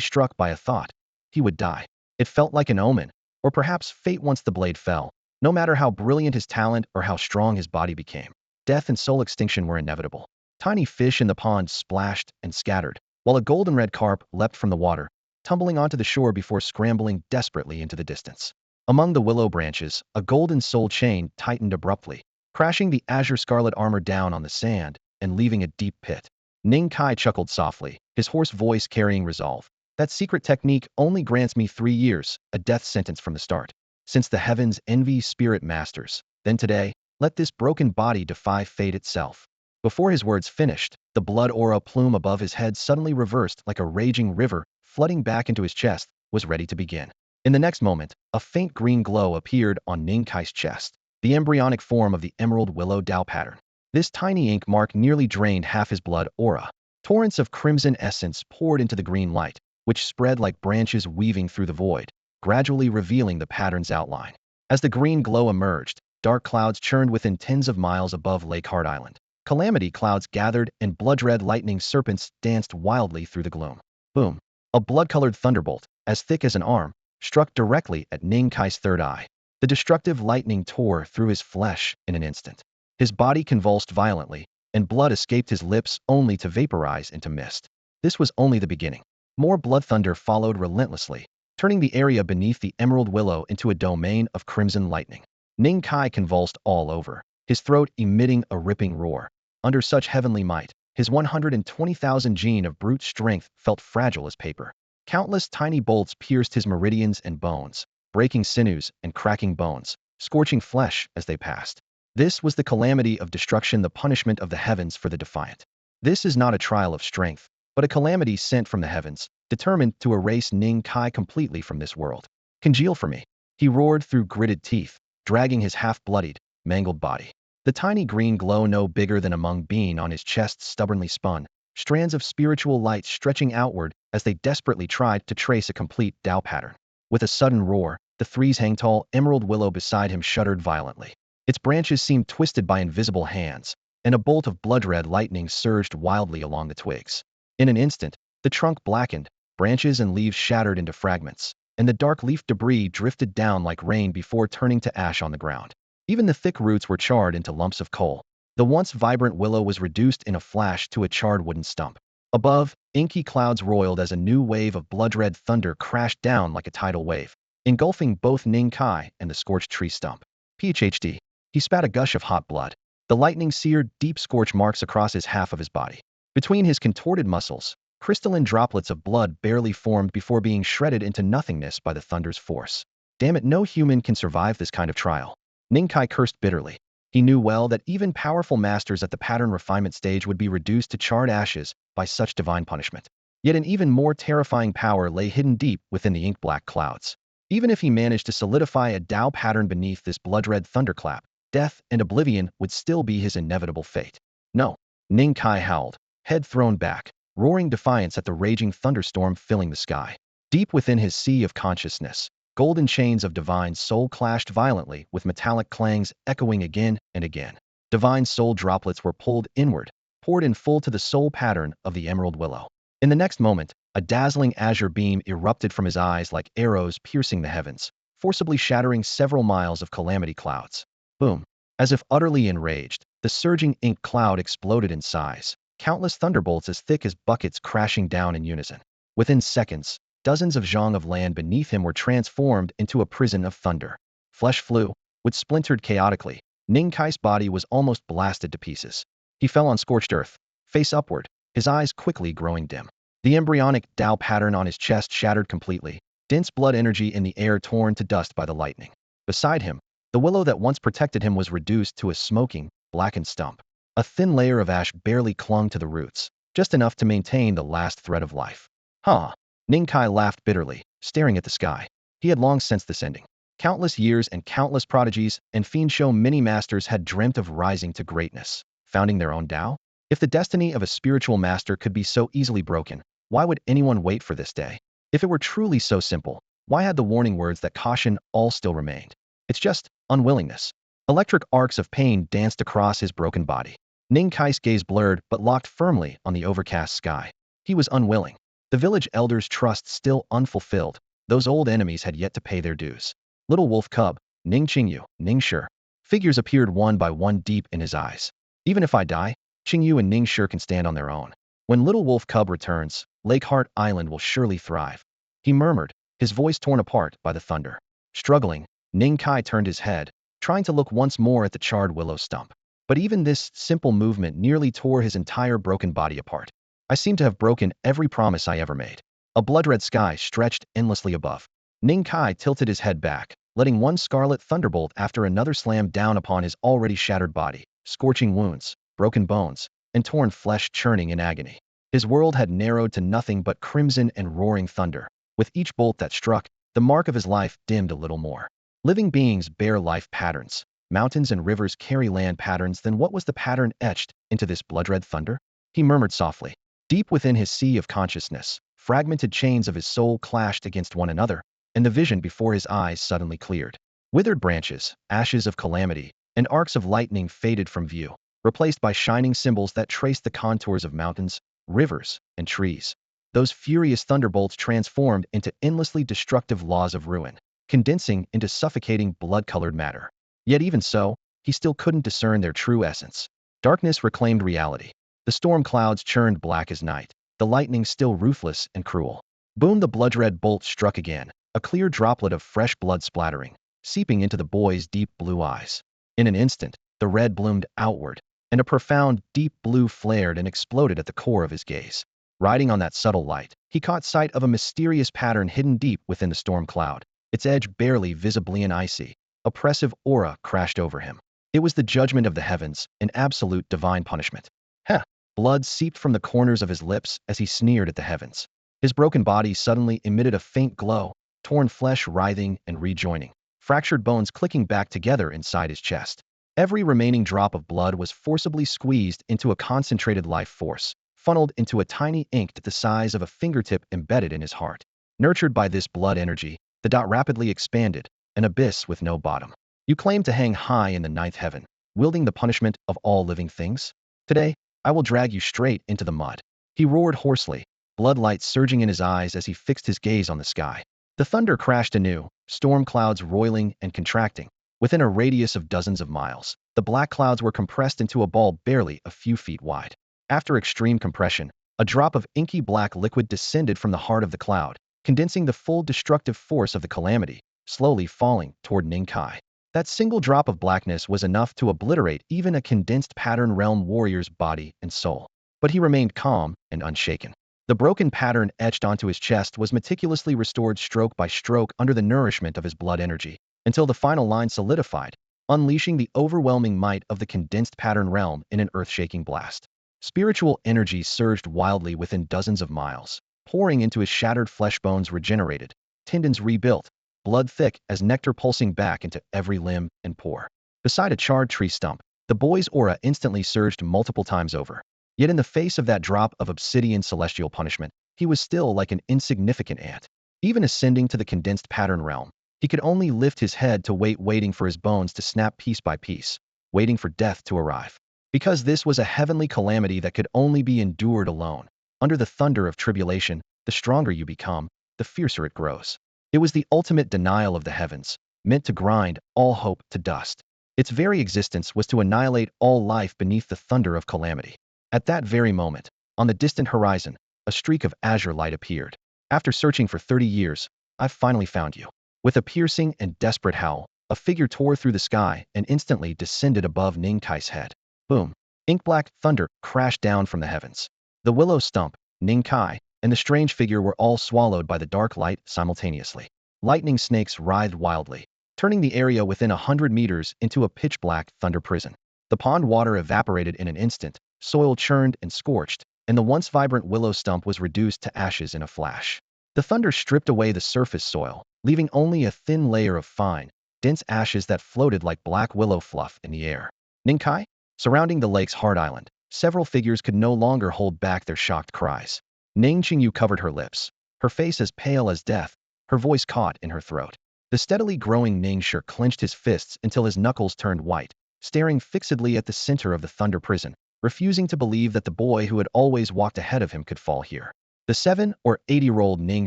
struck by a thought. He would die. It felt like an omen, or perhaps fate once the blade fell. No matter how brilliant his talent or how strong his body became, death and soul extinction were inevitable. Tiny fish in the pond splashed and scattered, while a golden red carp leapt from the water, tumbling onto the shore before scrambling desperately into the distance. Among the willow branches, a golden soul chain tightened abruptly, crashing the azure scarlet armor down on the sand and leaving a deep pit. Ning Kai chuckled softly, his hoarse voice carrying resolve. That secret technique only grants me 3 years, a death sentence from the start. Since the heavens envy spirit masters, then today, let this broken body defy fate itself. Before his words finished, the blood aura plume above his head suddenly reversed like a raging river, flooding back into his chest, was ready to begin. In the next moment, a faint green glow appeared on Ning Kai's chest, the embryonic form of the emerald willow Dao pattern. This tiny ink mark nearly drained half his blood aura. Torrents of crimson essence poured into the green light, which spread like branches weaving through the void, gradually revealing the pattern's outline. As the green glow emerged, dark clouds churned within tens of miles above Lake Heart Island. Calamity clouds gathered and blood-red lightning serpents danced wildly through the gloom. Boom! A blood-colored thunderbolt, as thick as an arm, struck directly at Ning Kai's third eye. The destructive lightning tore through his flesh in an instant. His body convulsed violently, and blood escaped his lips only to vaporize into mist. This was only the beginning. More blood thunder followed relentlessly, turning the area beneath the emerald willow into a domain of crimson lightning. Ning Kai convulsed all over, his throat emitting a ripping roar. Under such heavenly might, his 120,000 gene of brute strength felt fragile as paper. Countless tiny bolts pierced his meridians and bones, breaking sinews and cracking bones, scorching flesh as they passed. This was the calamity of destruction, the punishment of the heavens for the defiant. This is not a trial of strength, but a calamity sent from the heavens, determined to erase Ning Kai completely from this world. Congeal for me, he roared through gritted teeth, dragging his half-bloodied, mangled body. The tiny green glow no bigger than a mung bean on his chest stubbornly spun, strands of spiritual light stretching outward as they desperately tried to trace a complete Dao pattern. With a sudden roar, the 3-hang-tall emerald willow beside him shuddered violently. Its branches seemed twisted by invisible hands, and a bolt of blood-red lightning surged wildly along the twigs. In an instant, the trunk blackened, branches and leaves shattered into fragments, and the dark leaf debris drifted down like rain before turning to ash on the ground. Even the thick roots were charred into lumps of coal. The once vibrant willow was reduced in a flash to a charred wooden stump. Above, inky clouds roiled as a new wave of blood-red thunder crashed down like a tidal wave, engulfing both Ning Kai and the scorched tree stump. PHD. He spat a gush of hot blood. The lightning seared deep scorch marks across his half of his body. Between his contorted muscles, crystalline droplets of blood barely formed before being shredded into nothingness by the thunder's force. Damn it, no human can survive this kind of trial. Ning Kai cursed bitterly. He knew well that even powerful masters at the pattern refinement stage would be reduced to charred ashes by such divine punishment. Yet an even more terrifying power lay hidden deep within the ink-black clouds. Even if he managed to solidify a Dao pattern beneath this blood-red thunderclap, death and oblivion would still be his inevitable fate. No, Ning Kai howled, head thrown back, roaring defiance at the raging thunderstorm filling the sky. Deep within his sea of consciousness, golden chains of divine soul clashed violently with metallic clangs echoing again and again. Divine soul droplets were pulled inward, poured in full to the soul pattern of the emerald willow. In the next moment, a dazzling azure beam erupted from his eyes like arrows piercing the heavens, forcibly shattering several miles of calamity clouds. Boom! As if utterly enraged, the surging ink cloud exploded in size, countless thunderbolts as thick as buckets crashing down in unison. Within seconds, dozens of zhang of land beneath him were transformed into a prison of thunder. Flesh flew, which splintered chaotically. Ning Kai's body was almost blasted to pieces. He fell on scorched earth, face upward, his eyes quickly growing dim. The embryonic Dao pattern on his chest shattered completely, dense blood energy in the air torn to dust by the lightning. Beside him, the willow that once protected him was reduced to a smoking, blackened stump. A thin layer of ash barely clung to the roots, just enough to maintain the last thread of life. Huh! Ning Kai laughed bitterly, staring at the sky. He had long sensed this ending. Countless years and countless prodigies and fiend-show mini-masters had dreamt of rising to greatness, founding their own Dao. If the destiny of a spiritual master could be so easily broken, why would anyone wait for this day? If it were truly so simple, why had the warning words that caution all still remained? It's just unwillingness. Electric arcs of pain danced across his broken body. Ning Kai's gaze blurred but locked firmly on the overcast sky. He was unwilling. The village elder's trust still unfulfilled. Those old enemies had yet to pay their dues. Little wolf cub, Ning Qingyu, Ning Shi. Figures appeared one by one deep in his eyes. Even if I die, Qingyu and Ning Shi can stand on their own. When little wolf cub returns, Lake Heart Island will surely thrive. He murmured, his voice torn apart by the thunder. Struggling, Ning Kai turned his head, trying to look once more at the charred willow stump. But even this simple movement nearly tore his entire broken body apart. I seem to have broken every promise I ever made. A blood-red sky stretched endlessly above. Ning Kai tilted his head back, letting one scarlet thunderbolt after another slam down upon his already shattered body, scorching wounds, broken bones, and torn flesh churning in agony. His world had narrowed to nothing but crimson and roaring thunder. With each bolt that struck, the mark of his life dimmed a little more. Living beings bear life patterns. Mountains and rivers carry land patterns. Then what was the pattern etched into this blood-red thunder? He murmured softly. Deep within his sea of consciousness, fragmented chains of his soul clashed against one another, and the vision before his eyes suddenly cleared. Withered branches, ashes of calamity, and arcs of lightning faded from view, replaced by shining symbols that traced the contours of mountains, rivers, and trees. Those furious thunderbolts transformed into endlessly destructive laws of ruin, condensing into suffocating blood-colored matter. Yet even so, he still couldn't discern their true essence. Darkness reclaimed reality. The storm clouds churned black as night, the lightning still ruthless and cruel. Boom! The blood-red bolt struck again, a clear droplet of fresh blood splattering, seeping into the boy's deep blue eyes. In an instant, the red bloomed outward, and a profound, deep blue flared and exploded at the core of his gaze. Riding on that subtle light, he caught sight of a mysterious pattern hidden deep within the storm cloud, its edge barely visibly and icy. Oppressive aura crashed over him. It was the judgment of the heavens, an absolute divine punishment. Heh! Blood seeped from the corners of his lips as he sneered at the heavens. His broken body suddenly emitted a faint glow, torn flesh writhing and rejoining, fractured bones clicking back together inside his chest. Every remaining drop of blood was forcibly squeezed into a concentrated life force, funneled into a tiny ink the size of a fingertip embedded in his heart. Nurtured by this blood energy, the dot rapidly expanded, an abyss with no bottom. You claim to hang high in the ninth heaven, wielding the punishment of all living things? Today, I will drag you straight into the mud. He roared hoarsely, bloodlight surging in his eyes as he fixed his gaze on the sky. The thunder crashed anew, storm clouds roiling and contracting. Within a radius of dozens of miles, the black clouds were compressed into a ball barely a few feet wide. After extreme compression, a drop of inky black liquid descended from the heart of the cloud, condensing the full destructive force of the calamity, slowly falling toward Ning Kai. That single drop of blackness was enough to obliterate even a condensed pattern realm warrior's body and soul. But he remained calm and unshaken. The broken pattern etched onto his chest was meticulously restored stroke by stroke under the nourishment of his blood energy, until the final line solidified, unleashing the overwhelming might of the condensed pattern realm in an earth-shaking blast. Spiritual energy surged wildly within dozens of miles, pouring into his shattered flesh. Bones regenerated, tendons rebuilt, blood thick as nectar pulsing back into every limb and pore. Beside a charred tree stump, the boy's aura instantly surged multiple times over. Yet in the face of that drop of obsidian celestial punishment, he was still like an insignificant ant. Even ascending to the condensed pattern realm, he could only lift his head to waiting for his bones to snap piece by piece, waiting for death to arrive. Because this was a heavenly calamity that could only be endured alone. Under the thunder of tribulation, the stronger you become, the fiercer it grows. It was the ultimate denial of the heavens, meant to grind all hope to dust. Its very existence was to annihilate all life beneath the thunder of calamity. At that very moment, on the distant horizon, a streak of azure light appeared. After searching for 30 years, I've finally found you. With a piercing and desperate howl, a figure tore through the sky and instantly descended above Ning Kai's head. Boom! Ink-black thunder crashed down from the heavens. The willow stump, Ning Kai, and the strange figure were all swallowed by the dark light simultaneously. Lightning snakes writhed wildly, turning the area within 100 meters into a pitch-black thunder prison. The pond water evaporated in an instant, soil churned and scorched, and the once vibrant willow stump was reduced to ashes in a flash. The thunder stripped away the surface soil, leaving only a thin layer of fine, dense ashes that floated like black willow fluff in the air. Ning Kai? Surrounding the lake's hard island, several figures could no longer hold back their shocked cries. Ning Qingyu covered her lips, her face as pale as death, her voice caught in her throat. The steadily growing Ning Shi clenched his fists until his knuckles turned white, staring fixedly at the center of the thunder prison, refusing to believe that the boy who had always walked ahead of him could fall here. The 7 or 8-year-old Ning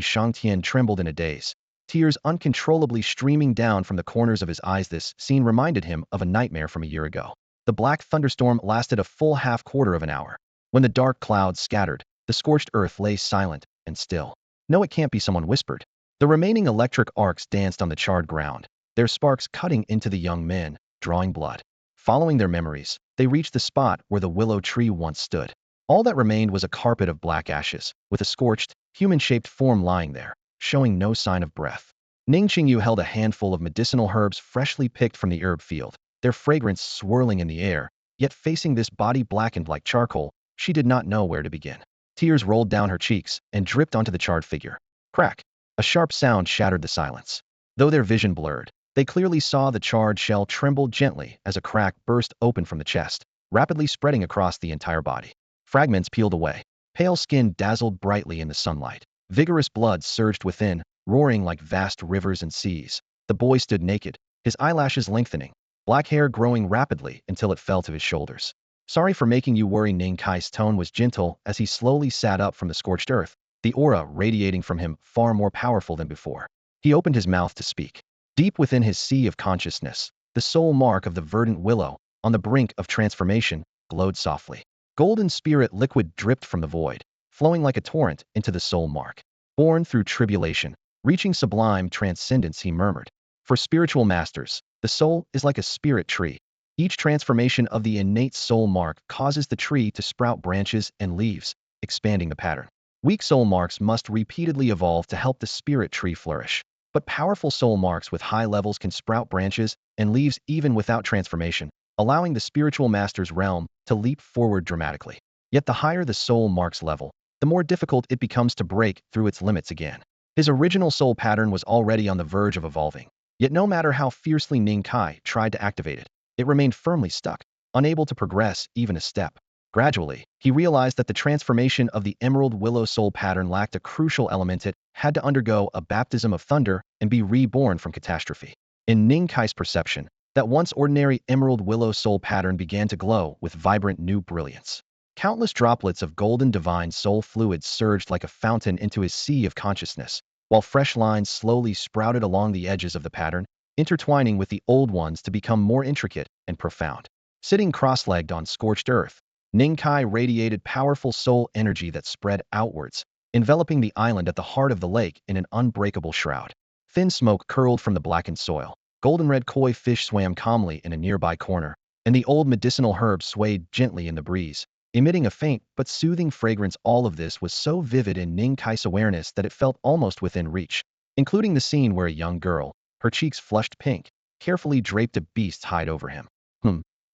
Shangtian trembled in a daze, tears uncontrollably streaming down from the corners of his eyes. This scene reminded him of a nightmare from a year ago. The black thunderstorm lasted a full half-quarter of an hour. When the dark clouds scattered, the scorched earth lay silent and still. "No, it can't be," someone whispered. The remaining electric arcs danced on the charred ground, their sparks cutting into the young men, drawing blood. Following their memories, they reached the spot where the willow tree once stood. All that remained was a carpet of black ashes, with a scorched, human-shaped form lying there, showing no sign of breath. Ning Qingyu held a handful of medicinal herbs freshly picked from the herb field, their fragrance swirling in the air, yet facing this body blackened like charcoal, she did not know where to begin. Tears rolled down her cheeks and dripped onto the charred figure. Crack! A sharp sound shattered the silence. Though their vision blurred, they clearly saw the charred shell tremble gently as a crack burst open from the chest, rapidly spreading across the entire body. Fragments peeled away. Pale skin dazzled brightly in the sunlight. Vigorous blood surged within, roaring like vast rivers and seas. The boy stood naked, his eyelashes lengthening, black hair growing rapidly until it fell to his shoulders. "Sorry for making you worry." Ning Kai's tone was gentle as he slowly sat up from the scorched earth, the aura radiating from him far more powerful than before. He opened his mouth to speak. Deep within his sea of consciousness, the soul mark of the verdant willow, on the brink of transformation, glowed softly. Golden spirit liquid dripped from the void, flowing like a torrent into the soul mark. "Born through tribulation, reaching sublime transcendence," he murmured. "For spiritual masters, the soul is like a spirit tree. Each transformation of the innate soul mark causes the tree to sprout branches and leaves, expanding the pattern. Weak soul marks must repeatedly evolve to help the spirit tree flourish. But powerful soul marks with high levels can sprout branches and leaves even without transformation, allowing the spiritual master's realm to leap forward dramatically. Yet the higher the soul mark's level, the more difficult it becomes to break through its limits again. His original soul pattern was already on the verge of evolving. Yet no matter how fiercely Ning Kai tried to activate it, it remained firmly stuck, unable to progress even a step. Gradually, he realized that the transformation of the Emerald Willow soul pattern lacked a crucial element. It had to undergo a baptism of thunder and be reborn from catastrophe. In Ning Kai's perception, that once ordinary Emerald Willow soul pattern began to glow with vibrant new brilliance. Countless droplets of golden divine soul fluid surged like a fountain into his sea of consciousness, while fresh lines slowly sprouted along the edges of the pattern, intertwining with the old ones to become more intricate and profound. Sitting cross-legged on scorched earth, Ning Kai radiated powerful soul energy that spread outwards, enveloping the island at the heart of the lake in an unbreakable shroud. Thin smoke curled from the blackened soil. Golden-red koi fish swam calmly in a nearby corner, and the old medicinal herbs swayed gently in the breeze, emitting a faint but soothing fragrance. All of this was so vivid in Ning Kai's awareness that it felt almost within reach, including the scene where a young girl, her cheeks flushed pink, carefully draped a beast's hide over him.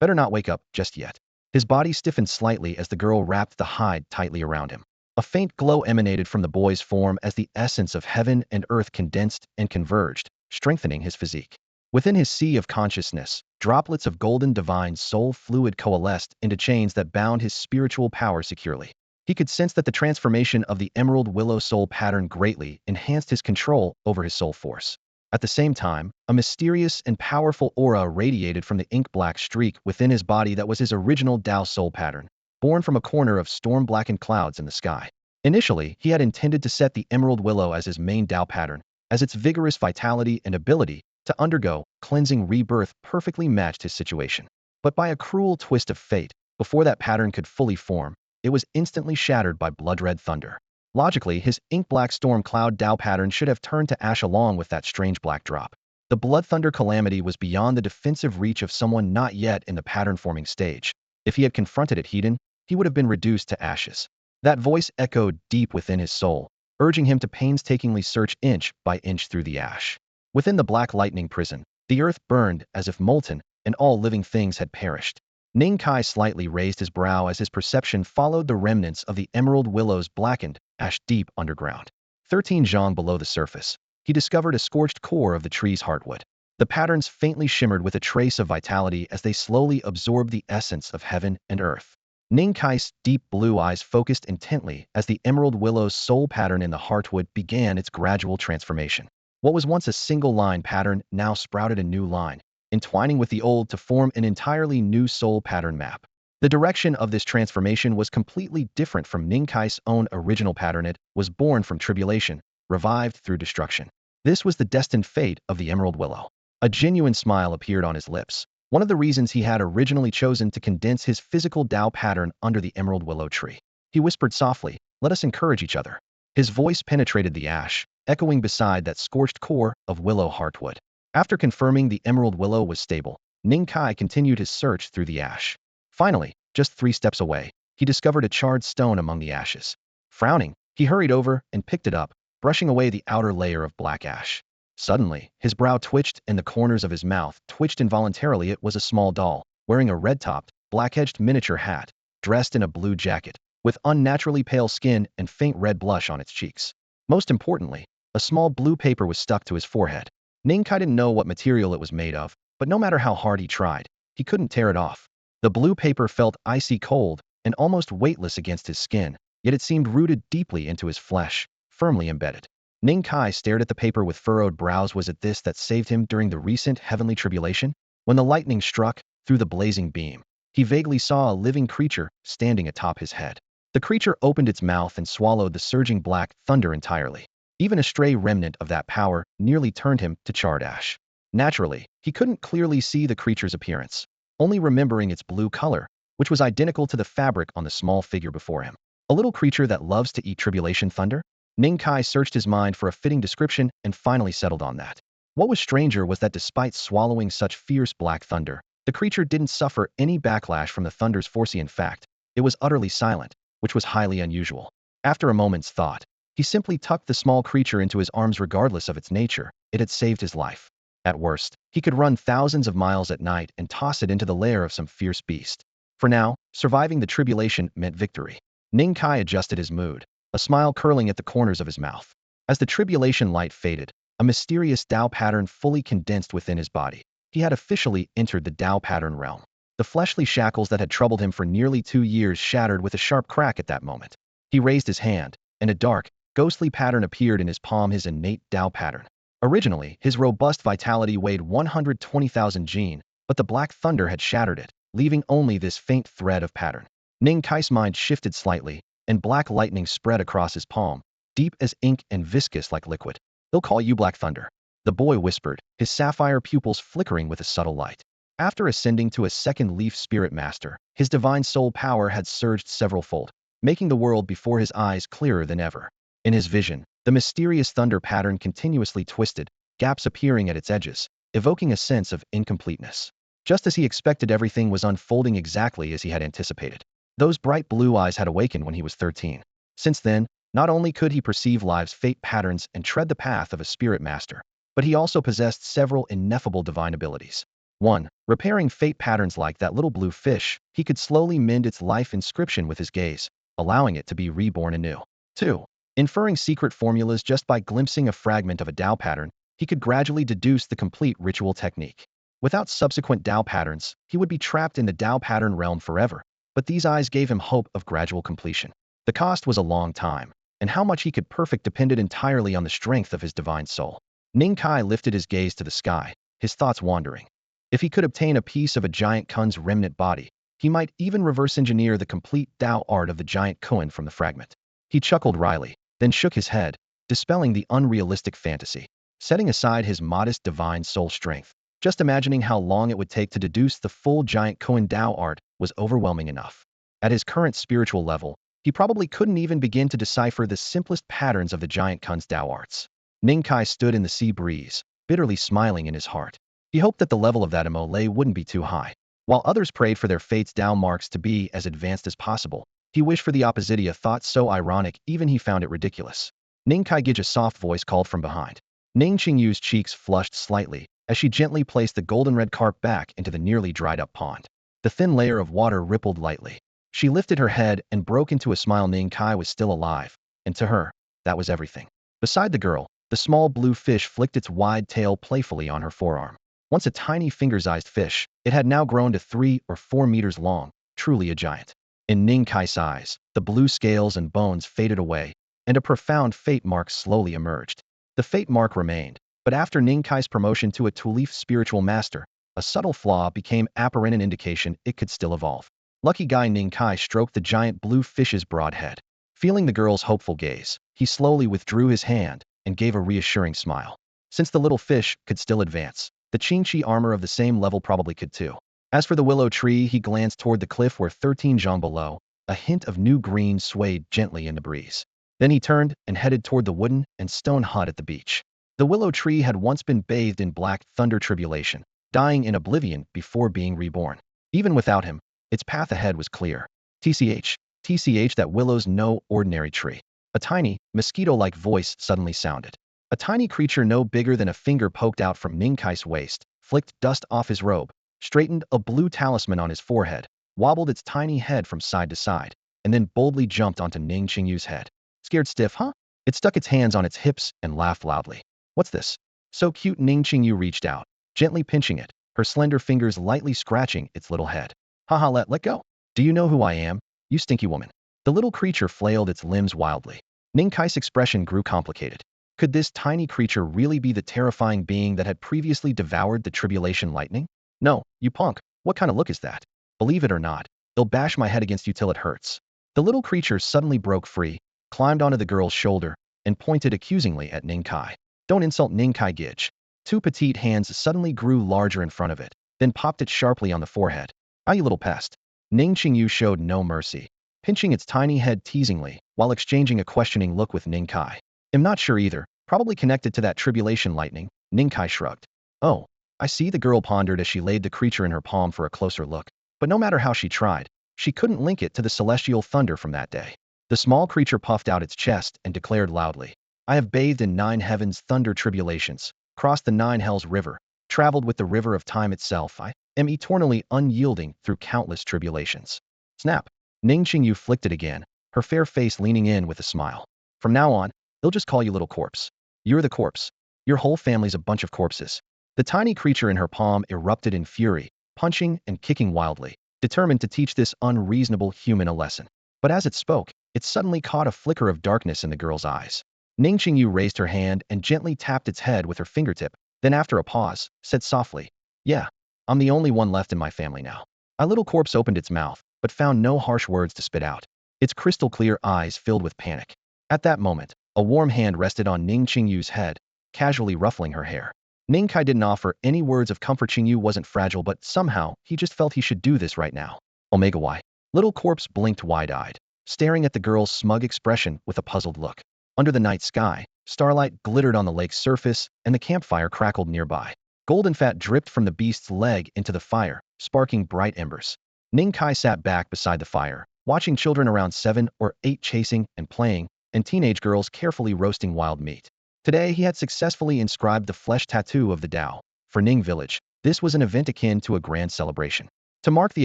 Better not wake up just yet. His body stiffened slightly as the girl wrapped the hide tightly around him. A faint glow emanated from the boy's form as the essence of heaven and earth condensed and converged, strengthening his physique. Within his sea of consciousness, droplets of golden divine soul fluid coalesced into chains that bound his spiritual power securely. He could sense that the transformation of the Emerald Willow soul pattern greatly enhanced his control over his soul force. At the same time, a mysterious and powerful aura radiated from the ink-black streak within his body that was his original Tao soul pattern, born from a corner of storm-blackened clouds in the sky. Initially, he had intended to set the Emerald Willow as his main Tao pattern, as its vigorous vitality and ability to undergo cleansing rebirth perfectly matched his situation. But by a cruel twist of fate, before that pattern could fully form, it was instantly shattered by blood-red thunder. Logically, his ink-black storm cloud Tao pattern should have turned to ash along with that strange black drop. The blood thunder calamity was beyond the defensive reach of someone not yet in the pattern-forming stage. If he had confronted it head-on, he would have been reduced to ashes. That voice echoed deep within his soul, urging him to painstakingly search inch by inch through the ash. Within the black lightning prison, the earth burned as if molten, and all living things had perished. Ning Kai slightly raised his brow as his perception followed the remnants of the Emerald Willow's blackened, ash-deep underground. 13 zhang below the surface, he discovered a scorched core of the tree's heartwood. The patterns faintly shimmered with a trace of vitality as they slowly absorbed the essence of heaven and earth. Ning Kai's deep blue eyes focused intently as the Emerald Willow's soul pattern in the heartwood began its gradual transformation. What was once a single-line pattern now sprouted a new line, entwining with the old to form an entirely new soul pattern map. The direction of this transformation was completely different from Ning Kai's own original pattern. It was born from tribulation, revived through destruction. This was the destined fate of the Emerald Willow. A genuine smile appeared on his lips, one of the reasons he had originally chosen to condense his physical Tao pattern under the Emerald Willow tree. He whispered softly, "Let us encourage each other." His voice penetrated the ash, echoing beside that scorched core of willow heartwood. After confirming the Emerald Willow was stable, Ning Kai continued his search through the ash. Finally, just 3 steps away, he discovered a charred stone among the ashes. Frowning, he hurried over and picked it up, brushing away the outer layer of black ash. Suddenly, his brow twitched and the corners of his mouth twitched involuntarily. It was a small doll, wearing a red-topped, black-edged miniature hat, dressed in a blue jacket, with unnaturally pale skin and faint red blush on its cheeks. Most importantly, a small blue paper was stuck to his forehead. Ning Kai didn't know what material it was made of, but no matter how hard he tried, he couldn't tear it off. The blue paper felt icy cold and almost weightless against his skin, yet it seemed rooted deeply into his flesh, firmly embedded. Ning Kai stared at the paper with furrowed brows. Was it this that saved him during the recent heavenly tribulation? When the lightning struck through the blazing beam, he vaguely saw a living creature standing atop his head. The creature opened its mouth and swallowed the surging black thunder entirely. Even a stray remnant of that power nearly turned him to charred ash. Naturally, he couldn't clearly see the creature's appearance, only remembering its blue color, which was identical to the fabric on the small figure before him. A little creature that loves to eat tribulation thunder? Ning Kai searched his mind for a fitting description and finally settled on that. What was stranger was that despite swallowing such fierce black thunder, the creature didn't suffer any backlash from the thunder's force. In fact, it was utterly silent, which was highly unusual. After a moment's thought, he simply tucked the small creature into his arms. Regardless of its nature, it had saved his life. At worst, he could run thousands of miles at night and toss it into the lair of some fierce beast. For now, surviving the tribulation meant victory. Ning Kai adjusted his mood, a smile curling at the corners of his mouth. As the tribulation light faded, a mysterious Tao pattern fully condensed within his body. He had officially entered the Tao pattern realm. The fleshly shackles that had troubled him for nearly 2 years shattered with a sharp crack at that moment. He raised his hand, and a dark, ghostly pattern appeared in his palm. His innate Tao pattern. Originally, his robust vitality weighed 120,000 gene, but the black thunder had shattered it, leaving only this faint thread of pattern. Ning Kai's mind shifted slightly, and black lightning spread across his palm, deep as ink and viscous like liquid. "They'll call you Black Thunder," the boy whispered, his sapphire pupils flickering with a subtle light. After ascending to a second leaf spirit master, his divine soul power had surged several-fold, making the world before his eyes clearer than ever. In his vision, the mysterious thunder pattern continuously twisted, gaps appearing at its edges, evoking a sense of incompleteness. Just as he expected, everything was unfolding exactly as he had anticipated. Those bright blue eyes had awakened when he was 13. Since then, not only could he perceive life's fate patterns and tread the path of a spirit master, but he also possessed several ineffable divine abilities. 1. Repairing fate patterns. Like that little blue fish, he could slowly mend its life inscription with his gaze, allowing it to be reborn anew. 2. Inferring secret formulas. Just by glimpsing a fragment of a Tao pattern, he could gradually deduce the complete ritual technique. Without subsequent Tao patterns, he would be trapped in the Tao pattern realm forever, but these eyes gave him hope of gradual completion. The cost was a long time, and how much he could perfect depended entirely on the strength of his divine soul. Ning Kai lifted his gaze to the sky, his thoughts wandering. If he could obtain a piece of a giant Kun's remnant body, he might even reverse engineer the complete Tao art of the giant Kun from the fragment. He chuckled wryly, then shook his head, dispelling the unrealistic fantasy. Setting aside his modest divine soul strength, just imagining how long it would take to deduce the full giant Kun Tao art was overwhelming enough. At his current spiritual level, he probably couldn't even begin to decipher the simplest patterns of the giant Kun's Tao arts. Ning Kai stood in the sea breeze, bitterly smiling in his heart. He hoped that the level of that MOLA wouldn't be too high. While others prayed for their fate's Tao marks to be as advanced as possible, he wished for the opposite. A thought so ironic even he found it ridiculous. Ning Kai. A soft voice called from behind. Ning Qingyu's cheeks flushed slightly as she gently placed the golden-red carp back into the nearly dried-up pond. The thin layer of water rippled lightly. She lifted her head and broke into a smile. Ning Kai was still alive, and to her, that was everything. Beside the girl, the small blue fish flicked its wide tail playfully on her forearm. Once a tiny finger-sized fish, it had now grown to 3 or 4 meters long, truly a giant. In Ning Kai's eyes, the blue scales and bones faded away, and a profound fate mark slowly emerged. The fate mark remained, but after Ning Kai's promotion to a two-leaf spiritual master, a subtle flaw became apparent, an indication it could still evolve. Lucky guy Ning Kai stroked the giant blue fish's broad head. Feeling the girl's hopeful gaze, he slowly withdrew his hand and gave a reassuring smile. Since the little fish could still advance, the Qingqi armor of the same level probably could too. As for the willow tree, he glanced toward the cliff where 13 zhang below, a hint of new green swayed gently in the breeze. Then he turned and headed toward the wooden and stone hut at the beach. The willow tree had once been bathed in black thunder tribulation, dying in oblivion before being reborn. Even without him, its path ahead was clear. TCH, that willow's no ordinary tree. A tiny, mosquito-like voice suddenly sounded. A tiny creature no bigger than a finger poked out from Ning Kai's waist, flicked dust off his robe, straightened a blue talisman on his forehead, wobbled its tiny head from side to side, and then boldly jumped onto Ning Qingyu's head. Scared stiff, huh? It stuck its hands on its hips and laughed loudly. What's this? So cute. Ning Qingyu reached out, gently pinching it, her slender fingers lightly scratching its little head. Haha, let go. Do you know who I am, you stinky woman? The little creature flailed its limbs wildly. Ning Kai's expression grew complicated. Could this tiny creature really be the terrifying being that had previously devoured the tribulation lightning? No, you punk, what kind of look is that? Believe it or not, they'll bash my head against you till it hurts. The little creature suddenly broke free, climbed onto the girl's shoulder, and pointed accusingly at Ning Kai. Don't insult Ning Kai Gij. Two petite hands suddenly grew larger in front of it, then popped it sharply on the forehead. Ah, you little pest. Ning Qingyu showed no mercy, pinching its tiny head teasingly while exchanging a questioning look with Ning Kai. I'm not sure either, probably connected to that tribulation lightning. Ning Kai shrugged. Oh, I see, the girl pondered as she laid the creature in her palm for a closer look. But no matter how she tried, she couldn't link it to the celestial thunder from that day. The small creature puffed out its chest and declared loudly, I have bathed in 9 heavens' thunder tribulations, crossed the 9 hells river, traveled with the river of time itself. I am eternally unyielding through countless tribulations. Snap. Ning Qingyu flicked it again, her fair face leaning in with a smile. From now on, they'll just call you little corpse. You're the corpse. Your whole family's a bunch of corpses. The tiny creature in her palm erupted in fury, punching and kicking wildly, determined to teach this unreasonable human a lesson. But as it spoke, it suddenly caught a flicker of darkness in the girl's eyes. Ning Qingyu raised her hand and gently tapped its head with her fingertip, then after a pause, said softly, Yeah, I'm the only one left in my family now. A little corpse opened its mouth, but found no harsh words to spit out. Its crystal clear eyes filled with panic. At that moment, a warm hand rested on Ning Qingyu's head, casually ruffling her hair. Ning Kai didn't offer any words of comfort. Qingyu wasn't fragile, but somehow, he just felt he should do this right now. Omega Y. Little corpse blinked wide-eyed, staring at the girl's smug expression with a puzzled look. Under the night sky, starlight glittered on the lake's surface, and the campfire crackled nearby. Golden fat dripped from the beast's leg into the fire, sparking bright embers. Ning Kai sat back beside the fire, watching children around 7 or 8 chasing and playing, and teenage girls carefully roasting wild meat. Today he had successfully inscribed the flesh tattoo of the Tao. For Ning Village, this was an event akin to a grand celebration. To mark the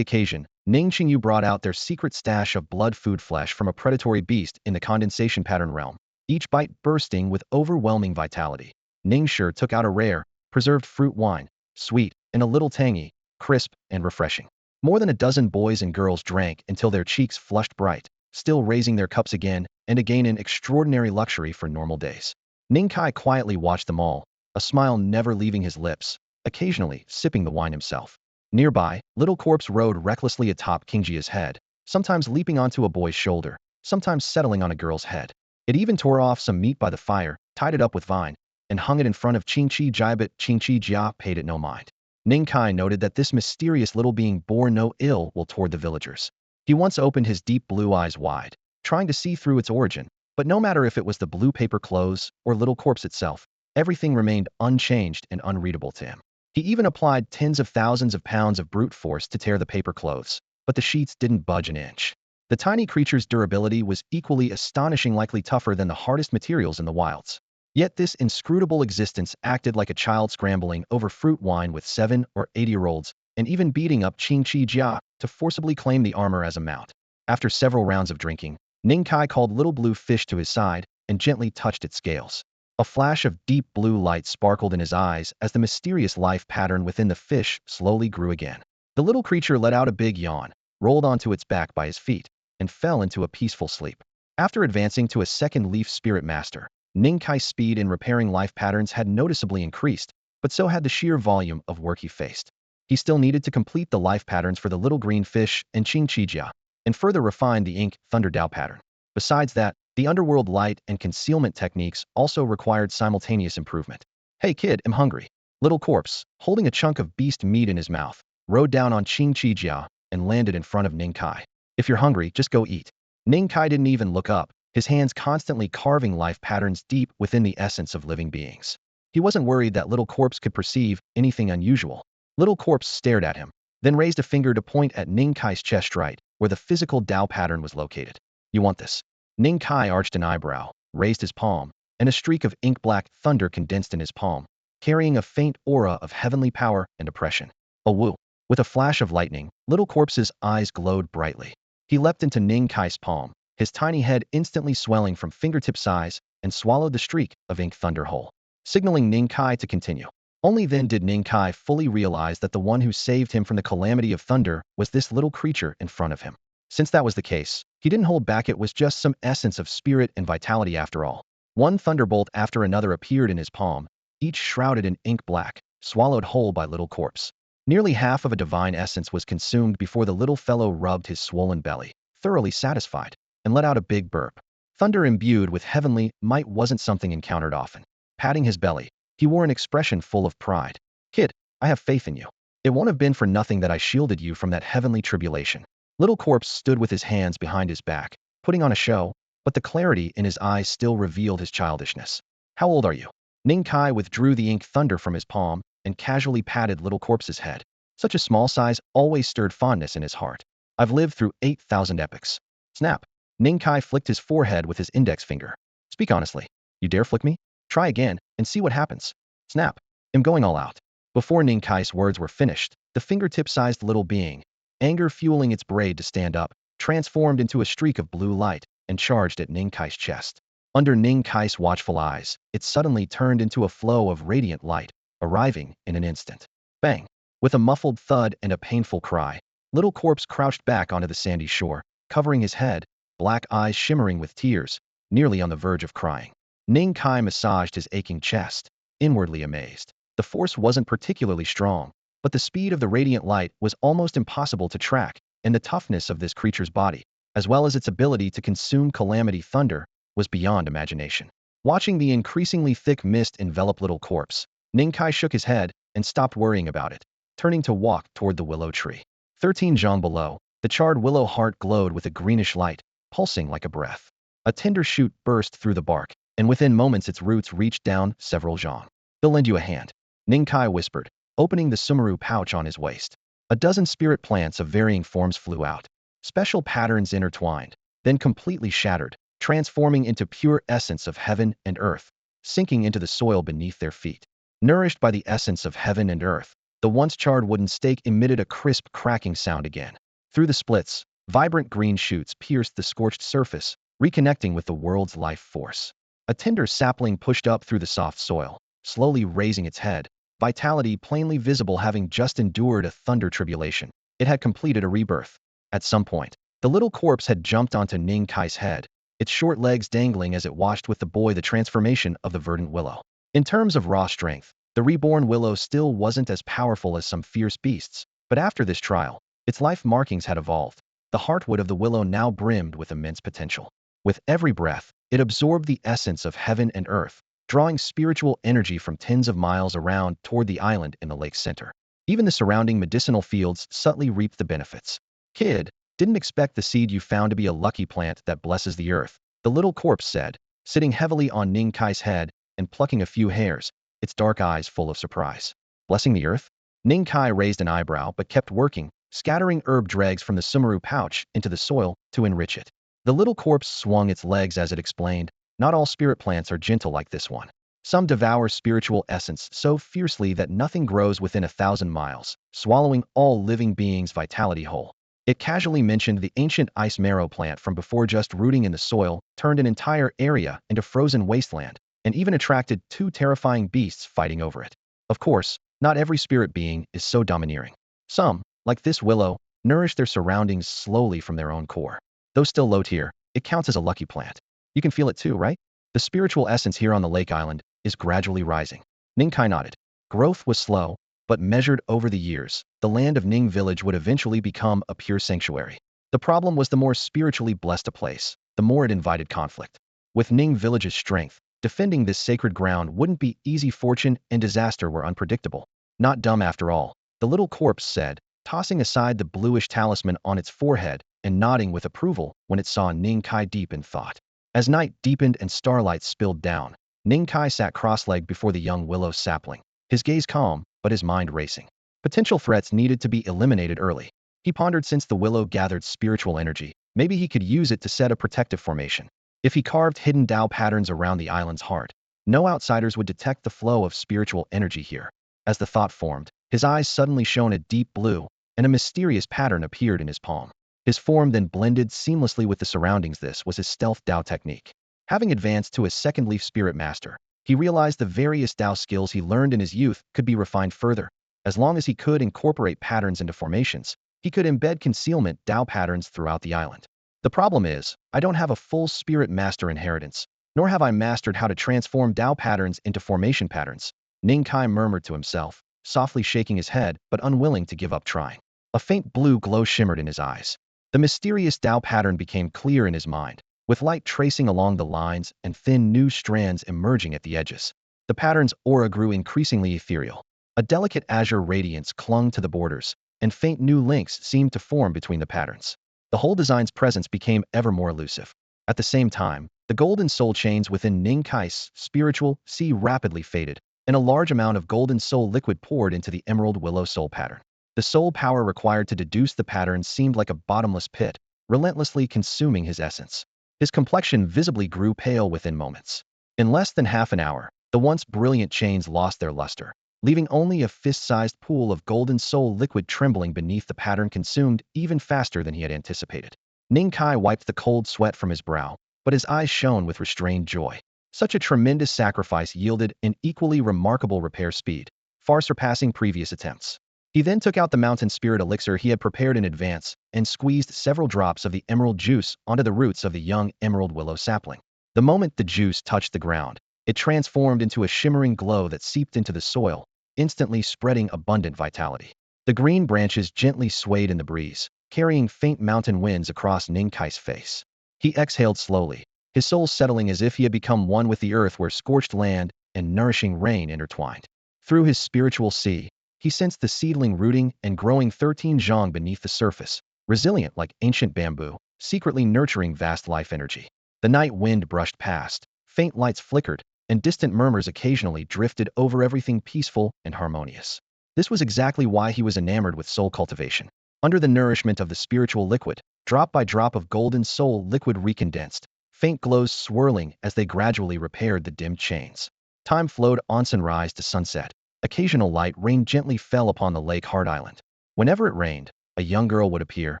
occasion, Ning Qingyu brought out their secret stash of blood food flesh from a predatory beast in the condensation pattern realm, each bite bursting with overwhelming vitality. Ning Shi took out a rare, preserved fruit wine, sweet and a little tangy, crisp and refreshing. More than a dozen boys and girls drank until their cheeks flushed bright, still raising their cups again and again in extraordinary luxury for normal days. Ning Kai quietly watched them all, a smile never leaving his lips, occasionally sipping the wine himself. Nearby, little corpse rode recklessly atop Qingjia's head, sometimes leaping onto a boy's shoulder, sometimes settling on a girl's head. It even tore off some meat by the fire, tied it up with vine, and hung it in front of Qingqi Jia, but Qingqi Jia paid it no mind. Ning Kai noted that this mysterious little being bore no ill will toward the villagers. He once opened his deep blue eyes wide, trying to see through its origin, but no matter if it was the blue paper clothes or little corpse itself, everything remained unchanged and unreadable to him. He even applied tens of thousands of pounds of brute force to tear the paper clothes, but the sheets didn't budge an inch. The tiny creature's durability was equally astonishing, likely tougher than the hardest materials in the wilds. Yet this inscrutable existence acted like a child scrambling over fruit wine with 7 or 8-year-olds, and even beating up Qingqi Jia to forcibly claim the armor as a mount. After several rounds of drinking, Ning Kai called little blue fish to his side and gently touched its scales. A flash of deep blue light sparkled in his eyes as the mysterious life pattern within the fish slowly grew again. The little creature let out a big yawn, rolled onto its back by his feet, and fell into a peaceful sleep. After advancing to a second leaf spirit master, Ning Kai's speed in repairing life patterns had noticeably increased, but so had the sheer volume of work he faced. He still needed to complete the life patterns for the little green fish and Qing Qijia, and further refine the ink thunder Dao pattern. Besides that, the underworld light and concealment techniques also required simultaneous improvement. Hey kid, I'm hungry. Little corpse, holding a chunk of beast meat in his mouth, rode down on Qing Qijia and landed in front of Ning Kai. If you're hungry, just go eat. Ning Kai didn't even look up, his hands constantly carving life patterns deep within the essence of living beings. He wasn't worried that Little Corpse could perceive anything unusual. Little Corpse stared at him, then raised a finger to point at Ning Kai's chest right, where the physical Dao pattern was located. You want this? Ning Kai arched an eyebrow, raised his palm, and a streak of ink-black thunder condensed in his palm, carrying a faint aura of heavenly power and oppression. Oh woo! With a flash of lightning, Little Corpse's eyes glowed brightly. He leapt into Ning Kai's palm, his tiny head instantly swelling from fingertip size, and swallowed the streak of ink thunder whole, signaling Ning Kai to continue. Only then did Ning Kai fully realize that the one who saved him from the calamity of thunder was this little creature in front of him. Since that was the case, he didn't hold back. It was just some essence of spirit and vitality after all. One thunderbolt after another appeared in his palm, each shrouded in ink black, swallowed whole by Little Corpse. Nearly half of a divine essence was consumed before the little fellow rubbed his swollen belly, thoroughly satisfied, and let out a big burp. Thunder imbued with heavenly might wasn't something encountered often. Patting his belly, he wore an expression full of pride. Kid, I have faith in you. It won't have been for nothing that I shielded you from that heavenly tribulation. Little Corpse stood with his hands behind his back, putting on a show, but the clarity in his eyes still revealed his childishness. How old are you? Ning Kai withdrew the ink thunder from his palm and casually patted Little Corpse's head. Such a small size always stirred fondness in his heart. I've lived through 8,000 epics. Snap. Ning Kai flicked his forehead with his index finger. Speak honestly. You dare flick me? Try again, and see what happens. Snap. I'm going all out. Before Ning Kai's words were finished, the fingertip-sized little being, anger fueling its braid to stand up, transformed into a streak of blue light and charged at Ning Kai's chest. Under Ning Kai's watchful eyes, it suddenly turned into a flow of radiant light, arriving in an instant. Bang! With a muffled thud and a painful cry, Little Corpse crouched back onto the sandy shore, covering his head, black eyes shimmering with tears, nearly on the verge of crying. Ning Kai massaged his aching chest, inwardly amazed. The force wasn't particularly strong, but the speed of the radiant light was almost impossible to track, and the toughness of this creature's body, as well as its ability to consume calamity thunder, was beyond imagination. Watching the increasingly thick mist envelop Little Corpse, Ning Kai shook his head and stopped worrying about it, turning to walk toward the willow tree. 13 zhang below, the charred willow heart glowed with a greenish light, pulsing like a breath. A tender shoot burst through the bark, and within moments its roots reached down several zhang. They'll lend you a hand, Ning Kai whispered, opening the sumaru pouch on his waist. A dozen spirit plants of varying forms flew out. Special patterns intertwined, then completely shattered, transforming into pure essence of heaven and earth, sinking into the soil beneath their feet. Nourished by the essence of heaven and earth, the once charred wooden stake emitted a crisp cracking sound again. Through the splits, vibrant green shoots pierced the scorched surface, reconnecting with the world's life force. A tender sapling pushed up through the soft soil, slowly raising its head, vitality plainly visible. Having just endured a thunder tribulation, it had completed a rebirth. At some point, the little corpse had jumped onto Ning Kai's head, its short legs dangling as it watched with the boy the transformation of the verdant willow. In terms of raw strength, the reborn willow still wasn't as powerful as some fierce beasts, but after this trial, its life markings had evolved. The heartwood of the willow now brimmed with immense potential. With every breath, it absorbed the essence of heaven and earth, drawing spiritual energy from tens of miles around toward the island in the lake's center. Even the surrounding medicinal fields subtly reaped the benefits. Kid, didn't expect the seed you found to be a lucky plant that blesses the earth, the little corpse said, sitting heavily on Ning Kai's head and plucking a few hairs, its dark eyes full of surprise. Blessing the earth? Ning Kai raised an eyebrow but kept working, scattering herb dregs from the sumaru pouch into the soil to enrich it. The little corpse swung its legs as it explained, not all spirit plants are gentle like this one. Some devour spiritual essence so fiercely that nothing grows within 1,000 miles, swallowing all living beings' vitality whole. It casually mentioned the ancient ice marrow plant from before just rooting in the soil, turned an entire area into frozen wasteland, and even attracted 2 terrifying beasts fighting over it. Of course, not every spirit being is so domineering. Some, like this willow, nourish their surroundings slowly from their own core. Though still low tier, it counts as a lucky plant. You can feel it too, right? The spiritual essence here on the lake island is gradually rising. Ning Kai nodded. Growth was slow, but measured over the years, the land of Ning village would eventually become a pure sanctuary. The problem was the more spiritually blessed a place, the more it invited conflict. With Ning village's strength, defending this sacred ground wouldn't be easy. Fortune and disaster were unpredictable. Not dumb after all, the little corpse said, tossing aside the bluish talisman on its forehead and nodding with approval when it saw Ning Kai deep in thought. As night deepened and starlight spilled down, Ning Kai sat cross-legged before the young willow sapling, his gaze calm, but his mind racing. Potential threats needed to be eliminated early. He pondered, since the willow gathered spiritual energy, maybe he could use it to set a protective formation. If he carved hidden Tao patterns around the island's heart, no outsiders would detect the flow of spiritual energy here. As the thought formed, his eyes suddenly shone a deep blue, and a mysterious pattern appeared in his palm. His form then blended seamlessly with the surroundings. This was his stealth Tao technique. Having advanced to his second leaf spirit master, he realized the various Tao skills he learned in his youth could be refined further. As long as he could incorporate patterns into formations, he could embed concealment Tao patterns throughout the island. The problem is, I don't have a full spirit master inheritance, nor have I mastered how to transform Tao patterns into formation patterns, Ning Kai murmured to himself, softly shaking his head but unwilling to give up trying. A faint blue glow shimmered in his eyes. The mysterious Tao pattern became clear in his mind, with light tracing along the lines and thin new strands emerging at the edges. The pattern's aura grew increasingly ethereal. A delicate azure radiance clung to the borders, and faint new links seemed to form between the patterns. The whole design's presence became ever more elusive. At the same time, the golden soul chains within Ning Kai's spiritual sea rapidly faded, and a large amount of golden soul liquid poured into the emerald willow soul pattern. The soul power required to deduce the pattern seemed like a bottomless pit, relentlessly consuming his essence. His complexion visibly grew pale within moments. In less than half an hour, the once brilliant chains lost their luster, leaving only a fist-sized pool of golden soul liquid trembling beneath the pattern, consumed even faster than he had anticipated. Ning Kai wiped the cold sweat from his brow, but his eyes shone with restrained joy. Such a tremendous sacrifice yielded an equally remarkable repair speed, far surpassing previous attempts. He then took out the mountain spirit elixir he had prepared in advance and squeezed several drops of the emerald juice onto the roots of the young emerald willow sapling. The moment the juice touched the ground, it transformed into a shimmering glow that seeped into the soil, instantly spreading abundant vitality. The green branches gently swayed in the breeze, carrying faint mountain winds across Ning Kai's face. He exhaled slowly, his soul settling as if he had become one with the earth, where scorched land and nourishing rain intertwined. Through his spiritual sea, he sensed the seedling rooting and growing 13 zhang beneath the surface, resilient like ancient bamboo, secretly nurturing vast life energy. The night wind brushed past, faint lights flickered, and distant murmurs occasionally drifted over everything peaceful and harmonious. This was exactly why he was enamored with soul cultivation. Under the nourishment of the spiritual liquid, drop by drop of golden soul liquid recondensed, faint glows swirling as they gradually repaired the dimmed chains. Time flowed on, sunrise to sunset. Occasional light rain gently fell upon the lake heart island. Whenever it rained, a young girl would appear,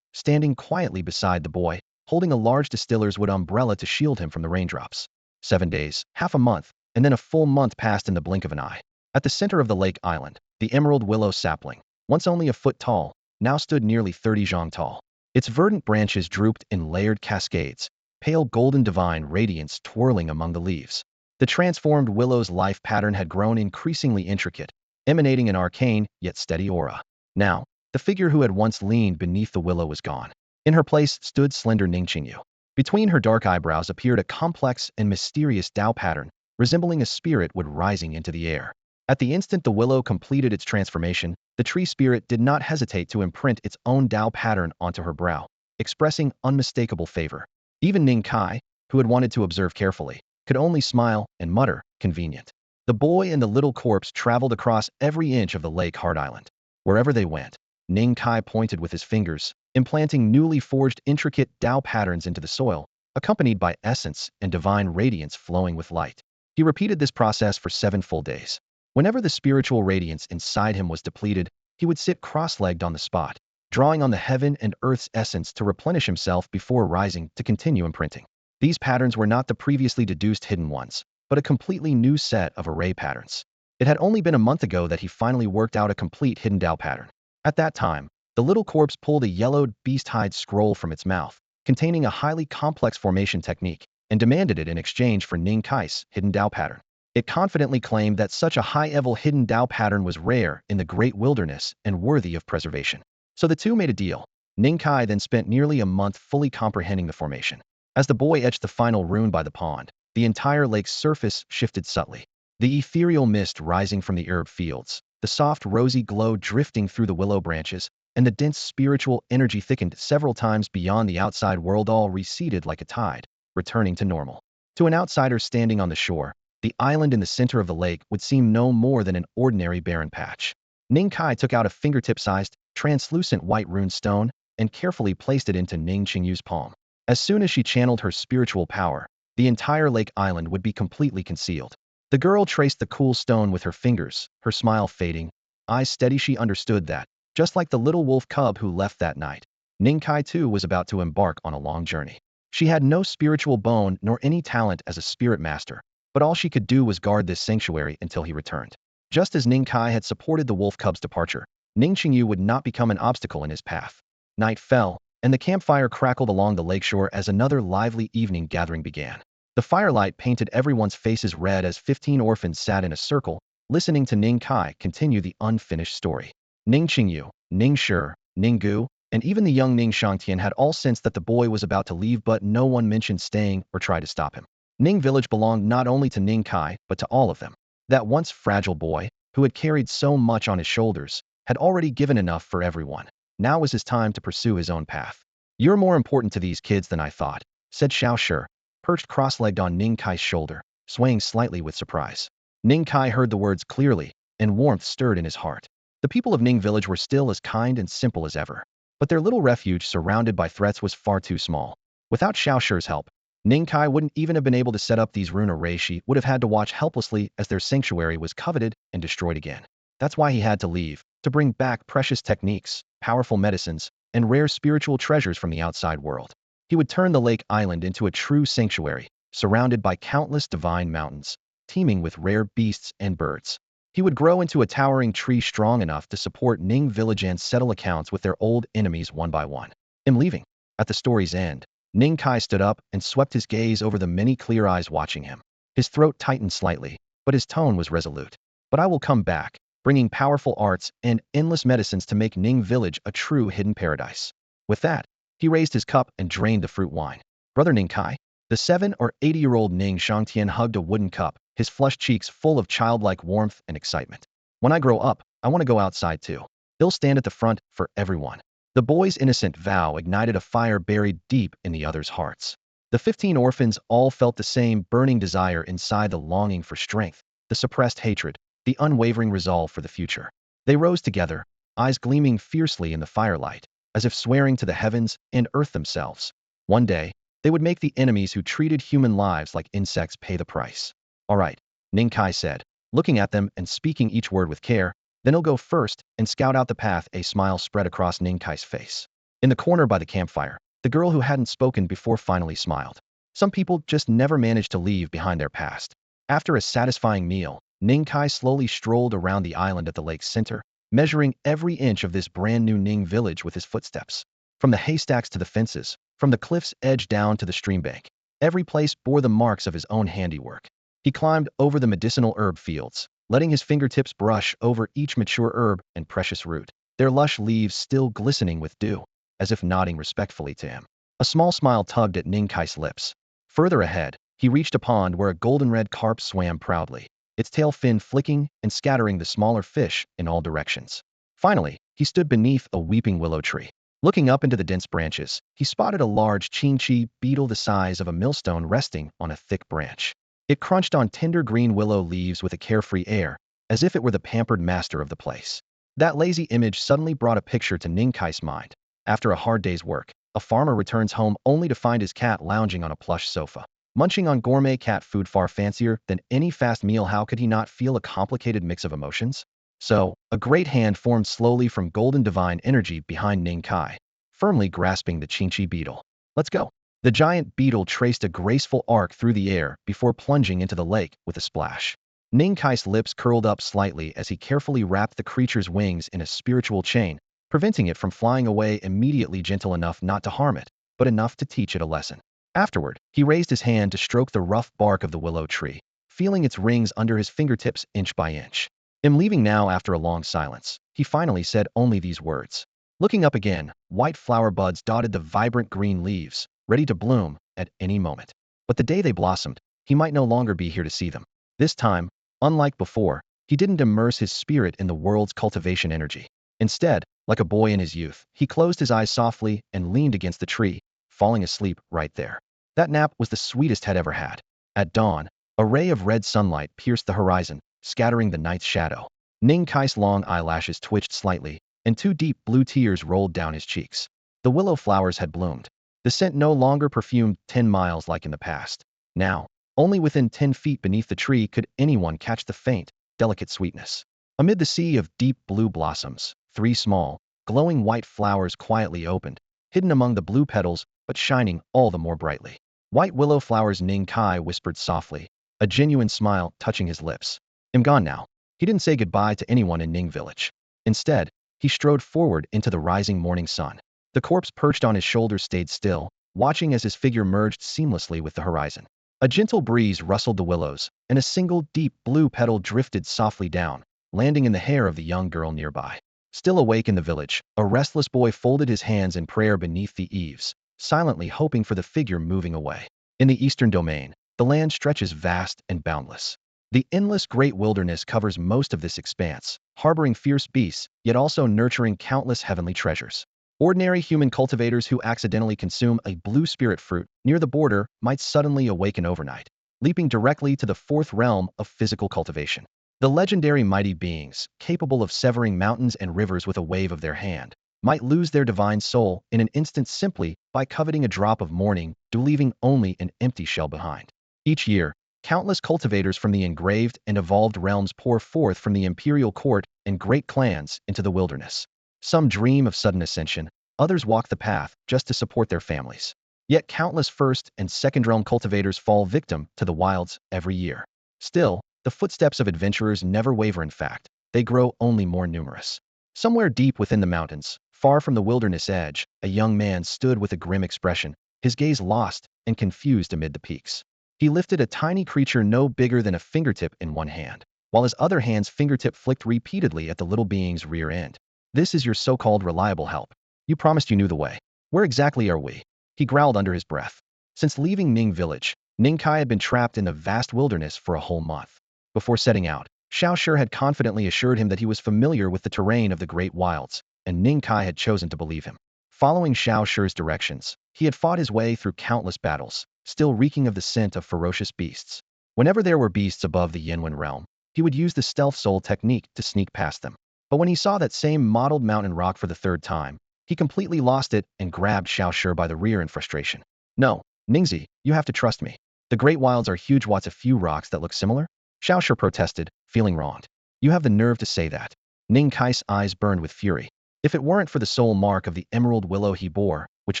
standing quietly beside the boy, holding a large distiller's wood umbrella to shield him from the raindrops. 7 days, half a month, and then a full month passed in the blink of an eye. At the center of the lake island, the emerald willow sapling, once only a foot tall, now stood nearly 30 zhang tall. Its verdant branches drooped in layered cascades, pale golden divine radiance twirling among the leaves. The transformed willow's life pattern had grown increasingly intricate, emanating an arcane yet steady aura. Now, the figure who had once leaned beneath the willow was gone. In her place stood slender Ning Qingyu. Between her dark eyebrows appeared a complex and mysterious Tao pattern, resembling a spirit wood rising into the air. At the instant the willow completed its transformation, the tree spirit did not hesitate to imprint its own Tao pattern onto her brow, expressing unmistakable favor. Even Ning Kai, who had wanted to observe carefully, could only smile and mutter, convenient. The boy and the little corpse traveled across every inch of the lake heart island. Wherever they went, Ning Kai pointed with his fingers, implanting newly forged intricate Tao patterns into the soil, accompanied by essence and divine radiance flowing with light. He repeated this process for 7 full days. Whenever the spiritual radiance inside him was depleted, he would sit cross-legged on the spot, drawing on the heaven and earth's essence to replenish himself before rising to continue imprinting. These patterns were not the previously deduced hidden ones, but a completely new set of array patterns. It had only been a month ago that he finally worked out a complete hidden Tao pattern. At that time, the little corpse pulled a yellowed beast-hide scroll from its mouth, containing a highly complex formation technique, and demanded it in exchange for Ning Kai's hidden Tao pattern. It confidently claimed that such a high-level hidden Dao pattern was rare in the great wilderness and worthy of preservation. So the two made a deal. Ning Kai then spent nearly a month fully comprehending the formation. As the boy etched the final rune by the pond, the entire lake's surface shifted subtly. The ethereal mist rising from the herb fields, the soft rosy glow drifting through the willow branches, and the dense spiritual energy thickened several times beyond the outside world all receded like a tide, returning to normal. To an outsider standing on the shore, the island in the center of the lake would seem no more than an ordinary barren patch. Ning Kai took out a fingertip-sized, translucent white rune stone and carefully placed it into Ning Qingyu's palm. As soon as she channeled her spiritual power, the entire lake island would be completely concealed. The girl traced the cool stone with her fingers, her smile fading. Eyes steady, she understood that, just like the little wolf cub who left that night, Ning Kai too was about to embark on a long journey. She had no spiritual bone nor any talent as a spirit master, but all she could do was guard this sanctuary until he returned. Just as Ning Kai had supported the wolf cub's departure, Ning Qingyu would not become an obstacle in his path. Night fell, and the campfire crackled along the lakeshore as another lively evening gathering began. The firelight painted everyone's faces red as 15 orphans sat in a circle, listening to Ning Kai continue the unfinished story. Ning Qingyu, Ning Shi, Ning Gu, and even the young Ning Shangtian had all sensed that the boy was about to leave, but no one mentioned staying or tried to stop him. Ning Village belonged not only to Ning Kai, but to all of them. That once fragile boy, who had carried so much on his shoulders, had already given enough for everyone. Now was his time to pursue his own path. "You're more important to these kids than I thought," said Xiao Shi, perched cross-legged on Ning Kai's shoulder, swaying slightly with surprise. Ning Kai heard the words clearly, and warmth stirred in his heart. The people of Ning Village were still as kind and simple as ever, but their little refuge surrounded by threats was far too small. Without Xiao Shi's help, Ning Kai wouldn't even have been able to set up these rune arrays. She would have had to watch helplessly as their sanctuary was coveted and destroyed again. That's why he had to leave, to bring back precious techniques, powerful medicines, and rare spiritual treasures from the outside world. He would turn the lake island into a true sanctuary, surrounded by countless divine mountains, teeming with rare beasts and birds. He would grow into a towering tree strong enough to support Ning Village and settle accounts with their old enemies one by one. "I'm leaving." At the story's end, Ning Kai stood up and swept his gaze over the many clear eyes watching him. His throat tightened slightly, but his tone was resolute. "But I will come back, bringing powerful arts and endless medicines to make Ning Village a true hidden paradise." With that, he raised his cup and drained the fruit wine. "Brother Ning Kai." The 7 or 8-year-old Ning Shangtian hugged a wooden cup, his flushed cheeks full of childlike warmth and excitement. "When I grow up, I want to go outside too. He'll stand at the front for everyone." The boy's innocent vow ignited a fire buried deep in the others' hearts. The 15 orphans all felt the same burning desire inside, the longing for strength, the suppressed hatred, the unwavering resolve for the future. They rose together, eyes gleaming fiercely in the firelight, as if swearing to the heavens and earth themselves. One day, they would make the enemies who treated human lives like insects pay the price. "All right," Ning Kai said, looking at them and speaking each word with care. "Then he'll go first and scout out the path." A smile spread across Ning Kai's face. In the corner by the campfire, the girl who hadn't spoken before finally smiled. Some people just never managed to leave behind their past. After a satisfying meal, Ning Kai slowly strolled around the island at the lake's center, measuring every inch of this brand new Ning Village with his footsteps. From the haystacks to the fences, from the cliff's edge down to the stream bank, every place bore the marks of his own handiwork. He climbed over the medicinal herb fields, letting his fingertips brush over each mature herb and precious root, their lush leaves still glistening with dew, as if nodding respectfully to him. A small smile tugged at Ning Kai's lips. Further ahead, he reached a pond where a golden-red carp swam proudly, its tail fin flicking and scattering the smaller fish in all directions. Finally, he stood beneath a weeping willow tree. Looking up into the dense branches, he spotted a large chinchi beetle the size of a millstone resting on a thick branch. It crunched on tender green willow leaves with a carefree air, as if it were the pampered master of the place. That lazy image suddenly brought a picture to Ning Kai's mind. After a hard day's work, a farmer returns home only to find his cat lounging on a plush sofa, munching on gourmet cat food far fancier than any fast meal. How could he not feel a complicated mix of emotions? So, a great hand formed slowly from golden divine energy behind Ning Kai, firmly grasping the chinchi beetle. "Let's go." The giant beetle traced a graceful arc through the air before plunging into the lake with a splash. Ning Kai's lips curled up slightly as he carefully wrapped the creature's wings in a spiritual chain, preventing it from flying away immediately, gentle enough not to harm it, but enough to teach it a lesson. Afterward, he raised his hand to stroke the rough bark of the willow tree, feeling its rings under his fingertips inch by inch. "I'm leaving now." After a long silence, he finally said only these words. Looking up again, white flower buds dotted the vibrant green leaves, ready to bloom at any moment. But the day they blossomed, he might no longer be here to see them. This time, unlike before, he didn't immerse his spirit in the world's cultivation energy. Instead, like a boy in his youth, he closed his eyes softly and leaned against the tree, falling asleep right there. That nap was the sweetest he'd ever had. At dawn, a ray of red sunlight pierced the horizon, scattering the night's shadow. Ning Kai's long eyelashes twitched slightly, and two deep blue tears rolled down his cheeks. The willow flowers had bloomed. The scent no longer perfumed 10 miles like in the past. Now, only within 10 feet beneath the tree could anyone catch the faint, delicate sweetness. Amid the sea of deep blue blossoms, 3 small, glowing white flowers quietly opened, hidden among the blue petals but shining all the more brightly. "White willow flowers," Ning Kai whispered softly, a genuine smile touching his lips. "I'm gone now." He didn't say goodbye to anyone in Ning village. Instead, he strode forward into the rising morning sun. The corpse perched on his shoulder stayed still, watching as his figure merged seamlessly with the horizon. A gentle breeze rustled the willows, and a single deep blue petal drifted softly down, landing in the hair of the young girl nearby. Still awake in the village, a restless boy folded his hands in prayer beneath the eaves, silently hoping for the figure moving away. In the eastern domain, the land stretches vast and boundless. The endless great wilderness covers most of this expanse, harboring fierce beasts, yet also nurturing countless heavenly treasures. Ordinary human cultivators who accidentally consume a blue spirit fruit near the border might suddenly awaken overnight, leaping directly to the fourth realm of physical cultivation. The legendary mighty beings, capable of severing mountains and rivers with a wave of their hand, might lose their divine soul in an instant simply by coveting a drop of morning dew, leaving only an empty shell behind. Each year, countless cultivators from the engraved and evolved realms pour forth from the imperial court and great clans into the wilderness. Some dream of sudden ascension, others walk the path just to support their families. Yet countless first and second realm cultivators fall victim to the wilds every year. Still, the footsteps of adventurers never waver. In fact, they grow only more numerous. Somewhere deep within the mountains, far from the wilderness edge, a young man stood with a grim expression, his gaze lost and confused amid the peaks. He lifted a tiny creature no bigger than a fingertip in one hand, while his other hand's fingertip flicked repeatedly at the little being's rear end. "This is your so-called reliable help. You promised you knew the way. Where exactly are we?" He growled under his breath. Since leaving Ning village, Ning Kai had been trapped in the vast wilderness for a whole month. Before setting out, Xiao Shi had confidently assured him that he was familiar with the terrain of the great wilds, and Ning Kai had chosen to believe him. Following Xiao Shi's directions, he had fought his way through countless battles, still reeking of the scent of ferocious beasts. Whenever there were beasts above the Yinwen realm, he would use the stealth soul technique to sneak past them. But when he saw that same mottled mountain rock for the third time, he completely lost it and grabbed Xiao Shi by the rear in frustration. "No, Ningzi, you have to trust me. The great wilds are huge. What's a few rocks that look similar?" Xiao Shi protested, feeling wronged. "You have the nerve to say that." Ning Kai's eyes burned with fury. If it weren't for the soul mark of the emerald willow he bore, which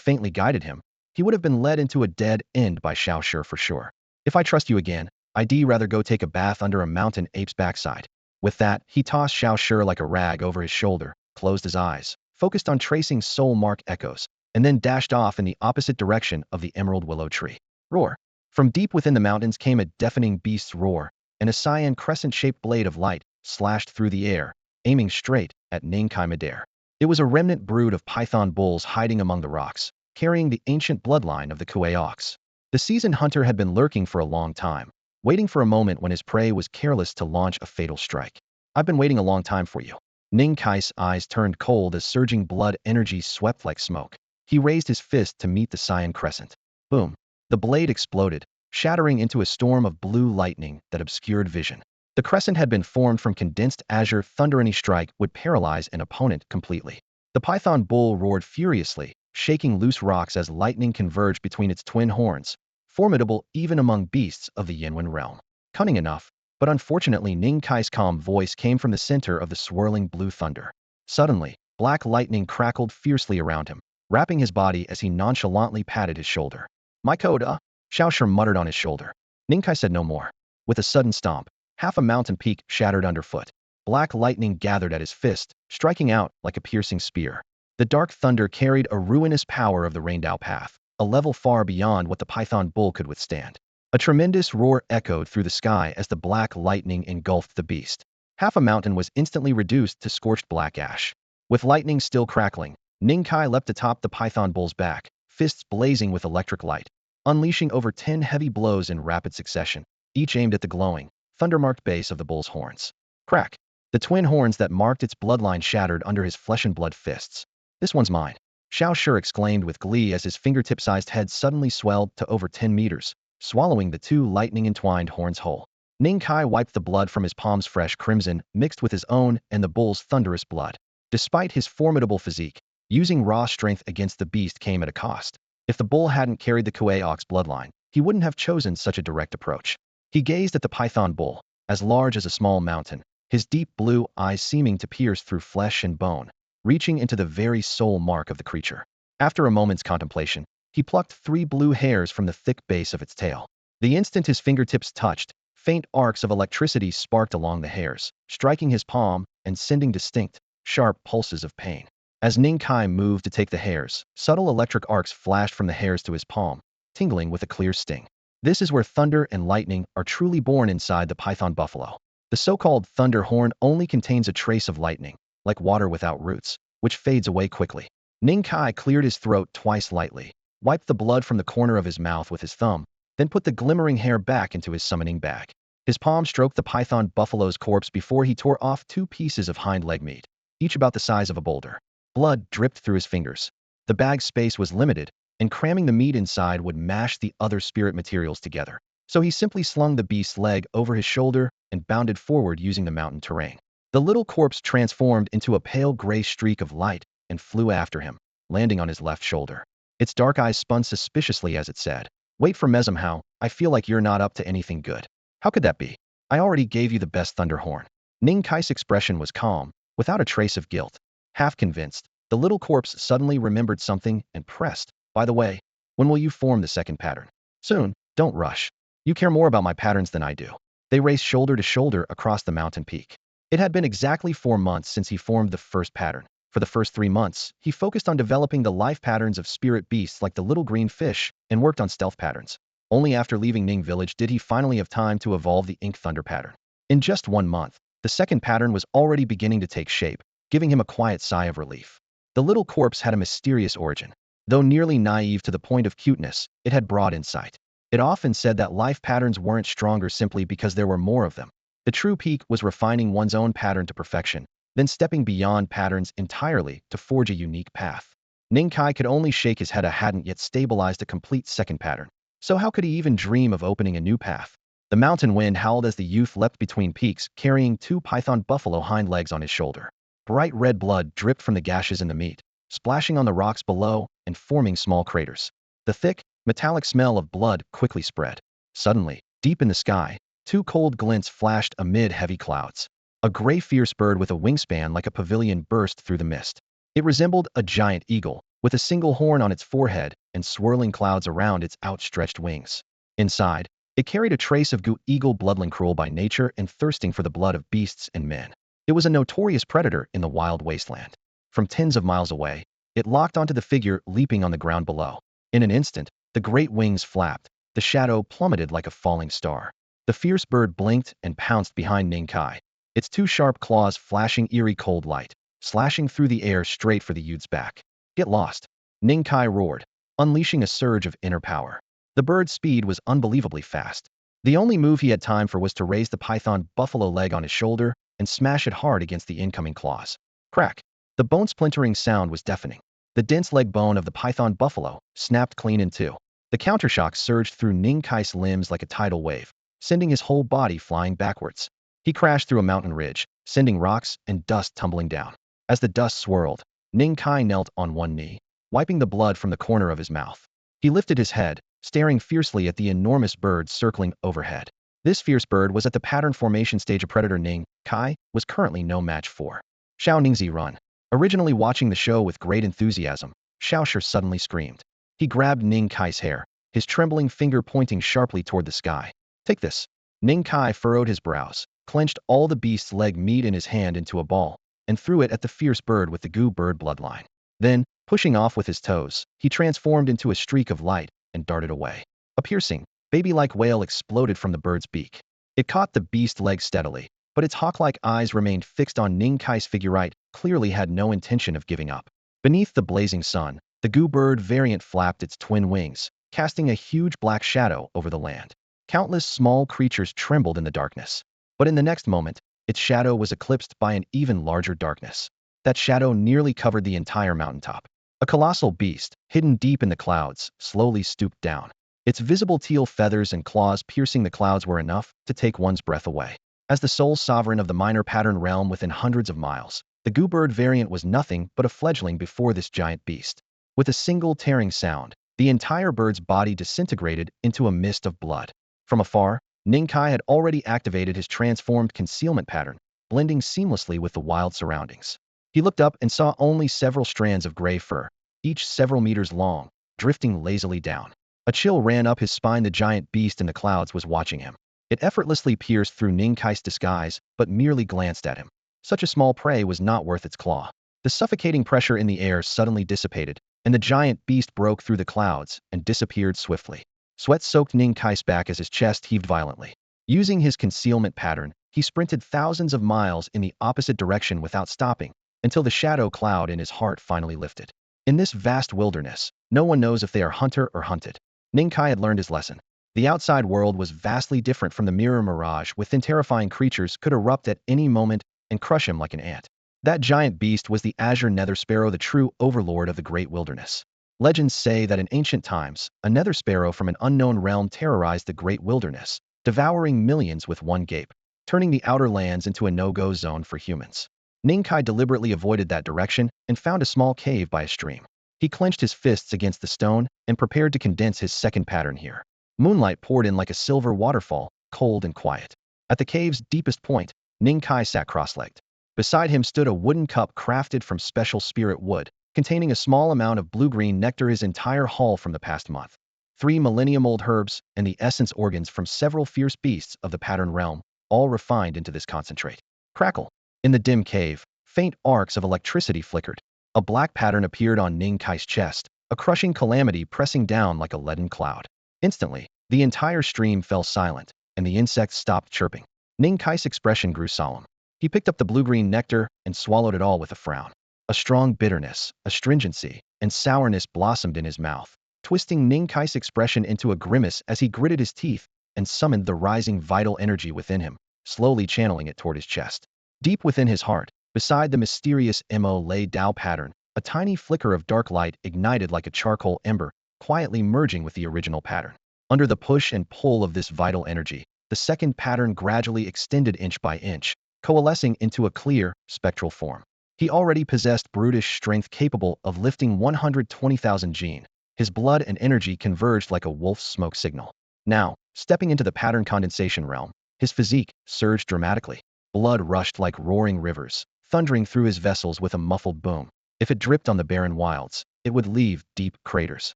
faintly guided him, he would have been led into a dead end by Xiao Shi for sure. "If I trust you again, I'd rather go take a bath under a mountain ape's backside." With that, he tossed Xiao Shi like a rag over his shoulder, closed his eyes, focused on tracing soul mark echoes, and then dashed off in the opposite direction of the emerald willow tree. Roar! From deep within the mountains came a deafening beast's roar, and a cyan crescent-shaped blade of light slashed through the air, aiming straight at Ning Kai midair. It was a remnant brood of python bulls hiding among the rocks, carrying the ancient bloodline of the Kuei ox. The seasoned hunter had been lurking for a long time, waiting for a moment when his prey was careless to launch a fatal strike. "I've been waiting a long time for you." Ning Kai's eyes turned cold as surging blood energy swept like smoke. He raised his fist to meet the cyan crescent. Boom! The blade exploded, shattering into a storm of blue lightning that obscured vision. The crescent had been formed from condensed azure thunder. Any strike would paralyze an opponent completely. The python bull roared furiously, shaking loose rocks as lightning converged between its twin horns, formidable even among beasts of the Yinwen realm. Cunning enough, but unfortunately Ning Kai's calm voice came from the center of the swirling blue thunder. Suddenly, black lightning crackled fiercely around him, wrapping his body as he nonchalantly patted his shoulder. "My code, Xiao Shi muttered on his shoulder. Ning Kai said no more. With a sudden stomp, half a mountain peak shattered underfoot. Black lightning gathered at his fist, striking out like a piercing spear. The dark thunder carried a ruinous power of the Raindao path, a level far beyond what the python bull could withstand. A tremendous roar echoed through the sky as the black lightning engulfed the beast. Half a mountain was instantly reduced to scorched black ash. With lightning still crackling, Ning Kai leapt atop the python bull's back, fists blazing with electric light, unleashing over 10 heavy blows in rapid succession, each aimed at the glowing, thunder-marked base of the bull's horns. Crack! The twin horns that marked its bloodline shattered under his flesh-and-blood fists. This one's mine, Xiao Shi exclaimed with glee as his fingertip-sized head suddenly swelled to over 10 meters, swallowing the two lightning-entwined horns whole. Ning Kai wiped the blood from his palms, fresh crimson, mixed with his own and the bull's thunderous blood. Despite his formidable physique, using raw strength against the beast came at a cost. If the bull hadn't carried the Kuei ox bloodline, he wouldn't have chosen such a direct approach. He gazed at the python bull, as large as a small mountain, his deep blue eyes seeming to pierce through flesh and bone, reaching into the very soul mark of the creature. After a moment's contemplation, he plucked 3 blue hairs from the thick base of its tail. The instant his fingertips touched, faint arcs of electricity sparked along the hairs, striking his palm and sending distinct, sharp pulses of pain. As Ning Kai moved to take the hairs, subtle electric arcs flashed from the hairs to his palm, tingling with a clear sting. This is where thunder and lightning are truly born inside the python buffalo. The so-called thunder horn only contains a trace of lightning, like water without roots, which fades away quickly. Ning Kai cleared his throat twice lightly, wiped the blood from the corner of his mouth with his thumb, then put the glimmering hair back into his summoning bag. His palm stroked the python buffalo's corpse before he tore off 2 pieces of hind leg meat, each about the size of a boulder. Blood dripped through his fingers. The bag's space was limited, and cramming the meat inside would mash the other spirit materials together. So he simply slung the beast's leg over his shoulder and bounded forward using the mountain terrain. The little corpse transformed into a pale gray streak of light and flew after him, landing on his left shoulder. Its dark eyes spun suspiciously as it said, "Wait for Mezumhao, I feel like you're not up to anything good." "How could that be? I already gave you the best thunder horn." Ning Kai's expression was calm, without a trace of guilt. Half convinced, the little corpse suddenly remembered something and pressed, "By the way, when will you form the second pattern?" "Soon, don't rush. You care more about my patterns than I do." They raced shoulder to shoulder across the mountain peak. It had been exactly 4 months since he formed the first pattern. For the first 3 months, he focused on developing the life patterns of spirit beasts like the little green fish and worked on stealth patterns. Only after leaving Ning Village did he finally have time to evolve the ink thunder pattern. In just 1 month, the second pattern was already beginning to take shape, giving him a quiet sigh of relief. The little corpse had a mysterious origin. Though nearly naive to the point of cuteness, it had broad insight. It often said that life patterns weren't stronger simply because there were more of them. The true peak was refining one's own pattern to perfection, then stepping beyond patterns entirely to forge a unique path. Ning Kai could only shake his head. Hadn't yet stabilized a complete second pattern. So how could he even dream of opening a new path? The mountain wind howled as the youth leapt between peaks, carrying 2 python buffalo hind legs on his shoulder. Bright red blood dripped from the gashes in the meat, splashing on the rocks below and forming small craters. The thick, metallic smell of blood quickly spread. Suddenly, deep in the sky, 2 cold glints flashed amid heavy clouds. A gray fierce bird with a wingspan like a pavilion burst through the mist. It resembled a giant eagle, with a single horn on its forehead and swirling clouds around its outstretched wings. Inside, it carried a trace of eagle bloodling, cruel by nature and thirsting for the blood of beasts and men. It was a notorious predator in the wild wasteland. From tens of miles away, it locked onto the figure leaping on the ground below. In an instant, the great wings flapped, the shadow plummeted like a falling star. The fierce bird blinked and pounced behind Ning Kai, its 2 sharp claws flashing eerie cold light, slashing through the air straight for the youth's back. "Get lost!" Ning Kai roared, unleashing a surge of inner power. The bird's speed was unbelievably fast. The only move he had time for was to raise the python buffalo leg on his shoulder and smash it hard against the incoming claws. Crack! The bone-splintering sound was deafening. The dense leg bone of the python buffalo snapped clean in 2. The countershock surged through Ning Kai's limbs like a tidal wave, sending his whole body flying backwards. He crashed through a mountain ridge, sending rocks and dust tumbling down. As the dust swirled, Ning Kai knelt on one knee, wiping the blood from the corner of his mouth. He lifted his head, staring fiercely at the enormous bird circling overhead. This fierce bird was at the pattern formation stage. A predator Ning Kai was currently no match for. "Xiao Ningzi, run!" Originally watching the show with great enthusiasm, Xiao Shi suddenly screamed. He grabbed Ning Kai's hair, his trembling finger pointing sharply toward the sky. "Take this." Ning Kai furrowed his brows, clenched all the beast's leg meat in his hand into a ball, and threw it at the fierce bird with the goo bird bloodline. Then, pushing off with his toes, he transformed into a streak of light and darted away. A piercing, baby-like wail exploded from the bird's beak. It caught the beast's leg steadily, but its hawk-like eyes remained fixed on Ning Kai's figure, clearly had no intention of giving up. Beneath the blazing sun, the goo bird variant flapped its twin wings, casting a huge black shadow over the land. Countless small creatures trembled in the darkness. But in the next moment, its shadow was eclipsed by an even larger darkness. That shadow nearly covered the entire mountaintop. A colossal beast, hidden deep in the clouds, slowly stooped down. Its visible teal feathers and claws piercing the clouds were enough to take one's breath away. As the sole sovereign of the minor pattern realm within hundreds of miles, the goo bird variant was nothing but a fledgling before this giant beast. With a single tearing sound, the entire bird's body disintegrated into a mist of blood. From afar, Ning Kai had already activated his transformed concealment pattern, blending seamlessly with the wild surroundings. He looked up and saw only several strands of gray fur, each several meters long, drifting lazily down. A chill ran up his spine. The giant beast in the clouds was watching him. It effortlessly pierced through Ning Kai's disguise, but merely glanced at him. Such a small prey was not worth its claw. The suffocating pressure in the air suddenly dissipated, and the giant beast broke through the clouds and disappeared swiftly. Sweat soaked Ning Kai's back as his chest heaved violently. Using his concealment pattern, he sprinted thousands of miles in the opposite direction without stopping, until the shadow cloud in his heart finally lifted. In this vast wilderness, no one knows if they are hunter or hunted. Ning Kai had learned his lesson. The outside world was vastly different from the mirror mirage within. Terrifying creatures could erupt at any moment and crush him like an ant. That giant beast was the azure nether sparrow, the true overlord of the great wilderness. Legends say that in ancient times, a nether sparrow from an unknown realm terrorized the great wilderness, devouring millions with one gape, turning the outer lands into a no-go zone for humans. Ning Kai deliberately avoided that direction and found a small cave by a stream. He clenched his fists against the stone and prepared to condense his second pattern here. Moonlight poured in like a silver waterfall, cold and quiet. At the cave's deepest point, Ning Kai sat cross-legged. Beside him stood a wooden cup crafted from special spirit wood, containing a small amount of blue-green nectar, his entire haul from the past month. 3 millennium-old herbs and the essence organs from several fierce beasts of the pattern realm, all refined into this concentrate. Crackle. In the dim cave, faint arcs of electricity flickered. A black pattern appeared on Ning Kai's chest, a crushing calamity pressing down like a leaden cloud. Instantly, the entire stream fell silent, and the insects stopped chirping. Ning Kai's expression grew solemn. He picked up the blue-green nectar and swallowed it all with a frown. A strong bitterness, astringency, and sourness blossomed in his mouth, twisting Ning Kai's expression into a grimace as he gritted his teeth and summoned the rising vital energy within him, slowly channeling it toward his chest. Deep within his heart, beside the mysterious Mo Lei Dao pattern, a tiny flicker of dark light ignited like a charcoal ember, quietly merging with the original pattern. Under the push and pull of this vital energy, the second pattern gradually extended inch by inch, coalescing into a clear, spectral form. He already possessed brutish strength capable of lifting 120,000 jin. His blood and energy converged like a wolf's smoke signal. Now, stepping into the pattern condensation realm, his physique surged dramatically. Blood rushed like roaring rivers, thundering through his vessels with a muffled boom. If it dripped on the barren wilds, it would leave deep craters.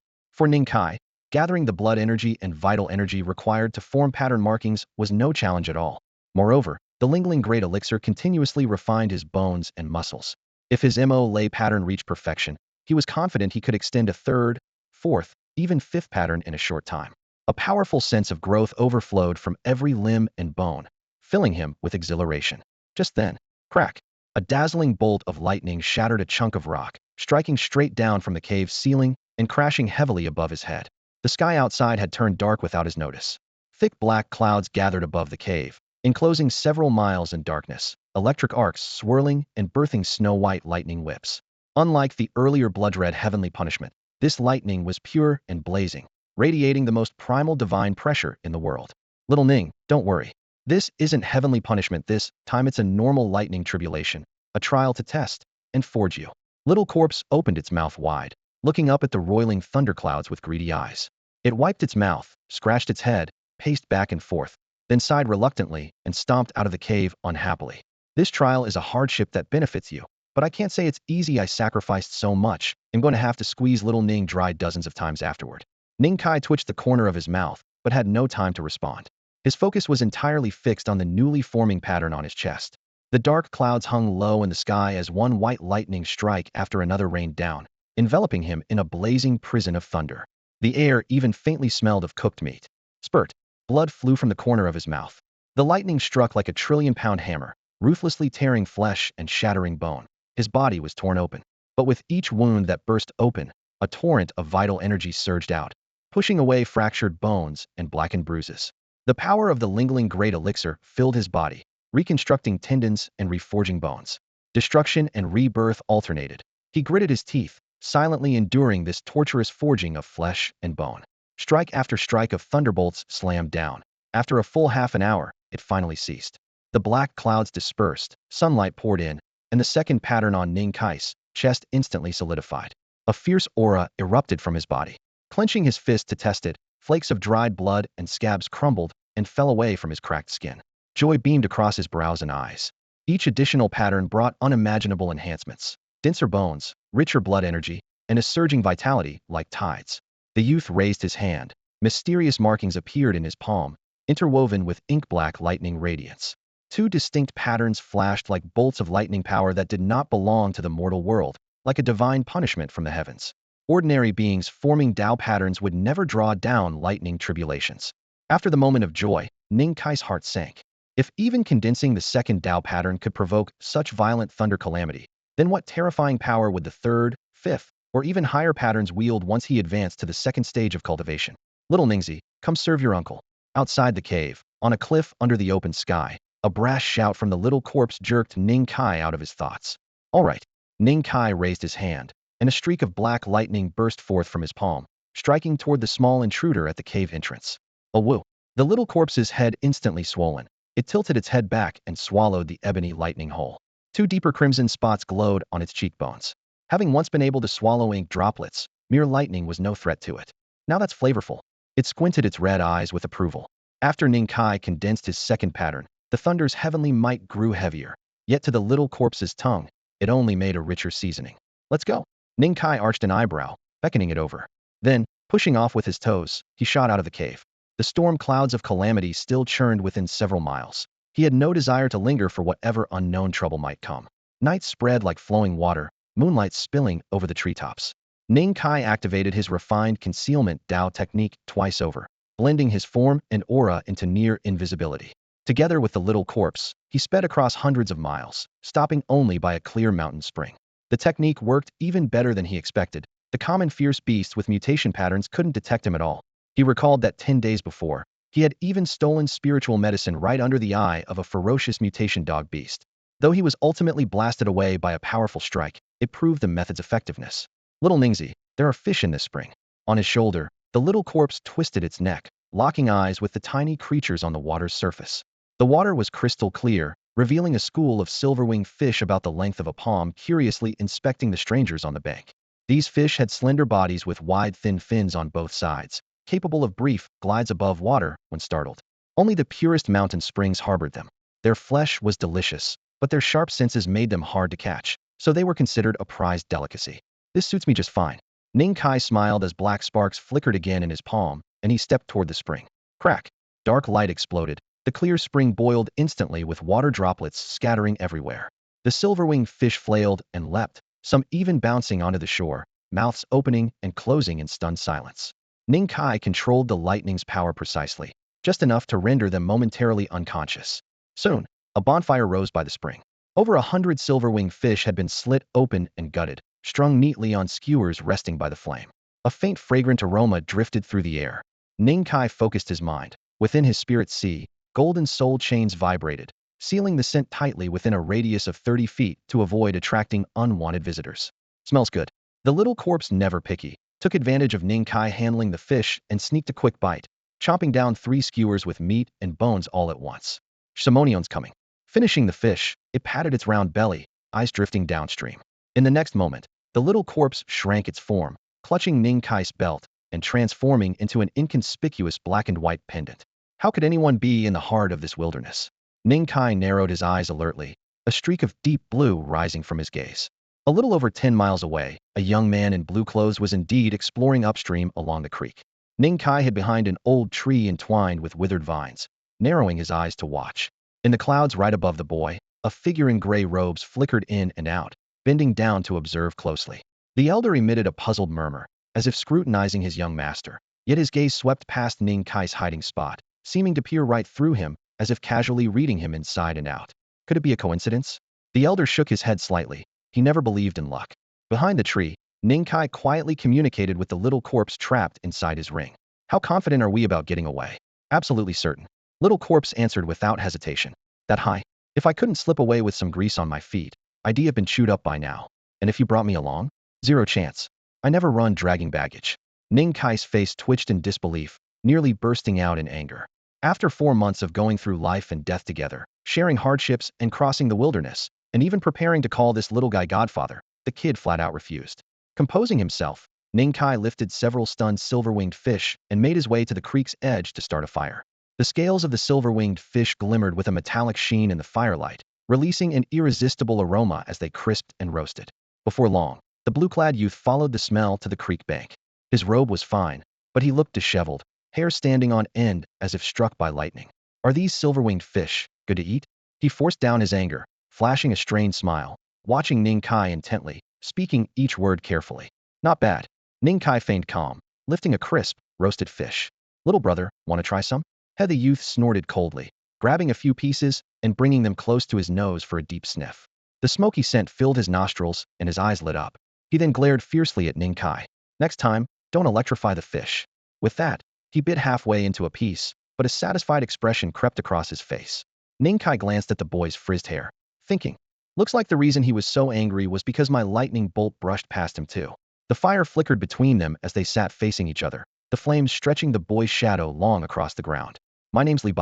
For Ning Kai, gathering the blood energy and vital energy required to form pattern markings was no challenge at all. Moreover, the lingling great elixir continuously refined his bones and muscles. If his Mo Lei pattern reached perfection, he was confident he could extend a third, fourth, even fifth pattern in a short time. A powerful sense of growth overflowed from every limb and bone, filling him with exhilaration. Just then, crack! A dazzling bolt of lightning shattered a chunk of rock, striking straight down from the cave's ceiling and crashing heavily above his head. The sky outside had turned dark without his notice. Thick black clouds gathered above the cave, enclosing several miles in darkness, electric arcs swirling and birthing snow-white lightning whips. Unlike the earlier blood-red heavenly punishment, this lightning was pure and blazing, radiating the most primal divine pressure in the world. Little Ning, don't worry. This isn't heavenly punishment this time, it's a normal lightning tribulation, a trial to test and forge you. Little corpse opened its mouth wide, looking up at the roiling thunderclouds with greedy eyes. It wiped its mouth, scratched its head, paced back and forth, then sighed reluctantly and stomped out of the cave unhappily. This trial is a hardship that benefits you, but I can't say it's easy. I sacrificed so much. I'm going to have to squeeze little Ning dry dozens of times afterward. Ning Kai twitched the corner of his mouth, but had no time to respond. His focus was entirely fixed on the newly forming pattern on his chest. The dark clouds hung low in the sky as one white lightning strike after another rained down, enveloping him in a blazing prison of thunder. The air even faintly smelled of cooked meat. Spurt. Blood flew from the corner of his mouth. The lightning struck like a trillion-pound hammer, ruthlessly tearing flesh and shattering bone. His body was torn open. But with each wound that burst open, a torrent of vital energy surged out, pushing away fractured bones and blackened bruises. The power of the lingering great elixir filled his body, reconstructing tendons and reforging bones. Destruction and rebirth alternated. He gritted his teeth, silently enduring this torturous forging of flesh and bone. Strike after strike of thunderbolts slammed down. After a full half an hour, it finally ceased. The black clouds dispersed, sunlight poured in, and the second pattern on Ning Kai's chest instantly solidified. A fierce aura erupted from his body. Clenching his fist to test it, flakes of dried blood and scabs crumbled and fell away from his cracked skin. Joy beamed across his brows and eyes. Each additional pattern brought unimaginable enhancements. Denser bones, richer blood energy, and a surging vitality like tides. The youth raised his hand. Mysterious markings appeared in his palm, interwoven with ink-black lightning radiance. Two distinct patterns flashed like bolts of lightning power that did not belong to the mortal world, like a divine punishment from the heavens. Ordinary beings forming Tao patterns would never draw down lightning tribulations. After the moment of joy, Ning Kai's heart sank. If even condensing the second Tao pattern could provoke such violent thunder calamity, then what terrifying power would the third, fifth, or even higher patterns wield once he advanced to the second stage of cultivation? Little Ningzi, come serve your uncle. Outside the cave, on a cliff under the open sky, a brash shout from the little corpse jerked Ning Kai out of his thoughts. All right. Ning Kai raised his hand, and a streak of black lightning burst forth from his palm, striking toward the small intruder at the cave entrance. A woo. The little corpse's head instantly swollen. It tilted its head back and swallowed the ebony lightning hole. Two deeper crimson spots glowed on its cheekbones. Having once been able to swallow ink droplets, mere lightning was no threat to it. Now that's flavorful. It squinted its red eyes with approval. After Ning Kai condensed his second pattern, the thunder's heavenly might grew heavier. Yet to the little corpse's tongue, it only made a richer seasoning. Let's go. Ning Kai arched an eyebrow, beckoning it over. Then, pushing off with his toes, he shot out of the cave. The storm clouds of calamity still churned within several miles. He had no desire to linger for whatever unknown trouble might come. Night spread like flowing water, moonlight spilling over the treetops. Ning Kai activated his refined concealment Tao technique twice over, blending his form and aura into near invisibility. Together with the little corpse, he sped across hundreds of miles, stopping only by a clear mountain spring. The technique worked even better than he expected. The common fierce beast with mutation patterns couldn't detect him at all. He recalled that 10 days before, he had even stolen spiritual medicine right under the eye of a ferocious mutation dog beast. Though he was ultimately blasted away by a powerful strike, it proved the method's effectiveness. Little Ningzi, there are fish in this spring. On his shoulder, the little corpse twisted its neck, locking eyes with the tiny creatures on the water's surface. The water was crystal clear, revealing a school of silver-winged fish about the length of a palm curiously inspecting the strangers on the bank. These fish had slender bodies with wide thin fins on both sides, capable of brief glides above water when startled. Only the purest mountain springs harbored them. Their flesh was delicious, but their sharp senses made them hard to catch, so they were considered a prized delicacy. This suits me just fine. Ning Kai smiled as black sparks flickered again in his palm, and he stepped toward the spring. Crack! Dark light exploded. The clear spring boiled instantly with water droplets scattering everywhere. The silver-winged fish flailed and leapt, some even bouncing onto the shore, mouths opening and closing in stunned silence. Ning Kai controlled the lightning's power precisely, just enough to render them momentarily unconscious. Soon, a bonfire rose by the spring. Over 100 silver-winged fish had been slit open and gutted, strung neatly on skewers resting by the flame. A faint fragrant aroma drifted through the air. Ning Kai focused his mind. Within his spirit sea, golden soul chains vibrated, sealing the scent tightly within a radius of 30 feet to avoid attracting unwanted visitors. Smells good. The little corpse, never picky, took advantage of Ning Kai handling the fish and sneaked a quick bite, chomping down 3 skewers with meat and bones all at once. Simonion's coming. Finishing the fish, it patted its round belly, eyes drifting downstream. In the next moment, the little corpse shrank its form, clutching Ning Kai's belt and transforming into an inconspicuous black and white pendant. How could anyone be in the heart of this wilderness? Ning Kai narrowed his eyes alertly, a streak of deep blue rising from his gaze. A little over 10 miles away, a young man in blue clothes was indeed exploring upstream along the creek. Ning Kai hid behind an old tree entwined with withered vines, narrowing his eyes to watch. In the clouds right above the boy, a figure in gray robes flickered in and out, bending down to observe closely. The elder emitted a puzzled murmur, as if scrutinizing his young master. Yet his gaze swept past Ning Kai's hiding spot, seeming to peer right through him, as if casually reading him inside and out. Could it be a coincidence? The elder shook his head slightly. He never believed in luck. Behind the tree, Ning Kai quietly communicated with the little corpse trapped inside his ring. How confident are we about getting away? Absolutely certain. Little corpse answered without hesitation. That high. If I couldn't slip away with some grease on my feet, I'd have been chewed up by now. And if you brought me along? Zero chance. I never run dragging baggage. Ning Kai's face twitched in disbelief, nearly bursting out in anger. After 4 months of going through life and death together, sharing hardships and crossing the wilderness, and even preparing to call this little guy godfather, the kid flat out refused. Composing himself, Ning Kai lifted several stunned silver-winged fish and made his way to the creek's edge to start a fire. The scales of the silver-winged fish glimmered with a metallic sheen in the firelight, releasing an irresistible aroma as they crisped and roasted. Before long, the blue-clad youth followed the smell to the creek bank. His robe was fine, but he looked disheveled, hair standing on end as if struck by lightning. Are these silver-winged fish good to eat? He forced down his anger, flashing a strained smile, watching Ning Kai intently, speaking each word carefully. Not bad. Ning Kai feigned calm, lifting a crisp, roasted fish. Little brother, want to try some? The youth snorted coldly, grabbing a few pieces and bringing them close to his nose for a deep sniff. The smoky scent filled his nostrils and his eyes lit up. He then glared fiercely at Ning Kai. Next time, don't electrify the fish. With that, he bit halfway into a piece, but a satisfied expression crept across his face. Ning Kai glanced at the boy's frizzed hair, thinking, looks like the reason he was so angry was because my lightning bolt brushed past him too. The fire flickered between them as they sat facing each other, the flames stretching the boy's shadow long across the ground. My name's Li.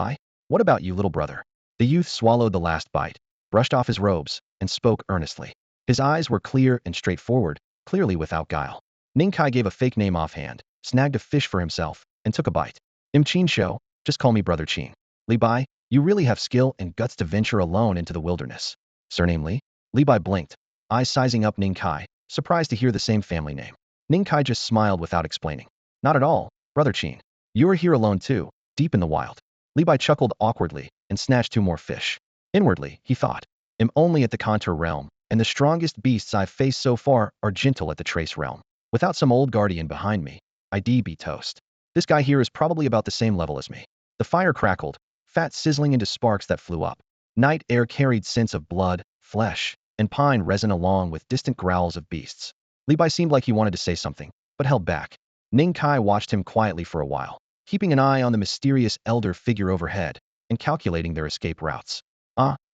What about you, little brother? The youth swallowed the last bite, brushed off his robes, and spoke earnestly. His eyes were clear and straightforward, clearly without guile. Ning Kai gave a fake name offhand, snagged a fish for himself, and took a bite. Chin Shou, just call me Brother Chin. Li, you really have skill and guts to venture alone into the wilderness. Surname Li? Li blinked, eyes sizing up Ning Kai, surprised to hear the same family name. Ning Kai just smiled without explaining. Not at all, Brother Chin. You are here alone too, deep in the wild. Li chuckled awkwardly and snatched 2 more fish. Inwardly, he thought, I'm only at the contour realm, and the strongest beasts I've faced so far are gentle at the trace realm. Without some old guardian behind me, I'd be toast. This guy here is probably about the same level as me. The fire crackled, fat sizzling into sparks that flew up. Night air carried scents of blood, flesh, and pine resin along with distant growls of beasts. Li seemed like he wanted to say something, but held back. Ning Kai watched him quietly for a while, keeping an eye on the mysterious elder figure overhead and calculating their escape routes.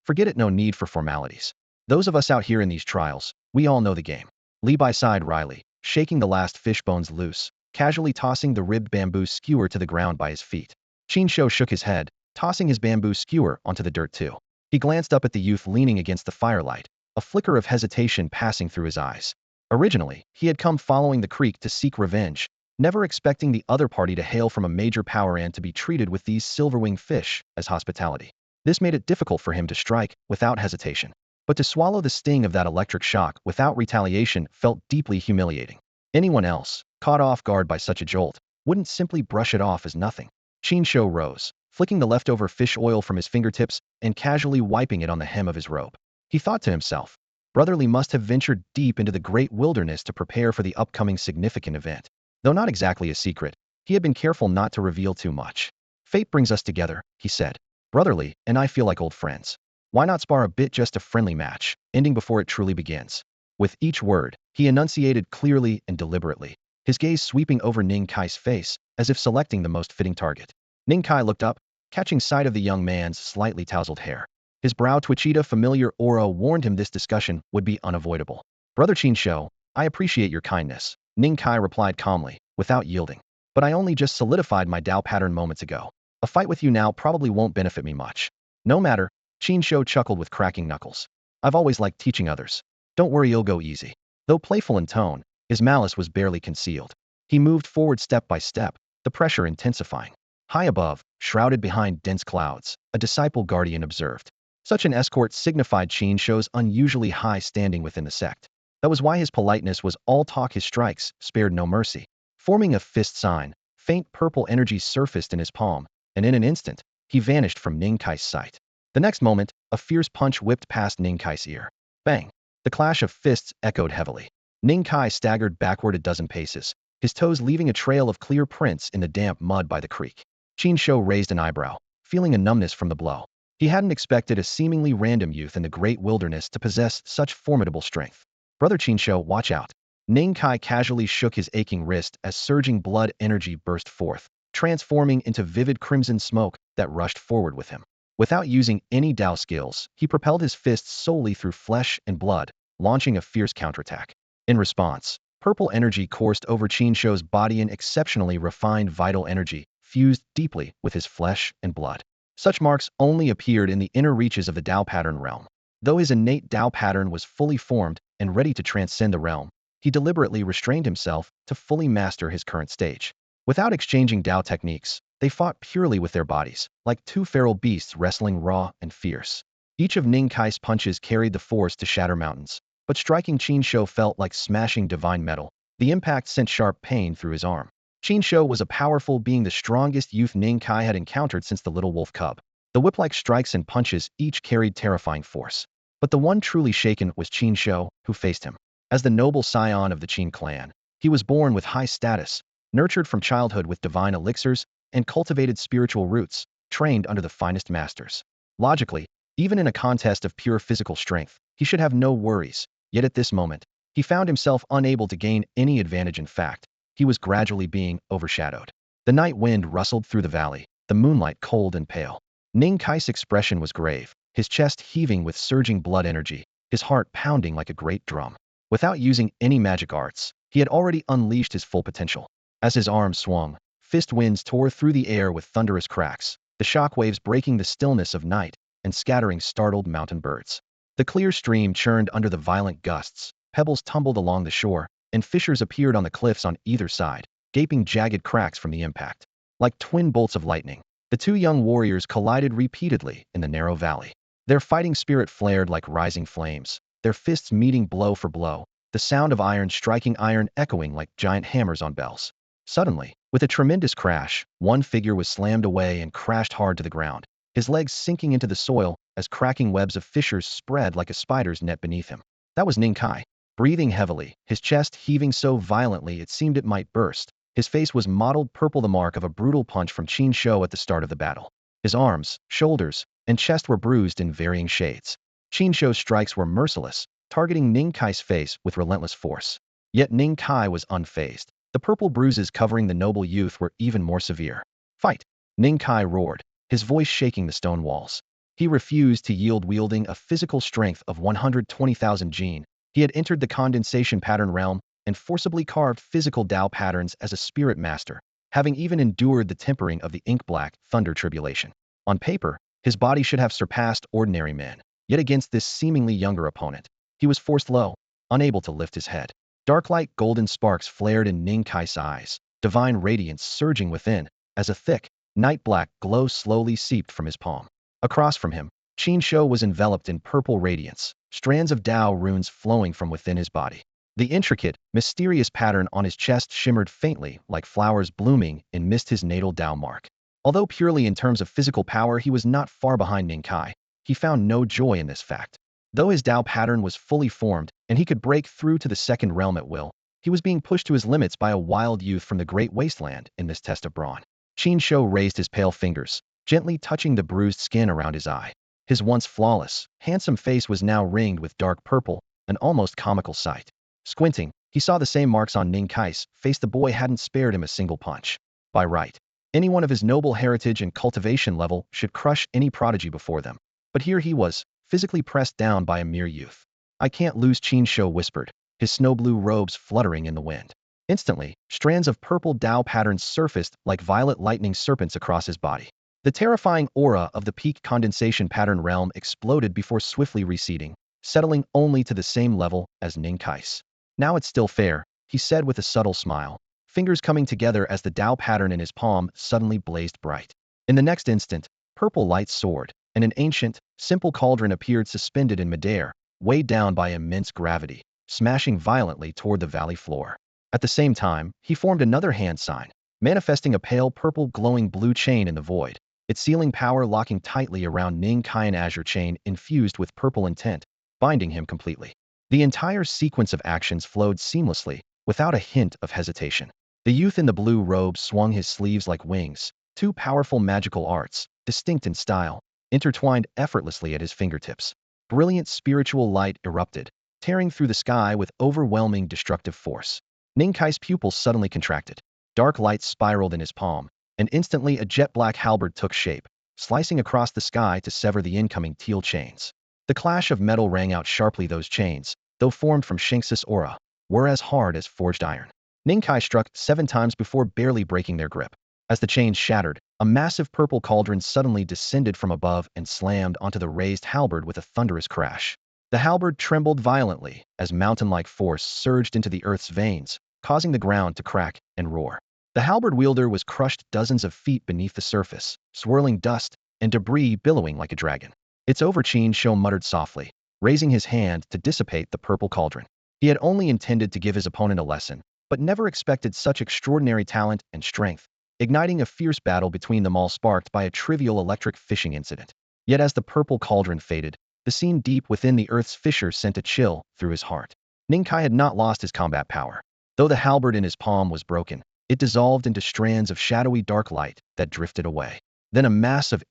Forget it, no need for formalities. Those of us out here in these trials, we all know the game. Li sighed wryly, shaking the last fish bones loose, casually tossing the ribbed bamboo skewer to the ground by his feet. Chin Shou shook his head, tossing his bamboo skewer onto the dirt too. He glanced up at the youth leaning against the firelight, a flicker of hesitation passing through his eyes. Originally, he had come following the creek to seek revenge, never expecting the other party to hail from a major power and to be treated with these silver-winged fish as hospitality. This made it difficult for him to strike without hesitation. But to swallow the sting of that electric shock without retaliation felt deeply humiliating. Anyone else, caught off guard by such a jolt, wouldn't simply brush it off as nothing. Chin Shou rose, flicking the leftover fish oil from his fingertips and casually wiping it on the hem of his robe. He thought to himself, Brotherly must have ventured deep into the great wilderness to prepare for the upcoming significant event. Though not exactly a secret, he had been careful not to reveal too much. Fate brings us together, he said. Brotherly and I feel like old friends. Why not spar a bit, just a friendly match, ending before it truly begins? With each word, he enunciated clearly and deliberately, his gaze sweeping over Ning Kai's face as if selecting the most fitting target. Ning Kai looked up, catching sight of the young man's slightly tousled hair. His brow twitched, a familiar aura warned him this discussion would be unavoidable. Brother Chin Shou, I appreciate your kindness, Ning Kai replied calmly, without yielding. But I only just solidified my Dao pattern moments ago. A fight with you now probably won't benefit me much. No matter, Chin Shou chuckled with cracking knuckles. I've always liked teaching others. Don't worry, it'll go easy. Though playful in tone, his malice was barely concealed. He moved forward step by step, the pressure intensifying. High above, shrouded behind dense clouds, a disciple guardian observed. Such an escort signified Chin Shou's unusually high standing within the sect. That was why his politeness was all talk. His strikes spared no mercy. Forming a fist sign, faint purple energy surfaced in his palm, and in an instant, he vanished from Ning Kai's sight. The next moment, a fierce punch whipped past Ning Kai's ear. Bang! The clash of fists echoed heavily. Ning Kai staggered backward a dozen paces, his toes leaving a trail of clear prints in the damp mud by the creek. Qin Shou raised an eyebrow, feeling a numbness from the blow. He hadn't expected a seemingly random youth in the great wilderness to possess such formidable strength. Brother Qin Shou, watch out. Ning Kai casually shook his aching wrist as surging blood energy burst forth, transforming into vivid crimson smoke that rushed forward with him. Without using any Dao skills, he propelled his fists solely through flesh and blood, launching a fierce counterattack. In response, purple energy coursed over Qin Shou's body in exceptionally refined vital energy, fused deeply with his flesh and blood. Such marks only appeared in the inner reaches of the Dao pattern realm. Though his innate Dao pattern was fully formed and ready to transcend the realm, he deliberately restrained himself to fully master his current stage. Without exchanging Dao techniques, they fought purely with their bodies, like two feral beasts wrestling raw and fierce. Each of Ning Kai's punches carried the force to shatter mountains, but striking Qin Shou felt like smashing divine metal. The impact sent sharp pain through his arm. Qin Shou was a powerful being, the strongest youth Ning Kai had encountered since the little wolf cub. The whip-like strikes and punches each carried terrifying force. But the one truly shaken was Qin Shou, who faced him. As the noble scion of the Qin clan, he was born with high status, nurtured from childhood with divine elixirs, and cultivated spiritual roots, trained under the finest masters. Logically, even in a contest of pure physical strength, he should have no worries, yet at this moment, he found himself unable to gain any advantage. In fact, he was gradually being overshadowed. The night wind rustled through the valley, the moonlight cold and pale. Ning Kai's expression was grave, his chest heaving with surging blood energy, his heart pounding like a great drum. Without using any magic arts, he had already unleashed his full potential. As his arms swung, fist winds tore through the air with thunderous cracks, the shock waves breaking the stillness of night and scattering startled mountain birds. The clear stream churned under the violent gusts, pebbles tumbled along the shore, and fissures appeared on the cliffs on either side, gaping jagged cracks from the impact. Like twin bolts of lightning, the two young warriors collided repeatedly in the narrow valley. Their fighting spirit flared like rising flames, their fists meeting blow for blow, the sound of iron striking iron echoing like giant hammers on bells. Suddenly, with a tremendous crash, one figure was slammed away and crashed hard to the ground, his legs sinking into the soil as cracking webs of fissures spread like a spider's net beneath him. That was Ning Kai. Breathing heavily, his chest heaving so violently it seemed it might burst. His face was mottled purple, the mark of a brutal punch from Qin Shou at the start of the battle. His arms, shoulders, and chest were bruised in varying shades. Qin Shou's strikes were merciless, targeting Ning Kai's face with relentless force. Yet Ning Kai was unfazed. The purple bruises covering the noble youth were even more severe. Fight! Ning Kai roared, his voice shaking the stone walls. He refused to yield. Wielding a physical strength of 120,000 Jin, he had entered the condensation pattern realm and forcibly carved physical Dao patterns as a spirit master, having even endured the tempering of the ink-black thunder tribulation. On paper, his body should have surpassed ordinary men, yet against this seemingly younger opponent, he was forced low, unable to lift his head. Dark light golden sparks flared in Ning Kai's eyes, divine radiance surging within, as a thick, night-black glow slowly seeped from his palm. Across from him, Qin Shou was enveloped in purple radiance, strands of Dao runes flowing from within his body. The intricate, mysterious pattern on his chest shimmered faintly like flowers blooming in mist, his natal Dao mark. Although purely in terms of physical power he was not far behind Ning Kai, he found no joy in this fact. Though his Dao pattern was fully formed and he could break through to the second realm at will, he was being pushed to his limits by a wild youth from the great wasteland in this test of brawn. Qin Shou raised his pale fingers, gently touching the bruised skin around his eye. His once flawless, handsome face was now ringed with dark purple, an almost comical sight. Squinting, he saw the same marks on Ning Kai's face. The boy hadn't spared him a single punch. By right, anyone of his noble heritage and cultivation level should crush any prodigy before them. But here he was, physically pressed down by a mere youth. I can't lose, Qin Shou whispered, his snow-blue robes fluttering in the wind. Instantly, strands of purple Dao patterns surfaced like violet lightning serpents across his body. The terrifying aura of the peak condensation pattern realm exploded before swiftly receding, settling only to the same level as Ning Kai's. Now it's still fair, he said with a subtle smile, fingers coming together as the Dao pattern in his palm suddenly blazed bright. In the next instant, purple light soared, and an ancient, simple cauldron appeared suspended in midair, weighed down by immense gravity, smashing violently toward the valley floor. At the same time, he formed another hand sign, manifesting a pale purple glowing blue chain in the void, its sealing power locking tightly around Ning Kai, an azure chain infused with purple intent, binding him completely. The entire sequence of actions flowed seamlessly, without a hint of hesitation. The youth in the blue robe swung his sleeves like wings, two powerful magical arts, distinct in style, intertwined effortlessly at his fingertips. Brilliant spiritual light erupted, tearing through the sky with overwhelming destructive force. Ning Kai's pupils suddenly contracted. Dark light spiraled in his palm, and instantly a jet-black halberd took shape, slicing across the sky to sever the incoming teal chains. The clash of metal rang out sharply. Those chains, though formed from Shinx's aura, were as hard as forged iron. Ning Kai struck 7 times before barely breaking their grip. As the chains shattered, a massive purple cauldron suddenly descended from above and slammed onto the raised halberd with a thunderous crash. The halberd trembled violently as mountain-like force surged into the earth's veins, causing the ground to crack and roar. The halberd wielder was crushed dozens of feet beneath the surface, swirling dust and debris billowing like a dragon. Its overchin Sho muttered softly, raising his hand to dissipate the purple cauldron. He had only intended to give his opponent a lesson, but never expected such extraordinary talent and strength, igniting a fierce battle between them all sparked by a trivial electric fishing incident. Yet as the purple cauldron faded, the scene deep within the earth's fissure sent a chill through his heart. Ning Kai had not lost his combat power. Though the halberd in his palm was broken, it dissolved into strands of shadowy dark light that drifted away. Then a mass of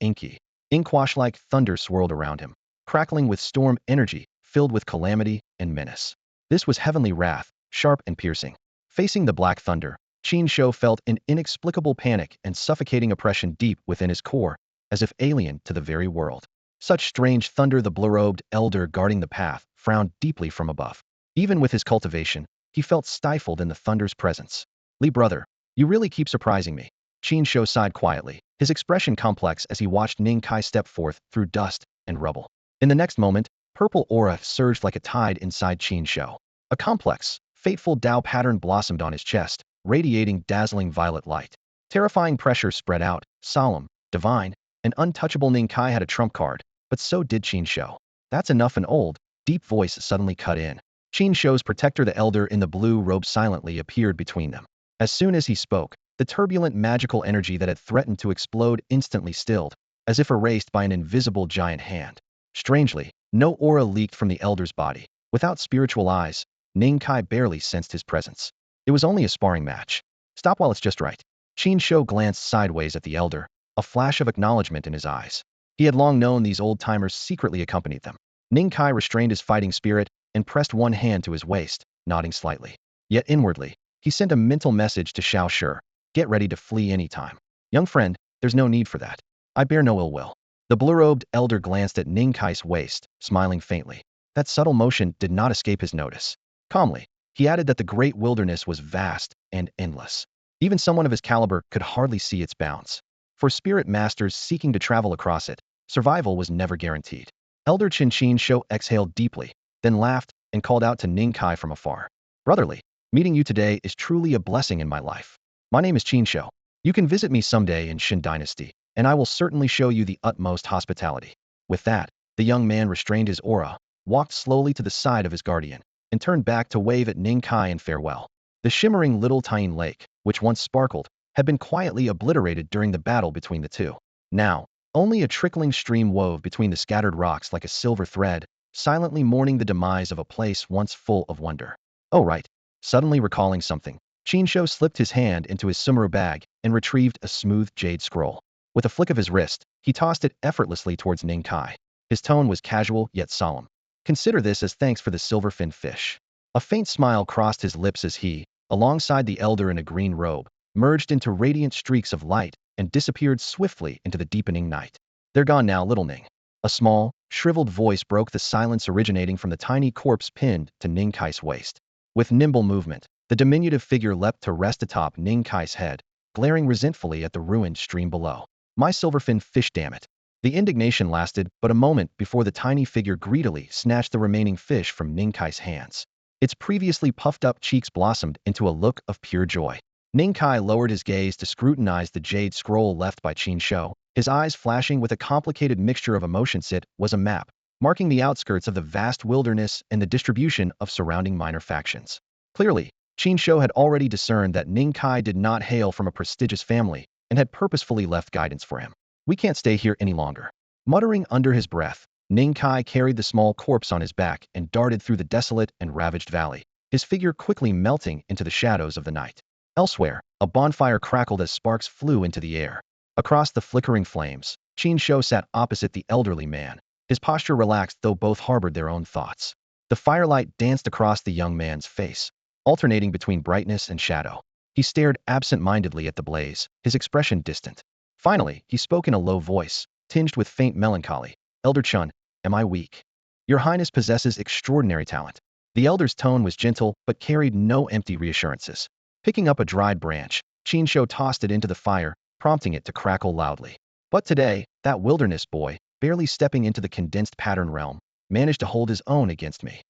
inkwash-like thunder swirled around him, crackling with storm energy, filled with calamity and menace. This was heavenly wrath, sharp and piercing. Facing the black thunder, Qin Shou felt an inexplicable panic and suffocating oppression deep within his core, as if alien to the very world. Such strange thunder. The blue-robed elder guarding the path frowned deeply from above. Even with his cultivation, he felt stifled in the thunder's presence. Li brother, you really keep surprising me. Qin Shou sighed quietly, his expression complex as he watched Ning Kai step forth through dust and rubble. In the next moment, purple aura surged like a tide inside Qin Shou. A complex, fateful Tao pattern blossomed on his chest, radiating dazzling violet light. Terrifying pressure spread out, solemn, divine, and untouchable. Ning Kai had a trump card, but so did Qin Shou. That's enough. An old, deep voice suddenly cut in. Qin Shou's protector, the elder in the blue robe, silently appeared between them. As soon as he spoke, the turbulent magical energy that had threatened to explode instantly stilled, as if erased by an invisible giant hand. Strangely, no aura leaked from the elder's body. Without spiritual eyes, Ning Kai barely sensed his presence. It was only a sparring match. Stop while it's just right. Qin Shou glanced sideways at the elder, a flash of acknowledgement in his eyes. He had long known these old-timers secretly accompanied them. Ning Kai restrained his fighting spirit and pressed one hand to his waist, nodding slightly. Yet inwardly, he sent a mental message to Xiao Shi. Get ready to flee anytime. Young friend, there's no need for that. I bear no ill will. The blue-robed elder glanced at Ning Kai's waist, smiling faintly. That subtle motion did not escape his notice. Calmly, he added that the great wilderness was vast and endless. Even someone of his caliber could hardly see its bounds. For spirit masters seeking to travel across it, survival was never guaranteed. Elder Qin Shou exhaled deeply, then laughed and called out to Ning Kai from afar. Brotherly, meeting you today is truly a blessing in my life. My name is Qin Shou. You can visit me someday in Shin Dynasty, and I will certainly show you the utmost hospitality. With that, the young man restrained his aura, walked slowly to the side of his guardian, and turned back to wave at Ning Kai in farewell. The shimmering little Tying lake, which once sparkled, had been quietly obliterated during the battle between the two. Now, only a trickling stream wove between the scattered rocks like a silver thread, silently mourning the demise of a place once full of wonder. Oh right. Suddenly recalling something, Qin Shou slipped his hand into his sumaru bag and retrieved a smooth jade scroll. With a flick of his wrist, he tossed it effortlessly towards Ning Kai. His tone was casual yet solemn. Consider this as thanks for the silver-finned fish. A faint smile crossed his lips as he, alongside the elder in a green robe, merged into radiant streaks of light and disappeared swiftly into the deepening night. They're gone now, little Ning. A small, shriveled voice broke the silence originating from the tiny corpse pinned to Ning Kai's waist. With nimble movement, the diminutive figure leapt to rest atop Ning Kai's head, glaring resentfully at the ruined stream below. My silverfin fish, damn it. The indignation lasted but a moment before the tiny figure greedily snatched the remaining fish from Ning Kai's hands. Its previously puffed-up cheeks blossomed into a look of pure joy. Ning Kai lowered his gaze to scrutinize the jade scroll left by Qin Shou, his eyes flashing with a complicated mixture of emotions. It was a map, marking the outskirts of the vast wilderness and the distribution of surrounding minor factions. Clearly, Qin Shou had already discerned that Ning Kai did not hail from a prestigious family and had purposefully left guidance for him. We can't stay here any longer. Muttering under his breath, Ning Kai carried the small corpse on his back and darted through the desolate and ravaged valley, his figure quickly melting into the shadows of the night. Elsewhere, a bonfire crackled as sparks flew into the air. Across the flickering flames, Qin Shou sat opposite the elderly man. His posture relaxed, though both harbored their own thoughts. The firelight danced across the young man's face, alternating between brightness and shadow. He stared absent-mindedly at the blaze, his expression distant. Finally, he spoke in a low voice, tinged with faint melancholy. "Elder Chun, am I weak? Your Highness possesses extraordinary talent." The elder's tone was gentle, but carried no empty reassurances. Picking up a dried branch, Qin Shou tossed it into the fire, prompting it to crackle loudly. But today, that wilderness boy, barely stepping into the condensed pattern realm, managed to hold his own against me.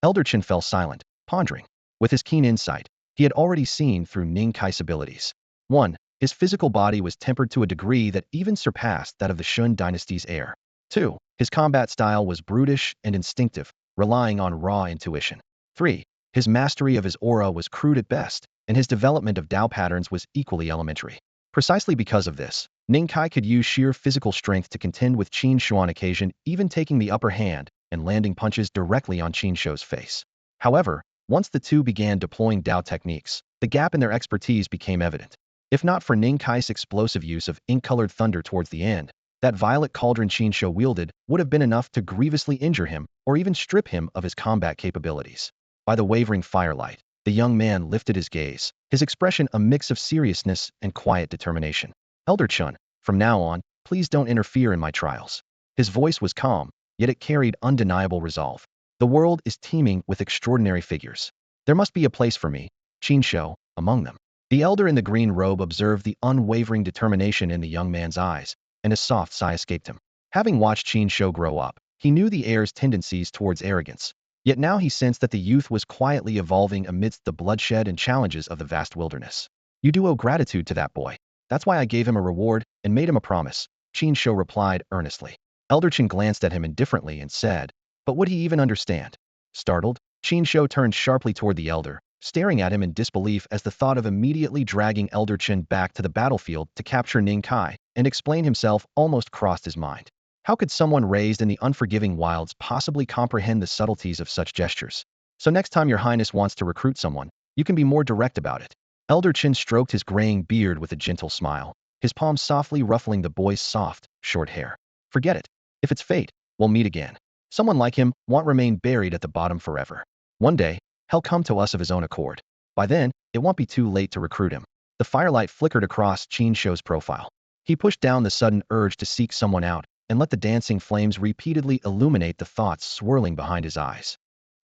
Elder Chen fell silent, pondering. With his keen insight, he had already seen through Ning Kai's abilities. 1. His physical body was tempered to a degree that even surpassed that of the Shun dynasty's heir. 2. His combat style was brutish and instinctive, relying on raw intuition. 3. His mastery of his aura was crude at best, and his development of Dao patterns was equally elementary. Precisely because of this, Ning Kai could use sheer physical strength to contend with Qin Shou on occasion, even taking the upper hand and landing punches directly on Qin Shou's face. However, once the two began deploying Dao techniques, the gap in their expertise became evident. If not for Ning Kai's explosive use of ink-colored thunder towards the end, that violet cauldron Qin Shou wielded would have been enough to grievously injure him or even strip him of his combat capabilities. By the wavering firelight, the young man lifted his gaze, his expression a mix of seriousness and quiet determination. "Elder Chun, from now on, please don't interfere in my trials." His voice was calm, yet it carried undeniable resolve. "The world is teeming with extraordinary figures. There must be a place for me, Qin Shou, among them." The elder in the green robe observed the unwavering determination in the young man's eyes, and a soft sigh escaped him. Having watched Qin Shou grow up, he knew the heir's tendencies towards arrogance. Yet now he sensed that the youth was quietly evolving amidst the bloodshed and challenges of the vast wilderness. "You do owe gratitude to that boy. That's why I gave him a reward and made him a promise," Qin Shou replied earnestly. Elder Chen glanced at him indifferently and said, "But would he even understand?" Startled, Qin Shou turned sharply toward the elder, staring at him in disbelief as the thought of immediately dragging Elder Chen back to the battlefield to capture Ning Kai and explain himself almost crossed his mind. How could someone raised in the unforgiving wilds possibly comprehend the subtleties of such gestures? "So next time your highness wants to recruit someone, you can be more direct about it." Elder Chen stroked his graying beard with a gentle smile, his palm softly ruffling the boy's soft, short hair. "Forget it. If it's fate, we'll meet again. Someone like him won't remain buried at the bottom forever. One day, he'll come to us of his own accord. By then, it won't be too late to recruit him." The firelight flickered across Qin Shou's profile. He pushed down the sudden urge to seek someone out and let the dancing flames repeatedly illuminate the thoughts swirling behind his eyes.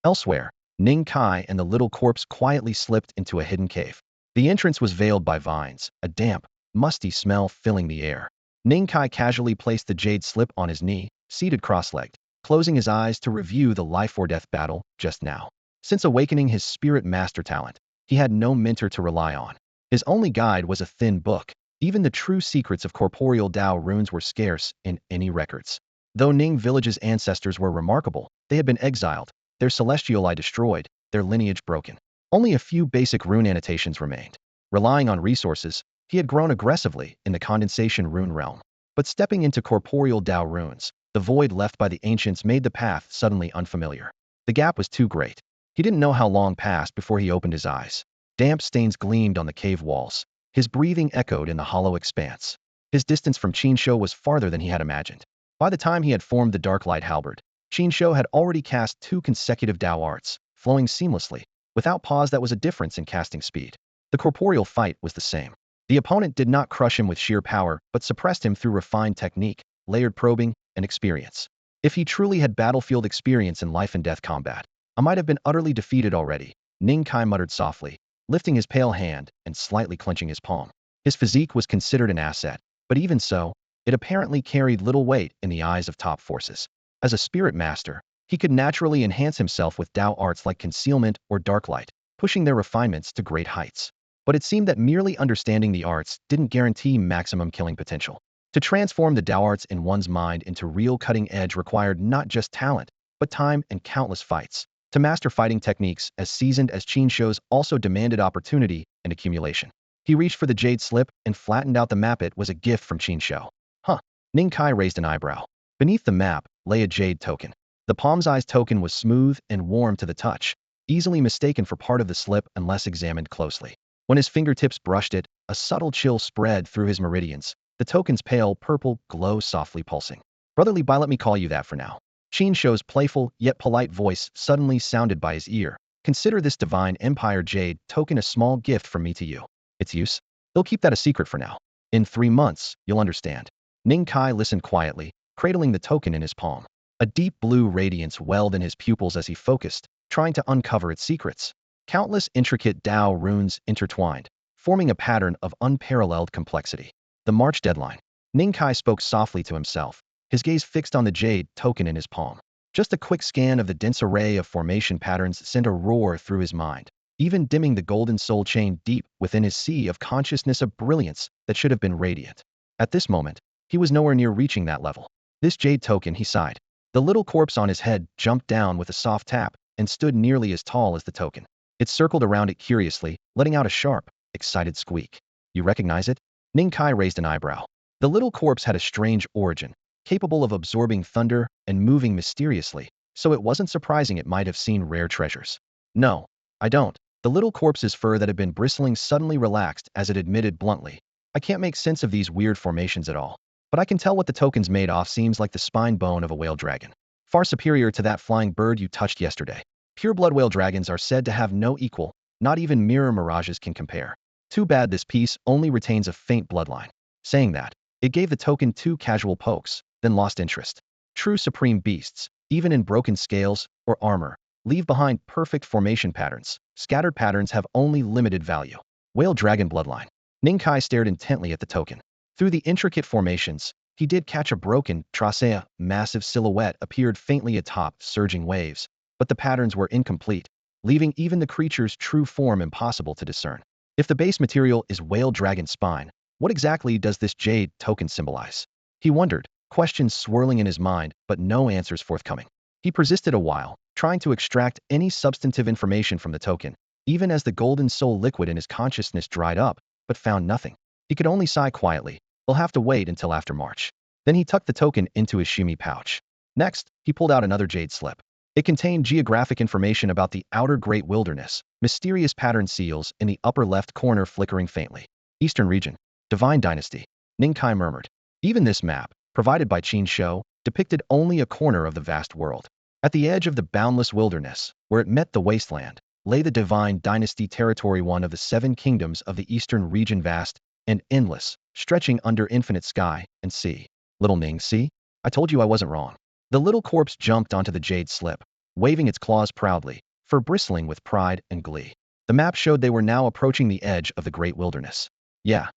Elsewhere, Ning Kai and the little corpse quietly slipped into a hidden cave. The entrance was veiled by vines, a damp, musty smell filling the air. Ning Kai casually placed the jade slip on his knee, seated cross-legged, closing his eyes to review the life-or-death battle just now. Since awakening his spirit master talent, he had no mentor to rely on. His only guide was a thin book. Even the true secrets of corporeal Dao runes were scarce in any records. Though Ning village's ancestors were remarkable, they had been exiled, their celestial eye destroyed, their lineage broken. Only a few basic rune annotations remained. Relying on resources, he had grown aggressively in the condensation rune realm. But stepping into corporeal Dao runes, the void left by the ancients made the path suddenly unfamiliar. The gap was too great. He didn't know how long passed before he opened his eyes. Damp stains gleamed on the cave walls. His breathing echoed in the hollow expanse. His distance from Qin Shou was farther than he had imagined. By the time he had formed the dark light halberd, Qin Shou had already cast 2 consecutive Dao arts, flowing seamlessly. Without pause, that was a difference in casting speed. The corporeal fight was the same. The opponent did not crush him with sheer power, but suppressed him through refined technique, layered probing, and experience. If he truly had battlefield experience in life and death combat, I might have been utterly defeated already, Ning Kai muttered softly, lifting his pale hand and slightly clenching his palm. His physique was considered an asset, but even so, it apparently carried little weight in the eyes of top forces. As a spirit master, he could naturally enhance himself with Dao arts like concealment or dark light, pushing their refinements to great heights. But it seemed that merely understanding the arts didn't guarantee maximum killing potential. To transform the Dao arts in one's mind into real cutting edge required not just talent, but time and countless fights. To master fighting techniques as seasoned as Qin Shou's also demanded opportunity and accumulation. He reached for the jade slip and flattened out the map. It was a gift from Qin Shou. "Huh." Ning Kai raised an eyebrow. Beneath the map lay a jade token. The palm-sized token was smooth and warm to the touch, easily mistaken for part of the slip unless examined closely. When his fingertips brushed it, a subtle chill spread through his meridians, the token's pale purple glow softly pulsing. Brotherly Bai, let me call you that for now. Qin Shou's playful yet polite voice suddenly sounded by his ear. Consider this divine empire jade token a small gift from me to you. Its use? They'll keep that a secret for now. In 3 months, you'll understand. Ning Kai listened quietly, cradling the token in his palm. A deep blue radiance welled in his pupils as he focused, trying to uncover its secrets. Countless intricate Tao runes intertwined, forming a pattern of unparalleled complexity. The March deadline. Ning Kai spoke softly to himself, his gaze fixed on the jade token in his palm. Just a quick scan of the dense array of formation patterns sent a roar through his mind, even dimming the golden soul chain deep within his sea of consciousness of brilliance that should have been radiant. At this moment, he was nowhere near reaching that level. This jade token, he sighed. The little corpse on his head jumped down with a soft tap and stood nearly as tall as the token. It circled around it curiously, letting out a sharp, excited squeak. You recognize it? Ning Kai raised an eyebrow. The little corpse had a strange origin, capable of absorbing thunder and moving mysteriously, so it wasn't surprising it might have seen rare treasures. No, I don't. The little corpse's fur that had been bristling suddenly relaxed as it admitted bluntly. I can't make sense of these weird formations at all, but I can tell what the token's made off seems like the spine bone of a whale dragon. Far superior to that flying bird you touched yesterday. Pureblood whale dragons are said to have no equal, not even mirror mirages can compare. Too bad this piece only retains a faint bloodline. Saying that, it gave the token 2 casual pokes, then lost interest. True supreme beasts, even in broken scales or armor, leave behind perfect formation patterns. Scattered patterns have only limited value. Whale dragon bloodline. Ning Kai stared intently at the token. Through the intricate formations, he did catch a broken tracea, massive silhouette appeared faintly atop surging waves, but the patterns were incomplete, leaving even the creature's true form impossible to discern. If the base material is whale dragon spine, what exactly does this jade token symbolize? He wondered, questions swirling in his mind, but no answers forthcoming. He persisted a while, trying to extract any substantive information from the token, even as the golden soul liquid in his consciousness dried up, but found nothing. He could only sigh quietly. We'll have to wait until after March. Then he tucked the token into his shimi pouch. Next, he pulled out another jade slip. It contained geographic information about the outer Great Wilderness, mysterious pattern seals in the upper left corner flickering faintly. Eastern region. Divine dynasty. Ning Kai murmured. Even this map, provided by Qin Shou, depicted only a corner of the vast world. At the edge of the boundless wilderness, where it met the wasteland, lay the divine dynasty territory, one of the 7 kingdoms of the eastern region, vast and endless, stretching under infinite sky and sea. Little Ning, see? I told you I wasn't wrong. The little corpse jumped onto the jade slip, waving its claws proudly, fur bristling with pride and glee. The map showed they were now approaching the edge of the great wilderness. Yeah.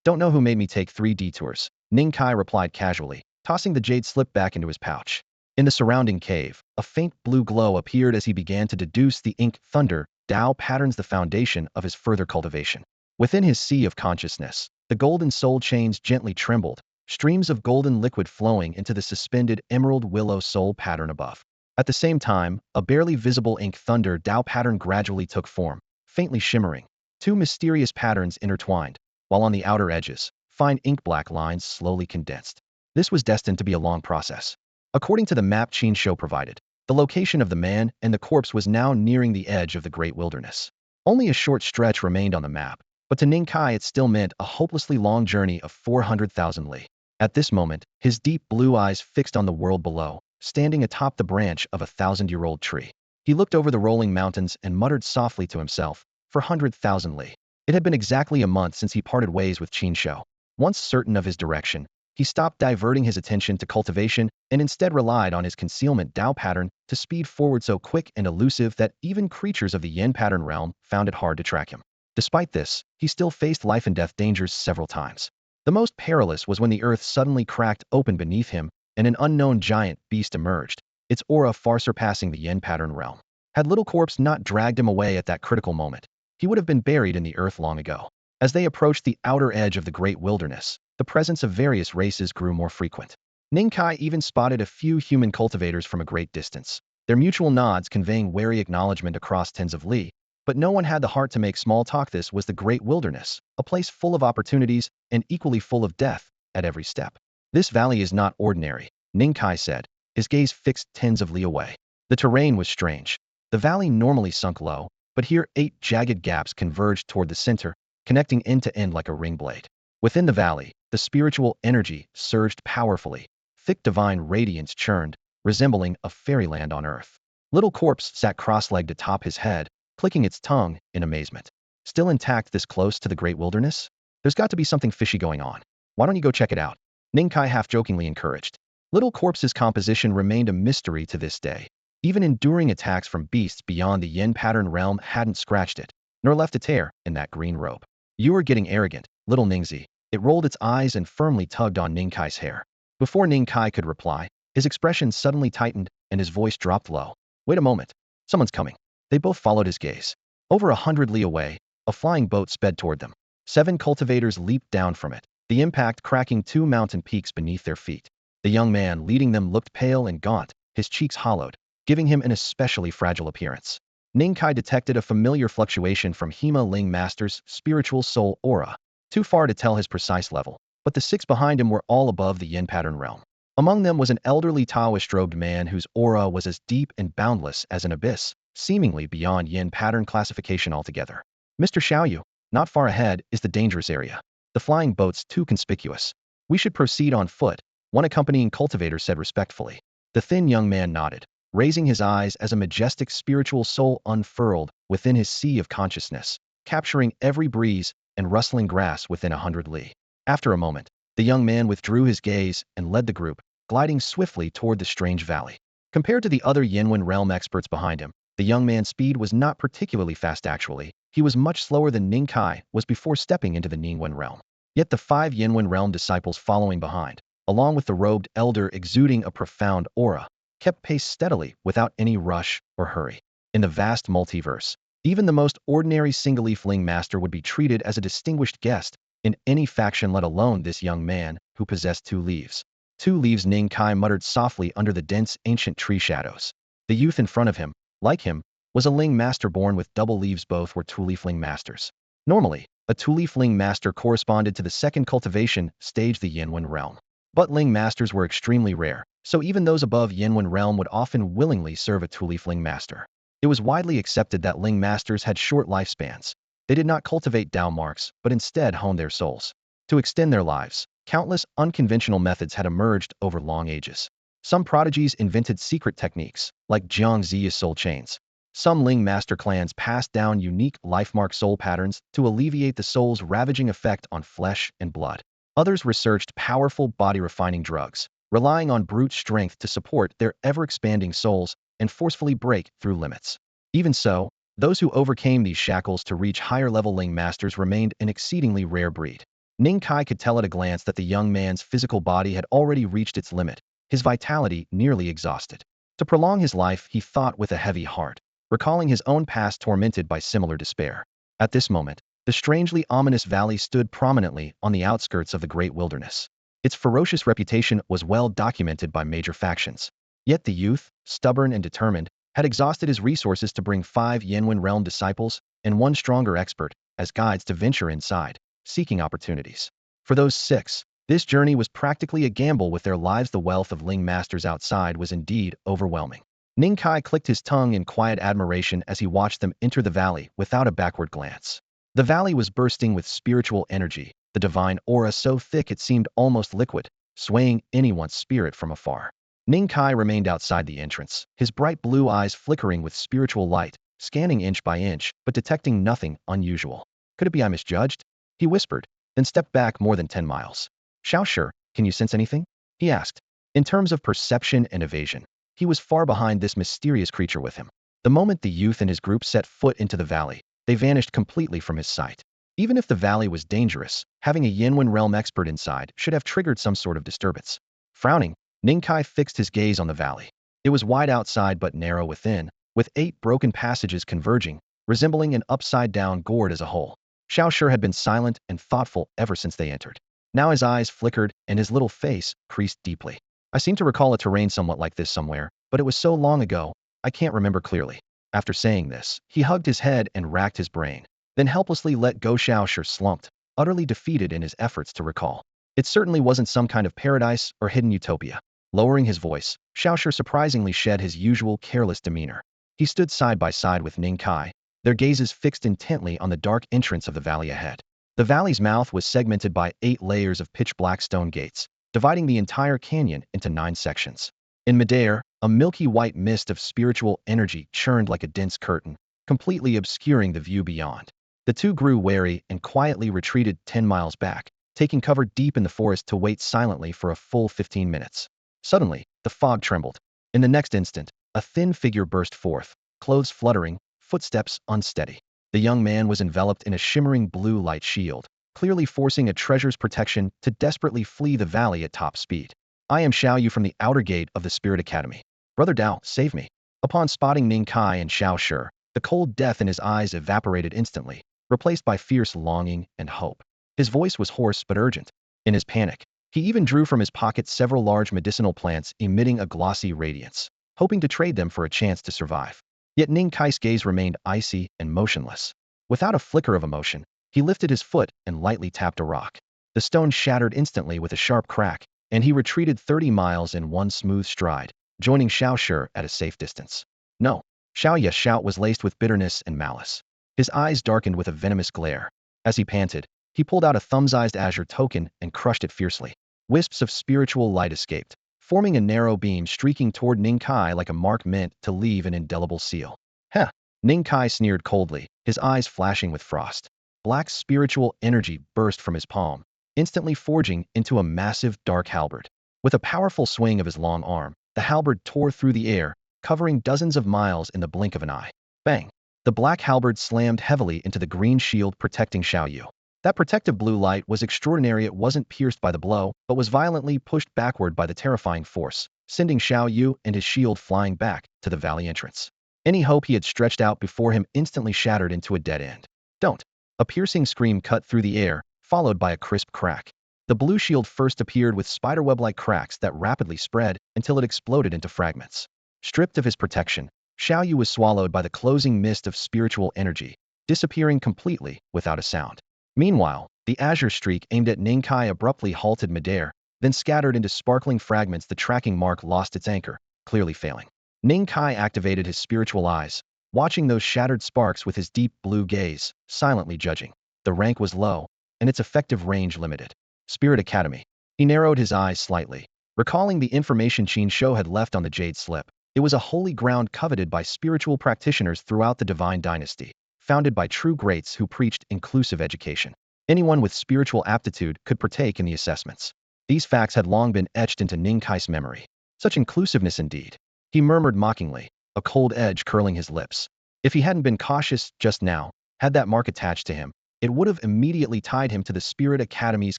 Don't know who made me take 3 detours, Ning Kai replied casually, tossing the jade slip back into his pouch. In the surrounding cave, a faint blue glow appeared as he began to deduce the ink thunder Tao patterns, the foundation of his further cultivation. Within his sea of consciousness, the golden soul chains gently trembled, streams of golden liquid flowing into the suspended emerald willow soul pattern above. At the same time, a barely visible ink thunder Tao pattern gradually took form, faintly shimmering. 2 mysterious patterns intertwined, while on the outer edges, fine ink-black lines slowly condensed. This was destined to be a long process. According to the map Qin Shou provided, the location of the man and the corpse was now nearing the edge of the great wilderness. Only a short stretch remained on the map, but to Ning Kai it still meant a hopelessly long journey of 400,000 li. At this moment, his deep blue eyes fixed on the world below, standing atop the branch of a 1,000-year-old tree. He looked over the rolling mountains and muttered softly to himself, 400,000 li. It had been exactly a month since he parted ways with Qin Shou. Once certain of his direction, he stopped diverting his attention to cultivation and instead relied on his concealment Tao pattern to speed forward so quick and elusive that even creatures of the Yin pattern realm found it hard to track him. Despite this, he still faced life and death dangers several times. The most perilous was when the earth suddenly cracked open beneath him and an unknown giant beast emerged, its aura far surpassing the Yin pattern realm. Had Little Corpse not dragged him away at that critical moment, he would have been buried in the earth long ago. As they approached the outer edge of the great wilderness, the presence of various races grew more frequent. Ning Kai even spotted a few human cultivators from a great distance, their mutual nods conveying wary acknowledgement across tens of li, but no one had the heart to make small talk. This was the great wilderness, a place full of opportunities and equally full of death at every step. This valley is not ordinary, Ning Kai said, his gaze fixed tens of li away. The terrain was strange. The valley normally sunk low, but here 8 jagged gaps converged toward the center, connecting end to end like a ring blade. Within the valley, the spiritual energy surged powerfully. Thick divine radiance churned, resembling a fairyland on earth. Little corpse sat cross-legged atop his head, clicking its tongue in amazement. Still intact this close to the great wilderness? There's got to be something fishy going on. Why don't you go check it out? Ning Kai half-jokingly encouraged. Little corpse's composition remained a mystery to this day. Even enduring attacks from beasts beyond the yin pattern realm hadn't scratched it, nor left a tear in that green robe. You are getting arrogant, little Ningzi. It rolled its eyes and firmly tugged on Ning Kai's hair. Before Ning Kai could reply, his expression suddenly tightened and his voice dropped low. Wait a moment. Someone's coming. They both followed his gaze. Over 100 li away, a flying boat sped toward them. 7 cultivators leaped down from it, the impact cracking 2 mountain peaks beneath their feet. The young man leading them looked pale and gaunt, his cheeks hollowed, giving him an especially fragile appearance. Ning Kai detected a familiar fluctuation from Hema Ling Master's spiritual soul aura. Too far to tell his precise level, but the 6 behind him were all above the yin pattern realm. Among them was an elderly Taoist-robed man whose aura was as deep and boundless as an abyss, seemingly beyond yin pattern classification altogether. Mr. Xiaoyu, not far ahead is the dangerous area. The flying boat's too conspicuous. We should proceed on foot, one accompanying cultivator said respectfully. The thin young man nodded, raising his eyes as a majestic spiritual soul unfurled within his sea of consciousness, capturing every breeze and rustling grass within 100 li. After a moment, the young man withdrew his gaze and led the group, gliding swiftly toward the strange valley. Compared to the other Yinwen realm experts behind him, the young man's speed was not particularly fast actually. He was much slower than Ning Kai was before stepping into the Ningwen realm. Yet the 5 Yinwen realm disciples following behind, along with the robed elder exuding a profound aura, kept pace steadily without any rush or hurry. In the vast multiverse, even the most ordinary single-leaf Ling Master would be treated as a distinguished guest in any faction, let alone this young man who possessed 2 leaves. 2 leaves, Ning Kai muttered softly under the dense ancient tree shadows. The youth in front of him, like him, was a Ling Master born with double leaves. Both were 2-leaf Ling Masters. Normally, a 2-leaf Ling Master corresponded to the second cultivation stage, the Yinwen realm. But Ling Masters were extremely rare, so even those above Yinwen realm would often willingly serve a 2-leaf Ling Master. It was widely accepted that Ling Masters had short lifespans. They did not cultivate Dao marks, but instead honed their souls. To extend their lives, countless unconventional methods had emerged over long ages. Some prodigies invented secret techniques, like Jiangzi's soul chains. Some Ling Master clans passed down unique lifemark soul patterns to alleviate the soul's ravaging effect on flesh and blood. Others researched powerful body-refining drugs, relying on brute strength to support their ever-expanding souls and forcefully break through limits. Even so, those who overcame these shackles to reach higher-level Ling Masters remained an exceedingly rare breed. Ning Kai could tell at a glance that the young man's physical body had already reached its limit, his vitality nearly exhausted. To prolong his life, he thought with a heavy heart, recalling his own past tormented by similar despair. At this moment, the strangely ominous valley stood prominently on the outskirts of the great wilderness. Its ferocious reputation was well documented by major factions. Yet the youth, stubborn and determined, had exhausted his resources to bring 5 Yinwen realm disciples and 1 stronger expert as guides to venture inside, seeking opportunities. For those 6, this journey was practically a gamble with their lives. The wealth of Ling Masters outside was indeed overwhelming. Ning Kai clicked his tongue in quiet admiration as he watched them enter the valley without a backward glance. The valley was bursting with spiritual energy, the divine aura so thick it seemed almost liquid, swaying anyone's spirit from afar. Ning Kai remained outside the entrance, his bright blue eyes flickering with spiritual light, scanning inch by inch, but detecting nothing unusual. Could it be I misjudged? He whispered, then stepped back more than 10 miles. Xiaoshu, can you sense anything? He asked. In terms of perception and evasion, he was far behind this mysterious creature with him. The moment the youth and his group set foot into the valley, they vanished completely from his sight. Even if the valley was dangerous, having a Yinwen realm expert inside should have triggered some sort of disturbance. Frowning, Ning Kai fixed his gaze on the valley. It was wide outside but narrow within, with 8 broken passages converging, resembling an upside-down gourd as a whole. Xiaoshu had been silent and thoughtful ever since they entered. Now his eyes flickered and his little face creased deeply. I seem to recall a terrain somewhat like this somewhere, but it was so long ago, I can't remember clearly. After saying this, he hugged his head and racked his brain, then helplessly let go. Xiaoshu slumped, utterly defeated in his efforts to recall. It certainly wasn't some kind of paradise or hidden utopia. Lowering his voice, Xiaoshu surprisingly shed his usual careless demeanor. He stood side by side with Ning Kai, their gazes fixed intently on the dark entrance of the valley ahead. The valley's mouth was segmented by 8 layers of pitch-black stone gates, dividing the entire canyon into 9 sections. In midair, a milky white mist of spiritual energy churned like a dense curtain, completely obscuring the view beyond. The two grew wary and quietly retreated 10 miles back, taking cover deep in the forest to wait silently for a full 15 minutes. Suddenly, the fog trembled. In the next instant, a thin figure burst forth, clothes fluttering, footsteps unsteady. The young man was enveloped in a shimmering blue light shield, clearly forcing a treasure's protection to desperately flee the valley at top speed. I am Xiao Yu from the outer gate of the Spirit Academy. Brother Dao, save me. Upon spotting Ning Kai and Xiao Shi, the cold death in his eyes evaporated instantly, replaced by fierce longing and hope. His voice was hoarse but urgent. In his panic, he even drew from his pocket several large medicinal plants emitting a glossy radiance, hoping to trade them for a chance to survive. Yet Ning Kai's gaze remained icy and motionless. Without a flicker of emotion, he lifted his foot and lightly tapped a rock. The stone shattered instantly with a sharp crack, and he retreated 30 miles in one smooth stride, joining Xiao Shi at a safe distance. No. Xiao Ye's shout was laced with bitterness and malice. His eyes darkened with a venomous glare. As he panted, he pulled out a thumb-sized azure token and crushed it fiercely. Wisps of spiritual light escaped, forming a narrow beam streaking toward Ning Kai like a mark meant to leave an indelible seal. Heh! Ning Kai sneered coldly, his eyes flashing with frost. Black spiritual energy burst from his palm, instantly forging into a massive dark halberd. With a powerful swing of his long arm, the halberd tore through the air, covering dozens of miles in the blink of an eye. Bang! The black halberd slammed heavily into the green shield protecting Xiao Yu. That protective blue light was extraordinary. It wasn't pierced by the blow, but was violently pushed backward by the terrifying force, sending Xiao Yu and his shield flying back to the valley entrance. Any hope he had stretched out before him instantly shattered into a dead end. Don't! A piercing scream cut through the air, followed by a crisp crack. The blue shield first appeared with spiderweb-like cracks that rapidly spread until it exploded into fragments. Stripped of his protection, Xiao Yu was swallowed by the closing mist of spiritual energy, disappearing completely without a sound. Meanwhile, the azure streak aimed at Ning Kai abruptly halted midair, then scattered into sparkling fragments. The tracking mark lost its anchor, clearly failing. Ning Kai activated his spiritual eyes, watching those shattered sparks with his deep blue gaze, silently judging. The rank was low, and its effective range limited. Spirit Academy. He narrowed his eyes slightly, recalling the information Qin Shou had left on the jade slip. It was a holy ground coveted by spiritual practitioners throughout the divine dynasty, founded by true greats who preached inclusive education. Anyone with spiritual aptitude could partake in the assessments. These facts had long been etched into Ning Kai's memory. Such inclusiveness indeed. He murmured mockingly, a cold edge curling his lips. If he hadn't been cautious just now, had that mark attached to him, it would have immediately tied him to the Spirit Academy's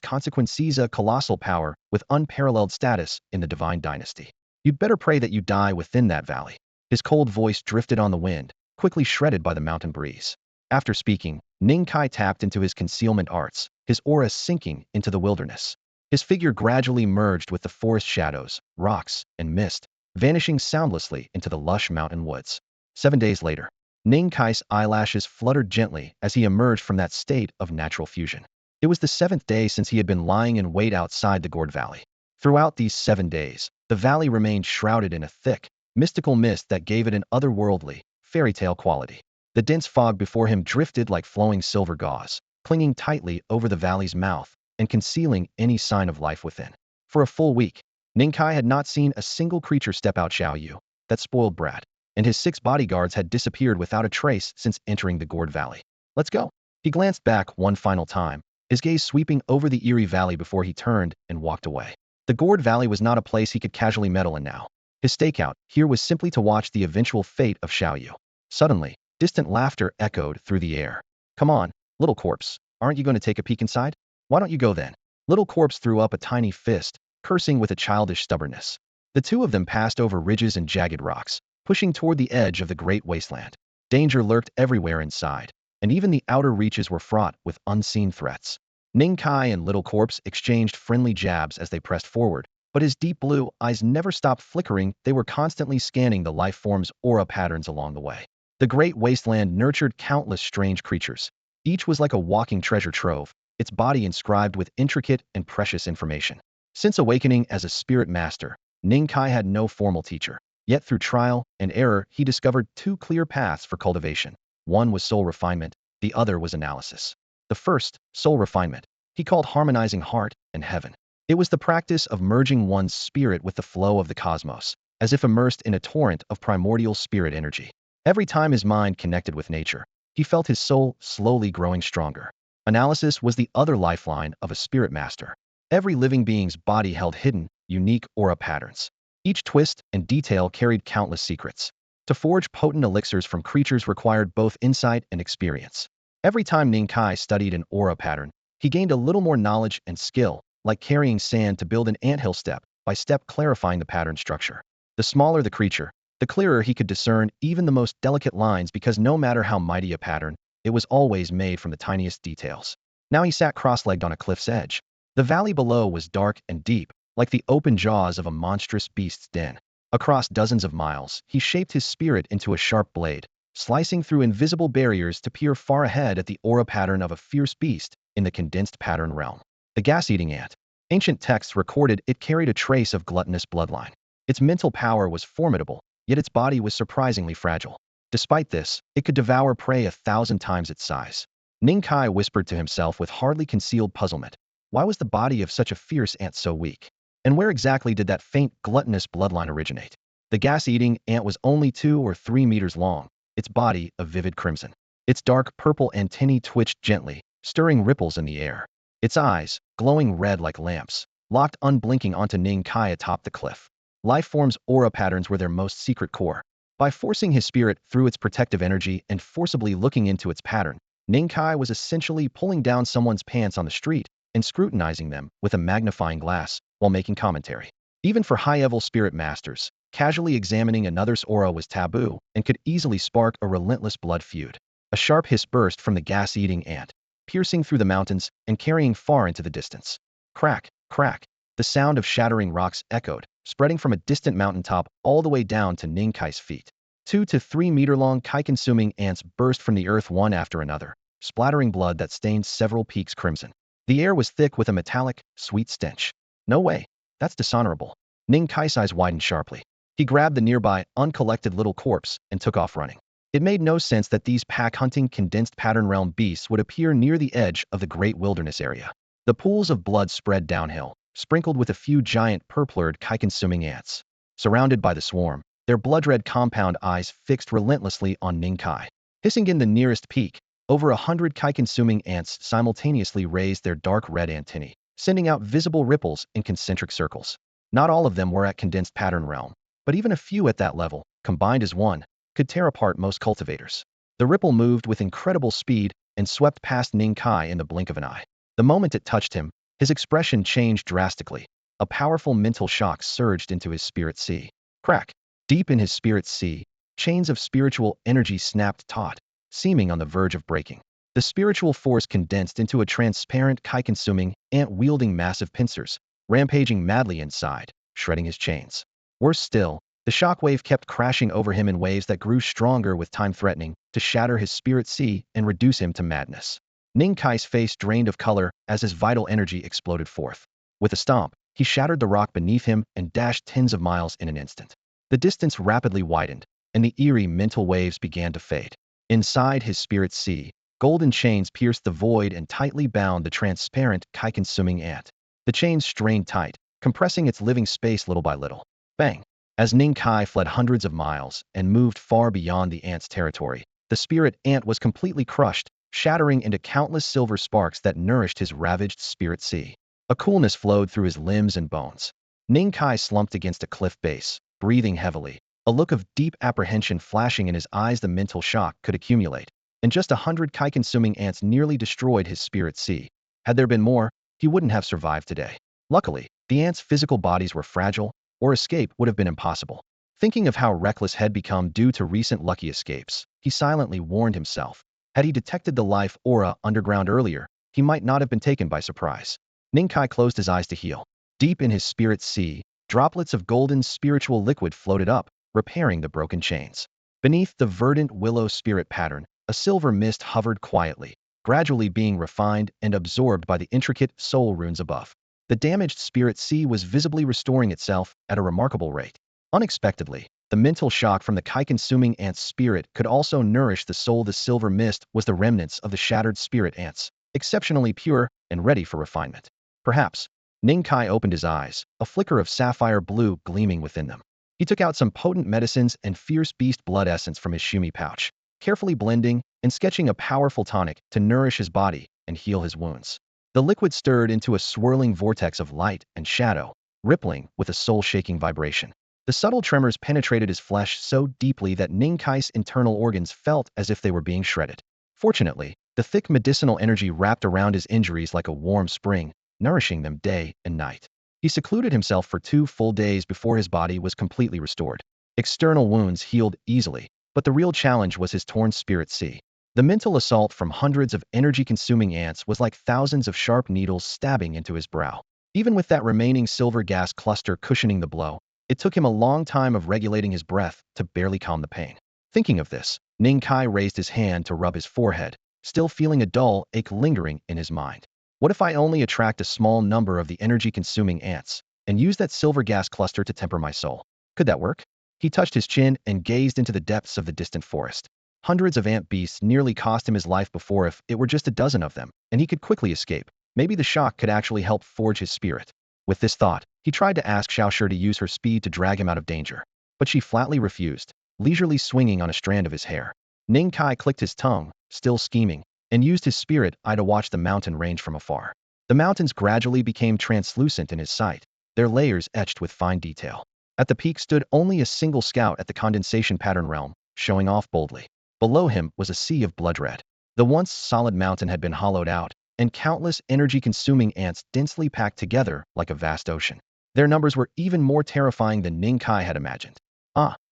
consequences, a colossal power with unparalleled status in the divine dynasty. You'd better pray that you die within that valley. His cold voice drifted on the wind, quickly shredded by the mountain breeze. After speaking, Ning Kai tapped into his concealment arts, his aura sinking into the wilderness. His figure gradually merged with the forest shadows, rocks, and mist, vanishing soundlessly into the lush mountain woods. 7 days later, Ning Kai's eyelashes fluttered gently as he emerged from that state of natural fusion. It was the 7th day since he had been lying in wait outside the gourd valley. Throughout these 7 days, the valley remained shrouded in a thick, mystical mist that gave it an otherworldly, fairy tale quality. The dense fog before him drifted like flowing silver gauze, clinging tightly over the valley's mouth and concealing any sign of life within. For a full week, Ning Kai had not seen a single creature step out Xiao Yu, that spoiled brat, and his 6 bodyguards had disappeared without a trace since entering the gourd valley. Let's go. He glanced back one final time, his gaze sweeping over the eerie valley before he turned and walked away. The gourd valley was not a place he could casually meddle in now. His stakeout here was simply to watch the eventual fate of Xiao Yu. Suddenly, distant laughter echoed through the air. Come on, little corpse, aren't you going to take a peek inside? Why don't you go then? Little corpse threw up a tiny fist, cursing with a childish stubbornness. The two of them passed over ridges and jagged rocks, pushing toward the edge of the great wasteland. Danger lurked everywhere inside, and even the outer reaches were fraught with unseen threats. Ning Kai and Little Corpse exchanged friendly jabs as they pressed forward, but his deep blue eyes never stopped flickering. They were constantly scanning the life form's aura patterns along the way. The great wasteland nurtured countless strange creatures. Each was like a walking treasure trove, its body inscribed with intricate and precious information. Since awakening as a spirit master, Ning Kai had no formal teacher. Yet through trial and error, he discovered 2 clear paths for cultivation. One was soul refinement, the other was analysis. The first, soul refinement, he called harmonizing heart and heaven. It was the practice of merging one's spirit with the flow of the cosmos, as if immersed in a torrent of primordial spirit energy. Every time his mind connected with nature, he felt his soul slowly growing stronger. Analysis was the other lifeline of a spirit master. Every living being's body held hidden, unique aura patterns. Each twist and detail carried countless secrets. To forge potent elixirs from creatures required both insight and experience. Every time Ning Kai studied an aura pattern, he gained a little more knowledge and skill, like carrying sand to build an anthill step by step, clarifying the pattern structure. The smaller the creature, the clearer he could discern even the most delicate lines, because no matter how mighty a pattern, it was always made from the tiniest details. Now he sat cross-legged on a cliff's edge. The valley below was dark and deep, like the open jaws of a monstrous beast's den. Across dozens of miles, he shaped his spirit into a sharp blade, slicing through invisible barriers to peer far ahead at the aura pattern of a fierce beast in the condensed pattern realm. The gas-eating ant. Ancient texts recorded it carried a trace of gluttonous bloodline. Its mental power was formidable, yet its body was surprisingly fragile. Despite this, it could devour prey 1,000 times its size. Ning Kai whispered to himself with hardly concealed puzzlement. Why was the body of such a fierce ant so weak? And where exactly did that faint, gluttonous bloodline originate? The gas-eating ant was only 2 or 3 meters long, its body a vivid crimson. Its dark purple antennae twitched gently, stirring ripples in the air. Its eyes, glowing red like lamps, locked unblinking onto Ning Kai atop the cliff. Lifeform's aura patterns were their most secret core. By forcing his spirit through its protective energy and forcibly looking into its pattern, Ning Kai was essentially pulling down someone's pants on the street and scrutinizing them with a magnifying glass while making commentary. Even for high-level spirit masters, casually examining another's aura was taboo and could easily spark a relentless blood feud. A sharp hiss burst from the gas-eating ant, piercing through the mountains and carrying far into the distance. Crack, crack. The sound of shattering rocks echoed, spreading from a distant mountaintop all the way down to Ning Kai's feet. 2 to 3 meter long Kai-consuming ants burst from the earth one after another, splattering blood that stained several peaks crimson. The air was thick with a metallic, sweet stench. No way. That's dishonorable. Ning Kai's eyes widened sharply. He grabbed the nearby, uncollected little corpse and took off running. It made no sense that these pack-hunting, condensed pattern realm beasts would appear near the edge of the great wilderness area. The pools of blood spread downhill, sprinkled with a few giant purple-haired Kai-consuming ants. Surrounded by the swarm, their blood-red compound eyes fixed relentlessly on Ning Kai. Hissing in the nearest peak, over 100 Kai-consuming ants simultaneously raised their dark red antennae, sending out visible ripples in concentric circles. Not all of them were at condensed pattern realm, but even a few at that level, combined as one, could tear apart most cultivators. The ripple moved with incredible speed and swept past Ning Kai in the blink of an eye. The moment it touched him, his expression changed drastically. A powerful mental shock surged into his spirit sea. Crack. Deep in his spirit sea, chains of spiritual energy snapped taut, seeming on the verge of breaking. The spiritual force condensed into a transparent, Kai-consuming, ant-wielding massive pincers, rampaging madly inside, shredding his chains. Worse still, the shockwave kept crashing over him in waves that grew stronger with time, threatening to shatter his spirit sea and reduce him to madness. Ning Kai's face drained of color as his vital energy exploded forth. With a stomp, he shattered the rock beneath him and dashed tens of miles in an instant. The distance rapidly widened, and the eerie mental waves began to fade. Inside his spirit sea, golden chains pierced the void and tightly bound the transparent, Kai-consuming ant. The chains strained tight, compressing its living space little by little. Bang! As Ning Kai fled hundreds of miles and moved far beyond the ant's territory, the spirit ant was completely crushed, shattering into countless silver sparks that nourished his ravaged spirit sea. A coolness flowed through his limbs and bones. Ning Kai slumped against a cliff base, breathing heavily, a look of deep apprehension flashing in his eyes. The mental shock could accumulate, and just 100 Kai-consuming ants nearly destroyed his spirit sea. Had there been more, he wouldn't have survived today. Luckily, the ants' physical bodies were fragile, or escape would have been impossible. Thinking of how reckless had become due to recent lucky escapes, he silently warned himself. Had he detected the life aura underground earlier, he might not have been taken by surprise. Ning Kai closed his eyes to heal. Deep in his spirit sea, droplets of golden spiritual liquid floated up, repairing the broken chains. Beneath the verdant willow spirit pattern, a silver mist hovered quietly, gradually being refined and absorbed by the intricate soul runes above. The damaged spirit sea was visibly restoring itself at a remarkable rate. Unexpectedly, The mental shock from the Kai-consuming ant's spirit could also nourish the soul. The silver mist was the remnants of the shattered spirit ants, exceptionally pure and ready for refinement. Perhaps. Ning Kai opened his eyes, a flicker of sapphire blue gleaming within them. He took out some potent medicines and fierce beast blood essence from his shumi pouch, carefully blending and sketching a powerful tonic to nourish his body and heal his wounds. The liquid stirred into a swirling vortex of light and shadow, rippling with a soul-shaking vibration. The subtle tremors penetrated his flesh so deeply that Ning Kai's internal organs felt as if they were being shredded. Fortunately, the thick medicinal energy wrapped around his injuries like a warm spring, nourishing them day and night. He secluded himself for 2 full days before his body was completely restored. External wounds healed easily, but the real challenge was his torn spirit sea. The mental assault from hundreds of energy-consuming ants was like thousands of sharp needles stabbing into his brow. Even with that remaining silver gas cluster cushioning the blow, it took him a long time of regulating his breath to barely calm the pain. Thinking of this, Ning Kai raised his hand to rub his forehead, still feeling a dull ache lingering in his mind. What if I only attract a small number of the energy-consuming ants and use that silver gas cluster to temper my soul? Could that work? He touched his chin and gazed into the depths of the distant forest. Hundreds of ant beasts nearly cost him his life before. If it were just a dozen of them, and he could quickly escape, maybe the shock could actually help forge his spirit. With this thought, he tried to ask Shatter to use her speed to drag him out of danger, but she flatly refused, leisurely swinging on a strand of his hair. Ning Kai clicked his tongue, still scheming, and used his spirit eye to watch the mountain range from afar. The mountains gradually became translucent in his sight, their layers etched with fine detail. At the peak stood only a single scout at the condensation pattern realm, showing off boldly. Below him was a sea of blood red. The once solid mountain had been hollowed out, and countless energy-consuming ants densely packed together like a vast ocean. Their numbers were even more terrifying than Ning Kai had imagined.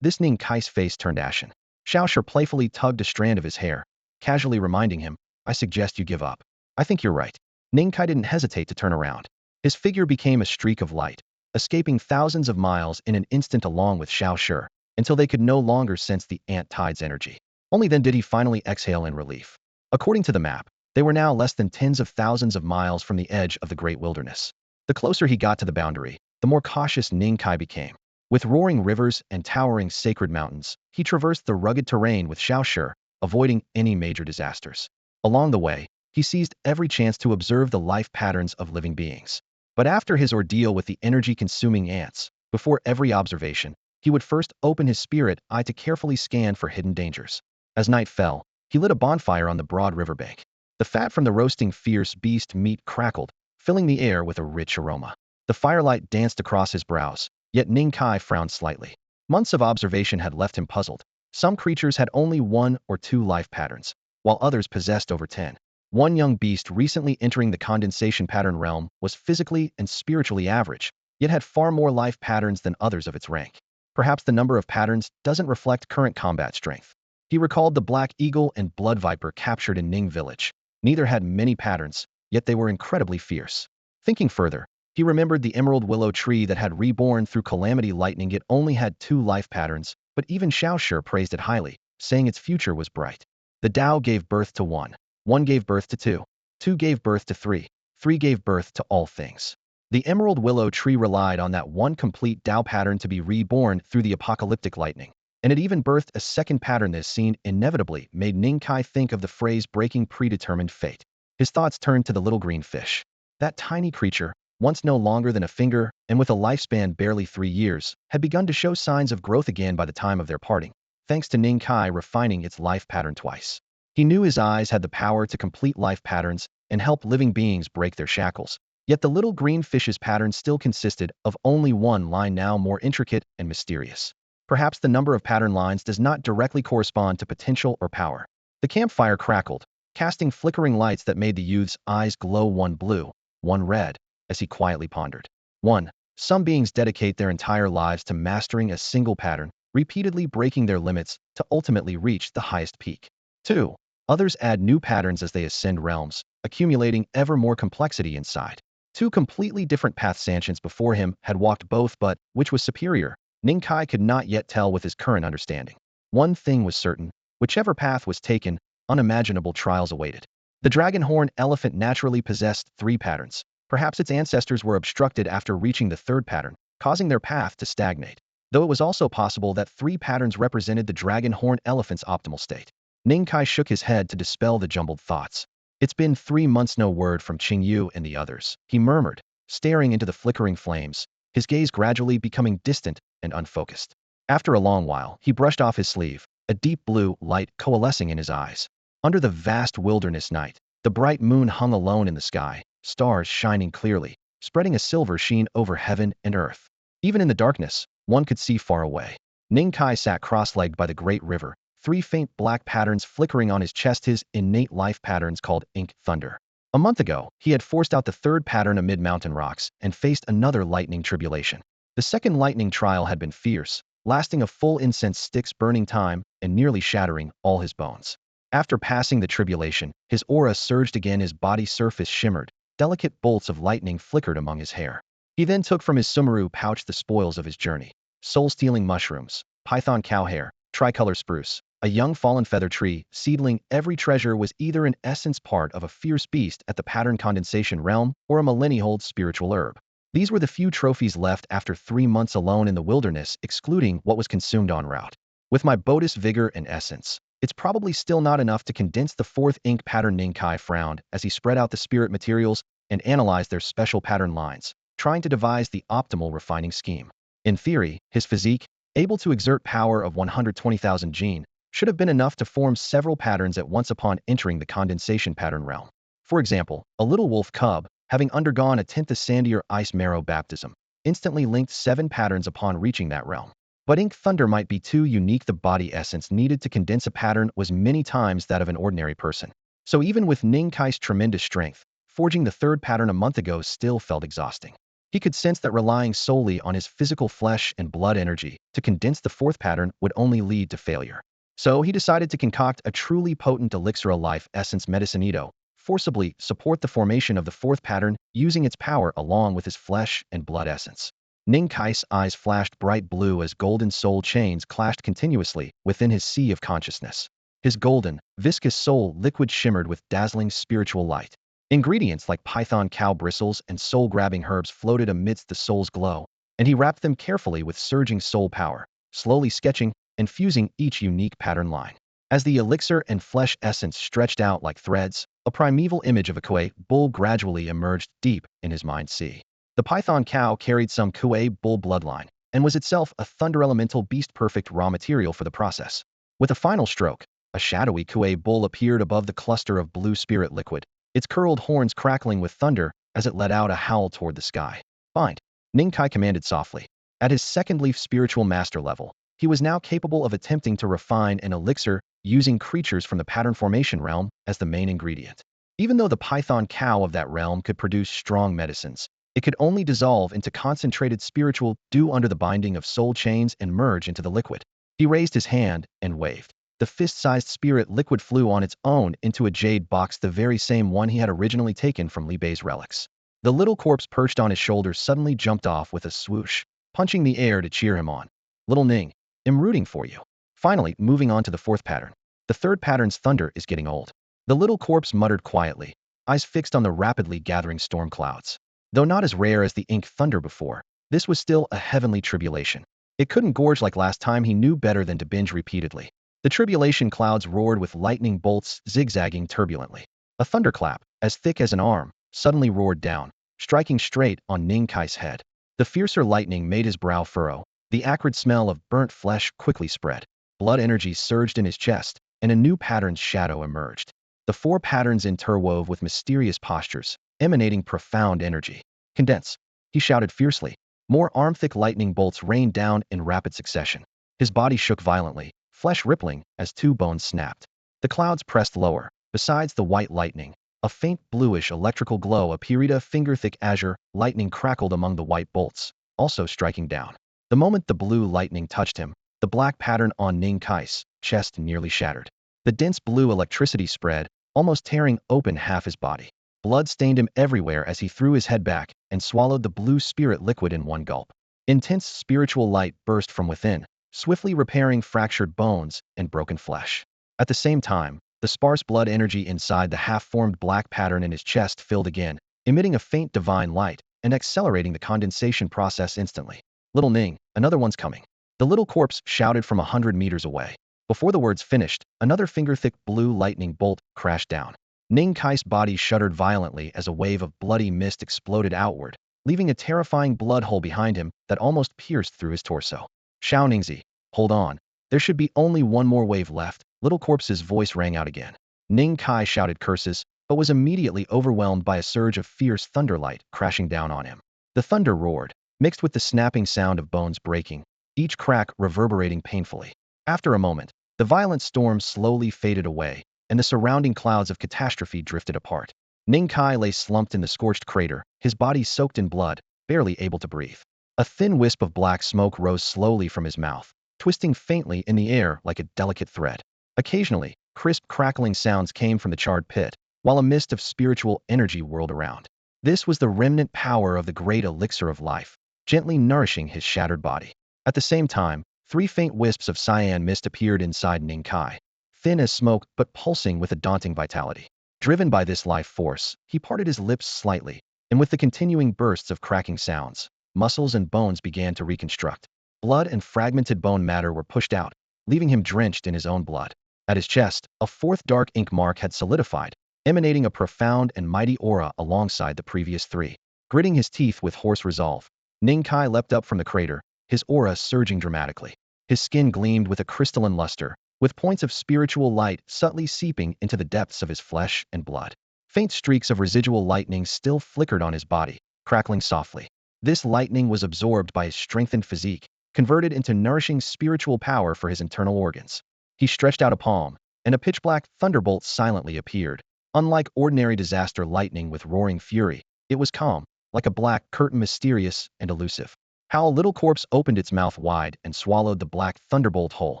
This Ning Kai's face turned ashen. Shaoxer playfully tugged a strand of his hair, casually reminding him, I suggest you give up. I think you're right. Ning Kai didn't hesitate to turn around. His figure became a streak of light, escaping thousands of miles in an instant along with Shaoxer, until they could no longer sense the ant tide's energy. Only then did he finally exhale in relief. According to the map, they were now less than tens of thousands of miles from the edge of the great wilderness. The closer he got to the boundary, the more cautious Ning Kai became. With roaring rivers and towering sacred mountains, he traversed the rugged terrain with Shaoxer, avoiding any major disasters. Along the way, he seized every chance to observe the life patterns of living beings. But after his ordeal with the energy-consuming ants, before every observation, he would first open his spirit eye to carefully scan for hidden dangers. As night fell, he lit a bonfire on the broad riverbank. The fat from the roasting fierce beast meat crackled, filling the air with a rich aroma. The firelight danced across his brows, yet Ning Kai frowned slightly. Months of observation had left him puzzled. Some creatures had only 1 or 2 life patterns, while others possessed over 10. One young beast recently entering the condensation pattern realm was physically and spiritually average, yet had far more life patterns than others of its rank. Perhaps the number of patterns doesn't reflect current combat strength. He recalled the black eagle and blood viper captured in Ning village. Neither had many patterns, yet they were incredibly fierce. Thinking further, he remembered the emerald willow tree that had reborn through calamity lightning. It only had 2 life patterns, but even Shaoxer praised it highly, saying its future was bright. The Tao gave birth to 1. 1 gave birth to 2. 2 gave birth to 3. 3 gave birth to all things. The emerald willow tree relied on that one complete Tao pattern to be reborn through the apocalyptic lightning, and it even birthed a second pattern. This scene inevitably made Ning Kai think of the phrase breaking predetermined fate. His thoughts turned to the little green fish. That tiny creature, once no longer than a finger and with a lifespan barely 3 years, had begun to show signs of growth again by the time of their parting, thanks to Ning Kai refining its life pattern twice. He knew his eyes had the power to complete life patterns and help living beings break their shackles. Yet the little green fish's pattern still consisted of only 1 line, now more intricate and mysterious. Perhaps the number of pattern lines does not directly correspond to potential or power. The campfire crackled, casting flickering lights that made the youth's eyes glow, 1 blue, 1 red, as he quietly pondered. 1. Some beings dedicate their entire lives to mastering a single pattern, repeatedly breaking their limits to ultimately reach the highest peak. 2. Others add new patterns as they ascend realms, accumulating ever more complexity inside. 2 completely different paths. Sanctions before him had walked both, but which was superior? Ning Kai could not yet tell with his current understanding. One thing was certain: whichever path was taken, unimaginable trials awaited. The dragon horn elephant naturally possessed 3 patterns. Perhaps its ancestors were obstructed after reaching the 3rd pattern, causing their path to stagnate. though it was also possible that 3 patterns represented the dragon horn elephant's optimal state. Ning Kai shook his head to dispel the jumbled thoughts. It's been 3 months no word from Qing Yu and the others, he murmured, staring into the flickering flames, his gaze gradually becoming distant and unfocused. After a long while, he brushed off his sleeve, a deep blue light coalescing in his eyes. Under the vast wilderness night, the bright moon hung alone in the sky, stars shining clearly, spreading a silver sheen over heaven and earth. Even in the darkness, one could see far away. Ning Kai sat cross-legged by the great river, 3 faint black patterns flickering on his chest, his innate life patterns called ink thunder. A month ago, he had forced out the 3rd pattern amid mountain rocks and faced another lightning tribulation. The second lightning trial had been fierce, lasting a full incense stick's burning time and nearly shattering all his bones. After passing the tribulation, his aura surged again, his body surface shimmered, delicate bolts of lightning flickered among his hair. He then took from his sumaru pouch the spoils of his journey: soul-stealing mushrooms, python cow hair, tricolor spruce, a young fallen feather tree, seedling. Every treasure was either an essence part of a fierce beast at the pattern condensation realm or a millennia-old spiritual herb. These were the few trophies left after 3 months alone in the wilderness, excluding what was consumed en route. With my Bodis vigor and essence, it's probably still not enough to condense the 4th ink pattern. Ning Kai frowned as he spread out the spirit materials and analyzed their special pattern lines, trying to devise the optimal refining scheme. In theory, his physique, able to exert power of 120,000 gene, should have been enough to form several patterns at once upon entering the condensation pattern realm. For example, a little wolf cub, having undergone a 10th sandier ice marrow baptism, instantly linked 7 patterns upon reaching that realm. But ink thunder might be too unique. The body essence needed to condense a pattern was many times that of an ordinary person. So even with Ning Kai's tremendous strength, forging the 3rd pattern a month ago still felt exhausting. He could sense that relying solely on his physical flesh and blood energy to condense the 4th pattern would only lead to failure. So he decided to concoct a truly potent elixir of life essence medicinito, forcibly support the formation of the 4th pattern using its power along with his flesh and blood essence. Ning Kai's eyes flashed bright blue as golden soul chains clashed continuously within his sea of consciousness. His golden, viscous soul liquid shimmered with dazzling spiritual light. Ingredients like python cow bristles and soul-grabbing herbs floated amidst the soul's glow, and he wrapped them carefully with surging soul power, slowly sketching and fusing each unique pattern line. As the elixir and flesh essence stretched out like threads, a primeval image of a bull gradually emerged deep in his mind's sea. The python cow carried some bull bloodline, and was itself a thunder elemental beast, perfect raw material for the process. With a final stroke, a shadowy bull appeared above the cluster of blue spirit liquid, its curled horns crackling with thunder as it let out a howl toward the sky. Bind, Ning Kai commanded softly. At his 2nd leaf spiritual master level, he was now capable of attempting to refine an elixir using creatures from the pattern formation realm as the main ingredient. Even though the python cow of that realm could produce strong medicines, it could only dissolve into concentrated spiritual dew under the binding of soul chains and merge into the liquid. He raised his hand and waved. The fist-sized spirit liquid flew on its own into a jade box, the very same one he had originally taken from Li Bei's relics. The little corpse perched on his shoulder suddenly jumped off with a swoosh, punching the air to cheer him on. Little Ning, I'm rooting for you. Finally, moving on to the 4th pattern. The 3rd pattern's thunder is getting old. The little corpse muttered quietly, eyes fixed on the rapidly gathering storm clouds. Though not as rare as the ink thunder before, this was still a heavenly tribulation. It couldn't gorge like last time. He knew better than to binge repeatedly. The tribulation clouds roared with lightning bolts zigzagging turbulently. A thunderclap, as thick as an arm, suddenly roared down, striking straight on Ning Kai's head. The fiercer lightning made his brow furrow. The acrid smell of burnt flesh quickly spread. Blood energy surged in his chest, and a new pattern's shadow emerged. The 4 patterns interwove with mysterious postures, emanating profound energy. Condense, he shouted fiercely. More arm-thick lightning bolts rained down in rapid succession. His body shook violently, flesh rippling as 2 bones snapped. The clouds pressed lower. Besides the white lightning, a faint bluish electrical glow appeared. A finger-thick azure lightning crackled among the white bolts, also striking down. The moment the blue lightning touched him, the black pattern on Ning Kai's chest nearly shattered. The dense blue electricity spread, almost tearing open half his body. Blood stained him everywhere as he threw his head back and swallowed the blue spirit liquid in one gulp. Intense spiritual light burst from within, swiftly repairing fractured bones and broken flesh. At the same time, the sparse blood energy inside the half-formed black pattern in his chest filled again, emitting a faint divine light and accelerating the condensation process instantly. Little Ning, another one's coming. The little corpse shouted from 100 meters away. Before the words finished, another finger-thick blue lightning bolt crashed down. Ning Kai's body shuddered violently as a wave of bloody mist exploded outward, leaving a terrifying blood hole behind him that almost pierced through his torso. Xiao Ningzi, hold on. There should be only one more wave left. Little corpse's voice rang out again. Ning Kai shouted curses, but was immediately overwhelmed by a surge of fierce thunderlight crashing down on him. The thunder roared, mixed with the snapping sound of bones breaking, each crack reverberating painfully. After a moment, the violent storm slowly faded away, and the surrounding clouds of catastrophe drifted apart. Ning Kai lay slumped in the scorched crater, his body soaked in blood, barely able to breathe. A thin wisp of black smoke rose slowly from his mouth, twisting faintly in the air like a delicate thread. Occasionally, crisp crackling sounds came from the charred pit, while a mist of spiritual energy whirled around. This was the remnant power of the great elixir of life, gently nourishing his shattered body. At the same time, 3 faint wisps of cyan mist appeared inside Ning Kai, thin as smoke but pulsing with a daunting vitality. Driven by this life force, he parted his lips slightly, and with the continuing bursts of cracking sounds, muscles and bones began to reconstruct. Blood and fragmented bone matter were pushed out, leaving him drenched in his own blood. At his chest, a 4th dark ink mark had solidified, emanating a profound and mighty aura alongside the previous 3. Gritting his teeth with hoarse resolve, Ning Kai leapt up from the crater, his aura surging dramatically. His skin gleamed with a crystalline luster, with points of spiritual light subtly seeping into the depths of his flesh and blood. Faint streaks of residual lightning still flickered on his body, crackling softly. This lightning was absorbed by his strengthened physique, converted into nourishing spiritual power for his internal organs. He stretched out a palm, and a pitch-black thunderbolt silently appeared. Unlike ordinary disaster lightning with roaring fury, it was calm, like a black curtain, mysterious and elusive. How a little corpse opened its mouth wide and swallowed the black thunderbolt whole,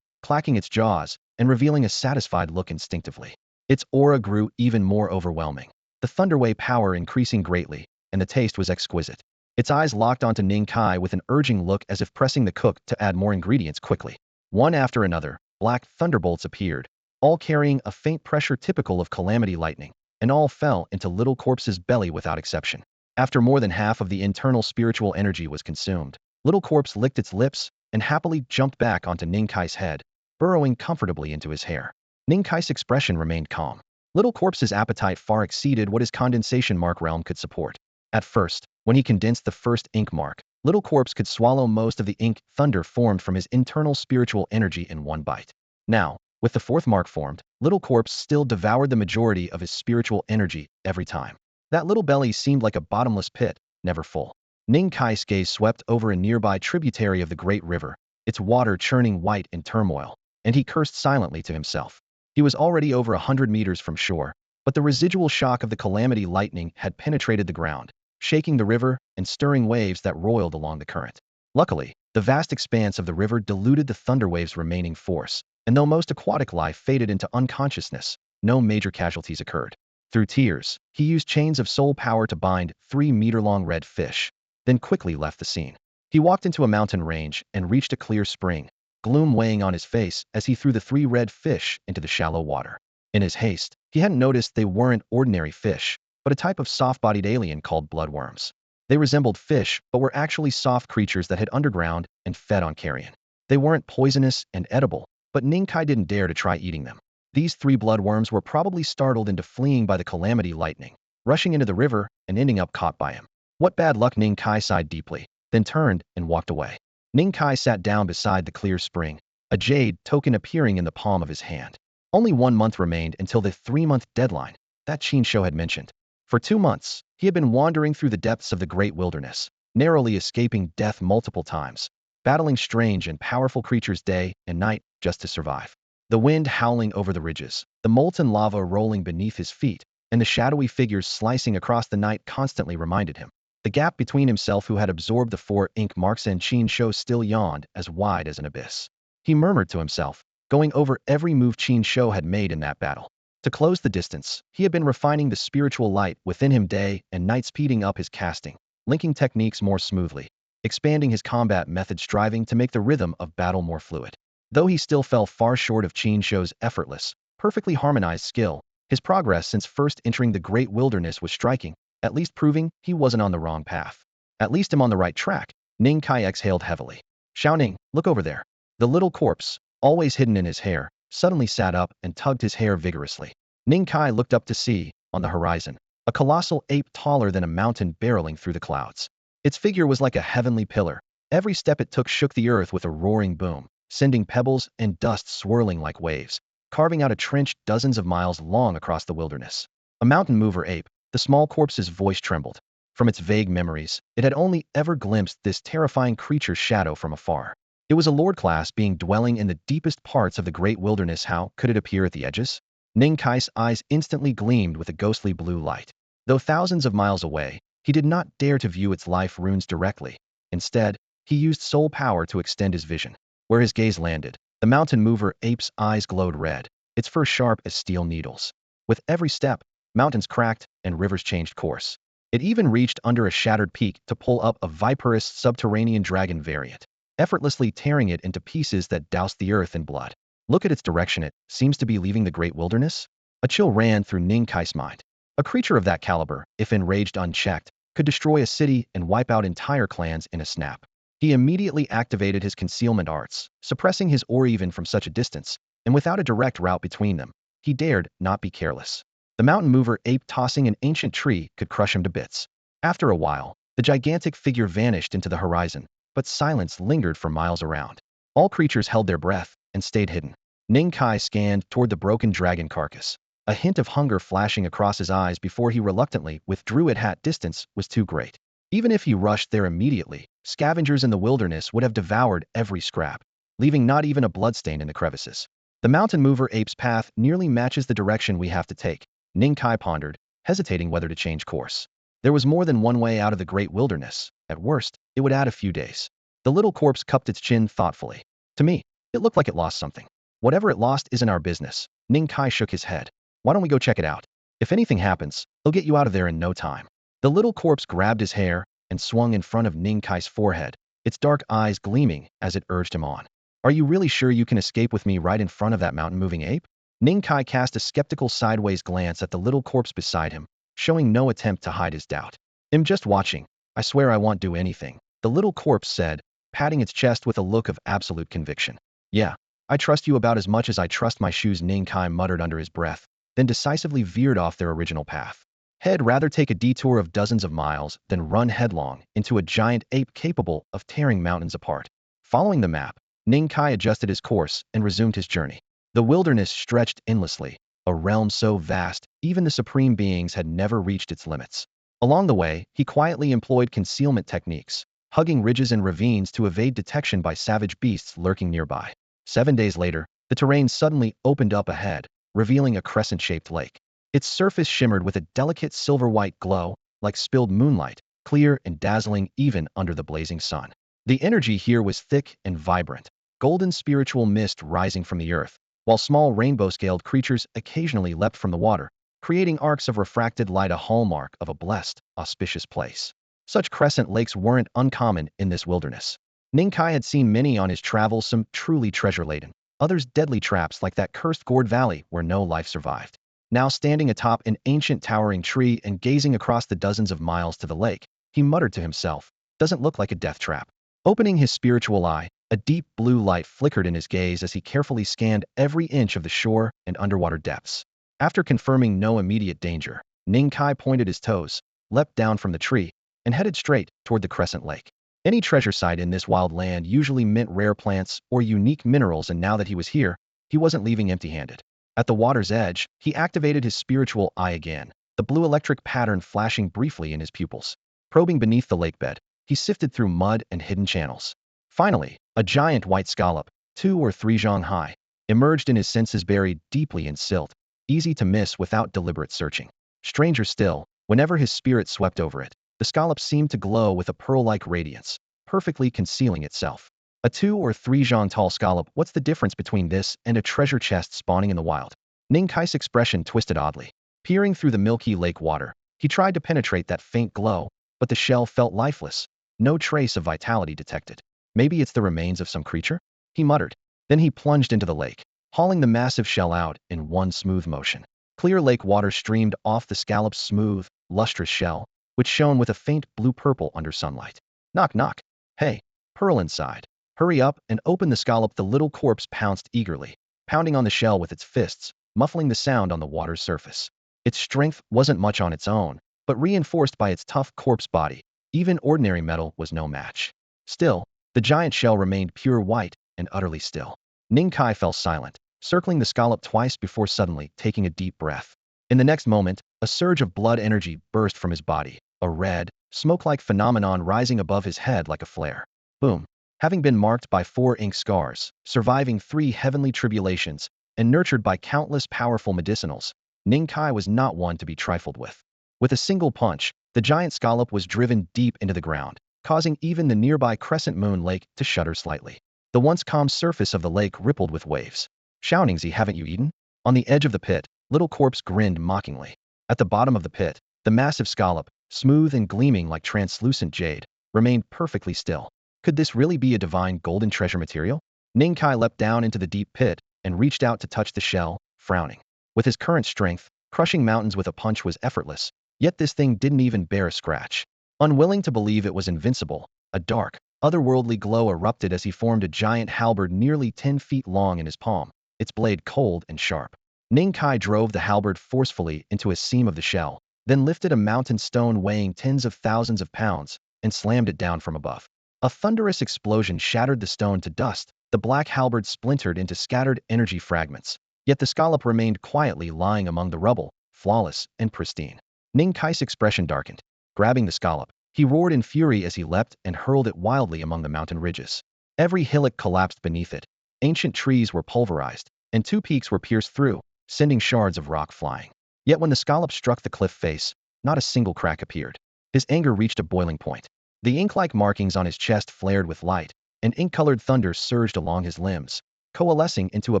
clacking its jaws and revealing a satisfied look instinctively. Its aura grew even more overwhelming, the thunderwave power increasing greatly, and the taste was exquisite. Its eyes locked onto Ning Kai with an urging look as if pressing the cook to add more ingredients quickly. One after another, black thunderbolts appeared, all carrying a faint pressure typical of calamity lightning, and all fell into little corpse's belly without exception. After more than half of the internal spiritual energy was consumed, little corpse licked its lips and happily jumped back onto Ning Kai's head, burrowing comfortably into his hair. Ning Kai's expression remained calm. Little corpse's appetite far exceeded what his condensation mark realm could support. At first, when he condensed the first ink mark, little corpse could swallow most of the ink thunder formed from his internal spiritual energy in one bite. Now, with the 4th mark formed, little corpse still devoured the majority of his spiritual energy every time. That little belly seemed like a bottomless pit, never full. Ning Kai's gaze swept over a nearby tributary of the great river, its water churning white in turmoil, and he cursed silently to himself. He was already over 100 meters from shore, but the residual shock of the calamity lightning had penetrated the ground, shaking the river and stirring waves that roiled along the current. Luckily, the vast expanse of the river diluted the thunder waves' remaining force, and though most aquatic life faded into unconsciousness, no major casualties occurred. Through tears, he used chains of soul power to bind 3-meter-long red fish, then quickly left the scene. He walked into a mountain range and reached a clear spring, gloom weighing on his face as he threw the 3 red fish into the shallow water. In his haste, he hadn't noticed they weren't ordinary fish, but a type of soft-bodied alien called bloodworms. They resembled fish, but were actually soft creatures that hid underground and fed on carrion. They weren't poisonous and edible, but Ning Kai didn't dare to try eating them. These 3 bloodworms were probably startled into fleeing by the calamity lightning, rushing into the river and ending up caught by him. What bad luck! Ning Kai sighed deeply, then turned and walked away. Ning Kai sat down beside the clear spring, a jade token appearing in the palm of his hand. Only 1 month remained until the 3-month deadline that Qin Shou had mentioned. For 2 months, he had been wandering through the depths of the great wilderness, narrowly escaping death multiple times, battling strange and powerful creatures day and night just to survive. The wind howling over the ridges, the molten lava rolling beneath his feet, and the shadowy figures slicing across the night constantly reminded him. The gap between himself who had absorbed the 4 ink marks and Qin Shou still yawned as wide as an abyss. He murmured to himself, going over every move Qin Shou had made in that battle. To close the distance, he had been refining the spiritual light within him day and night, speeding up his casting, linking techniques more smoothly, expanding his combat methods, striving to make the rhythm of battle more fluid. Though he still fell far short of Qin Shou's effortless, perfectly harmonized skill, his progress since first entering the great wilderness was striking, at least proving he wasn't on the wrong path. At least I'm on the right track. Ning Kai exhaled heavily. Shouting, "Look over there." The little corpse, always hidden in his hair, suddenly sat up and tugged his hair vigorously. Ning Kai looked up to see, on the horizon, a colossal ape taller than a mountain barreling through the clouds. Its figure was like a heavenly pillar. Every step it took shook the earth with a roaring boom, sending pebbles and dust swirling like waves, carving out a trench dozens of miles long across the wilderness. A mountain mover ape, the small corpse's voice trembled. From its vague memories, it had only ever glimpsed this terrifying creature's shadow from afar. It was a lord-class being dwelling in the deepest parts of the great wilderness. How could it appear at the edges? Ning Kai's eyes instantly gleamed with a ghostly blue light. Though thousands of miles away, he did not dare to view its life runes directly. Instead, he used soul power to extend his vision. Where his gaze landed, the mountain mover ape's eyes glowed red, its fur sharp as steel needles. With every step, mountains cracked and rivers changed course. It even reached under a shattered peak to pull up a viperous subterranean dragon variant, effortlessly tearing it into pieces that doused the earth in blood. Look at its direction, it seems to be leaving the great wilderness? A chill ran through Ning Kai's mind. A creature of that caliber, if enraged unchecked, could destroy a city and wipe out entire clans in a snap. He immediately activated his concealment arts, suppressing his aura even from such a distance, and without a direct route between them, he dared not be careless. The mountain mover ape tossing an ancient tree could crush him to bits. After a while, the gigantic figure vanished into the horizon, but silence lingered for miles around. All creatures held their breath and stayed hidden. Ning Kai scanned toward the broken dragon carcass, a hint of hunger flashing across his eyes before he reluctantly withdrew it. Distance was too great. Even if he rushed there immediately, scavengers in the wilderness would have devoured every scrap, leaving not even a bloodstain in the crevices. The mountain mover ape's path nearly matches the direction we have to take, Ning Kai pondered, hesitating whether to change course. There was more than one way out of the great wilderness. At worst, it would add a few days. The little corpse cupped its chin thoughtfully. To me, it looked like it lost something. Whatever it lost isn't our business. Ning Kai shook his head. Why don't we go check it out? If anything happens, they'll get you out of there in no time. The little corpse grabbed his hair and swung in front of Ning Kai's forehead, its dark eyes gleaming as it urged him on. Are you really sure you can escape with me right in front of that mountain-moving ape? Ning Kai cast a skeptical sideways glance at the little corpse beside him, showing no attempt to hide his doubt. I'm just watching. I swear I won't do anything, the little corpse said, patting its chest with a look of absolute conviction. Yeah, I trust you about as much as I trust my shoes, Ning Kai muttered under his breath, then decisively veered off their original path. He'd rather take a detour of dozens of miles than run headlong into a giant ape capable of tearing mountains apart. Following the map, Ning Kai adjusted his course and resumed his journey. The wilderness stretched endlessly, a realm so vast, even the supreme beings had never reached its limits. Along the way, he quietly employed concealment techniques, hugging ridges and ravines to evade detection by savage beasts lurking nearby. 7 days later, the terrain suddenly opened up ahead, revealing a crescent-shaped lake. Its surface shimmered with a delicate silver-white glow, like spilled moonlight, clear and dazzling even under the blazing sun. The energy here was thick and vibrant, golden spiritual mist rising from the earth, while small rainbow-scaled creatures occasionally leapt from the water, creating arcs of refracted light, a hallmark of a blessed, auspicious place. Such crescent lakes weren't uncommon in this wilderness. Ning Kai had seen many on his travels, some truly treasure-laden, others deadly traps like that cursed gourd valley where no life survived. Now standing atop an ancient towering tree and gazing across the dozens of miles to the lake, he muttered to himself, doesn't look like a death trap. Opening his spiritual eye, a deep blue light flickered in his gaze as he carefully scanned every inch of the shore and underwater depths. After confirming no immediate danger, Ning Kai pointed his toes, leapt down from the tree, and headed straight toward the crescent lake. Any treasure site in this wild land usually meant rare plants or unique minerals, and now that he was here, he wasn't leaving empty-handed. At the water's edge, he activated his spiritual eye again, the blue electric pattern flashing briefly in his pupils. Probing beneath the lakebed, he sifted through mud and hidden channels. Finally, a giant white scallop, 2 or 3 zhang high, emerged in his senses, buried deeply in silt, easy to miss without deliberate searching. Stranger still, whenever his spirit swept over it, the scallop seemed to glow with a pearl-like radiance, perfectly concealing itself. A 2 or 3 zhang tall scallop, what's the difference between this and a treasure chest spawning in the wild? Ning Kai's expression twisted oddly. Peering through the milky lake water, he tried to penetrate that faint glow, but the shell felt lifeless, no trace of vitality detected. Maybe it's the remains of some creature? He muttered. Then he plunged into the lake, hauling the massive shell out in one smooth motion. Clear lake water streamed off the scallop's smooth, lustrous shell, which shone with a faint blue-purple under sunlight. Knock knock. Hey, Pearl inside. Hurry up and open the scallop. The little corpse pounced eagerly, pounding on the shell with its fists, muffling the sound on the water's surface. Its strength wasn't much on its own, but reinforced by its tough corpse body, even ordinary metal was no match. Still, the giant shell remained pure white and utterly still. Ning Kai fell silent, circling the scallop twice before suddenly taking a deep breath. In the next moment, a surge of blood energy burst from his body, a red, smoke-like phenomenon rising above his head like a flare. Boom. Having been marked by 4 ink scars, surviving 3 heavenly tribulations, and nurtured by countless powerful medicinals, Ning Kai was not one to be trifled with. With a single punch, the giant scallop was driven deep into the ground, causing even the nearby crescent moon lake to shudder slightly. The once calm surface of the lake rippled with waves. Xiaoningsi, haven't you eaten? On the edge of the pit, little corpse grinned mockingly. At the bottom of the pit, the massive scallop, smooth and gleaming like translucent jade, remained perfectly still. Could this really be a divine golden treasure material? Ning Kai leapt down into the deep pit and reached out to touch the shell, frowning. With his current strength, crushing mountains with a punch was effortless, yet this thing didn't even bear a scratch. Unwilling to believe it was invincible, a dark, otherworldly glow erupted as he formed a giant halberd nearly 10 feet long in his palm, its blade cold and sharp. Ning Kai drove the halberd forcefully into a seam of the shell, then lifted a mountain stone weighing tens of thousands of pounds and slammed it down from above. A thunderous explosion shattered the stone to dust, the black halberd splintered into scattered energy fragments, yet the scallop remained quietly lying among the rubble, flawless and pristine. Ning Kai's expression darkened. Grabbing the scallop, he roared in fury as he leapt and hurled it wildly among the mountain ridges. Every hillock collapsed beneath it, ancient trees were pulverized, and 2 peaks were pierced through, sending shards of rock flying. Yet when the scallop struck the cliff face, not a single crack appeared. His anger reached a boiling point. The ink-like markings on his chest flared with light, and ink-colored thunder surged along his limbs, coalescing into a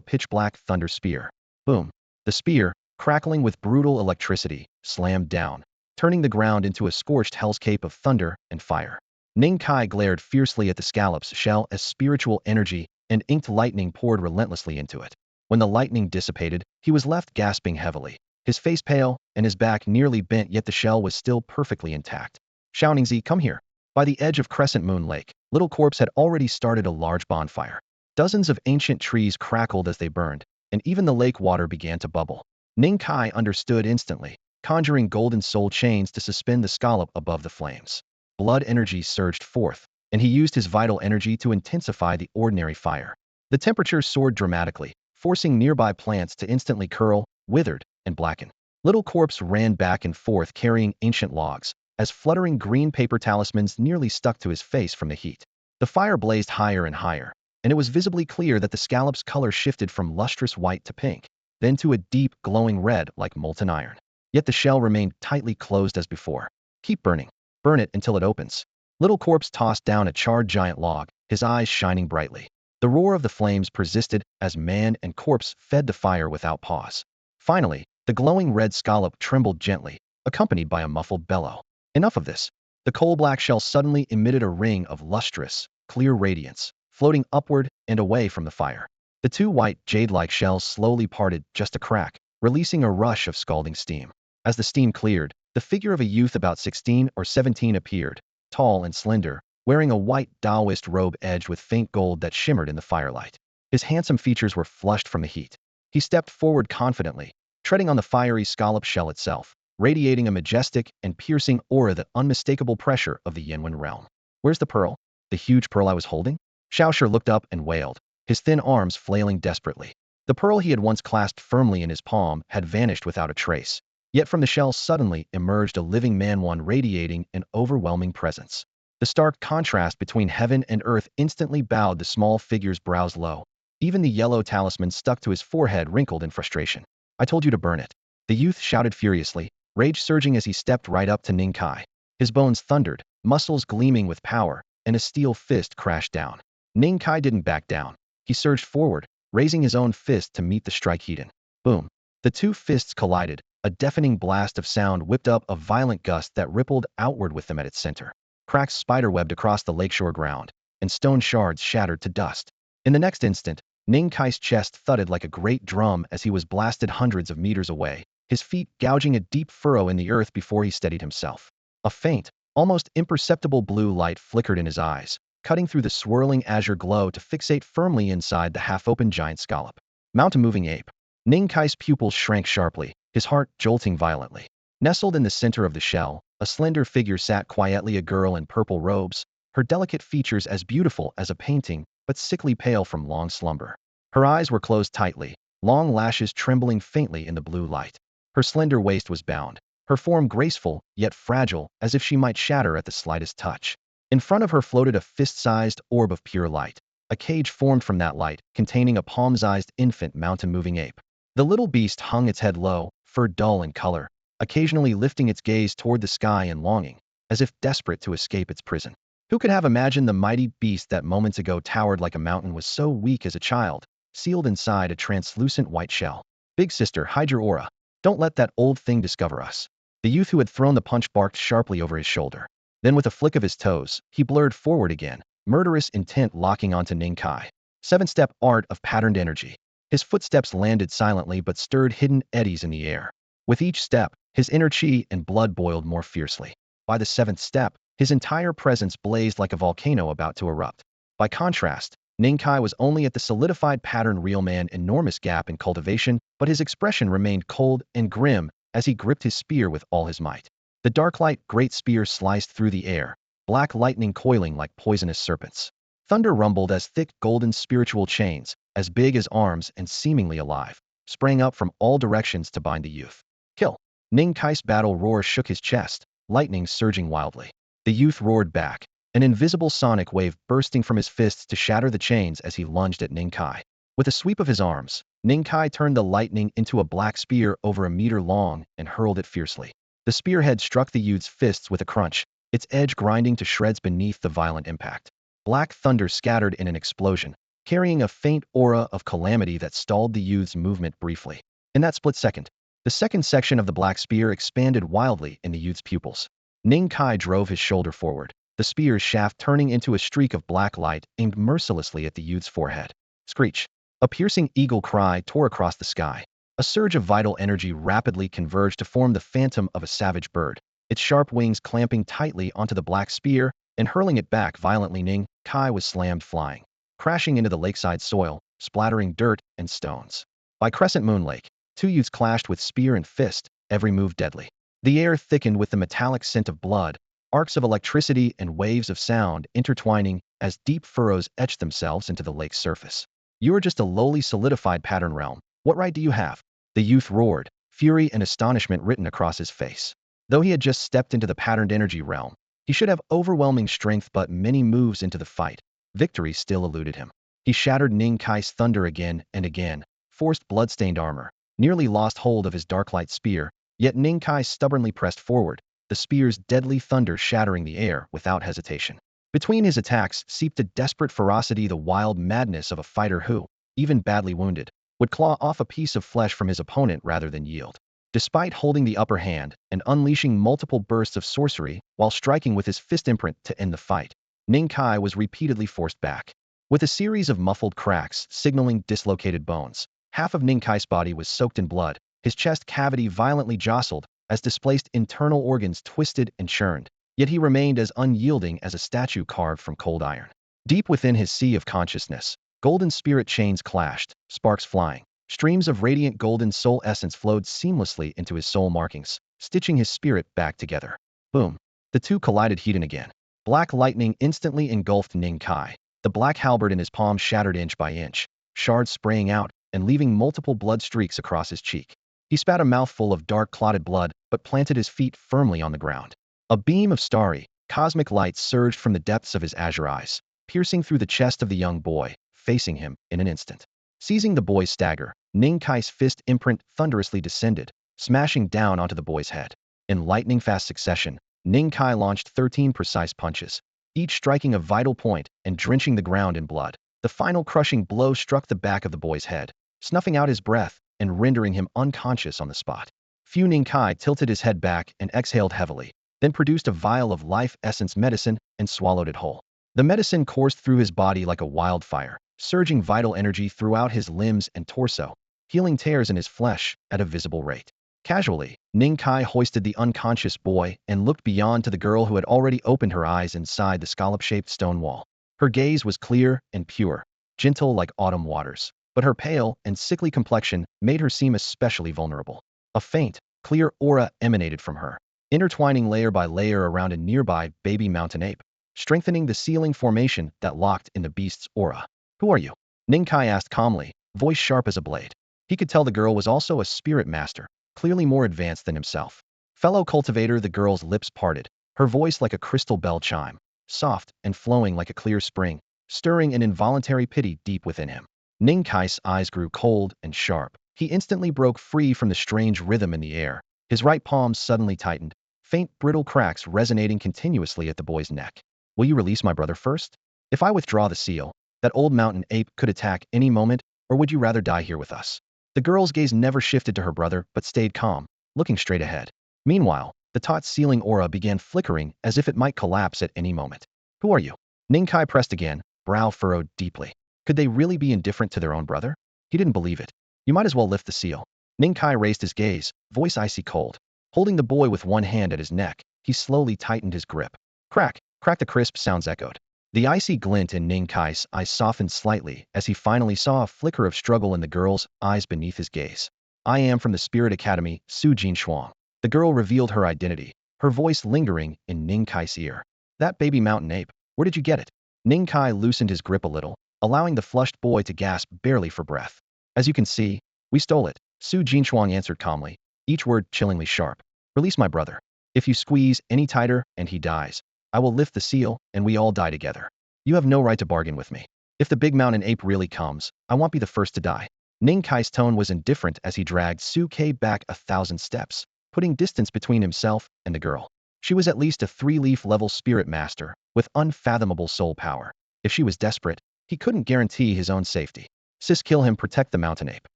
pitch-black thunder spear. Boom. The spear, crackling with brutal electricity, slammed down, turning the ground into a scorched hellscape of thunder and fire. Ning Kai glared fiercely at the scallop's shell as spiritual energy and inked lightning poured relentlessly into it. When the lightning dissipated, he was left gasping heavily, his face pale and his back nearly bent, yet the shell was still perfectly intact. Xiaoningsi, come here. By the edge of Crescent Moon Lake, Little Corpse had already started a large bonfire. Dozens of ancient trees crackled as they burned, and even the lake water began to bubble. Ning Kai understood instantly, conjuring golden soul chains to suspend the scallop above the flames. Blood energy surged forth, and he used his vital energy to intensify the ordinary fire. The temperature soared dramatically, forcing nearby plants to instantly curl, withered, and blacken. Little Corpse ran back and forth carrying ancient logs, as fluttering green paper talismans nearly stuck to his face from the heat. The fire blazed higher and higher, and it was visibly clear that the scallop's color shifted from lustrous white to pink, then to a deep, glowing red like molten iron. Yet the shell remained tightly closed as before. Keep burning. Burn it until it opens. Little Corpse tossed down a charred giant log, his eyes shining brightly. The roar of the flames persisted as man and corpse fed the fire without pause. Finally, the glowing red scallop trembled gently, accompanied by a muffled bellow. Enough of this. The coal-black shell suddenly emitted a ring of lustrous, clear radiance, floating upward and away from the fire. The 2 white, jade-like shells slowly parted just a crack, releasing a rush of scalding steam. As the steam cleared, the figure of a youth about 16 or 17 appeared, tall and slender, wearing a white Taoist robe edged with faint gold that shimmered in the firelight. His handsome features were flushed from the heat. He stepped forward confidently, treading on the fiery scallop shell itself, radiating a majestic and piercing aura, the unmistakable pressure of the Yinwen realm. Where's the pearl? The huge pearl I was holding? Xiaoshi looked up and wailed, his thin arms flailing desperately. The pearl he had once clasped firmly in his palm had vanished without a trace. Yet from the shell suddenly emerged a living man, one radiating an overwhelming presence. The stark contrast between heaven and earth instantly bowed the small figure's brows low. Even the yellow talisman stuck to his forehead wrinkled in frustration. I told you to burn it. The youth shouted furiously, rage surging as he stepped right up to Ning Kai. His bones thundered, muscles gleaming with power, and a steel fist crashed down. Ning Kai didn't back down. He surged forward, raising his own fist to meet the strike heat. Boom. The 2 fists collided, a deafening blast of sound whipped up a violent gust that rippled outward with them at its center. Cracks spiderwebbed across the lakeshore ground, and stone shards shattered to dust. In the next instant, Ning Kai's chest thudded like a great drum as he was blasted hundreds of meters away, his feet gouging a deep furrow in the earth before he steadied himself. A faint, almost imperceptible blue light flickered in his eyes, cutting through the swirling azure glow to fixate firmly inside the half-open giant scallop. Mount a moving ape. Ning Kai's pupils shrank sharply, his heart jolting violently. Nestled in the center of the shell, a slender figure sat quietly, a girl in purple robes, her delicate features as beautiful as a painting, but sickly pale from long slumber. Her eyes were closed tightly, long lashes trembling faintly in the blue light. Her slender waist was bound, her form graceful, yet fragile, as if she might shatter at the slightest touch. In front of her floated a fist-sized orb of pure light, a cage formed from that light, containing a palm-sized infant mountain-moving ape. The little beast hung its head low, fur dull in color, occasionally lifting its gaze toward the sky in longing, as if desperate to escape its prison. Who could have imagined the mighty beast that moments ago towered like a mountain was so weak as a child, sealed inside a translucent white shell? Big sister, hide your aura. Don't let that old thing discover us. The youth who had thrown the punch barked sharply over his shoulder. Then with a flick of his toes, he blurred forward again, murderous intent locking onto Ning Kai. Seven-step art of patterned energy. His footsteps landed silently but stirred hidden eddies in the air. With each step, his inner chi and blood boiled more fiercely. By the seventh step, his entire presence blazed like a volcano about to erupt. By contrast, Ning Kai was only at the solidified pattern real man enormous gap in cultivation, but his expression remained cold and grim as he gripped his spear with all his might. The dark light great spear sliced through the air, black lightning coiling like poisonous serpents. Thunder rumbled as thick golden spiritual chains, as big as arms and seemingly alive, sprang up from all directions to bind the youth. Kill! Ning Kai's battle roar shook his chest, lightning surging wildly. The youth roared back, an invisible sonic wave bursting from his fists to shatter the chains as he lunged at Ning Kai. With a sweep of his arms, Ning Kai turned the lightning into a black spear over a meter long and hurled it fiercely. The spearhead struck the youth's fists with a crunch, its edge grinding to shreds beneath the violent impact. Black thunder scattered in an explosion, carrying a faint aura of calamity that stalled the youth's movement briefly. In that split second, the second section of the black spear expanded wildly in the youth's pupils. Ning Kai drove his shoulder forward, the spear's shaft turning into a streak of black light aimed mercilessly at the youth's forehead. Screech! A piercing eagle cry tore across the sky. A surge of vital energy rapidly converged to form the phantom of a savage bird, its sharp wings clamping tightly onto the black spear and hurling it back violently. Ning Kai was slammed flying, crashing into the lakeside soil, splattering dirt and stones. By Crescent Moon Lake, two youths clashed with spear and fist, every move deadly. The air thickened with the metallic scent of blood, arcs of electricity and waves of sound intertwining as deep furrows etched themselves into the lake's surface. You are just a lowly solidified pattern realm. What right do you have? The youth roared, fury and astonishment written across his face. Though he had just stepped into the patterned energy realm, he should have overwhelming strength, but many moves into the fight, victory still eluded him. He shattered Ning Kai's thunder again and again, forced bloodstained armor, nearly lost hold of his darklight spear, yet Ning Kai stubbornly pressed forward, the spear's deadly thunder shattering the air without hesitation. Between his attacks seeped a desperate ferocity, the wild madness of a fighter who, even badly wounded, would claw off a piece of flesh from his opponent rather than yield. Despite holding the upper hand and unleashing multiple bursts of sorcery while striking with his fist imprint to end the fight, Ning Kai was repeatedly forced back. With a series of muffled cracks signaling dislocated bones, half of Ning Kai's body was soaked in blood, his chest cavity violently jostled as displaced internal organs twisted and churned, yet he remained as unyielding as a statue carved from cold iron. Deep within his sea of consciousness, golden spirit chains clashed, sparks flying. Streams of radiant golden soul essence flowed seamlessly into his soul markings, stitching his spirit back together. Boom! The two collided heat and again. Black lightning instantly engulfed Ning Kai. The black halberd in his palm shattered inch by inch, shards spraying out and leaving multiple blood streaks across his cheek. He spat a mouthful of dark clotted blood, but planted his feet firmly on the ground. A beam of starry, cosmic light surged from the depths of his azure eyes, piercing through the chest of the young boy, facing him in an instant. Seizing the boy's stagger, Ning Kai's fist imprint thunderously descended, smashing down onto the boy's head. In lightning-fast succession, Ning Kai launched 13 precise punches, each striking a vital point and drenching the ground in blood. The final crushing blow struck the back of the boy's head, snuffing out his breath and rendering him unconscious on the spot. Ning Kai tilted his head back and exhaled heavily, then produced a vial of life essence medicine and swallowed it whole. The medicine coursed through his body like a wildfire, surging vital energy throughout his limbs and torso, healing tears in his flesh at a visible rate. Casually, Ning Kai hoisted the unconscious boy and looked beyond to the girl who had already opened her eyes inside the scallop-shaped stone wall. Her gaze was clear and pure, gentle like autumn waters, but her pale and sickly complexion made her seem especially vulnerable. A faint, clear aura emanated from her, intertwining layer by layer around a nearby baby mountain ape, strengthening the sealing formation that locked in the beast's aura. "Who are you?" Ning Kai asked calmly, voice sharp as a blade. He could tell the girl was also a spirit master, clearly more advanced than himself. "Fellow cultivator," the girl's lips parted, her voice like a crystal bell chime, soft and flowing like a clear spring, stirring an involuntary pity deep within him. Ning Kai's eyes grew cold and sharp. He instantly broke free from the strange rhythm in the air. His right palm suddenly tightened, faint brittle cracks resonating continuously at the boy's neck. "Will you release my brother first? If I withdraw the seal, that old mountain ape could attack any moment, or would you rather die here with us?" The girl's gaze never shifted to her brother but stayed calm, looking straight ahead. Meanwhile, the taut sealing aura began flickering as if it might collapse at any moment. "Who are you?" Ning Kai pressed again, brow furrowed deeply. Could they really be indifferent to their own brother? He didn't believe it. "You might as well lift the seal." Ning Kai raised his gaze, voice icy cold. Holding the boy with one hand at his neck, he slowly tightened his grip. Crack, crack, the crisp sounds echoed. The icy glint in Ning Kai's eyes softened slightly as he finally saw a flicker of struggle in the girl's eyes beneath his gaze. "I am from the Spirit Academy, Su Jin Shuang." The girl revealed her identity, her voice lingering in Ning Kai's ear. "That baby mountain ape, where did you get it?" Ning Kai loosened his grip a little, allowing the flushed boy to gasp barely for breath. "As you can see, we stole it," Su Jinshuang answered calmly, each word chillingly sharp. "Release my brother. If you squeeze any tighter and he dies, I will lift the seal and we all die together. You have no right to bargain with me. If the big mountain ape really comes, I won't be the first to die." Ning Kai's tone was indifferent as he dragged Su Kai back 1,000 steps, putting distance between himself and the girl. She was at least a 3-leaf level spirit master, with unfathomable soul power. If she was desperate, he couldn't guarantee his own safety. "Sis, kill him, protect the mountain ape."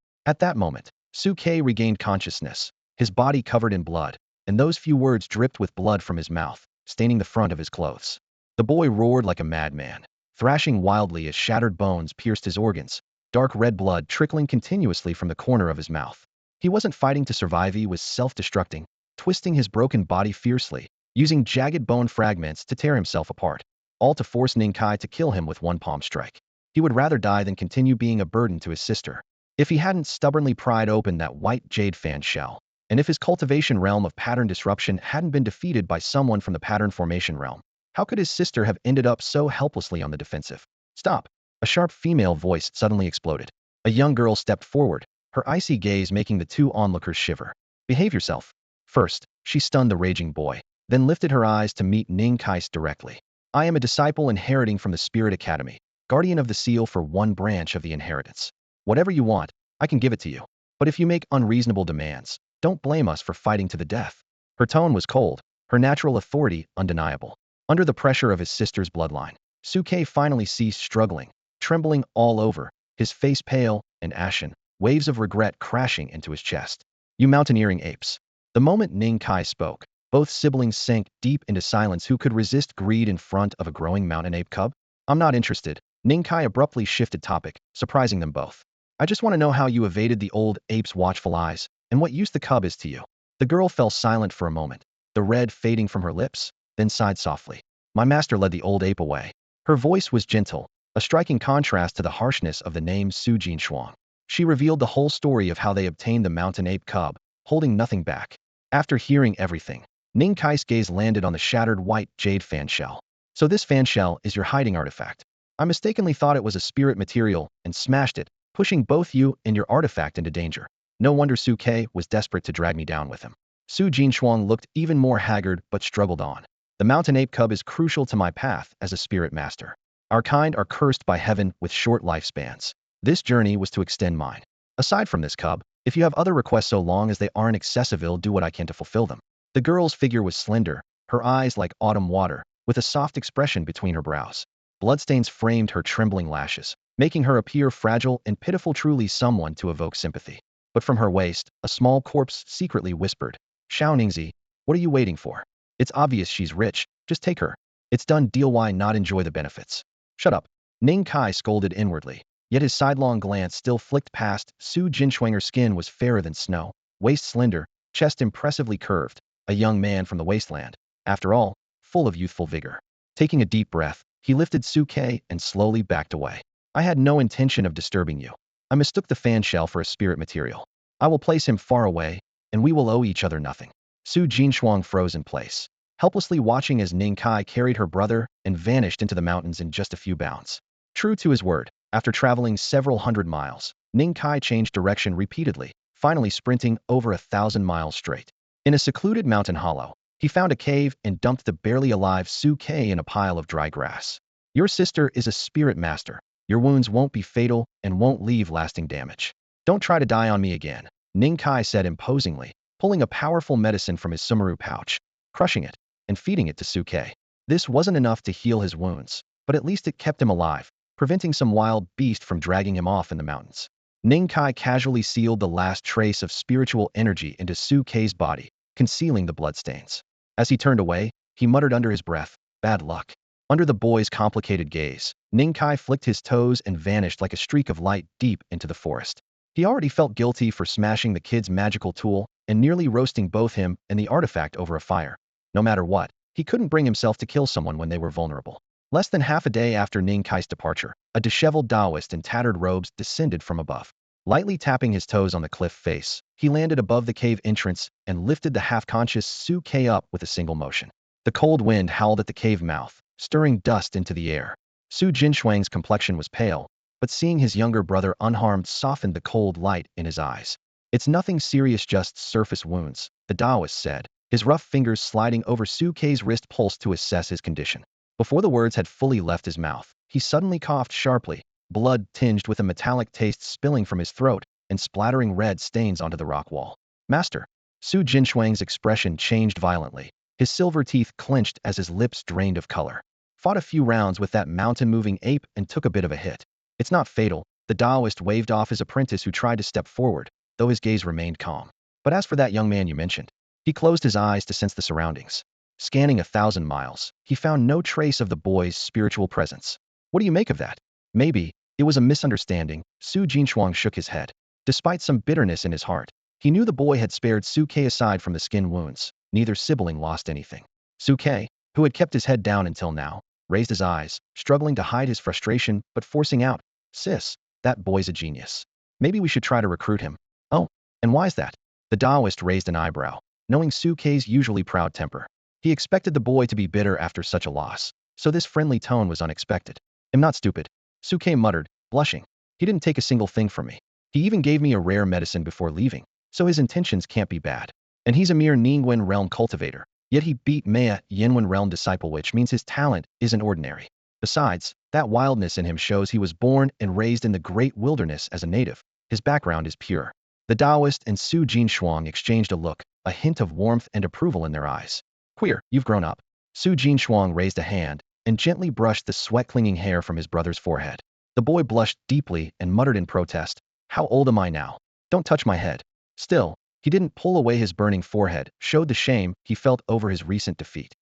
At that moment, Su Kai regained consciousness, his body covered in blood, and those few words dripped with blood from his mouth, staining the front of his clothes. The boy roared like a madman, thrashing wildly as shattered bones pierced his organs, dark red blood trickling continuously from the corner of his mouth. He wasn't fighting to survive, he was self-destructing, twisting his broken body fiercely, using jagged bone fragments to tear himself apart, all to force Ning Kai to kill him with one palm strike. He would rather die than continue being a burden to his sister. If he hadn't stubbornly pried open that white jade fan shell, and if his cultivation realm of pattern disruption hadn't been defeated by someone from the pattern formation realm, how could his sister have ended up so helplessly on the defensive? "Stop!" A sharp female voice suddenly exploded. A young girl stepped forward, her icy gaze making the two onlookers shiver. "Behave yourself." First, she stunned the raging boy, then lifted her eyes to meet Ning Kais directly. "I am a disciple inheriting from the Spirit Academy, guardian of the seal for one branch of the inheritance. Whatever you want, I can give it to you. But if you make unreasonable demands, don't blame us for fighting to the death." Her tone was cold, her natural authority undeniable. Under the pressure of his sister's bloodline, Su Kai finally ceased struggling, trembling all over, his face pale and ashen, waves of regret crashing into his chest. "You mountaineering apes." The moment Ning Kai spoke, both siblings sank deep into silence. Who could resist greed in front of a growing mountain ape cub? "I'm not interested." Ning Kai abruptly shifted topic, surprising them both. "I just want to know how you evaded the old ape's watchful eyes, and what use the cub is to you." The girl fell silent for a moment, the red fading from her lips, then sighed softly. "My master led the old ape away." Her voice was gentle, a striking contrast to the harshness of the name Su Jin Shuang. She revealed the whole story of how they obtained the mountain ape cub, holding nothing back. After hearing everything, Ning Kai's gaze landed on the shattered white jade fan shell. "So this fan shell is your hiding artifact. I mistakenly thought it was a spirit material and smashed it, pushing both you and your artifact into danger. No wonder Su Kai was desperate to drag me down with him." Su Jin Shuang looked even more haggard but struggled on. "The mountain ape cub is crucial to my path as a spirit master. Our kind are cursed by heaven with short lifespans. This journey was to extend mine. Aside from this cub, if you have other requests, so long as they aren't excessive, I'll do what I can to fulfill them." The girl's figure was slender, her eyes like autumn water, with a soft expression between her brows. Bloodstains framed her trembling lashes, making her appear fragile and pitiful, truly someone to evoke sympathy. But from her waist, a small corpse secretly whispered, "Xiao Ningzi, what are you waiting for? It's obvious she's rich, just take her. It's done deal, why not enjoy the benefits?" "Shut up." Ning Kai scolded inwardly, yet his sidelong glance still flicked past Su Jinshuang. Her skin was fairer than snow, waist slender, chest impressively curved, a young man from the wasteland, after all, full of youthful vigor. Taking a deep breath, He lifted Suke and slowly backed away. I had no intention of disturbing you. I mistook the fan shell for a spirit material. I will place him far away, and we will owe each other nothing. Su Jinshuang froze in place, helplessly watching as Ning Kai carried her brother and vanished into the mountains in just a few bounds. True to his word, after traveling several hundred miles, Ning Kai changed direction repeatedly, finally sprinting over 1,000 miles straight. In a secluded mountain hollow, he found a cave and dumped the barely alive Su Kei in a pile of dry grass. Your sister is a spirit master. Your wounds won't be fatal and won't leave lasting damage. Don't try to die on me again, Ning Kai said imposingly, pulling a powerful medicine from his sumaru pouch, crushing it, and feeding it to Su Kei. This wasn't enough to heal his wounds, but at least it kept him alive, preventing some wild beast from dragging him off in the mountains. Ning Kai casually sealed the last trace of spiritual energy into Su Kei's body, concealing the bloodstains. As he turned away, he muttered under his breath, "Bad luck." Under the boy's complicated gaze, Ning Kai flicked his toes and vanished like a streak of light deep into the forest. He already felt guilty for smashing the kid's magical tool and nearly roasting both him and the artifact over a fire. No matter what, he couldn't bring himself to kill someone when they were vulnerable. Less than half a day after Ning Kai's departure, a disheveled Taoist in tattered robes descended from above. Lightly tapping his toes on the cliff face, he landed above the cave entrance and lifted the half-conscious Su Kei up with a single motion. The cold wind howled at the cave mouth, stirring dust into the air. Su Jinshuang's complexion was pale, but seeing his younger brother unharmed softened the cold light in his eyes. "It's nothing serious, just surface wounds," the Taoist said, his rough fingers sliding over Su Kei's wrist pulse to assess his condition. Before the words had fully left his mouth, he suddenly coughed sharply, blood tinged with a metallic taste spilling from his throat and splattering red stains onto the rock wall. "Master." Su Jinshuang's expression changed violently. His silver teeth clenched as his lips drained of color. "Fought a few rounds with that mountain-moving ape and took a bit of a hit. It's not fatal." The Taoist waved off his apprentice who tried to step forward, though his gaze remained calm. "But as for that young man you mentioned," he closed his eyes to sense the surroundings. Scanning 1,000 miles, he found no trace of the boy's spiritual presence. "What do you make of that?" "Maybe it was a misunderstanding." Su Jinshuang shook his head. Despite some bitterness in his heart, he knew the boy had spared Su Kei aside from the skin wounds. Neither sibling lost anything. Su Kei, who had kept his head down until now, raised his eyes, struggling to hide his frustration but forcing out, "Sis, that boy's a genius. Maybe we should try to recruit him." "Oh, and why's that?" The Taoist raised an eyebrow, knowing Su Kei's usually proud temper. He expected the boy to be bitter after such a loss, so this friendly tone was unexpected. "I'm not stupid," Su Kei muttered, blushing. "He didn't take a single thing from me. He even gave me a rare medicine before leaving, so his intentions can't be bad. And he's a mere Ningwen realm cultivator, yet he beat Maya Yinwen realm disciple, which means his talent isn't ordinary. Besides, that wildness in him shows he was born and raised in the great wilderness as a native. His background is pure." The Taoist and Su Jinshuang exchanged a look, a hint of warmth and approval in their eyes. "Queer, you've grown up." Su Jinshuang raised a hand and gently brushed the sweat-clinging hair from his brother's forehead. The boy blushed deeply and muttered in protest, "How old am I now? Don't touch my head." Still, he didn't pull away his burning forehead, showed the shame he felt over his recent defeat.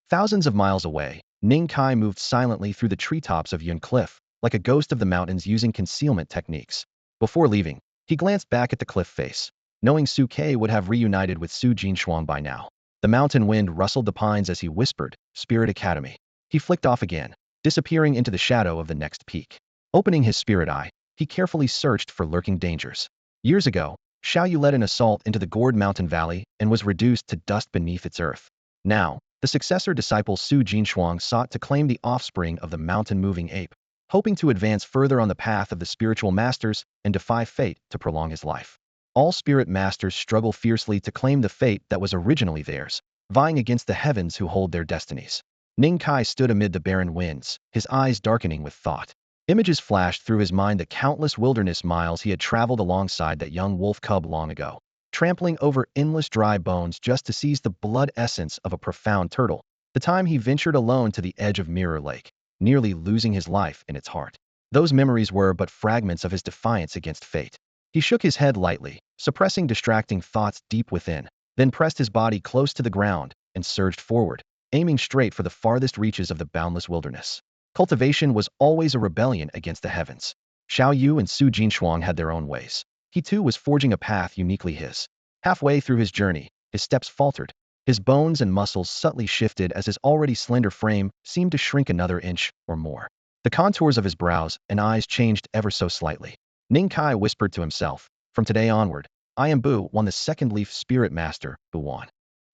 Thousands of miles away, Ning Kai moved silently through the treetops of Yun Cliff, like a ghost of the mountains using concealment techniques. Before leaving, he glanced back at the cliff face, knowing Su Kei would have reunited with Su Jinshuang by now. The mountain wind rustled the pines as he whispered, "Spirit Academy." He flicked off again, disappearing into the shadow of the next peak. Opening his spirit eye, he carefully searched for lurking dangers. Years ago, Xiaoyu led an assault into the gourd mountain valley and was reduced to dust beneath its earth. Now, the successor disciple Su Jinshuang sought to claim the offspring of the mountain-moving ape, hoping to advance further on the path of the spiritual masters and defy fate to prolong his life. All spirit masters struggle fiercely to claim the fate that was originally theirs, vying against the heavens who hold their destinies. Ning Kai stood amid the barren winds, his eyes darkening with thought. Images flashed through his mind the countless wilderness miles he had traveled alongside that young wolf cub long ago, trampling over endless dry bones just to seize the blood essence of a profound turtle. The time he ventured alone to the edge of Mirror Lake, nearly losing his life in its heart. Those memories were but fragments of his defiance against fate. He shook his head lightly, suppressing distracting thoughts deep within, then pressed his body close to the ground and surged forward, aiming straight for the farthest reaches of the boundless wilderness. Cultivation was always a rebellion against the heavens. Xiaoyu and Su Jinshuang had their own ways. He too was forging a path uniquely his. Halfway through his journey, his steps faltered, His bones and muscles subtly shifted as his already slender frame seemed to shrink another inch or more. The contours of his brows and eyes changed ever so slightly. Ning Kai whispered to himself, "From today onward, I am Bu Wan, the second leaf spirit master, Bu Wan."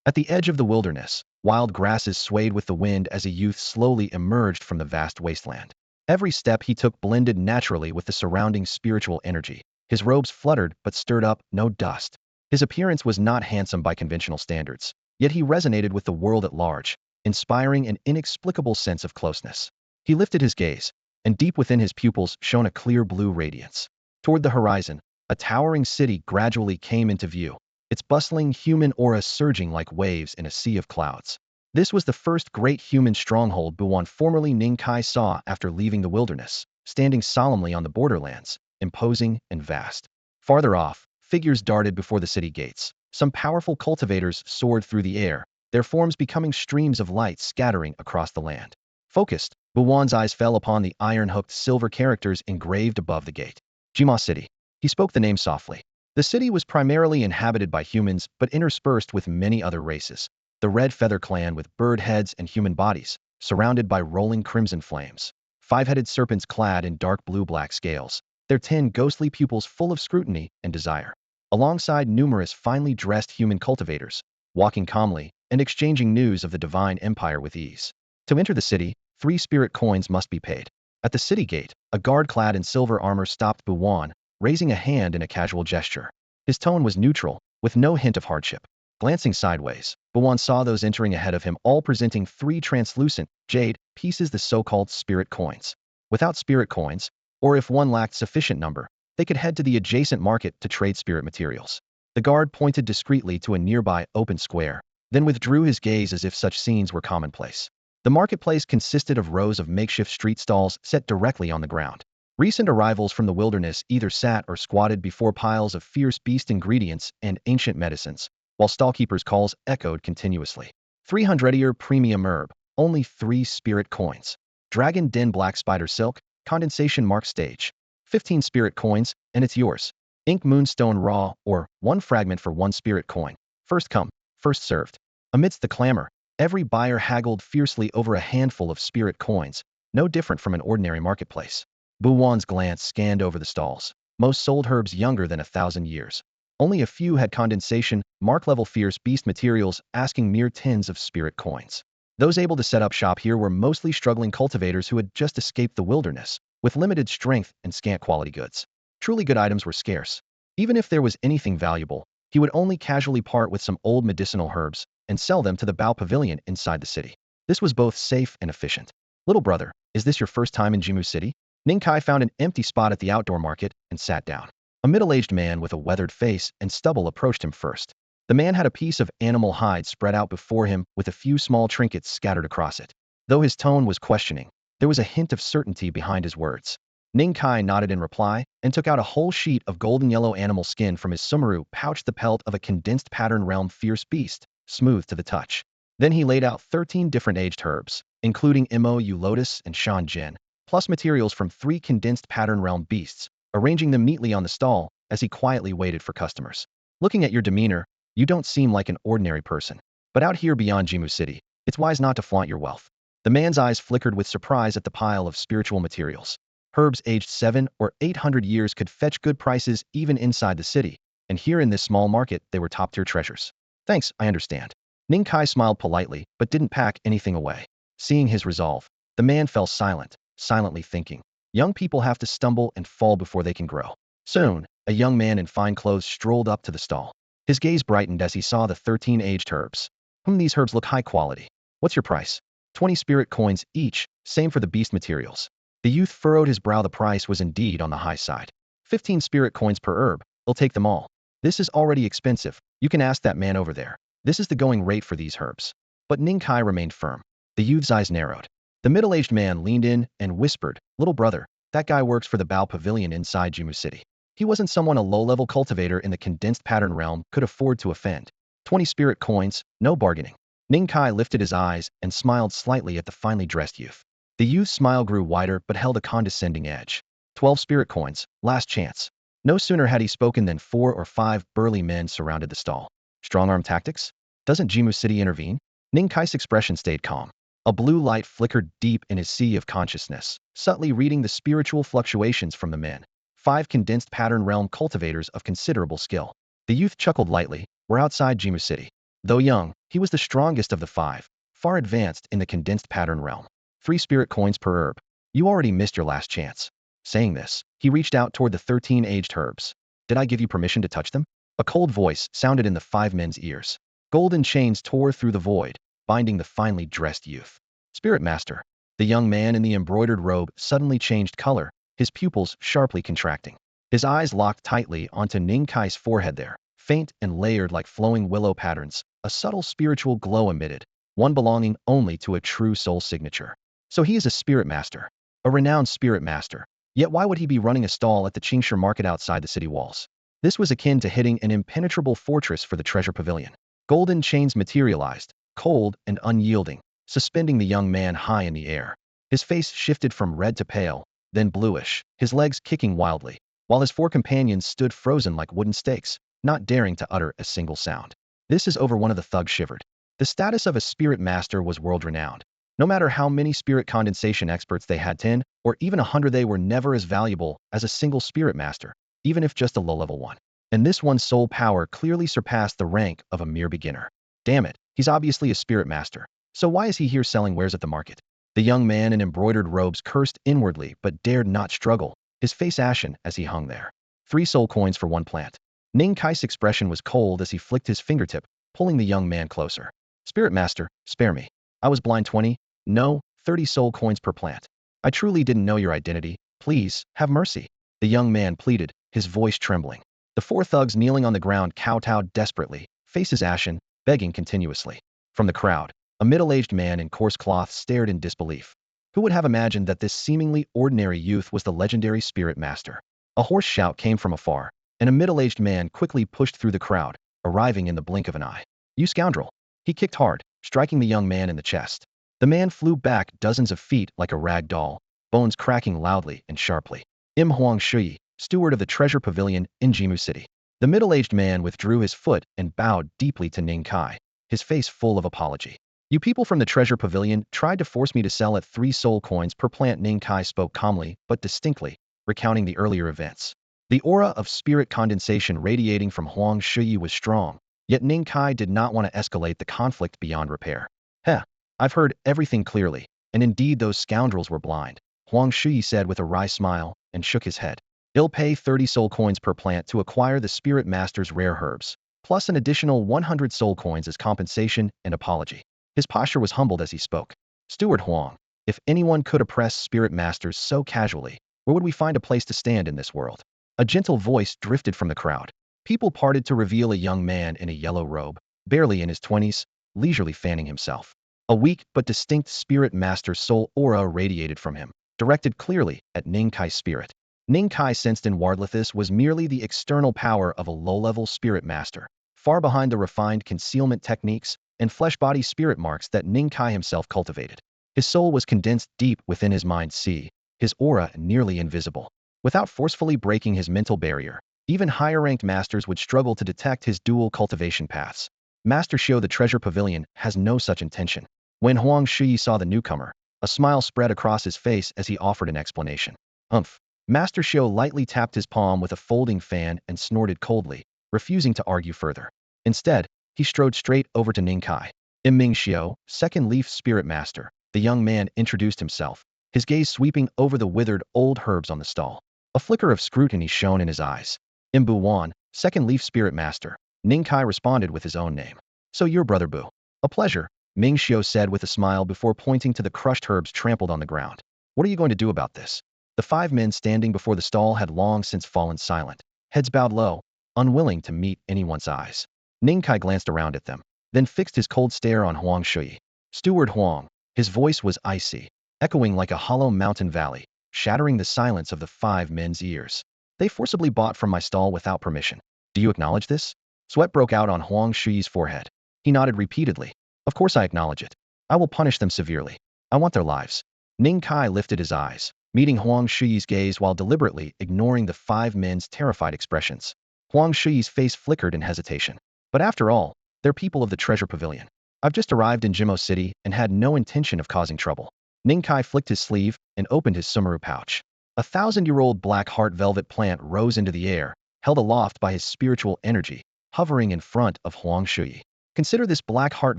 At the edge of the wilderness, wild grasses swayed with the wind as a youth slowly emerged from the vast wasteland. Every step he took blended naturally with the surrounding spiritual energy. His robes fluttered but stirred up no dust. His appearance was not handsome by conventional standards, yet he resonated with the world at large, inspiring an inexplicable sense of closeness. He lifted his gaze, and deep within his pupils shone a clear blue radiance. Toward the horizon, a towering city gradually came into view, its bustling human aura surging like waves in a sea of clouds. This was the first great human stronghold Bu Wan, formerly Ning Kai, saw after leaving the wilderness, standing solemnly on the borderlands, imposing and vast. Farther off, figures darted before the city gates. Some powerful cultivators soared through the air, their forms becoming streams of light scattering across the land. Focused, Bu Wan's eyes fell upon the iron-hooked silver characters engraved above the gate. Jima City. He spoke the name softly. The city was primarily inhabited by humans, but interspersed with many other races. The Red Feather Clan with bird heads and human bodies, surrounded by rolling crimson flames. Five-headed serpents clad in dark blue-black scales, their 10 ghostly pupils full of scrutiny and desire. Alongside numerous finely dressed human cultivators, walking calmly and exchanging news of the divine empire with ease. To enter the city, 3 spirit coins must be paid. At the city gate, a guard clad in silver armor stopped Bu Wan, raising a hand in a casual gesture. His tone was neutral, with no hint of hardship. Glancing sideways, Bu Wan saw those entering ahead of him all presenting 3 translucent, jade pieces, the so-called spirit coins. Without spirit coins, or if one lacked sufficient number, they could head to the adjacent market to trade spirit materials. The guard pointed discreetly to a nearby open square, then withdrew his gaze as if such scenes were commonplace. The marketplace consisted of rows of makeshift street stalls set directly on the ground. Recent arrivals from the wilderness either sat or squatted before piles of fierce beast ingredients and ancient medicines, while stallkeepers' calls echoed continuously. 300-year premium herb, only 3 spirit coins. Dragon Den black spider silk, condensation mark stage. 15 spirit coins, and it's yours. Ink moonstone raw, or 1 fragment for 1 spirit coin. First come, first served. Amidst the clamor, every buyer haggled fiercely over a handful of spirit coins, no different from an ordinary marketplace. Bu Wan's glance scanned over the stalls. Most sold herbs younger than 1,000 years. Only a few had condensation, mark-level fierce beast materials, asking mere tens of spirit coins. Those able to set up shop here were mostly struggling cultivators who had just escaped the wilderness, with limited strength and scant quality goods. Truly good items were scarce. Even if there was anything valuable, he would only casually part with some old medicinal herbs and sell them to the Bao Pavilion inside the city. This was both safe and efficient. Little brother, is this your first time in Jimu City? Ning Kai found an empty spot at the outdoor market and sat down. A middle-aged man with a weathered face and stubble approached him first. The man had a piece of animal hide spread out before him with a few small trinkets scattered across it. Though his tone was questioning, there was a hint of certainty behind his words. Ning Kai nodded in reply and took out a whole sheet of golden yellow animal skin from his sumaru pouch, the pelt of a condensed pattern realm fierce beast, smooth to the touch. Then he laid out 13 different aged herbs, including Mo Yu lotus and Shan Jin, plus materials from 3 condensed pattern realm beasts, arranging them neatly on the stall as he quietly waited for customers. Looking at your demeanor, you don't seem like an ordinary person. But out here beyond Jimu City, it's wise not to flaunt your wealth. The man's eyes flickered with surprise at the pile of spiritual materials. Herbs aged 700 or 800 years could fetch good prices even inside the city, and here in this small market they were top-tier treasures. Thanks, I understand. Ning Kai smiled politely, but didn't pack anything away. Seeing his resolve, the man fell silent, silently thinking. Young people have to stumble and fall before they can grow. Soon, a young man in fine clothes strolled up to the stall. His gaze brightened as he saw the 13 aged herbs. These herbs look high quality. What's your price? 20 spirit coins each, same for the beast materials. The youth furrowed his brow. The price was indeed on the high side. 15 spirit coins per herb, he'll take them all. This is already expensive, you can ask that man over there. This is the going rate for these herbs. But Ning Kai remained firm. The youth's eyes narrowed. The middle-aged man leaned in and whispered, little brother, that guy works for the Bao Pavilion inside Jimu City. He wasn't someone a low-level cultivator in the condensed pattern realm could afford to offend. 20 spirit coins, no bargaining. Ning Kai lifted his eyes and smiled slightly at the finely dressed youth. The youth's smile grew wider but held a condescending edge. 12 spirit coins, last chance. No sooner had he spoken than 4 or 5 burly men surrounded the stall. Strong-arm tactics? Doesn't Jimu City intervene? Ning Kai's expression stayed calm. A blue light flickered deep in his sea of consciousness, subtly reading the spiritual fluctuations from the men. 5 condensed pattern realm cultivators of considerable skill. The youth chuckled lightly. We're outside Jimu City. Though young, he was the strongest of the 5, far advanced in the condensed pattern realm. 3 spirit coins per herb. You already missed your last chance. Saying this, he reached out toward the 13 aged herbs. Did I give you permission to touch them? A cold voice sounded in the 5 men's ears. Golden chains tore through the void, binding the finely dressed youth. Spirit Master. The young man in the embroidered robe suddenly changed color, his pupils sharply contracting. His eyes locked tightly onto Ning Kai's forehead there, faint and layered like flowing willow patterns, a subtle spiritual glow emitted, one belonging only to a true soul signature. So he is a spirit master, a renowned spirit master. Yet why would he be running a stall at the Qingsha market outside the city walls? This was akin to hitting an impenetrable fortress for the treasure pavilion. Golden chains materialized, cold and unyielding, suspending the young man high in the air. His face shifted from red to pale, then bluish, his legs kicking wildly, while his 4 companions stood frozen like wooden stakes, not daring to utter a single sound. This is over, one of the thugs shivered. The status of a spirit master was world-renowned. No matter how many spirit condensation experts they had, 10 or even 100, they were never as valuable as a single spirit master, even if just a low-level one. And this one's soul power clearly surpassed the rank of a mere beginner. Damn it, he's obviously a spirit master. So why is he here selling wares at the market? The young man in embroidered robes cursed inwardly but dared not struggle, his face ashen as he hung there. 3 soul coins for 1 plant. Ning Kai's expression was cold as he flicked his fingertip, pulling the young man closer. Spirit Master, spare me. I was blind. 20? No, 30 soul coins per plant. I truly didn't know your identity. Please, have mercy. The young man pleaded, his voice trembling. The 4 thugs kneeling on the ground kowtowed desperately, faces ashen, begging continuously. From the crowd, a middle-aged man in coarse cloth stared in disbelief. Who would have imagined that this seemingly ordinary youth was the legendary spirit master? A hoarse shout came from afar, and a middle-aged man quickly pushed through the crowd, arriving in the blink of an eye. You scoundrel! He kicked hard, striking the young man in the chest. The man flew back dozens of feet like a rag doll, bones cracking loudly and sharply. Im Huang Shui, steward of the treasure pavilion in Jimu City. The middle-aged man withdrew his foot and bowed deeply to Ning Kai, his face full of apology. You people from the treasure pavilion tried to force me to sell at 3 soul coins per plant. Ning Kai spoke calmly but distinctly, recounting the earlier events. The aura of spirit condensation radiating from Huang Shui was strong, yet Ning Kai did not want to escalate the conflict beyond repair. Heh, I've heard everything clearly, and indeed those scoundrels were blind, Huang Shui said with a wry smile, and shook his head. He'll pay 30 soul coins per plant to acquire the spirit master's rare herbs, plus an additional 100 soul coins as compensation and apology. His posture was humbled as he spoke. Steward Huang, if anyone could oppress spirit masters so casually, where would we find a place to stand in this world? A gentle voice drifted from the crowd. People parted to reveal a young man in a yellow robe, barely in his 20s, leisurely fanning himself. A weak but distinct spirit master's soul aura radiated from him, directed clearly at Ning Kai's spirit. Ning Kai sensed inwardly this was merely the external power of a low-level spirit master, far behind the refined concealment techniques and flesh-body spirit marks that Ning Kai himself cultivated. His soul was condensed deep within his mind's sea, his aura nearly invisible. Without forcefully breaking his mental barrier, even higher-ranked masters would struggle to detect his dual cultivation paths. Master Shio, the treasure pavilion, has no such intention. When Huang Shui saw the newcomer, a smile spread across his face as he offered an explanation. Umph. Master Shio lightly tapped his palm with a folding fan and snorted coldly, refusing to argue further. Instead, he strode straight over to Ning Kai. Ming Shio, second leaf spirit master, the young man introduced himself, his gaze sweeping over the withered old herbs on the stall. A flicker of scrutiny shone in his eyes. Bu Wan, second leaf spirit master, Ning Kai responded with his own name. So you're Brother Bu. A pleasure, Ming Shio said with a smile before pointing to the crushed herbs trampled on the ground. What are you going to do about this? The 5 men standing before the stall had long since fallen silent, heads bowed low, unwilling to meet anyone's eyes. Ning Kai glanced around at them, then fixed his cold stare on Huang Shui. Steward Huang, his voice was icy, echoing like a hollow mountain valley, shattering the silence of the 5 men's ears. They forcibly bought from my stall without permission. Do you acknowledge this? Sweat broke out on Huang Shui's forehead. He nodded repeatedly. Of course I acknowledge it. I will punish them severely. I want their lives. Ning Kai lifted his eyes, meeting Huang Shui's gaze while deliberately ignoring the 5 men's terrified expressions. Huang Shui's face flickered in hesitation. But after all, They're people of the treasure pavilion. I've just arrived in Jimo City and had no intention of causing trouble. Ning Kai flicked his sleeve and opened his sumaru pouch. A 1,000-year-old black heart velvet plant rose into the air, held aloft by his spiritual energy, hovering in front of Huang Shui. Consider this black heart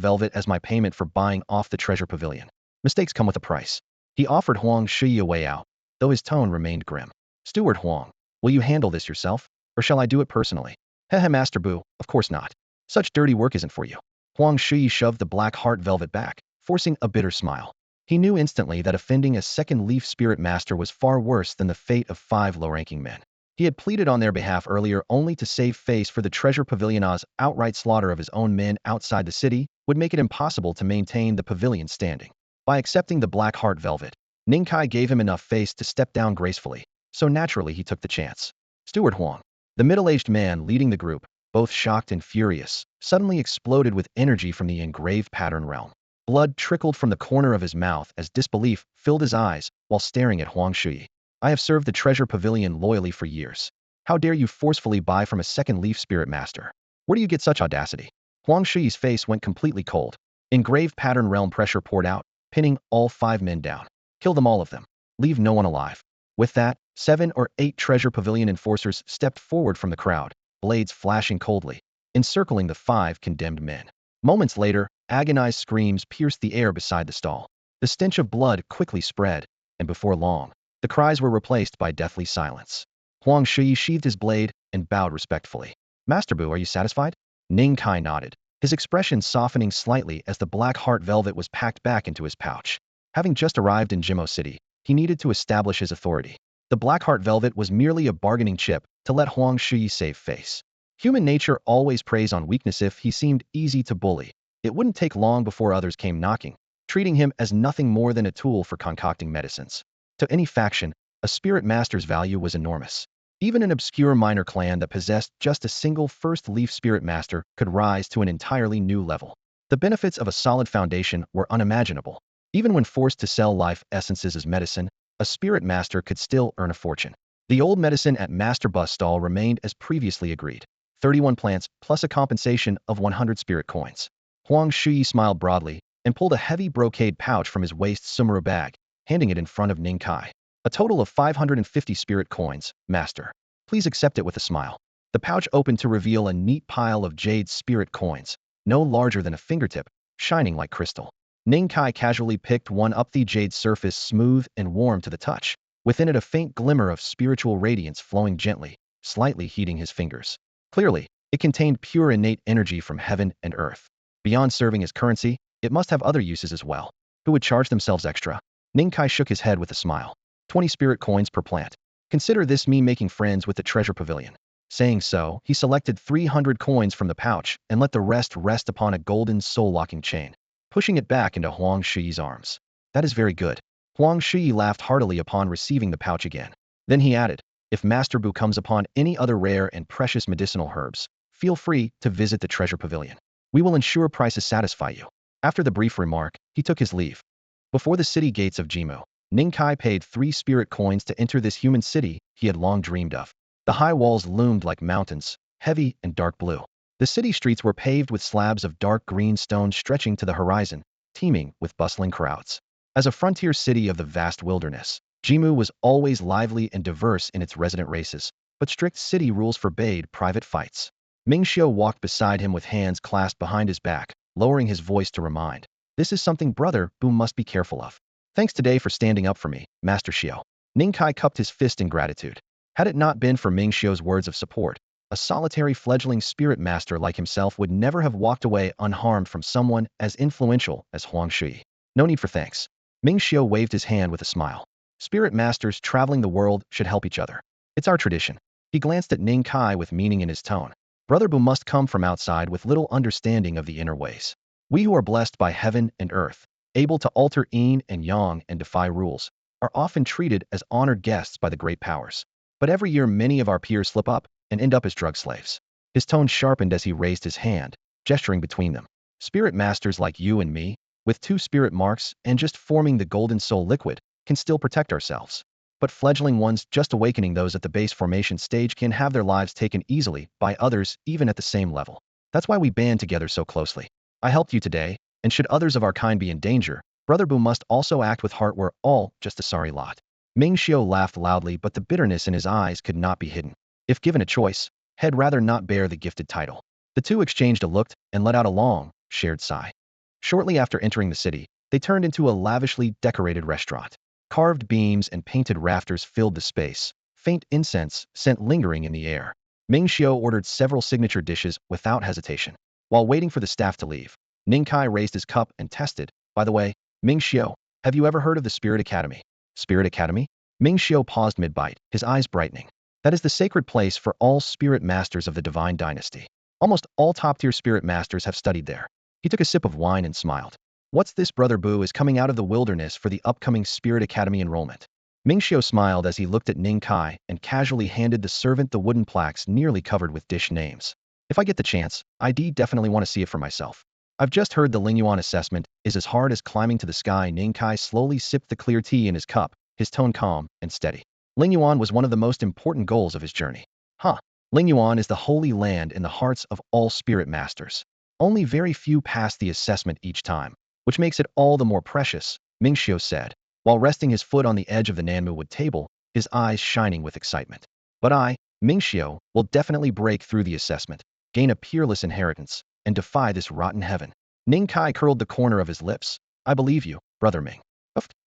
velvet as my payment for buying off the treasure pavilion. Mistakes come with a price. He offered Huang Shui a way out, though his tone remained grim. Steward Huang, will you handle this yourself, or shall I do it personally? Heh, Master Bu, of course not. Such dirty work isn't for you. Huang Shui shoved the black heart velvet back, forcing a bitter smile. He knew instantly that offending a second leaf spirit master was far worse than the fate of 5 low-ranking men. He had pleaded on their behalf earlier only to save face for the treasure pavilion's outright slaughter of his own men outside the city would make it impossible to maintain the pavilion standing. By accepting the black heart velvet, Ning Kai gave him enough face to step down gracefully, so naturally he took the chance. Steward Huang, the middle-aged man leading the group, both shocked and furious, suddenly exploded with energy from the engraved pattern realm. Blood trickled from the corner of his mouth as disbelief filled his eyes while staring at Huang Shui. I have served the treasure pavilion loyally for years. How dare you forcefully buy from a second leaf spirit master? Where do you get such audacity? Huang Shui's face went completely cold. Engraved pattern realm pressure poured out, pinning all 5 men down. Kill them all of them. Leave no one alive. With that, 7 or 8 treasure pavilion enforcers stepped forward from the crowd, blades flashing coldly, encircling the 5 condemned men. Moments later, agonized screams pierced the air beside the stall. The stench of blood quickly spread, and before long, the cries were replaced by deathly silence. Huang Shui sheathed his blade and bowed respectfully. Master Bu, are you satisfied? Ning Kai nodded, his expression softening slightly as the black heart velvet was packed back into his pouch. Having just arrived in Jimo City, he needed to establish his authority. The black heart velvet was merely a bargaining chip to let Huang Shui save face. Human nature always preys on weakness if he seemed easy to bully. It wouldn't take long before others came knocking, treating him as nothing more than a tool for concocting medicines. To any faction, a spirit master's value was enormous. Even an obscure minor clan that possessed just a single first leaf spirit master could rise to an entirely new level. The benefits of a solid foundation were unimaginable. Even when forced to sell life essences as medicine, a spirit master could still earn a fortune. The old medicine at Master Bus stall remained as previously agreed. 31 plants plus a compensation of 100 spirit coins. Huang Shui smiled broadly and pulled a heavy brocade pouch from his waist sumaru bag, handing it in front of Ning Kai. A total of 550 spirit coins, Master. Please accept it with a smile. The pouch opened to reveal a neat pile of jade spirit coins, no larger than a fingertip, shining like crystal. Ning Kai casually picked one up, the jade surface smooth and warm to the touch. Within it a faint glimmer of spiritual radiance flowing gently, slightly heating his fingers. Clearly, it contained pure innate energy from heaven and earth. Beyond serving as currency, it must have other uses as well. Who would charge themselves extra? Ning Kai shook his head with a smile. 20 spirit coins per plant. Consider this me making friends with the treasure pavilion. Saying so, he selected 300 coins from the pouch and let the rest rest upon a golden soul-locking chain, pushing it back into Huang Shui's arms. That is very good. Huang Shui laughed heartily upon receiving the pouch again. Then he added, if Master Bu comes upon any other rare and precious medicinal herbs, feel free to visit the treasure pavilion. We will ensure prices satisfy you. After the brief remark, he took his leave. Before the city gates of Jimo, Ning Kai paid 3 spirit coins to enter this human city he had long dreamed of. The high walls loomed like mountains, heavy and dark blue. The city streets were paved with slabs of dark green stone stretching to the horizon, teeming with bustling crowds. As a frontier city of the vast wilderness, Jimo was always lively and diverse in its resident races, but strict city rules forbade private fights. Ming Xiu walked beside him with hands clasped behind his back, lowering his voice to remind, this is something Brother Bu must be careful of. Thanks today for standing up for me, Master Xiu. Ning Kai cupped his fist in gratitude. Had it not been for Ming Xiu's words of support, a solitary fledgling spirit master like himself would never have walked away unharmed from someone as influential as Huang Shui. No need for thanks. Ming Xiu waved his hand with a smile. Spirit masters traveling the world should help each other. It's our tradition. He glanced at Ning Kai with meaning in his tone. Brother Bu must come from outside with little understanding of the inner ways. We who are blessed by heaven and earth, able to alter yin and yang and defy rules, are often treated as honored guests by the great powers. But every year many of our peers slip up and end up as drug slaves. His tone sharpened as he raised his hand, gesturing between them. Spirit masters like you and me, with 2 spirit marks and just forming the golden soul liquid, can still protect ourselves. But fledgling ones just awakening those at the base formation stage can have their lives taken easily by others even at the same level. That's why we band together so closely. I helped you today, and should others of our kind be in danger, Brother Bu must also act with heart. We're all just a sorry lot. Ming Xiu laughed loudly, but the bitterness in his eyes could not be hidden. If given a choice, he'd rather not bear the gifted title. The two exchanged a look and let out a long, shared sigh. Shortly after entering the city, they turned into a lavishly decorated restaurant. Carved beams and painted rafters filled the space, faint incense scent lingering in the air. Ming Xiu ordered several signature dishes without hesitation. While waiting for the staff to leave, Ning Kai raised his cup and tested, "By the way, Ming Xiu, have you ever heard of the Spirit Academy?" Spirit Academy? Ming Xiu paused mid-bite, his eyes brightening. That is the sacred place for all spirit masters of the divine dynasty. Almost all top-tier spirit masters have studied there. He took a sip of wine and smiled. What's this? Brother Bu is coming out of the wilderness for the upcoming Spirit Academy enrollment. Ming Xiu smiled as he looked at Ning Kai and casually handed the servant the wooden plaques nearly covered with dish names. If I get the chance, I'd definitely want to see it for myself. I've just heard the Lingyuan assessment is as hard as climbing to the sky. Ning Kai slowly sipped the clear tea in his cup, his tone calm and steady. Lingyuan was one of the most important goals of his journey. Huh. Lingyuan is the holy land in the hearts of all spirit masters. Only very few pass the assessment each time, which makes it all the more precious, Ming Xiu said, while resting his foot on the edge of the Nanmu wood table, his eyes shining with excitement. But I, Ming Xiu, will definitely break through the assessment, gain a peerless inheritance, and defy this rotten heaven. Ning Kai curled the corner of his lips. I believe you, Brother Ming.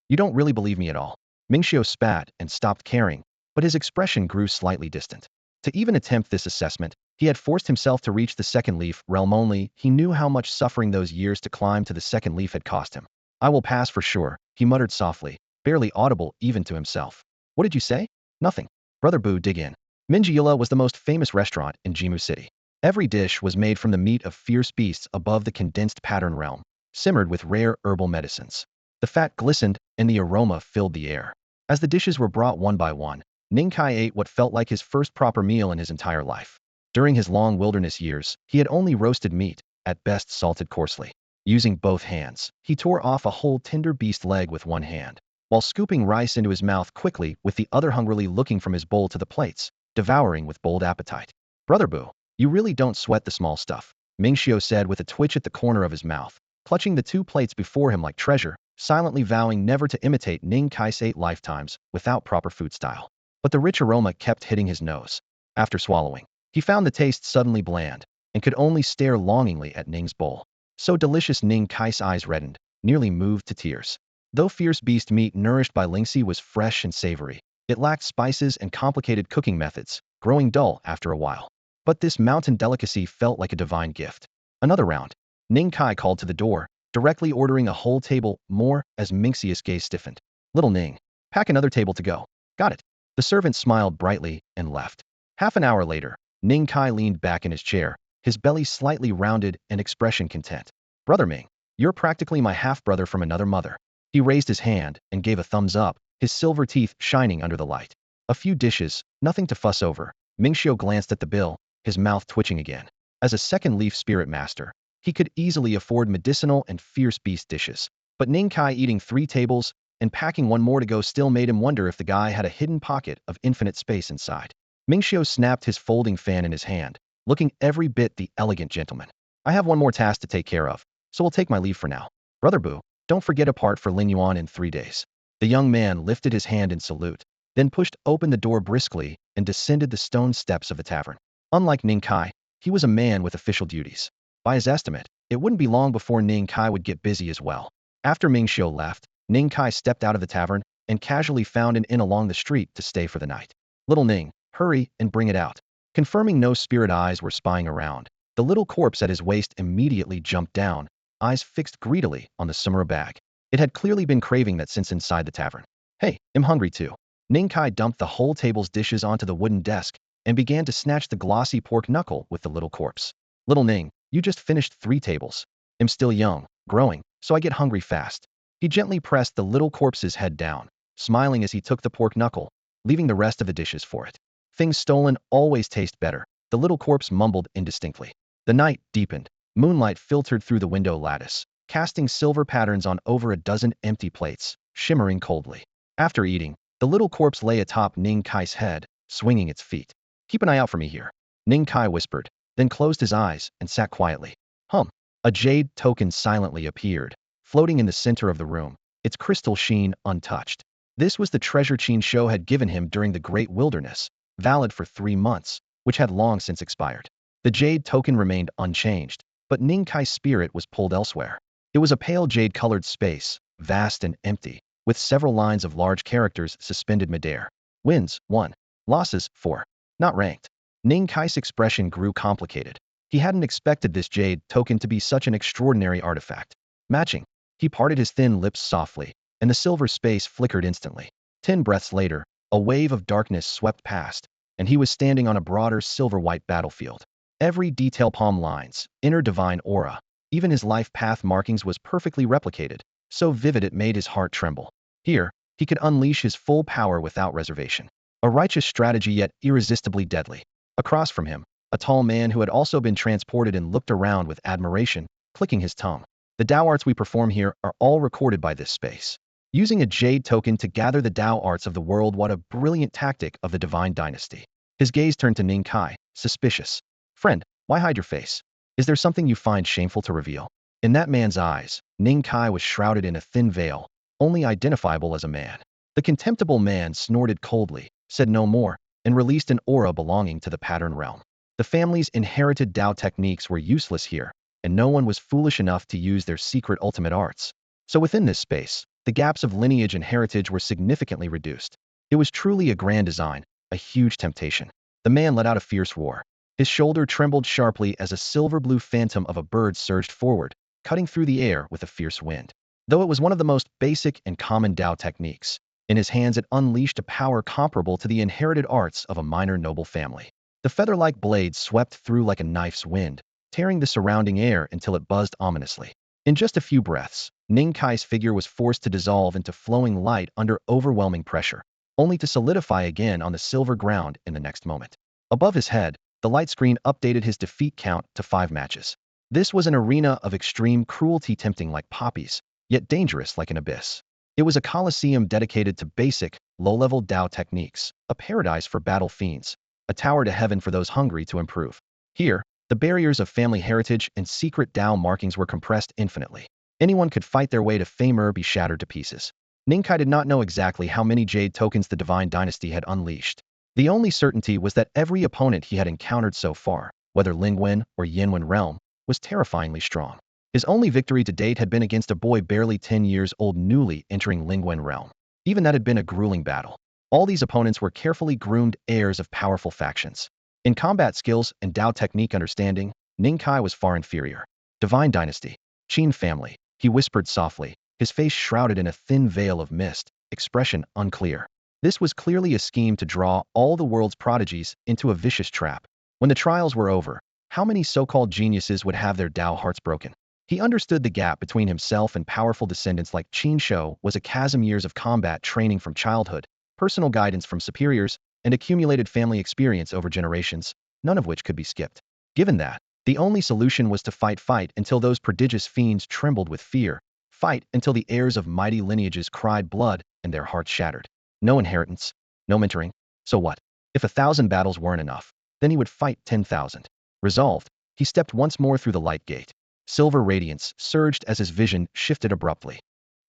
You don't really believe me at all. Ming Xiu spat and stopped caring, but his expression grew slightly distant. To even attempt this assessment, he had forced himself to reach the second leaf realm. Only he knew how much suffering those years to climb to the second leaf had cost him. I will pass for sure, he muttered softly, barely audible even to himself. What did you say? Nothing. Brother Bu, dig in. Minjiula was the most famous restaurant in Jimu City. Every dish was made from the meat of fierce beasts above the condensed pattern realm, simmered with rare herbal medicines. The fat glistened, and the aroma filled the air. As the dishes were brought one by one, Ning Kai ate what felt like his first proper meal in his entire life. During his long wilderness years, he had only roasted meat, at best salted coarsely. Using both hands, he tore off a whole tender beast leg with one hand, while scooping rice into his mouth quickly with the other, hungrily looking from his bowl to the plates, devouring with bold appetite. Brother Bu, you really don't sweat the small stuff, Ming Xiu said with a twitch at the corner of his mouth, clutching the two plates before him like treasure, silently vowing never to imitate Ning Kai's 8 lifetimes without proper food style. But the rich aroma kept hitting his nose. After swallowing, he found the taste suddenly bland, and could only stare longingly at Ning's bowl. So delicious. Ning Kai's eyes reddened, nearly moved to tears. Though fierce beast meat nourished by Lingxi was fresh and savory, it lacked spices and complicated cooking methods, growing dull after a while. But this mountain delicacy felt like a divine gift. Another round. Ning Kai called to the door, directly ordering a whole table more as Mingxia's gaze stiffened. Little Ning, pack another table to go. Got it. The servant smiled brightly and left. Half an hour later, Ning Kai leaned back in his chair, his belly slightly rounded and expression content. Brother Ming, you're practically my half-brother from another mother. He raised his hand and gave a thumbs up, his silver teeth shining under the light. A few dishes, nothing to fuss over. Ming Xiu glanced at the bill, his mouth twitching again. As a second leaf spirit master, he could easily afford medicinal and fierce beast dishes. But Ning Kai eating 3 tables and packing one more to go still made him wonder if the guy had a hidden pocket of infinite space inside. Ming Xiu snapped his folding fan in his hand, looking every bit the elegant gentleman. I have one more task to take care of, so we'll take my leave for now. Brother Bu, don't forget a part for Lingyuan in 3 days. The young man lifted his hand in salute, then pushed open the door briskly and descended the stone steps of the tavern. Unlike Ning Kai, he was a man with official duties. By his estimate, it wouldn't be long before Ning Kai would get busy as well. After Ming Xiu left, Ning Kai stepped out of the tavern and casually found an inn along the street to stay for the night. Little Ning, hurry and bring it out. Confirming no spirit eyes were spying around, the little corpse at his waist immediately jumped down, eyes fixed greedily on the summer bag. It had clearly been craving that since inside the tavern. Hey, I'm hungry too. Ning Kai dumped the whole table's dishes onto the wooden desk and began to snatch the glossy pork knuckle with the little corpse. Little Ning, you just finished 3 tables. I'm still young, growing, so I get hungry fast. He gently pressed the little corpse's head down, smiling as he took the pork knuckle, leaving the rest of the dishes for it. Things stolen always taste better, the little corpse mumbled indistinctly. The night deepened. Moonlight filtered through the window lattice, casting silver patterns on over a dozen empty plates, shimmering coldly. After eating, the little corpse lay atop Ning Kai's head, swinging its feet. Keep an eye out for me here, Ning Kai whispered, then closed his eyes and sat quietly. Hum. A jade token silently appeared, floating in the center of the room, its crystal sheen untouched. This was the treasure Qin Shou had given him during the Great Wilderness, valid for 3 months, which had long since expired. The jade token remained unchanged, but Ning Kai's spirit was pulled elsewhere. It was a pale jade-colored space, vast and empty, with several lines of large characters suspended midair. Wins, 1. Losses, 4. Not ranked. Ning Kai's expression grew complicated. He hadn't expected this jade token to be such an extraordinary artifact. Matching. He parted his thin lips softly, and the silver space flickered instantly. 10 breaths later, a wave of darkness swept past, and he was standing on a broader silver-white battlefield. Every detail, palm lines, inner divine aura, even his life path markings was perfectly replicated, so vivid it made his heart tremble. Here, he could unleash his full power without reservation. A righteous strategy yet irresistibly deadly. Across from him, a tall man who had also been transported and looked around with admiration, clicking his tongue. The Tao arts we perform here are all recorded by this space. Using a jade token to gather the Tao arts of the world, what a brilliant tactic of the divine dynasty. His gaze turned to Ning Kai, suspicious. Friend, why hide your face? Is there something you find shameful to reveal? In that man's eyes, Ning Kai was shrouded in a thin veil, only identifiable as a man. The contemptible man snorted coldly, said no more, and released an aura belonging to the pattern realm. The family's inherited Tao techniques were useless here, and no one was foolish enough to use their secret ultimate arts. So within this space, the gaps of lineage and heritage were significantly reduced. It was truly a grand design, a huge temptation. The man let out a fierce roar. His shoulder trembled sharply as a silver-blue phantom of a bird surged forward, cutting through the air with a fierce wind. Though it was one of the most basic and common Tao techniques, in his hands it unleashed a power comparable to the inherited arts of a minor noble family. The feather-like blade swept through like a knife's wind, tearing the surrounding air until it buzzed ominously. In just a few breaths, Ning Kai's figure was forced to dissolve into flowing light under overwhelming pressure, only to solidify again on the silver ground in the next moment. Above his head, the light screen updated his defeat count to 5 matches. This was an arena of extreme cruelty, tempting like poppies, yet dangerous like an abyss. It was a coliseum dedicated to basic, low-level Tao techniques, a paradise for battle fiends, a tower to heaven for those hungry to improve. Here, the barriers of family heritage and secret Tao markings were compressed infinitely. Anyone could fight their way to fame or be shattered to pieces. Ning Kai did not know exactly how many jade tokens the divine dynasty had unleashed. The only certainty was that every opponent he had encountered so far, whether Lingwen or Yinwen realm, was terrifyingly strong. His only victory to date had been against a boy barely 10 years old newly entering Lingwen realm. Even that had been a grueling battle. All these opponents were carefully groomed heirs of powerful factions. In combat skills and Tao technique understanding, Ning Kai was far inferior. Divine dynasty, Qin family, he whispered softly, his face shrouded in a thin veil of mist, expression unclear. This was clearly a scheme to draw all the world's prodigies into a vicious trap. When the trials were over, how many so-called geniuses would have their Tao hearts broken? He understood the gap between himself and powerful descendants like Qin Shou was a chasm. Years of combat training from childhood, personal guidance from superiors, and accumulated family experience over generations, none of which could be skipped. Given that, the only solution was to fight until those prodigious fiends trembled with fear, fight until the heirs of mighty lineages cried blood and their hearts shattered. No inheritance, no mentoring. So what? If 1,000 battles weren't enough, then he would fight 10,000. Resolved, he stepped once more through the light gate. Silver radiance surged as his vision shifted abruptly.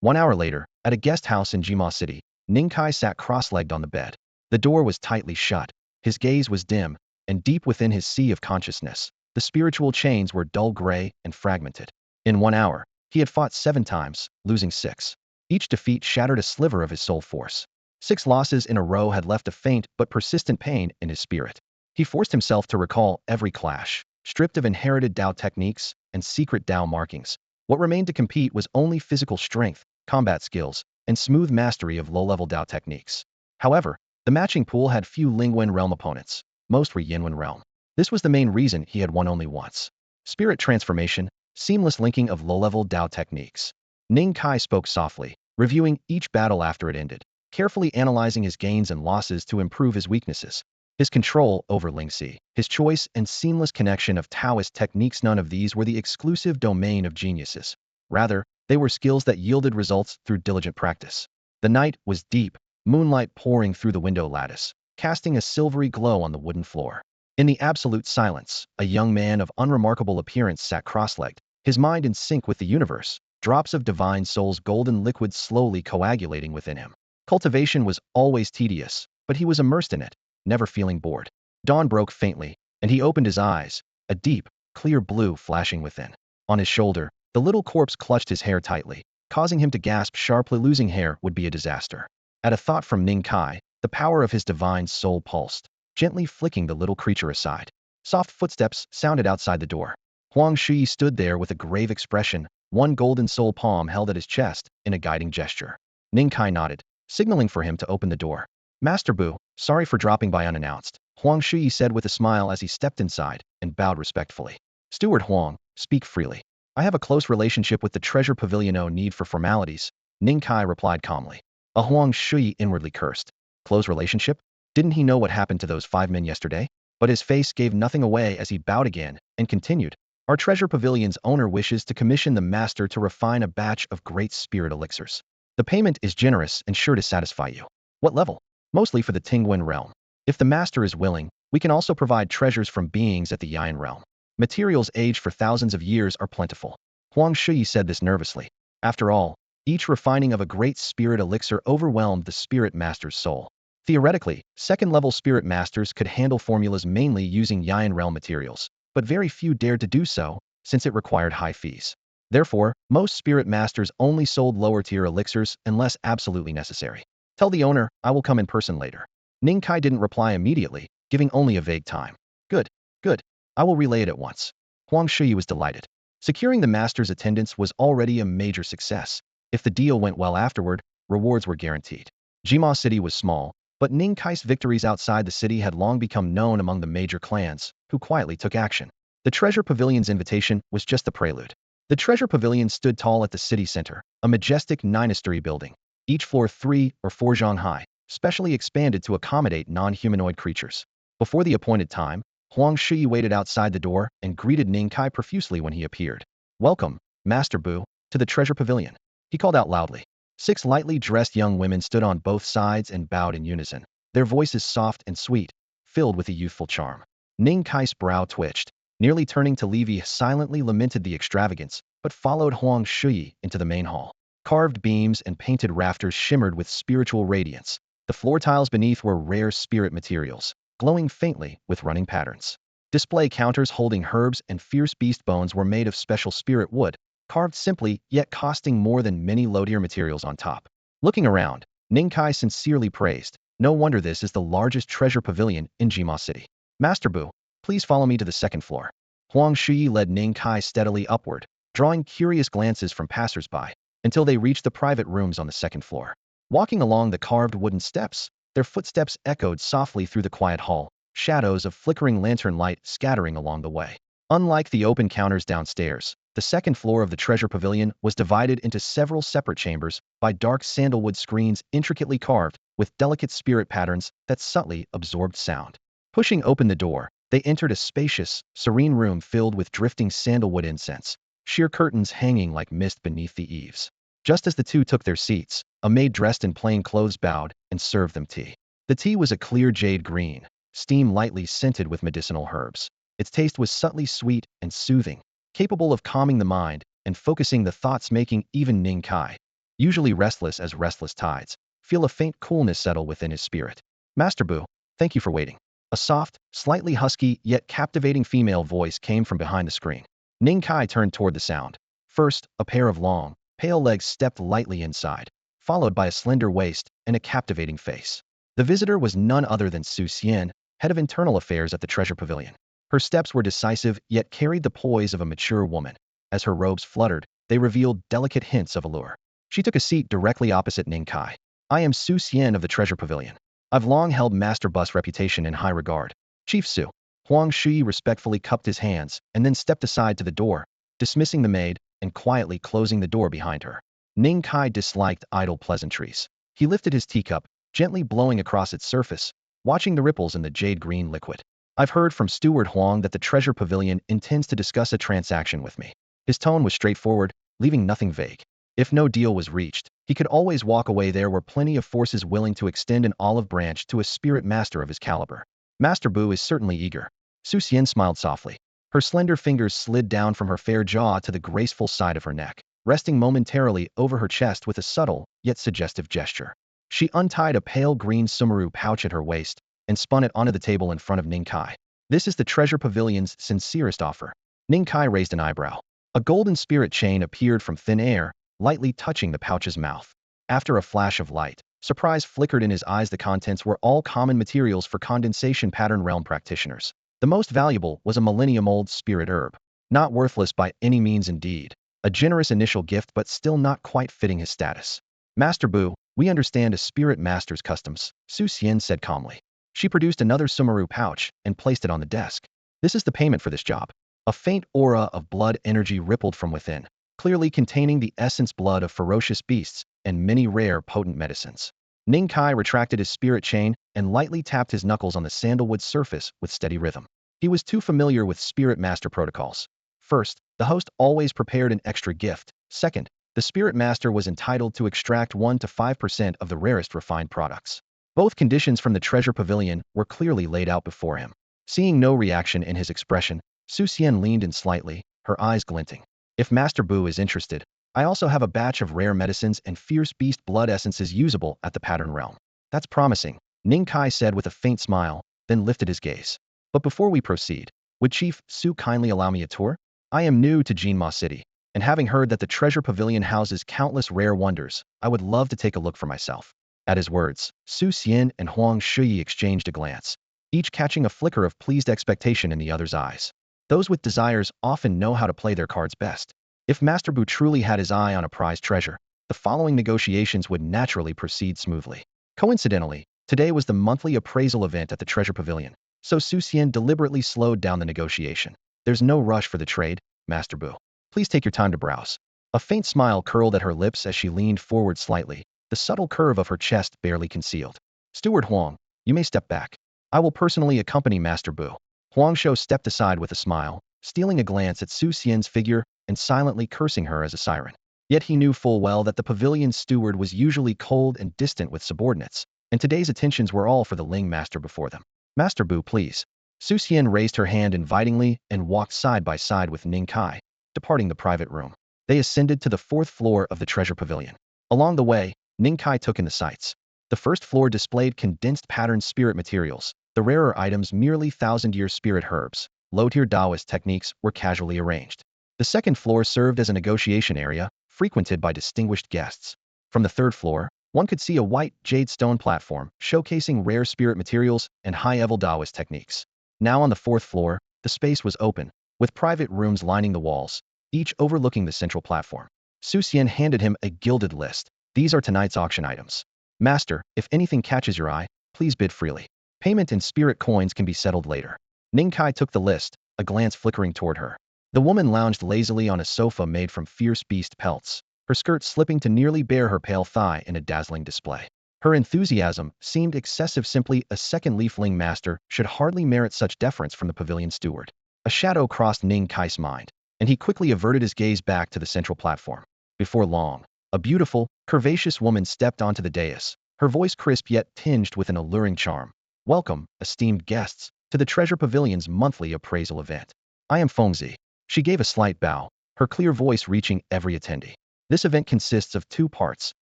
1 hour later, at a guest house in Jima City, Ning Kai sat cross-legged on the bed. The door was tightly shut. His gaze was dim, and deep within his sea of consciousness, the spiritual chains were dull gray and fragmented. In 1 hour, he had fought 7 times, losing 6. Each defeat shattered a sliver of his soul force. 6 losses in a row had left a faint but persistent pain in his spirit. He forced himself to recall every clash, stripped of inherited Tao techniques and secret Tao markings. What remained to compete was only physical strength, combat skills, and smooth mastery of low-level Tao techniques. However, the matching pool had few Lingwen realm opponents. Most were Yinwen realm. This was the main reason he had won only once. Spirit transformation, seamless linking of low-level Tao techniques. Ning Kai spoke softly, reviewing each battle after it ended, carefully analyzing his gains and losses to improve his weaknesses. His control over Lingxi, his choice and seamless connection of Taoist techniques, none of these were the exclusive domain of geniuses. Rather, they were skills that yielded results through diligent practice. The night was deep, moonlight pouring through the window lattice, casting a silvery glow on the wooden floor. In the absolute silence, a young man of unremarkable appearance sat cross-legged, his mind in sync with the universe, drops of divine soul's golden liquid slowly coagulating within him. Cultivation was always tedious, but he was immersed in it, never feeling bored. Dawn broke faintly, and he opened his eyes, a deep, clear blue flashing within. On his shoulder, the little corpse clutched his hair tightly, causing him to gasp sharply. Losing hair would be a disaster. At a thought from Ning Kai, the power of his divine soul pulsed, gently flicking the little creature aside. Soft footsteps sounded outside the door. Huang Shi stood there with a grave expression, one golden soul palm held at his chest in a guiding gesture. Ning Kai nodded, signaling for him to open the door. Master Bu, sorry for dropping by unannounced, Huang Shi said with a smile as he stepped inside and bowed respectfully. Steward Huang, speak freely. I have a close relationship with the treasure pavilion. No need for formalities, Ning Kai replied calmly. A Huang Shi inwardly cursed. Close relationship? Didn't he know what happened to those 5 men yesterday? But his face gave nothing away as he bowed again and continued. Our treasure pavilion's owner wishes to commission the master to refine a batch of great spirit elixirs. The payment is generous and sure to satisfy you. What level? Mostly for the Tingwen realm. If the master is willing, we can also provide treasures from beings at the Yin realm. Materials aged for thousands of years are plentiful. Huang Shi said this nervously. After all, each refining of a great spirit elixir overwhelmed the spirit master's soul. Theoretically, second-level spirit masters could handle formulas mainly using Yin realm materials, but very few dared to do so, since it required high fees. Therefore, most spirit masters only sold lower-tier elixirs unless absolutely necessary. Tell the owner, I will come in person later. Ning Kai didn't reply immediately, giving only a vague time. Good, good. I will relay it at once. Huang Shi was delighted. Securing the master's attendance was already a major success. If the deal went well afterward, rewards were guaranteed. Jima City was small, but Ning Kai's victories outside the city had long become known among the major clans, who quietly took action. The Treasure Pavilion's invitation was just the prelude. The Treasure Pavilion stood tall at the city center, a majestic 9-story building, each floor 3 or 4 zhang high, specially expanded to accommodate non-humanoid creatures. Before the appointed time, Huang Shi waited outside the door and greeted Ning Kai profusely when he appeared. Welcome, Master Bu, to the Treasure Pavilion, he called out loudly. 6 lightly dressed young women stood on both sides and bowed in unison, their voices soft and sweet, filled with a youthful charm. Ning Kai's brow twitched, nearly turning to leave. He silently lamented the extravagance, but followed Huang Shi into the main hall. Carved beams and painted rafters shimmered with spiritual radiance. The floor tiles beneath were rare spirit materials, glowing faintly with running patterns. Display counters holding herbs and fierce beast bones were made of special spirit wood, carved simply, yet costing more than many low-tier materials on top. Looking around, Ning Kai sincerely praised. No wonder this is the largest treasure pavilion in Jima City. Master Bu, please follow me to the 2nd floor. Huang Shi led Ning Kai steadily upward, drawing curious glances from passers-by, until they reached the private rooms on the 2nd floor. Walking along the carved wooden steps, their footsteps echoed softly through the quiet hall, shadows of flickering lantern light scattering along the way. Unlike the open counters downstairs, the 2nd floor of the treasure pavilion was divided into several separate chambers by dark sandalwood screens intricately carved with delicate spirit patterns that subtly absorbed sound. Pushing open the door, they entered a spacious, serene room filled with drifting sandalwood incense, sheer curtains hanging like mist beneath the eaves. Just as the two took their seats, a maid dressed in plain clothes bowed and served them tea. The tea was a clear jade green, steam lightly scented with medicinal herbs. Its taste was subtly sweet and soothing, capable of calming the mind and focusing the thoughts, making even Ning Kai, usually restless as restless tides, feel a faint coolness settle within his spirit. Master Bu, thank you for waiting. A soft, slightly husky yet captivating female voice came from behind the screen. Ning Kai turned toward the sound. First, a pair of long, pale legs stepped lightly inside, followed by a slender waist and a captivating face. The visitor was none other than Su Xian, head of internal affairs at the Treasure Pavilion. Her steps were decisive yet carried the poise of a mature woman. As her robes fluttered, they revealed delicate hints of allure. She took a seat directly opposite Ning Kai. I am Su Xian of the Treasure Pavilion. I've long held Master Bu's reputation in high regard. Chief Su. Huang Shi respectfully cupped his hands and then stepped aside to the door, dismissing the maid and quietly closing the door behind her. Ning Kai disliked idle pleasantries. He lifted his teacup, gently blowing across its surface, watching the ripples in the jade-green liquid. I've heard from Steward Huang that the Treasure Pavilion intends to discuss a transaction with me. His tone was straightforward, leaving nothing vague. If no deal was reached, he could always walk away. There were plenty of forces willing to extend an olive branch to a spirit master of his caliber. Master Bu is certainly eager. Su Xian smiled softly. Her slender fingers slid down from her fair jaw to the graceful side of her neck, resting momentarily over her chest with a subtle, yet suggestive gesture. She untied a pale green sumaru pouch at her waist and spun it onto the table in front of Ning Kai. This is the treasure pavilion's sincerest offer. Ning Kai raised an eyebrow. A golden spirit chain appeared from thin air, lightly touching the pouch's mouth. After a flash of light, surprise flickered in his eyes. The contents were all common materials for condensation pattern realm practitioners. The most valuable was a millennium-old spirit herb. Not worthless by any means indeed. A generous initial gift but still not quite fitting his status. Master Bu, we understand a spirit master's customs, Su Xian said calmly. She produced another sumaru pouch and placed it on the desk. This is the payment for this job. A faint aura of blood energy rippled from within, clearly containing the essence blood of ferocious beasts and many rare potent medicines. Ning Kai retracted his spirit chain and lightly tapped his knuckles on the sandalwood surface with steady rhythm. He was too familiar with spirit master protocols. First, the host always prepared an extra gift. Second, the spirit master was entitled to extract 1 to 5% of the rarest refined products. Both conditions from the treasure pavilion were clearly laid out before him. Seeing no reaction in his expression, Su Xian leaned in slightly, her eyes glinting. If Master Bu is interested, I also have a batch of rare medicines and fierce beast blood essences usable at the pattern realm. That's promising, Ning Kai said with a faint smile, then lifted his gaze. But before we proceed, would Chief Su kindly allow me a tour? I am new to Jinma City, and having heard that the treasure pavilion houses countless rare wonders, I would love to take a look for myself. At his words, Su Xian and Huang Shuyi exchanged a glance, each catching a flicker of pleased expectation in the other's eyes. Those with desires often know how to play their cards best. If Master Bu truly had his eye on a prized treasure, the following negotiations would naturally proceed smoothly. Coincidentally, today was the monthly appraisal event at the treasure pavilion, so Su Xian deliberately slowed down the negotiation. There's no rush for the trade, Master Bu. Please take your time to browse. A faint smile curled at her lips as she leaned forward slightly, the subtle curve of her chest barely concealed. Steward Huang, you may step back. I will personally accompany Master Bu. Huang Shou stepped aside with a smile, stealing a glance at Su Xian's figure and silently cursing her as a siren. Yet he knew full well that the pavilion's steward was usually cold and distant with subordinates, and today's attentions were all for the Ling master before them. Master Bu, please. Su Xian raised her hand invitingly and walked side by side with Ning Kai, departing the private room. They ascended to the 4th floor of the treasure pavilion. Along the way, Ning Kai took in the sights. The first floor displayed condensed patterned spirit materials, the rarer items merely thousand-year spirit herbs. Low-tier Taoist techniques were casually arranged. The second floor served as a negotiation area, frequented by distinguished guests. From the 3rd floor, one could see a white jade stone platform showcasing rare spirit materials and high-level Taoist techniques. Now on the 4th floor, the space was open, with private rooms lining the walls, each overlooking the central platform. Su Xian handed him a gilded list. These are tonight's auction items. Master, if anything catches your eye, please bid freely. Payment in spirit coins can be settled later. Ning Kai took the list, a glance flickering toward her. The woman lounged lazily on a sofa made from fierce beast pelts, her skirt slipping to nearly bare her pale thigh in a dazzling display. Her enthusiasm seemed excessive. Simply a second leafling master should hardly merit such deference from the pavilion steward. A shadow crossed Ning Kai's mind, and he quickly averted his gaze back to the central platform. Before long, a beautiful, curvaceous woman stepped onto the dais, her voice crisp yet tinged with an alluring charm. Welcome, esteemed guests, to the Treasure Pavilion's monthly appraisal event. I am Fengzi. She gave a slight bow, her clear voice reaching every attendee. This event consists of 2 parts,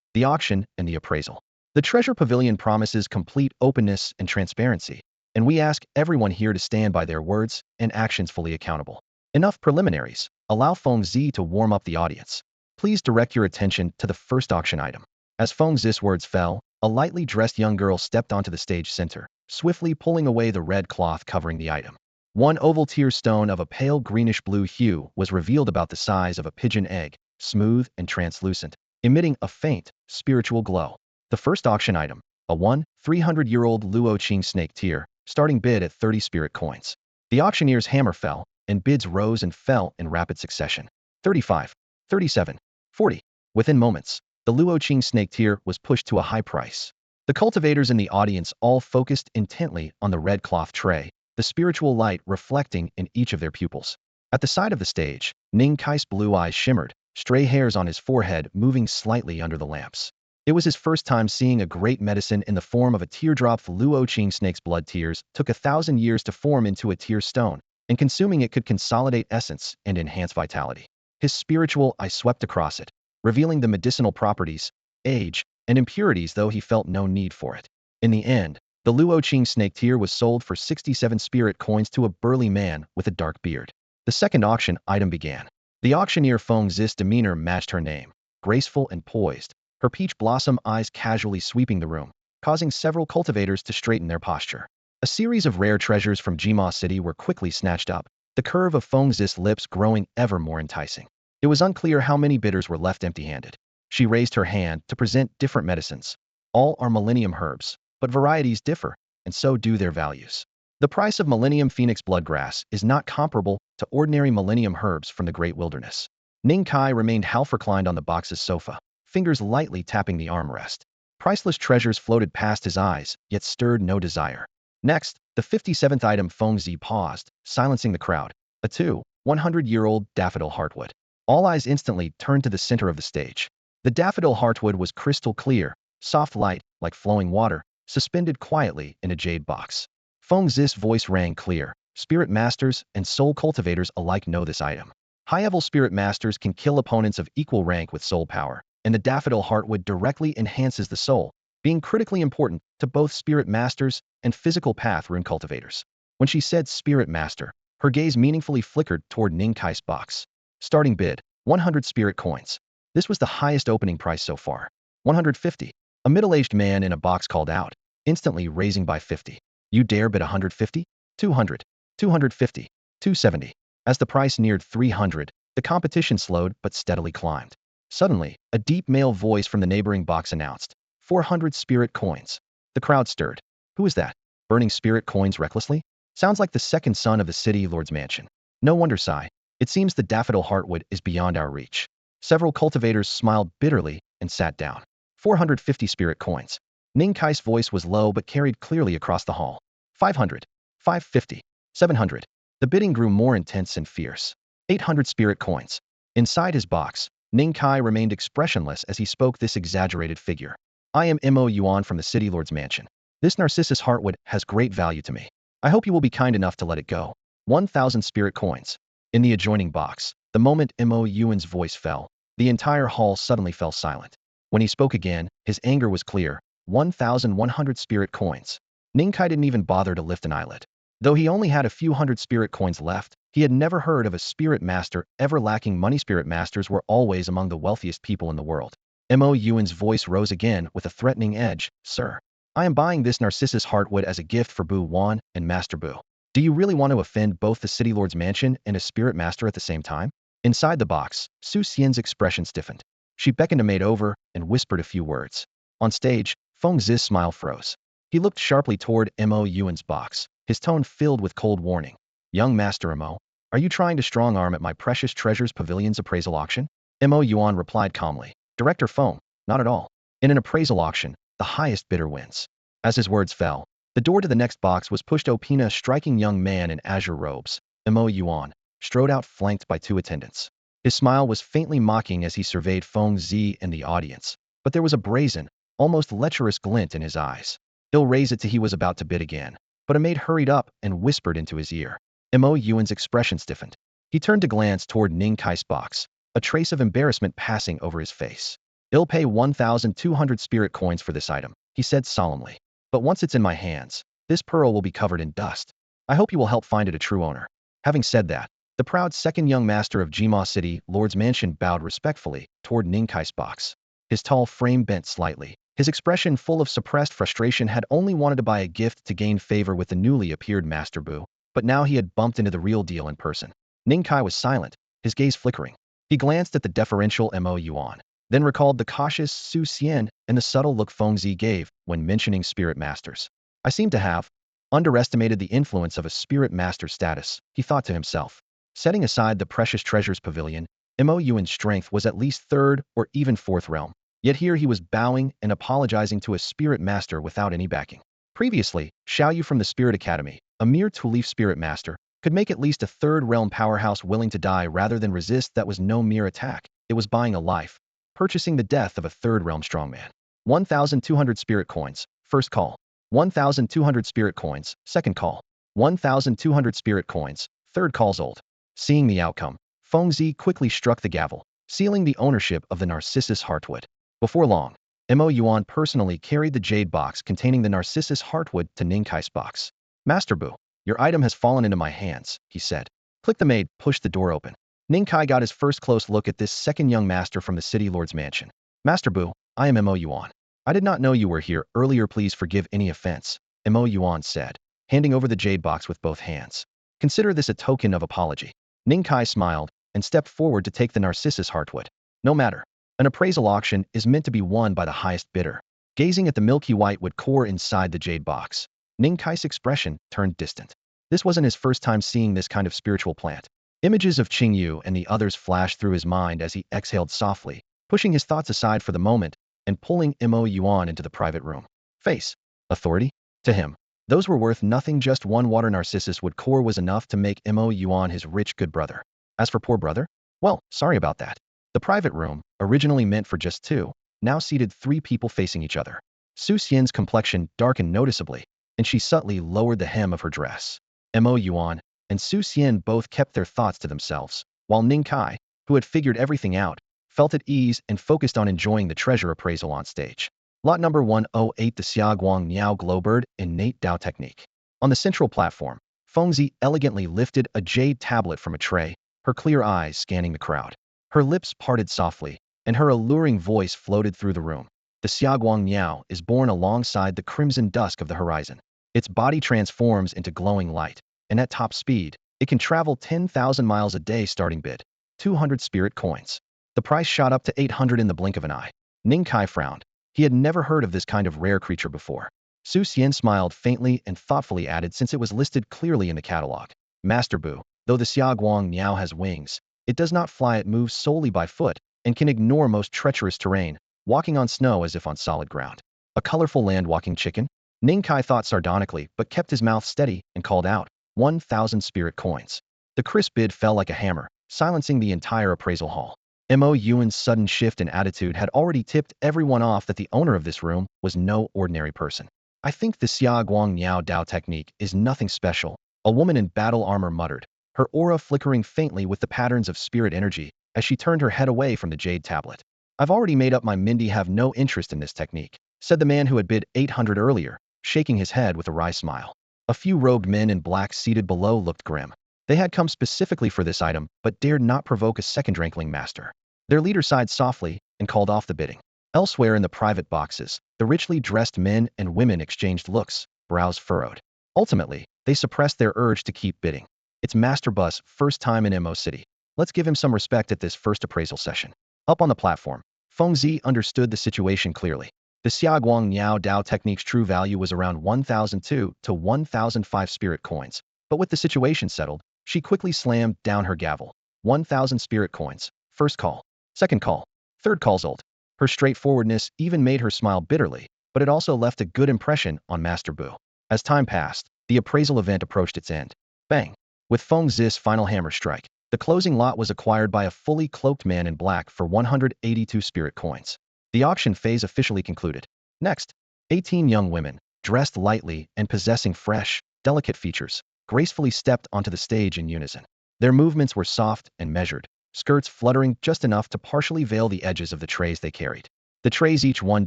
the auction and the appraisal. The Treasure Pavilion promises complete openness and transparency, and we ask everyone here to stand by their words and actions fully accountable. Enough preliminaries. Allow Fengzi to warm up the audience. Please direct your attention to the first auction item. As Fengzi's words fell, a lightly dressed young girl stepped onto the stage center, swiftly pulling away the red cloth covering the item. One oval tier stone of a pale greenish-blue hue was revealed about the size of a pigeon egg, smooth and translucent, emitting a faint, spiritual glow. The first auction item, a 300-year-old Luoqing snake tier, starting bid at 30 spirit coins. The auctioneer's hammer fell, and bids rose and fell in rapid succession. 35, 37, 40. Within moments, the Luoqing snake tier was pushed to a high price. The cultivators in the audience all focused intently on the red cloth tray, the spiritual light reflecting in each of their pupils. At the side of the stage, Ning Kai's blue eyes shimmered, stray hairs on his forehead moving slightly under the lamps. It was his first time seeing a great medicine in the form of a teardrop. Luo Qing snake's blood tears took 1,000 years to form into a tear stone, and consuming it could consolidate essence and enhance vitality. His spiritual eye swept across it, revealing the medicinal properties, age, and impurities, though he felt no need for it. In the end, the Luo Qing snake tear was sold for 67 spirit coins to a burly man with a dark beard. The second auction item began. The auctioneer Feng Zis' demeanor matched her name, graceful and poised, her peach blossom eyes casually sweeping the room, causing several cultivators to straighten their posture. A series of rare treasures from Jima City were quickly snatched up, the curve of Feng Zis' lips growing ever more enticing. It was unclear how many bidders were left empty-handed. She raised her hand to present different medicines. All are millennium herbs, but varieties differ, and so do their values. The price of Millennium Phoenix Bloodgrass is not comparable to ordinary Millennium herbs from the Great Wilderness. Ning Kai remained half reclined on the box's sofa, fingers lightly tapping the armrest. Priceless treasures floated past his eyes, yet stirred no desire. Next, the 57th item. Feng Zi paused, silencing the crowd. A 100-year-old daffodil heartwood. All eyes instantly turned to the center of the stage. The daffodil heartwood was crystal clear, soft light, like flowing water, suspended quietly in a jade box. Feng Zis' voice rang clear. Spirit masters and soul cultivators alike know this item. High-level spirit masters can kill opponents of equal rank with soul power, and the daffodil heartwood directly enhances the soul, being critically important to both spirit masters and physical path rune cultivators. When she said spirit master, her gaze meaningfully flickered toward Ning Kai's box. Starting bid, 100 spirit coins. This was the highest opening price so far. 150. A middle-aged man in a box called out, instantly raising by 50. You dare bid 150? 200. 250. 270. As the price neared 300, the competition slowed but steadily climbed. Suddenly, a deep male voice from the neighboring box announced, 400 spirit coins. The crowd stirred. Who is that? Burning spirit coins recklessly? Sounds like the second son of the city lord's mansion. No wonder, sigh. It seems the daffodil heartwood is beyond our reach. Several cultivators smiled bitterly and sat down. 450 spirit coins. Ning Kai's voice was low but carried clearly across the hall. 500. 550. 700. The bidding grew more intense and fierce. 800 spirit coins. Inside his box, Ning Kai remained expressionless as he spoke this exaggerated figure. I am Mo Yuan from the City Lord's Mansion. This Narcissus Heartwood has great value to me. I hope you will be kind enough to let it go. 1,000 spirit coins. In the adjoining box, the moment Mo Yuan's voice fell, the entire hall suddenly fell silent. When he spoke again, his anger was clear. 1,100 spirit coins. Ning Kai didn't even bother to lift an eyelid. Though he only had a few hundred spirit coins left, he had never heard of a spirit master ever lacking money. Spirit masters were always among the wealthiest people in the world. Mo Yuan's voice rose again with a threatening edge. Sir, I am buying this Narcissus Heartwood as a gift for Bu Wan and Master Bu. Do you really want to offend both the City Lord's Mansion and a spirit master at the same time? Inside the box, Su Xian's expression stiffened. She beckoned a maid over and whispered a few words. On stage, Feng Zis' smile froze. He looked sharply toward Mo Yuan's box, his tone filled with cold warning. Young Master Mo, are you trying to strong-arm at my precious treasures pavilion's appraisal auction? Mo Yuan replied calmly. Director Feng, not at all. In an appraisal auction, the highest bidder wins. As his words fell, the door to the next box was pushed open. A striking young man in azure robes, Mo Yuan, strode out flanked by two attendants. His smile was faintly mocking as he surveyed Feng Zi and the audience, but there was a brazen, almost lecherous glint in his eyes. He'll raise it till he was about to bid again, but a maid hurried up and whispered into his ear. Mo Yuan's expression stiffened. He turned to glance toward Ning Kai's box, a trace of embarrassment passing over his face. I'll pay 1,200 spirit coins for this item, he said solemnly. But once it's in my hands, this pearl will be covered in dust. I hope you will help find it a true owner. Having said that, the proud second young master of Jima City Lord's Mansion bowed respectfully toward Ning Kai's box. His tall frame bent slightly. His expression full of suppressed frustration. Had only wanted to buy a gift to gain favor with the newly appeared Master Bu, but now he had bumped into the real deal in person. Ning Kai was silent, his gaze flickering. He glanced at the deferential Mo Yuan, then recalled the cautious Su Xian and the subtle look Feng Zi gave when mentioning spirit masters. I seem to have underestimated the influence of a spirit master status, he thought to himself. Setting aside the precious treasures pavilion, Mo Yuan's strength was at least third or even fourth realm. Yet here he was bowing and apologizing to a spirit master without any backing. Previously, Xiaoyu from the Spirit Academy, a mere two-leaf spirit master, could make at least a third realm powerhouse willing to die rather than resist. That was no mere attack. It was buying a life, purchasing the death of a third realm strongman. 1,200 spirit coins, first call. 1,200 spirit coins, second call. 1,200 spirit coins, third call's old. Seeing the outcome, Fengzi quickly struck the gavel, sealing the ownership of the Narcissus Heartwood. Before long, Mo Yuan personally carried the jade box containing the Narcissus Heartwood to Ning Kai's box. Master Bu, your item has fallen into my hands, he said. Click the maid pushed the door open. Ning Kai got his first close look at this second young master from the city lord's mansion. Master Bu, I am Mo Yuan. I did not know you were here earlier, please forgive any offense, Mo Yuan said, handing over the jade box with both hands. Consider this a token of apology. Ning Kai smiled and stepped forward to take the Narcissus Heartwood. No matter. An appraisal auction is meant to be won by the highest bidder. Gazing at the milky white wood core inside the jade box, Ning Kai's expression turned distant. This wasn't his first time seeing this kind of spiritual plant. Images of Qing Yu and the others flashed through his mind as he exhaled softly, pushing his thoughts aside for the moment and pulling Mo Yuan into the private room. Face. Authority? To him, those were worth nothing. Just one water Narcissus wood core was enough to make Mo Yuan his rich good brother. As for poor brother? Well, sorry about that. The private room, originally meant for just two, now seated three people facing each other. Su Xian's complexion darkened noticeably, and she subtly lowered the hem of her dress. Mo Yuan and Su Xian both kept their thoughts to themselves, while Ning Kai, who had figured everything out, felt at ease and focused on enjoying the treasure appraisal on stage. Lot number 108, the Xiaoguang Niao Glowbird innate Dao technique. On the central platform, Fengzi elegantly lifted a jade tablet from a tray, her clear eyes scanning the crowd. Her lips parted softly, and her alluring voice floated through the room. The Xiaoguang Niao is born alongside the crimson dusk of the horizon. Its body transforms into glowing light, and at top speed, it can travel 10,000 miles a day. Starting bid, 200 spirit coins. The price shot up to 800 in the blink of an eye. Ning Kai frowned. He had never heard of this kind of rare creature before. Su Xian smiled faintly and thoughtfully added, since it was listed clearly in the catalog. Master Bu, though the Xiaoguang Niao has wings, it does not fly. It moves solely by foot and can ignore most treacherous terrain, walking on snow as if on solid ground. A colorful land-walking chicken? Ning Kai thought sardonically, but kept his mouth steady and called out, 1,000 spirit coins. The crisp bid fell like a hammer, silencing the entire appraisal hall. Mo Yuan's sudden shift in attitude had already tipped everyone off that the owner of this room was no ordinary person. I think the Xiaoguang Niao Dao technique is nothing special, a woman in battle armor muttered, her aura flickering faintly with the patterns of spirit energy as she turned her head away from the jade tablet. I've already made up my mind. Have no interest in this technique, said the man who had bid 800 earlier, shaking his head with a wry smile. A few robed men in black seated below looked grim. They had come specifically for this item, but dared not provoke a second rankling master. Their leader sighed softly and called off the bidding. Elsewhere in the private boxes, the richly dressed men and women exchanged looks, brows furrowed. Ultimately, they suppressed their urge to keep bidding. It's Master Bus' first time in Mo City. Let's give him some respect at this first appraisal session. Up on the platform, Fengzi understood the situation clearly. The Xiaoguang Niao Dao technique's true value was around 1,002 to 1,005 spirit coins, but with the situation settled, she quickly slammed down her gavel. 1,000 spirit coins. First call. Second call. Third call's old. Her straightforwardness even made her smile bitterly, but it also left a good impression on Master Bu. As time passed, the appraisal event approached its end. Bang! With Fengzi's final hammer strike, the closing lot was acquired by a fully cloaked man in black for 182 spirit coins. The auction phase officially concluded. Next, 18 young women, dressed lightly and possessing fresh, delicate features, gracefully stepped onto the stage in unison. Their movements were soft and measured, skirts fluttering just enough to partially veil the edges of the trays they carried. The trays, each one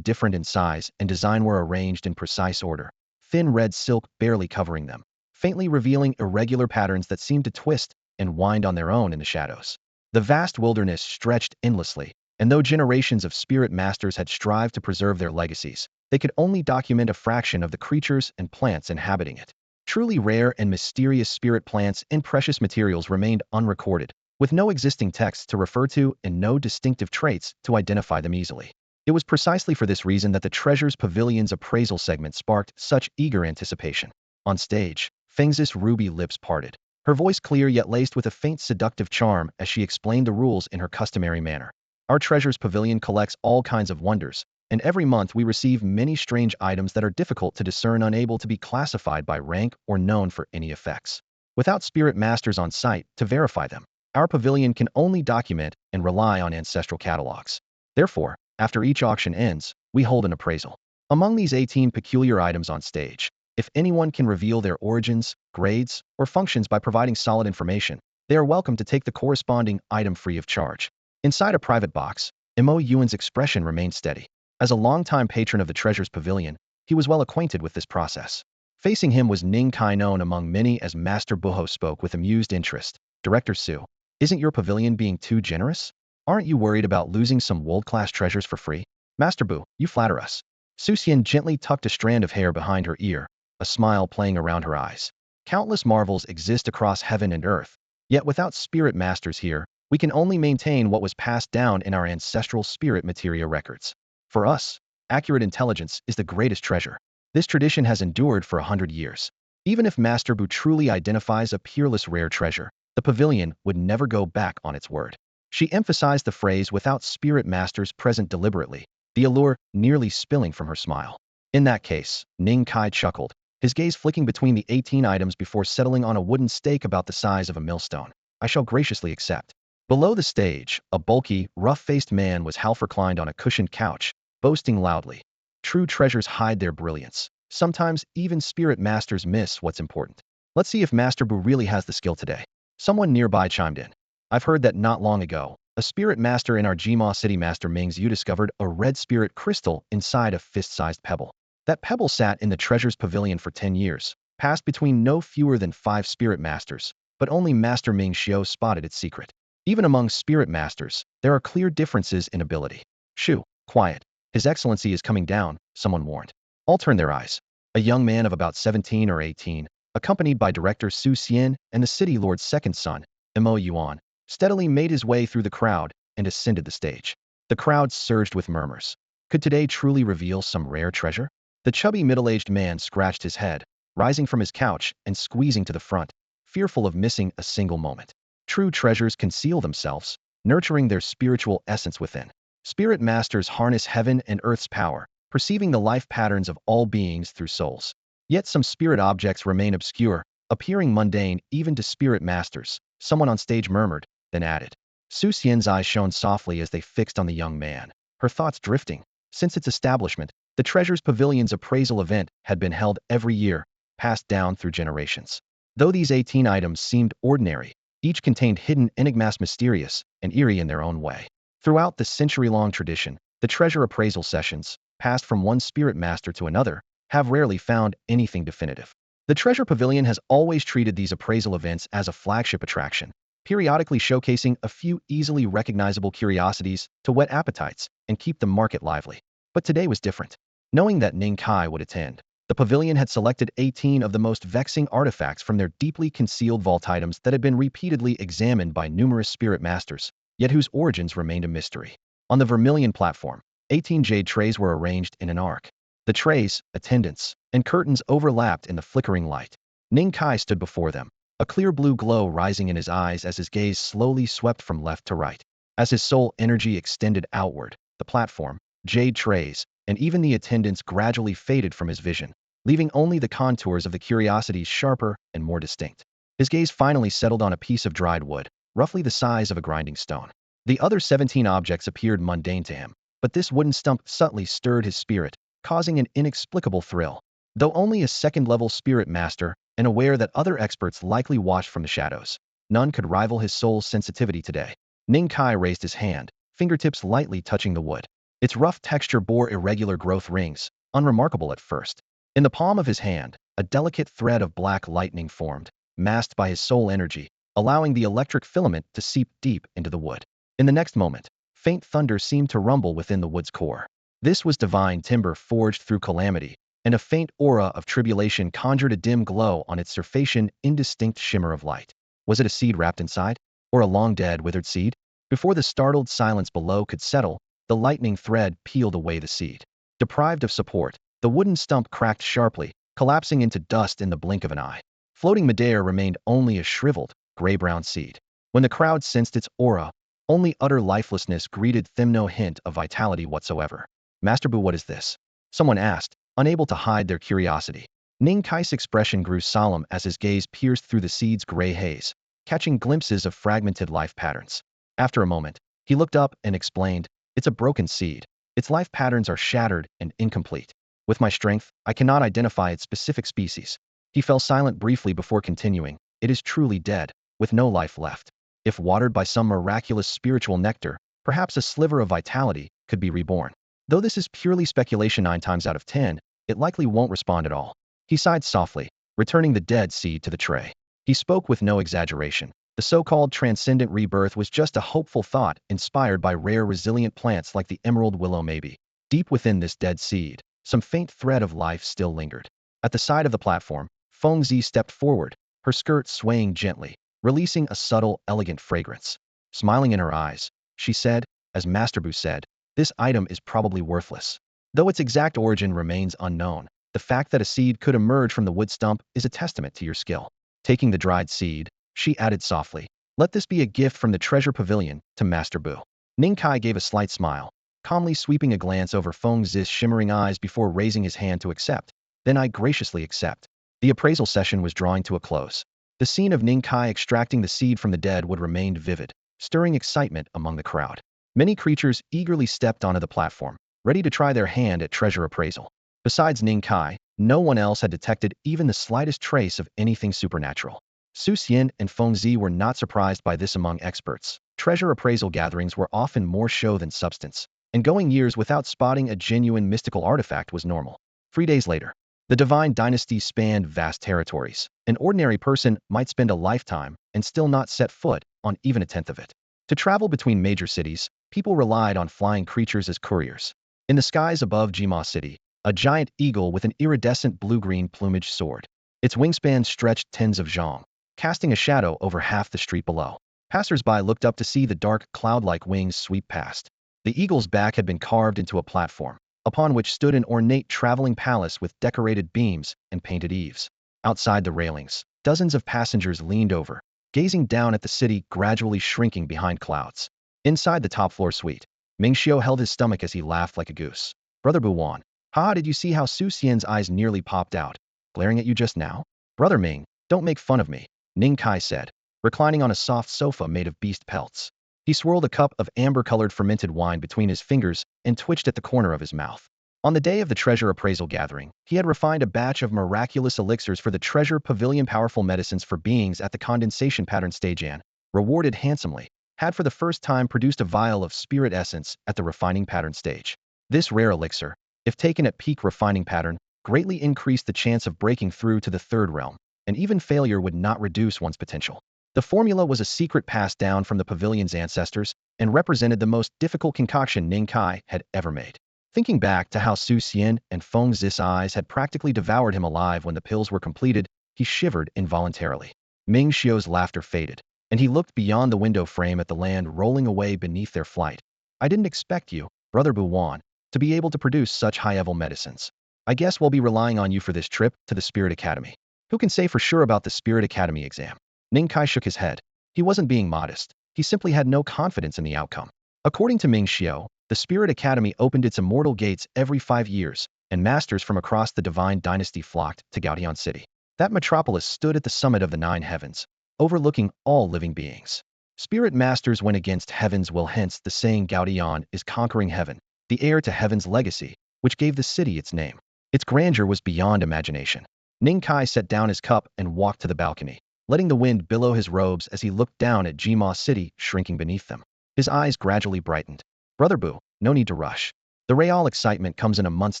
different in size and design, were arranged in precise order, thin red silk barely covering them, faintly revealing irregular patterns that seemed to twist and wind on their own in the shadows. The vast wilderness stretched endlessly, and though generations of spirit masters had strived to preserve their legacies, they could only document a fraction of the creatures and plants inhabiting it. Truly rare and mysterious spirit plants and precious materials remained unrecorded, with no existing texts to refer to and no distinctive traits to identify them easily. It was precisely for this reason that the Treasures Pavilion's appraisal segment sparked such eager anticipation. On stage, Fengzi's ruby lips parted, her voice clear yet laced with a faint seductive charm as she explained the rules in her customary manner. Our Treasures Pavilion collects all kinds of wonders, and every month we receive many strange items that are difficult to discern, unable to be classified by rank or known for any effects. Without spirit masters on site to verify them, our pavilion can only document and rely on ancestral catalogs. Therefore, After each auction ends, we hold an appraisal. Among these 18 peculiar items on stage, if anyone can reveal their origins, grades, or functions by providing solid information, they are welcome to take the corresponding item free of charge. Inside a private box, Mo Yuan's expression remained steady. As a longtime patron of the Treasures Pavilion, he was well acquainted with this process. Facing him was Ning Kai, known among many as Master Buho. Spoke with amused interest. Director Su, isn't your pavilion being too generous? Aren't you worried about losing some world-class treasures for free? Master Bu, you flatter us. Su Xian gently tucked a strand of hair behind her ear, a smile playing around her eyes. Countless marvels exist across heaven and earth, yet without spirit masters here, we can only maintain what was passed down in our ancestral spirit materia records. For us, accurate intelligence is the greatest treasure. This tradition has endured for 100 years. Even if Master Bu truly identifies a peerless rare treasure, the pavilion would never go back on its word. She emphasized the phrase without spirit masters present deliberately, the allure nearly spilling from her smile. In that case, Ning Kai chuckled, his gaze flicking between the 18 items before settling on a wooden stake about the size of a millstone. I shall graciously accept. Below the stage, a bulky, rough-faced man was half reclined on a cushioned couch, boasting loudly. True treasures hide their brilliance. Sometimes even spirit masters miss what's important. Let's see if Master Bu really has the skill today. Someone nearby chimed in. I've heard that not long ago, a spirit master in our Jima city, Master Ming's Yu, discovered a red spirit crystal inside a fist-sized pebble. That pebble sat in the Treasures Pavilion for 10 years, passed between no fewer than 5 spirit masters, but only Master Ming Xiao spotted its secret. Even among spirit masters, there are clear differences in ability. Shu, quiet. His Excellency is coming down, someone warned. All turned their eyes. A young man of about 17 or 18, accompanied by Director Su Xian and the city lord's second son, Mo Yuan, steadily made his way through the crowd and ascended the stage. The crowd surged with murmurs. Could today truly reveal some rare treasure? The chubby middle-aged man scratched his head, rising from his couch and squeezing to the front, fearful of missing a single moment. True treasures conceal themselves, nurturing their spiritual essence within. Spirit masters harness heaven and earth's power, perceiving the life patterns of all beings through souls. Yet some spirit objects remain obscure, appearing mundane even to spirit masters, someone on stage murmured, then added. Su Xian's eyes shone softly as they fixed on the young man, her thoughts drifting. Since its establishment, the Treasures Pavilion's appraisal event had been held every year, passed down through generations. Though these 18 items seemed ordinary, each contained hidden enigmas, mysterious and eerie in their own way. Throughout the century-long tradition, the treasure appraisal sessions, passed from one spirit master to another, have rarely found anything definitive. The Treasure Pavilion has always treated these appraisal events as a flagship attraction, periodically showcasing a few easily recognizable curiosities to whet appetites and keep the market lively. But today was different. Knowing that Ning Kai would attend, the pavilion had selected 18 of the most vexing artifacts from their deeply concealed vault, items that had been repeatedly examined by numerous spirit masters, yet whose origins remained a mystery. On the vermilion platform, 18 jade trays were arranged in an arc. The trays, attendants, and curtains overlapped in the flickering light. Ning Kai stood before them, a clear blue glow rising in his eyes as his gaze slowly swept from left to right. As his soul energy extended outward, the platform, jade trays, and even the attendants gradually faded from his vision, leaving only the contours of the curiosities sharper and more distinct. His gaze finally settled on a piece of dried wood, roughly the size of a grinding stone. The other 17 objects appeared mundane to him, but this wooden stump subtly stirred his spirit, causing an inexplicable thrill. Though only a second-level spirit master, and aware that other experts likely watched from the shadows, none could rival his soul's sensitivity today. Ning Kai raised his hand, fingertips lightly touching the wood. Its rough texture bore irregular growth rings, unremarkable at first. In the palm of his hand, a delicate thread of black lightning formed, masked by his soul energy, allowing the electric filament to seep deep into the wood. In the next moment, faint thunder seemed to rumble within the wood's core. This was divine timber forged through calamity, and a faint aura of tribulation conjured a dim glow on its surface, an indistinct shimmer of light. Was it a seed wrapped inside? Or a long-dead, withered seed? Before the startled silence below could settle, the lightning thread peeled away the seed. Deprived of support, the wooden stump cracked sharply, collapsing into dust in the blink of an eye. Floating midair remained only a shriveled, gray-brown seed. When the crowd sensed its aura, only utter lifelessness greeted them, no hint of vitality whatsoever. Master Bu, what is this? Someone asked, unable to hide their curiosity. Ning Kai's expression grew solemn as his gaze pierced through the seed's gray haze, catching glimpses of fragmented life patterns. After a moment, he looked up and explained, it's a broken seed. Its life patterns are shattered and incomplete. With my strength, I cannot identify its specific species. He fell silent briefly before continuing. It is truly dead, with no life left. If watered by some miraculous spiritual nectar, perhaps a sliver of vitality could be reborn. Though this is purely speculation 9 times out of 10, it likely won't respond at all. He sighed softly, returning the dead seed to the tray. He spoke with no exaggeration. The so-called transcendent rebirth was just a hopeful thought inspired by rare resilient plants like the emerald willow maybe. Deep within this dead seed, some faint thread of life still lingered. At the side of the platform, Fengzi stepped forward, her skirt swaying gently, releasing a subtle, elegant fragrance. Smiling in her eyes, she said, as Master Bu said, this item is probably worthless. Though its exact origin remains unknown, the fact that a seed could emerge from the wood stump is a testament to your skill. Taking the dried seed, she added softly, let this be a gift from the treasure pavilion to Master Bu. Ning Kai gave a slight smile, calmly sweeping a glance over Fengzi's shimmering eyes before raising his hand to accept. Then I graciously accept. The appraisal session was drawing to a close. The scene of Ning Kai extracting the seed from the dead would remain vivid, stirring excitement among the crowd. Many creatures eagerly stepped onto the platform, ready to try their hand at treasure appraisal. Besides Ning Kai, no one else had detected even the slightest trace of anything supernatural. Su Xian and Fengzi were not surprised by this among experts. Treasure appraisal gatherings were often more show than substance, and going years without spotting a genuine mystical artifact was normal. 3 days later, the divine dynasty spanned vast territories. An ordinary person might spend a lifetime and still not set foot on even a tenth of it. To travel between major cities, people relied on flying creatures as couriers. In the skies above Jima City, a giant eagle with an iridescent blue-green plumage soared. Its wingspan stretched tens of zhang, casting a shadow over half the street below. Passers-by looked up to see the dark, cloud-like wings sweep past. The eagle's back had been carved into a platform, upon which stood an ornate traveling palace with decorated beams and painted eaves. Outside the railings, dozens of passengers leaned over, gazing down at the city gradually shrinking behind clouds. Inside the top-floor suite, Ming Xiu held his stomach as he laughed like a goose. Brother Buwan, ha, did you see how Su Xian's eyes nearly popped out, glaring at you just now? Brother Ming, don't make fun of me, Ning Kai said, reclining on a soft sofa made of beast pelts. He swirled a cup of amber-colored fermented wine between his fingers and twitched at the corner of his mouth. On the day of the treasure appraisal gathering, he had refined a batch of miraculous elixirs for the treasure pavilion, powerful medicines for beings at the condensation pattern stage, and, rewarded handsomely, had for the first time produced a vial of spirit essence at the refining pattern stage. This rare elixir, if taken at peak refining pattern, greatly increased the chance of breaking through to the third realm, and even failure would not reduce one's potential. The formula was a secret passed down from the pavilion's ancestors and represented the most difficult concoction Ning Kai had ever made. Thinking back to how Su Xian and Feng Zi's eyes had practically devoured him alive when the pills were completed, he shivered involuntarily. Ming Xiu's laughter faded, and he looked beyond the window frame at the land rolling away beneath their flight. I didn't expect you, Brother Buwan, to be able to produce such high-level medicines. I guess we'll be relying on you for this trip to the Spirit Academy. Who can say for sure about the Spirit Academy exam? Ning Kai shook his head. He wasn't being modest. He simply had no confidence in the outcome. According to Ming Xiu, the Spirit Academy opened its immortal gates every 5 years, and masters from across the divine dynasty flocked to Gaotian City. That metropolis stood at the summit of the 9 heavens, overlooking all living beings. Spirit masters went against heaven's will, hence the saying Gaotian is conquering heaven, the heir to heaven's legacy, which gave the city its name. Its grandeur was beyond imagination. Ning Kai set down his cup and walked to the balcony, letting the wind billow his robes as he looked down at Jima City shrinking beneath them. His eyes gradually brightened. Brother Bu, no need to rush. The real excitement comes in a month's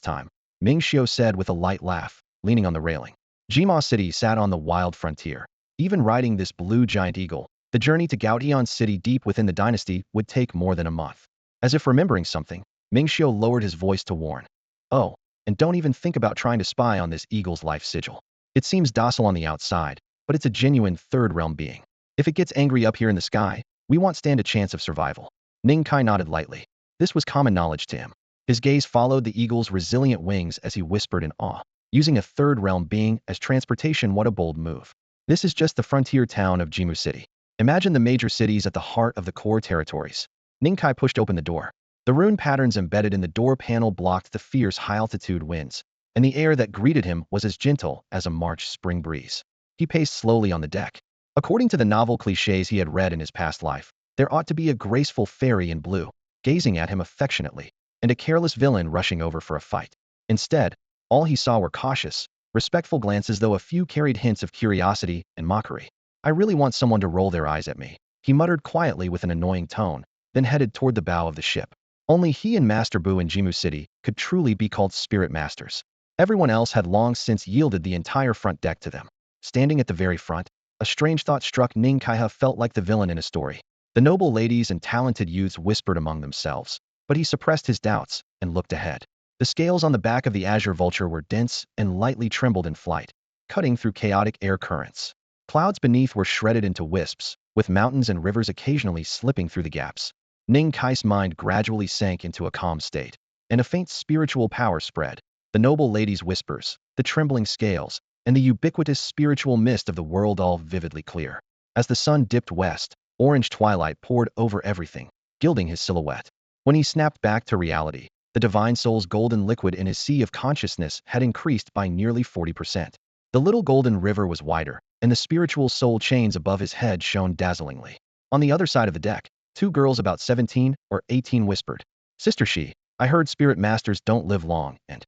time, Ming Xiu said with a light laugh, leaning on the railing. Jima City sat on the wild frontier. Even riding this blue giant eagle, the journey to Gaotian City deep within the dynasty would take more than a month. As if remembering something, Ming Xiu lowered his voice to warn. Oh, and don't even think about trying to spy on this eagle's life sigil. It seems docile on the outside, but it's a genuine third realm being. If it gets angry up here in the sky, we won't stand a chance of survival. Ning Kai nodded lightly. This was common knowledge to him. His gaze followed the eagle's resilient wings as he whispered in awe. Using a third realm being as transportation, what a bold move. This is just the frontier town of Jimu City. Imagine the major cities at the heart of the core territories. Ning Kai pushed open the door. The rune patterns embedded in the door panel blocked the fierce high-altitude winds, and the air that greeted him was as gentle as a March spring breeze. He paced slowly on the deck. According to the novel cliches he had read in his past life, there ought to be a graceful fairy in blue, gazing at him affectionately. and a careless villain rushing over for a fight. Instead, all he saw were cautious, respectful glances, though a few carried hints of curiosity and mockery. I really want someone to roll their eyes at me, he muttered quietly with an annoying tone, then headed toward the bow of the ship. Only he and Master Bu in Jimu City could truly be called spirit masters. Everyone else had long since yielded the entire front deck to them. Standing at the very front, a strange thought struck Ning Kaiha. Felt like the villain in a story. The noble ladies and talented youths whispered among themselves, but he suppressed his doubts and looked ahead. The scales on the back of the azure vulture were dense and lightly trembled in flight, cutting through chaotic air currents. Clouds beneath were shredded into wisps, with mountains and rivers occasionally slipping through the gaps. Ning Kai's mind gradually sank into a calm state, and a faint spiritual power spread. The noble lady's whispers, the trembling scales, and the ubiquitous spiritual mist of the world all vividly clear. As the sun dipped west, orange twilight poured over everything, gilding his silhouette. When he snapped back to reality, the divine soul's golden liquid in his sea of consciousness had increased by nearly 40%. The little golden river was wider, and the spiritual soul chains above his head shone dazzlingly. On the other side of the deck, two girls about 17 or 18 whispered, "Sister Shi, I heard spirit masters don't live long, and..."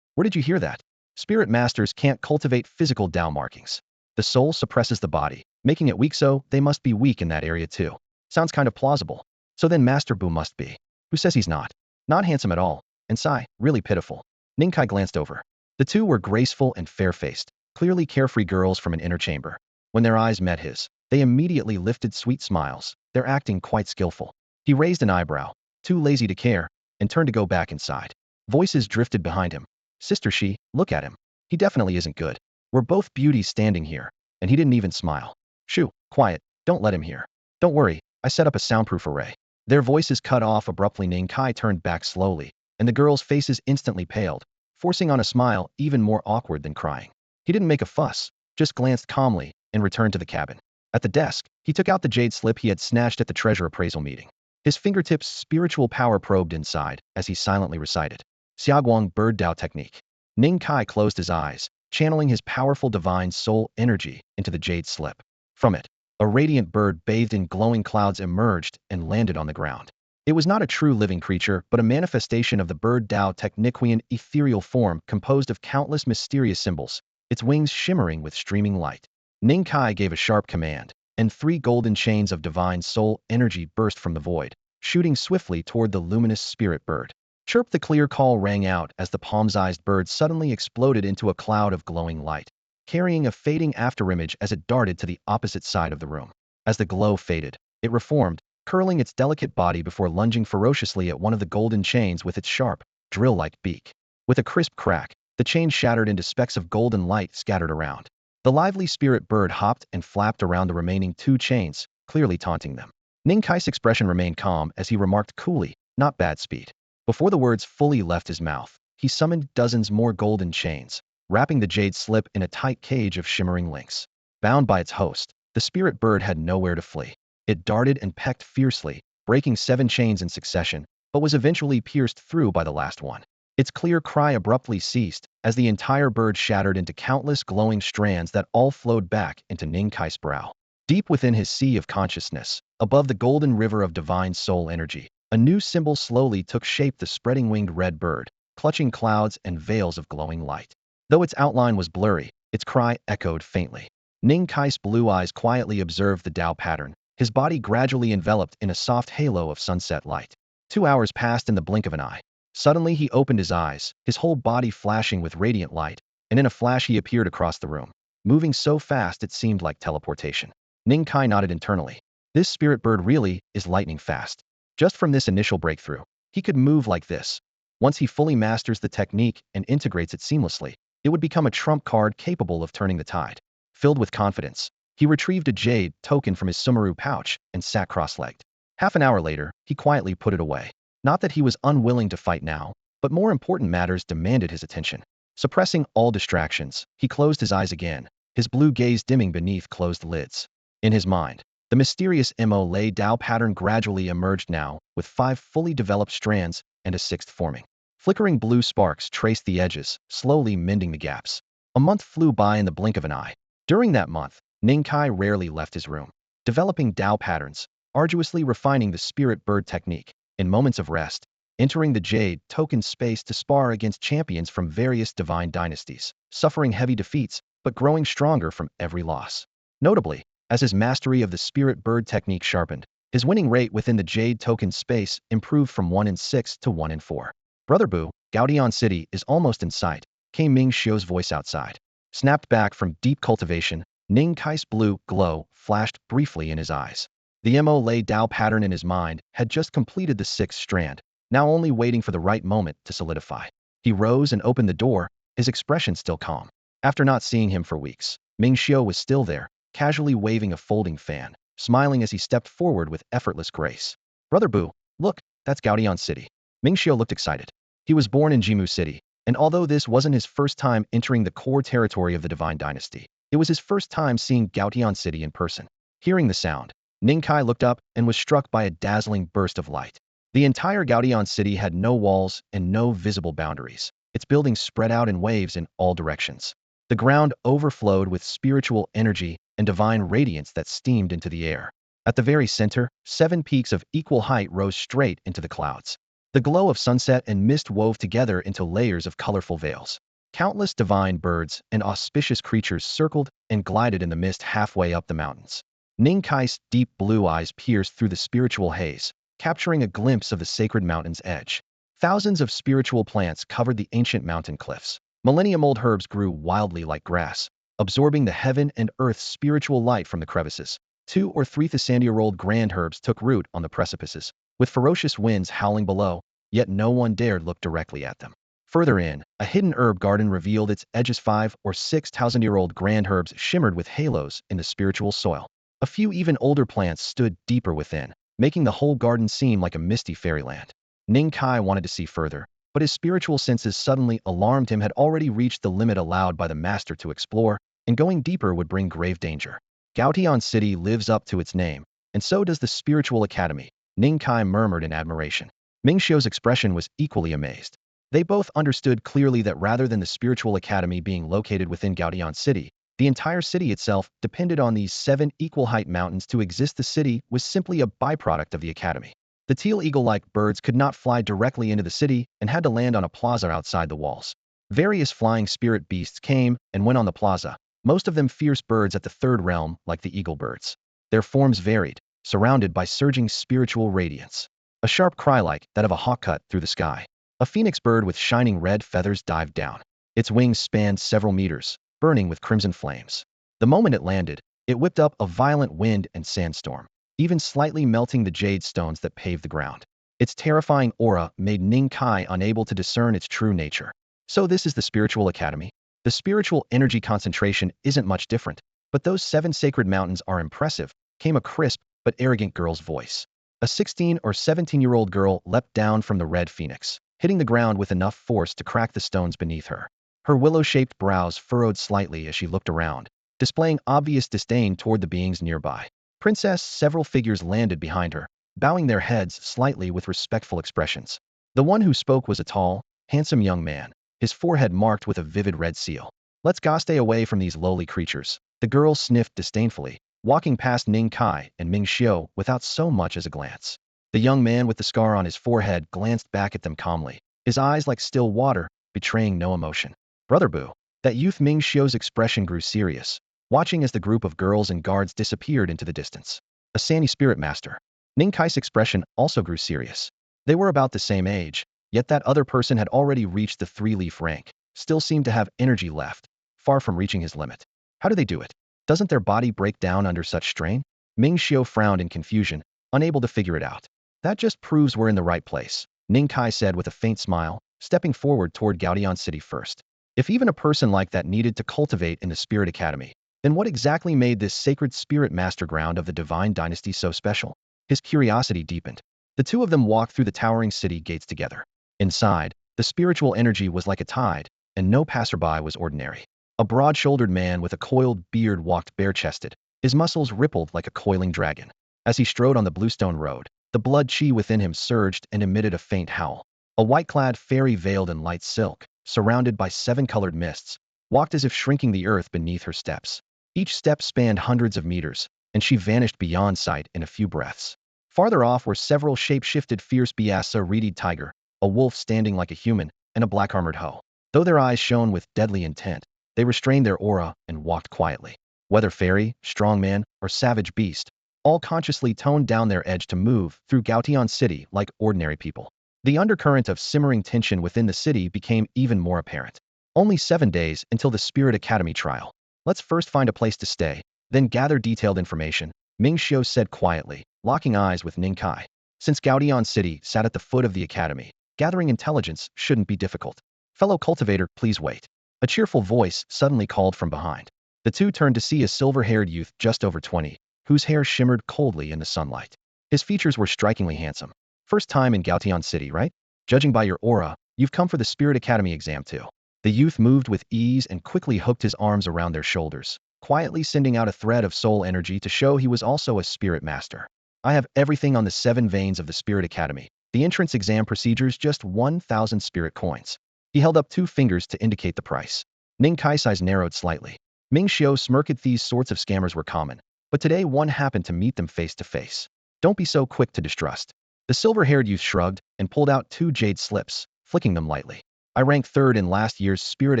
Where did you hear that? Spirit masters can't cultivate physical Tao markings. The soul suppresses the body, making it weak, so they must be weak in that area too. Sounds kind of plausible. So then Master Bu must be. Who says he's not? Not handsome at all, and Sai, really pitiful. Ning Kai glanced over. The two were graceful and fair-faced, clearly carefree girls from an inner chamber. When their eyes met his, they immediately lifted sweet smiles, their acting quite skillful. He raised an eyebrow, too lazy to care, and turned to go back inside. Voices drifted behind him. Sister Shi, look at him. He definitely isn't good. We're both beauties standing here, and he didn't even smile. Shoo, quiet, don't let him hear. Don't worry, I set up a soundproof array. Their voices cut off abruptly. Ning Kai turned back slowly, and the girls' faces instantly paled, forcing on a smile even more awkward than crying. He didn't make a fuss, just glanced calmly and returned to the cabin. At the desk, he took out the jade slip he had snatched at the treasure appraisal meeting. His fingertips' spiritual power probed inside as he silently recited, Xiaoguang Bird Dao Technique. Ning Kai closed his eyes, channeling his powerful divine soul energy into the jade slip. From it, a radiant bird bathed in glowing clouds emerged and landed on the ground. It was not a true living creature, but a manifestation of the bird Dao Techniquian ethereal form composed of countless mysterious symbols, its wings shimmering with streaming light. Ning Kai gave a sharp command, and 3 golden chains of divine soul energy burst from the void, shooting swiftly toward the luminous spirit bird. Chirp! The clear call rang out as the palm-sized bird suddenly exploded into a cloud of glowing light, carrying a fading afterimage as it darted to the opposite side of the room. As the glow faded, it reformed, curling its delicate body before lunging ferociously at one of the golden chains with its sharp, drill-like beak. With a crisp crack, the chain shattered into specks of golden light scattered around. The lively spirit bird hopped and flapped around the remaining 2 chains, clearly taunting them. Ning Kai's expression remained calm as he remarked coolly, "Not bad speed." Before the words fully left his mouth, he summoned dozens more golden chains, wrapping the jade slip in a tight cage of shimmering links. Bound by its host, the spirit bird had nowhere to flee. It darted and pecked fiercely, breaking 7 chains in succession, but was eventually pierced through by the last one. Its clear cry abruptly ceased as the entire bird shattered into countless glowing strands that all flowed back into Ning Kai's brow. Deep within his sea of consciousness, above the golden river of divine soul energy, a new symbol slowly took shape: the spreading winged red bird, clutching clouds and veils of glowing light. Though its outline was blurry, its cry echoed faintly. Ning Kai's blue eyes quietly observed the Tao pattern, his body gradually enveloped in a soft halo of sunset light. 2 hours passed in the blink of an eye. Suddenly he opened his eyes, his whole body flashing with radiant light, and in a flash he appeared across the room, moving so fast it seemed like teleportation. Ning Kai nodded internally. This spirit bird really is lightning fast. Just from this initial breakthrough, he could move like this. Once he fully masters the technique and integrates it seamlessly, it would become a trump card capable of turning the tide. Filled with confidence, he retrieved a jade token from his sumaru pouch and sat cross-legged. Half an hour later, he quietly put it away. Not that he was unwilling to fight now, but more important matters demanded his attention. Suppressing all distractions, he closed his eyes again, his blue gaze dimming beneath closed lids. In his mind, the mysterious Mo-Lei Dao pattern gradually emerged now, with 5 fully developed strands and a 6th forming. Flickering blue sparks traced the edges, slowly mending the gaps. A month flew by in the blink of an eye. During that month, Ning Kai rarely left his room, developing Dao patterns, arduously refining the spirit bird technique. In moments of rest, entering the Jade token space to spar against champions from various divine dynasties, suffering heavy defeats, but growing stronger from every loss. Notably, as his mastery of the spirit bird technique sharpened, his winning rate within the Jade token space improved from 1 in 6 to 1 in 4. Brother Boo, Gaodian City is almost in sight, came Ming Xiu's voice outside. Snapped back from deep cultivation, Ning Kai's blue glow flashed briefly in his eyes. The Mo Lei Dao pattern in his mind had just completed the sixth strand, now only waiting for the right moment to solidify. He rose and opened the door, his expression still calm. After not seeing him for weeks, Ming Xiu was still there, casually waving a folding fan, smiling as he stepped forward with effortless grace. Brother Boo, look, that's Gaodian City. Ming Xiu looked excited. He was born in Jimu City, and although this wasn't his first time entering the core territory of the Divine Dynasty, it was his first time seeing Gaodian City in person. Hearing the sound, Ning Kai looked up and was struck by a dazzling burst of light. The entire Gaodian City had no walls and no visible boundaries. Its buildings spread out in waves in all directions. The ground overflowed with spiritual energy and divine radiance that steamed into the air. At the very center, 7 peaks of equal height rose straight into the clouds. The glow of sunset and mist wove together into layers of colorful veils. Countless divine birds and auspicious creatures circled and glided in the mist halfway up the mountains. Ning Kai's deep blue eyes pierced through the spiritual haze, capturing a glimpse of the sacred mountain's edge. Thousands of spiritual plants covered the ancient mountain cliffs. Millennium-old herbs grew wildly like grass, absorbing the heaven and earth's spiritual light from the crevices. 2 or 3 thousand-year-old grand herbs took root on the precipices, with ferocious winds howling below, yet no one dared look directly at them. Further in, a hidden herb garden revealed its edges. 5 or 6 thousand-year-old grand herbs shimmered with halos in the spiritual soil. A few even older plants stood deeper within, making the whole garden seem like a misty fairyland. Ning Kai wanted to see further, but his spiritual senses suddenly alarmed him had already reached the limit allowed by the master to explore, and going deeper would bring grave danger. Gaodian City lives up to its name, and so does the Spiritual Academy, Ning Kai murmured in admiration. Ming Xiu's expression was equally amazed. They both understood clearly that rather than the Spiritual Academy being located within Gaodian City, the entire city itself depended on these 7 equal-height mountains to exist. The city was simply a byproduct of the academy. The teal eagle-like birds could not fly directly into the city and had to land on a plaza outside the walls. Various flying spirit beasts came and went on the plaza, most of them fierce birds at the third realm like the eagle birds. Their forms varied, surrounded by surging spiritual radiance. A sharp cry like that of a hawk cut through the sky. A phoenix bird with shining red feathers dived down. Its wings spanned several meters, burning with crimson flames. The moment it landed, it whipped up a violent wind and sandstorm, even slightly melting the jade stones that paved the ground. Its terrifying aura made Ning Kai unable to discern its true nature. So this is the Spiritual Academy? The spiritual energy concentration isn't much different, but those 7 sacred mountains are impressive, came a crisp but arrogant girl's voice. A 16 or 17-year-old girl leapt down from the red phoenix, hitting the ground with enough force to crack the stones beneath her. Her willow-shaped brows furrowed slightly as she looked around, displaying obvious disdain toward the beings nearby. Princess, several figures landed behind her, bowing their heads slightly with respectful expressions. The one who spoke was a tall, handsome young man, his forehead marked with a vivid red seal. Let's go stay away from these lowly creatures. The girl sniffed disdainfully, walking past Ning Kai and Ming Xiu without so much as a glance. The young man with the scar on his forehead glanced back at them calmly, his eyes like still water, betraying no emotion. Brother Boo. That youth Ming Xiu's expression grew serious, watching as the group of girls and guards disappeared into the distance. A Sani spirit master. Ning Kai's expression also grew serious. They were about the same age, yet that other person had already reached the 3-leaf rank, still seemed to have energy left, far from reaching his limit. How do they do it? Doesn't their body break down under such strain? Ming Xiu frowned in confusion, unable to figure it out. That just proves we're in the right place, Ning Kai said with a faint smile, stepping forward toward Gaodian City first. If even a person like that needed to cultivate in the Spirit Academy, then what exactly made this sacred spirit master ground of the Divine Dynasty so special? His curiosity deepened. The two of them walked through the towering city gates together. Inside, the spiritual energy was like a tide, and no passerby was ordinary. A broad-shouldered man with a coiled beard walked bare-chested, his muscles rippled like a coiling dragon. As he strode on the bluestone road, the blood chi within him surged and emitted a faint howl. A white-clad fairy veiled in light silk, surrounded by 7-colored mists, walked as if shrinking the earth beneath her steps. Each step spanned hundreds of meters, and she vanished beyond sight in a few breaths. Farther off were several shape-shifted fierce beasts, a reedy tiger, a wolf standing like a human, and a black-armored hoe. Though their eyes shone with deadly intent, they restrained their aura and walked quietly. Whether fairy, strongman, or savage beast, all consciously toned down their edge to move through Gaotian City like ordinary people. The undercurrent of simmering tension within the city became even more apparent. Only 7 days until the Spirit Academy trial. Let's first find a place to stay, then gather detailed information, Ming Xiu said quietly, locking eyes with Ning Kai. Since Gaotian City sat at the foot of the academy, gathering intelligence shouldn't be difficult. Fellow cultivator, please wait. A cheerful voice suddenly called from behind. The two turned to see a silver-haired youth just over 20, whose hair shimmered coldly in the sunlight. His features were strikingly handsome. First time in Gaotian City, right? Judging by your aura, you've come for the Spirit Academy exam too. The youth moved with ease and quickly hooked his arms around their shoulders, quietly sending out a thread of soul energy to show he was also a spirit master. I have everything on the 7 veins of the Spirit Academy. The entrance exam procedures just 1,000 spirit coins. He held up 2 fingers to indicate the price. Ning Kai's eyes narrowed slightly. Ming Xiu smirked. These sorts of scammers were common, but today one happened to meet them face to face. Don't be so quick to distrust. The silver-haired youth shrugged and pulled out 2 jade slips, flicking them lightly. I ranked 3rd in last year's Spirit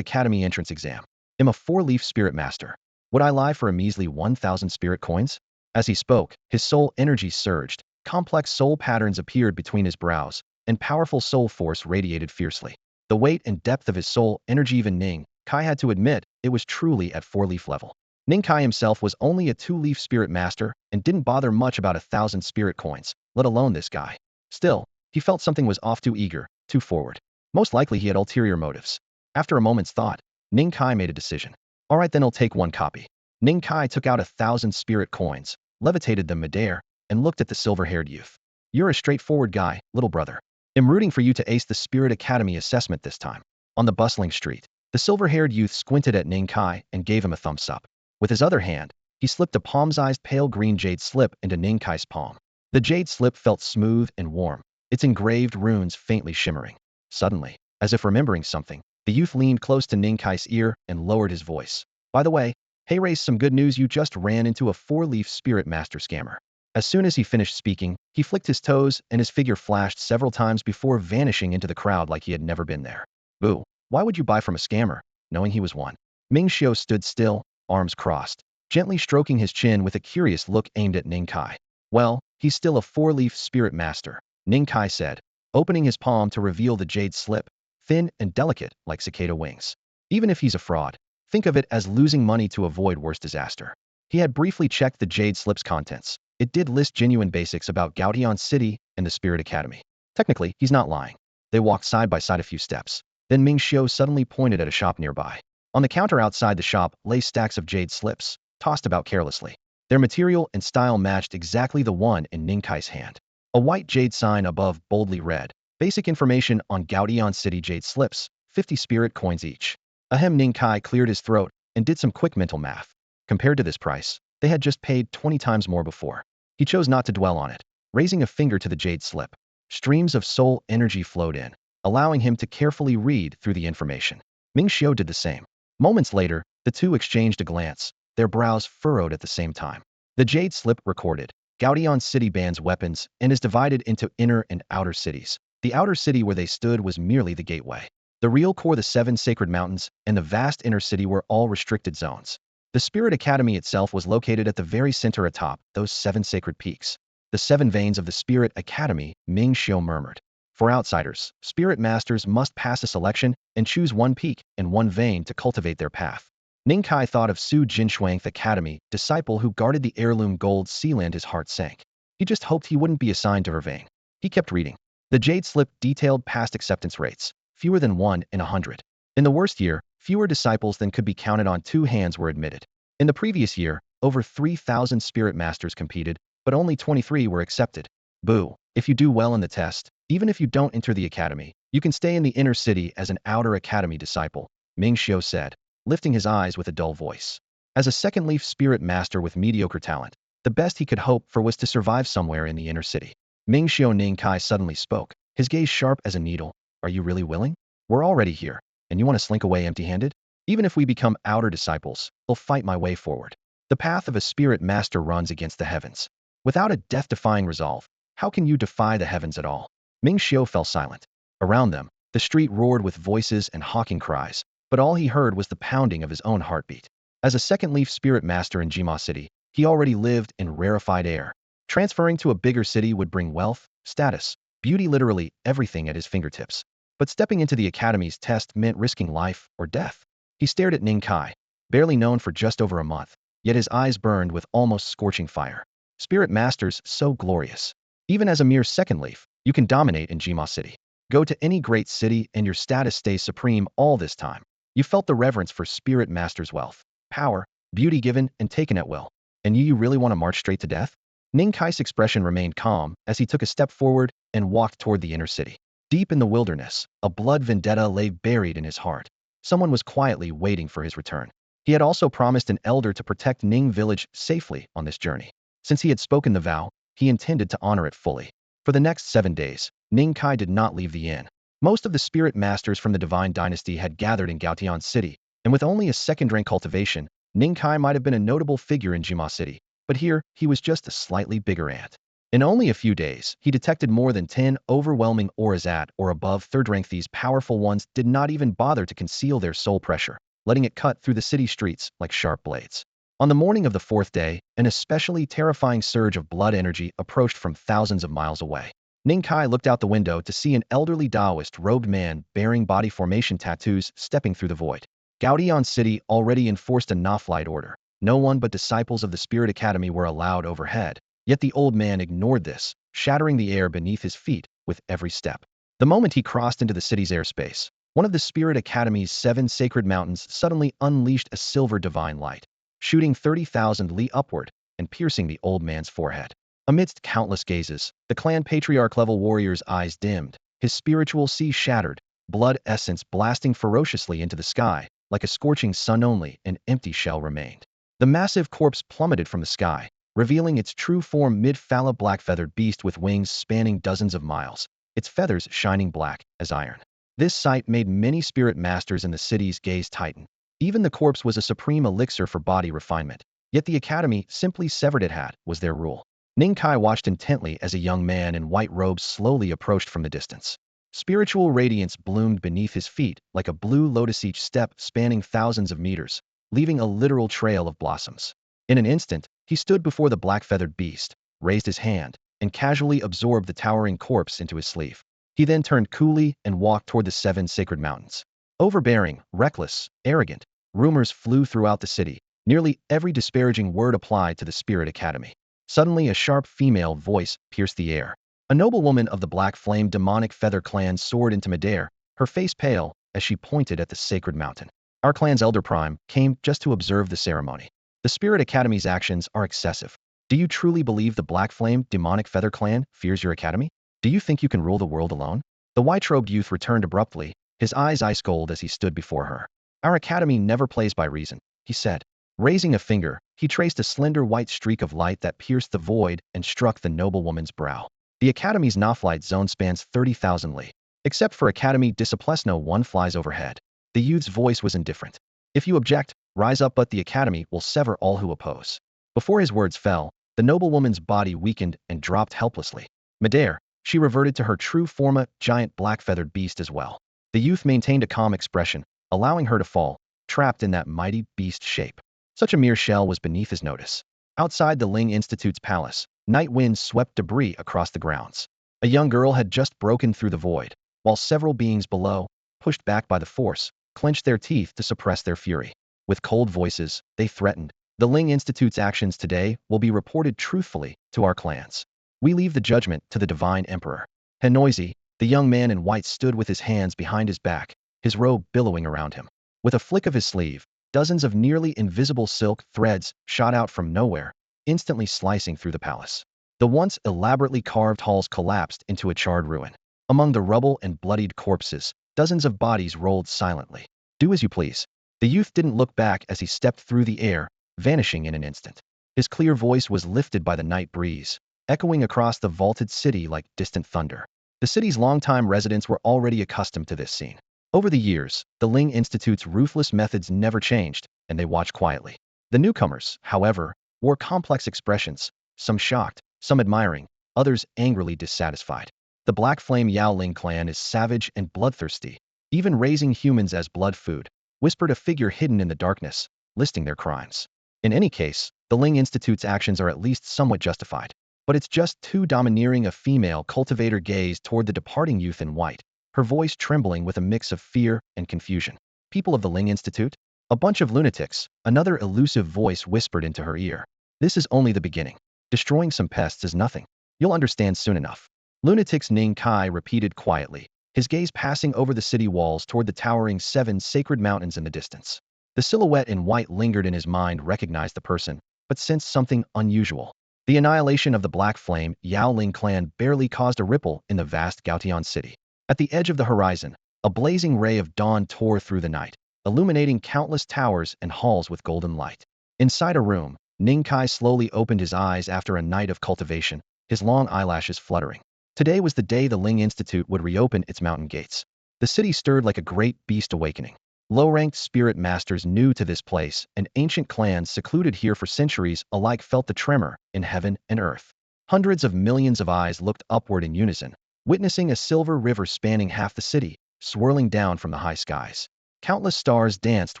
Academy entrance exam. I'm a 4-leaf spirit master. Would I lie for a measly 1,000 spirit coins? As he spoke, his soul energy surged, complex soul patterns appeared between his brows, and powerful soul force radiated fiercely. The weight and depth of his soul energy, even Ning Kai had to admit, it was truly at 4-leaf level. Ning Kai himself was only a 2-leaf spirit master and didn't bother much about 1,000 spirit coins, let alone this guy. Still, he felt something was off, too eager, too forward. Most likely he had ulterior motives. After a moment's thought, Ning Kai made a decision. All right, then I'll take 1 copy. Ning Kai took out 1,000 spirit coins, levitated them midair, and looked at the silver-haired youth. You're a straightforward guy, little brother. I'm rooting for you to ace the Spirit Academy assessment this time. On the bustling street, the silver-haired youth squinted at Ning Kai and gave him a thumbs up. With his other hand, he slipped a palm-sized pale green jade slip into Ning Kai's palm. The jade slip felt smooth and warm, its engraved runes faintly shimmering. Suddenly, as if remembering something, the youth leaned close to Ning Kai's ear and lowered his voice. By the way, hey Ray, some good news, you just ran into a 4-leaf spirit master scammer. As soon as he finished speaking, he flicked his toes and his figure flashed several times before vanishing into the crowd like he had never been there. Boo, why would you buy from a scammer, knowing he was one? Ming Xiu stood still, arms crossed, gently stroking his chin with a curious look aimed at Ning Kai. Well, he's still a 4-leaf spirit master, Ning Kai said, opening his palm to reveal the jade slip, thin and delicate like cicada wings. Even if he's a fraud, think of it as losing money to avoid worse disaster. He had briefly checked the jade slip's contents. It did list genuine basics about Gaotian City and the Spirit Academy. Technically, he's not lying. They walked side by side a few steps. Then Ming Xiu suddenly pointed at a shop nearby. On the counter outside the shop lay stacks of jade slips, tossed about carelessly. Their material and style matched exactly the one in Ning Kai's hand. A white jade sign above boldly read, "Basic information on Gaotian City jade slips, 50 spirit coins each." Ahem, Ning Kai cleared his throat and did some quick mental math. Compared to this price, they had just paid 20 times more before. He chose not to dwell on it, raising a finger to the jade slip. Streams of soul energy flowed in, allowing him to carefully read through the information. Ming Xiu did the same. Moments later, the two exchanged a glance, their brows furrowed at the same time. The jade slip recorded, Gaotian City bans weapons and is divided into inner and outer cities. The outer city where they stood was merely the gateway. The real core, the 7 sacred mountains, and the vast inner city were all restricted zones. The Spirit Academy itself was located at the very center atop those 7 sacred peaks. The 7 veins of the Spirit Academy, Ming Xiu murmured. For outsiders, spirit masters must pass a selection and choose 1 peak and 1 vein to cultivate their path. Ning Kai thought of Su Jinshuang's Academy, disciple who guarded the heirloom gold sealand. His heart sank. He just hoped he wouldn't be assigned to her vein. He kept reading. The jade slip detailed past acceptance rates, fewer than 1 in 100. In the worst year, fewer disciples than could be counted on 2 hands were admitted. In the previous year, over 3,000 spirit masters competed, but only 23 were accepted. Boo. If you do well in the test, even if you don't enter the academy, you can stay in the inner city as an outer academy disciple, Ming Xiu said, lifting his eyes with a dull voice. As a second-leaf spirit master with mediocre talent, the best he could hope for was to survive somewhere in the inner city. Ming Xiu. Ning Kai suddenly spoke, his gaze sharp as a needle. Are you really willing? We're already here, and you want to slink away empty-handed? Even if we become outer disciples, I'll fight my way forward. The path of a spirit master runs against the heavens. Without a death-defying resolve, how can you defy the heavens at all? Ming Xiu fell silent. Around them, the street roared with voices and hawking cries, but all he heard was the pounding of his own heartbeat. As a second leaf spirit master in Jima City, he already lived in rarefied air. Transferring to a bigger city would bring wealth, status, beauty, literally everything at his fingertips. But stepping into the academy's test meant risking life or death. He stared at Ning Kai, barely known for just over a month, yet his eyes burned with almost scorching fire. Spirit masters so glorious. Even as a mere second leaf, you can dominate in Jima City. Go to any great city and your status stays supreme all this time. You felt the reverence for spirit masters' wealth, power, beauty given and taken at will. And you really want to march straight to death? Ning Kai's expression remained calm as he took a step forward and walked toward the inner city. Deep in the wilderness, a blood vendetta lay buried in his heart. Someone was quietly waiting for his return. He had also promised an elder to protect Ning village safely on this journey. Since he had spoken the vow, he intended to honor it fully. For the next 7 days, Ning Kai did not leave the inn. Most of the spirit masters from the divine dynasty had gathered in Gaotian City, and with only a second-rank cultivation, Ning Kai might have been a notable figure in Jima City, but here he was just a slightly bigger ant. In only a few days, he detected more than 10 overwhelming auras at or above third rank. These powerful ones did not even bother to conceal their soul pressure, letting it cut through the city streets like sharp blades. On the morning of the 4th day, an especially terrifying surge of blood energy approached from thousands of miles away. Ning Kai looked out the window to see an elderly Taoist-robed man bearing body formation tattoos stepping through the void. Gaotian City already enforced a no-flight order. No one but disciples of the Spirit Academy were allowed overhead. Yet the old man ignored this, shattering the air beneath his feet with every step. The moment he crossed into the city's airspace, one of the Spirit Academy's 7 sacred mountains suddenly unleashed a silver divine light, shooting 30,000 li upward and piercing the old man's forehead. Amidst countless gazes, the clan patriarch-level warrior's eyes dimmed, his spiritual sea shattered, blood essence blasting ferociously into the sky, like a scorching sun. Only an empty shell remained. The massive corpse plummeted from the sky, revealing its true form: mid-phala black-feathered beast with wings spanning dozens of miles, its feathers shining black as iron. This sight made many spirit masters in the city's gaze tighten. Even the corpse was a supreme elixir for body refinement, yet the academy simply severed it was their rule. Ning Kai watched intently as a young man in white robes slowly approached from the distance. Spiritual radiance bloomed beneath his feet like a blue lotus, each step spanning thousands of meters, leaving a literal trail of blossoms. In an instant, he stood before the black-feathered beast, raised his hand, and casually absorbed the towering corpse into his sleeve. He then turned coolly and walked toward the 7 sacred mountains. Overbearing, reckless, arrogant, rumors flew throughout the city. Nearly every disparaging word applied to the Spirit Academy. Suddenly, a sharp female voice pierced the air. A noblewoman of the Black Flame demonic feather clan soared into midair, her face pale, as she pointed at the sacred mountain. Our clan's elder prime came just to observe the ceremony. The Spirit Academy's actions are excessive. Do you truly believe the Black Flame demonic feather clan fears your academy? Do you think you can rule the world alone? The white-robed youth returned abruptly, his eyes ice-cold as he stood before her. Our academy never plays by reason, he said. Raising a finger, he traced a slender white streak of light that pierced the void and struck the noblewoman's brow. The academy's no-flight zone spans 30,000 li. Except for Academy Discipline, no one flies overhead. The youth's voice was indifferent. If you object, rise up, but the academy will sever all who oppose. Before his words fell, the noblewoman's body weakened and dropped helplessly. Midair, she reverted to her true form, a giant black-feathered beast as well. The youth maintained a calm expression, allowing her to fall, trapped in that mighty beast shape. Such a mere shell was beneath his notice. Outside the Ling Institute's palace, night winds swept debris across the grounds. A young girl had just broken through the void, while several beings below, pushed back by the force, clenched their teeth to suppress their fury. With cold voices, they threatened, "The Ling Institute's actions today will be reported truthfully to our clans. We leave the judgment to the Divine Emperor." Henoisi, the young man in white, stood with his hands behind his back, his robe billowing around him. With a flick of his sleeve, dozens of nearly invisible silk threads shot out from nowhere, instantly slicing through the palace. The once elaborately carved halls collapsed into a charred ruin. Among the rubble and bloodied corpses, dozens of bodies rolled silently. "Do as you please." The youth didn't look back as he stepped through the air, vanishing in an instant. His clear voice was lifted by the night breeze, echoing across the vaulted city like distant thunder. The city's longtime residents were already accustomed to this scene. Over the years, the Ling Institute's ruthless methods never changed, and they watched quietly. The newcomers, however, wore complex expressions, some shocked, some admiring, others angrily dissatisfied. The Black Flame Yaoling clan is savage and bloodthirsty, even raising humans as blood food, whispered a figure hidden in the darkness, listing their crimes. In any case, the Ling Institute's actions are at least somewhat justified. But it's just too domineering. A female cultivator gazed toward the departing youth in white, her voice trembling with a mix of fear and confusion. People of the Ling Institute? A bunch of lunatics, another elusive voice whispered into her ear. This is only the beginning. Destroying some pests is nothing. You'll understand soon enough. Lunatics, Ning Kai repeated quietly, his gaze passing over the city walls toward the towering 7 sacred mountains in the distance. The silhouette in white lingered in his mind, recognized the person, but sensed something unusual. The annihilation of the Black Flame Yaoling clan barely caused a ripple in the vast Gaotian city. At the edge of the horizon, a blazing ray of dawn tore through the night, illuminating countless towers and halls with golden light. Inside a room, Ning Kai slowly opened his eyes after a night of cultivation, his long eyelashes fluttering. Today was the day the Ling Institute would reopen its mountain gates. The city stirred like a great beast awakening. Low-ranked spirit masters new to this place and ancient clans secluded here for centuries alike felt the tremor in heaven and earth. Hundreds of millions of eyes looked upward in unison, witnessing a silver river spanning half the city, swirling down from the high skies. Countless stars danced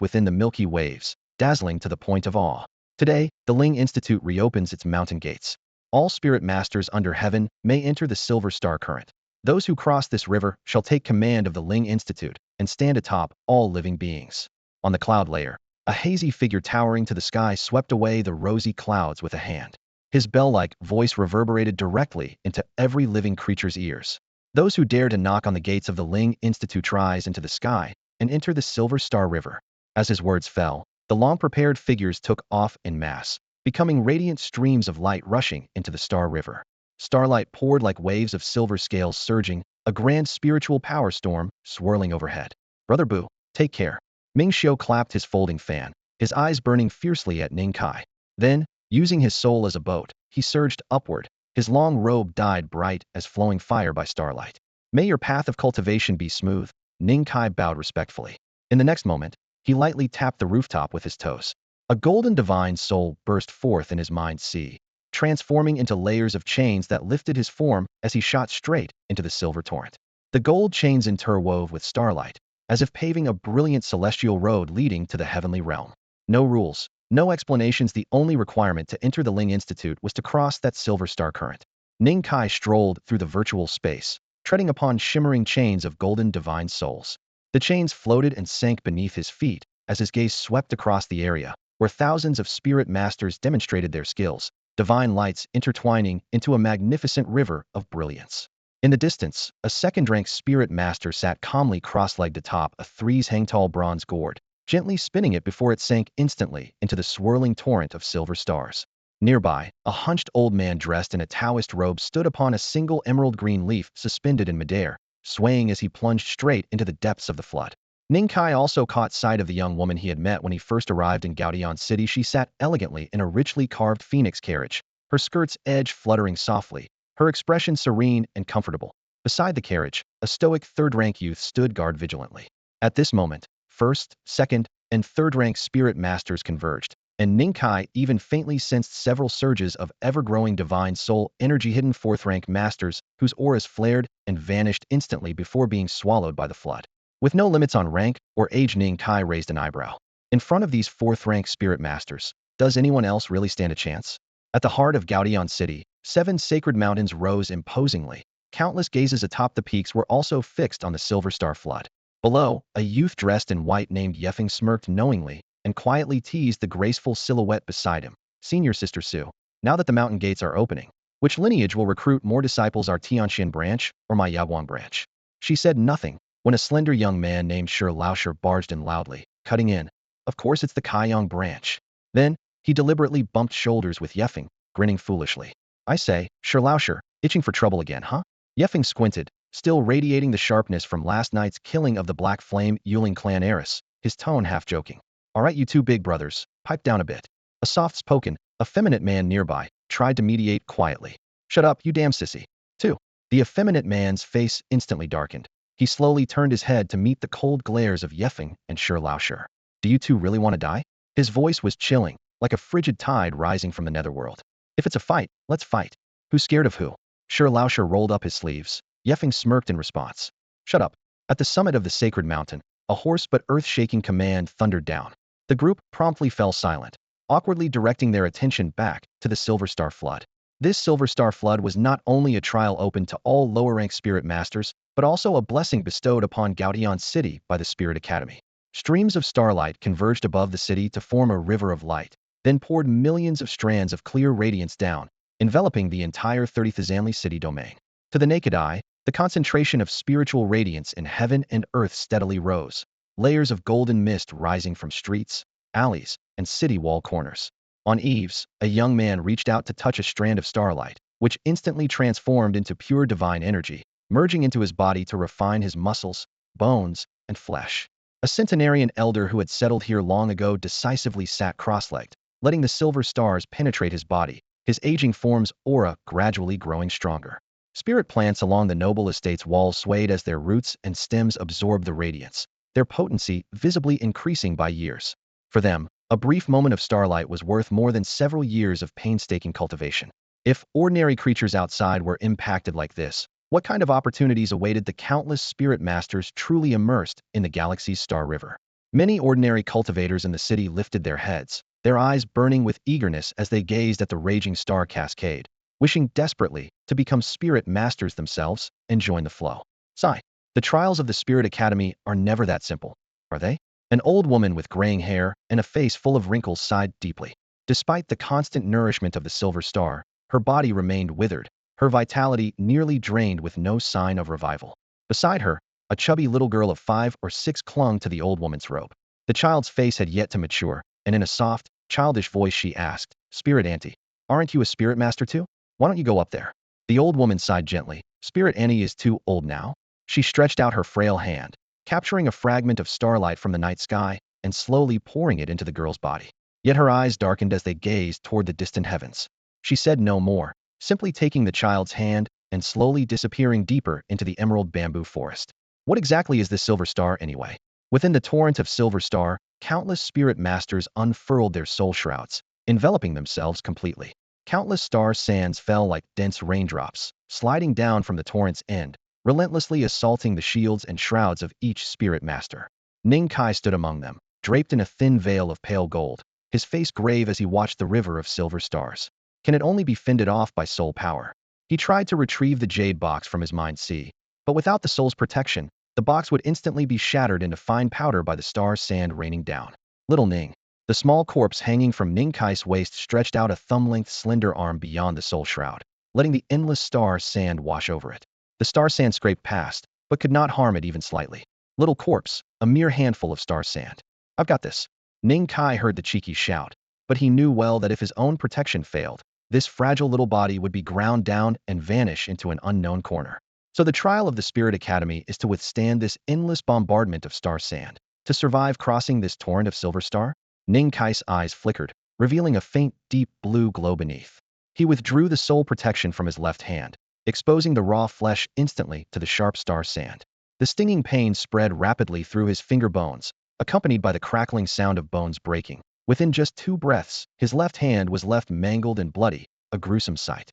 within the milky waves, dazzling to the point of awe. Today, the Ling Institute reopens its mountain gates. All spirit masters under heaven may enter the Silver Star Current. Those who cross this river shall take command of the Ling Institute and stand atop all living beings. On the cloud layer, a hazy figure towering to the sky swept away the rosy clouds with a hand. His bell-like voice reverberated directly into every living creature's ears. Those who dare to knock on the gates of the Ling Institute rise into the sky and enter the Silver Star River. As his words fell, the long-prepared figures took off en masse, becoming radiant streams of light rushing into the Star River. Starlight poured like waves of silver scales surging, a grand spiritual power storm swirling overhead. Brother Boo, take care. Ming Xiu clapped his folding fan, his eyes burning fiercely at Ning Kai. Then, using his soul as a boat, he surged upward, his long robe dyed bright as flowing fire by starlight. May your path of cultivation be smooth, Ning Kai bowed respectfully. In the next moment, he lightly tapped the rooftop with his toes. A golden divine soul burst forth in his mind's sea, transforming into layers of chains that lifted his form as he shot straight into the silver torrent. The gold chains interwove with starlight, as if paving a brilliant celestial road leading to the heavenly realm. No rules, no explanations. The only requirement to enter the Ling Institute was to cross that silver star current. Ning Kai strolled through the virtual space, treading upon shimmering chains of golden divine souls. The chains floated and sank beneath his feet as his gaze swept across the area, where thousands of spirit masters demonstrated their skills, divine lights intertwining into a magnificent river of brilliance. In the distance, a second-rank spirit master sat calmly cross-legged atop a 3-hang-tall bronze gourd, gently spinning it before it sank instantly into the swirling torrent of silver stars. Nearby, a hunched old man dressed in a Taoist robe stood upon a single emerald-green leaf suspended in midair, swaying as he plunged straight into the depths of the flood. Ning Kai also caught sight of the young woman he had met when he first arrived in Gaotian City. She sat elegantly in a richly carved phoenix carriage, her skirt's edge fluttering softly, her expression serene and comfortable. Beside the carriage, a stoic third-rank youth stood guard vigilantly. At this moment, first, second, and third-rank spirit masters converged, and Ning Kai even faintly sensed several surges of ever-growing divine soul energy. Hidden fourth-rank masters whose auras flared and vanished instantly before being swallowed by the flood. With no limits on rank or age, Ning Kai raised an eyebrow. In front of these fourth-rank spirit masters, does anyone else really stand a chance? At the heart of Gaotian City, 7 sacred mountains rose imposingly. Countless gazes atop the peaks were also fixed on the Silver Star flood. Below, a youth dressed in white named Yefeng smirked knowingly and quietly teased the graceful silhouette beside him. Senior Sister Su, now that the mountain gates are opening, which lineage will recruit more disciples, our Tianxian branch or my Yaguang branch? She said nothing, when a slender young man named Shi Laoshi barged in loudly, cutting in. Of course it's the Kaiyang branch. Then, he deliberately bumped shoulders with Yefeng, grinning foolishly. I say, Shi Laoshi, itching for trouble again, huh? Yefeng squinted, still radiating the sharpness from last night's killing of the Black Flame Yaoling clan heiress, his tone half joking. All right, you two big brothers, pipe down a bit. A soft-spoken, effeminate man nearby tried to mediate quietly. Shut up, you damn sissy. 2. The effeminate man's face instantly darkened. He slowly turned his head to meet the cold glares of Yefeng and Shi Laoshi. Do you two really want to die? His voice was chilling, like a frigid tide rising from the netherworld. If it's a fight, let's fight. Who's scared of who? Shi Laoshi rolled up his sleeves, Yefeng smirked in response. Shut up. At the summit of the sacred mountain, a hoarse but earth-shaking command thundered down. The group promptly fell silent, awkwardly directing their attention back to the Silver Star Flood. This Silver Star Flood was not only a trial open to all lower-rank spirit masters, but also a blessing bestowed upon Gaotian City by the Spirit Academy. Streams of starlight converged above the city to form a river of light, then poured millions of strands of clear radiance down, enveloping the entire 30th Zanli city domain. To the naked eye, the concentration of spiritual radiance in heaven and earth steadily rose, layers of golden mist rising from streets, alleys, and city wall corners. On eaves, a young man reached out to touch a strand of starlight, which instantly transformed into pure divine energy, merging into his body to refine his muscles, bones, and flesh. A centenarian elder who had settled here long ago decisively sat cross-legged, letting the silver stars penetrate his body, his aging form's aura gradually growing stronger. Spirit plants along the noble estate's walls swayed as their roots and stems absorbed the radiance, their potency visibly increasing by years. For them, a brief moment of starlight was worth more than several years of painstaking cultivation. If ordinary creatures outside were impacted like this, what kind of opportunities awaited the countless spirit masters truly immersed in the galaxy's star river? Many ordinary cultivators in the city lifted their heads, their eyes burning with eagerness as they gazed at the raging star cascade, wishing desperately to become spirit masters themselves and join the flow. Sigh. The trials of the Spirit Academy are never that simple, are they? An old woman with graying hair and a face full of wrinkles sighed deeply. Despite the constant nourishment of the silver star, her body remained withered, her vitality nearly drained with no sign of revival. Beside her, a chubby little girl of 5 or 6 clung to the old woman's robe. The child's face had yet to mature, and in a soft, childish voice she asked, "Spirit Auntie, aren't you a spirit master too? Why don't you go up there?" The old woman sighed gently. "Spirit Annie is too old now." She stretched out her frail hand, capturing a fragment of starlight from the night sky and slowly pouring it into the girl's body. Yet her eyes darkened as they gazed toward the distant heavens. She said no more, simply taking the child's hand and slowly disappearing deeper into the emerald bamboo forest. What exactly is this silver star anyway? Within the torrent of silver star, countless spirit masters unfurled their soul shrouds, enveloping themselves completely. Countless star sands fell like dense raindrops, sliding down from the torrent's end, relentlessly assaulting the shields and shrouds of each spirit master. Ning Kai stood among them, draped in a thin veil of pale gold, his face grave as he watched the river of silver stars. Can it only be fended off by soul power? He tried to retrieve the jade box from his mind's sea, but without the soul's protection, the box would instantly be shattered into fine powder by the star sand raining down. Little Ning. The small corpse hanging from Ning Kai's waist stretched out a thumb-length slender arm beyond the soul shroud, letting the endless star sand wash over it. The star sand scraped past, but could not harm it even slightly. Little corpse, a mere handful of star sand. "I've got this." Ning Kai heard the cheeky shout, but he knew well that if his own protection failed, this fragile little body would be ground down and vanish into an unknown corner. So the trial of the Spirit Academy is to withstand this endless bombardment of star sand, to survive crossing this torrent of silver star? Ning Kai's eyes flickered, revealing a faint, deep blue glow beneath. He withdrew the soul protection from his left hand, exposing the raw flesh instantly to the sharp star sand. The stinging pain spread rapidly through his finger bones, accompanied by the crackling sound of bones breaking. Within just 2 breaths, his left hand was left mangled and bloody, a gruesome sight.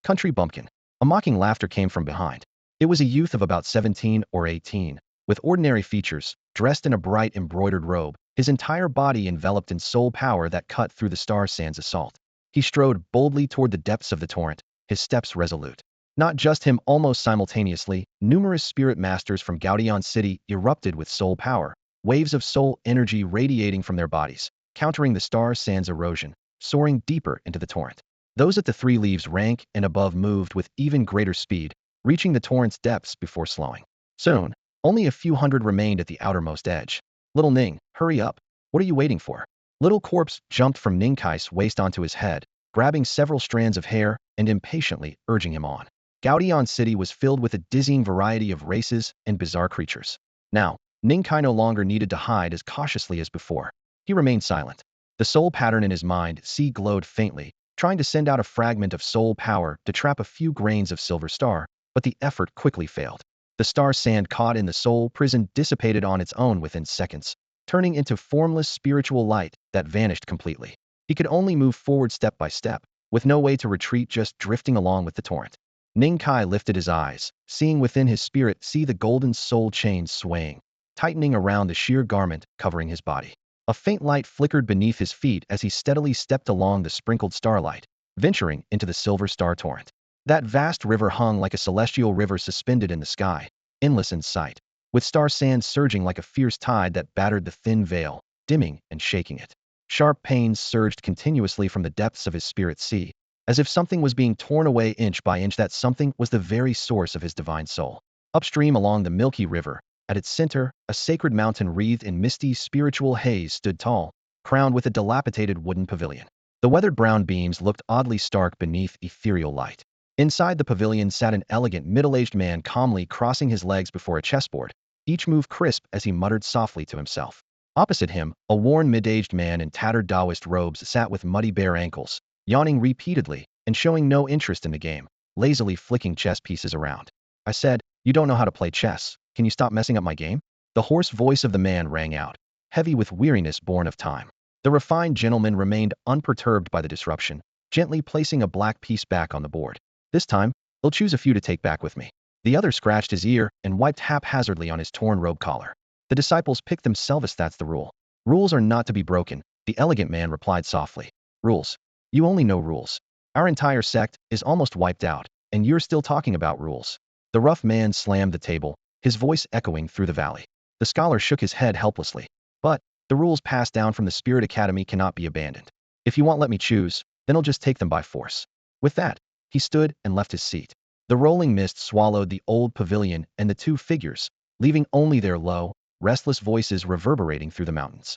Country bumpkin. A mocking laughter came from behind. It was a youth of about 17 or 18, with ordinary features, dressed in a bright embroidered robe, his entire body enveloped in soul power that cut through the star sand's assault. He strode boldly toward the depths of the torrent, his steps resolute. Not just him, almost simultaneously, numerous spirit masters from Gaotian City erupted with soul power, waves of soul energy radiating from their bodies, countering the star sand's erosion, soaring deeper into the torrent. Those at the 3 leaves rank and above moved with even greater speed, reaching the torrent's depths before slowing. Soon, only a few hundred remained at the outermost edge. "Little Ning, hurry up. What are you waiting for?" Little corpse jumped from Ning Kai's waist onto his head, grabbing several strands of hair and impatiently urging him on. Gaotian City was filled with a dizzying variety of races and bizarre creatures. Now, Ning Kai no longer needed to hide as cautiously as before. He remained silent. The soul pattern in his mind sea glowed faintly, trying to send out a fragment of soul power to trap a few grains of silver star, but the effort quickly failed. The star sand caught in the soul prison dissipated on its own within seconds, turning into formless spiritual light that vanished completely. He could only move forward step by step, with no way to retreat, just drifting along with the torrent. Ning Kai lifted his eyes, seeing within his spirit the golden soul chains swaying, tightening around the sheer garment covering his body. A faint light flickered beneath his feet as he steadily stepped along the sprinkled starlight, venturing into the silver star torrent. That vast river hung like a celestial river suspended in the sky, endless in sight, with star sand surging like a fierce tide that battered the thin veil, dimming and shaking it. Sharp pains surged continuously from the depths of his spirit sea, as if something was being torn away inch by inch. That something was the very source of his divine soul. Upstream along the milky river, at its center, a sacred mountain wreathed in misty spiritual haze stood tall, crowned with a dilapidated wooden pavilion. The weathered brown beams looked oddly stark beneath ethereal light. Inside the pavilion sat an elegant middle-aged man calmly crossing his legs before a chessboard, each move crisp as he muttered softly to himself. Opposite him, a worn mid-aged man in tattered Taoist robes sat with muddy bare ankles, yawning repeatedly and showing no interest in the game, lazily flicking chess pieces around. I said, "You don't know how to play chess. Can you stop messing up my game?" The hoarse voice of the man rang out, heavy with weariness born of time. The refined gentleman remained unperturbed by the disruption, gently placing a black piece back on the board. "This time, I'll choose a few to take back with me." The other scratched his ear and wiped haphazardly on his torn robe collar. "The disciples pick themselves, that's the rule. Rules are not to be broken," the elegant man replied softly. "Rules? You only know rules. Our entire sect is almost wiped out, and you're still talking about rules." The rough man slammed the table, his voice echoing through the valley. The scholar shook his head helplessly. "But, the rules passed down from the Spirit Academy cannot be abandoned. If you won't let me choose, then I'll just take them by force." With that, he stood and left his seat. The rolling mist swallowed the old pavilion and the two figures, leaving only their low, restless voices reverberating through the mountains.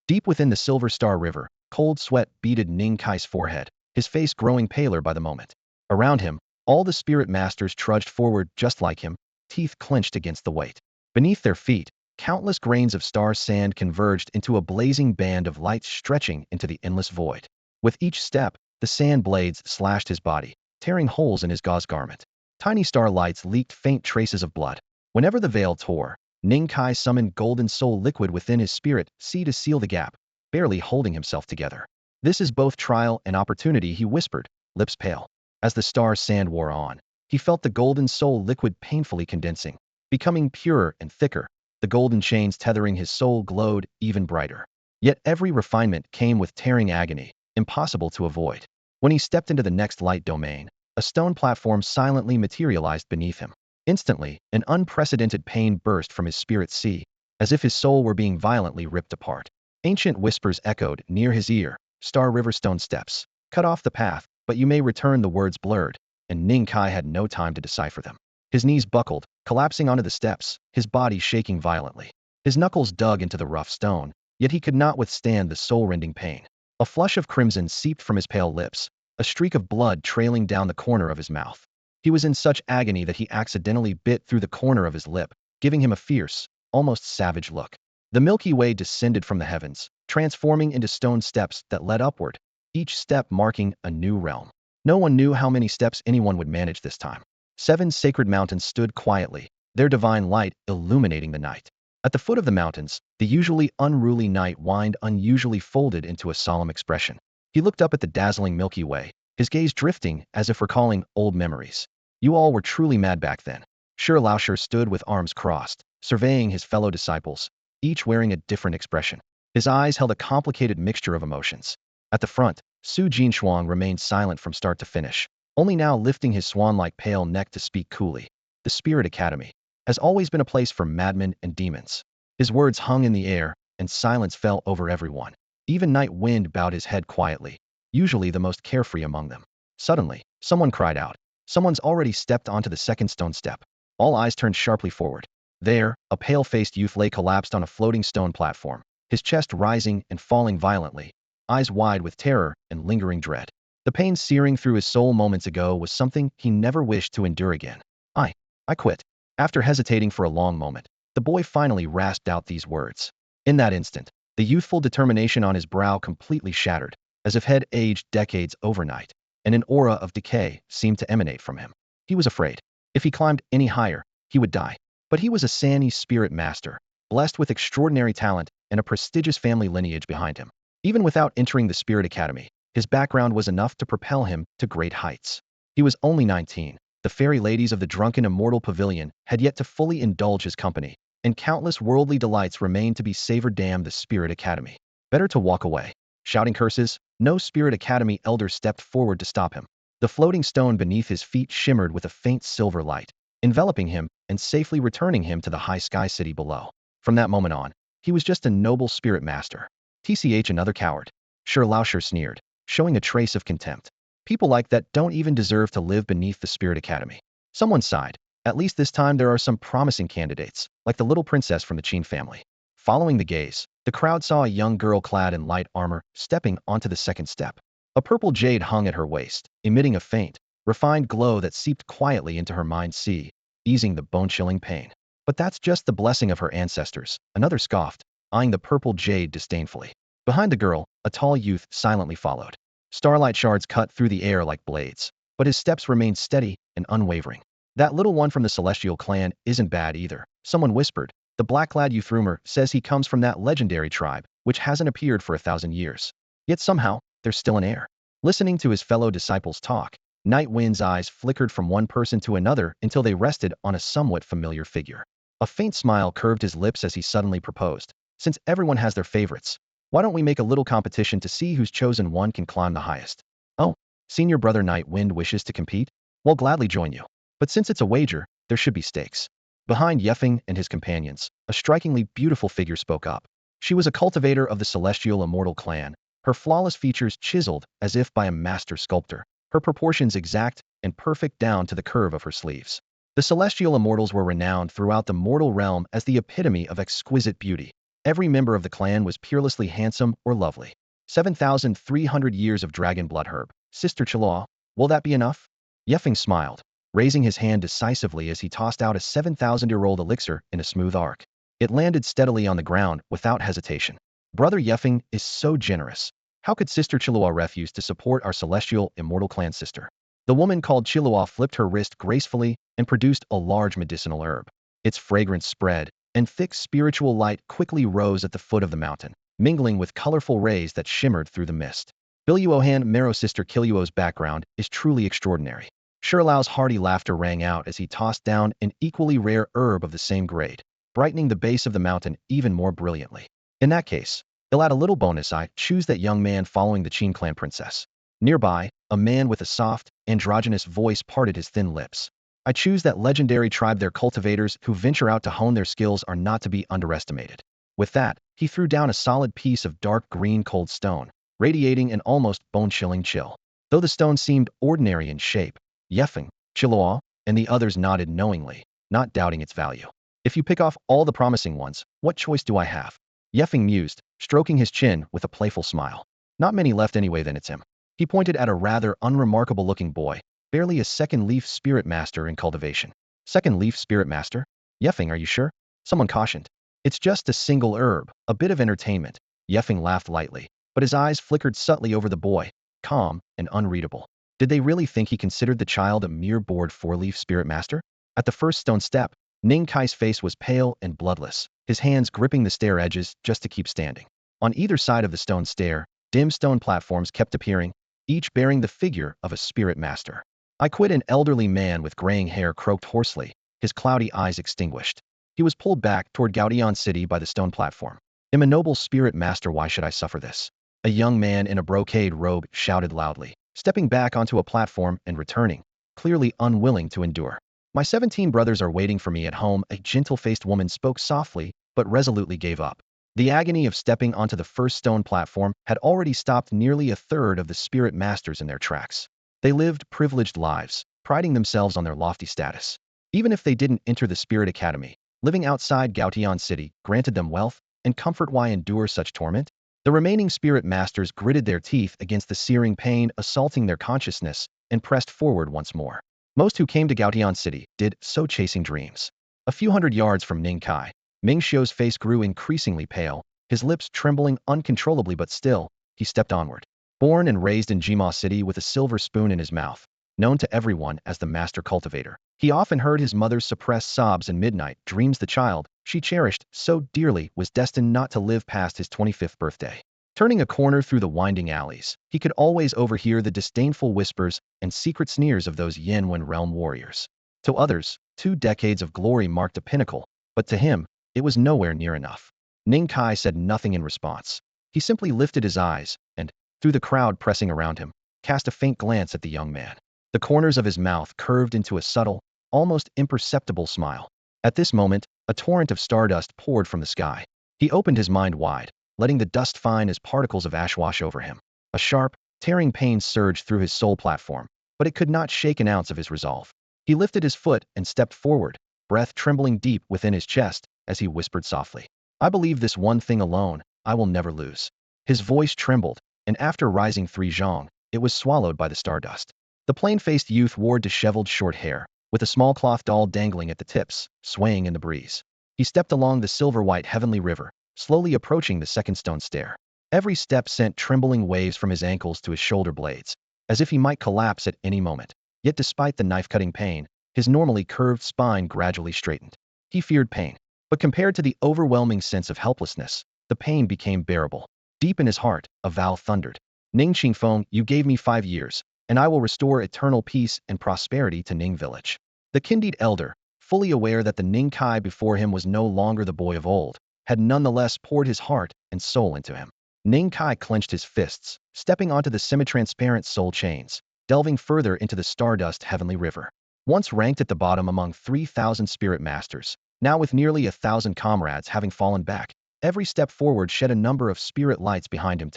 Deep within the Silver Star River, cold sweat beaded Ning Kai's forehead, his face growing paler by the moment. Around him, all the spirit masters trudged forward just like him, teeth clenched against the weight. Beneath their feet, countless grains of star sand converged into a blazing band of light stretching into the endless void. With each step, the sand blades slashed his body, tearing holes in his gauze garment. Tiny starlights leaked faint traces of blood. Whenever the veil tore, Ning Kai summoned golden soul liquid within his spirit sea to seal the gap, barely holding himself together. "This is both trial and opportunity," he whispered, lips pale. As the star sand wore on, he felt the golden soul liquid painfully condensing, becoming purer and thicker. The golden chains tethering his soul glowed even brighter. Yet every refinement came with tearing agony, impossible to avoid. When he stepped into the next light domain, a stone platform silently materialized beneath him. Instantly, an unprecedented pain burst from his spirit sea, as if his soul were being violently ripped apart. Ancient whispers echoed near his ear, "Star River stone steps. Cut off the path, but you may return." The words blurred, and Ning Kai had no time to decipher them. His knees buckled, collapsing onto the steps, his body shaking violently. His knuckles dug into the rough stone, yet he could not withstand the soul-rending pain. A flush of crimson seeped from his pale lips, a streak of blood trailing down the corner of his mouth. He was in such agony that he accidentally bit through the corner of his lip, giving him a fierce, almost savage look. The Milky Way descended from the heavens, transforming into stone steps that led upward, each step marking a new realm. No one knew how many steps anyone would manage this time. 7 sacred mountains stood quietly, their divine light illuminating the night. At the foot of the mountains, the usually unruly night wind unusually folded into a solemn expression. He looked up at the dazzling Milky Way, his gaze drifting as if recalling old memories. "You all were truly mad back then." Sure Laoshi stood with arms crossed, surveying his fellow disciples, each wearing a different expression. His eyes held a complicated mixture of emotions. At the front, Su Jinshuang remained silent from start to finish, only now lifting his swan-like pale neck to speak coolly. "The Spirit Academy has always been a place for madmen and demons." His words hung in the air, and silence fell over everyone. Even Night Wind bowed his head quietly, usually the most carefree among them. Suddenly, someone cried out. Someone's already stepped onto the second stone step. All eyes turned sharply forward. There, a pale-faced youth lay collapsed on a floating stone platform, his chest rising and falling violently, eyes wide with terror and lingering dread. The pain searing through his soul moments ago was something he never wished to endure again. I quit." After hesitating for a long moment, the boy finally rasped out these words. In that instant, the youthful determination on his brow completely shattered, as if had aged decades overnight, and an aura of decay seemed to emanate from him. He was afraid. If he climbed any higher, he would die. But he was a Sani spirit master, blessed with extraordinary talent and a prestigious family lineage behind him. Even without entering the Spirit Academy, his background was enough to propel him to great heights. He was only 19, The fairy ladies of the drunken immortal pavilion had yet to fully indulge his company, and countless worldly delights remained to be savored. Damn the Spirit Academy. Better to walk away. Shouting curses, no Spirit Academy elder stepped forward to stop him. The floating stone beneath his feet shimmered with a faint silver light, enveloping him and safely returning him to the high sky city below. From that moment on, he was just a noble spirit master. TCH another coward. Sure Lauscher sneered, showing a trace of contempt. People like that don't even deserve to live beneath the Spirit Academy. Someone sighed. At least this time there are some promising candidates, like the little princess from the Qin family. Following the gaze, the crowd saw a young girl clad in light armor stepping onto the second step. A purple jade hung at her waist, emitting a faint, refined glow that seeped quietly into her mind's sea, easing the bone-chilling pain. But that's just the blessing of her ancestors, another scoffed, eyeing the purple jade disdainfully. Behind the girl, a tall youth silently followed. Starlight shards cut through the air like blades, but his steps remained steady and unwavering. That little one from the Celestial clan isn't bad either, someone whispered. The black-clad youth rumor says he comes from that legendary tribe, which hasn't appeared for 1,000 years. Yet somehow, there's still an air. Listening to his fellow disciples talk, Nightwind's eyes flickered from one person to another until they rested on a somewhat familiar figure. A faint smile curved his lips as he suddenly proposed. Since everyone has their favorites, why don't we make a little competition to see whose chosen one can climb the highest? Oh, senior brother Nightwind wishes to compete? We'll gladly join you. But since it's a wager, there should be stakes. Behind Yefeng and his companions, a strikingly beautiful figure spoke up. She was a cultivator of the Celestial Immortal clan, her flawless features chiseled as if by a master sculptor, her proportions exact and perfect down to the curve of her sleeves. The Celestial Immortals were renowned throughout the mortal realm as the epitome of exquisite beauty. Every member of the clan was peerlessly handsome or lovely. 7,300 years of dragon blood herb. Sister Chilaw, will that be enough? Yefeng smiled, raising his hand decisively as he tossed out a 7,000-year-old elixir in a smooth arc. It landed steadily on the ground without hesitation. Brother Yefeng is so generous. How could Sister Chilaw refuse to support our Celestial Immortal clan sister? The woman called Chilaw flipped her wrist gracefully and produced a large medicinal herb. Its fragrance spread, and thick spiritual light quickly rose at the foot of the mountain, mingling with colorful rays that shimmered through the mist. Biluohan Marrow Sister Kiluo's background is truly extraordinary. Shirlao's hearty laughter rang out as he tossed down an equally rare herb of the same grade, brightening the base of the mountain even more brilliantly. In that case, he'll add a little bonus. I choose that young man following the Qin clan princess. Nearby, a man with a soft, androgynous voice parted his thin lips. I choose that legendary tribe. Their cultivators who venture out to hone their skills are not to be underestimated. With that, he threw down a solid piece of dark green cold stone, radiating an almost bone-chilling chill. Though the stone seemed ordinary in shape, Yefeng, Chilaw, and the others nodded knowingly, not doubting its value. If you pick off all the promising ones, what choice do I have? Yefeng mused, stroking his chin with a playful smile. Not many left anyway. Then it's him. He pointed at a rather unremarkable-looking boy, barely a second leaf spirit master in cultivation. Second leaf spirit master? Yefeng, are you sure? Someone cautioned. It's just a single herb, a bit of entertainment. Yefeng laughed lightly, but his eyes flickered subtly over the boy, calm and unreadable. Did they really think he considered the child a mere bored four-leaf spirit master? At the first stone step, Ning Kai's face was pale and bloodless, his hands gripping the stair edges just to keep standing. On either side of the stone stair, dim stone platforms kept appearing, each bearing the figure of a spirit master. I quit. An elderly man with graying hair croaked hoarsely, his cloudy eyes extinguished. He was pulled back toward Gaotian City by the stone platform. I'm a noble spirit master. Why should I suffer this? A young man in a brocade robe shouted loudly, stepping back onto a platform and returning, clearly unwilling to endure. My 17 brothers are waiting for me at home. A gentle-faced woman spoke softly, but resolutely gave up. The agony of stepping onto the first stone platform had already stopped nearly a third of the spirit masters in their tracks. They lived privileged lives, priding themselves on their lofty status. Even if they didn't enter the Spirit Academy, living outside Gaotian City granted them wealth and comfort. Why endure such torment? The remaining spirit masters gritted their teeth against the searing pain assaulting their consciousness and pressed forward once more. Most who came to Gaotian City did so chasing dreams. A few hundred yards from Ning Kai, Ming Xiu's face grew increasingly pale, his lips trembling uncontrollably, but still, he stepped onward. Born and raised in Jima City with a silver spoon in his mouth, known to everyone as the master cultivator, he often heard his mother's suppressed sobs and midnight dreams. The child she cherished so dearly was destined not to live past his 25th birthday. Turning a corner through the winding alleys, he could always overhear the disdainful whispers and secret sneers of those Yin-Wen realm warriors. To others, 2 decades of glory marked a pinnacle, but to him, it was nowhere near enough. Ning Kai said nothing in response. He simply lifted his eyes and, through the crowd pressing around him, cast a faint glance at the young man. The corners of his mouth curved into a subtle, almost imperceptible smile. At this moment, a torrent of stardust poured from the sky. He opened his mind wide, letting the dust fine as particles of ash wash over him. A sharp, tearing pain surged through his soul platform, but it could not shake an ounce of his resolve. He lifted his foot and stepped forward, breath trembling deep within his chest as he whispered softly, "I believe this one thing alone, I will never lose." His voice trembled, and after rising 3 zhong, it was swallowed by the stardust. The plain-faced youth wore disheveled short hair, with a small cloth doll dangling at the tips, swaying in the breeze. He stepped along the silver-white heavenly river, slowly approaching the second stone stair. Every step sent trembling waves from his ankles to his shoulder blades, as if he might collapse at any moment. Yet despite the knife-cutting pain, his normally curved spine gradually straightened. He feared pain, but compared to the overwhelming sense of helplessness, the pain became bearable. Deep in his heart, a vow thundered. "Ning Qingfeng, you gave me 5 years, and I will restore eternal peace and prosperity to Ning Village." The Kindled elder, fully aware that the Ning Kai before him was no longer the boy of old, had nonetheless poured his heart and soul into him. Ning Kai clenched his fists, stepping onto the semi-transparent soul chains, delving further into the stardust heavenly river. Once ranked at the bottom among 3,000 spirit masters, now with nearly 1,000 comrades having fallen back, every step forward shed a number of spirit lights behind him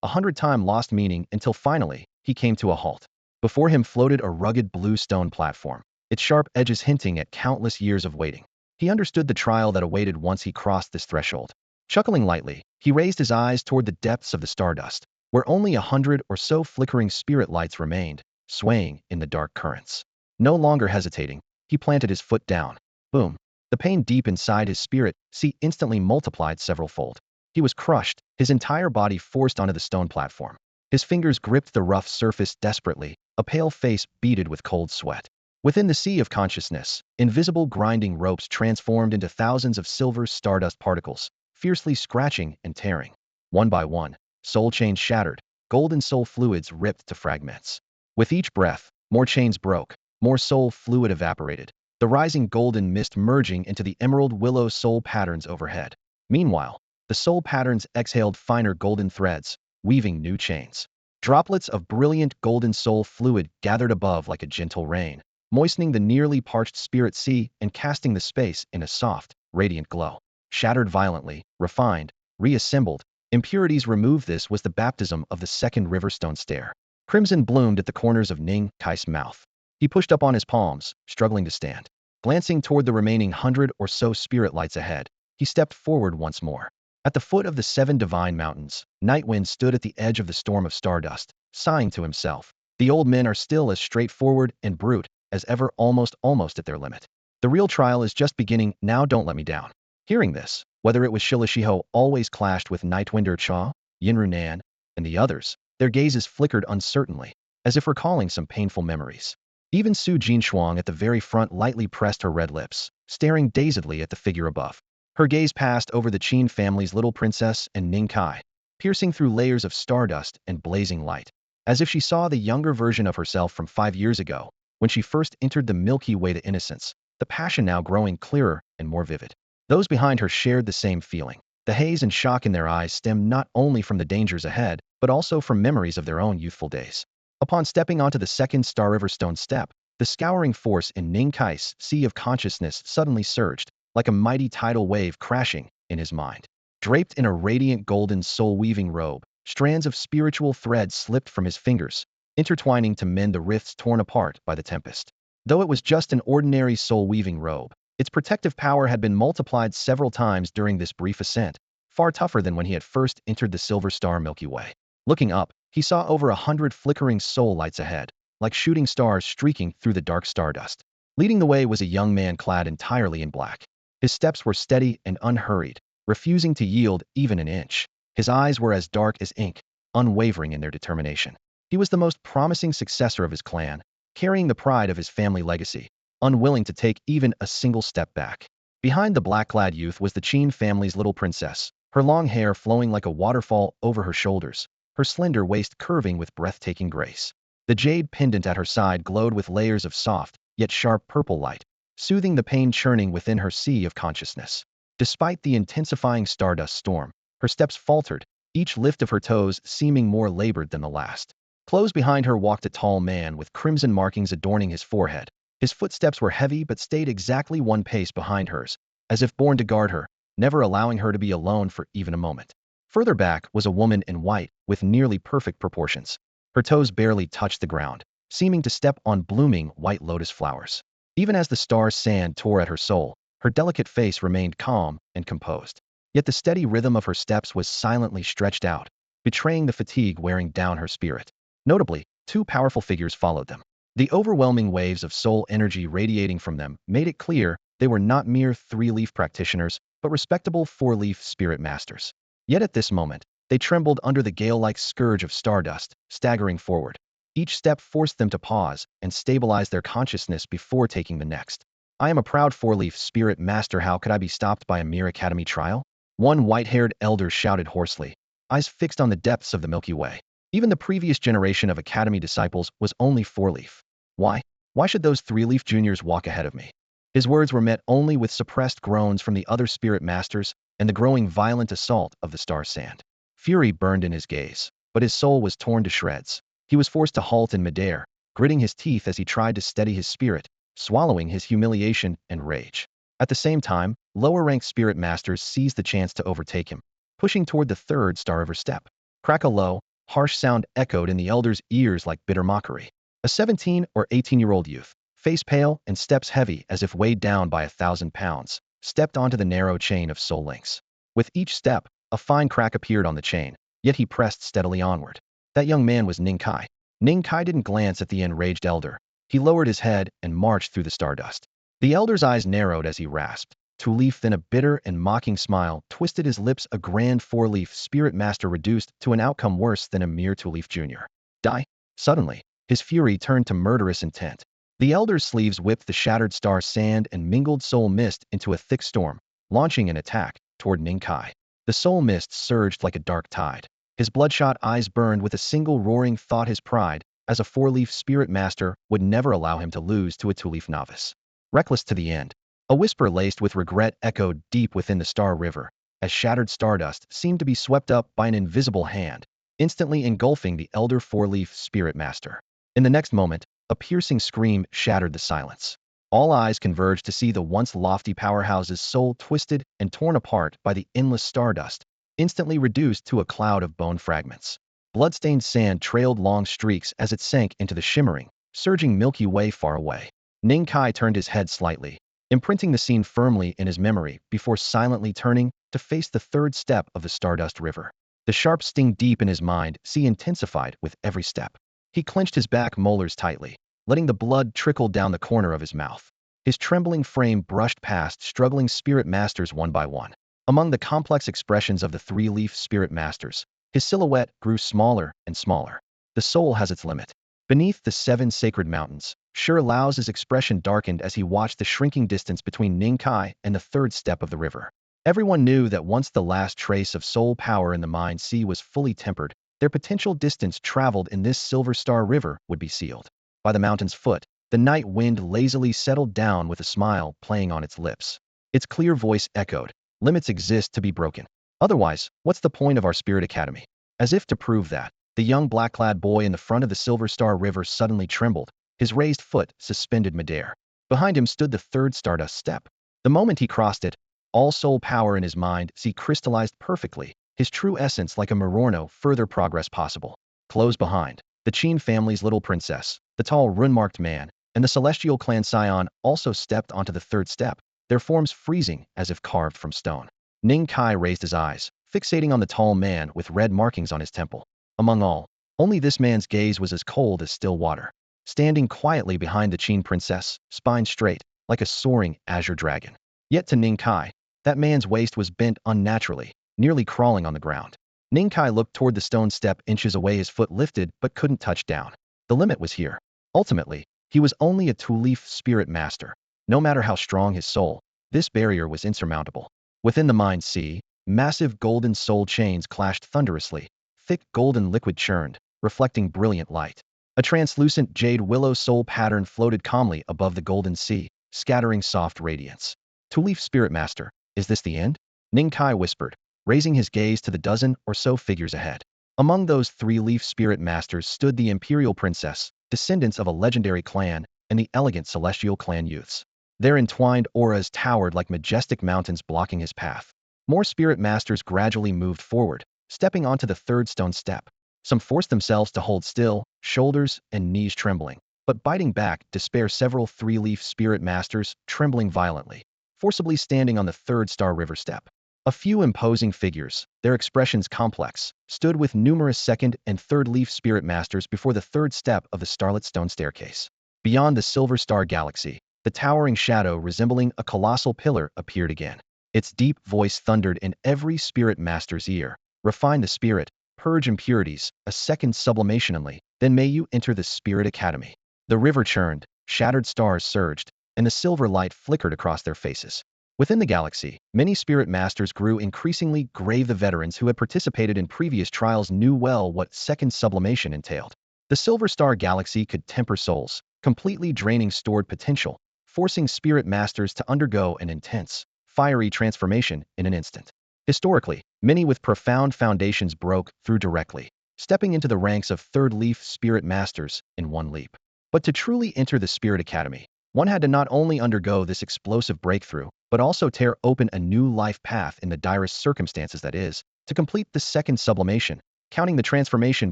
100 times lost meaning until finally, he came to a halt. Before him floated a rugged blue stone platform, its sharp edges hinting at countless years of waiting. He understood the trial that awaited once he crossed this threshold. Chuckling lightly, he raised his eyes toward the depths of the stardust, where only 100 or so flickering spirit lights remained, swaying in the dark currents. No longer hesitating, he planted his foot down. Boom. The pain deep inside his spirit instantly multiplied several-fold. He was crushed, his entire body forced onto the stone platform. His fingers gripped the rough surface desperately, a pale face beaded with cold sweat. Within the sea of consciousness, invisible grinding ropes transformed into thousands of silver stardust particles, fiercely scratching and tearing. One by one, soul chains shattered, golden soul fluids ripped to fragments. With each breath, more chains broke, more soul fluid evaporated, the rising golden mist merging into the emerald willow soul patterns overhead. Meanwhile, the soul patterns exhaled finer golden threads, weaving new chains. Droplets of brilliant golden soul fluid gathered above like a gentle rain, moistening the nearly parched spirit sea and casting the space in a soft, radiant glow. Shattered violently, refined, reassembled, impurities removed. This was the baptism of the second riverstone stair. Crimson bloomed at the corners of Ning Kai's mouth. He pushed up on his palms, struggling to stand. Glancing toward the remaining 100 or so spirit lights ahead, he stepped forward once more. At the foot of the 7 divine mountains, Nightwind stood at the edge of the storm of stardust, sighing to himself. The old men are still as straightforward and brute as ever, almost at their limit. The real trial is just beginning now, don't let me down. Hearing this, whether it was Shilishiho always clashed with Nightwinder Cha, Yinru Nan, and the others, their gazes flickered uncertainly, as if recalling some painful memories. Even Su Jinshuang at the very front lightly pressed her red lips, staring dazedly at the figure above. Her gaze passed over the Qin family's little princess and Ning Kai, piercing through layers of stardust and blazing light, as if she saw the younger version of herself from 5 years ago, when she first entered the Milky Way to innocence, the passion now growing clearer and more vivid. Those behind her shared the same feeling. The haze and shock in their eyes stemmed not only from the dangers ahead, but also from memories of their own youthful days. Upon stepping onto the second Star River stone step, the scouring force in Ning Kai's sea of consciousness suddenly surged, like a mighty tidal wave crashing in his mind. Draped in a radiant golden soul-weaving robe, strands of spiritual thread slipped from his fingers, intertwining to mend the rifts torn apart by the tempest. Though it was just an ordinary soul-weaving robe, its protective power had been multiplied several times during this brief ascent, far tougher than when he had first entered the Silver Star Milky Way. Looking up, he saw over 100 flickering soul lights ahead, like shooting stars streaking through the dark stardust. Leading the way was a young man clad entirely in black. His steps were steady and unhurried, refusing to yield even an inch. His eyes were as dark as ink, unwavering in their determination. He was the most promising successor of his clan, carrying the pride of his family legacy, unwilling to take even a single step back. Behind the black-clad youth was the Qin family's little princess, her long hair flowing like a waterfall over her shoulders, her slender waist curving with breathtaking grace. The jade pendant at her side glowed with layers of soft, yet sharp purple light, soothing the pain churning within her sea of consciousness. Despite the intensifying stardust storm, her steps faltered, each lift of her toes seeming more labored than the last. Close behind her walked a tall man with crimson markings adorning his forehead. His footsteps were heavy but stayed exactly one pace behind hers, as if born to guard her, never allowing her to be alone for even a moment. Further back was a woman in white, with nearly perfect proportions. Her toes barely touched the ground, seeming to step on blooming white lotus flowers. Even as the star sand tore at her soul, her delicate face remained calm and composed. Yet the steady rhythm of her steps was silently stretched out, betraying the fatigue wearing down her spirit. Notably, two powerful figures followed them. The overwhelming waves of soul energy radiating from them made it clear they were not mere three-leaf practitioners, but respectable four-leaf spirit masters. Yet at this moment, they trembled under the gale-like scourge of stardust, staggering forward. Each step forced them to pause and stabilize their consciousness before taking the next. I am a proud four-leaf spirit master. How could I be stopped by a mere academy trial? One white-haired elder shouted hoarsely, eyes fixed on the depths of the Milky Way. Even the previous generation of academy disciples was only four-leaf. Why? Why should those three-leaf juniors walk ahead of me? His words were met only with suppressed groans from the other spirit masters and the growing violent assault of the star sand. Fury burned in his gaze, but his soul was torn to shreds. He was forced to halt in midair, gritting his teeth as he tried to steady his spirit, swallowing his humiliation and rage. At the same time, lower-ranked spirit masters seized the chance to overtake him, pushing toward the third star river step. Crack a low, harsh sound echoed in the elder's ears like bitter mockery. A 17 or 18-year-old youth, face pale and steps heavy as if weighed down by 1,000 pounds, stepped onto the narrow chain of soul links. With each step, a fine crack appeared on the chain, yet he pressed steadily onward. That young man was Ning Kai. Ning Kai didn't glance at the enraged elder. He lowered his head and marched through the stardust. The elder's eyes narrowed as he rasped. Two-leaf, then a bitter and mocking smile twisted his lips. A grand four-leaf spirit master reduced to an outcome worse than a mere two-leaf junior. Die? Suddenly, his fury turned to murderous intent. The elder's sleeves whipped the shattered star sand and mingled soul mist into a thick storm, launching an attack toward Ning Kai. The soul mist surged like a dark tide. His bloodshot eyes burned with a single roaring thought: his pride, as a four-leaf spirit master, would never allow him to lose to a two-leaf novice. Reckless to the end. A whisper laced with regret echoed deep within the Star River, as shattered stardust seemed to be swept up by an invisible hand, instantly engulfing the elder four-leaf spirit master. In the next moment, a piercing scream shattered the silence. All eyes converged to see the once lofty powerhouse's soul twisted and torn apart by the endless stardust, instantly reduced to a cloud of bone fragments. Bloodstained sand trailed long streaks as it sank into the shimmering, surging Milky Way far away. Ning Kai turned his head slightly, imprinting the scene firmly in his memory before silently turning to face the third step of the Stardust River. The sharp sting deep in his mind intensified with every step. He clenched his back molars tightly, letting the blood trickle down the corner of his mouth. His trembling frame brushed past struggling spirit masters one by one. Among the complex expressions of the three-leaf spirit masters, his silhouette grew smaller and smaller. The soul has its limit. Beneath the 7 sacred mountains, Sure Lao's expression darkened as he watched the shrinking distance between Ning Kai and the third step of the river. Everyone knew that once the last trace of soul power in the mind sea was fully tempered, their potential distance traveled in this Silver Star River would be sealed. By the mountain's foot, the night wind lazily settled down with a smile playing on its lips. Its clear voice echoed, "Limits exist to be broken. Otherwise, what's the point of our spirit academy?" As if to prove that, the young black-clad boy in the front of the Silver Star River suddenly trembled, his raised foot suspended midair. Behind him stood the third Stardust step. The moment he crossed it, all soul power in his mind crystallized perfectly, his true essence like a mirror. No further progress possible. Close behind, the Qin family's little princess, the tall rune-marked man, and the celestial clan scion also stepped onto the third step, their forms freezing as if carved from stone. Ning Kai raised his eyes, fixating on the tall man with red markings on his temple. Among all, only this man's gaze was as cold as still water. Standing quietly behind the Qin princess, spine straight, like a soaring azure dragon. Yet to Ning Kai, that man's waist was bent unnaturally, nearly crawling on the ground. Ning Kai looked toward the stone step inches away, his foot lifted but couldn't touch down. The limit was here. Ultimately, he was only a two-leaf spirit master. No matter how strong his soul, this barrier was insurmountable. Within the mind sea, Massive golden soul chains clashed thunderously. Thick golden liquid churned, reflecting brilliant light. A translucent jade willow soul pattern floated calmly above the golden sea, scattering soft radiance. Two-leaf spirit master, is this the end? Ning Kai whispered, raising his gaze to the dozen or so figures ahead. Among those three-leaf spirit masters stood the imperial princess, descendants of a legendary clan, and the elegant celestial clan youths. Their entwined auras towered like majestic mountains blocking his path. More spirit masters gradually moved forward, stepping onto the third stone step. Some forced themselves to hold still, shoulders and knees trembling, but biting back to spare several three-leaf spirit masters trembling violently, forcibly standing on the third star river step. A few imposing figures, their expressions complex, stood with numerous second and third leaf spirit masters before the third step of the starlit stone staircase. Beyond the silver star galaxy, the towering shadow resembling a colossal pillar appeared again. Its deep voice thundered in every spirit master's ear. Refine the spirit, purge impurities, a second sublimation only, then may you enter the Spirit Academy. The river churned, shattered stars surged, and the silver light flickered across their faces. Within the galaxy, many spirit masters grew increasingly grave. The veterans who had participated in previous trials knew well what second sublimation entailed. The silver star galaxy could temper souls, completely draining stored potential, forcing spirit masters to undergo an intense, fiery transformation in an instant. Historically, many with profound foundations broke through directly, stepping into the ranks of third leaf spirit masters in one leap. But to truly enter the Spirit Academy, one had to not only undergo this explosive breakthrough, but also tear open a new life path in the direst circumstances, that is, to complete the second sublimation, counting the transformation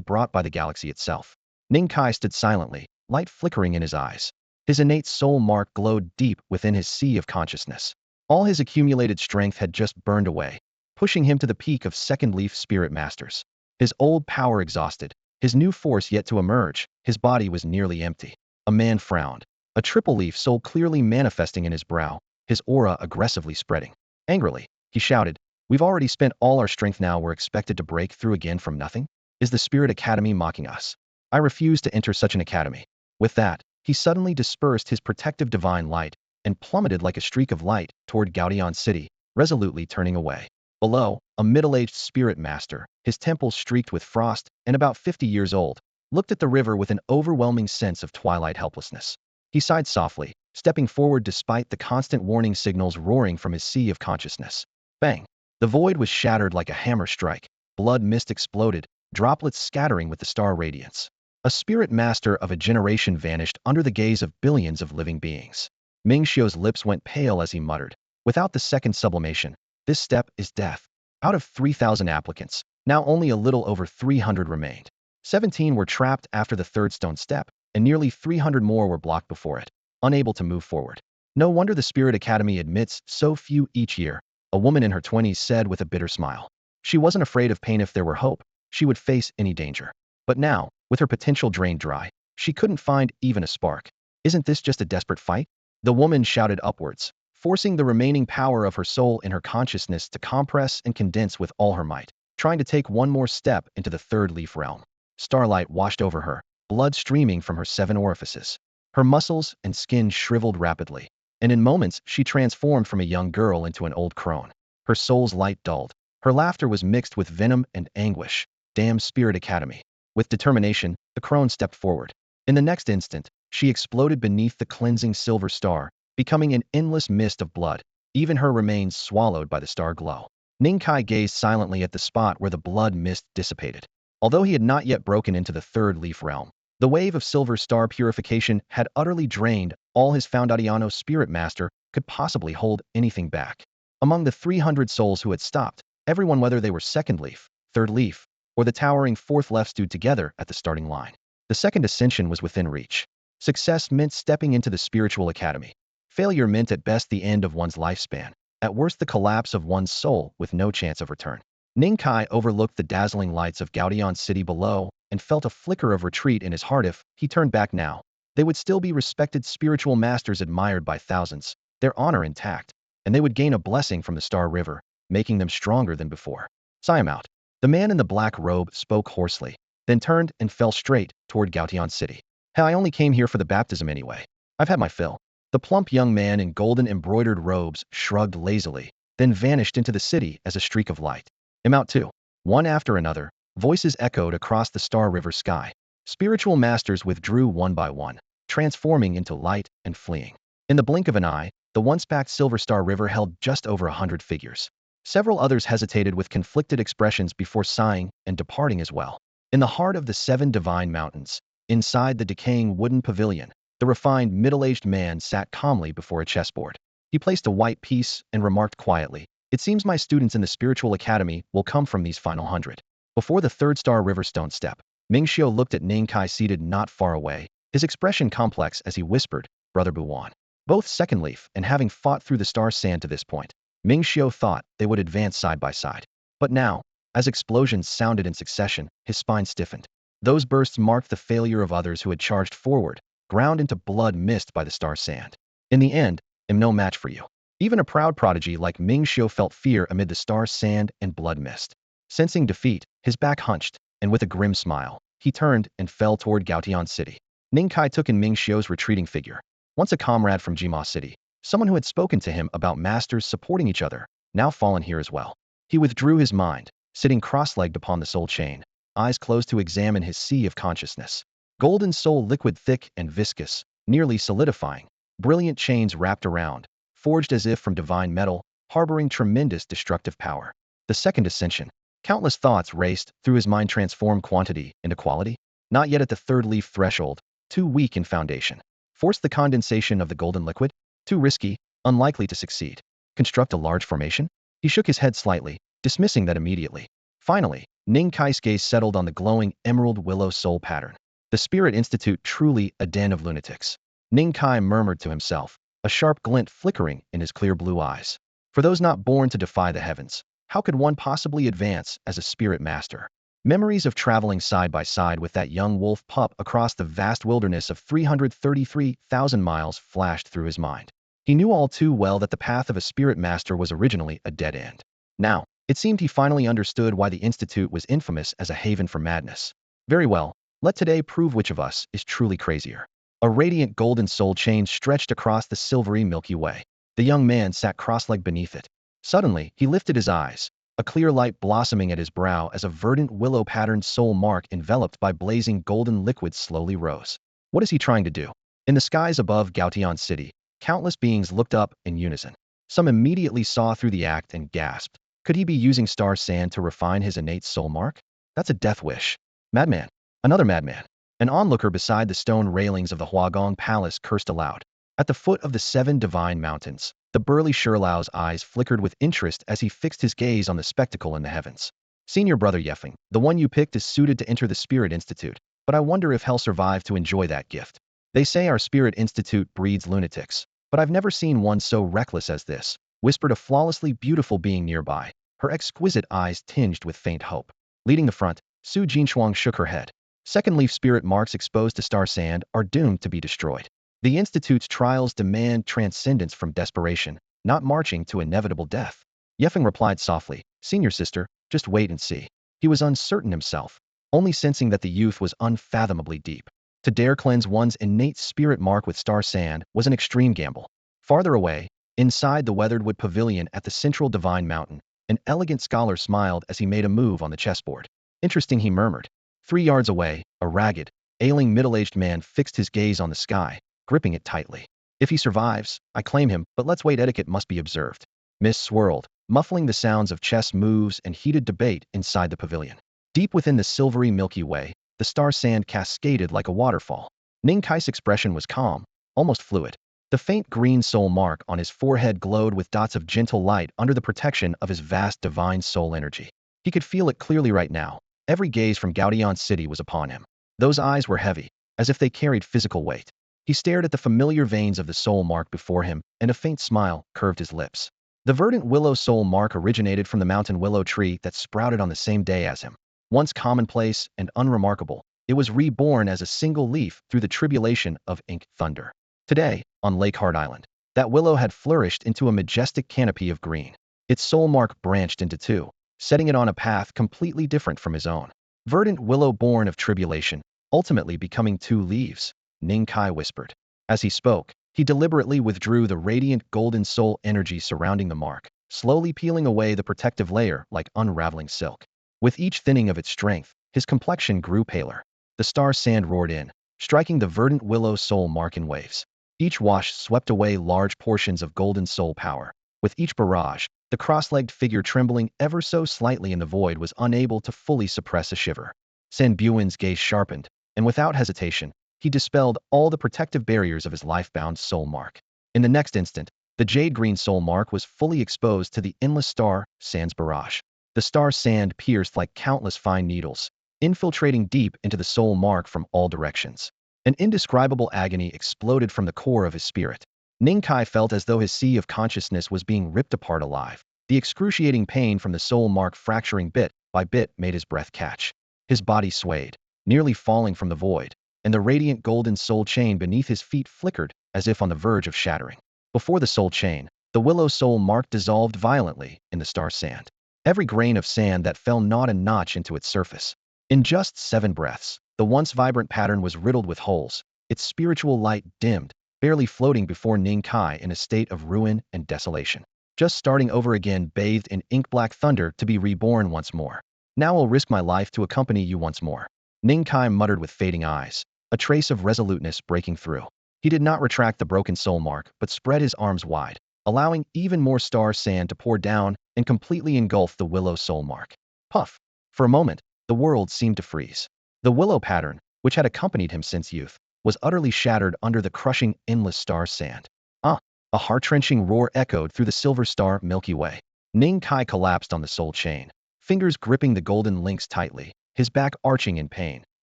brought by the galaxy itself. Ning Kai stood silently, light flickering in his eyes. His innate soul mark glowed deep within his sea of consciousness. All his accumulated strength had just burned away, pushing him to the peak of second leaf spirit masters. His old power exhausted, his new force yet to emerge, his body was nearly empty. A man frowned, a triple leaf soul clearly manifesting in his brow, his aura aggressively spreading. Angrily, he shouted, "We've already spent all our strength, now we're expected to break through again from nothing? Is the Spirit Academy mocking us? I refuse to enter such an academy." With that, he suddenly dispersed his protective divine light and plummeted like a streak of light toward Gaodian City, resolutely turning away. Below, a middle-aged spirit master, his temples streaked with frost and about 50 years old, looked at the river with an overwhelming sense of twilight helplessness. He sighed softly, stepping forward despite the constant warning signals roaring from his sea of consciousness. Bang! The void was shattered like a hammer strike. Blood mist exploded, droplets scattering with the star radiance. A spirit master of a generation vanished under the gaze of billions of living beings. Ming Xiu's lips went pale as he muttered, "Without the second sublimation, this step is death." Out of 3,000 applicants, now only a little over 300 remained. 17 were trapped after the third stone step, and nearly 300 more were blocked before it, unable to move forward. No wonder the Spirit Academy admits so few each year, a woman in her 20s said with a bitter smile. She wasn't afraid of pain. If there were hope, she would face any danger. But now, with her potential drained dry, she couldn't find even a spark. Isn't this just a desperate fight? The woman shouted upwards, forcing the remaining power of her soul in her consciousness to compress and condense with all her might, trying to take one more step into the third leaf realm. Starlight washed over her, blood streaming from her 7 orifices. Her muscles and skin shriveled rapidly, and in moments she transformed from a young girl into an old crone. Her soul's light dulled. Her laughter was mixed with venom and anguish. Damn Spirit Academy. With determination, the crone stepped forward. In the next instant, she exploded beneath the cleansing silver star, becoming an endless mist of blood, even her remains swallowed by the star glow. Ning Kai gazed silently at the spot where the blood mist dissipated. Although he had not yet broken into the third leaf realm, the wave of silver star purification had utterly drained all his Foundatiano spirit master could possibly hold anything back. Among the 300 souls who had stopped, everyone, whether they were second leaf, third leaf, or the towering fourth left, stood together at the starting line. The second ascension was within reach. Success meant stepping into the spiritual academy. Failure meant at best the end of one's lifespan, at worst the collapse of one's soul with no chance of return. Ning Kai overlooked the dazzling lights of Gaodian City below and felt a flicker of retreat in his heart. If he turned back now, they would still be respected spiritual masters admired by thousands, their honor intact, and they would gain a blessing from the Star River, making them stronger than before. "Sigh him out." The man in the black robe spoke hoarsely, then turned and fell straight toward Gaotian City. "Hey, I only came here for the baptism anyway. I've had my fill." The plump young man in golden embroidered robes shrugged lazily, then vanished into the city as a streak of light. I'm out too. One after another, voices echoed across the Star River sky. Spiritual masters withdrew one by one, transforming into light and fleeing. In the blink of an eye, the once packed Silver Star River held just over 100 figures. Several others hesitated with conflicted expressions before sighing and departing as well. In the heart of the 7 divine mountains, inside the decaying wooden pavilion, the refined middle-aged man sat calmly before a chessboard. He placed a white piece and remarked quietly, "It seems my students in the spiritual academy will come from these final 100. Before the 3rd Star River stone step, Mingxiu looked at Ning Kai seated not far away, his expression complex as he whispered, "Brother Buwan." Both Second Leaf and having fought through the star sand to this point, Mingxiu thought they would advance side by side. But now, as explosions sounded in succession, his spine stiffened. Those bursts marked the failure of others who had charged forward, ground into blood mist by the star sand. In the end, I'm no match for you. Even a proud prodigy like Mingxiu felt fear amid the star sand and blood mist. Sensing defeat, his back hunched, and with a grim smile, he turned and fell toward Gaotian City. Ning Kai took in Mingxiu's retreating figure. Once a comrade from Jima City, someone who had spoken to him about masters supporting each other, now fallen here as well. He withdrew his mind, sitting cross-legged upon the soul chain, eyes closed to examine his sea of consciousness. Golden soul liquid thick and viscous, nearly solidifying, brilliant chains wrapped around, forged as if from divine metal, harboring tremendous destructive power. The second ascension. Countless thoughts raced through his mind, transform quantity into quality. Not yet at the 3rd leaf threshold, too weak in foundation. Force the condensation of the golden liquid? Too risky, unlikely to succeed. Construct a large formation? He shook his head slightly, dismissing that immediately. Finally, Ning Kai's gaze settled on the glowing emerald willow soul pattern. The Spirit Institute, truly a den of lunatics. Ning Kai murmured to himself, a sharp glint flickering in his clear blue eyes. For those not born to defy the heavens, how could one possibly advance as a spirit master? Memories of traveling side by side with that young wolf pup across the vast wilderness of 333,000 miles flashed through his mind. He knew all too well that the path of a spirit master was originally a dead end. Now, it seemed he finally understood why the Institute was infamous as a haven for madness. Very well, let today prove which of us is truly crazier. A radiant golden soul chain stretched across the silvery Milky Way. The young man sat cross-legged beneath it. Suddenly, he lifted his eyes, a clear light blossoming at his brow as a verdant willow-patterned soul mark enveloped by blazing golden liquid slowly rose. What is he trying to do? In the skies above Gaotian City, countless beings looked up in unison. Some immediately saw through the act and gasped. Could he be using star sand to refine his innate soul mark? That's a death wish. Madman. Another madman. An onlooker beside the stone railings of the Huagong Palace cursed aloud. At the foot of the 7 divine mountains, the burly Shirlao's eyes flickered with interest as he fixed his gaze on the spectacle in the heavens. Senior brother Yefeng, the one you picked is suited to enter the Spirit Institute, but I wonder if he'll survive to enjoy that gift. They say our Spirit Institute breeds lunatics, but I've never seen one so reckless as this, whispered a flawlessly beautiful being nearby, her exquisite eyes tinged with faint hope. Leading the front, Su Jinshuang shook her head. Second leaf spirit marks exposed to star sand are doomed to be destroyed. The Institute's trials demand transcendence from desperation, not marching to inevitable death. Yefeng replied softly, Senior sister, just wait and see. He was uncertain himself, only sensing that the youth was unfathomably deep. To dare cleanse one's innate spirit mark with star sand was an extreme gamble. Farther away, inside the weathered wood pavilion at the central divine mountain, an elegant scholar smiled as he made a move on the chessboard. Interesting, he murmured. 3 yards away, a ragged, ailing middle-aged man fixed his gaze on the sky, gripping it tightly. If he survives, I claim him, but let's wait, etiquette must be observed. Mist swirled, muffling the sounds of chess moves and heated debate inside the pavilion. Deep within the silvery Milky Way, the star sand cascaded like a waterfall. Ning Kai's expression was calm, almost fluid. The faint green soul mark on his forehead glowed with dots of gentle light under the protection of his vast divine soul energy. He could feel it clearly right now. Every gaze from Gaotian City was upon him. Those eyes were heavy, as if they carried physical weight. He stared at the familiar veins of the soul mark before him, and a faint smile curved his lips. The verdant willow soul mark originated from the mountain willow tree that sprouted on the same day as him. Once commonplace and unremarkable, it was reborn as a single leaf through the tribulation of ink thunder. Today, on Lake Heart Island, that willow had flourished into a majestic canopy of green. Its soul mark branched into 2, setting it on a path completely different from his own. Verdant willow born of tribulation, ultimately becoming 2 leaves, Ning Kai whispered. As he spoke, he deliberately withdrew the radiant golden soul energy surrounding the mark. slowly peeling away the protective layer like unraveling silk. With each thinning of its strength, his complexion grew paler. The star sand roared in, striking the verdant willow soul mark in waves. Each wash swept away large portions of golden soul power. With each barrage, the cross-legged figure trembling ever so slightly in the void was unable to fully suppress a shiver. San Buen's gaze sharpened, and without hesitation, he dispelled all the protective barriers of his life-bound soul mark. In the next instant, the jade-green soul mark was fully exposed to the endless star sand's barrage. The star sand pierced like countless fine needles, infiltrating deep into the soul mark from all directions. An indescribable agony exploded from the core of his spirit. Ning Kai felt as though his sea of consciousness was being ripped apart alive. The excruciating pain from the soul mark fracturing bit by bit made his breath catch. His body swayed, nearly falling from the void, and the radiant golden soul chain beneath his feet flickered as if on the verge of shattering. Before the soul chain, the willow soul mark dissolved violently in the star sand. Every grain of sand that fell gnawed a notch into its surface. In just 7 breaths, the once vibrant pattern was riddled with holes, its spiritual light dimmed, barely floating before Ning Kai in a state of ruin and desolation. Just starting over again, bathed in ink-black thunder to be reborn once more. Now I'll risk my life to accompany you once more. Ning Kai muttered with fading eyes, a trace of resoluteness breaking through. He did not retract the broken soul mark, but spread his arms wide, allowing even more star sand to pour down and completely engulf the willow soul mark. Puff! For a moment, the world seemed to freeze. The willow pattern, which had accompanied him since youth, was utterly shattered under the crushing, endless star sand. Ah! A heart-wrenching roar echoed through the silver star Milky Way. Ning Kai collapsed on the soul chain, fingers gripping the golden links tightly, his back arching in pain,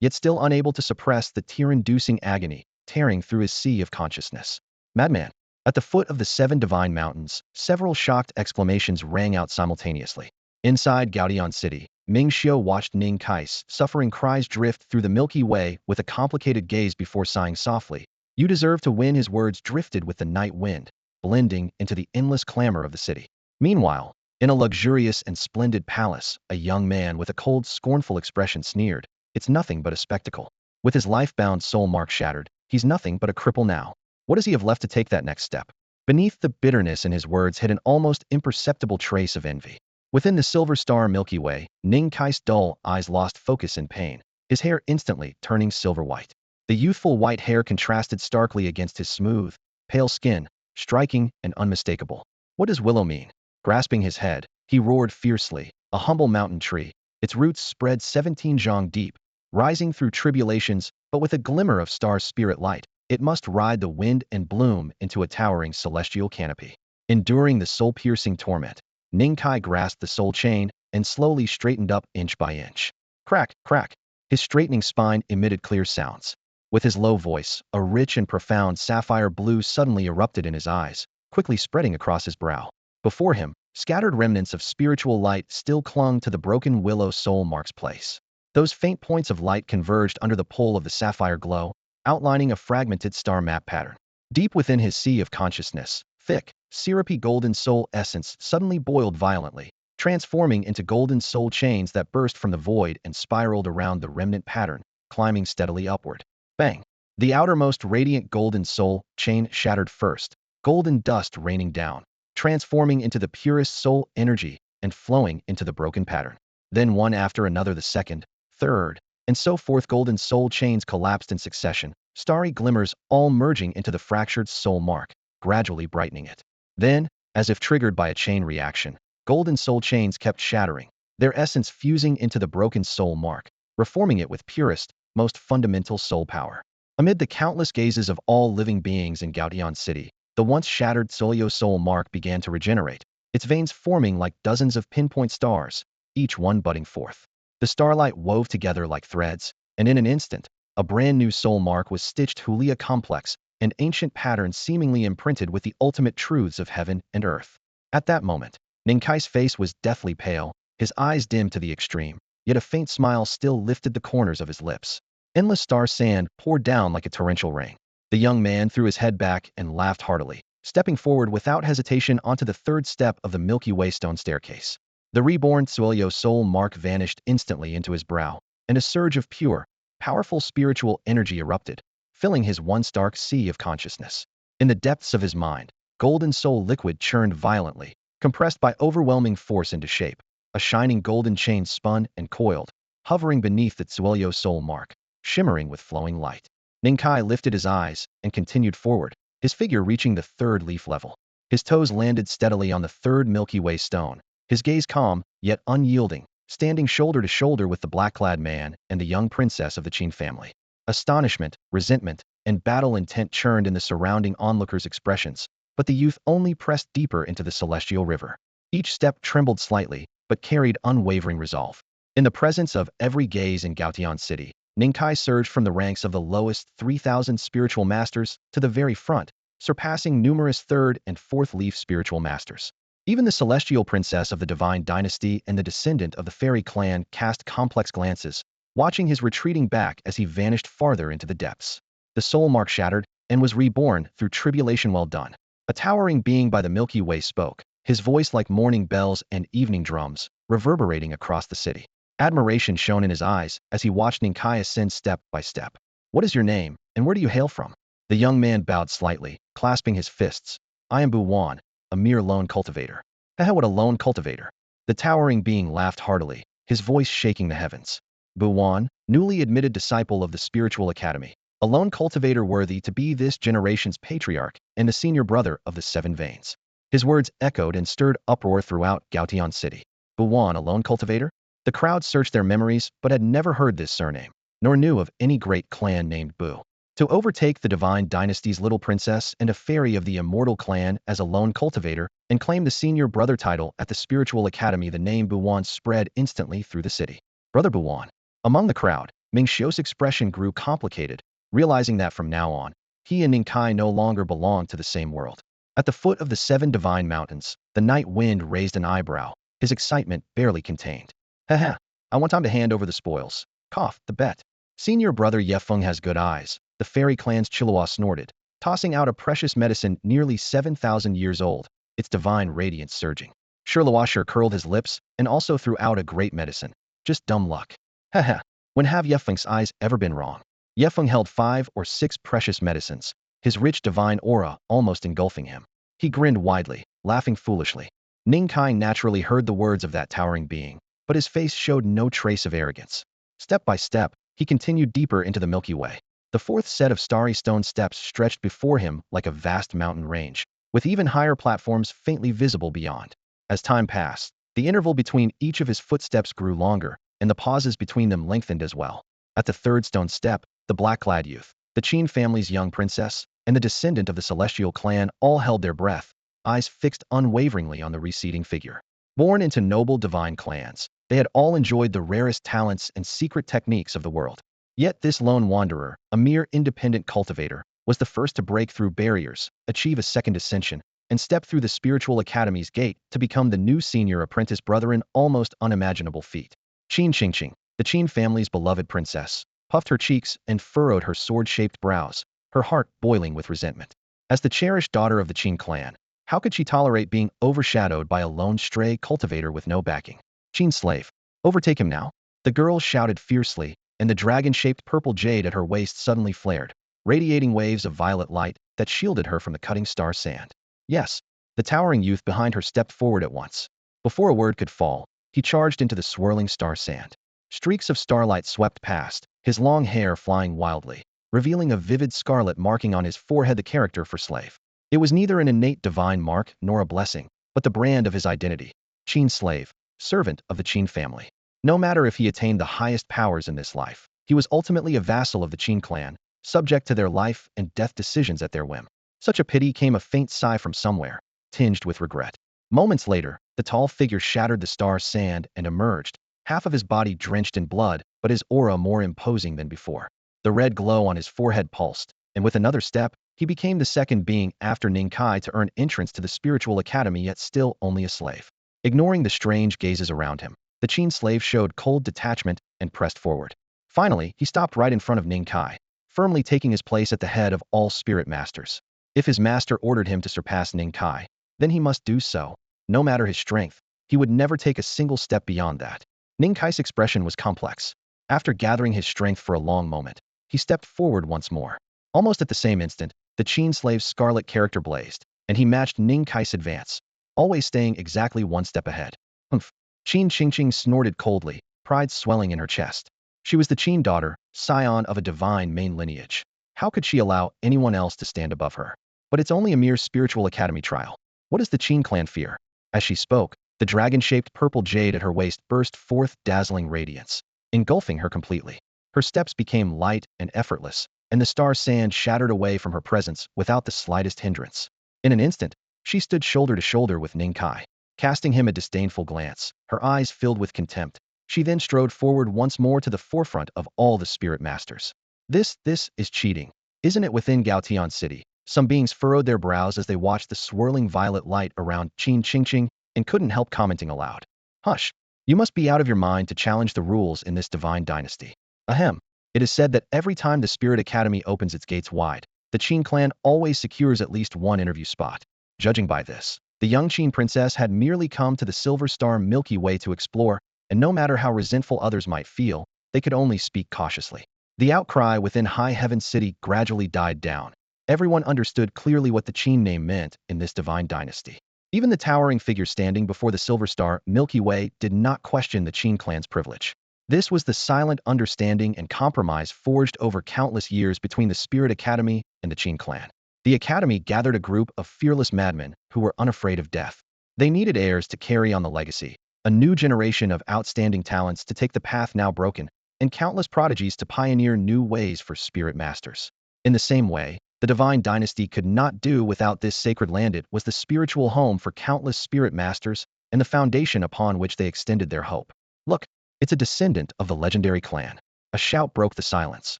yet still unable to suppress the tear-inducing agony tearing through his sea of consciousness. Madman! At the foot of the 7 divine mountains, several shocked exclamations rang out simultaneously. Inside Gaodian City, Ming Xiu watched Ning Kai's suffering cries drift through the Milky Way with a complicated gaze before sighing softly. You deserve to win. His words drifted with the night wind, blending into the endless clamor of the city. Meanwhile, in a luxurious and splendid palace, a young man with a cold, scornful expression sneered. It's nothing but a spectacle. With his life-bound soul mark shattered, he's nothing but a cripple now. What does he have left to take that next step? Beneath the bitterness in his words hid an almost imperceptible trace of envy. Within the silver star Milky Way, Ning Kai's dull eyes lost focus in pain, his hair instantly turning silver white. The youthful white hair contrasted starkly against his smooth, pale skin, striking and unmistakable. What does willow mean? Grasping his head, he roared fiercely, a humble mountain tree, its roots spread 17 zhang deep, rising through tribulations, but with a glimmer of star spirit light. It must ride the wind and bloom into a towering celestial canopy. Enduring the soul-piercing torment, Ning Kai grasped the soul chain and slowly straightened up inch by inch. Crack, crack. His straightening spine emitted clear sounds. With his low voice, a rich and profound sapphire blue suddenly erupted in his eyes, quickly spreading across his brow. Before him, scattered remnants of spiritual light still clung to the broken willow soul mark's place. Those faint points of light converged under the pull of the sapphire glow, outlining a fragmented star map pattern. Deep within his sea of consciousness, thick, syrupy golden soul essence suddenly boiled violently, transforming into golden soul chains that burst from the void and spiraled around the remnant pattern, climbing steadily upward. Bang! The outermost radiant golden soul chain shattered first, golden dust raining down, transforming into the purest soul energy and flowing into the broken pattern. Then one after another the second, third, and so forth golden soul chains collapsed in succession, starry glimmers all merging into the fractured soul mark, gradually brightening it. Then, as if triggered by a chain reaction, golden soul chains kept shattering, their essence fusing into the broken soul mark, reforming it with purest, most fundamental soul power. Amid the countless gazes of all living beings in Gaodian City, the once shattered Soyo soul mark began to regenerate, its veins forming like dozens of pinpoint stars, each one budding forth. The starlight wove together like threads, and in an instant, a brand new soul mark was stitched Hulia complex, an ancient pattern seemingly imprinted with the ultimate truths of heaven and earth. At that moment, Ning Kai's face was deathly pale, his eyes dim to the extreme, yet a faint smile still lifted the corners of his lips. Endless star sand poured down like a torrential rain. The young man threw his head back and laughed heartily, stepping forward without hesitation onto the 3rd step of the Milky Way stone staircase. The reborn Tsuoyo soul mark vanished instantly into his brow, and a surge of pure, powerful spiritual energy erupted, filling his once dark sea of consciousness. In the depths of his mind, golden soul liquid churned violently, compressed by overwhelming force into shape. A shining golden chain spun and coiled, hovering beneath the Tsuelyo soul mark, shimmering with flowing light. Ninkai lifted his eyes and continued forward, his figure reaching the third leaf level. His toes landed steadily on the third Milky Way stone, his gaze calm, yet unyielding, standing shoulder to shoulder with the black-clad man and the young princess of the Qin family. Astonishment, resentment, and battle intent churned in the surrounding onlookers' expressions, but the youth only pressed deeper into the celestial river. Each step trembled slightly, but carried unwavering resolve. In the presence of every gaze in Gaotian City, Ninkai surged from the ranks of the lowest 3,000 spiritual masters to the very front, surpassing numerous third and fourth leaf spiritual masters. Even the celestial princess of the divine dynasty and the descendant of the fairy clan cast complex glances, watching his retreating back as he vanished farther into the depths. The soul mark shattered and was reborn through tribulation. Well done. A towering being by the Milky Way spoke, his voice like morning bells and evening drums, reverberating across the city. Admiration shone in his eyes as he watched Ninkai ascend step by step. What is your name, and where do you hail from? The young man bowed slightly, clasping his fists. I am Buwan, a mere lone cultivator. Haha, what a lone cultivator. The towering being laughed heartily, his voice shaking the heavens. Buwan, newly admitted disciple of the spiritual academy, a lone cultivator worthy to be this generation's patriarch and the senior brother of the Seven Veins. His words echoed and stirred uproar throughout Gaotian City. Buwan, a lone cultivator? The crowd searched their memories but had never heard this surname, nor knew of any great clan named Bu. To overtake the divine dynasty's little princess and a fairy of the immortal clan as a lone cultivator and claim the senior brother title at the spiritual academy, the name Buwan spread instantly through the city. Brother Buwan. Among the crowd, Ming Xiu's expression grew complicated, realizing that from now on, he and Ninkai no longer belonged to the same world. At the foot of the seven divine mountains, the night wind raised an eyebrow, his excitement barely contained. Haha, I want time to hand over the spoils. Cough, the bet. Senior brother Yefeng has good eyes, the fairy clan's Chilua snorted, tossing out a precious medicine nearly 7,000 years old, its divine radiance surging. Sherluasher curled his lips and also threw out a great medicine. Just dumb luck. Haha, when have Yefeng's eyes ever been wrong? Yefeng held 5 or 6 precious medicines, his rich divine aura almost engulfing him. He grinned widely, laughing foolishly. Ninkai naturally heard the words of that towering being, but his face showed no trace of arrogance. Step by step, he continued deeper into the Milky Way. The fourth set of starry stone steps stretched before him like a vast mountain range, with even higher platforms faintly visible beyond. As time passed, the interval between each of his footsteps grew longer, and the pauses between them lengthened as well. At the third stone step, the black-clad youth, the Qin family's young princess, and the descendant of the celestial clan all held their breath, eyes fixed unwaveringly on the receding figure. Born into noble divine clans, they had all enjoyed the rarest talents and secret techniques of the world. Yet this lone wanderer, a mere independent cultivator, was the first to break through barriers, achieve a second ascension, and step through the spiritual academy's gate to become the new senior apprentice brother, an almost unimaginable feat. Qin Qingqing, the Qin family's beloved princess, puffed her cheeks and furrowed her sword-shaped brows, her heart boiling with resentment. As the cherished daughter of the Qin clan, how could she tolerate being overshadowed by a lone stray cultivator with no backing? Qin slave, overtake him now! The girl shouted fiercely, and the dragon-shaped purple jade at her waist suddenly flared, radiating waves of violet light that shielded her from the cutting star sand. Yes, the towering youth behind her stepped forward at once. Before a word could fall, he charged into the swirling star sand. Streaks of starlight swept past, his long hair flying wildly, revealing a vivid scarlet marking on his forehead, the character for slave. It was neither an innate divine mark nor a blessing, but the brand of his identity. Qin slave, servant of the Qin family. No matter if he attained the highest powers in this life, he was ultimately a vassal of the Qin clan, subject to their life and death decisions at their whim. Such a pity, came a faint sigh from somewhere, tinged with regret. Moments later, the tall figure shattered the star sand and emerged, half of his body drenched in blood, but his aura more imposing than before. The red glow on his forehead pulsed, and with another step, he became the second being after Ninkai to earn entrance to the spiritual academy, yet still only a slave. Ignoring the strange gazes around him, the Qin slave showed cold detachment and pressed forward. Finally, he stopped right in front of Ninkai, firmly taking his place at the head of all spirit masters. If his master ordered him to surpass Ninkai, then he must do so. No matter his strength, he would never take a single step beyond that. Ninkai's expression was complex. After gathering his strength for a long moment, he stepped forward once more. Almost at the same instant, the Qin slave's scarlet character blazed, and he matched Ninkai's advance. always staying exactly one step ahead. Humph. Qin Qingqing snorted coldly, pride swelling in her chest. She was the Qin daughter, scion of a divine main lineage. How could she allow anyone else to stand above her? But it's only a mere spiritual academy trial. What does the Qin clan fear? As she spoke, the dragon-shaped purple jade at her waist burst forth dazzling radiance, engulfing her completely. Her steps became light and effortless, and the star sand shattered away from her presence without the slightest hindrance. In an instant, she stood shoulder to shoulder with Ning Kai, casting him a disdainful glance, her eyes filled with contempt. She then strode forward once more to the forefront of all the spirit masters. This is cheating. Isn't it? Within Gaotian City, some beings furrowed their brows as they watched the swirling violet light around Qin Qingqing and couldn't help commenting aloud. Hush! You must be out of your mind to challenge the rules in this divine dynasty. Ahem. It is said that every time the Spirit Academy opens its gates wide, the Qin clan always secures at least one interview spot. Judging by this, the young Qin princess had merely come to the Silver Star Milky Way to explore, and no matter how resentful others might feel, they could only speak cautiously. The outcry within High Heaven City gradually died down. Everyone understood clearly what the Qin name meant in this divine dynasty. Even the towering figure standing before the Silver Star Milky Way did not question the Qin clan's privilege. This was the silent understanding and compromise forged over countless years between the Spirit Academy and the Qin clan. The Academy gathered a group of fearless madmen who were unafraid of death. They needed heirs to carry on the legacy, a new generation of outstanding talents to take the path now broken, and countless prodigies to pioneer new ways for spirit masters. In the same way, the divine dynasty could not do without this sacred land. It was the spiritual home for countless spirit masters and the foundation upon which they extended their hope. Look, it's a descendant of the legendary clan. A shout broke the silence,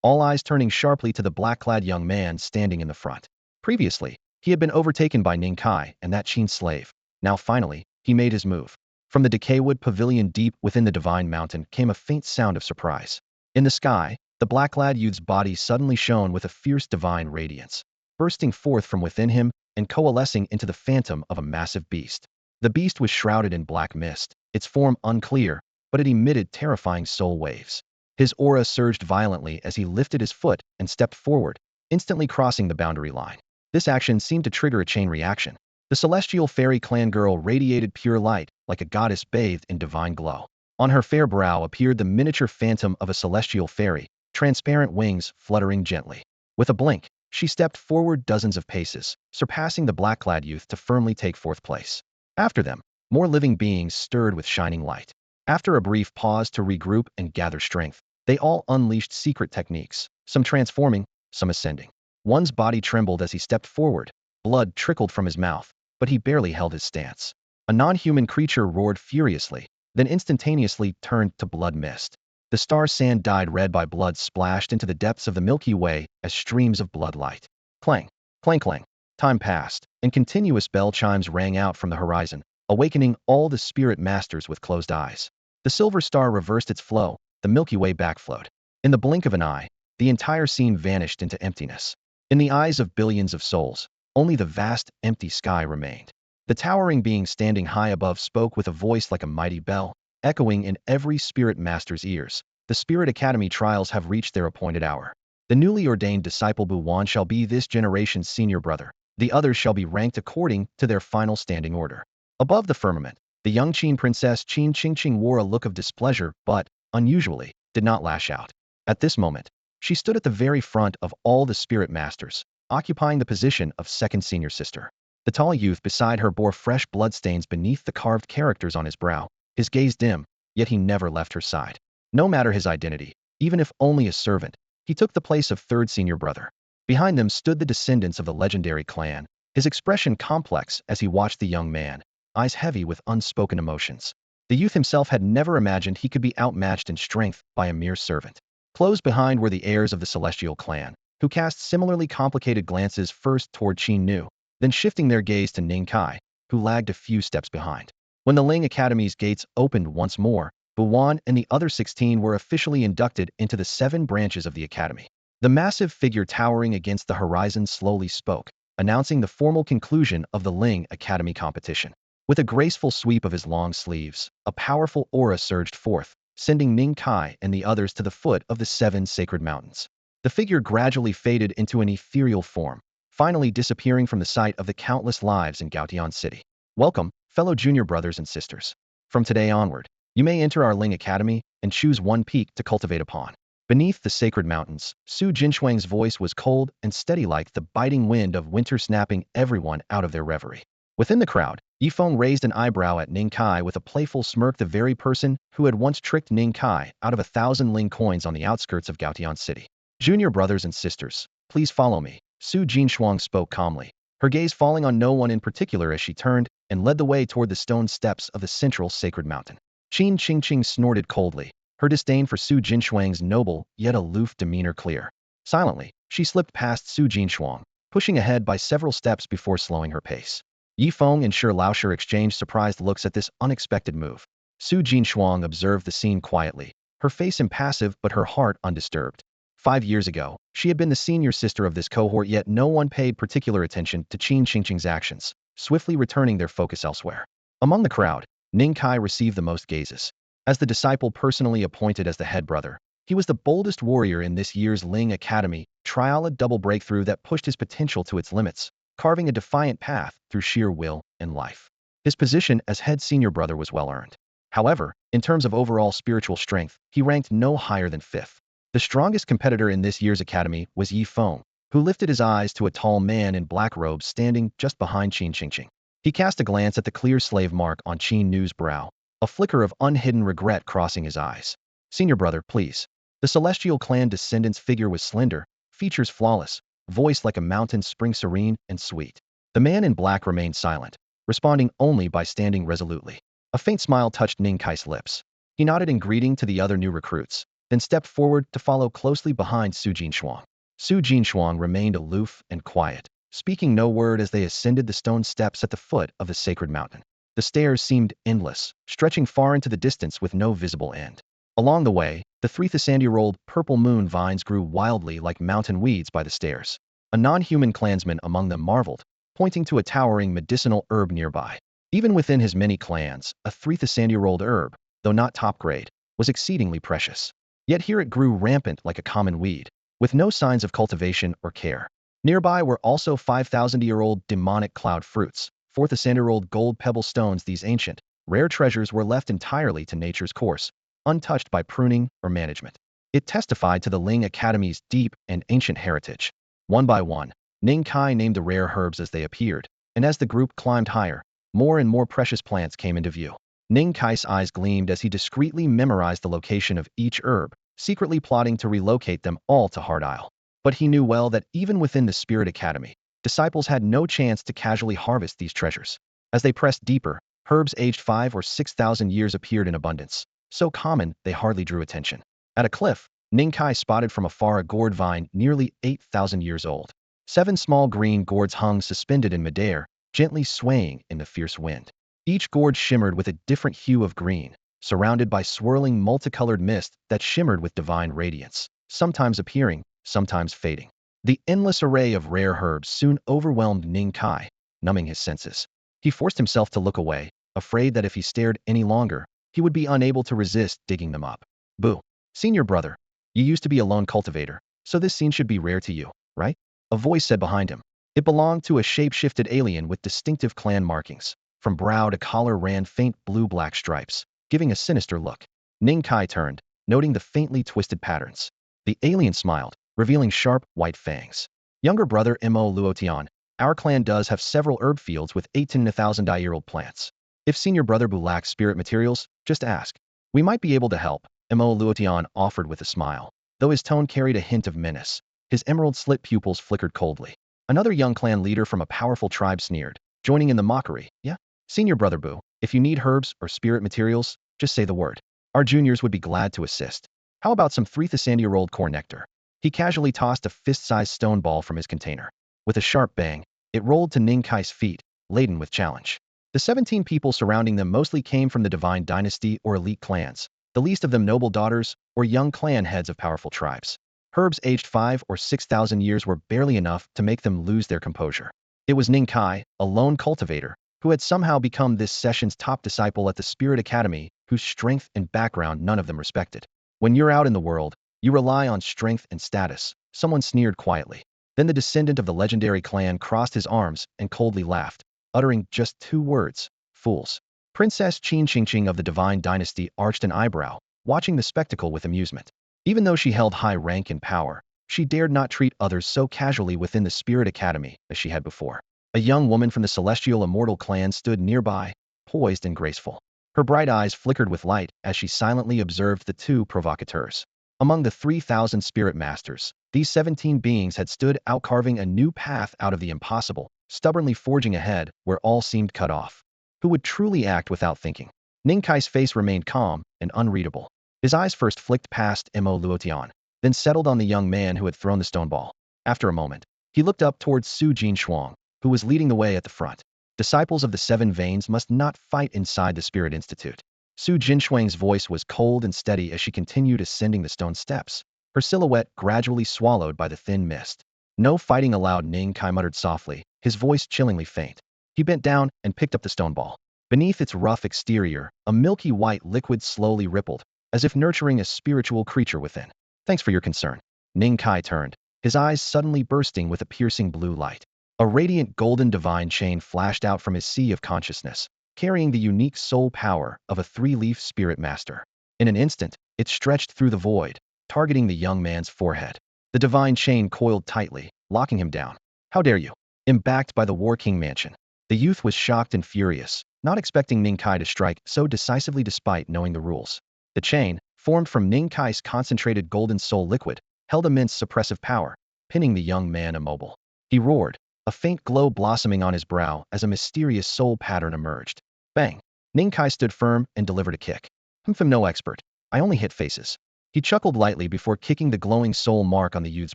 all eyes turning sharply to the black-clad young man standing in the front. Previously, he had been overtaken by Ning Kai and that Qin slave. Now finally, he made his move. From the Decaywood Pavilion deep within the Divine Mountain came a faint sound of surprise. In the sky, the black-clad youth's body suddenly shone with a fierce divine radiance, bursting forth from within him and coalescing into the phantom of a massive beast. The beast was shrouded in black mist, its form unclear, but it emitted terrifying soul waves. His aura surged violently as he lifted his foot and stepped forward, instantly crossing the boundary line. This action seemed to trigger a chain reaction. The celestial fairy clan girl radiated pure light, like a goddess bathed in divine glow. On her fair brow appeared the miniature phantom of a celestial fairy, transparent wings fluttering gently. With a blink, she stepped forward dozens of paces, surpassing the black-clad youth to firmly take fourth place. After them, more living beings stirred with shining light. After a brief pause to regroup and gather strength, they all unleashed secret techniques, some transforming, some ascending. One's body trembled as he stepped forward, blood trickled from his mouth, but he barely held his stance. A non-human creature roared furiously, then instantaneously turned to blood mist. The star sand dyed red by blood splashed into the depths of the Milky Way as streams of blood light. Clang, clang, clang. Time passed, and continuous bell chimes rang out from the horizon, awakening all the spirit masters with closed eyes. The silver star reversed its flow, the Milky Way backflowed. In the blink of an eye, the entire scene vanished into emptiness. In the eyes of billions of souls, only the vast, empty sky remained. The towering being standing high above spoke with a voice like a mighty bell, echoing in every spirit master's ears. The Spirit Academy trials have reached their appointed hour. The newly ordained disciple Buwan shall be this generation's senior brother. The others shall be ranked according to their final standing order. Above the firmament, the young Qin princess Qin Qingqing wore a look of displeasure but, unusually, did not lash out. At this moment, she stood at the very front of all the spirit masters, occupying the position of second senior sister. The tall youth beside her bore fresh bloodstains beneath the carved characters on his brow, his gaze dim, yet he never left her side. No matter his identity, even if only a servant, he took the place of third senior brother. Behind them stood the descendants of the legendary clan, his expression complex as he watched the young man, eyes heavy with unspoken emotions. The youth himself had never imagined he could be outmatched in strength by a mere servant. Close behind were the heirs of the celestial clan, who cast similarly complicated glances first toward Qin Nu, then shifting their gaze to Ning Kai, who lagged a few steps behind. When the Ling Academy's gates opened once more, Buwan and the other 16 were officially inducted into the 7 branches of the academy. The massive figure towering against the horizon slowly spoke, announcing the formal conclusion of the Ling Academy competition. With a graceful sweep of his long sleeves, a powerful aura surged forth, sending Ning Kai and the others to the foot of the 7 sacred mountains. The figure gradually faded into an ethereal form, finally disappearing from the sight of the countless lives in Gaotian City. Welcome, fellow junior brothers and sisters. From today onward, you may enter our Ling Academy and choose one peak to cultivate upon. Beneath the sacred mountains, Su Jinshuang's voice was cold and steady like the biting wind of winter, snapping everyone out of their reverie. Within the crowd, Yifeng raised an eyebrow at Ning Kai with a playful smirk, the very person who had once tricked Ning Kai out of 1,000 Ling coins on the outskirts of Gaotian City. Junior brothers and sisters, please follow me. Su Jinshuang spoke calmly, her gaze falling on no one in particular as she turned and led the way toward the stone steps of the central sacred mountain. Qin Qingqing snorted coldly, her disdain for Su Jinshuang's noble yet aloof demeanor clear. Silently, she slipped past Su Jinshuang, pushing ahead by several steps before slowing her pace. Yifeng and Shi Laoshi exchanged surprised looks at this unexpected move. Su Jinshuang observed the scene quietly, her face impassive but her heart undisturbed. 5 years ago, she had been the senior sister of this cohort, yet no one paid particular attention to Qin Qingqing's actions, swiftly returning their focus elsewhere. Among the crowd, Ning Kai received the most gazes. As the disciple personally appointed as the head brother, he was the boldest warrior in this year's Ling Academy trial, a double breakthrough that pushed his potential to its limits, carving a defiant path through sheer will and life. His position as head senior brother was well earned. However, in terms of overall spiritual strength, he ranked no higher than 5th. The strongest competitor in this year's academy was Yifeng, who lifted his eyes to a tall man in black robes standing just behind Qin Qingqing. He cast a glance at the clear slave mark on Qin Nu's brow, a flicker of unhidden regret crossing his eyes. Senior brother, please. The celestial clan descendant's figure was slender, features flawless, voice like a mountain spring, serene and sweet. The man in black remained silent, responding only by standing resolutely. A faint smile touched Ning Kai's lips. He nodded in greeting to the other new recruits, then stepped forward to follow closely behind Su Jinshuang. Su Jinshuang remained aloof and quiet, speaking no word as they ascended the stone steps at the foot of the sacred mountain. The stairs seemed endless, stretching far into the distance with no visible end. Along the way, the 3,000-year-old purple moon vines grew wildly like mountain weeds by the stairs. A non-human clansman among them marveled, pointing to a towering medicinal herb nearby. Even within his many clans, a 3,000-year-old herb, though not top grade, was exceedingly precious. Yet here it grew rampant like a common weed, with no signs of cultivation or care. Nearby were also 5,000-year-old demonic cloud fruits, 4,000-year-old gold pebble stones. These ancient, rare treasures were left entirely to nature's course, untouched by pruning or management. It testified to the Ling Academy's deep and ancient heritage. One by one, Ning Kai named the rare herbs as they appeared, and as the group climbed higher, more and more precious plants came into view. Ning Kai's eyes gleamed as he discreetly memorized the location of each herb, secretly plotting to relocate them all to Hard Isle. But he knew well that even within the Spirit Academy, disciples had no chance to casually harvest these treasures. As they pressed deeper, herbs aged 5 or 6,000 years appeared in abundance, so common they hardly drew attention. At a cliff, Ning Kai spotted from afar a gourd vine nearly 8,000 years old. 7 small green gourds hung suspended in midair, gently swaying in the fierce wind. Each gourd shimmered with a different hue of green, surrounded by swirling multicolored mist that shimmered with divine radiance, sometimes appearing, sometimes fading. The endless array of rare herbs soon overwhelmed Ning Kai, numbing his senses. He forced himself to look away, afraid that if he stared any longer, he would be unable to resist digging them up. Boo. Senior brother, you used to be a lone cultivator, so this scene should be rare to you, right? A voice said behind him. It belonged to a shape-shifted alien with distinctive clan markings. From brow to collar ran faint blue-black stripes, giving a sinister look. Ning Kai turned, noting the faintly twisted patterns. The alien smiled, revealing sharp, white fangs. Younger brother Mo Luotian, our clan does have several herb fields with 18,000-year-old plants. If senior brother Bu lacks spirit materials, just ask. We might be able to help, Mo Luotian offered with a smile, though his tone carried a hint of menace. His emerald-slit pupils flickered coldly. Another young clan leader from a powerful tribe sneered, joining in the mockery. Yeah? Senior brother Bu, if you need herbs or spirit materials, just say the word. Our juniors would be glad to assist. How about some 3,000-year-old core nectar? He casually tossed a fist-sized stone ball from his container. With a sharp bang, it rolled to Ning Kai's feet, laden with challenge. The 17 people surrounding them mostly came from the divine dynasty or elite clans, the least of them noble daughters or young clan heads of powerful tribes. Herbs aged 5 or 6,000 years were barely enough to make them lose their composure. It was Ning Kai, a lone cultivator, who had somehow become this session's top disciple at the Spirit Academy, whose strength and background none of them respected. When you're out in the world, you rely on strength and status, someone sneered quietly. Then the descendant of the legendary clan crossed his arms and coldly laughed. uttering just 2 words: fools. Princess Qin Qingqing of the Divine Dynasty arched an eyebrow, watching the spectacle with amusement. Even though she held high rank and power, she dared not treat others so casually within the Spirit Academy as she had before. A young woman from the Celestial Immortal clan stood nearby, poised and graceful. Her bright eyes flickered with light as she silently observed the 2 provocateurs. Among the 3,000 spirit masters, these 17 beings had stood out, carving a new path out of the impossible, stubbornly forging ahead where all seemed cut off. Who would truly act without thinking? Ning Kai's face remained calm and unreadable. His eyes first flicked past Mo Luotian, then settled on the young man who had thrown the stone ball. After a moment, he looked up towards Su Jinshuang, who was leading the way at the front. Disciples of the 7 veins must not fight inside the Spirit Institute. Su Jinshuang's voice was cold and steady as she continued ascending the stone steps, her silhouette gradually swallowed by the thin mist. No fighting allowed, Ning Kai muttered softly, his voice chillingly faint. He bent down and picked up the stone ball. Beneath its rough exterior, a milky white liquid slowly rippled, as if nurturing a spiritual creature within. Thanks for your concern. Ning Kai turned, his eyes suddenly bursting with a piercing blue light. A radiant golden divine chain flashed out from his sea of consciousness, carrying the unique soul power of a 3-leaf spirit master. In an instant, it stretched through the void, targeting the young man's forehead. The divine chain coiled tightly, locking him down. How dare you? Backed by the War King mansion. The youth was shocked and furious, not expecting Ning Kai to strike so decisively despite knowing the rules. The chain, formed from Ning Kai's concentrated golden soul liquid, held immense suppressive power, pinning the young man immobile. He roared, a faint glow blossoming on his brow as a mysterious soul pattern emerged. Bang! Ning Kai stood firm and delivered a kick. I'm no expert. I only hit faces. He chuckled lightly before kicking the glowing soul mark on the youth's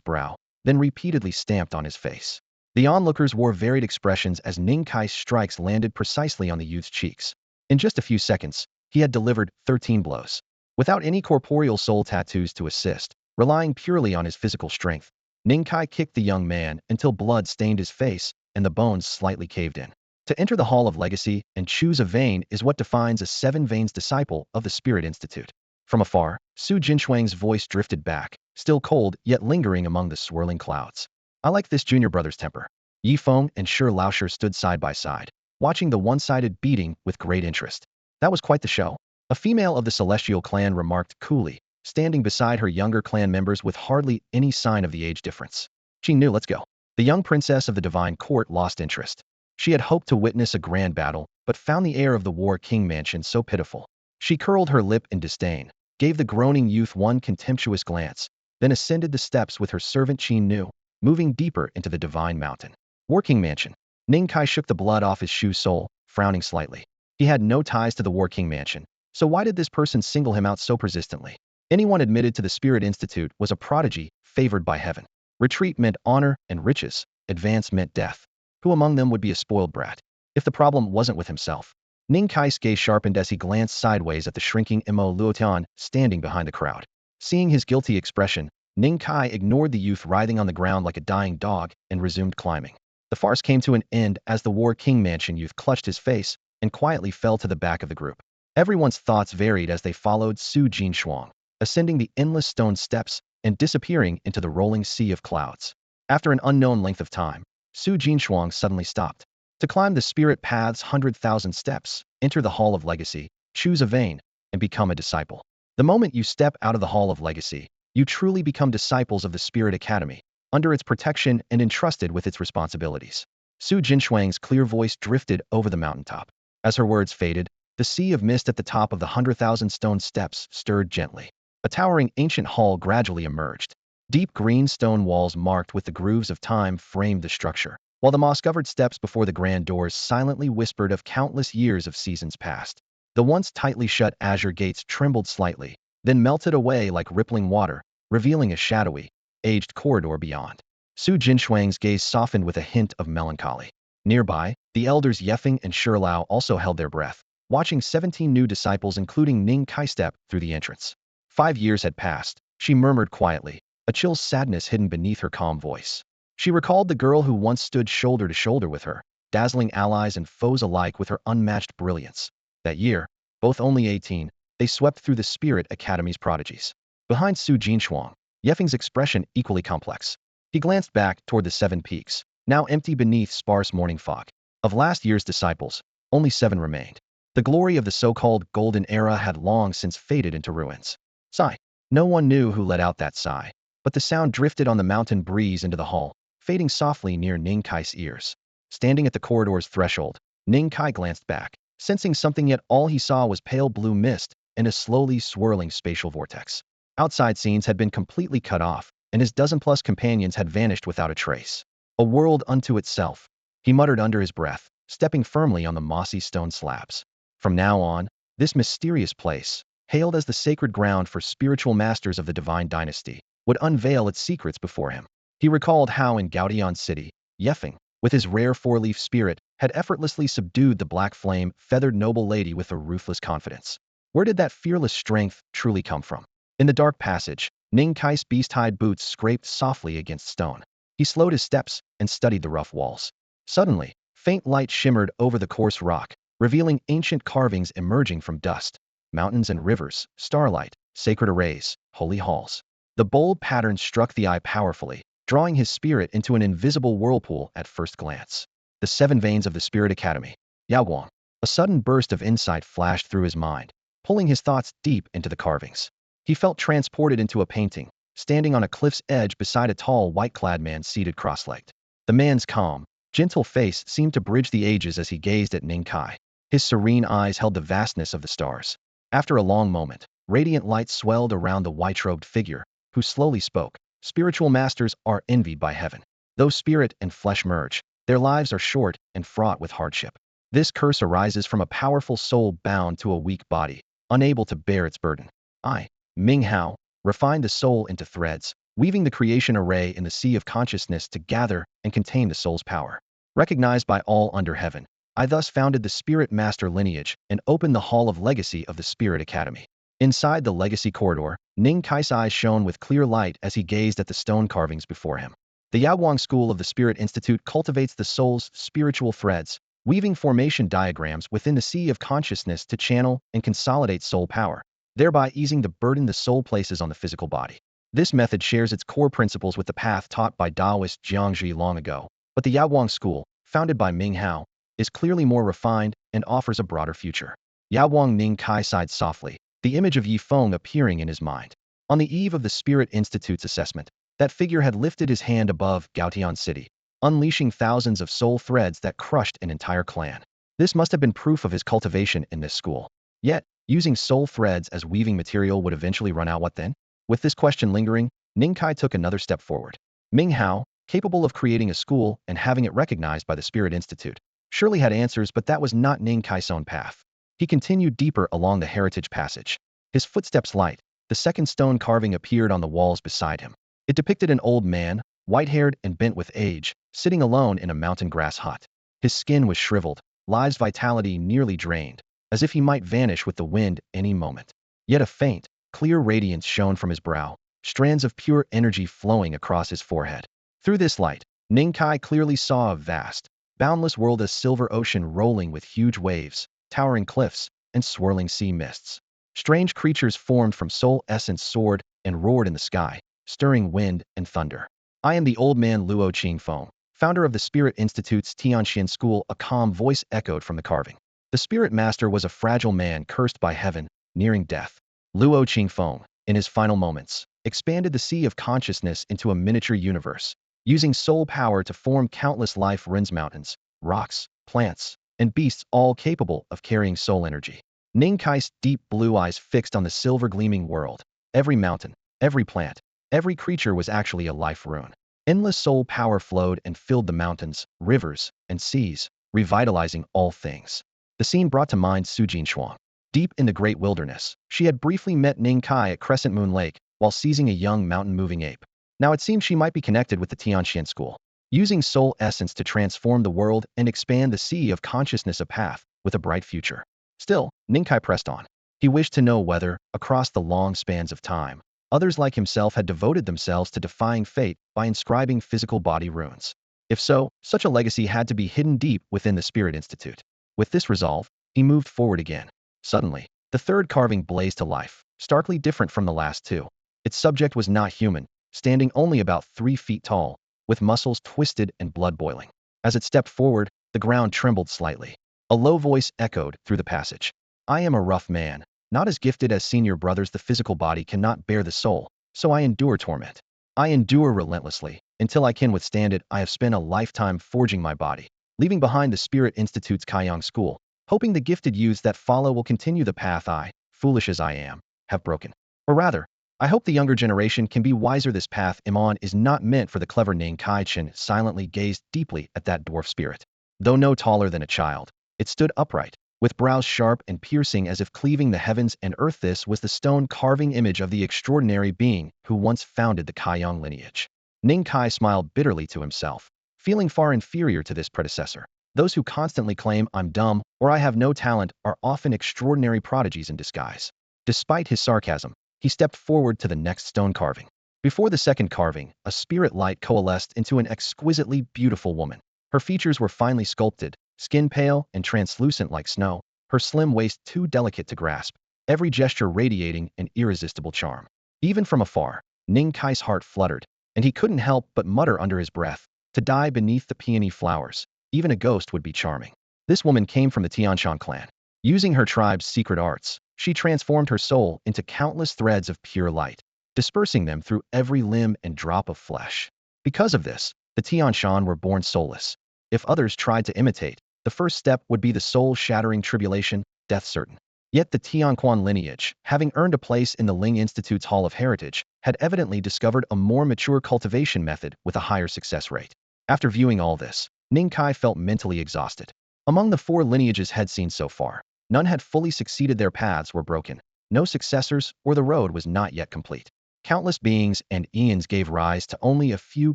brow, then repeatedly stamped on his face. The onlookers wore varied expressions as Ning Kai's strikes landed precisely on the youth's cheeks. In just a few seconds, he had delivered 13 blows. Without any corporeal soul tattoos to assist, relying purely on his physical strength, Ning Kai kicked the young man until blood stained his face and the bones slightly caved in. To enter the Hall of Legacy and choose a vein is what defines a 7 veins disciple of the Spirit Institute. From afar, Su Jinshuang's voice drifted back, still cold yet lingering among the swirling clouds. I like this junior brother's temper. Yi Feng and Shi Laoshe stood side by side, watching the one-sided beating with great interest. That was quite the show. A female of the Celestial clan remarked coolly, standing beside her younger clan members with hardly any sign of the age difference. She knew, let's go. The young princess of the Divine Court lost interest. She had hoped to witness a grand battle, but found the air of the War King mansion so pitiful. She curled her lip in disdain, gave the groaning youth one contemptuous glance, then ascended the steps with her servant Qin Nu, moving deeper into the Divine Mountain. War King Mansion. Ning Kai shook the blood off his shoe sole, frowning slightly. He had no ties to the War King Mansion, so why did this person single him out so persistently? Anyone admitted to the Spirit Institute was a prodigy, favored by heaven. Retreat meant honor and riches, advance meant death. Who among them would be a spoiled brat? If the problem wasn't with himself. Ning Kai's gaze sharpened as he glanced sideways at the shrinking Mo Luotian standing behind the crowd. Seeing his guilty expression, Ning Kai ignored the youth writhing on the ground like a dying dog and resumed climbing. The farce came to an end as the War King Mansion youth clutched his face and quietly fell to the back of the group. Everyone's thoughts varied as they followed Su Jinshuang, ascending the endless stone steps and disappearing into the rolling sea of clouds. After an unknown length of time, Su Jinshuang suddenly stopped. To climb the spirit path's 100,000 steps, enter the Hall of Legacy, choose a vein, and become a disciple. The moment you step out of the Hall of Legacy, you truly become disciples of the Spirit Academy, under its protection and entrusted with its responsibilities. Su Jinshuang's clear voice drifted over the mountaintop. As her words faded, the sea of mist at the top of the 100,000 stone steps stirred gently. A towering ancient hall gradually emerged. Deep green stone walls marked with the grooves of time framed the structure, while the moss-covered steps before the grand doors silently whispered of countless years of seasons past. The once tightly shut azure gates trembled slightly, then melted away like rippling water, revealing a shadowy, aged corridor beyond. Su Jinshuang's gaze softened with a hint of melancholy. Nearby, the elders Yefeng and Shirlao also held their breath, watching 17 new disciples including Ning Kai step through the entrance. 5 years had passed, she murmured quietly, a chill sadness hidden beneath her calm voice. She recalled the girl who once stood shoulder to shoulder with her, dazzling allies and foes alike with her unmatched brilliance. That year, both only 18, they swept through the Spirit Academy's prodigies. Behind Su Jinshuang, Yefeng's expression equally complex. He glanced back toward the 7 peaks, now empty beneath sparse morning fog. Of last year's disciples, only 7 remained. The glory of the so-called golden era had long since faded into ruins. Sigh. No one knew who let out that sigh, but the sound drifted on the mountain breeze into the hall, fading softly near Ning Kai's ears. Standing at the corridor's threshold, Ning Kai glanced back, sensing something, yet all he saw was pale blue mist and a slowly swirling spatial vortex. Outside scenes had been completely cut off, and his dozen-plus companions had vanished without a trace. A world unto itself, he muttered under his breath, stepping firmly on the mossy stone slabs. From now on, this mysterious place, hailed as the sacred ground for spiritual masters of the divine dynasty, would unveil its secrets before him. He recalled how in Gaotian City, Yefeng, with his rare four-leaf spirit, had effortlessly subdued the black flame feathered noble lady with a ruthless confidence. Where did that fearless strength truly come from? In the dark passage, Ning Kai's beast-hide boots scraped softly against stone. He slowed his steps and studied the rough walls. Suddenly, faint light shimmered over the coarse rock, revealing ancient carvings emerging from dust. Mountains and rivers, starlight, sacred arrays, holy halls. The bold pattern struck the eye powerfully, drawing his spirit into an invisible whirlpool at first glance. The 7 veins of the Spirit Academy. Yaoguang. A sudden burst of insight flashed through his mind, pulling his thoughts deep into the carvings. He felt transported into a painting, standing on a cliff's edge beside a tall, white-clad man seated cross-legged. The man's calm, gentle face seemed to bridge the ages as he gazed at Ning Kai. His serene eyes held the vastness of the stars. After a long moment, radiant light swelled around the white-robed figure, who slowly spoke. Spiritual masters are envied by heaven. Though spirit and flesh merge, their lives are short and fraught with hardship. This curse arises from a powerful soul bound to a weak body, unable to bear its burden. I, Ming Hao, refined the soul into threads, weaving the creation array in the sea of consciousness to gather and contain the soul's power. Recognized by all under heaven, I thus founded the Spirit Master lineage and opened the Hall of Legacy of the Spirit Academy. Inside the legacy corridor, Ning Kai's eyes shone with clear light as he gazed at the stone carvings before him. The Yaoguang School of the Spirit Institute cultivates the soul's spiritual threads, weaving formation diagrams within the sea of consciousness to channel and consolidate soul power, thereby easing the burden the soul places on the physical body. This method shares its core principles with the path taught by Taoist Jiangxi long ago, but the Yaoguang School, founded by Ming Hao, is clearly more refined and offers a broader future. Yaoguang Ning Kai sighed softly, the image of Yi Feng appearing in his mind. On the eve of the Spirit Institute's assessment, that figure had lifted his hand above Gaotian City, unleashing thousands of soul threads that crushed an entire clan. This must have been proof of his cultivation in this school. Yet, using soul threads as weaving material would eventually run out. What then? With this question lingering, Ning Kai took another step forward. Ming Hao, capable of creating a school and having it recognized by the Spirit Institute, surely had answers, but that was not Ning Kai's own path. He continued deeper along the heritage passage. His footsteps light, the second stone carving appeared on the walls beside him. It depicted an old man, white-haired and bent with age, sitting alone in a mountain grass hut. His skin was shriveled, life's vitality nearly drained, as if he might vanish with the wind any moment. Yet a faint, clear radiance shone from his brow, strands of pure energy flowing across his forehead. Through this light, Ning Kai clearly saw a vast, boundless world, a silver ocean rolling with huge waves, towering cliffs, and swirling sea mists. Strange creatures formed from soul essence soared and roared in the sky, stirring wind and thunder. I am the old man Luo Qingfeng, founder of the Spirit Institute's Tianxian School. A calm voice echoed from the carving. The Spirit Master was a fragile man cursed by heaven, nearing death. Luo Qingfeng, in his final moments, expanded the sea of consciousness into a miniature universe, using soul power to form countless life runes, mountains, rocks, plants, and beasts, all capable of carrying soul energy. Ning Kai's deep blue eyes fixed on the silver-gleaming world. Every mountain, every plant, every creature was actually a life rune. Endless soul power flowed and filled the mountains, rivers, and seas, revitalizing all things. The scene brought to mind Su Jinshuang. Deep in the great wilderness, she had briefly met Ning Kai at Crescent Moon Lake while seizing a young mountain-moving ape. Now it seemed she might be connected with the Tianxian School, using soul essence to transform the world and expand the sea of consciousness, a path with a bright future. Still, Ning Kai pressed on. He wished to know whether, across the long spans of time, others like himself had devoted themselves to defying fate by inscribing physical body runes. If so, such a legacy had to be hidden deep within the Spirit Institute. With this resolve, he moved forward again. Suddenly, the third carving blazed to life, starkly different from the last two. Its subject was not human, standing only about 3 feet tall, with muscles twisted and blood boiling. As it stepped forward, The ground trembled slightly. A low voice echoed through the passage. I am a rough man, not as gifted as senior brothers. The physical body cannot bear the soul, so I endure torment. I endure relentlessly, until I can withstand it. I have spent a lifetime forging my body, leaving behind the Spirit Institute's Kaiyang school, hoping the gifted youths that follow will continue the path I, foolish as I am, have broken. Or rather, I hope the younger generation can be wiser. This path I'm on is not meant for the clever. Ning Kai Chen silently gazed deeply at that dwarf spirit. Though no taller than a child, it stood upright, with brows sharp and piercing as if cleaving the heavens and earth. This was the stone carving image of the extraordinary being who once founded the Kaiyang lineage. Ning Kai smiled bitterly to himself, feeling far inferior to this predecessor. Those who constantly claim I'm dumb or I have no talent are often extraordinary prodigies in disguise. Despite his sarcasm, he stepped forward to the next stone carving. Before the second carving, a spirit light coalesced into an exquisitely beautiful woman. Her features were finely sculpted, skin pale and translucent like snow, her slim waist too delicate to grasp, every gesture radiating an irresistible charm. Even from afar, Ning Kai's heart fluttered, and he couldn't help but mutter under his breath, to die beneath the peony flowers, even a ghost would be charming. This woman came from the Tianshan clan. Using her tribe's secret arts, she transformed her soul into countless threads of pure light, dispersing them through every limb and drop of flesh. Because of this, the Tianshan were born soulless. If others tried to imitate, the first step would be the soul-shattering tribulation, death certain. Yet the Tianquan lineage, having earned a place in the Ling Institute's Hall of Heritage, had evidently discovered a more mature cultivation method with a higher success rate. After viewing all this, Ning Kai felt mentally exhausted. Among the 4 lineages had seen so far, none had fully succeeded. Their paths were broken, no successors, or the road was not yet complete. Countless beings and eons gave rise to only a few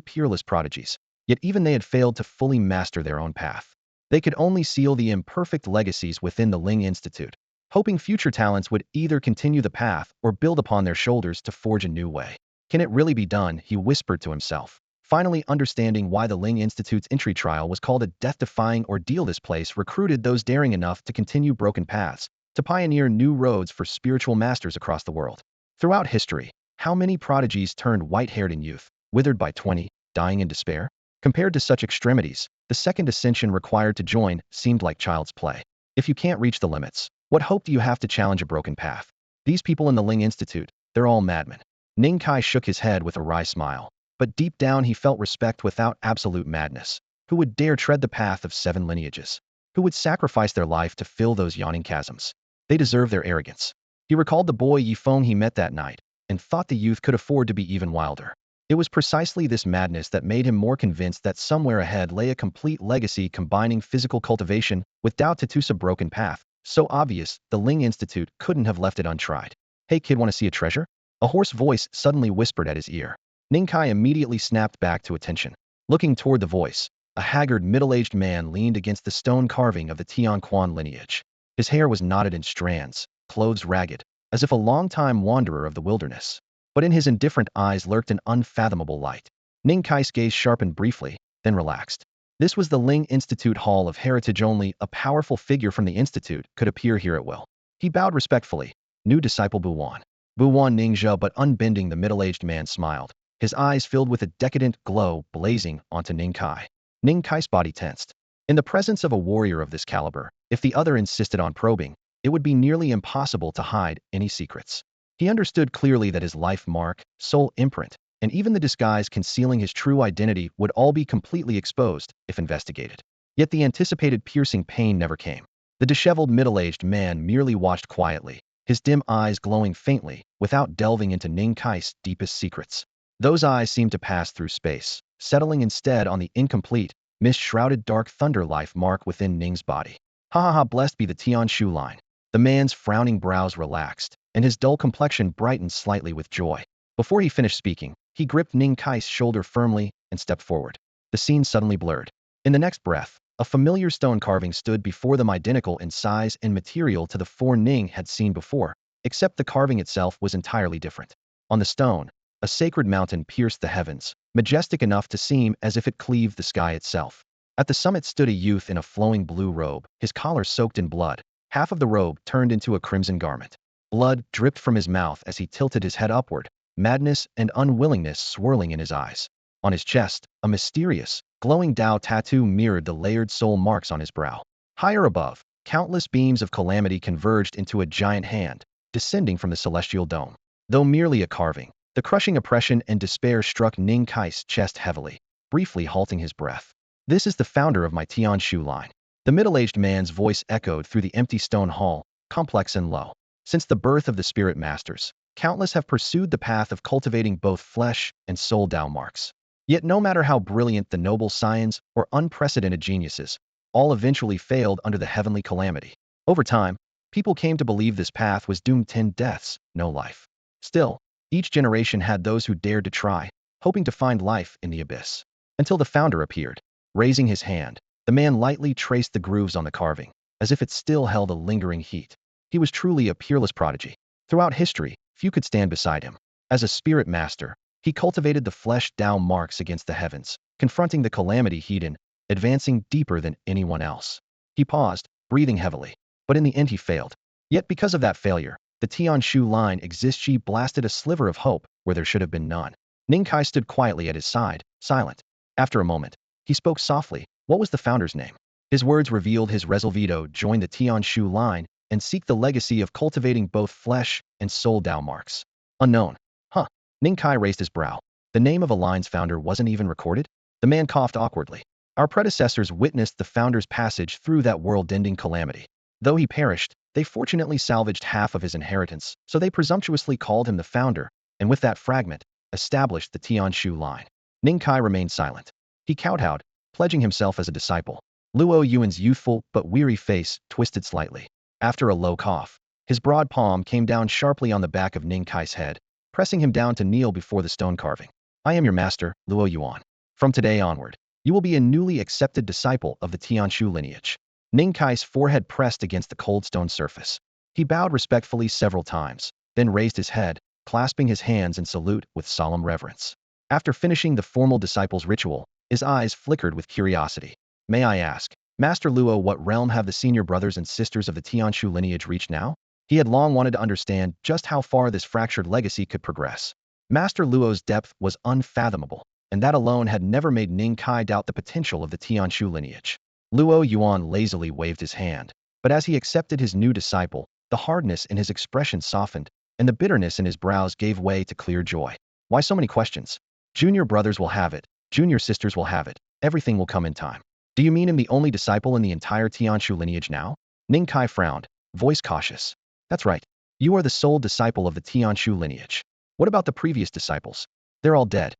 peerless prodigies, yet even they had failed to fully master their own path. They could only seal the imperfect legacies within the Ling Institute, hoping future talents would either continue the path or build upon their shoulders to forge a new way. Can it really be done? He whispered to himself, finally understanding why the Ling Institute's entry trial was called a death-defying ordeal. This place recruited those daring enough to continue broken paths, to pioneer new roads for spiritual masters across the world. Throughout history, how many prodigies turned white-haired in youth, withered by 20, dying in despair? Compared to such extremities, the second ascension required to join seemed like child's play. If you can't reach the limits, what hope do you have to challenge a broken path? These people in the Ling Institute, they're all madmen. Ning Kai shook his head with a wry smile, but deep down he felt respect without absolute madness. Who would dare tread the path of 7 lineages? Who would sacrifice their life to fill those yawning chasms? They deserve their arrogance. He recalled the boy Yifeng he met that night, and thought the youth could afford to be even wilder. It was precisely this madness that made him more convinced that somewhere ahead lay a complete legacy combining physical cultivation with Tao Te Ching's broken path, so obvious the Ling Institute couldn't have left it untried. Hey kid, want to see a treasure? A hoarse voice suddenly whispered at his ear. Ning Kai immediately snapped back to attention. Looking toward the voice, a haggard middle-aged man leaned against the stone carving of the Tianquan lineage. His hair was knotted in strands, clothes ragged, as if a long-time wanderer of the wilderness. But in his indifferent eyes lurked an unfathomable light. Ning Kai's gaze sharpened briefly, then relaxed. This was the Ling Institute Hall of Heritage. Only a powerful figure from the Institute could appear here at will. He bowed respectfully. New disciple Buwan. Buwan Ningzhe, but unbending. The middle-aged man smiled, his eyes filled with a decadent glow blazing onto Ning Kai. Ning Kai's body tensed. In the presence of a warrior of this caliber, if the other insisted on probing, it would be nearly impossible to hide any secrets. He understood clearly that his life mark, soul imprint, and even the disguise concealing his true identity would all be completely exposed if investigated. Yet the anticipated piercing pain never came. The disheveled middle-aged man merely watched quietly, his dim eyes glowing faintly, without delving into Ning Kai's deepest secrets. Those eyes seemed to pass through space, settling instead on the incomplete, mist-shrouded dark thunder life mark within Ning's body. Ha ha ha, blessed be the Tian Shu line. The man's frowning brows relaxed, and his dull complexion brightened slightly with joy. Before he finished speaking, he gripped Ning Kai's shoulder firmly and stepped forward. The scene suddenly blurred. In the next breath, a familiar stone carving stood before them, identical in size and material to the 4 Ning had seen before, except the carving itself was entirely different. On the stone, a sacred mountain pierced the heavens, majestic enough to seem as if it cleaved the sky itself. At the summit stood a youth in a flowing blue robe, his collar soaked in blood, half of the robe turned into a crimson garment. Blood dripped from his mouth as he tilted his head upward, madness and unwillingness swirling in his eyes. On his chest, a mysterious, glowing Tao tattoo mirrored the layered soul marks on his brow. Higher above, countless beams of calamity converged into a giant hand, descending from the celestial dome. Though merely a carving, the crushing oppression and despair struck Ning Kai's chest heavily, briefly halting his breath. This is the founder of my Tianshu line. The middle-aged man's voice echoed through the empty stone hall, complex and low. Since the birth of the spirit masters, countless have pursued the path of cultivating both flesh and soul Tao marks. Yet no matter how brilliant the noble scions or unprecedented geniuses, all eventually failed under the heavenly calamity. Over time, people came to believe this path was doomed 10 deaths, no life. Still, each generation had those who dared to try, hoping to find life in the abyss. Until the founder appeared. Raising his hand, the man lightly traced the grooves on the carving, as if it still held a lingering heat. He was truly a peerless prodigy. Throughout history, few could stand beside him. As a spirit master, he cultivated the flesh Tao marks against the heavens, confronting the calamity hidden, advancing deeper than anyone else. He paused, breathing heavily, but in the end he failed. Yet because of that failure, the Tianshu line exists. She blasted a sliver of hope where there should have been none. Ning Kai stood quietly at his side, silent. After a moment, he spoke softly. What was the founder's name? His words revealed his resolve: join the Tianshu line and seek the legacy of cultivating both flesh and soul Tao marks. Unknown. Huh. Ning Kai raised his brow. The name of a line's founder wasn't even recorded? The man coughed awkwardly. Our predecessors witnessed the founder's passage through that world-ending calamity. Though he perished, they fortunately salvaged half of his inheritance, so they presumptuously called him the founder, and with that fragment, established the Tianshu line. Ning Kai remained silent. He kowtowed, pledging himself as a disciple. Luo Yuan's youthful but weary face twisted slightly. After a low cough, his broad palm came down sharply on the back of Ning Kai's head, pressing him down to kneel before the stone carving. I am your master, Luo Yuan. From today onward, you will be a newly accepted disciple of the Tianshu lineage. Ning Kai's forehead pressed against the cold stone surface. He bowed respectfully several times, then raised his head, clasping his hands in salute with solemn reverence. After finishing the formal disciples' ritual, his eyes flickered with curiosity. May I ask, Master Luo, what realm have the senior brothers and sisters of the Tianshu lineage reached now? He had long wanted to understand just how far this fractured legacy could progress. Master Luo's depth was unfathomable, and that alone had never made Ning Kai doubt the potential of the Tianshu lineage. Luo Yuan lazily waved his hand, but as he accepted his new disciple, the hardness in his expression softened, and the bitterness in his brows gave way to clear joy. Why so many questions? Junior brothers will have it, junior sisters will have it, everything will come in time. Do you mean I'm the only disciple in the entire Tianshu lineage now? Ning Kai frowned, voice cautious. That's right. You are the sole disciple of the Tianshu lineage. What about the previous disciples? They're all dead.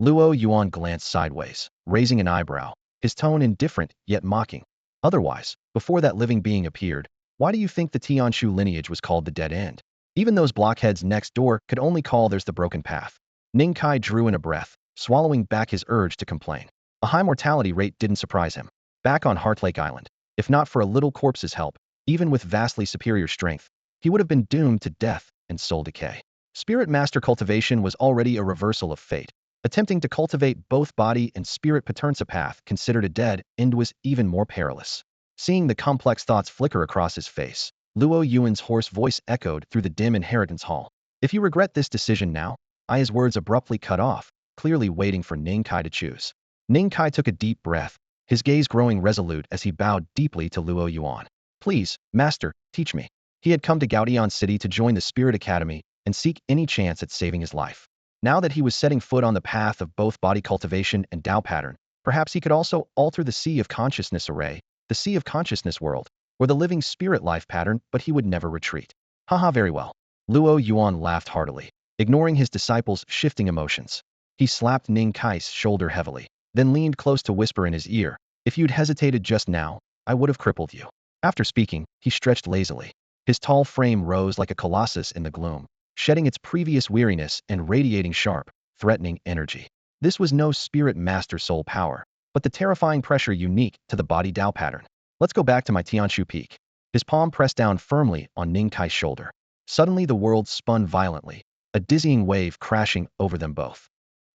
Luo Yuan glanced sideways, raising an eyebrow, his tone indifferent yet mocking. Otherwise, before that living being appeared, why do you think the Tianshu lineage was called the Dead End? Even those blockheads next door could only call theirs the Broken Path. Ning Kai drew in a breath, swallowing back his urge to complain. A high mortality rate didn't surprise him. Back on Heartlake Island, if not for a little corpse's help, even with vastly superior strength, he would have been doomed to death and soul decay. Spirit master cultivation was already a reversal of fate. Attempting to cultivate both body and spirit paternsa path considered a dead end was even more perilous. Seeing the complex thoughts flicker across his face, Luo Yuan's hoarse voice echoed through the dim inheritance hall. If you regret this decision now, his words abruptly cut off, clearly waiting for Ning Kai to choose. Ning Kai took a deep breath, his gaze growing resolute as he bowed deeply to Luo Yuan. Please, master, teach me. He had come to Gaodian City to join the Spirit Academy and seek any chance at saving his life. Now that he was setting foot on the path of both body cultivation and Tao pattern, perhaps he could also alter the Sea of Consciousness array, the Sea of Consciousness world, or the living spirit life pattern, but he would never retreat. Haha, very well. Luo Yuan laughed heartily, ignoring his disciple's shifting emotions. He slapped Ning Kai's shoulder heavily, then leaned close to whisper in his ear, if you'd hesitated just now, I would have crippled you. After speaking, he stretched lazily. His tall frame rose like a colossus in the gloom, shedding its previous weariness and radiating sharp, threatening energy. This was no spirit master soul power, but the terrifying pressure unique to the body Tao pattern. Let's go back to my Tianshu peak. His palm pressed down firmly on Ning Kai's shoulder. Suddenly the world spun violently, a dizzying wave crashing over them both.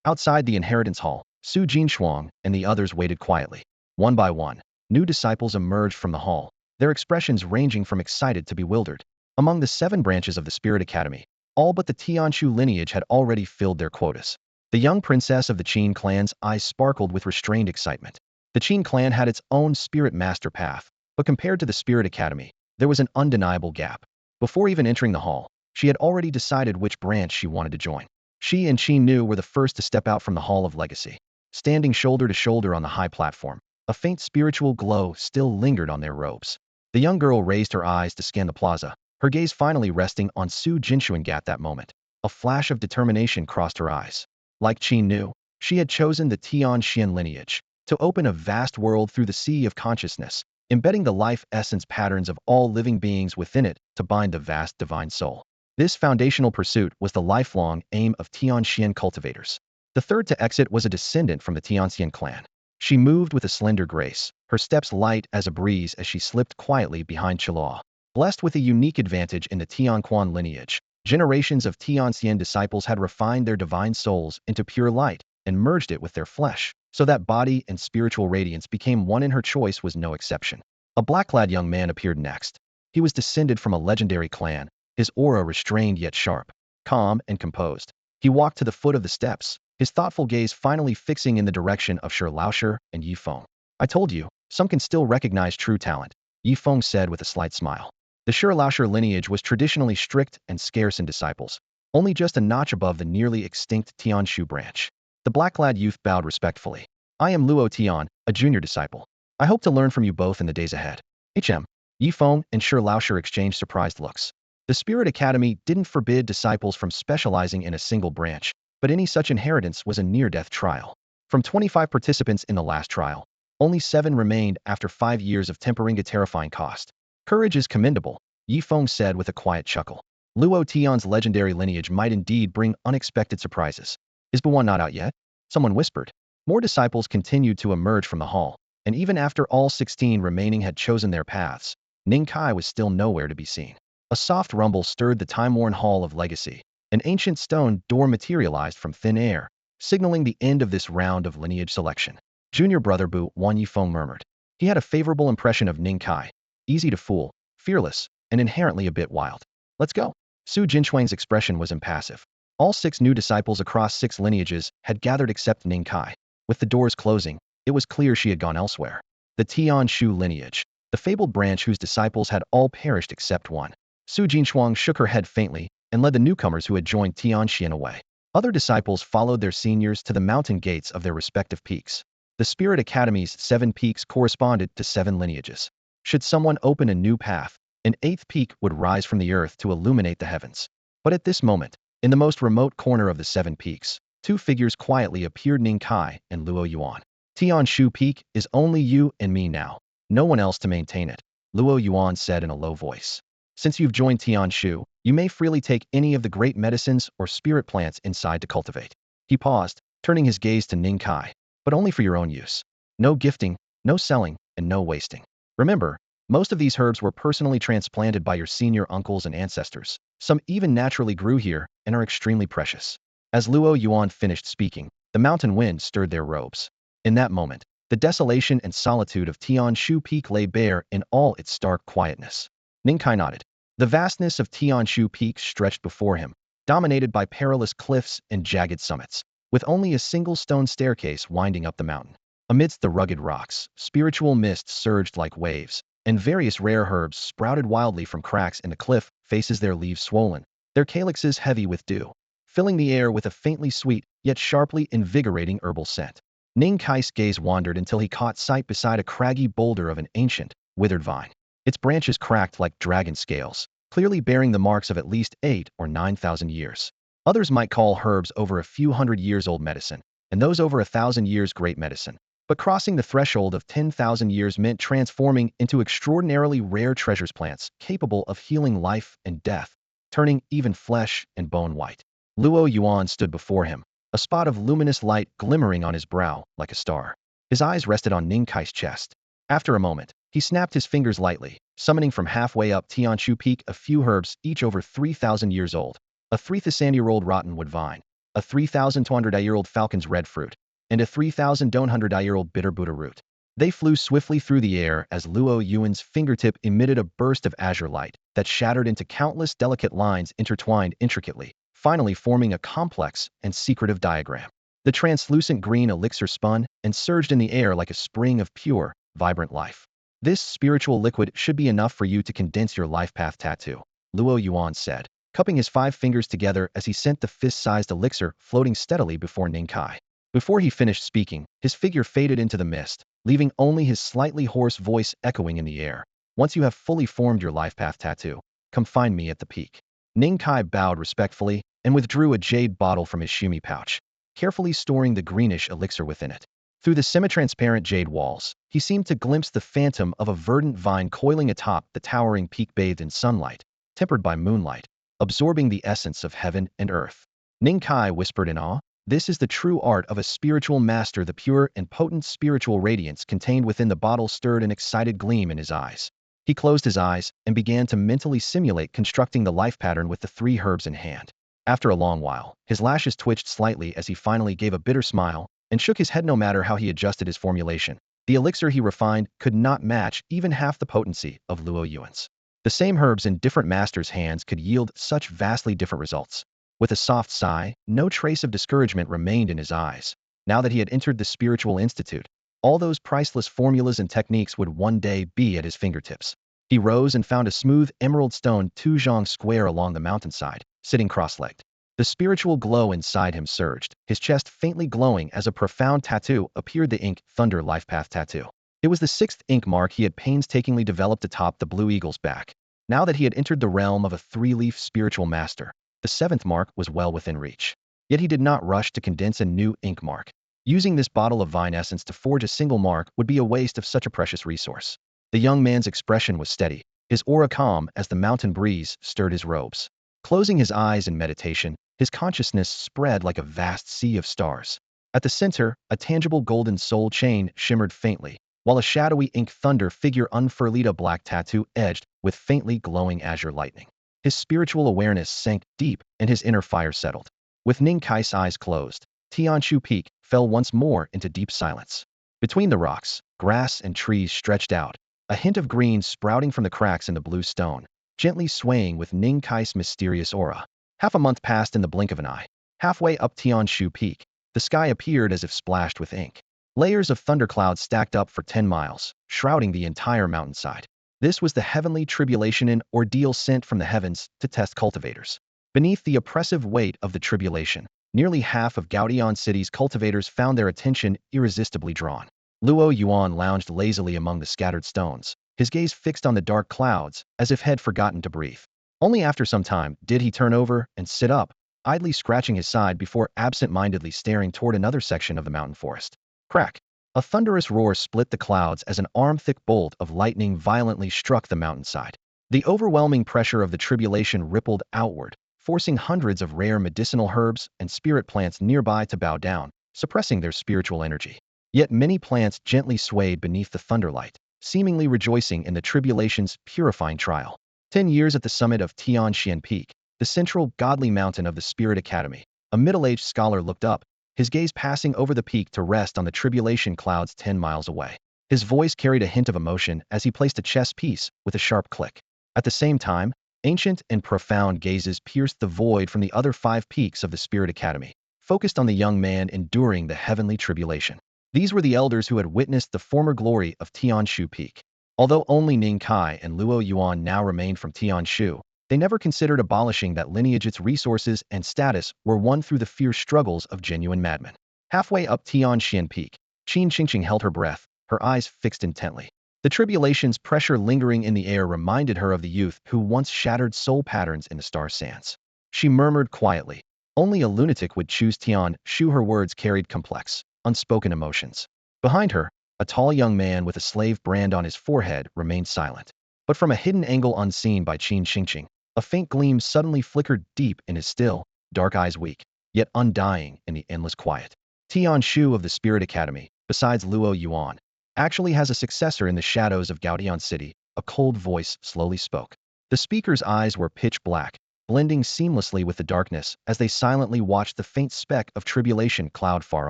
Outside the inheritance hall, Su Jinshuang and the others waited quietly. One by one, new disciples emerged from the hall, their expressions ranging from excited to bewildered. Among the 7 branches of the Spirit Academy, all but the Tianshu lineage had already filled their quotas. The young princess of the Qin clan's eyes sparkled with restrained excitement. The Qin clan had its own spirit master path, but compared to the Spirit Academy, there was an undeniable gap. Before even entering the hall, she had already decided which branch she wanted to join. She and Qin Nu were the first to step out from the Hall of Legacy. Standing shoulder to shoulder on the high platform, a faint spiritual glow still lingered on their robes. The young girl raised her eyes to scan the plaza, her gaze finally resting on Su Jinshuang at that moment. A flash of determination crossed her eyes. Like Qin Nu, she had chosen the Tianxian lineage, to open a vast world through the sea of consciousness, embedding the life essence patterns of all living beings within it to bind the vast divine soul. This foundational pursuit was the lifelong aim of Tianxian cultivators. The third to exit was a descendant from the Tianxian clan. She moved with a slender grace, her steps light as a breeze as she slipped quietly behind Chilua. Blessed with a unique advantage in the Tianquan lineage, generations of Tianxian disciples had refined their divine souls into pure light and merged it with their flesh, so that body and spiritual radiance became one, and her choice was no exception. A black-clad young man appeared next. He was descended from a legendary clan, his aura restrained yet sharp, calm and composed. He walked to the foot of the steps, his thoughtful gaze finally fixing in the direction of Shi Laoshi and Yi Feng. I told you, some can still recognize true talent, Yi Feng said with a slight smile. The Shi Laoshi lineage was traditionally strict and scarce in disciples, only just a notch above the nearly extinct Tianshu branch. The black-clad youth bowed respectfully. I am Luo Tian, a junior disciple. I hope to learn from you both in the days ahead. Yi Feng and Shi Laoshi exchanged surprised looks. The Spirit Academy didn't forbid disciples from specializing in a single branch, but any such inheritance was a near-death trial. From 25 participants in the last trial, only 7 remained after 5 years of tempering a terrifying cost. Courage is commendable, Yi Feng said with a quiet chuckle. Luo Tian's legendary lineage might indeed bring unexpected surprises. Is Buwan not out yet? Someone whispered. More disciples continued to emerge from the hall, and even after all 16 remaining had chosen their paths, Ning Kai was still nowhere to be seen. A soft rumble stirred the time-worn Hall of Legacy. An ancient stone door materialized from thin air, signaling the end of this round of lineage selection. Junior brother Bu Wan Yi Feng murmured. He had a favorable impression of Ning Kai. Easy to fool, fearless, and inherently a bit wild. Let's go. Su Jinshuang's expression was impassive. All 6 new disciples across 6 lineages had gathered except Ning Kai. With the doors closing, it was clear she had gone elsewhere. The Tianshu lineage, the fabled branch whose disciples had all perished except one. Su Jinshuang shook her head faintly and led the newcomers who had joined Tianxian away. Other disciples followed their seniors to the mountain gates of their respective peaks. The Spirit Academy's 7 peaks corresponded to 7 lineages. Should someone open a new path, an 8th peak would rise from the earth to illuminate the heavens. But at this moment, in the most remote corner of the 7 peaks, 2 figures quietly appeared: Ning Kai and Luo Yuan. Tianshu Peak is only you and me now. No one else to maintain it, Luo Yuan said in a low voice. Since you've joined Tianshu, you may freely take any of the great medicines or spirit plants inside to cultivate. He paused, turning his gaze to Ning Kai. But only for your own use. No gifting, no selling, and no wasting. Remember, most of these herbs were personally transplanted by your senior uncles and ancestors. Some even naturally grew here and are extremely precious. As Luo Yuan finished speaking, the mountain wind stirred their robes. In that moment, the desolation and solitude of Tianshu Peak lay bare in all its stark quietness. Ning Kai nodded. The vastness of Tianshu Peak stretched before him, dominated by perilous cliffs and jagged summits, with only a single stone staircase winding up the mountain. Amidst the rugged rocks, spiritual mists surged like waves, and various rare herbs sprouted wildly from cracks in the cliff faces, their leaves swollen, their calyxes heavy with dew, filling the air with a faintly sweet, yet sharply invigorating herbal scent. Ning Kai's gaze wandered until he caught sight beside a craggy boulder of an ancient, withered vine. Its branches cracked like dragon scales, clearly bearing the marks of at least 8 or 9,000 years. Others might call herbs over a few hundred years old medicine, and those over 1,000 years great medicine. But crossing the threshold of 10,000 years meant transforming into extraordinarily rare treasures, plants capable of healing life and death, turning even flesh and bone white. Luo Yuan stood before him, a spot of luminous light glimmering on his brow like a star. His eyes rested on Ning Kai's chest. After a moment, he snapped his fingers lightly, summoning from halfway up Tianshu Peak a few herbs each over 3,000 years old. A 3,000-year-old rottenwood vine, a 3,200-year-old falcon's red fruit, and a 3,200-year-old bitter Buddha root. They flew swiftly through the air as Luo Yuan's fingertip emitted a burst of azure light that shattered into countless delicate lines intertwined intricately, finally forming a complex and secretive diagram. The translucent green elixir spun and surged in the air like a spring of pure, vibrant life. This spiritual liquid should be enough for you to condense your life path tattoo, Luo Yuan said, cupping his 5 fingers together as he sent the fist-sized elixir floating steadily before Ning Kai. Before he finished speaking, his figure faded into the mist, leaving only his slightly hoarse voice echoing in the air. Once you have fully formed your life path tattoo, come find me at the peak. Ning Kai bowed respectfully and withdrew a jade bottle from his shumi pouch, carefully storing the greenish elixir within it. Through the semi-transparent jade walls, he seemed to glimpse the phantom of a verdant vine coiling atop the towering peak bathed in sunlight, tempered by moonlight, absorbing the essence of heaven and earth. Ning Kai whispered in awe, "This is the true art of a spiritual master." The pure and potent spiritual radiance contained within the bottle stirred an excited gleam in his eyes. He closed his eyes and began to mentally simulate constructing the life pattern with the 3 herbs in hand. After a long while, his lashes twitched slightly as he finally gave a bitter smile and shook his head. No matter how he adjusted his formulation, the elixir he refined could not match even half the potency of Luo Yuan's. The same herbs in different masters' hands could yield such vastly different results. With a soft sigh, no trace of discouragement remained in his eyes. Now that he had entered the spiritual institute, all those priceless formulas and techniques would one day be at his fingertips. He rose and found a smooth emerald stone Tuzhong square along the mountainside, sitting cross-legged. The spiritual glow inside him surged, his chest faintly glowing as a profound tattoo appeared. The ink Thunder Life Path tattoo. It was the 6th ink mark he had painstakingly developed atop the blue eagle's back. Now that he had entered the realm of a 3-leaf spiritual master, the 7th mark was well within reach. Yet he did not rush to condense a new ink mark. Using this bottle of vine essence to forge a single mark would be a waste of such a precious resource. The young man's expression was steady, his aura calm as the mountain breeze stirred his robes. Closing his eyes in meditation, his consciousness spread like a vast sea of stars. At the center, a tangible golden soul chain shimmered faintly, while a shadowy ink thunder figure unfurled, a black tattoo edged with faintly glowing azure lightning. His spiritual awareness sank deep and his inner fire settled. With Ning Kai's eyes closed, Tianshu Peak fell once more into deep silence. Between the rocks, grass and trees stretched out, a hint of green sprouting from the cracks in the blue stone, gently swaying with Ning Kai's mysterious aura. Half a month passed in the blink of an eye. Halfway up Tianshu Peak, the sky appeared as if splashed with ink. Layers of thunderclouds stacked up for 10 miles, shrouding the entire mountainside. This was the heavenly tribulation, an ordeal sent from the heavens to test cultivators. Beneath the oppressive weight of the tribulation, nearly half of Gaodian City's cultivators found their attention irresistibly drawn. Luo Yuan lounged lazily among the scattered stones, his gaze fixed on the dark clouds, as if he'd forgotten to breathe. Only after some time did he turn over and sit up, idly scratching his side before absent-mindedly staring toward another section of the mountain forest. Crack! A thunderous roar split the clouds as an arm-thick bolt of lightning violently struck the mountainside. The overwhelming pressure of the tribulation rippled outward, forcing hundreds of rare medicinal herbs and spirit plants nearby to bow down, suppressing their spiritual energy. Yet many plants gently swayed beneath the thunderlight, seemingly rejoicing in the tribulation's purifying trial. 10 years at the summit of Tianxian Peak, the central godly mountain of the Spirit Academy, a middle-aged scholar looked up, his gaze passing over the peak to rest on the tribulation clouds 10 miles away. His voice carried a hint of emotion as he placed a chess piece with a sharp click. At the same time, ancient and profound gazes pierced the void from the other 5 peaks of the Spirit Academy, focused on the young man enduring the heavenly tribulation. These were the elders who had witnessed the former glory of Tianshu Peak. Although only Ning Kai and Luo Yuan now remained from Tianshu, they never considered abolishing that lineage. Its resources and status were won through the fierce struggles of genuine madmen. Halfway up Tianshan Peak, Qin Qingqing held her breath, her eyes fixed intently. The tribulation's pressure lingering in the air reminded her of the youth who once shattered soul patterns in the star sands. She murmured quietly, "Only a lunatic would choose Tianshu." Her words carried complex, unspoken emotions. Behind her, a tall young man with a slave brand on his forehead remained silent. But from a hidden angle unseen by Qin Qingqing, a faint gleam suddenly flickered deep in his still, dark eyes, weak, yet undying in the endless quiet. Tianshu of the Spirit Academy, besides Luo Yuan, actually has a successor in the shadows of Gaodian City, a cold voice slowly spoke. The speaker's eyes were pitch black, blending seamlessly with the darkness as they silently watched the faint speck of tribulation cloud far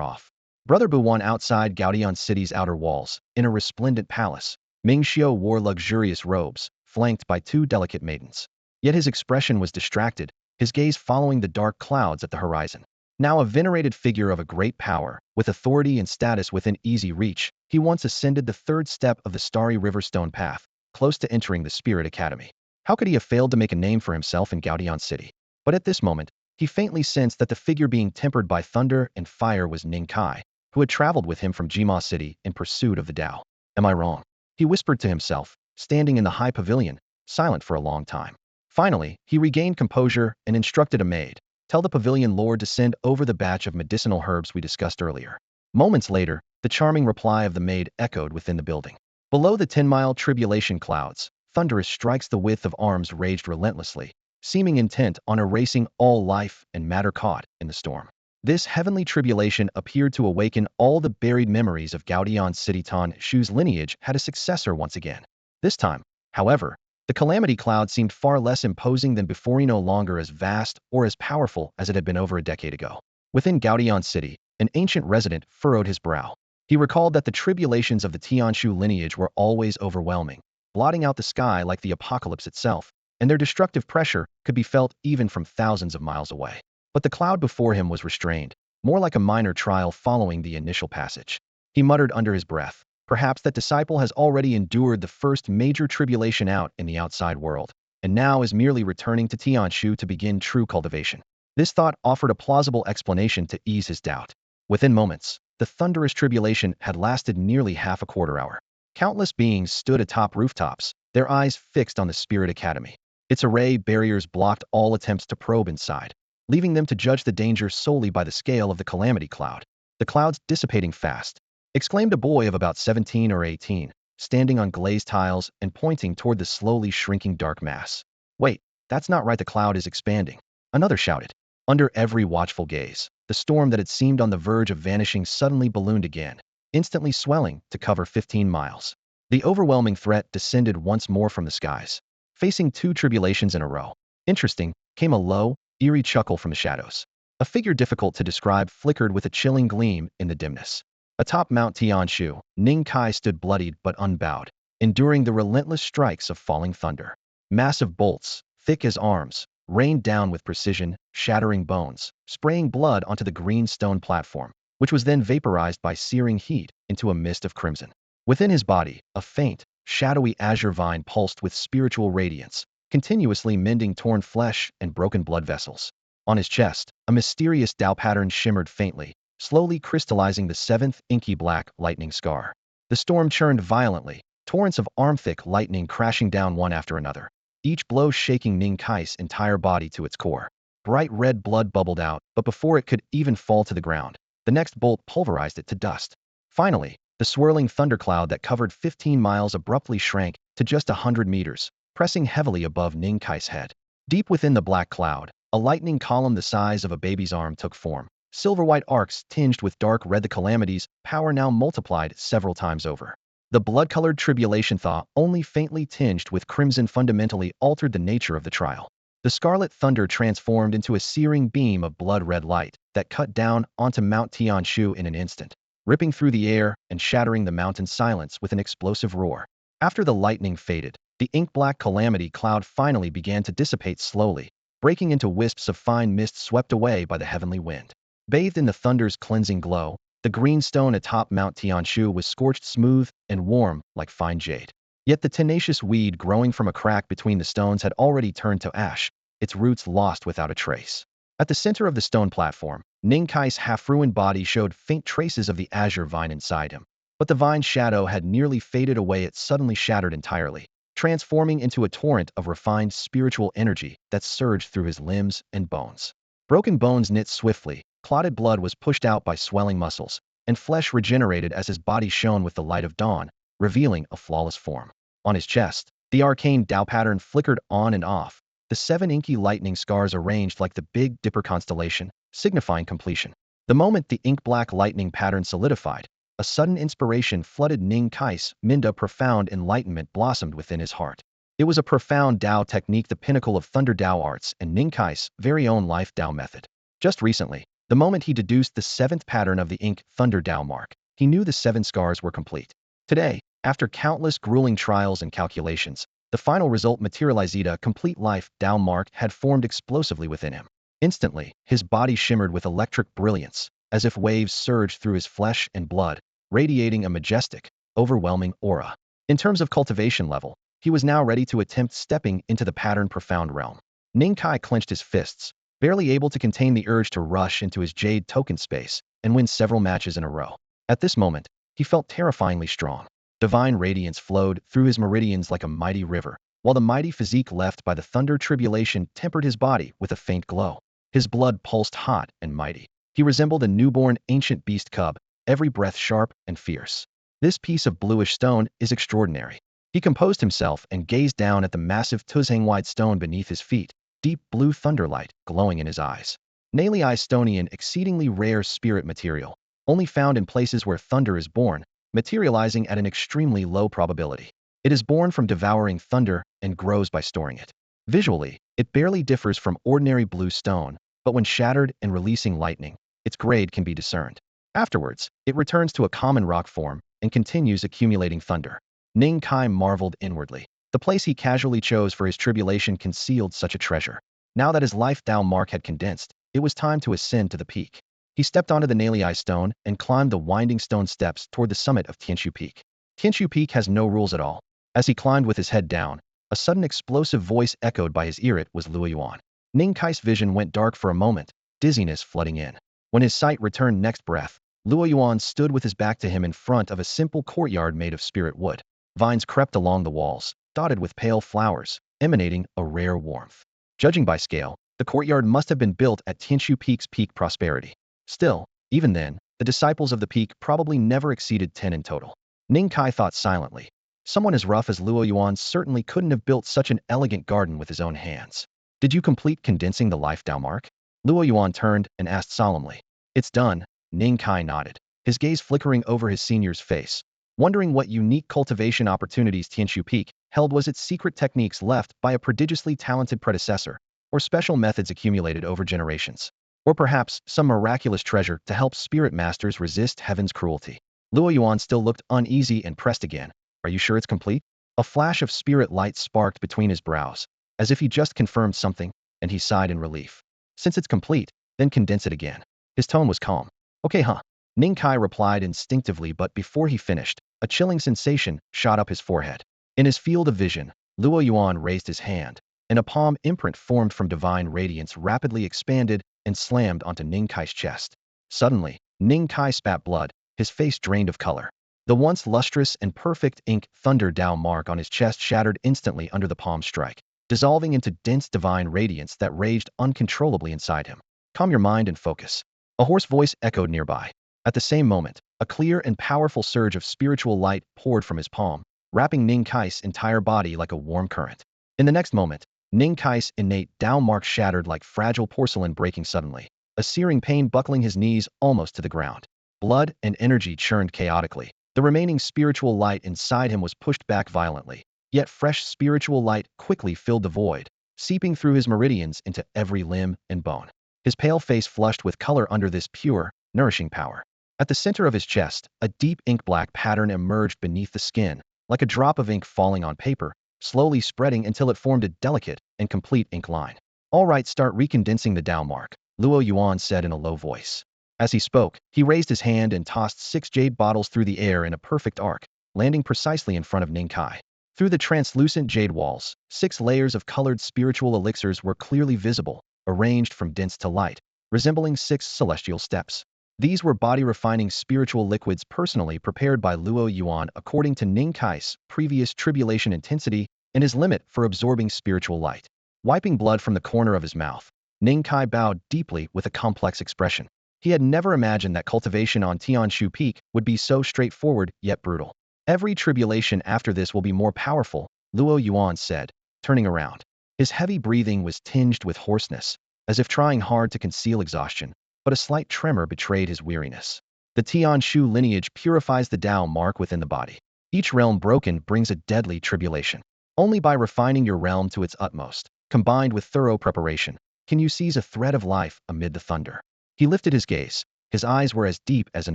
off. Brother Buwan outside Gaodian City's outer walls, in a resplendent palace, Ming Xiao wore luxurious robes, flanked by 2 delicate maidens. Yet his expression was distracted, his gaze following the dark clouds at the horizon. Now a venerated figure of a great power, with authority and status within easy reach, he once ascended the third step of the starry Riverstone path, close to entering the Spirit Academy. How could he have failed to make a name for himself in Gaudion City? But at this moment, he faintly sensed that the figure being tempered by thunder and fire was Ning Kai, who had traveled with him from Jima City in pursuit of the Tao. Am I wrong? He whispered to himself, standing in the high pavilion, silent for a long time. Finally, he regained composure and instructed a maid, tell the pavilion lord to send over the batch of medicinal herbs we discussed earlier. Moments later, the charming reply of the maid echoed within the building. Below the 10-mile tribulation clouds, thunderous strikes the width of arms raged relentlessly, seeming intent on erasing all life and matter caught in the storm. This heavenly tribulation appeared to awaken all the buried memories of Gaudion City. Tan Shu's lineage had a successor once again. This time, however, the calamity cloud seemed far less imposing than before, no longer as vast or as powerful as it had been over a decade ago. Within Gaudion City, an ancient resident furrowed his brow. He recalled that the tribulations of the Tianshu lineage were always overwhelming, blotting out the sky like the apocalypse itself, and their destructive pressure could be felt even from thousands of miles away. But the cloud before him was restrained, more like a minor trial following the initial passage. He muttered under his breath, perhaps that disciple has already endured the first major tribulation out in the outside world, and now is merely returning to Tianshu to begin true cultivation. This thought offered a plausible explanation to ease his doubt. Within moments, the thunderous tribulation had lasted nearly half a quarter hour. Countless beings stood atop rooftops, their eyes fixed on the Spirit Academy. Its array barriers blocked all attempts to probe inside, leaving them to judge the danger solely by the scale of the calamity cloud. The cloud's dissipating fast, exclaimed a boy of about 17 or 18, standing on glazed tiles and pointing toward the slowly shrinking dark mass. Wait, that's not right, the cloud is expanding. Another shouted. Under every watchful gaze, the storm that had seemed on the verge of vanishing suddenly ballooned again, instantly swelling to cover 15 miles. The overwhelming threat descended once more from the skies, facing two tribulations in a row. Interesting, came a low, eerie chuckle from the shadows. A figure difficult to describe flickered with a chilling gleam in the dimness. Atop Mount Tianshu, Ning Kai stood bloodied but unbowed, enduring the relentless strikes of falling thunder. Massive bolts, thick as arms, rained down with precision, shattering bones, spraying blood onto the green stone platform, which was then vaporized by searing heat into a mist of crimson. Within his body, a faint, shadowy azure vine pulsed with spiritual radiance, continuously mending torn flesh and broken blood vessels. On his chest, a mysterious Tao pattern shimmered faintly, slowly crystallizing the seventh inky black lightning scar. The storm churned violently, torrents of arm-thick lightning crashing down one after another, each blow shaking Ning Kai's entire body to its core. Bright red blood bubbled out, but before it could even fall to the ground, the next bolt pulverized it to dust. Finally, the swirling thundercloud that covered 15 miles abruptly shrank to just 100 meters, pressing heavily above Ning Kai's head. Deep within the black cloud, a lightning column the size of a baby's arm took form. Silver-white arcs tinged with dark red, the calamity's power now multiplied several times over. The blood-colored tribulation thaw, only faintly tinged with crimson, fundamentally altered the nature of the trial. The scarlet thunder transformed into a searing beam of blood-red light that cut down onto Mount Tianshu in an instant, ripping through the air and shattering the mountain's silence with an explosive roar. After the lightning faded, the ink-black calamity cloud finally began to dissipate slowly, breaking into wisps of fine mist swept away by the heavenly wind. Bathed in the thunder's cleansing glow, the green stone atop Mount Tianshu was scorched smooth and warm like fine jade. Yet the tenacious weed growing from a crack between the stones had already turned to ash, its roots lost without a trace. At the center of the stone platform, Ning Kai's half-ruined body showed faint traces of the azure vine inside him. But the vine's shadow had nearly faded away. It suddenly shattered entirely, transforming into a torrent of refined spiritual energy that surged through his limbs and bones. Broken bones knit swiftly, clotted blood was pushed out by swelling muscles, and flesh regenerated as his body shone with the light of dawn, revealing a flawless form. On his chest, the arcane Tao pattern flickered on and off, the 7 inky lightning scars arranged like the Big Dipper constellation, signifying completion. The moment the ink-black lightning pattern solidified, a sudden inspiration flooded Ning Kai's mind. A profound enlightenment blossomed within his heart. It was a profound Tao technique, the pinnacle of Thunder Tao arts and Ning Kai's very own life Tao method. Just recently, the moment he deduced the 7th pattern of the ink Thunder Tao mark, he knew the 7 scars were complete. Today, after countless grueling trials and calculations, the final result materialized. A complete life Tao mark had formed explosively within him. Instantly, his body shimmered with electric brilliance, as if waves surged through his flesh and blood, radiating a majestic, overwhelming aura. In terms of cultivation level, he was now ready to attempt stepping into the pattern profound realm. Ning Kai clenched his fists, barely able to contain the urge to rush into his jade token space and win several matches in a row. At this moment, he felt terrifyingly strong. Divine radiance flowed through his meridians like a mighty river, while the mighty physique left by the thunder tribulation tempered his body with a faint glow. His blood pulsed hot and mighty. He resembled a newborn ancient beast cub, every breath sharp and fierce. This piece of bluish stone is extraordinary. He composed himself and gazed down at the massive Tuzhang-wide stone beneath his feet, deep blue thunderlight glowing in his eyes. Nalei stony, an exceedingly rare spirit material, only found in places where thunder is born, materializing at an extremely low probability. It is born from devouring thunder and grows by storing it. Visually, it barely differs from ordinary blue stone, but when shattered and releasing lightning, its grade can be discerned. Afterwards, it returns to a common rock form and continues accumulating thunder. Ning Kai marveled inwardly. The place he casually chose for his tribulation concealed such a treasure. Now that his life Tao mark had condensed, it was time to ascend to the peak. He stepped onto the Nalei stone and climbed the winding stone steps toward the summit of Tianshu Peak. Tianshu Peak has no rules at all. As he climbed with his head down, a sudden explosive voice echoed by his ear. It was Luo Yuan. Ning Kai's vision went dark for a moment, dizziness flooding in. When his sight returned next breath, Luo Yuan stood with his back to him in front of a simple courtyard made of spirit wood. Vines crept along the walls, dotted with pale flowers, emanating a rare warmth. Judging by scale, the courtyard must have been built at Tianshu Peak's peak prosperity. Still, even then, the disciples of the peak probably never exceeded 10 in total. Ning Kai thought silently. Someone as rough as Luo Yuan certainly couldn't have built such an elegant garden with his own hands. Did you complete condensing the life Tao mark? Luo Yuan turned and asked solemnly. It's done. Ning Kai nodded, his gaze flickering over his senior's face, wondering what unique cultivation opportunities Tianshu Peak held. Was its secret techniques left by a prodigiously talented predecessor, or special methods accumulated over generations? Or perhaps some miraculous treasure to help spirit masters resist heaven's cruelty? Luo Yuan still looked uneasy and pressed again. Are you sure it's complete? A flash of spirit light sparked between his brows, as if he just confirmed something, and he sighed in relief. Since it's complete, then condense it again. His tone was calm. Okay, huh? Ning Kai replied instinctively, but before he finished, a chilling sensation shot up his forehead. In his field of vision, Luo Yuan raised his hand, and a palm imprint formed from divine radiance rapidly expanded and slammed onto Ning Kai's chest. Suddenly, Ning Kai spat blood, his face drained of color. The once lustrous and perfect ink thunder Tao mark on his chest shattered instantly under the palm strike, dissolving into dense divine radiance that raged uncontrollably inside him. Calm your mind and focus. A hoarse voice echoed nearby. At the same moment, a clear and powerful surge of spiritual light poured from his palm, wrapping Ning Kai's entire body like a warm current. In the next moment, Ning Kai's innate Tao mark shattered like fragile porcelain, breaking suddenly, a searing pain buckling his knees almost to the ground. Blood and energy churned chaotically. The remaining spiritual light inside him was pushed back violently, yet fresh spiritual light quickly filled the void, seeping through his meridians into every limb and bone. His pale face flushed with color under this pure, nourishing power. At the center of his chest, a deep ink-black pattern emerged beneath the skin, like a drop of ink falling on paper, slowly spreading until it formed a delicate and complete ink line. All right, start recondensing the Tao mark, Luo Yuan said in a low voice. As he spoke, he raised his hand and tossed 6 jade bottles through the air in a perfect arc, landing precisely in front of Ning Kai. Through the translucent jade walls, 6 layers of colored spiritual elixirs were clearly visible, arranged from dense to light, resembling 6 celestial steps. These were body-refining spiritual liquids personally prepared by Luo Yuan according to Ning Kai's previous tribulation intensity and his limit for absorbing spiritual light. Wiping blood from the corner of his mouth, Ning Kai bowed deeply with a complex expression. He had never imagined that cultivation on Tianshu Peak would be so straightforward yet brutal. Every tribulation after this will be more powerful, Luo Yuan said, turning around. His heavy breathing was tinged with hoarseness, as if trying hard to conceal exhaustion, but a slight tremor betrayed his weariness. The Tianshu lineage purifies the Tao mark within the body. Each realm broken brings a deadly tribulation. Only by refining your realm to its utmost, combined with thorough preparation, can you seize a thread of life amid the thunder. He lifted his gaze. His eyes were as deep as an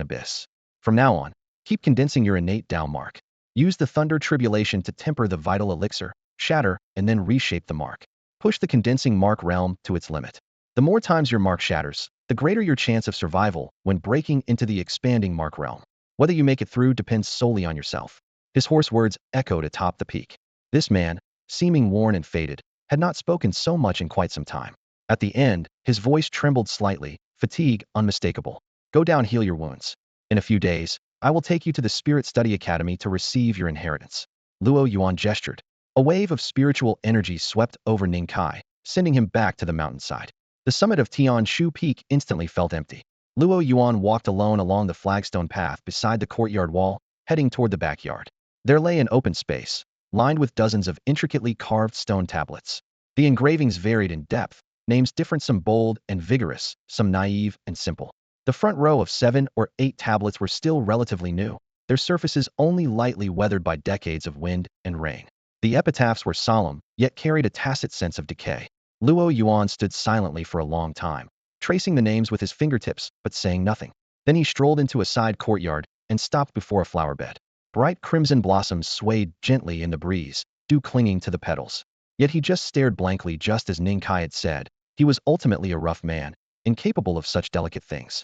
abyss. From now on, keep condensing your innate Tao mark. Use the thunder tribulation to temper the vital elixir, shatter, and then reshape the mark. Push the condensing mark realm to its limit. The more times your mark shatters, the greater your chance of survival when breaking into the expanding mark realm. Whether you make it through depends solely on yourself. His hoarse words echoed atop the peak. This man, seeming worn and faded, had not spoken so much in quite some time. At the end, his voice trembled slightly, fatigue unmistakable. Go down, heal your wounds. In a few days, I will take you to the Spirit Study Academy to receive your inheritance. Luo Yuan gestured. A wave of spiritual energy swept over Ning Kai, sending him back to the mountainside. The summit of Tian Shu Peak instantly felt empty. Luo Yuan walked alone along the flagstone path beside the courtyard wall, heading toward the backyard. There lay an open space, lined with dozens of intricately carved stone tablets. The engravings varied in depth, names different, some bold and vigorous, some naive and simple. The front row of 7 or 8 tablets were still relatively new, their surfaces only lightly weathered by decades of wind and rain. The epitaphs were solemn, yet carried a tacit sense of decay. Luo Yuan stood silently for a long time, tracing the names with his fingertips, but saying nothing. Then he strolled into a side courtyard and stopped before a flower bed. Bright crimson blossoms swayed gently in the breeze, dew clinging to the petals. Yet he just stared blankly, just as Ning Kai had said. He was ultimately a rough man, incapable of such delicate things.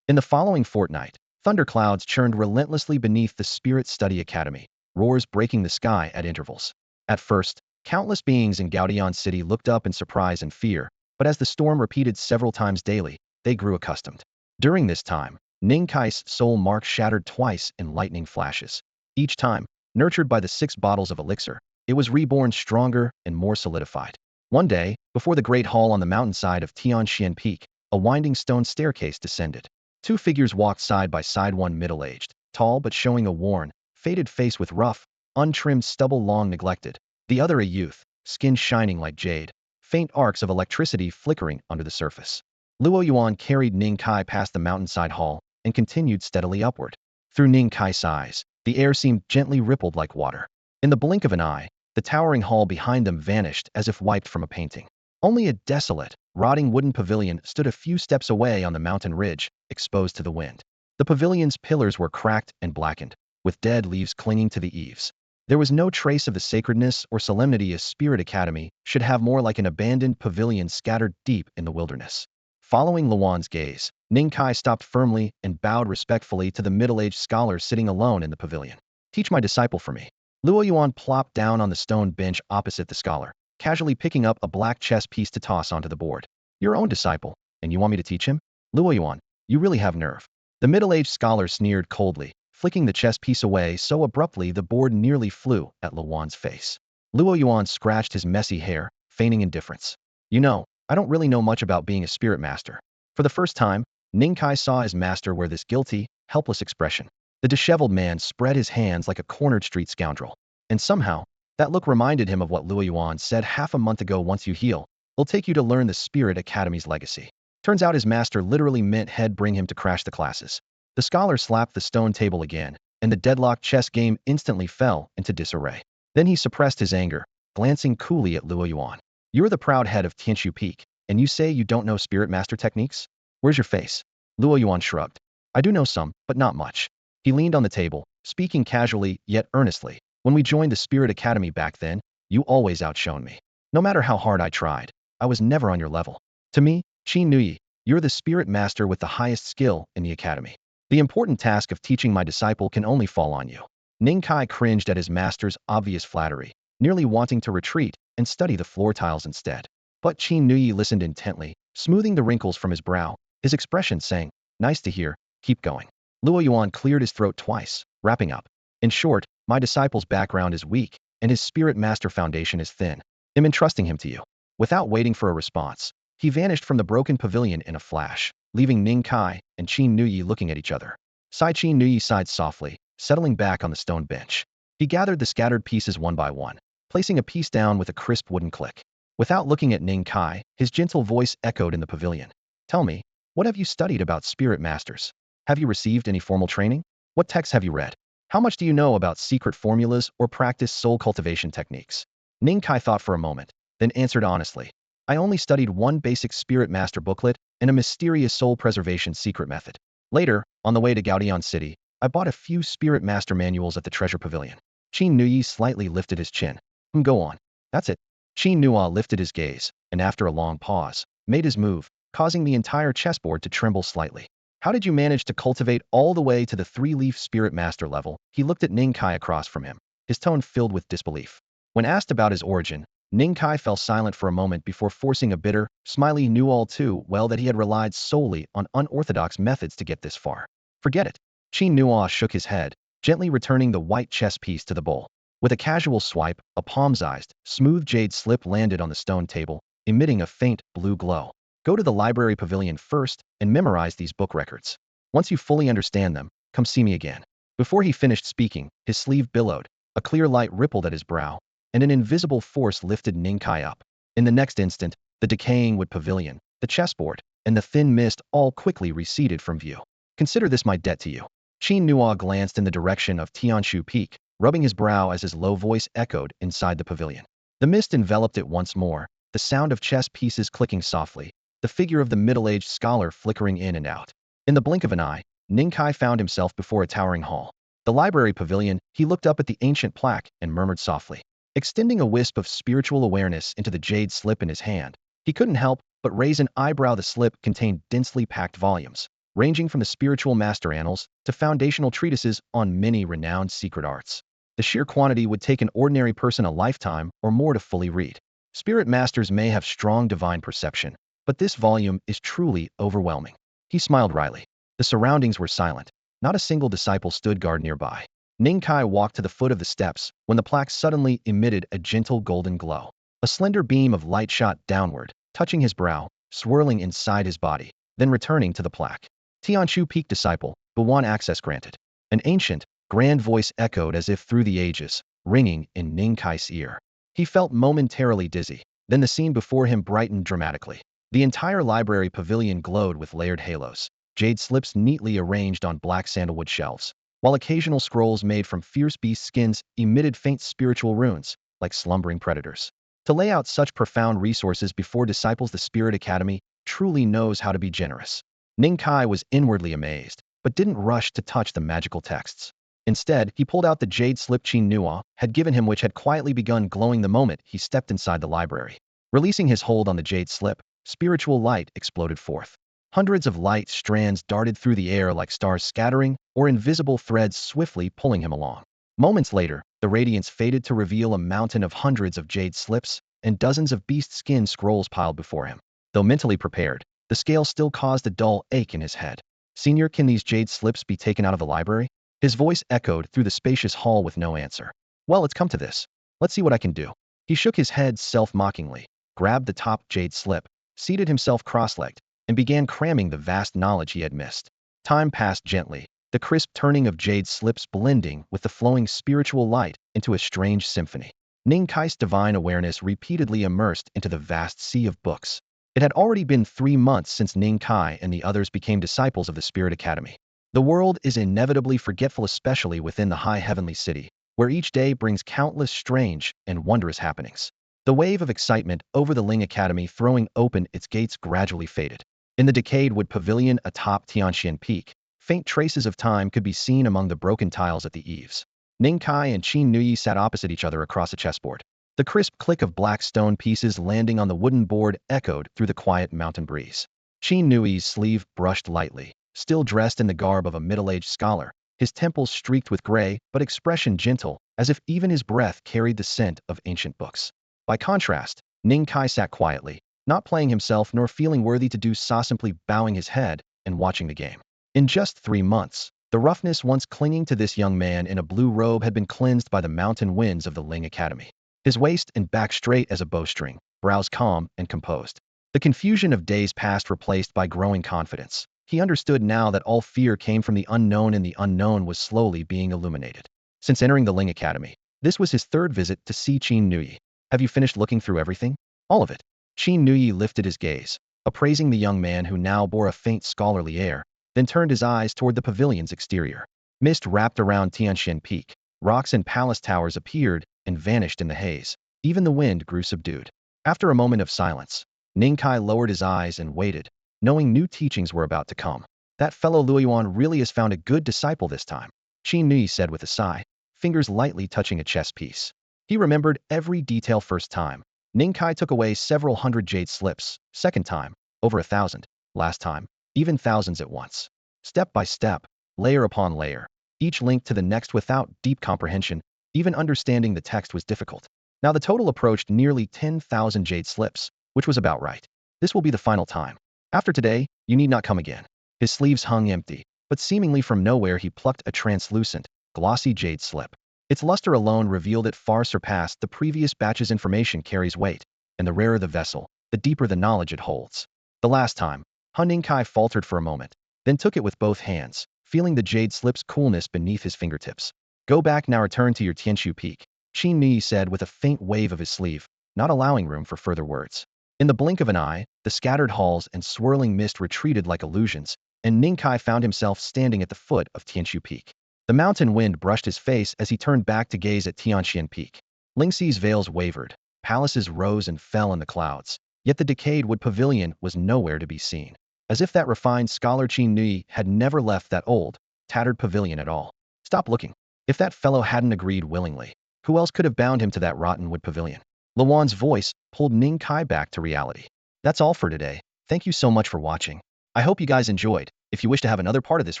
In the following fortnight, thunderclouds churned relentlessly beneath the Spirit Study Academy, roars breaking the sky at intervals. At first, countless beings in Gaodian City looked up in surprise and fear, but as the storm repeated several times daily, they grew accustomed. During this time, Ning Kai's soul mark shattered twice in lightning flashes. Each time, nurtured by the 6 bottles of elixir, it was reborn stronger and more solidified. One day, before the great hall on the mountainside of Tianxian Peak, a winding stone staircase descended. 2 figures walked side by side, one middle-aged, tall but showing a worn, faded face with rough, untrimmed stubble long neglected. The other a youth, skin shining like jade, faint arcs of electricity flickering under the surface. Luo Yuan carried Ning Kai past the mountainside hall and continued steadily upward. Through Ning Kai's eyes, the air seemed gently rippled like water. In the blink of an eye, the towering hall behind them vanished as if wiped from a painting. Only a desolate, rotting wooden pavilion stood a few steps away on the mountain ridge, exposed to the wind. The pavilion's pillars were cracked and blackened, with dead leaves clinging to the eaves. There was no trace of the sacredness or solemnity a Spirit Academy should have, more like an abandoned pavilion scattered deep in the wilderness. Following Luo's gaze, Ning Kai stopped firmly and bowed respectfully to the middle-aged scholar sitting alone in the pavilion. Teach my disciple for me. Luo Yuan plopped down on the stone bench opposite the scholar, casually picking up a black chess piece to toss onto the board. Your own disciple, and you want me to teach him? Luo Yuan, you really have nerve. The middle-aged scholar sneered coldly, flicking the chess piece away so abruptly the board nearly flew at Luo's face. Luo Yuan scratched his messy hair, feigning indifference. You know, I don't really know much about being a spirit master. For the first time, Ning Kai saw his master wear this guilty, helpless expression. The disheveled man spread his hands like a cornered street scoundrel. And somehow, that look reminded him of what Luo Yuan said half a month ago: once you heal, it'll take you to learn the Spirit Academy's legacy. Turns out his master literally meant he'd bring him to crash the classes. The scholar slapped the stone table again, and the deadlocked chess game instantly fell into disarray. Then he suppressed his anger, glancing coolly at Luo Yuan. You're the proud head of Tianshu Peak, and you say you don't know Spirit Master techniques? Where's your face? Luo Yuan shrugged. I do know some, but not much. He leaned on the table, speaking casually yet earnestly. When we joined the Spirit Academy back then, you always outshone me. No matter how hard I tried, I was never on your level. To me, Qin Nuyi, you're the Spirit Master with the highest skill in the Academy. The important task of teaching my disciple can only fall on you. Ning Kai cringed at his master's obvious flattery, nearly wanting to retreat and study the floor tiles instead. But Qin Nuyi listened intently, smoothing the wrinkles from his brow, his expression saying, nice to hear, keep going. Luo Yuan cleared his throat twice, wrapping up. In short, my disciple's background is weak, and his Spirit Master foundation is thin. I'm entrusting him to you. Without waiting for a response, he vanished from the broken pavilion in a flash, leaving Ning Kai and Qin Nuyi looking at each other. Qin Nuyi sighed softly, settling back on the stone bench. He gathered the scattered pieces one by one, placing a piece down with a crisp wooden click. Without looking at Ning Kai, his gentle voice echoed in the pavilion. Tell me, what have you studied about Spirit Masters? Have you received any formal training? What texts have you read? How much do you know about secret formulas or practice soul cultivation techniques? Ning Kai thought for a moment, then answered honestly. I only studied one basic Spirit Master booklet and a mysterious soul preservation secret method. Later, on the way to Gaodian City, I bought a few Spirit Master manuals at the Treasure Pavilion. Qin Nuyi slightly lifted his chin. Go on. That's it. Qin Nuyi lifted his gaze, and after a long pause, made his move, causing the entire chessboard to tremble slightly. How did you manage to cultivate all the way to the three-leaf spirit master level? He looked at Ning Kai across from him, his tone filled with disbelief. When asked about his origin, Ning Kai fell silent for a moment before forcing a bitter smile. He knew all too well that he had relied solely on unorthodox methods to get this far. Forget it. Qin Nuo shook his head, gently returning the white chess piece to the bowl. With a casual swipe, a palm-sized, smooth jade slip landed on the stone table, emitting a faint blue glow. Go to the library pavilion first and memorize these book records. Once you fully understand them, come see me again. Before he finished speaking, his sleeve billowed, a clear light rippled at his brow, and an invisible force lifted Ning Kai up. In the next instant, the decaying wood pavilion, the chessboard, and the thin mist all quickly receded from view. Consider this my debt to you. Qin Nuo glanced in the direction of Tianshu Peak, rubbing his brow as his low voice echoed inside the pavilion. The mist enveloped it once more, the sound of chess pieces clicking softly, the figure of the middle-aged scholar flickering in and out. In the blink of an eye, Ning Kai found himself before a towering hall. The library pavilion, he looked up at the ancient plaque and murmured softly. Extending a wisp of spiritual awareness into the jade slip in his hand, he couldn't help but raise an eyebrow. The slip contained densely packed volumes, ranging from the spiritual master annals to foundational treatises on many renowned secret arts. The sheer quantity would take an ordinary person a lifetime or more to fully read. Spirit masters may have strong divine perception, but this volume is truly overwhelming. He smiled wryly. The surroundings were silent. Not a single disciple stood guard nearby. Ning Kai walked to the foot of the steps when the plaque suddenly emitted a gentle golden glow. A slender beam of light shot downward, touching his brow, swirling inside his body, then returning to the plaque. Tianshu Peak disciple, Buwan access granted. An ancient, grand voice echoed as if through the ages, ringing in Ning Kai's ear. He felt momentarily dizzy, then the scene before him brightened dramatically. The entire library pavilion glowed with layered halos, jade slips neatly arranged on black sandalwood shelves, while occasional scrolls made from fierce beast skins emitted faint spiritual runes, like slumbering predators. To lay out such profound resources before disciples, the Spirit Academy truly knows how to be generous. Ning Kai was inwardly amazed, but didn't rush to touch the magical texts. Instead, he pulled out the jade slip Qin Nuo had given him, which had quietly begun glowing the moment he stepped inside the library. Releasing his hold on the jade slip, spiritual light exploded forth. Hundreds of light strands darted through the air like stars scattering or invisible threads swiftly pulling him along. Moments later, the radiance faded to reveal a mountain of hundreds of jade slips and dozens of beast skin scrolls piled before him. Though mentally prepared, the scale still caused a dull ache in his head. Senior, can these jade slips be taken out of the library? His voice echoed through the spacious hall with no answer. Well, it's come to this. Let's see what I can do. He shook his head self-mockingly, grabbed the top jade slip, seated himself cross-legged, and began cramming the vast knowledge he had missed. Time passed gently, the crisp turning of jade slips blending with the flowing spiritual light into a strange symphony. Ning Kai's divine awareness repeatedly immersed into the vast sea of books. It had already been 3 months since Ning Kai and the others became disciples of the Spirit Academy. The world is inevitably forgetful, especially within the high heavenly city, where each day brings countless strange and wondrous happenings. The wave of excitement over the Ling Academy throwing open its gates gradually faded. In the decayed wood pavilion atop Tianshan Peak, faint traces of time could be seen among the broken tiles at the eaves. Ning Kai and Qin Nuyi sat opposite each other across a chessboard. The crisp click of black stone pieces landing on the wooden board echoed through the quiet mountain breeze. Qin Nuyi's sleeve brushed lightly, still dressed in the garb of a middle-aged scholar, his temples streaked with gray but expression gentle, as if even his breath carried the scent of ancient books. By contrast, Ning Kai sat quietly, not playing himself nor feeling worthy to do so, simply bowing his head and watching the game. In just 3 months, the roughness once clinging to this young man in a blue robe had been cleansed by the mountain winds of the Ling Academy. His waist and back straight as a bowstring, brows calm and composed. The confusion of days past replaced by growing confidence. He understood now that all fear came from the unknown, and the unknown was slowly being illuminated. Since entering the Ling Academy, this was his 3rd visit to see Qin Nuyi. Have you finished looking through everything? All of it. Qin Nuyi lifted his gaze, appraising the young man who now bore a faint scholarly air, then turned his eyes toward the pavilion's exterior. Mist wrapped around Tianshan Peak. Rocks and palace towers appeared and vanished in the haze. Even the wind grew subdued. After a moment of silence, Ning Kai lowered his eyes and waited, knowing new teachings were about to come. That fellow Luoyuan really has found a good disciple this time, Qin Nuyi said with a sigh, fingers lightly touching a chess piece. He remembered every detail. First time, Ning Kai took away several hundred jade slips. Second time, over 1,000, last time, even thousands at once. Step by step, layer upon layer, each linked to the next without deep comprehension, even understanding the text was difficult. Now the total approached nearly 10,000 jade slips, which was about right. This will be the final time. After today, you need not come again. His sleeves hung empty, but seemingly from nowhere he plucked a translucent, glossy jade slip. Its luster alone revealed it far surpassed the previous batch's information carries weight, and the rarer the vessel, the deeper the knowledge it holds. The last time, Han Ningkai faltered for a moment, then took it with both hands, feeling the jade slip's coolness beneath his fingertips. Go back now, return to your Tianshu peak, Qin Mi said with a faint wave of his sleeve, not allowing room for further words. In the blink of an eye, the scattered halls and swirling mist retreated like illusions, and Ningkai found himself standing at the foot of Tianshu Peak. The mountain wind brushed his face as he turned back to gaze at Tianxian Peak. Lingxi's veils wavered, palaces rose and fell in the clouds, yet the decayed wood pavilion was nowhere to be seen. As if that refined scholar Qin Nui had never left that old, tattered pavilion at all. Stop looking. If that fellow hadn't agreed willingly, who else could have bound him to that rotten wood pavilion? Luan's voice pulled Ning Kai back to reality. That's all for today. Thank you so much for watching. I hope you guys enjoyed. If you wish to have another part of this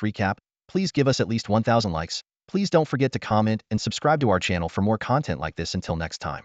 recap, please give us at least 1,000 likes. Please don't forget to comment and subscribe to our channel for more content like this. Until next time.